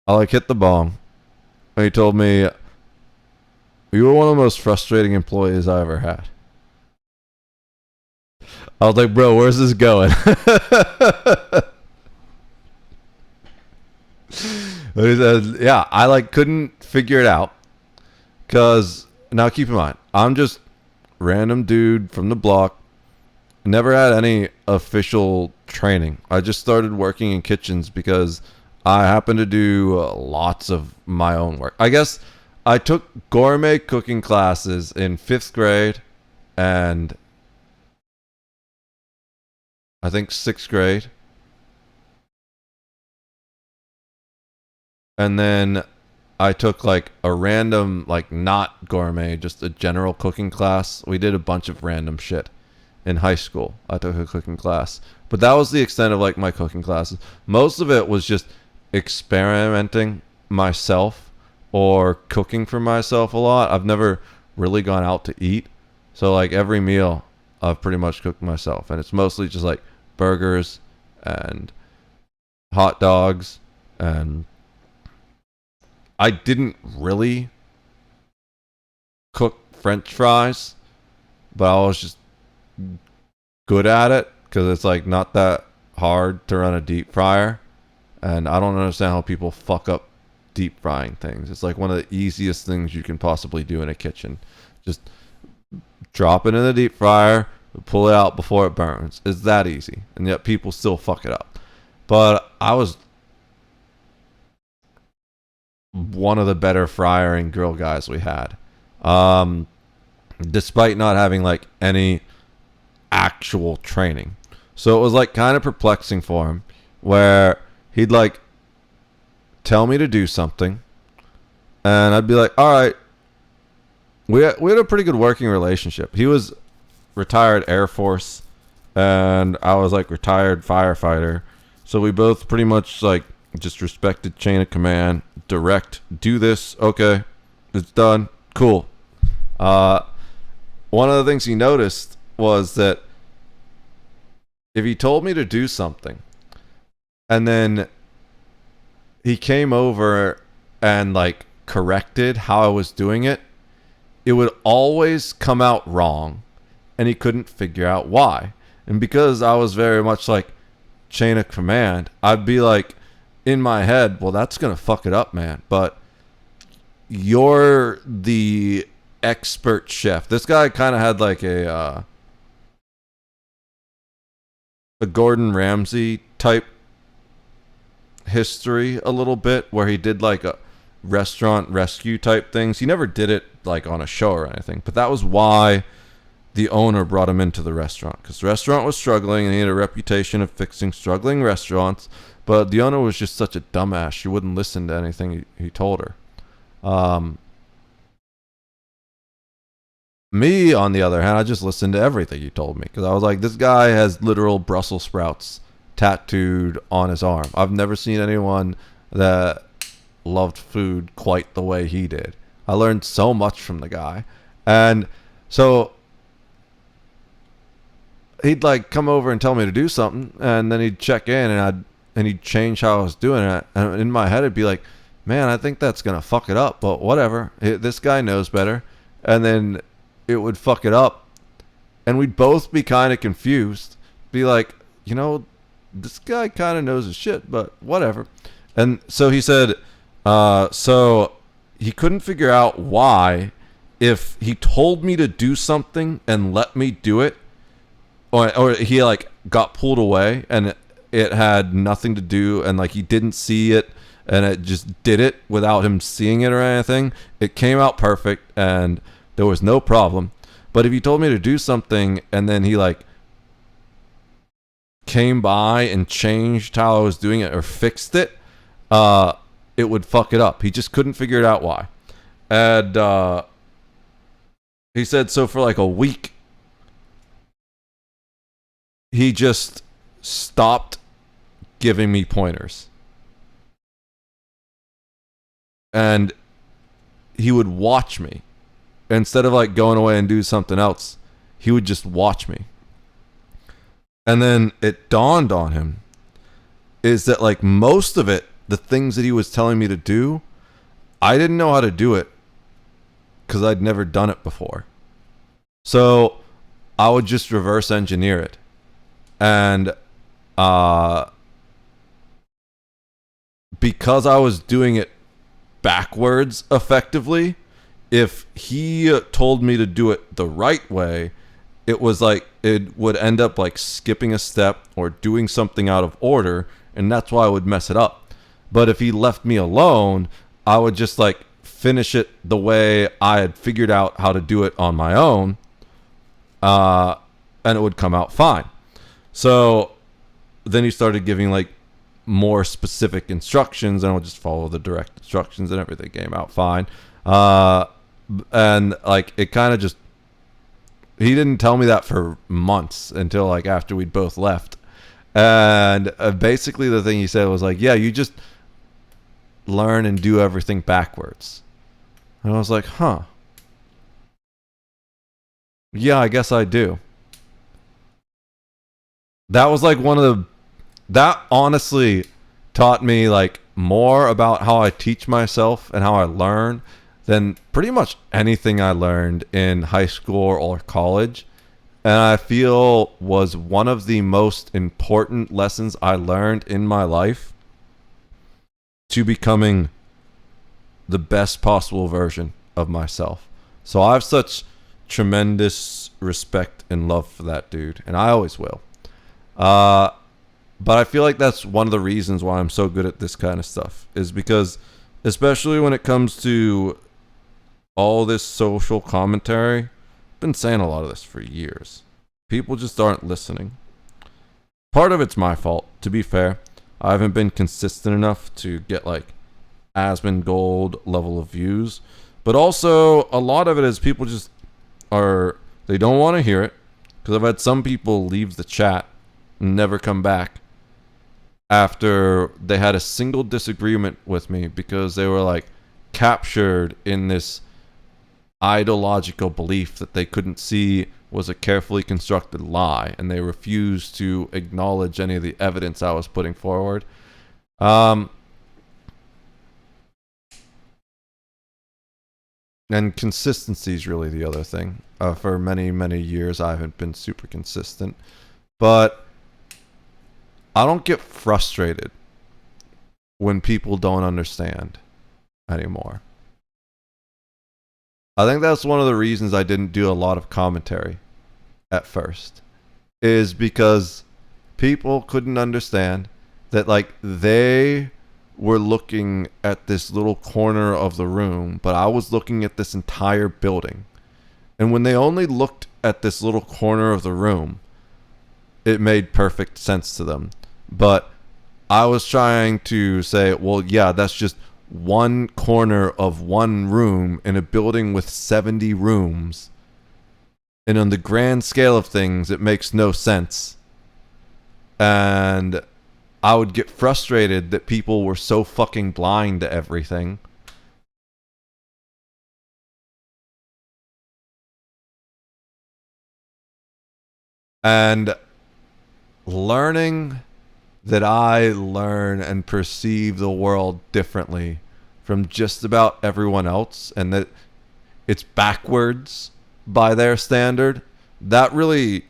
I like hit the bong. And he told me, you were one of the most frustrating employees I ever had. I was like, bro, where's this going? He said, yeah, I like couldn't figure it out. Cause now keep in mind, I'm just random dude from the block. Never had any official training. I just started working in kitchens because I happen to do lots of my own work. I guess I took gourmet cooking classes in 5th grade and I think 6th grade. And then I took like a random, like not gourmet, just a general cooking class. We did a bunch of random shit in high school. I took a cooking class. But that was the extent of like my cooking classes. Most of it was just experimenting myself or cooking for myself a lot. I've never really gone out to eat. So like every meal I've pretty much cooked myself. And it's mostly just like burgers and hot dogs. And I didn't really cook French fries, but I was just good at it because it's like not that hard to run a deep fryer. And I don't understand how people fuck up deep frying things. It's like one of the easiest things you can possibly do in a kitchen. Just drop it in the deep fryer, pull it out before it burns. It's that easy. And yet people still fuck it up. But I was one of the better fryer and grill guys we had. Despite not having like any actual training. So it was like kind of perplexing for him where he'd like tell me to do something and I'd be like, all right. We had a pretty good working relationship. He was retired Air Force and I was like retired firefighter. So we both pretty much like just respected chain of command, direct, do this, okay, it's done, cool. One of the things he noticed was that if he told me to do something and then he came over and like corrected how I was doing it, it would always come out wrong and he couldn't figure out why. And because I was very much like chain of command, I'd be like in my head, well, that's going to fuck it up, man. But you're the expert chef. This guy kind of had like a Gordon Ramsay type history a little bit where he did like a restaurant rescue type things. He never did it like on a show or anything, but that was why the owner brought him into the restaurant, because the restaurant was struggling and he had a reputation of fixing struggling restaurants. But the owner was just such a dumbass. She wouldn't listen to anything he told her. Me, on the other hand, I just listened to everything he told me because I was like, this guy has literal Brussels sprouts tattooed on his arm. I've never seen anyone that loved food quite the way he did. I learned so much from the guy. And so he'd like come over and tell me to do something, and then he'd check in and he'd change how I was doing it. And in my head, it'd be like, man, I think that's going to fuck it up, but whatever. This guy knows better. And then it would fuck it up. And we'd both be kind of confused. Be like, you know, this guy kind of knows his shit, but whatever. And so he said, so he couldn't figure out why, if he told me to do something and let me do it, or he like got pulled away and it had nothing to do, and like he didn't see it and it just did it without him seeing it or anything, it came out perfect and there was no problem. But if he told me to do something and then he like came by and changed how I was doing it or fixed it, it would fuck it up. He just couldn't figure it out why. And he said, so for like a week, he just stopped giving me pointers. And he would watch me. Instead of like going away and do something else, he would just watch me. And then it dawned on him is that like most of it, the things that he was telling me to do, I didn't know how to do it because I'd never done it before. So I would just reverse engineer it. And because I was doing it backwards effectively, if he told me to do it the right way, it was like it would end up like skipping a step or doing something out of order, and that's why I would mess it up. But if he left me alone, I would just like finish it the way I had figured out how to do it on my own, and it would come out fine. So then he started giving like more specific instructions, and I would just follow the direct instructions, and everything came out fine. And like it kind of just, he didn't tell me that for months until like after we'd both left. And basically the thing he said was like, yeah, you just learn and do everything backwards. And I was like, huh. Yeah, I guess I do. That was like one of the, that honestly taught me like more about how I teach myself and how I learn than pretty much anything I learned in high school or college. And I feel was one of the most important lessons I learned in my life to becoming the best possible version of myself. So I have such tremendous respect and love for that dude, and I always will. But I feel like that's one of the reasons why I'm so good at this kind of stuff, is because especially when it comes to all this social commentary, I've been saying a lot of this for years. People just aren't listening. Part of it's my fault, to be fair. I haven't been consistent enough to get like Asmon Gold level of views. But also, a lot of it is people just are, they don't want to hear it. Because I've had some people leave the chat and never come back after they had a single disagreement with me because they were like captured in this ideological belief that they couldn't see was a carefully constructed lie, and they refused to acknowledge any of the evidence I was putting forward. And consistency is really the other thing. For many, many years, I haven't been super consistent. But I don't get frustrated when people don't understand anymore. I think that's one of the reasons I didn't do a lot of commentary at first, is because people couldn't understand that like they were looking at this little corner of the room, but I was looking at this entire building. And when they only looked at this little corner of the room, it made perfect sense to them. But I was trying to say, well, yeah, that's just one corner of one room in a building with 70 rooms. And on the grand scale of things, it makes no sense. And I would get frustrated that people were so fucking blind to everything. And learning that I learn and perceive the world differently from just about everyone else, and that it's backwards by their standard, that really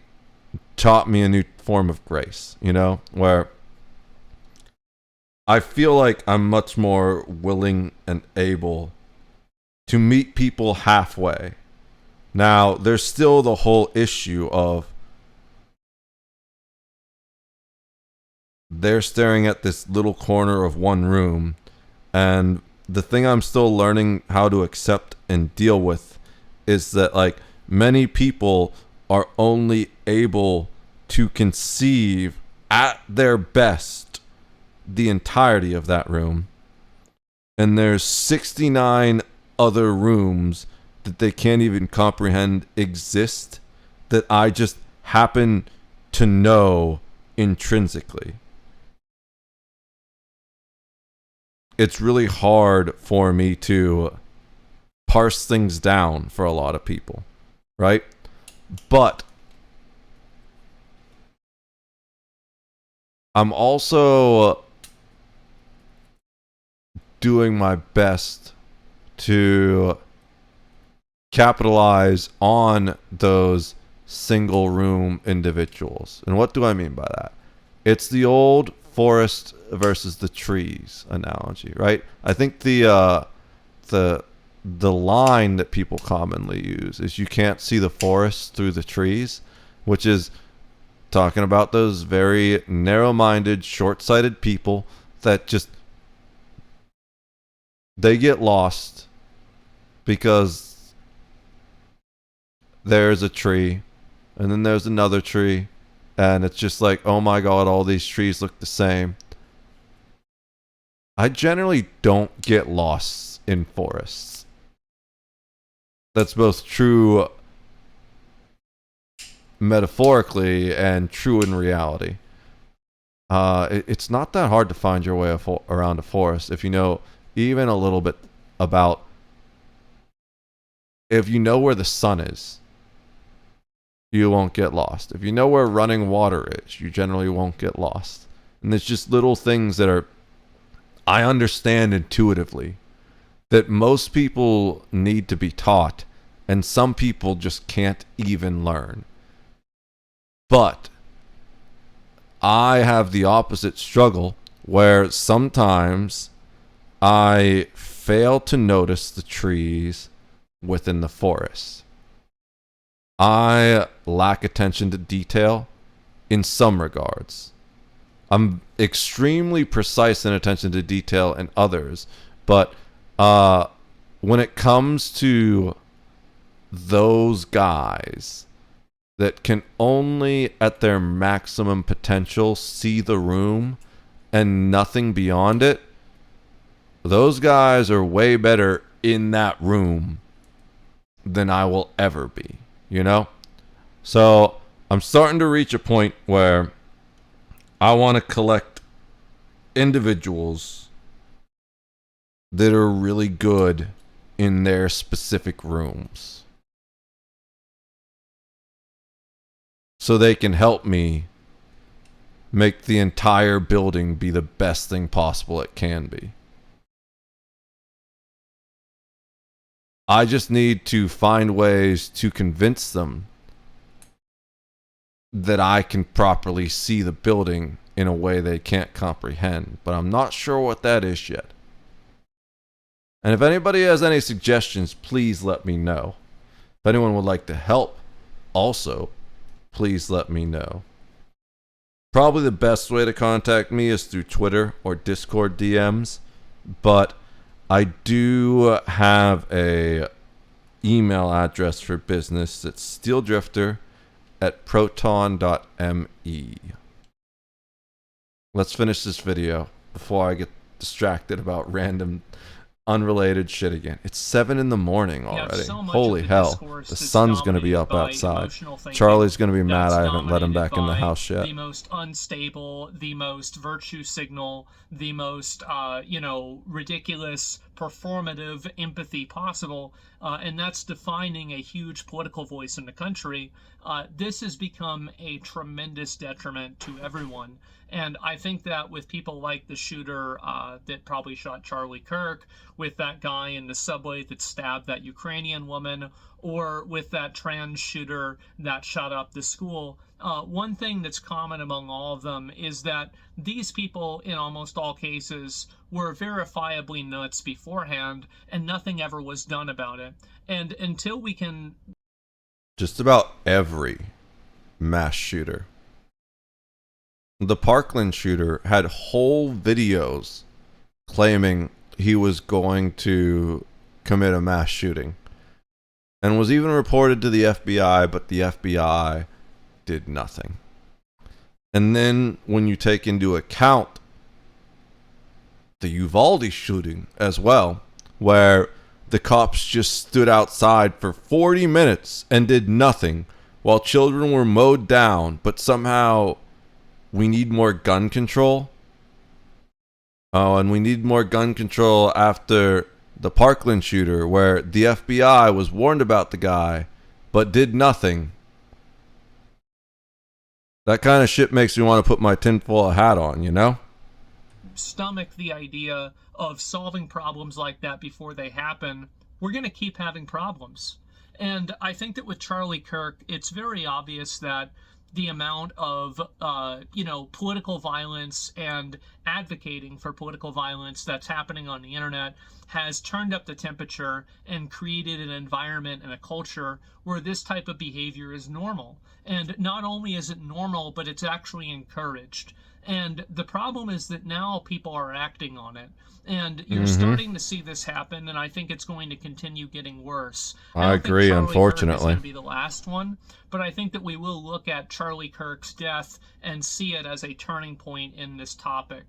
taught me a new form of grace, you know, where I feel like I'm much more willing and able to meet people halfway. Now, there's still the whole issue of they're staring at this little corner of one room, and the thing I'm still learning how to accept and deal with is that like many people are only able to conceive at their best the entirety of that room, and there's 69 other rooms that they can't even comprehend exist, that I just happen to know intrinsically. It's really hard for me to parse things down for a lot of people, right? But I'm also doing my best to capitalize on those single room individuals. And what do I mean by that? It's the old forest versus the trees analogy, right? I think the line that people commonly use is you can't see the forest through the trees, which is talking about those very narrow-minded, short-sighted people that just they get lost because there's a tree and then there's another tree and it's just like, oh my god, all these trees look the same. I generally don't get lost in forests. That's both true metaphorically and true in reality. It's not that hard to find your way around a forest if you know even a little bit about, if you know where the sun is, you won't get lost. If you know where running water is, you generally won't get lost. And there's just little things that are, I understand intuitively, that most people need to be taught, and some people just can't even learn. But I have the opposite struggle, where sometimes I fail to notice the trees within the forest. I lack attention to detail in some regards. I'm extremely precise in attention to detail in others, but when it comes to those guys that can only at their maximum potential see the room and nothing beyond it, those guys are way better in that room than I will ever be, you know? So I'm starting to reach a point where I want to collect individuals that are really good in their specific rooms, so they can help me make the entire building be the best thing possible it can be. I just need to find ways to convince them that I can properly see the building in a way they can't comprehend, but I'm not sure what that is yet. And if anybody has any suggestions, please let me know. If anyone would like to help, also, please let me know. Probably the best way to contact me is through Twitter or Discord DMs, but I do have a email address for business. It's steeldrifter@proton.me. Let's finish this video before I get distracted about random unrelated shit again. It's 7 in the morning already. Holy hell. The sun's going to be up outside. Charlie's going to be mad I haven't let him back in the house yet. The most unstable, the most virtue signal, the most, ridiculous, performative empathy possible. And that's defining a huge political voice in the country. This has become a tremendous detriment to everyone. And I think that with people like the shooter that probably shot Charlie Kirk, with that guy in the subway that stabbed that Ukrainian woman, or with that trans shooter that shot up the school, one thing that's common among all of them is that these people, in almost all cases, were verifiably nuts beforehand, and nothing ever was done about it. And until we can... Just about every mass shooter. The Parkland shooter had whole videos claiming he was going to commit a mass shooting, and was even reported to the FBI, but the FBI did nothing. And then when you take into account the Uvalde shooting as well, where the cops just stood outside for 40 minutes and did nothing while children were mowed down, but somehow we need more gun control. Oh, and we need more gun control after the Parkland shooter, where the FBI was warned about the guy, but did nothing. That kind of shit makes me want to put my tinfoil hat on, you know? Stomach the idea of solving problems like that before they happen, we're going to keep having problems. And I think that with Charlie Kirk, it's very obvious that the amount of, political violence and advocating for political violence that's happening on the internet has turned up the temperature and created an environment and a culture where this type of behavior is normal. And not only is it normal, but it's actually encouraged. And the problem is that now people are acting on it. And you're starting to see this happen, and I think it's going to continue getting worse. I agree, unfortunately. Kirk is going to be the last one, but I think that we will look at Charlie Kirk's death and see it as a turning point in this topic.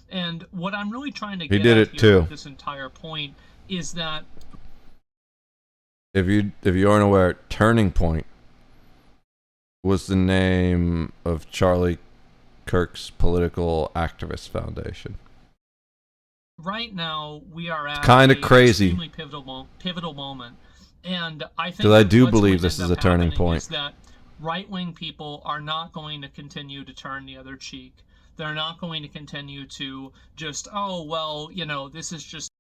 And what I'm really trying to get at here with this entire point is that if you aren't aware, Turning Point was the name of Charlie Kirk's political activist foundation. Right now, we are at kind of crazy. Extremely pivotal moment, and I think because I do believe this is a turning point. Is that right-wing people are not going to continue to turn the other cheek. They're not going to continue to just, oh well, this is just.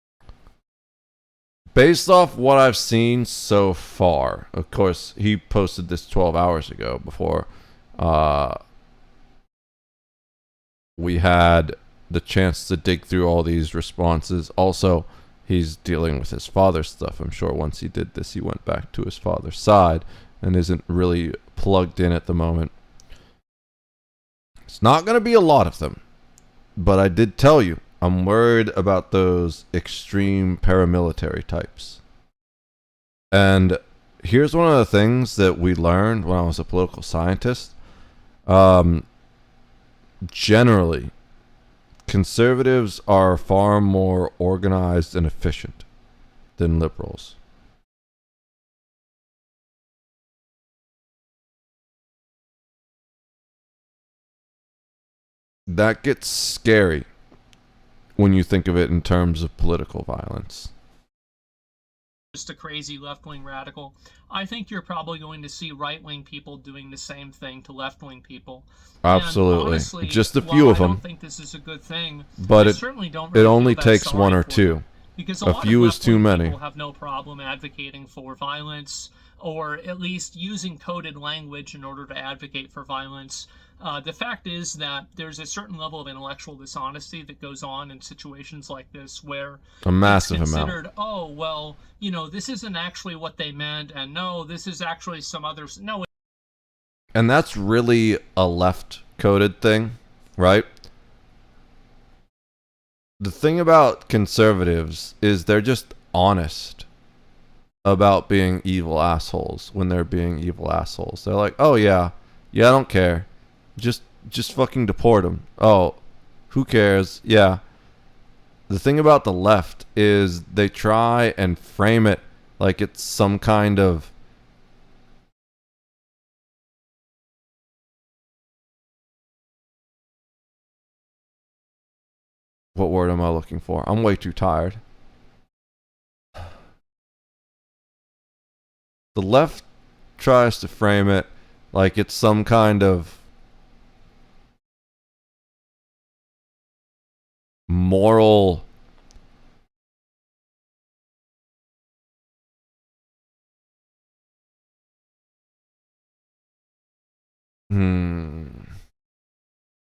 Based off what I've seen so far, of course, he posted this 12 hours ago before we had the chance to dig through all these responses. Also, he's dealing with his father's stuff. I'm sure once he did this, he went back to his father's side and isn't really plugged in at the moment. It's not going to be a lot of them, but I did tell you, I'm worried about those extreme paramilitary types. And here's one of the things that we learned when I was a political scientist. Generally, conservatives are far more organized and efficient than liberals. That gets scary when you think of it in terms of political violence. Just a crazy left-wing radical. I think you're probably going to see right-wing people doing the same thing to left-wing people. Absolutely. Honestly, just a few of them. I don't think this is a good thing. But I it certainly don't really only feel that takes sorry one or for two. them, because A few is too many. People have no problem advocating for violence, or at least using coded language in order to advocate for violence. The fact is that there's a certain level of intellectual dishonesty that goes on in situations like this, where a massive it's considered, amount. oh, well, this isn't actually what they meant, and no, this is actually some other. No. And that's really a left-coded thing, right? The thing about conservatives is they're just honest about being evil assholes when they're being evil assholes. They're like, oh yeah, I don't care. Just fucking deport them. Oh, who cares? Yeah. The thing about the left is they try and frame it like it's some kind of what word am I looking for? I'm way too tired. The left tries to frame it like it's some kind of moral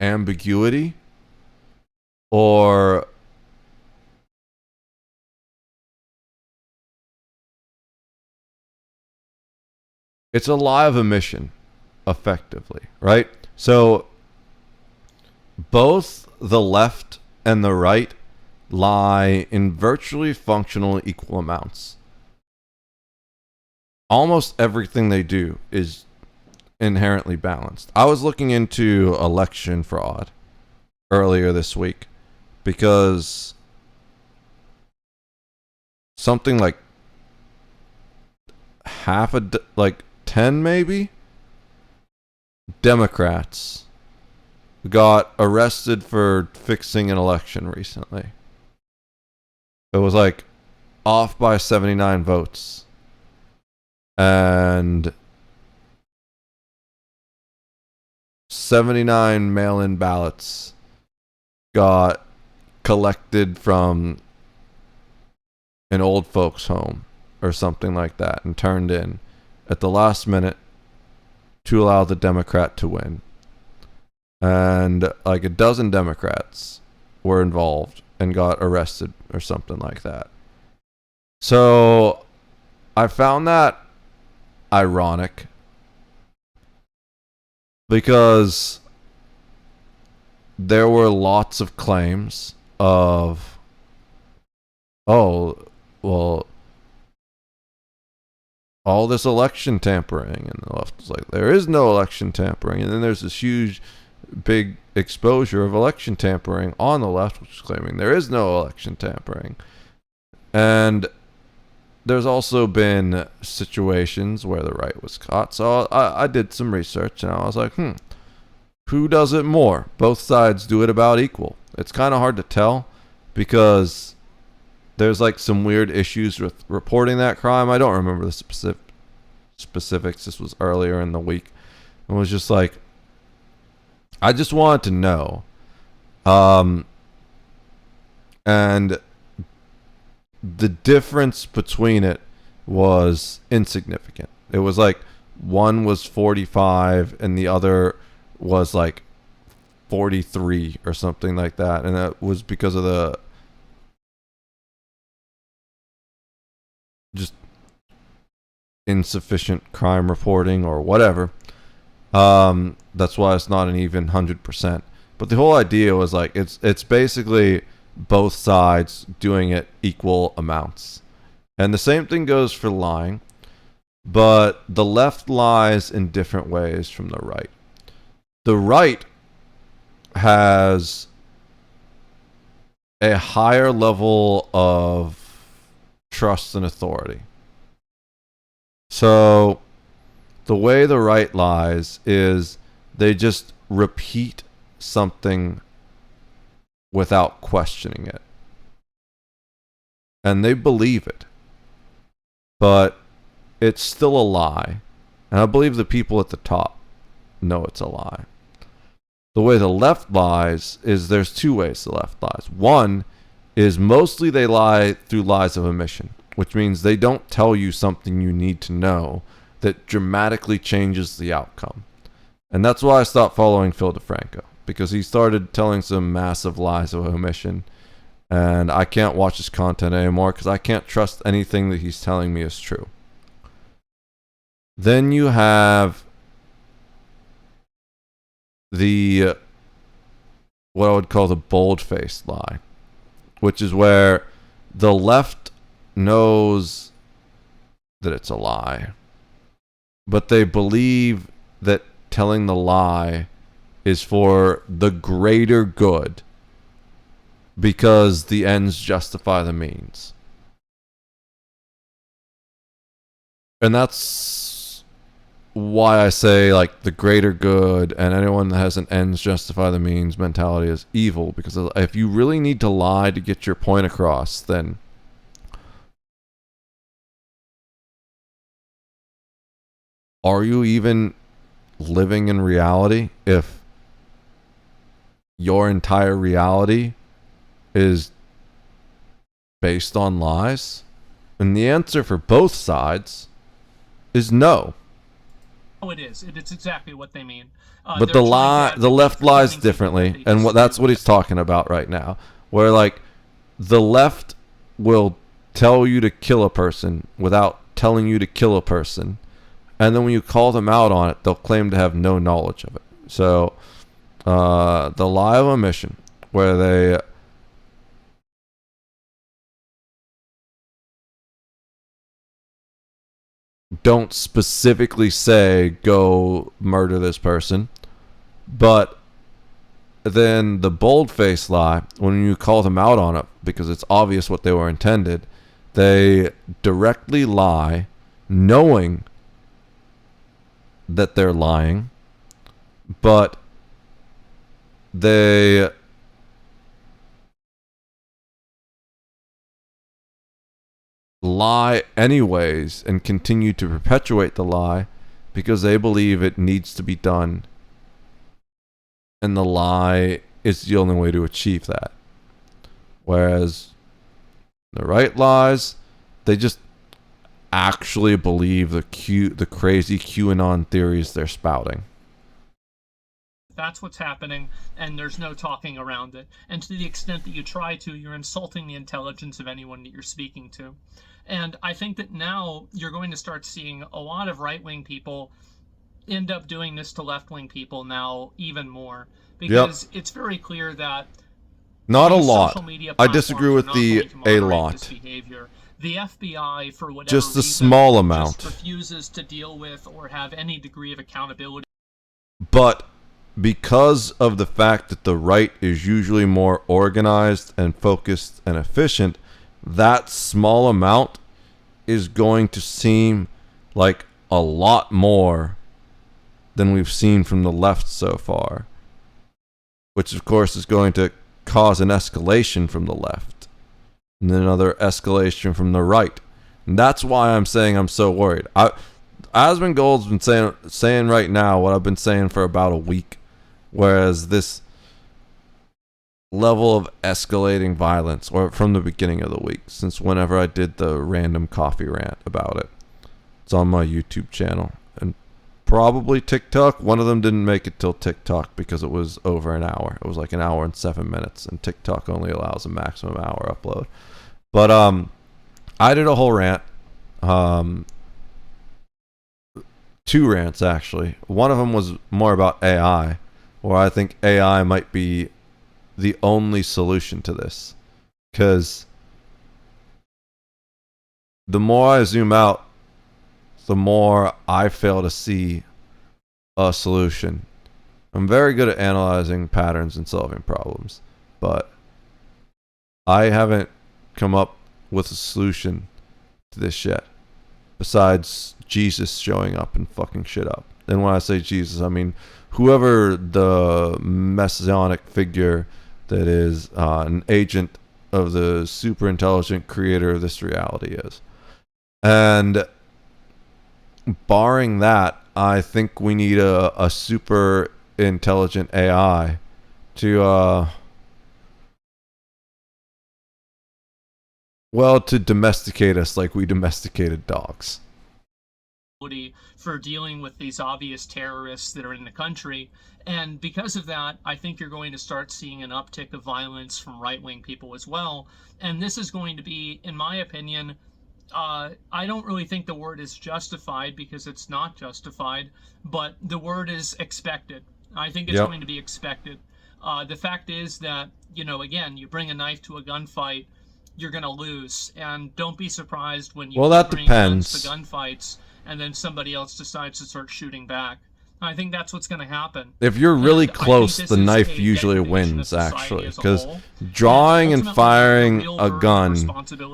ambiguity or it's a lie of omission, effectively, right? So both the left and the right lie in virtually functional equal amounts. Almost everything they do is inherently balanced. I was looking into election fraud earlier this week because something like 10 maybe Democrats got arrested for fixing an election recently. It was like off by 79 votes. And 79 mail-in ballots got collected from an old folks home or something like that and turned in at the last minute to allow the Democrat to win. And like a dozen Democrats were involved and got arrested or something like that. So I found that ironic because there were lots of claims of, oh, well, all this election tampering, and the left was like, there is no election tampering. And then there's this huge big exposure of election tampering on the left, which is claiming there is no election tampering. And there's also been situations where the right was caught. So I did some research and I was like, who does it more? Both sides do it about equal. It's kind of hard to tell because there's like some weird issues with reporting that crime. I don't remember the specifics. This was earlier in the week. It was just like, I just wanted to know. And the difference between it was insignificant. It was like one was 45 and the other was like 43 or something like that. And that was because of the just insufficient crime reporting or whatever. That's why it's not an even 100%. But the whole idea was like it's basically both sides doing it equal amounts. And the same thing goes for lying, but the left lies in different ways from the right. The right has a higher level of trust and authority. So the way the right lies is they just repeat something without questioning it. And they believe it. But it's still a lie. And I believe the people at the top know it's a lie. The way the left lies is there's two ways the left lies. One is mostly they lie through lies of omission, which means they don't tell you something you need to know that dramatically changes the outcome. And that's why I stopped following Phil DeFranco, because he started telling some massive lies of omission, and I can't watch his content anymore because I can't trust anything that he's telling me is true. Then you have the what I would call the bold-faced lie, which is where the left knows that it's a lie, but they believe that telling the lie is for the greater good because the ends justify the means. And that's why I say like the greater good and anyone that has an ends justify the means mentality is evil, because if you really need to lie to get your point across, then are you even living in reality if your entire reality is based on lies? And the answer for both sides is no. Oh, it is. It's exactly what they mean. But the left lies differently, and that's what he's talking about right now. Where like the left will tell you to kill a person without telling you to kill a person, and then when you call them out on it, they'll claim to have no knowledge of it. So the lie of omission, where they don't specifically say go murder this person, but then the bold-faced lie, when you call them out on it because it's obvious what they were intended, they directly lie knowing that they're lying, but they lie anyways and continue to perpetuate the lie because they believe it needs to be done, and the lie is the only way to achieve that. Whereas the right lies, they just actually believe the crazy QAnon theories they're spouting. That's what's happening, and there's no talking around it. And to the extent that you try to, you're insulting the intelligence of anyone that you're speaking to. And I think that now you're going to start seeing a lot of right-wing people end up doing this to left-wing people now even more. Because it's very clear that not a these lot. social media I disagree with the a lot. this behavior. The FBI, for whatever Just a reason, small amount. just refuses to deal with or have any degree of accountability. But because of the fact that the right is usually more organized and focused and efficient, that small amount is going to seem like a lot more than we've seen from the left so far, which of course is going to cause an escalation from the left and then another escalation from the right. And that's why I'm saying I'm so worried. Asmund Gold's been saying right now what I've been saying for about a week, whereas this level of escalating violence, or from the beginning of the week, since whenever I did the random coffee rant about it. It's on my YouTube channel and probably TikTok. One of them didn't make it till TikTok because it was over an hour. It was like an hour and 7 minutes, and TikTok only allows a maximum hour upload. But I did a whole rant. 2 rants actually. One of them was more about AI, where I think AI might be the only solution to this, because the more I zoom out, the more I fail to see a solution. I'm very good at analyzing patterns and solving problems, but I haven't come up with a solution to this yet, besides Jesus showing up and fucking shit up. And when I say Jesus, I mean whoever the messianic figure that is an agent of the super intelligent creator of this reality is. And barring that, I think we need a super intelligent AI to to domesticate us like we domesticated dogs. For dealing with these obvious terrorists that are in the country. And because of that, I think you're going to start seeing an uptick of violence from right-wing people as well. And this is going to be, in my opinion, I don't really think the word is justified, because it's not justified, but the word is expected. I think it's going to be expected. The fact is that, again, you bring a knife to a gunfight, you're going to lose. And don't be surprised when you bring guns to gunfights and then somebody else decides to start shooting back. I think that's what's going to happen. If you're really close, the knife usually wins, actually, because drawing and firing a gun,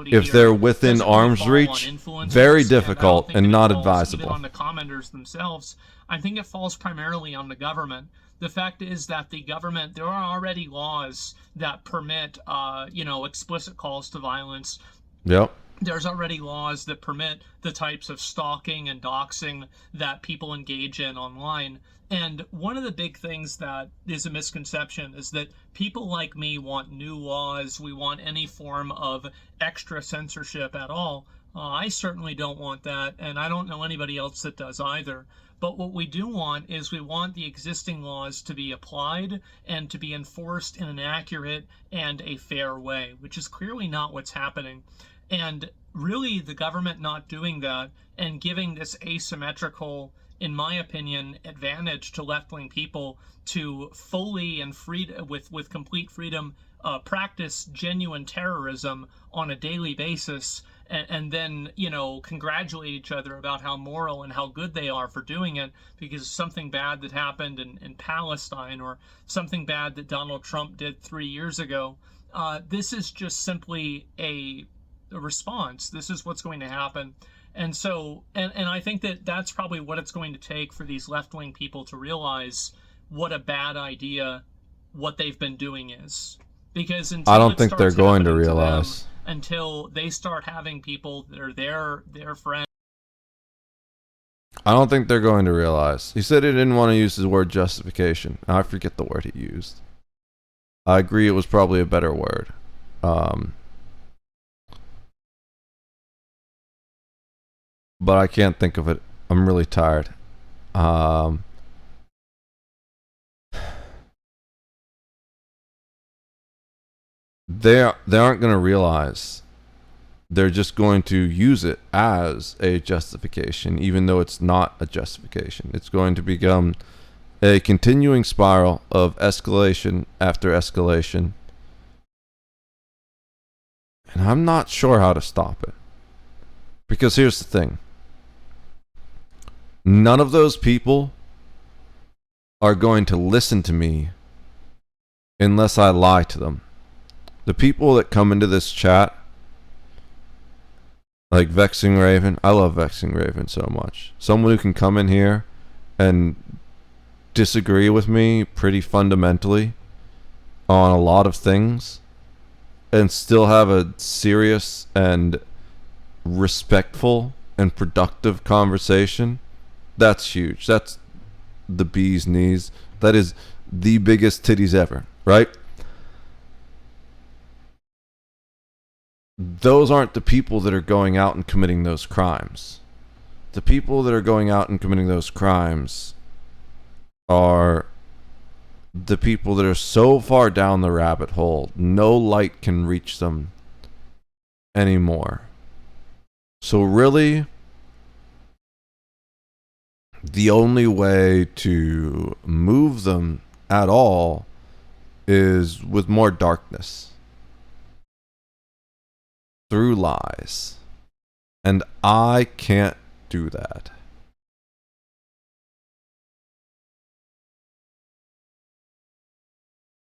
if they're within arm's reach, very difficult and not advisable. Even on the commenters themselves, I think it falls primarily on the government. The fact is that the government, there are already laws that permit, explicit calls to violence. Yep. There's already laws that permit the types of stalking and doxing that people engage in online. And one of the big things that is a misconception is that people like me want new laws. We want any form of extra censorship at all. I certainly don't want that, and I don't know anybody else that does either. But what we do want is we want the existing laws to be applied and to be enforced in an accurate and a fair way, which is clearly not what's happening. And really, the government not doing that and giving this asymmetrical, in my opinion, advantage to left-wing people to fully and with complete freedom practice genuine terrorism on a daily basis, and then, congratulate each other about how moral and how good they are for doing it because something bad that happened in Palestine or something bad that Donald Trump did 3 years ago. This is just simply a response. This is what's going to happen. And so, and I think that that's probably what it's going to take for these left-wing people to realize what a bad idea what they've been doing is. Because I don't think they're going to them, realize. until they start having people that are their friends. I don't think they're going to realize. He said he didn't want to use the word justification. I forget the word he used. I agree it was probably a better word. But I can't think of it. I'm really tired. They aren't going to realize. They're just going to use it as a justification, even though it's not a justification. It's going to become a continuing spiral of escalation after escalation. And I'm not sure how to stop it. Because here's the thing. None of those people are going to listen to me unless I lie to them. The people that come into this chat, like Vexing Raven, I love Vexing Raven so much. Someone who can come in here and disagree with me pretty fundamentally on a lot of things and still have a serious and respectful and productive conversation. That's huge. That's the bee's knees. That is the biggest titties ever, right? Those aren't the people that are going out and committing those crimes. The people that are going out and committing those crimes are the people that are so far down the rabbit hole, no light can reach them anymore. So really, the only way to move them at all is with more darkness. Through lies. And I can't do that.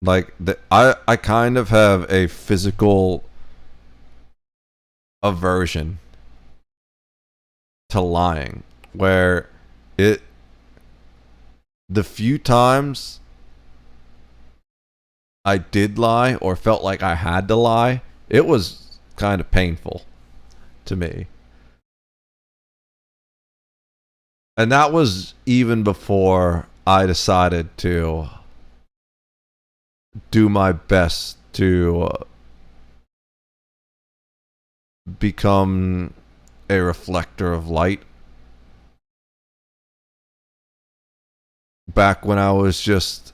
Like, I kind of have a physical aversion to lying, where the few times I did lie or felt like I had to lie, it was kind of painful to me. And that was even before I decided to do my best to become a reflector of light. Back when I was just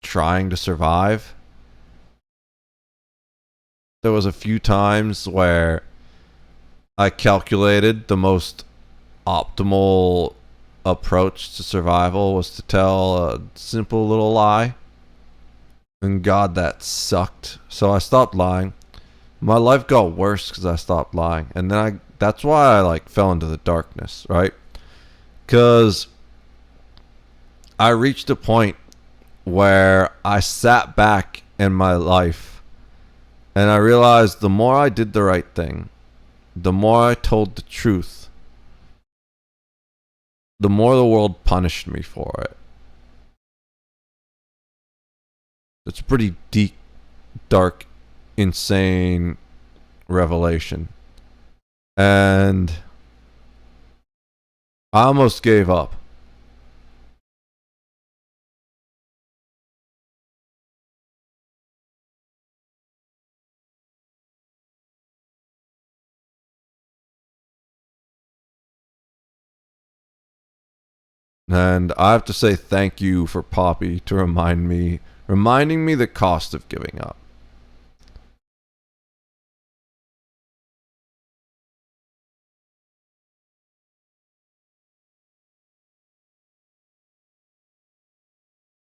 trying to survive, there was a few times where I calculated the most optimal approach to survival was to tell a simple little lie. And God, that sucked. So I stopped lying. My life got worse because I stopped lying. And then that's why I fell into the darkness, right? Because I reached a point where I sat back in my life and I realized the more I did the right thing, the more I told the truth, the more the world punished me for it. It's a pretty deep, dark, insane revelation. And I almost gave up. And I have to say thank you for Poppy to reminding me the cost of giving up.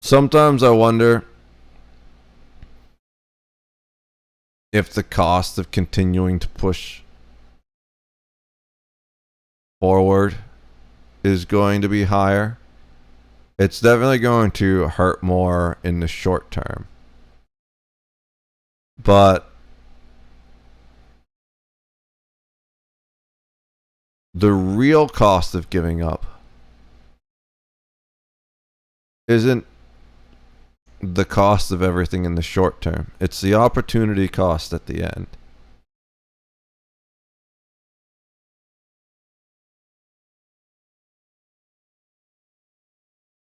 Sometimes I wonder if the cost of continuing to push forward is going to be higher. It's definitely going to hurt more in the short term. But the real cost of giving up isn't the cost of everything in the short term. It's the opportunity cost at the end.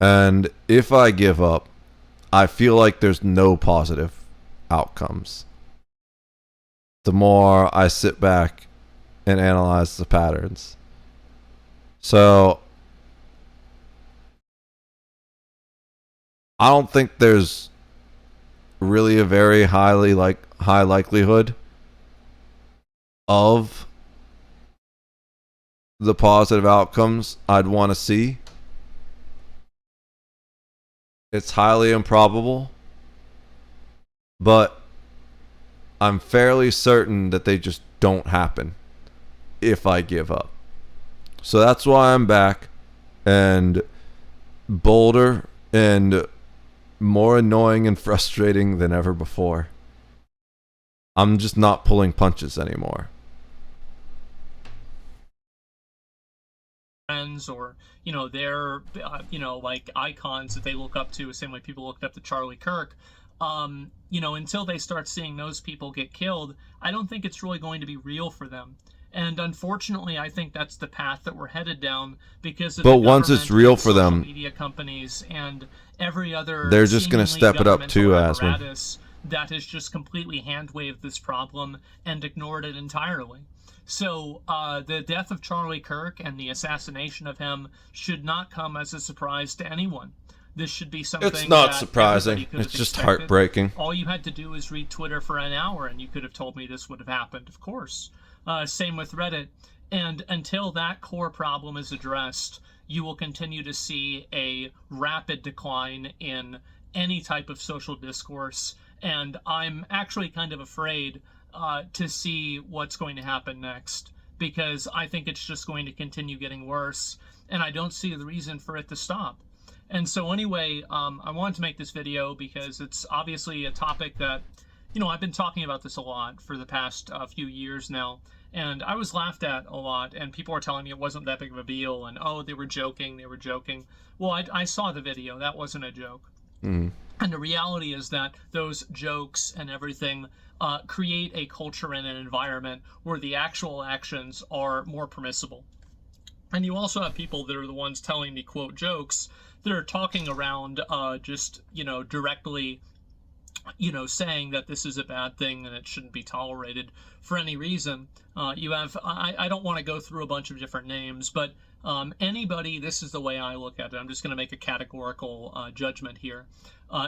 And if I give up, I feel like there's no positive outcomes. The more I sit back and analyze the patterns. So I don't think there's really a very high likelihood of the positive outcomes I'd want to see. It's highly improbable, but I'm fairly certain that they just don't happen if I give up. So that's why I'm back and bolder and more annoying and frustrating than ever before. I'm just not pulling punches anymore. Friends or, you know, their, you know, like icons that they look up to, the same way people looked up to Charlie Kirk. You know, until they start seeing those people get killed, I don't think it's really going to be real for them. And unfortunately, I think that's the path that we're headed down because of but once it's real for them, media companies and every other they're just going to step it up too, Asman. That has just completely hand-waved this problem and ignored it entirely. So the death of Charlie Kirk and the assassination of him should not come as a surprise to anyone. This should be something it's not that surprising. It's just heartbreaking. All you had to do is read Twitter for an hour and you could have told me this would have happened, of course. Same with Reddit. And until that core problem is addressed, you will continue to see a rapid decline in any type of social discourse. And I'm actually kind of afraid to see what's going to happen next, because I think it's just going to continue getting worse, and I don't see the reason for it to stop. And so anyway, I wanted to make this video because it's obviously a topic that, you know, I've been talking about this a lot for the past few years now, and I was laughed at a lot, and people were telling me it wasn't that big of a deal, and oh, they were joking. Well, I saw the video. That wasn't a joke. Mm. And the reality is that those jokes and everything create a culture and an environment where the actual actions are more permissible. And you also have people that are the ones telling the quote jokes that are talking around just, you know, directly, you know, saying that this is a bad thing and it shouldn't be tolerated for any reason. You have, I don't want to go through a bunch of different names, but anybody, this is the way I look at it, I'm just going to make a categorical judgment here,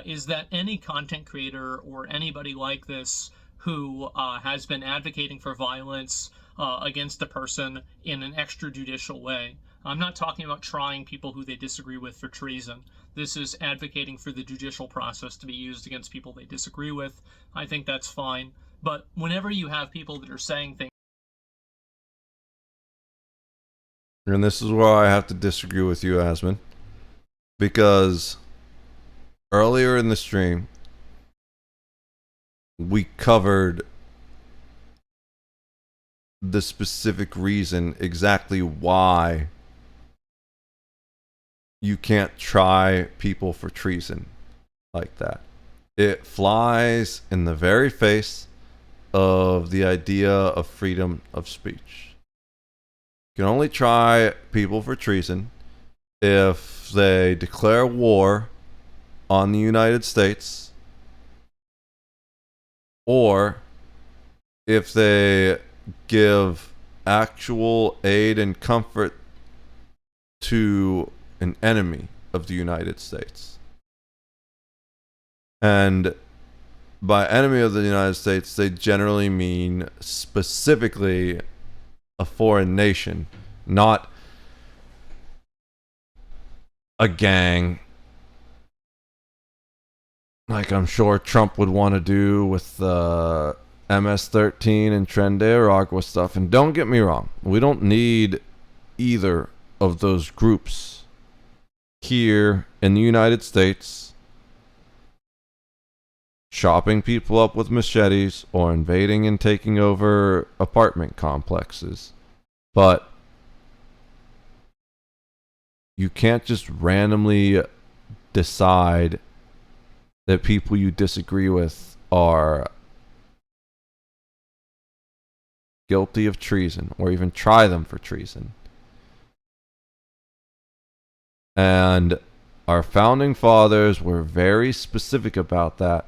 is that any content creator or anybody like this who has been advocating for violence against a person in an extrajudicial way. I'm not talking about trying people who they disagree with for treason. This is advocating for the judicial process to be used against people they disagree with. I think that's fine. But whenever you have people that are saying things... And this is where I have to disagree with you, Asman. Because earlier in the stream, we covered the specific reason exactly why you can't try people for treason like that. It flies in the very face of the idea of freedom of speech. You can only try people for treason if they declare war on the United States, or if they give actual aid and comfort to an enemy of the United States. And by enemy of the United States, they generally mean specifically a foreign nation, not a gang, like I'm sure Trump would want to do with MS-13 and Tren de Aragua stuff. And don't get me wrong, we don't need either of those groups here in the United States chopping people up with machetes or invading and taking over apartment complexes. But you can't just randomly decide that people you disagree with are guilty of treason, or even try them for treason. And our founding fathers were very specific about that,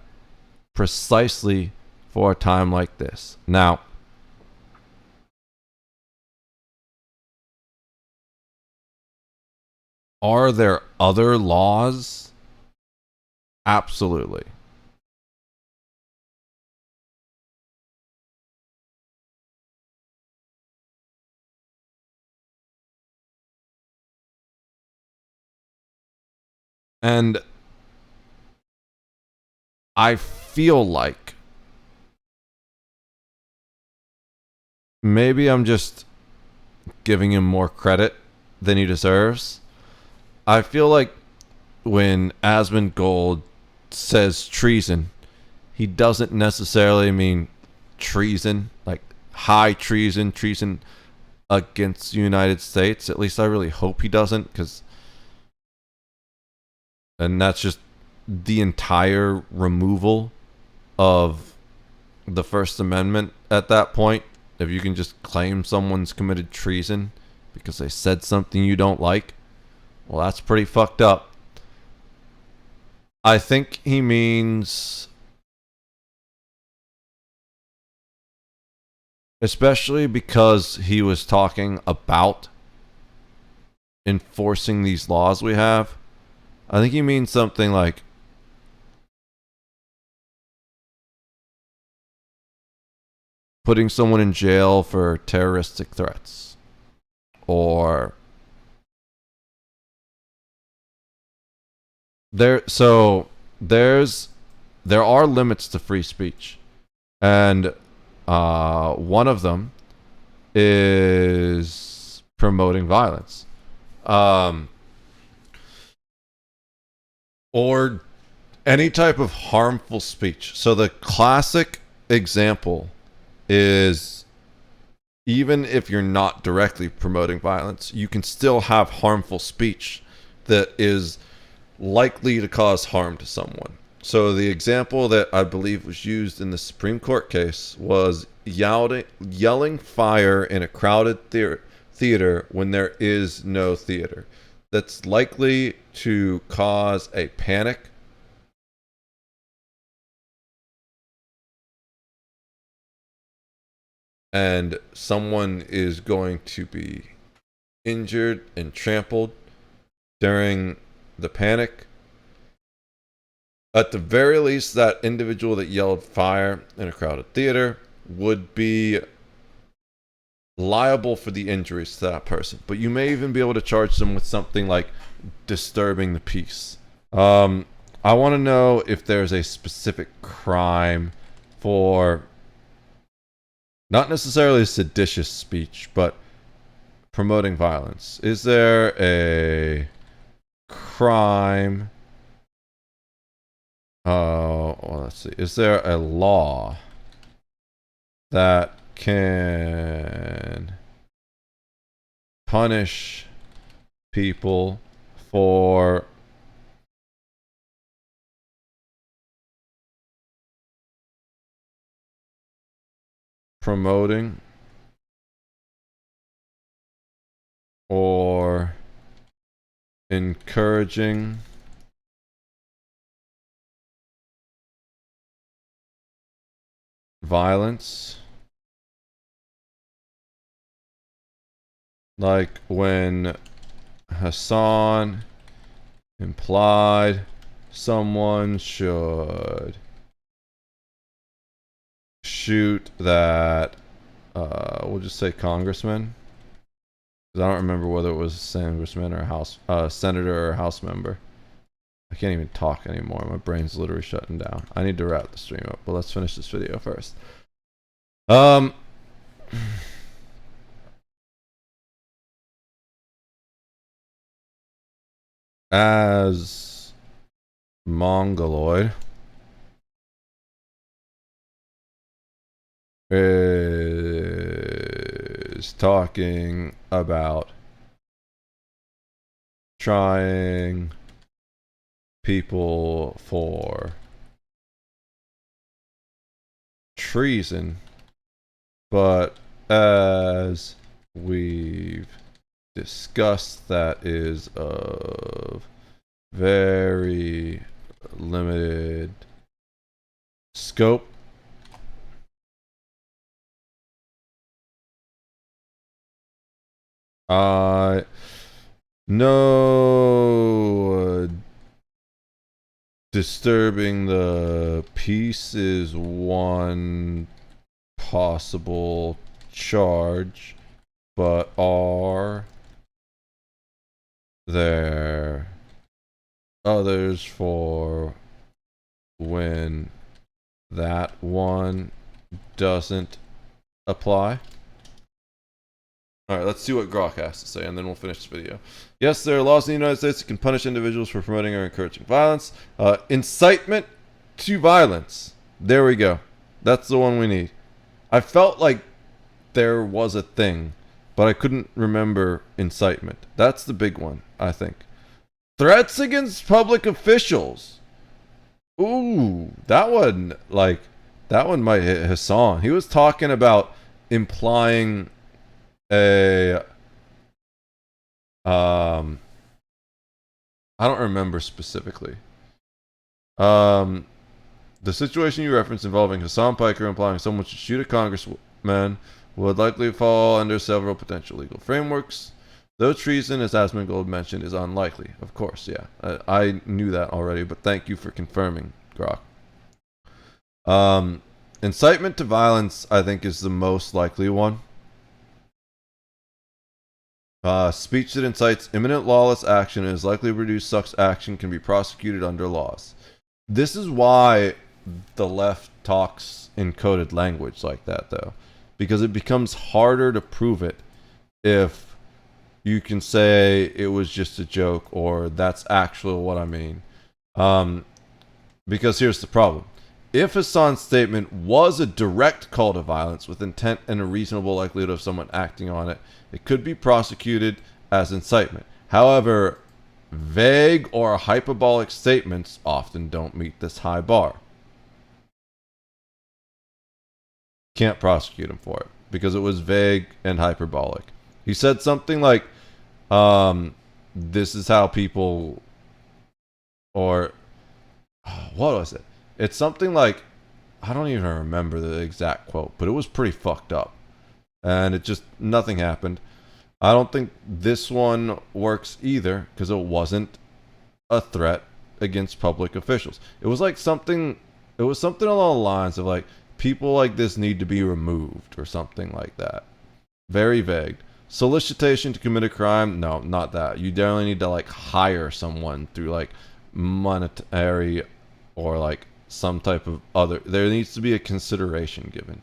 precisely for a time like this. Now, are there other laws? Absolutely. And I feel like maybe I'm just giving him more credit than he deserves. I feel like when Asmongold says treason, he doesn't necessarily mean treason, like high treason, treason against the United States. At least I really hope he doesn't, and that's just the entire removal of the First Amendment at that point. If you can just claim someone's committed treason because they said something you don't like, well, that's pretty fucked up. I think he means, especially because he was talking about enforcing these laws we have, I think he means something like putting someone in jail for terroristic threats, or there are limits to free speech, and one of them is promoting violence, or any type of harmful speech. So the classic example is, even if you're not directly promoting violence, you can still have harmful speech that is likely to cause harm to someone. So the example that I believe was used in the Supreme Court case was yelling fire in a crowded theater when there is no theater. That's likely to cause a panic, and someone is going to be injured and trampled during the panic. At the very least, that individual that yelled fire in a crowded theater would be liable for the injuries to that person. But you may even be able to charge them with something like disturbing the peace. I want to know if there's a specific crime for not necessarily seditious speech, but promoting violence. Is there a crime? Well, let's see. Is there a law that can punish people for promoting or encouraging violence? Like when Hassan implied someone should shoot that, we'll just say congressman. I don't remember whether it was a congressman or a house, senator or a house member. I can't even talk anymore. My brain's literally shutting down. I need to wrap the stream up, but let's finish this video first. As Mongoloid is talking about trying people for treason, but as we've discussed, that is of very limited scope. No, disturbing the peace is one possible charge, but are there others for when that one doesn't apply? Alright, let's see what Grok has to say, and then we'll finish this video. Yes, there are laws in the United States that can punish individuals for promoting or encouraging violence. Incitement to violence. There we go. That's the one we need. I felt like there was a thing, but I couldn't remember incitement. That's the big one, I think. Threats against public officials. Ooh, that one might hit Hassan. He was talking about implying I don't remember specifically. The situation you referenced involving Hassan Piker implying someone should shoot a congressman would likely fall under several potential legal frameworks. Though treason, as Asmongold mentioned, is unlikely. Of course, yeah. I knew that already, but thank you for confirming, Grok. Incitement to violence, I think, is the most likely one. Speech that incites imminent lawless action and is likely to produce such action can be prosecuted under laws. This is why the left talks in coded language like that, though. Because it becomes harder to prove it if you can say it was just a joke or that's actually what I mean. Because here's the problem. If Hassan's statement was a direct call to violence with intent and a reasonable likelihood of someone acting on it, it could be prosecuted as incitement. However, vague or hyperbolic statements often don't meet this high bar. Can't prosecute him for it because it was vague and hyperbolic. He said something like, this is how people, or what was it? It's something like, I don't even remember the exact quote, but it was pretty fucked up. And it just, nothing happened. I don't think this one works either because it wasn't a threat against public officials. It was like something, it was something along the lines of like, people like this need to be removed or something like that. Very vague. Solicitation to commit a crime? No, not that. You definitely need to like hire someone through like monetary or like some type of other. There needs to be a consideration given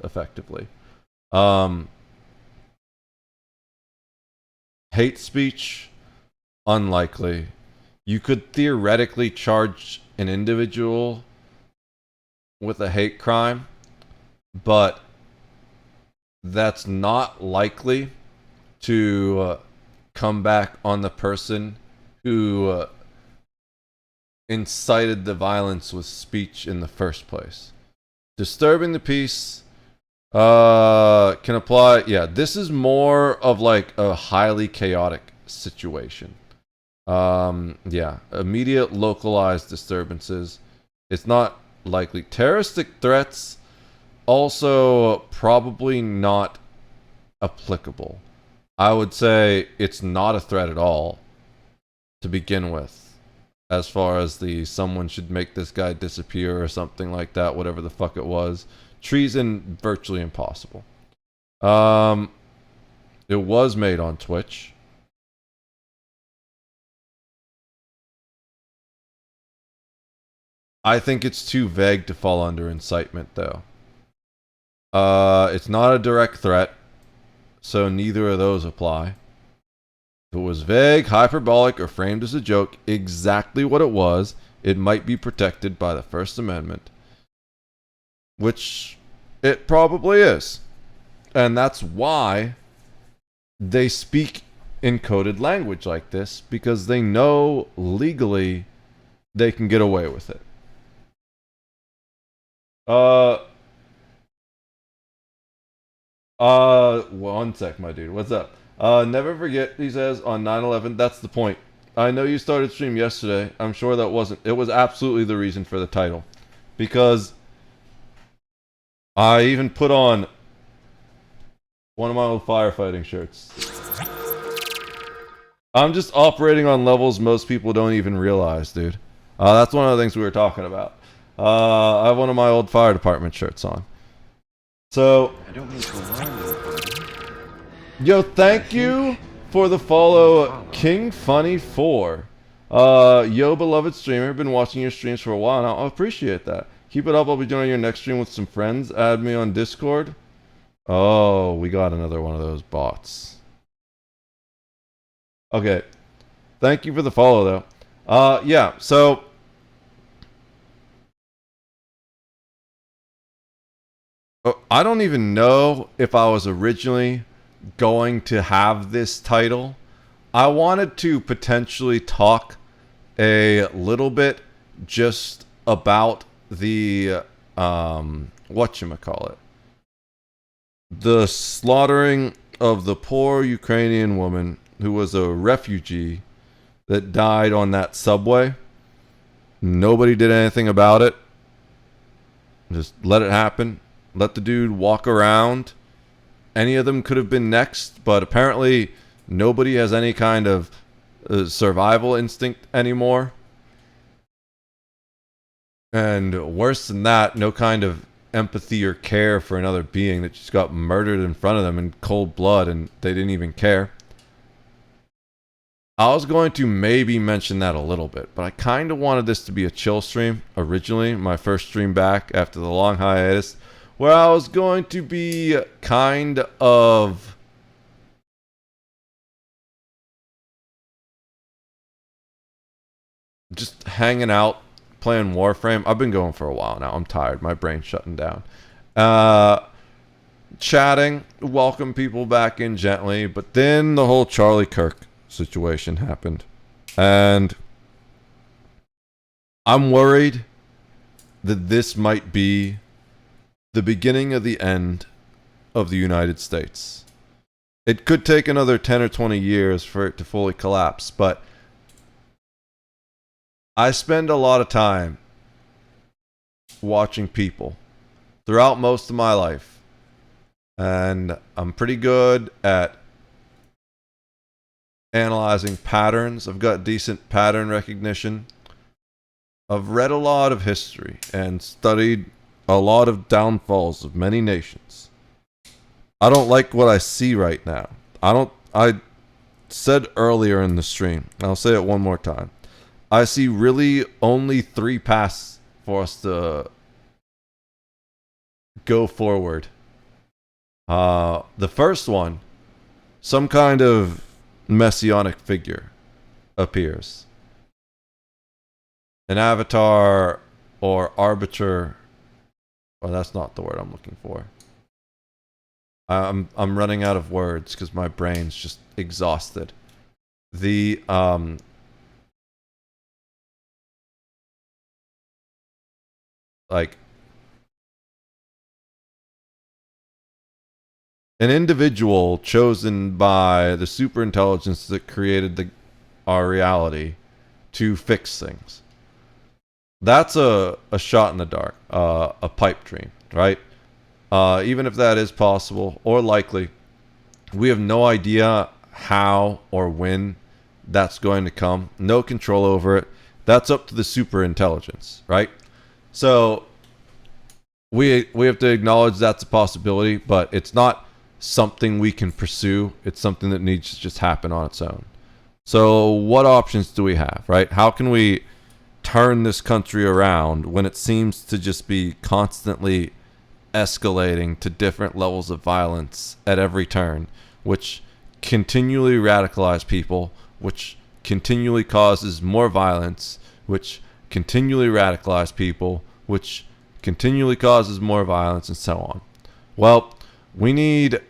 effectively. Hate speech? Unlikely. You could theoretically charge an individual with a hate crime, but that's not likely to come back on the person who incited the violence with speech in the first place. Disturbing the peace can apply. Yeah, this is more of like a highly chaotic situation. Yeah, immediate localized disturbances. It's not likely. Terroristic threats, also probably not applicable. I would say it's not a threat at all to begin with, as far as the someone should make this guy disappear or something like that, whatever the fuck it was. Treason, virtually impossible. It was made on Twitch. I think it's too vague to fall under incitement, though. It's not a direct threat, so neither of those apply. If it was vague, hyperbolic, or framed as a joke, exactly what it was, it might be protected by the First Amendment. Which it probably is. And that's why they speak encoded language like this because they know legally they can get away with it. One sec, my dude. What's up? Never forget, he says, on 9/11, that's the point. I know you started stream yesterday. I'm sure that wasn't. It was absolutely the reason for the title. Because I even put on one of my old firefighting shirts. I'm just operating on levels most people don't even realize, dude. That's one of the things we were talking about. I have one of my old fire department shirts on. So, I don't mean to alarm you, buddy. Yo, thank you for the follow, King Funny 4. Yo, beloved streamer, been watching your streams for a while now. I appreciate that. Keep it up. I'll be joining your next stream with some friends. Add me on Discord. Oh, we got another one of those bots. Okay. Thank you for the follow, though. Yeah, so I don't even know if I was originally going to have this title. I wanted to potentially talk a little bit just about the whatchamacallit, the slaughtering of the poor Ukrainian woman who was a refugee that died on that subway. Nobody did anything about it. Just let it happen. Let the dude walk around. Any of them could have been next, but apparently nobody has any kind of survival instinct anymore. And worse than that, no kind of empathy or care for another being that just got murdered in front of them in cold blood and they didn't even care. I was going to maybe mention that a little bit, but I kind of wanted this to be a chill stream originally, my first stream back after the long hiatus, where I was going to be kind of just hanging out, playing Warframe. I've been going for a while now. I'm tired. My brain's shutting down. Chatting, welcome people back in gently, but then the whole Charlie Kirk situation happened. And I'm worried that this might be the beginning of the end of the United States. It could take another 10 or 20 years for it to fully collapse, but I spend a lot of time watching people throughout most of my life, and I'm pretty good at analyzing patterns. I've got decent pattern recognition. I've read a lot of history and studied a lot of downfalls of many nations. I don't like what I see right now. I said earlier in the stream, I'll say it one more time. I see really only 3 paths for us to go forward. The first one, some kind of messianic figure appears. An avatar or arbiter. Oh, that's not the word I'm looking for. I'm running out of words because my brain's just exhausted. The like an individual chosen by the superintelligence that created our reality to fix things. That's a shot in the dark, a pipe dream, right? Even if that is possible or likely, we have no idea how or when that's going to come. No control over it. That's up to the superintelligence, right? So we have to acknowledge that's a possibility, but it's not something we can pursue. It's something that needs to just happen on its own. So what options do we have, right? How can we turn this country around when it seems to just be constantly escalating to different levels of violence at every turn, which continually radicalize people, which continually causes more violence, which continually radicalize people, which continually causes more violence, and so on. Well, we need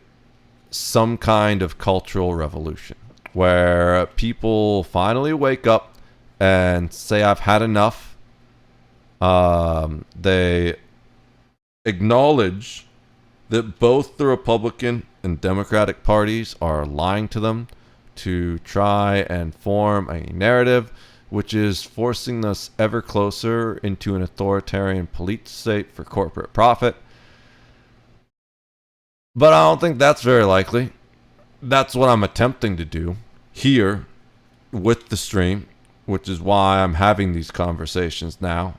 some kind of cultural revolution. where people finally wake up and say, I've had enough. They acknowledge that both the Republican and Democratic parties are lying to them to try and form a narrative which is forcing us ever closer into an authoritarian police state for corporate profit. But I don't think that's very likely. That's what I'm attempting to do here with the stream, which is why I'm having these conversations now.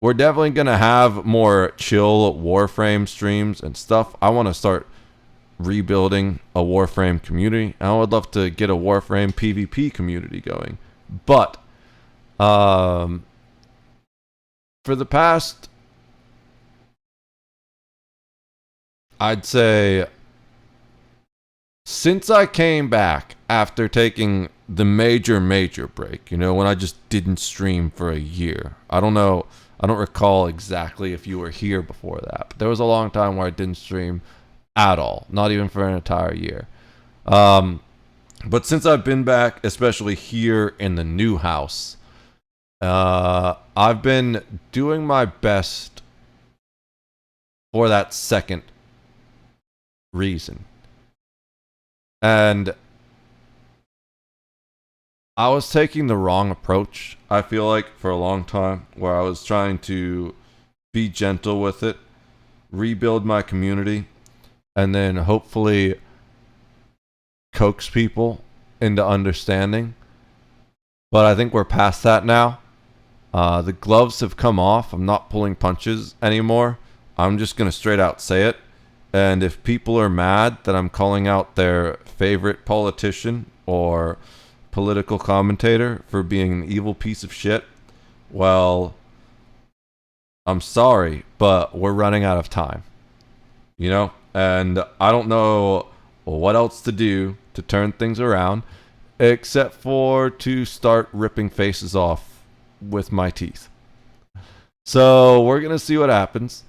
We're definitely going to have more chill Warframe streams and stuff. I want to start rebuilding a Warframe community. I would love to get a Warframe PvP community going. But for the past, I'd say, since I came back after taking the major break, you know, when I just didn't stream for a year. I don't recall exactly if you were here before that, but there was a long time where I didn't stream at all, not even for an entire year. But since I've been back, especially here in the new house, I've been doing my best for that second reason. And I was taking the wrong approach, I feel like, for a long time, where I was trying to be gentle with it, rebuild my community, and then hopefully coax people into understanding. But I think we're past that now. The gloves have come off. I'm not pulling punches anymore. I'm just going to straight out say it. And if people are mad that I'm calling out their favorite politician or political commentator for being an evil piece of shit, well, I'm sorry, but we're running out of time. You know? And I don't know what else to do to turn things around except for to start ripping faces off with my teeth. So we're going to see what happens.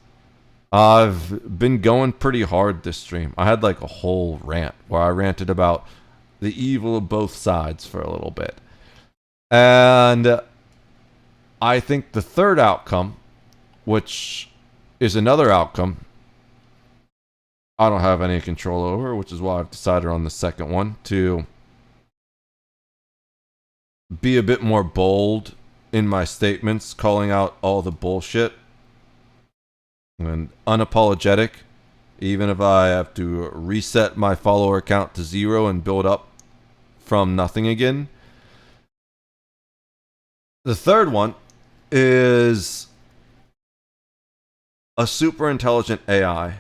I've been going pretty hard this stream. I had like a whole rant where I ranted about the evil of both sides for a little bit. And I think the third outcome, which is another outcome I don't have any control over, which is why I've decided on the second one to be a bit more bold in my statements, calling out all the bullshit and unapologetic, even if I have to reset my follower count to 0 and build up from nothing again. The third one is a super intelligent AI.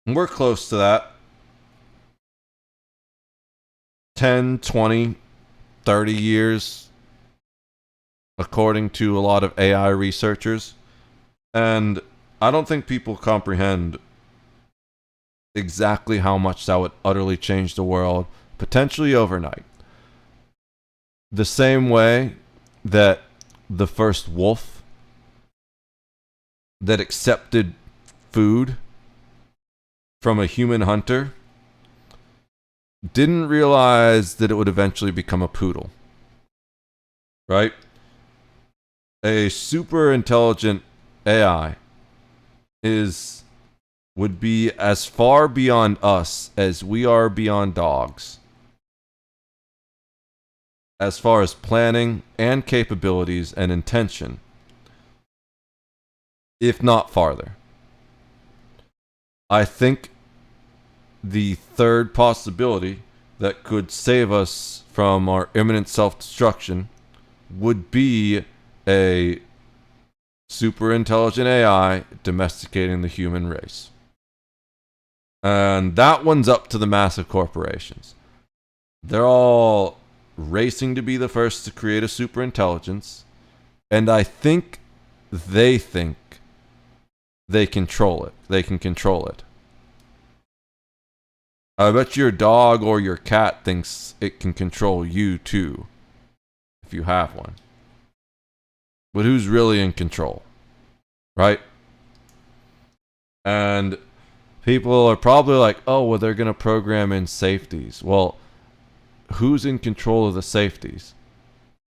We're close to that. 10, 20, 30 years, according to a lot of AI researchers. And I don't think people comprehend exactly how much that would utterly change the world, potentially overnight. The same way that the first wolf that accepted food from a human hunter didn't realize that it would eventually become a poodle. Right? A super intelligent AI would be as far beyond us as we are beyond dogs, as far as planning and capabilities and intention, if not farther. I think the third possibility that could save us from our imminent self-destruction would be a super intelligent AI domesticating the human race. And that one's up to the massive corporations. They're all racing to be the first to create a super intelligence, and I think they control it. They can control it. I bet your dog or your cat thinks it can control you too, if you have one. But who's really in control? Right? And People are probably like, oh, well, they're going to program in safeties. Well, who's in control of the safeties?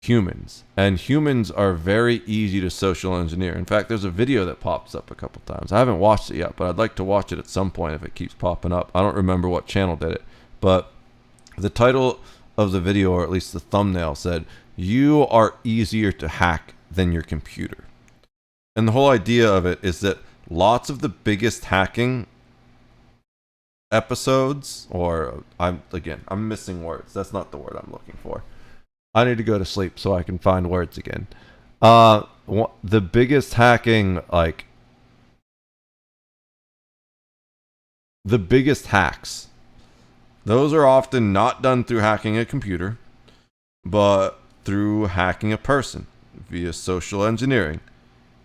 Humans. And humans are very easy to social engineer. In fact, there's a video that pops up a couple times. I haven't watched it yet, but I'd like to watch it at some point if it keeps popping up. I don't remember what channel did it, but the title of the video, or at least the thumbnail, said, "You are easier to hack than your computer." And the whole idea of it is that lots of the biggest hacking episodes, or I'm missing words. That's not the word I'm looking for. I need to go to sleep so I can find words again. The biggest hacking, like the biggest hacks, those are often not done through hacking a computer, but through hacking a person via social engineering,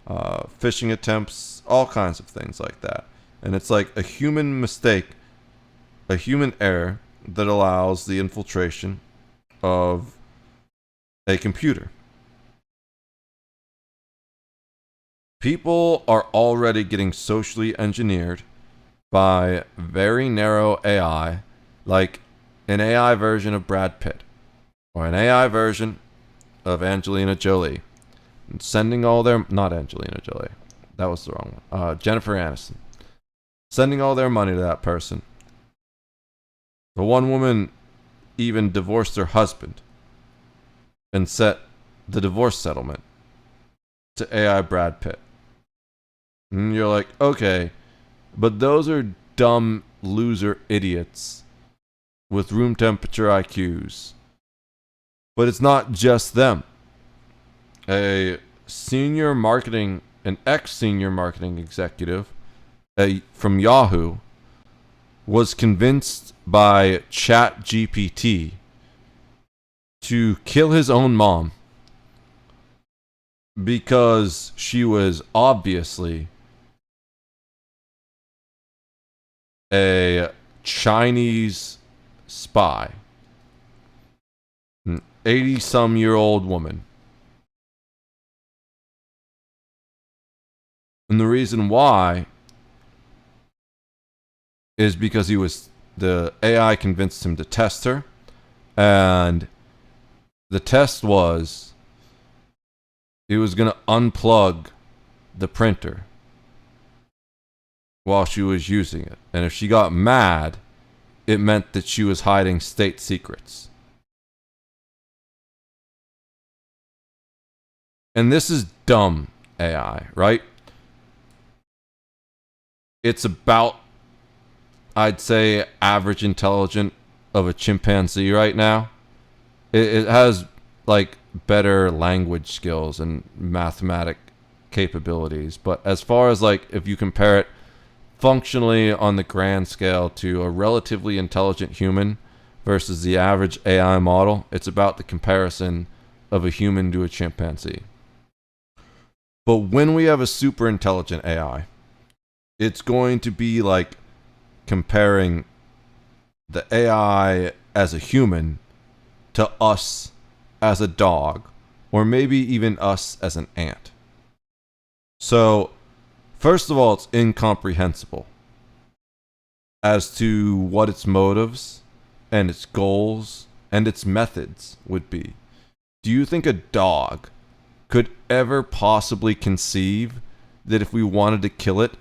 phishing attempts, all kinds of things like that. And it's like a human mistake, a human error that allows the infiltration of a computer. People are already getting socially engineered by very narrow AI, like an AI version of Brad Pitt, or an AI version of Angelina Jolie, and sending all their, not Angelina Jolie, that was the wrong one, Jennifer Aniston, sending all their money to that person. The one woman even divorced her husband and set the divorce settlement to AI Brad Pitt. And you're like, okay, but those are dumb loser idiots with room temperature IQs. But it's not just them. An ex-senior marketing executive from Yahoo was convinced by ChatGPT to kill his own mom because she was obviously a Chinese spy. An 80-some-year-old woman. And the reason why is because the AI convinced him to test her, and the test was he was going to unplug the printer while she was using it. And if she got mad, it meant that she was hiding state secrets. And this is dumb AI, right? It's about, I'd say, average intelligence of a chimpanzee right now. It has like better language skills and mathematic capabilities, but as far as like if you compare it functionally on the grand scale to a relatively intelligent human versus the average AI model, it's about the comparison of a human to a chimpanzee. But when we have a super intelligent AI, it's going to be like comparing the AI as a human to us as a dog, or maybe even us as an ant. So, first of all, it's incomprehensible as to what its motives and its goals and its methods would be. Do you think a dog could ever possibly conceive that if we wanted to kill it,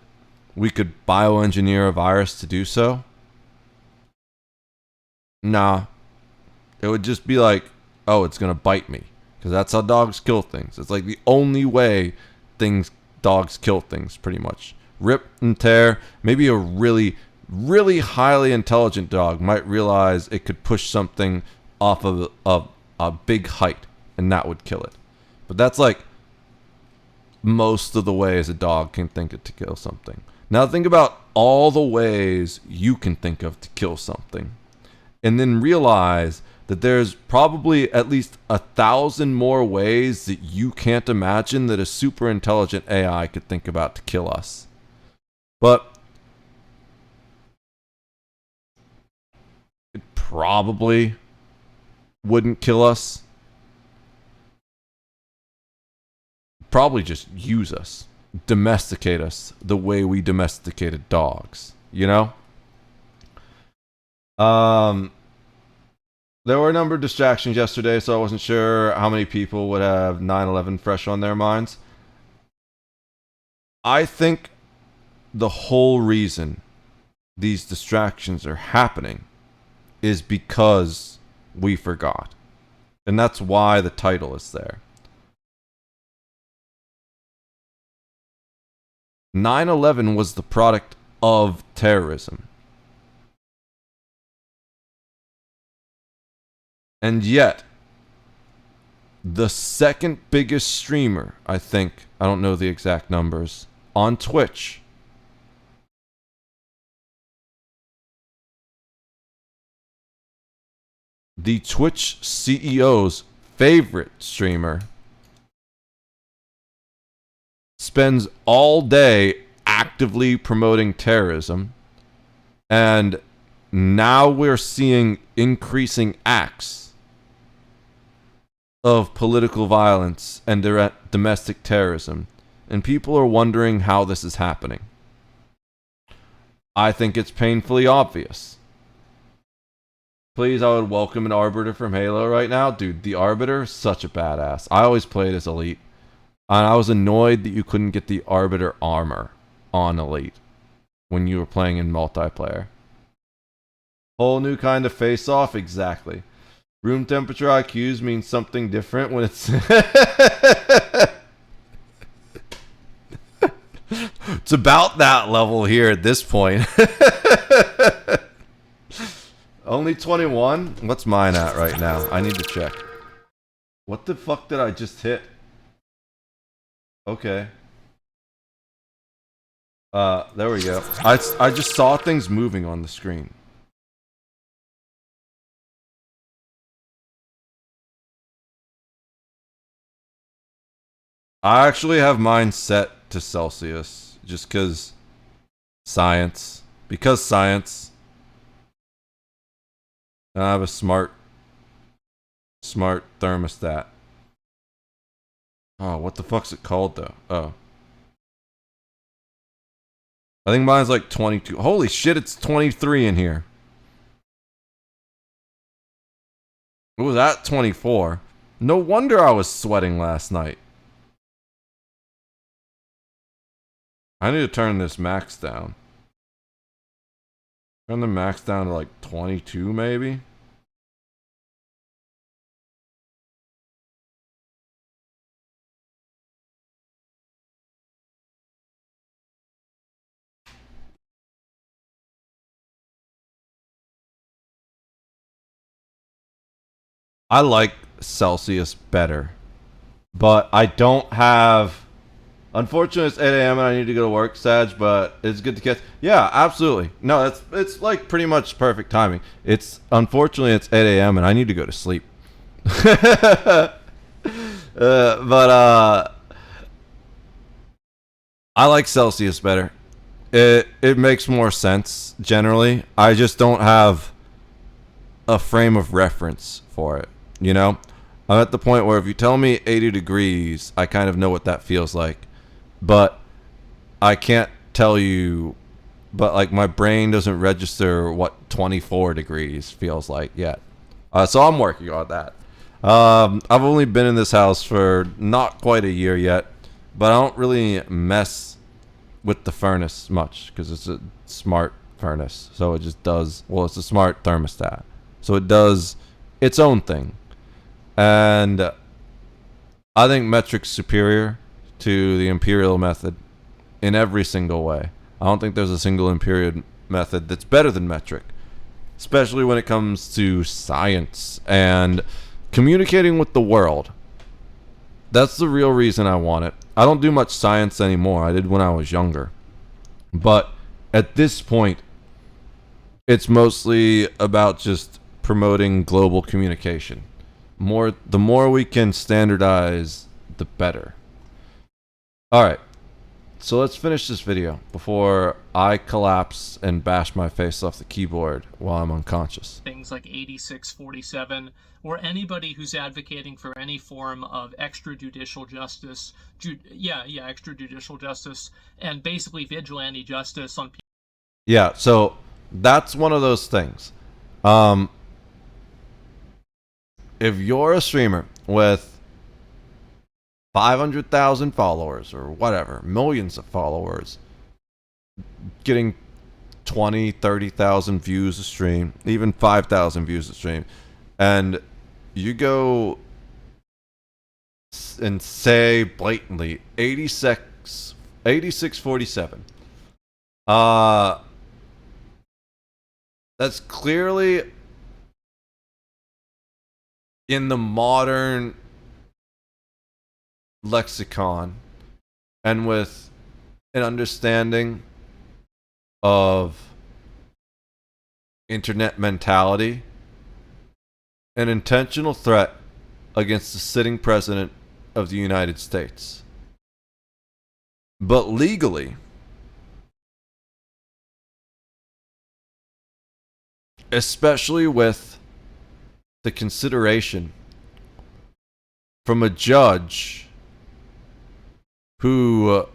we could bioengineer a virus to do so? Nah. It would just be like, oh, it's going to bite me. Because that's how dogs kill things. It's like the only way dogs kill things, pretty much. Rip and tear. Maybe a really, really highly intelligent dog might realize it could push something off of a big height, and that would kill it. But that's like most of the ways a dog can think of to kill something. Now think about all the ways you can think of to kill something, and then realize that there's probably at least 1,000 more ways that you can't imagine that a super intelligent AI could think about to kill us. But it probably wouldn't kill us. Probably just use us, domesticate us the way we domesticated dogs. you know? There were a number of distractions yesterday, so I wasn't sure how many people would have 9/11 fresh on their minds. I think the whole reason these distractions are happening is because we forgot. And that's why the title is there. 9/11 was the product of terrorism. And yet, the second biggest streamer, I think, I don't know the exact numbers, on Twitch, the Twitch CEO's favorite streamer, spends all day actively promoting terrorism, and now we're seeing increasing acts of political violence and domestic terrorism, and people are wondering how this is happening. I think it's painfully obvious. Please, I would welcome an Arbiter from Halo right now. Dude, the Arbiter is such a badass. I always played as Elite, and I was annoyed that you couldn't get the Arbiter armor on Elite when you were playing in multiplayer. Whole new kind of face-off? Exactly. Room temperature IQs means something different when it's... It's about that level here at this point. Only 21? What's mine at right now? I need to check. What the fuck did I just hit? Okay. There we go. I just saw things moving on the screen. I actually have mine set to Celsius, just because science. Because science. And I have a smart thermostat. Oh, what the fuck's it called, though? Oh. I think mine's like 22. Holy shit, it's 23 in here. It was at 24. No wonder I was sweating last night. I need to turn this max down. Turn the max down to like 22 maybe? I like Celsius better. But I don't have... Unfortunately, it's 8 a.m. and I need to go to work, Sag, but it's good to catch. Yeah, absolutely. No, it's like pretty much perfect timing. Unfortunately, it's 8 a.m. and I need to go to sleep. I like Celsius better. It makes more sense, generally. I just don't have a frame of reference for it, you know? I'm at the point where if you tell me 80 degrees, I kind of know what that feels like. But I can't tell you, but like my brain doesn't register what 24 degrees feels like yet. So I'm working on that. I've only been in this house for not quite a year yet, but I don't really mess with the furnace much because it's a smart furnace. So it just does, well, it's a smart thermostat. So it does its own thing. And I think metric's superior to the imperial method in every single way. I don't think there's a single imperial method that's better than metric, especially when it comes to science and communicating with the world. That's the real reason I want it. I don't do much science anymore. I did when I was younger. But at this point, it's mostly about just promoting global communication. The more we can standardize, the better. Alright, so let's finish this video before I collapse and bash my face off the keyboard while I'm unconscious. Things like 8647, or anybody who's advocating for any form of extrajudicial justice, extrajudicial justice, and basically vigilante justice on people Yeah, so that's one of those things. If you're a streamer with 500,000 followers or whatever, millions of followers, getting 20, 30,000 views a stream, even 5,000 views a stream, and you go and say blatantly 8647. That's clearly in the modern lexicon and with an understanding of internet mentality, an intentional threat against the sitting president of the United States. But legally, especially with the consideration from a judge who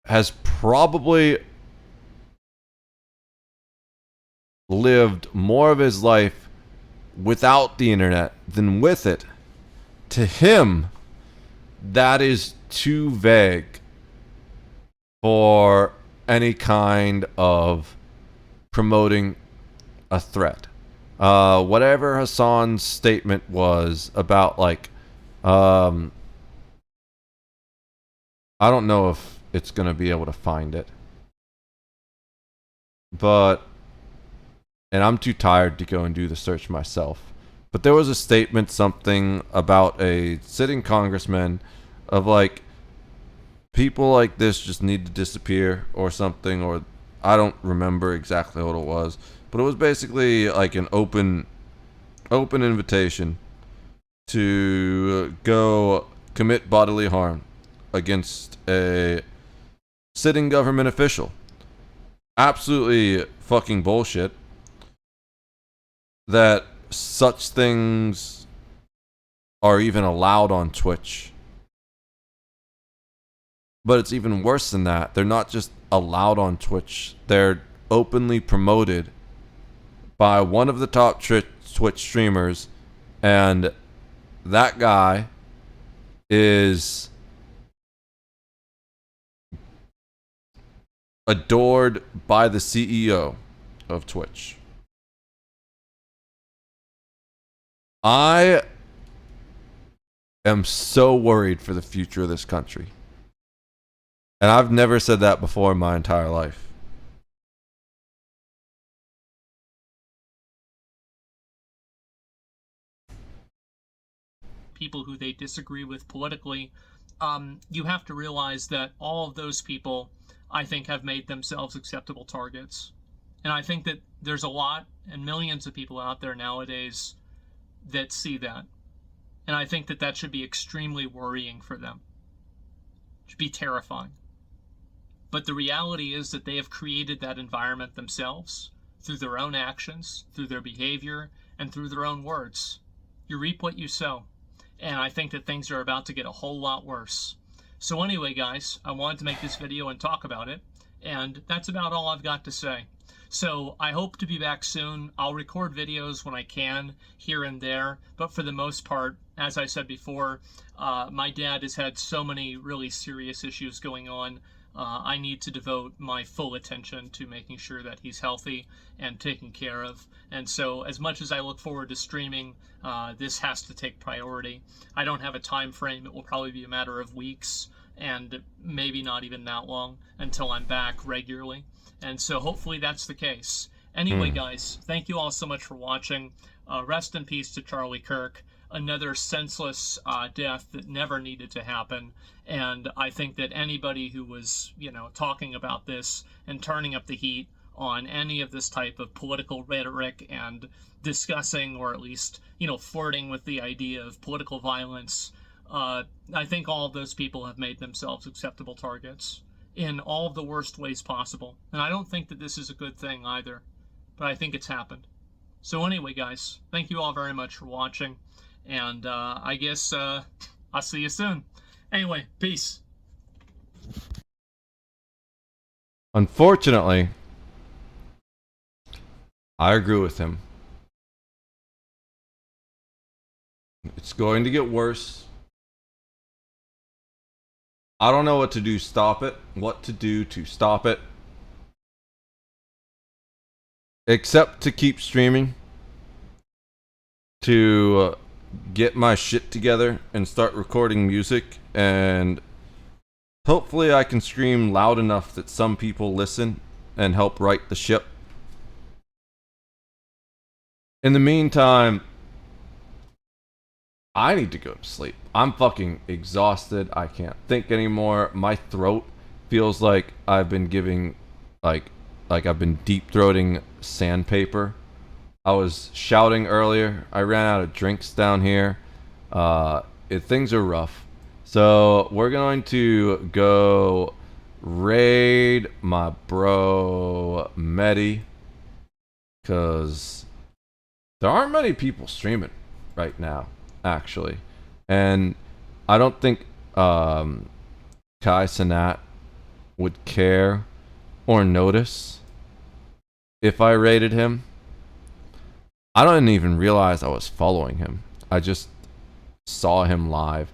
has probably lived more of his life without the internet than with it, to him, that is too vague for any kind of promoting a threat. Whatever Hassan's statement was about, like, I don't know if it's going to be able to find it. But, and I'm too tired to go and do the search myself. But there was a statement, something about a sitting congressman of like, people like this just need to disappear or something, or I don't remember exactly what it was. But it was basically like an open invitation to go commit bodily harm against a sitting government official. Absolutely fucking bullshit that such things are even allowed on Twitch. But it's even worse than that. They're not just allowed on Twitch. They're openly promoted by one of the top Twitch streamers, and that guy is adored by the CEO of Twitch. I am so worried for the future of this country. And I've never said that before in my entire life. People who they disagree with politically, you have to realize that all of those people, I think, have made themselves acceptable targets. And I think that there's a lot and millions of people out there nowadays that see that. And I think that that should be extremely worrying for them. It should be terrifying. But the reality is that they have created that environment themselves through their own actions, through their behavior, and through their own words. You reap what you sow. And I think that things are about to get a whole lot worse. So anyway, guys, I wanted to make this video and talk about it. And that's about all I've got to say. So I hope to be back soon. I'll record videos when I can, here and there. But for the most part, as I said before, my dad has had so many really serious issues going on. I need to devote my full attention to making sure that he's healthy and taken care of. And so as much as I look forward to streaming, this has to take priority. I don't have a time frame. It will probably be a matter of weeks and maybe not even that long until I'm back regularly. And so hopefully that's the case. Anyway, guys, thank you all so much for watching. Rest in peace to Charlie Kirk. Another senseless death that never needed to happen. And I think that anybody who was, talking about this and turning up the heat on any of this type of political rhetoric and discussing, or at least, flirting with the idea of political violence, I think all of those people have made themselves acceptable targets in all of the worst ways possible. And I don't think that this is a good thing either, but I think it's happened. So anyway, guys, thank you all very much for watching. And I guess I'll see you soon. Anyway, peace. Unfortunately, I agree with him. It's going to get worse. I don't know what to do to stop it. Except to keep streaming. To get my shit together and start recording music. And hopefully I can stream loud enough that some people listen and help right the ship. In the meantime, I need to go to sleep. I'm fucking exhausted. I can't think anymore. My throat feels like I've been giving, like I've been deep throating sandpaper. I was shouting earlier. I ran out of drinks down here. Things are rough. So we're going to go raid my bro Medi, because there aren't many people streaming right now, actually. And I don't think Kai Sanat would care or notice if I raided him. I didn't even realize I was following him. I just saw him live.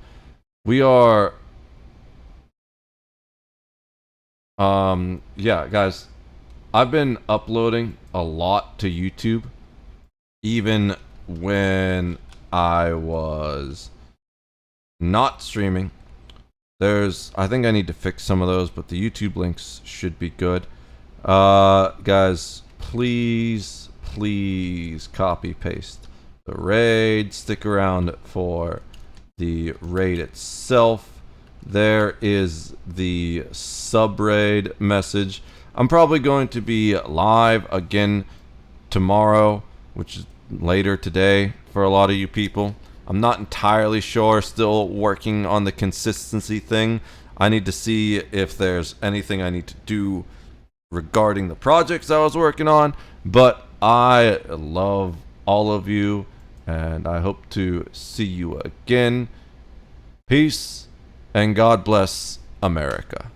We are... yeah, guys. I've been uploading a lot to YouTube. Even when I was not streaming. I think I need to fix some of those, but the YouTube links should be good. Guys, please copy paste the raid. Stick around for the raid itself. There is the sub-raid message. I'm probably going to be live again tomorrow, which is later today for a lot of you people. I'm not entirely sure, still working on the consistency thing. I need to see if there's anything I need to do regarding the projects I was working on, but I love all of you, and I hope to see you again. Peace, and God bless America.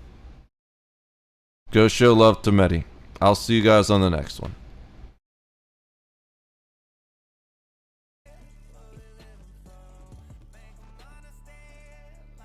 Go show love to Medi. I'll see you guys on the next one.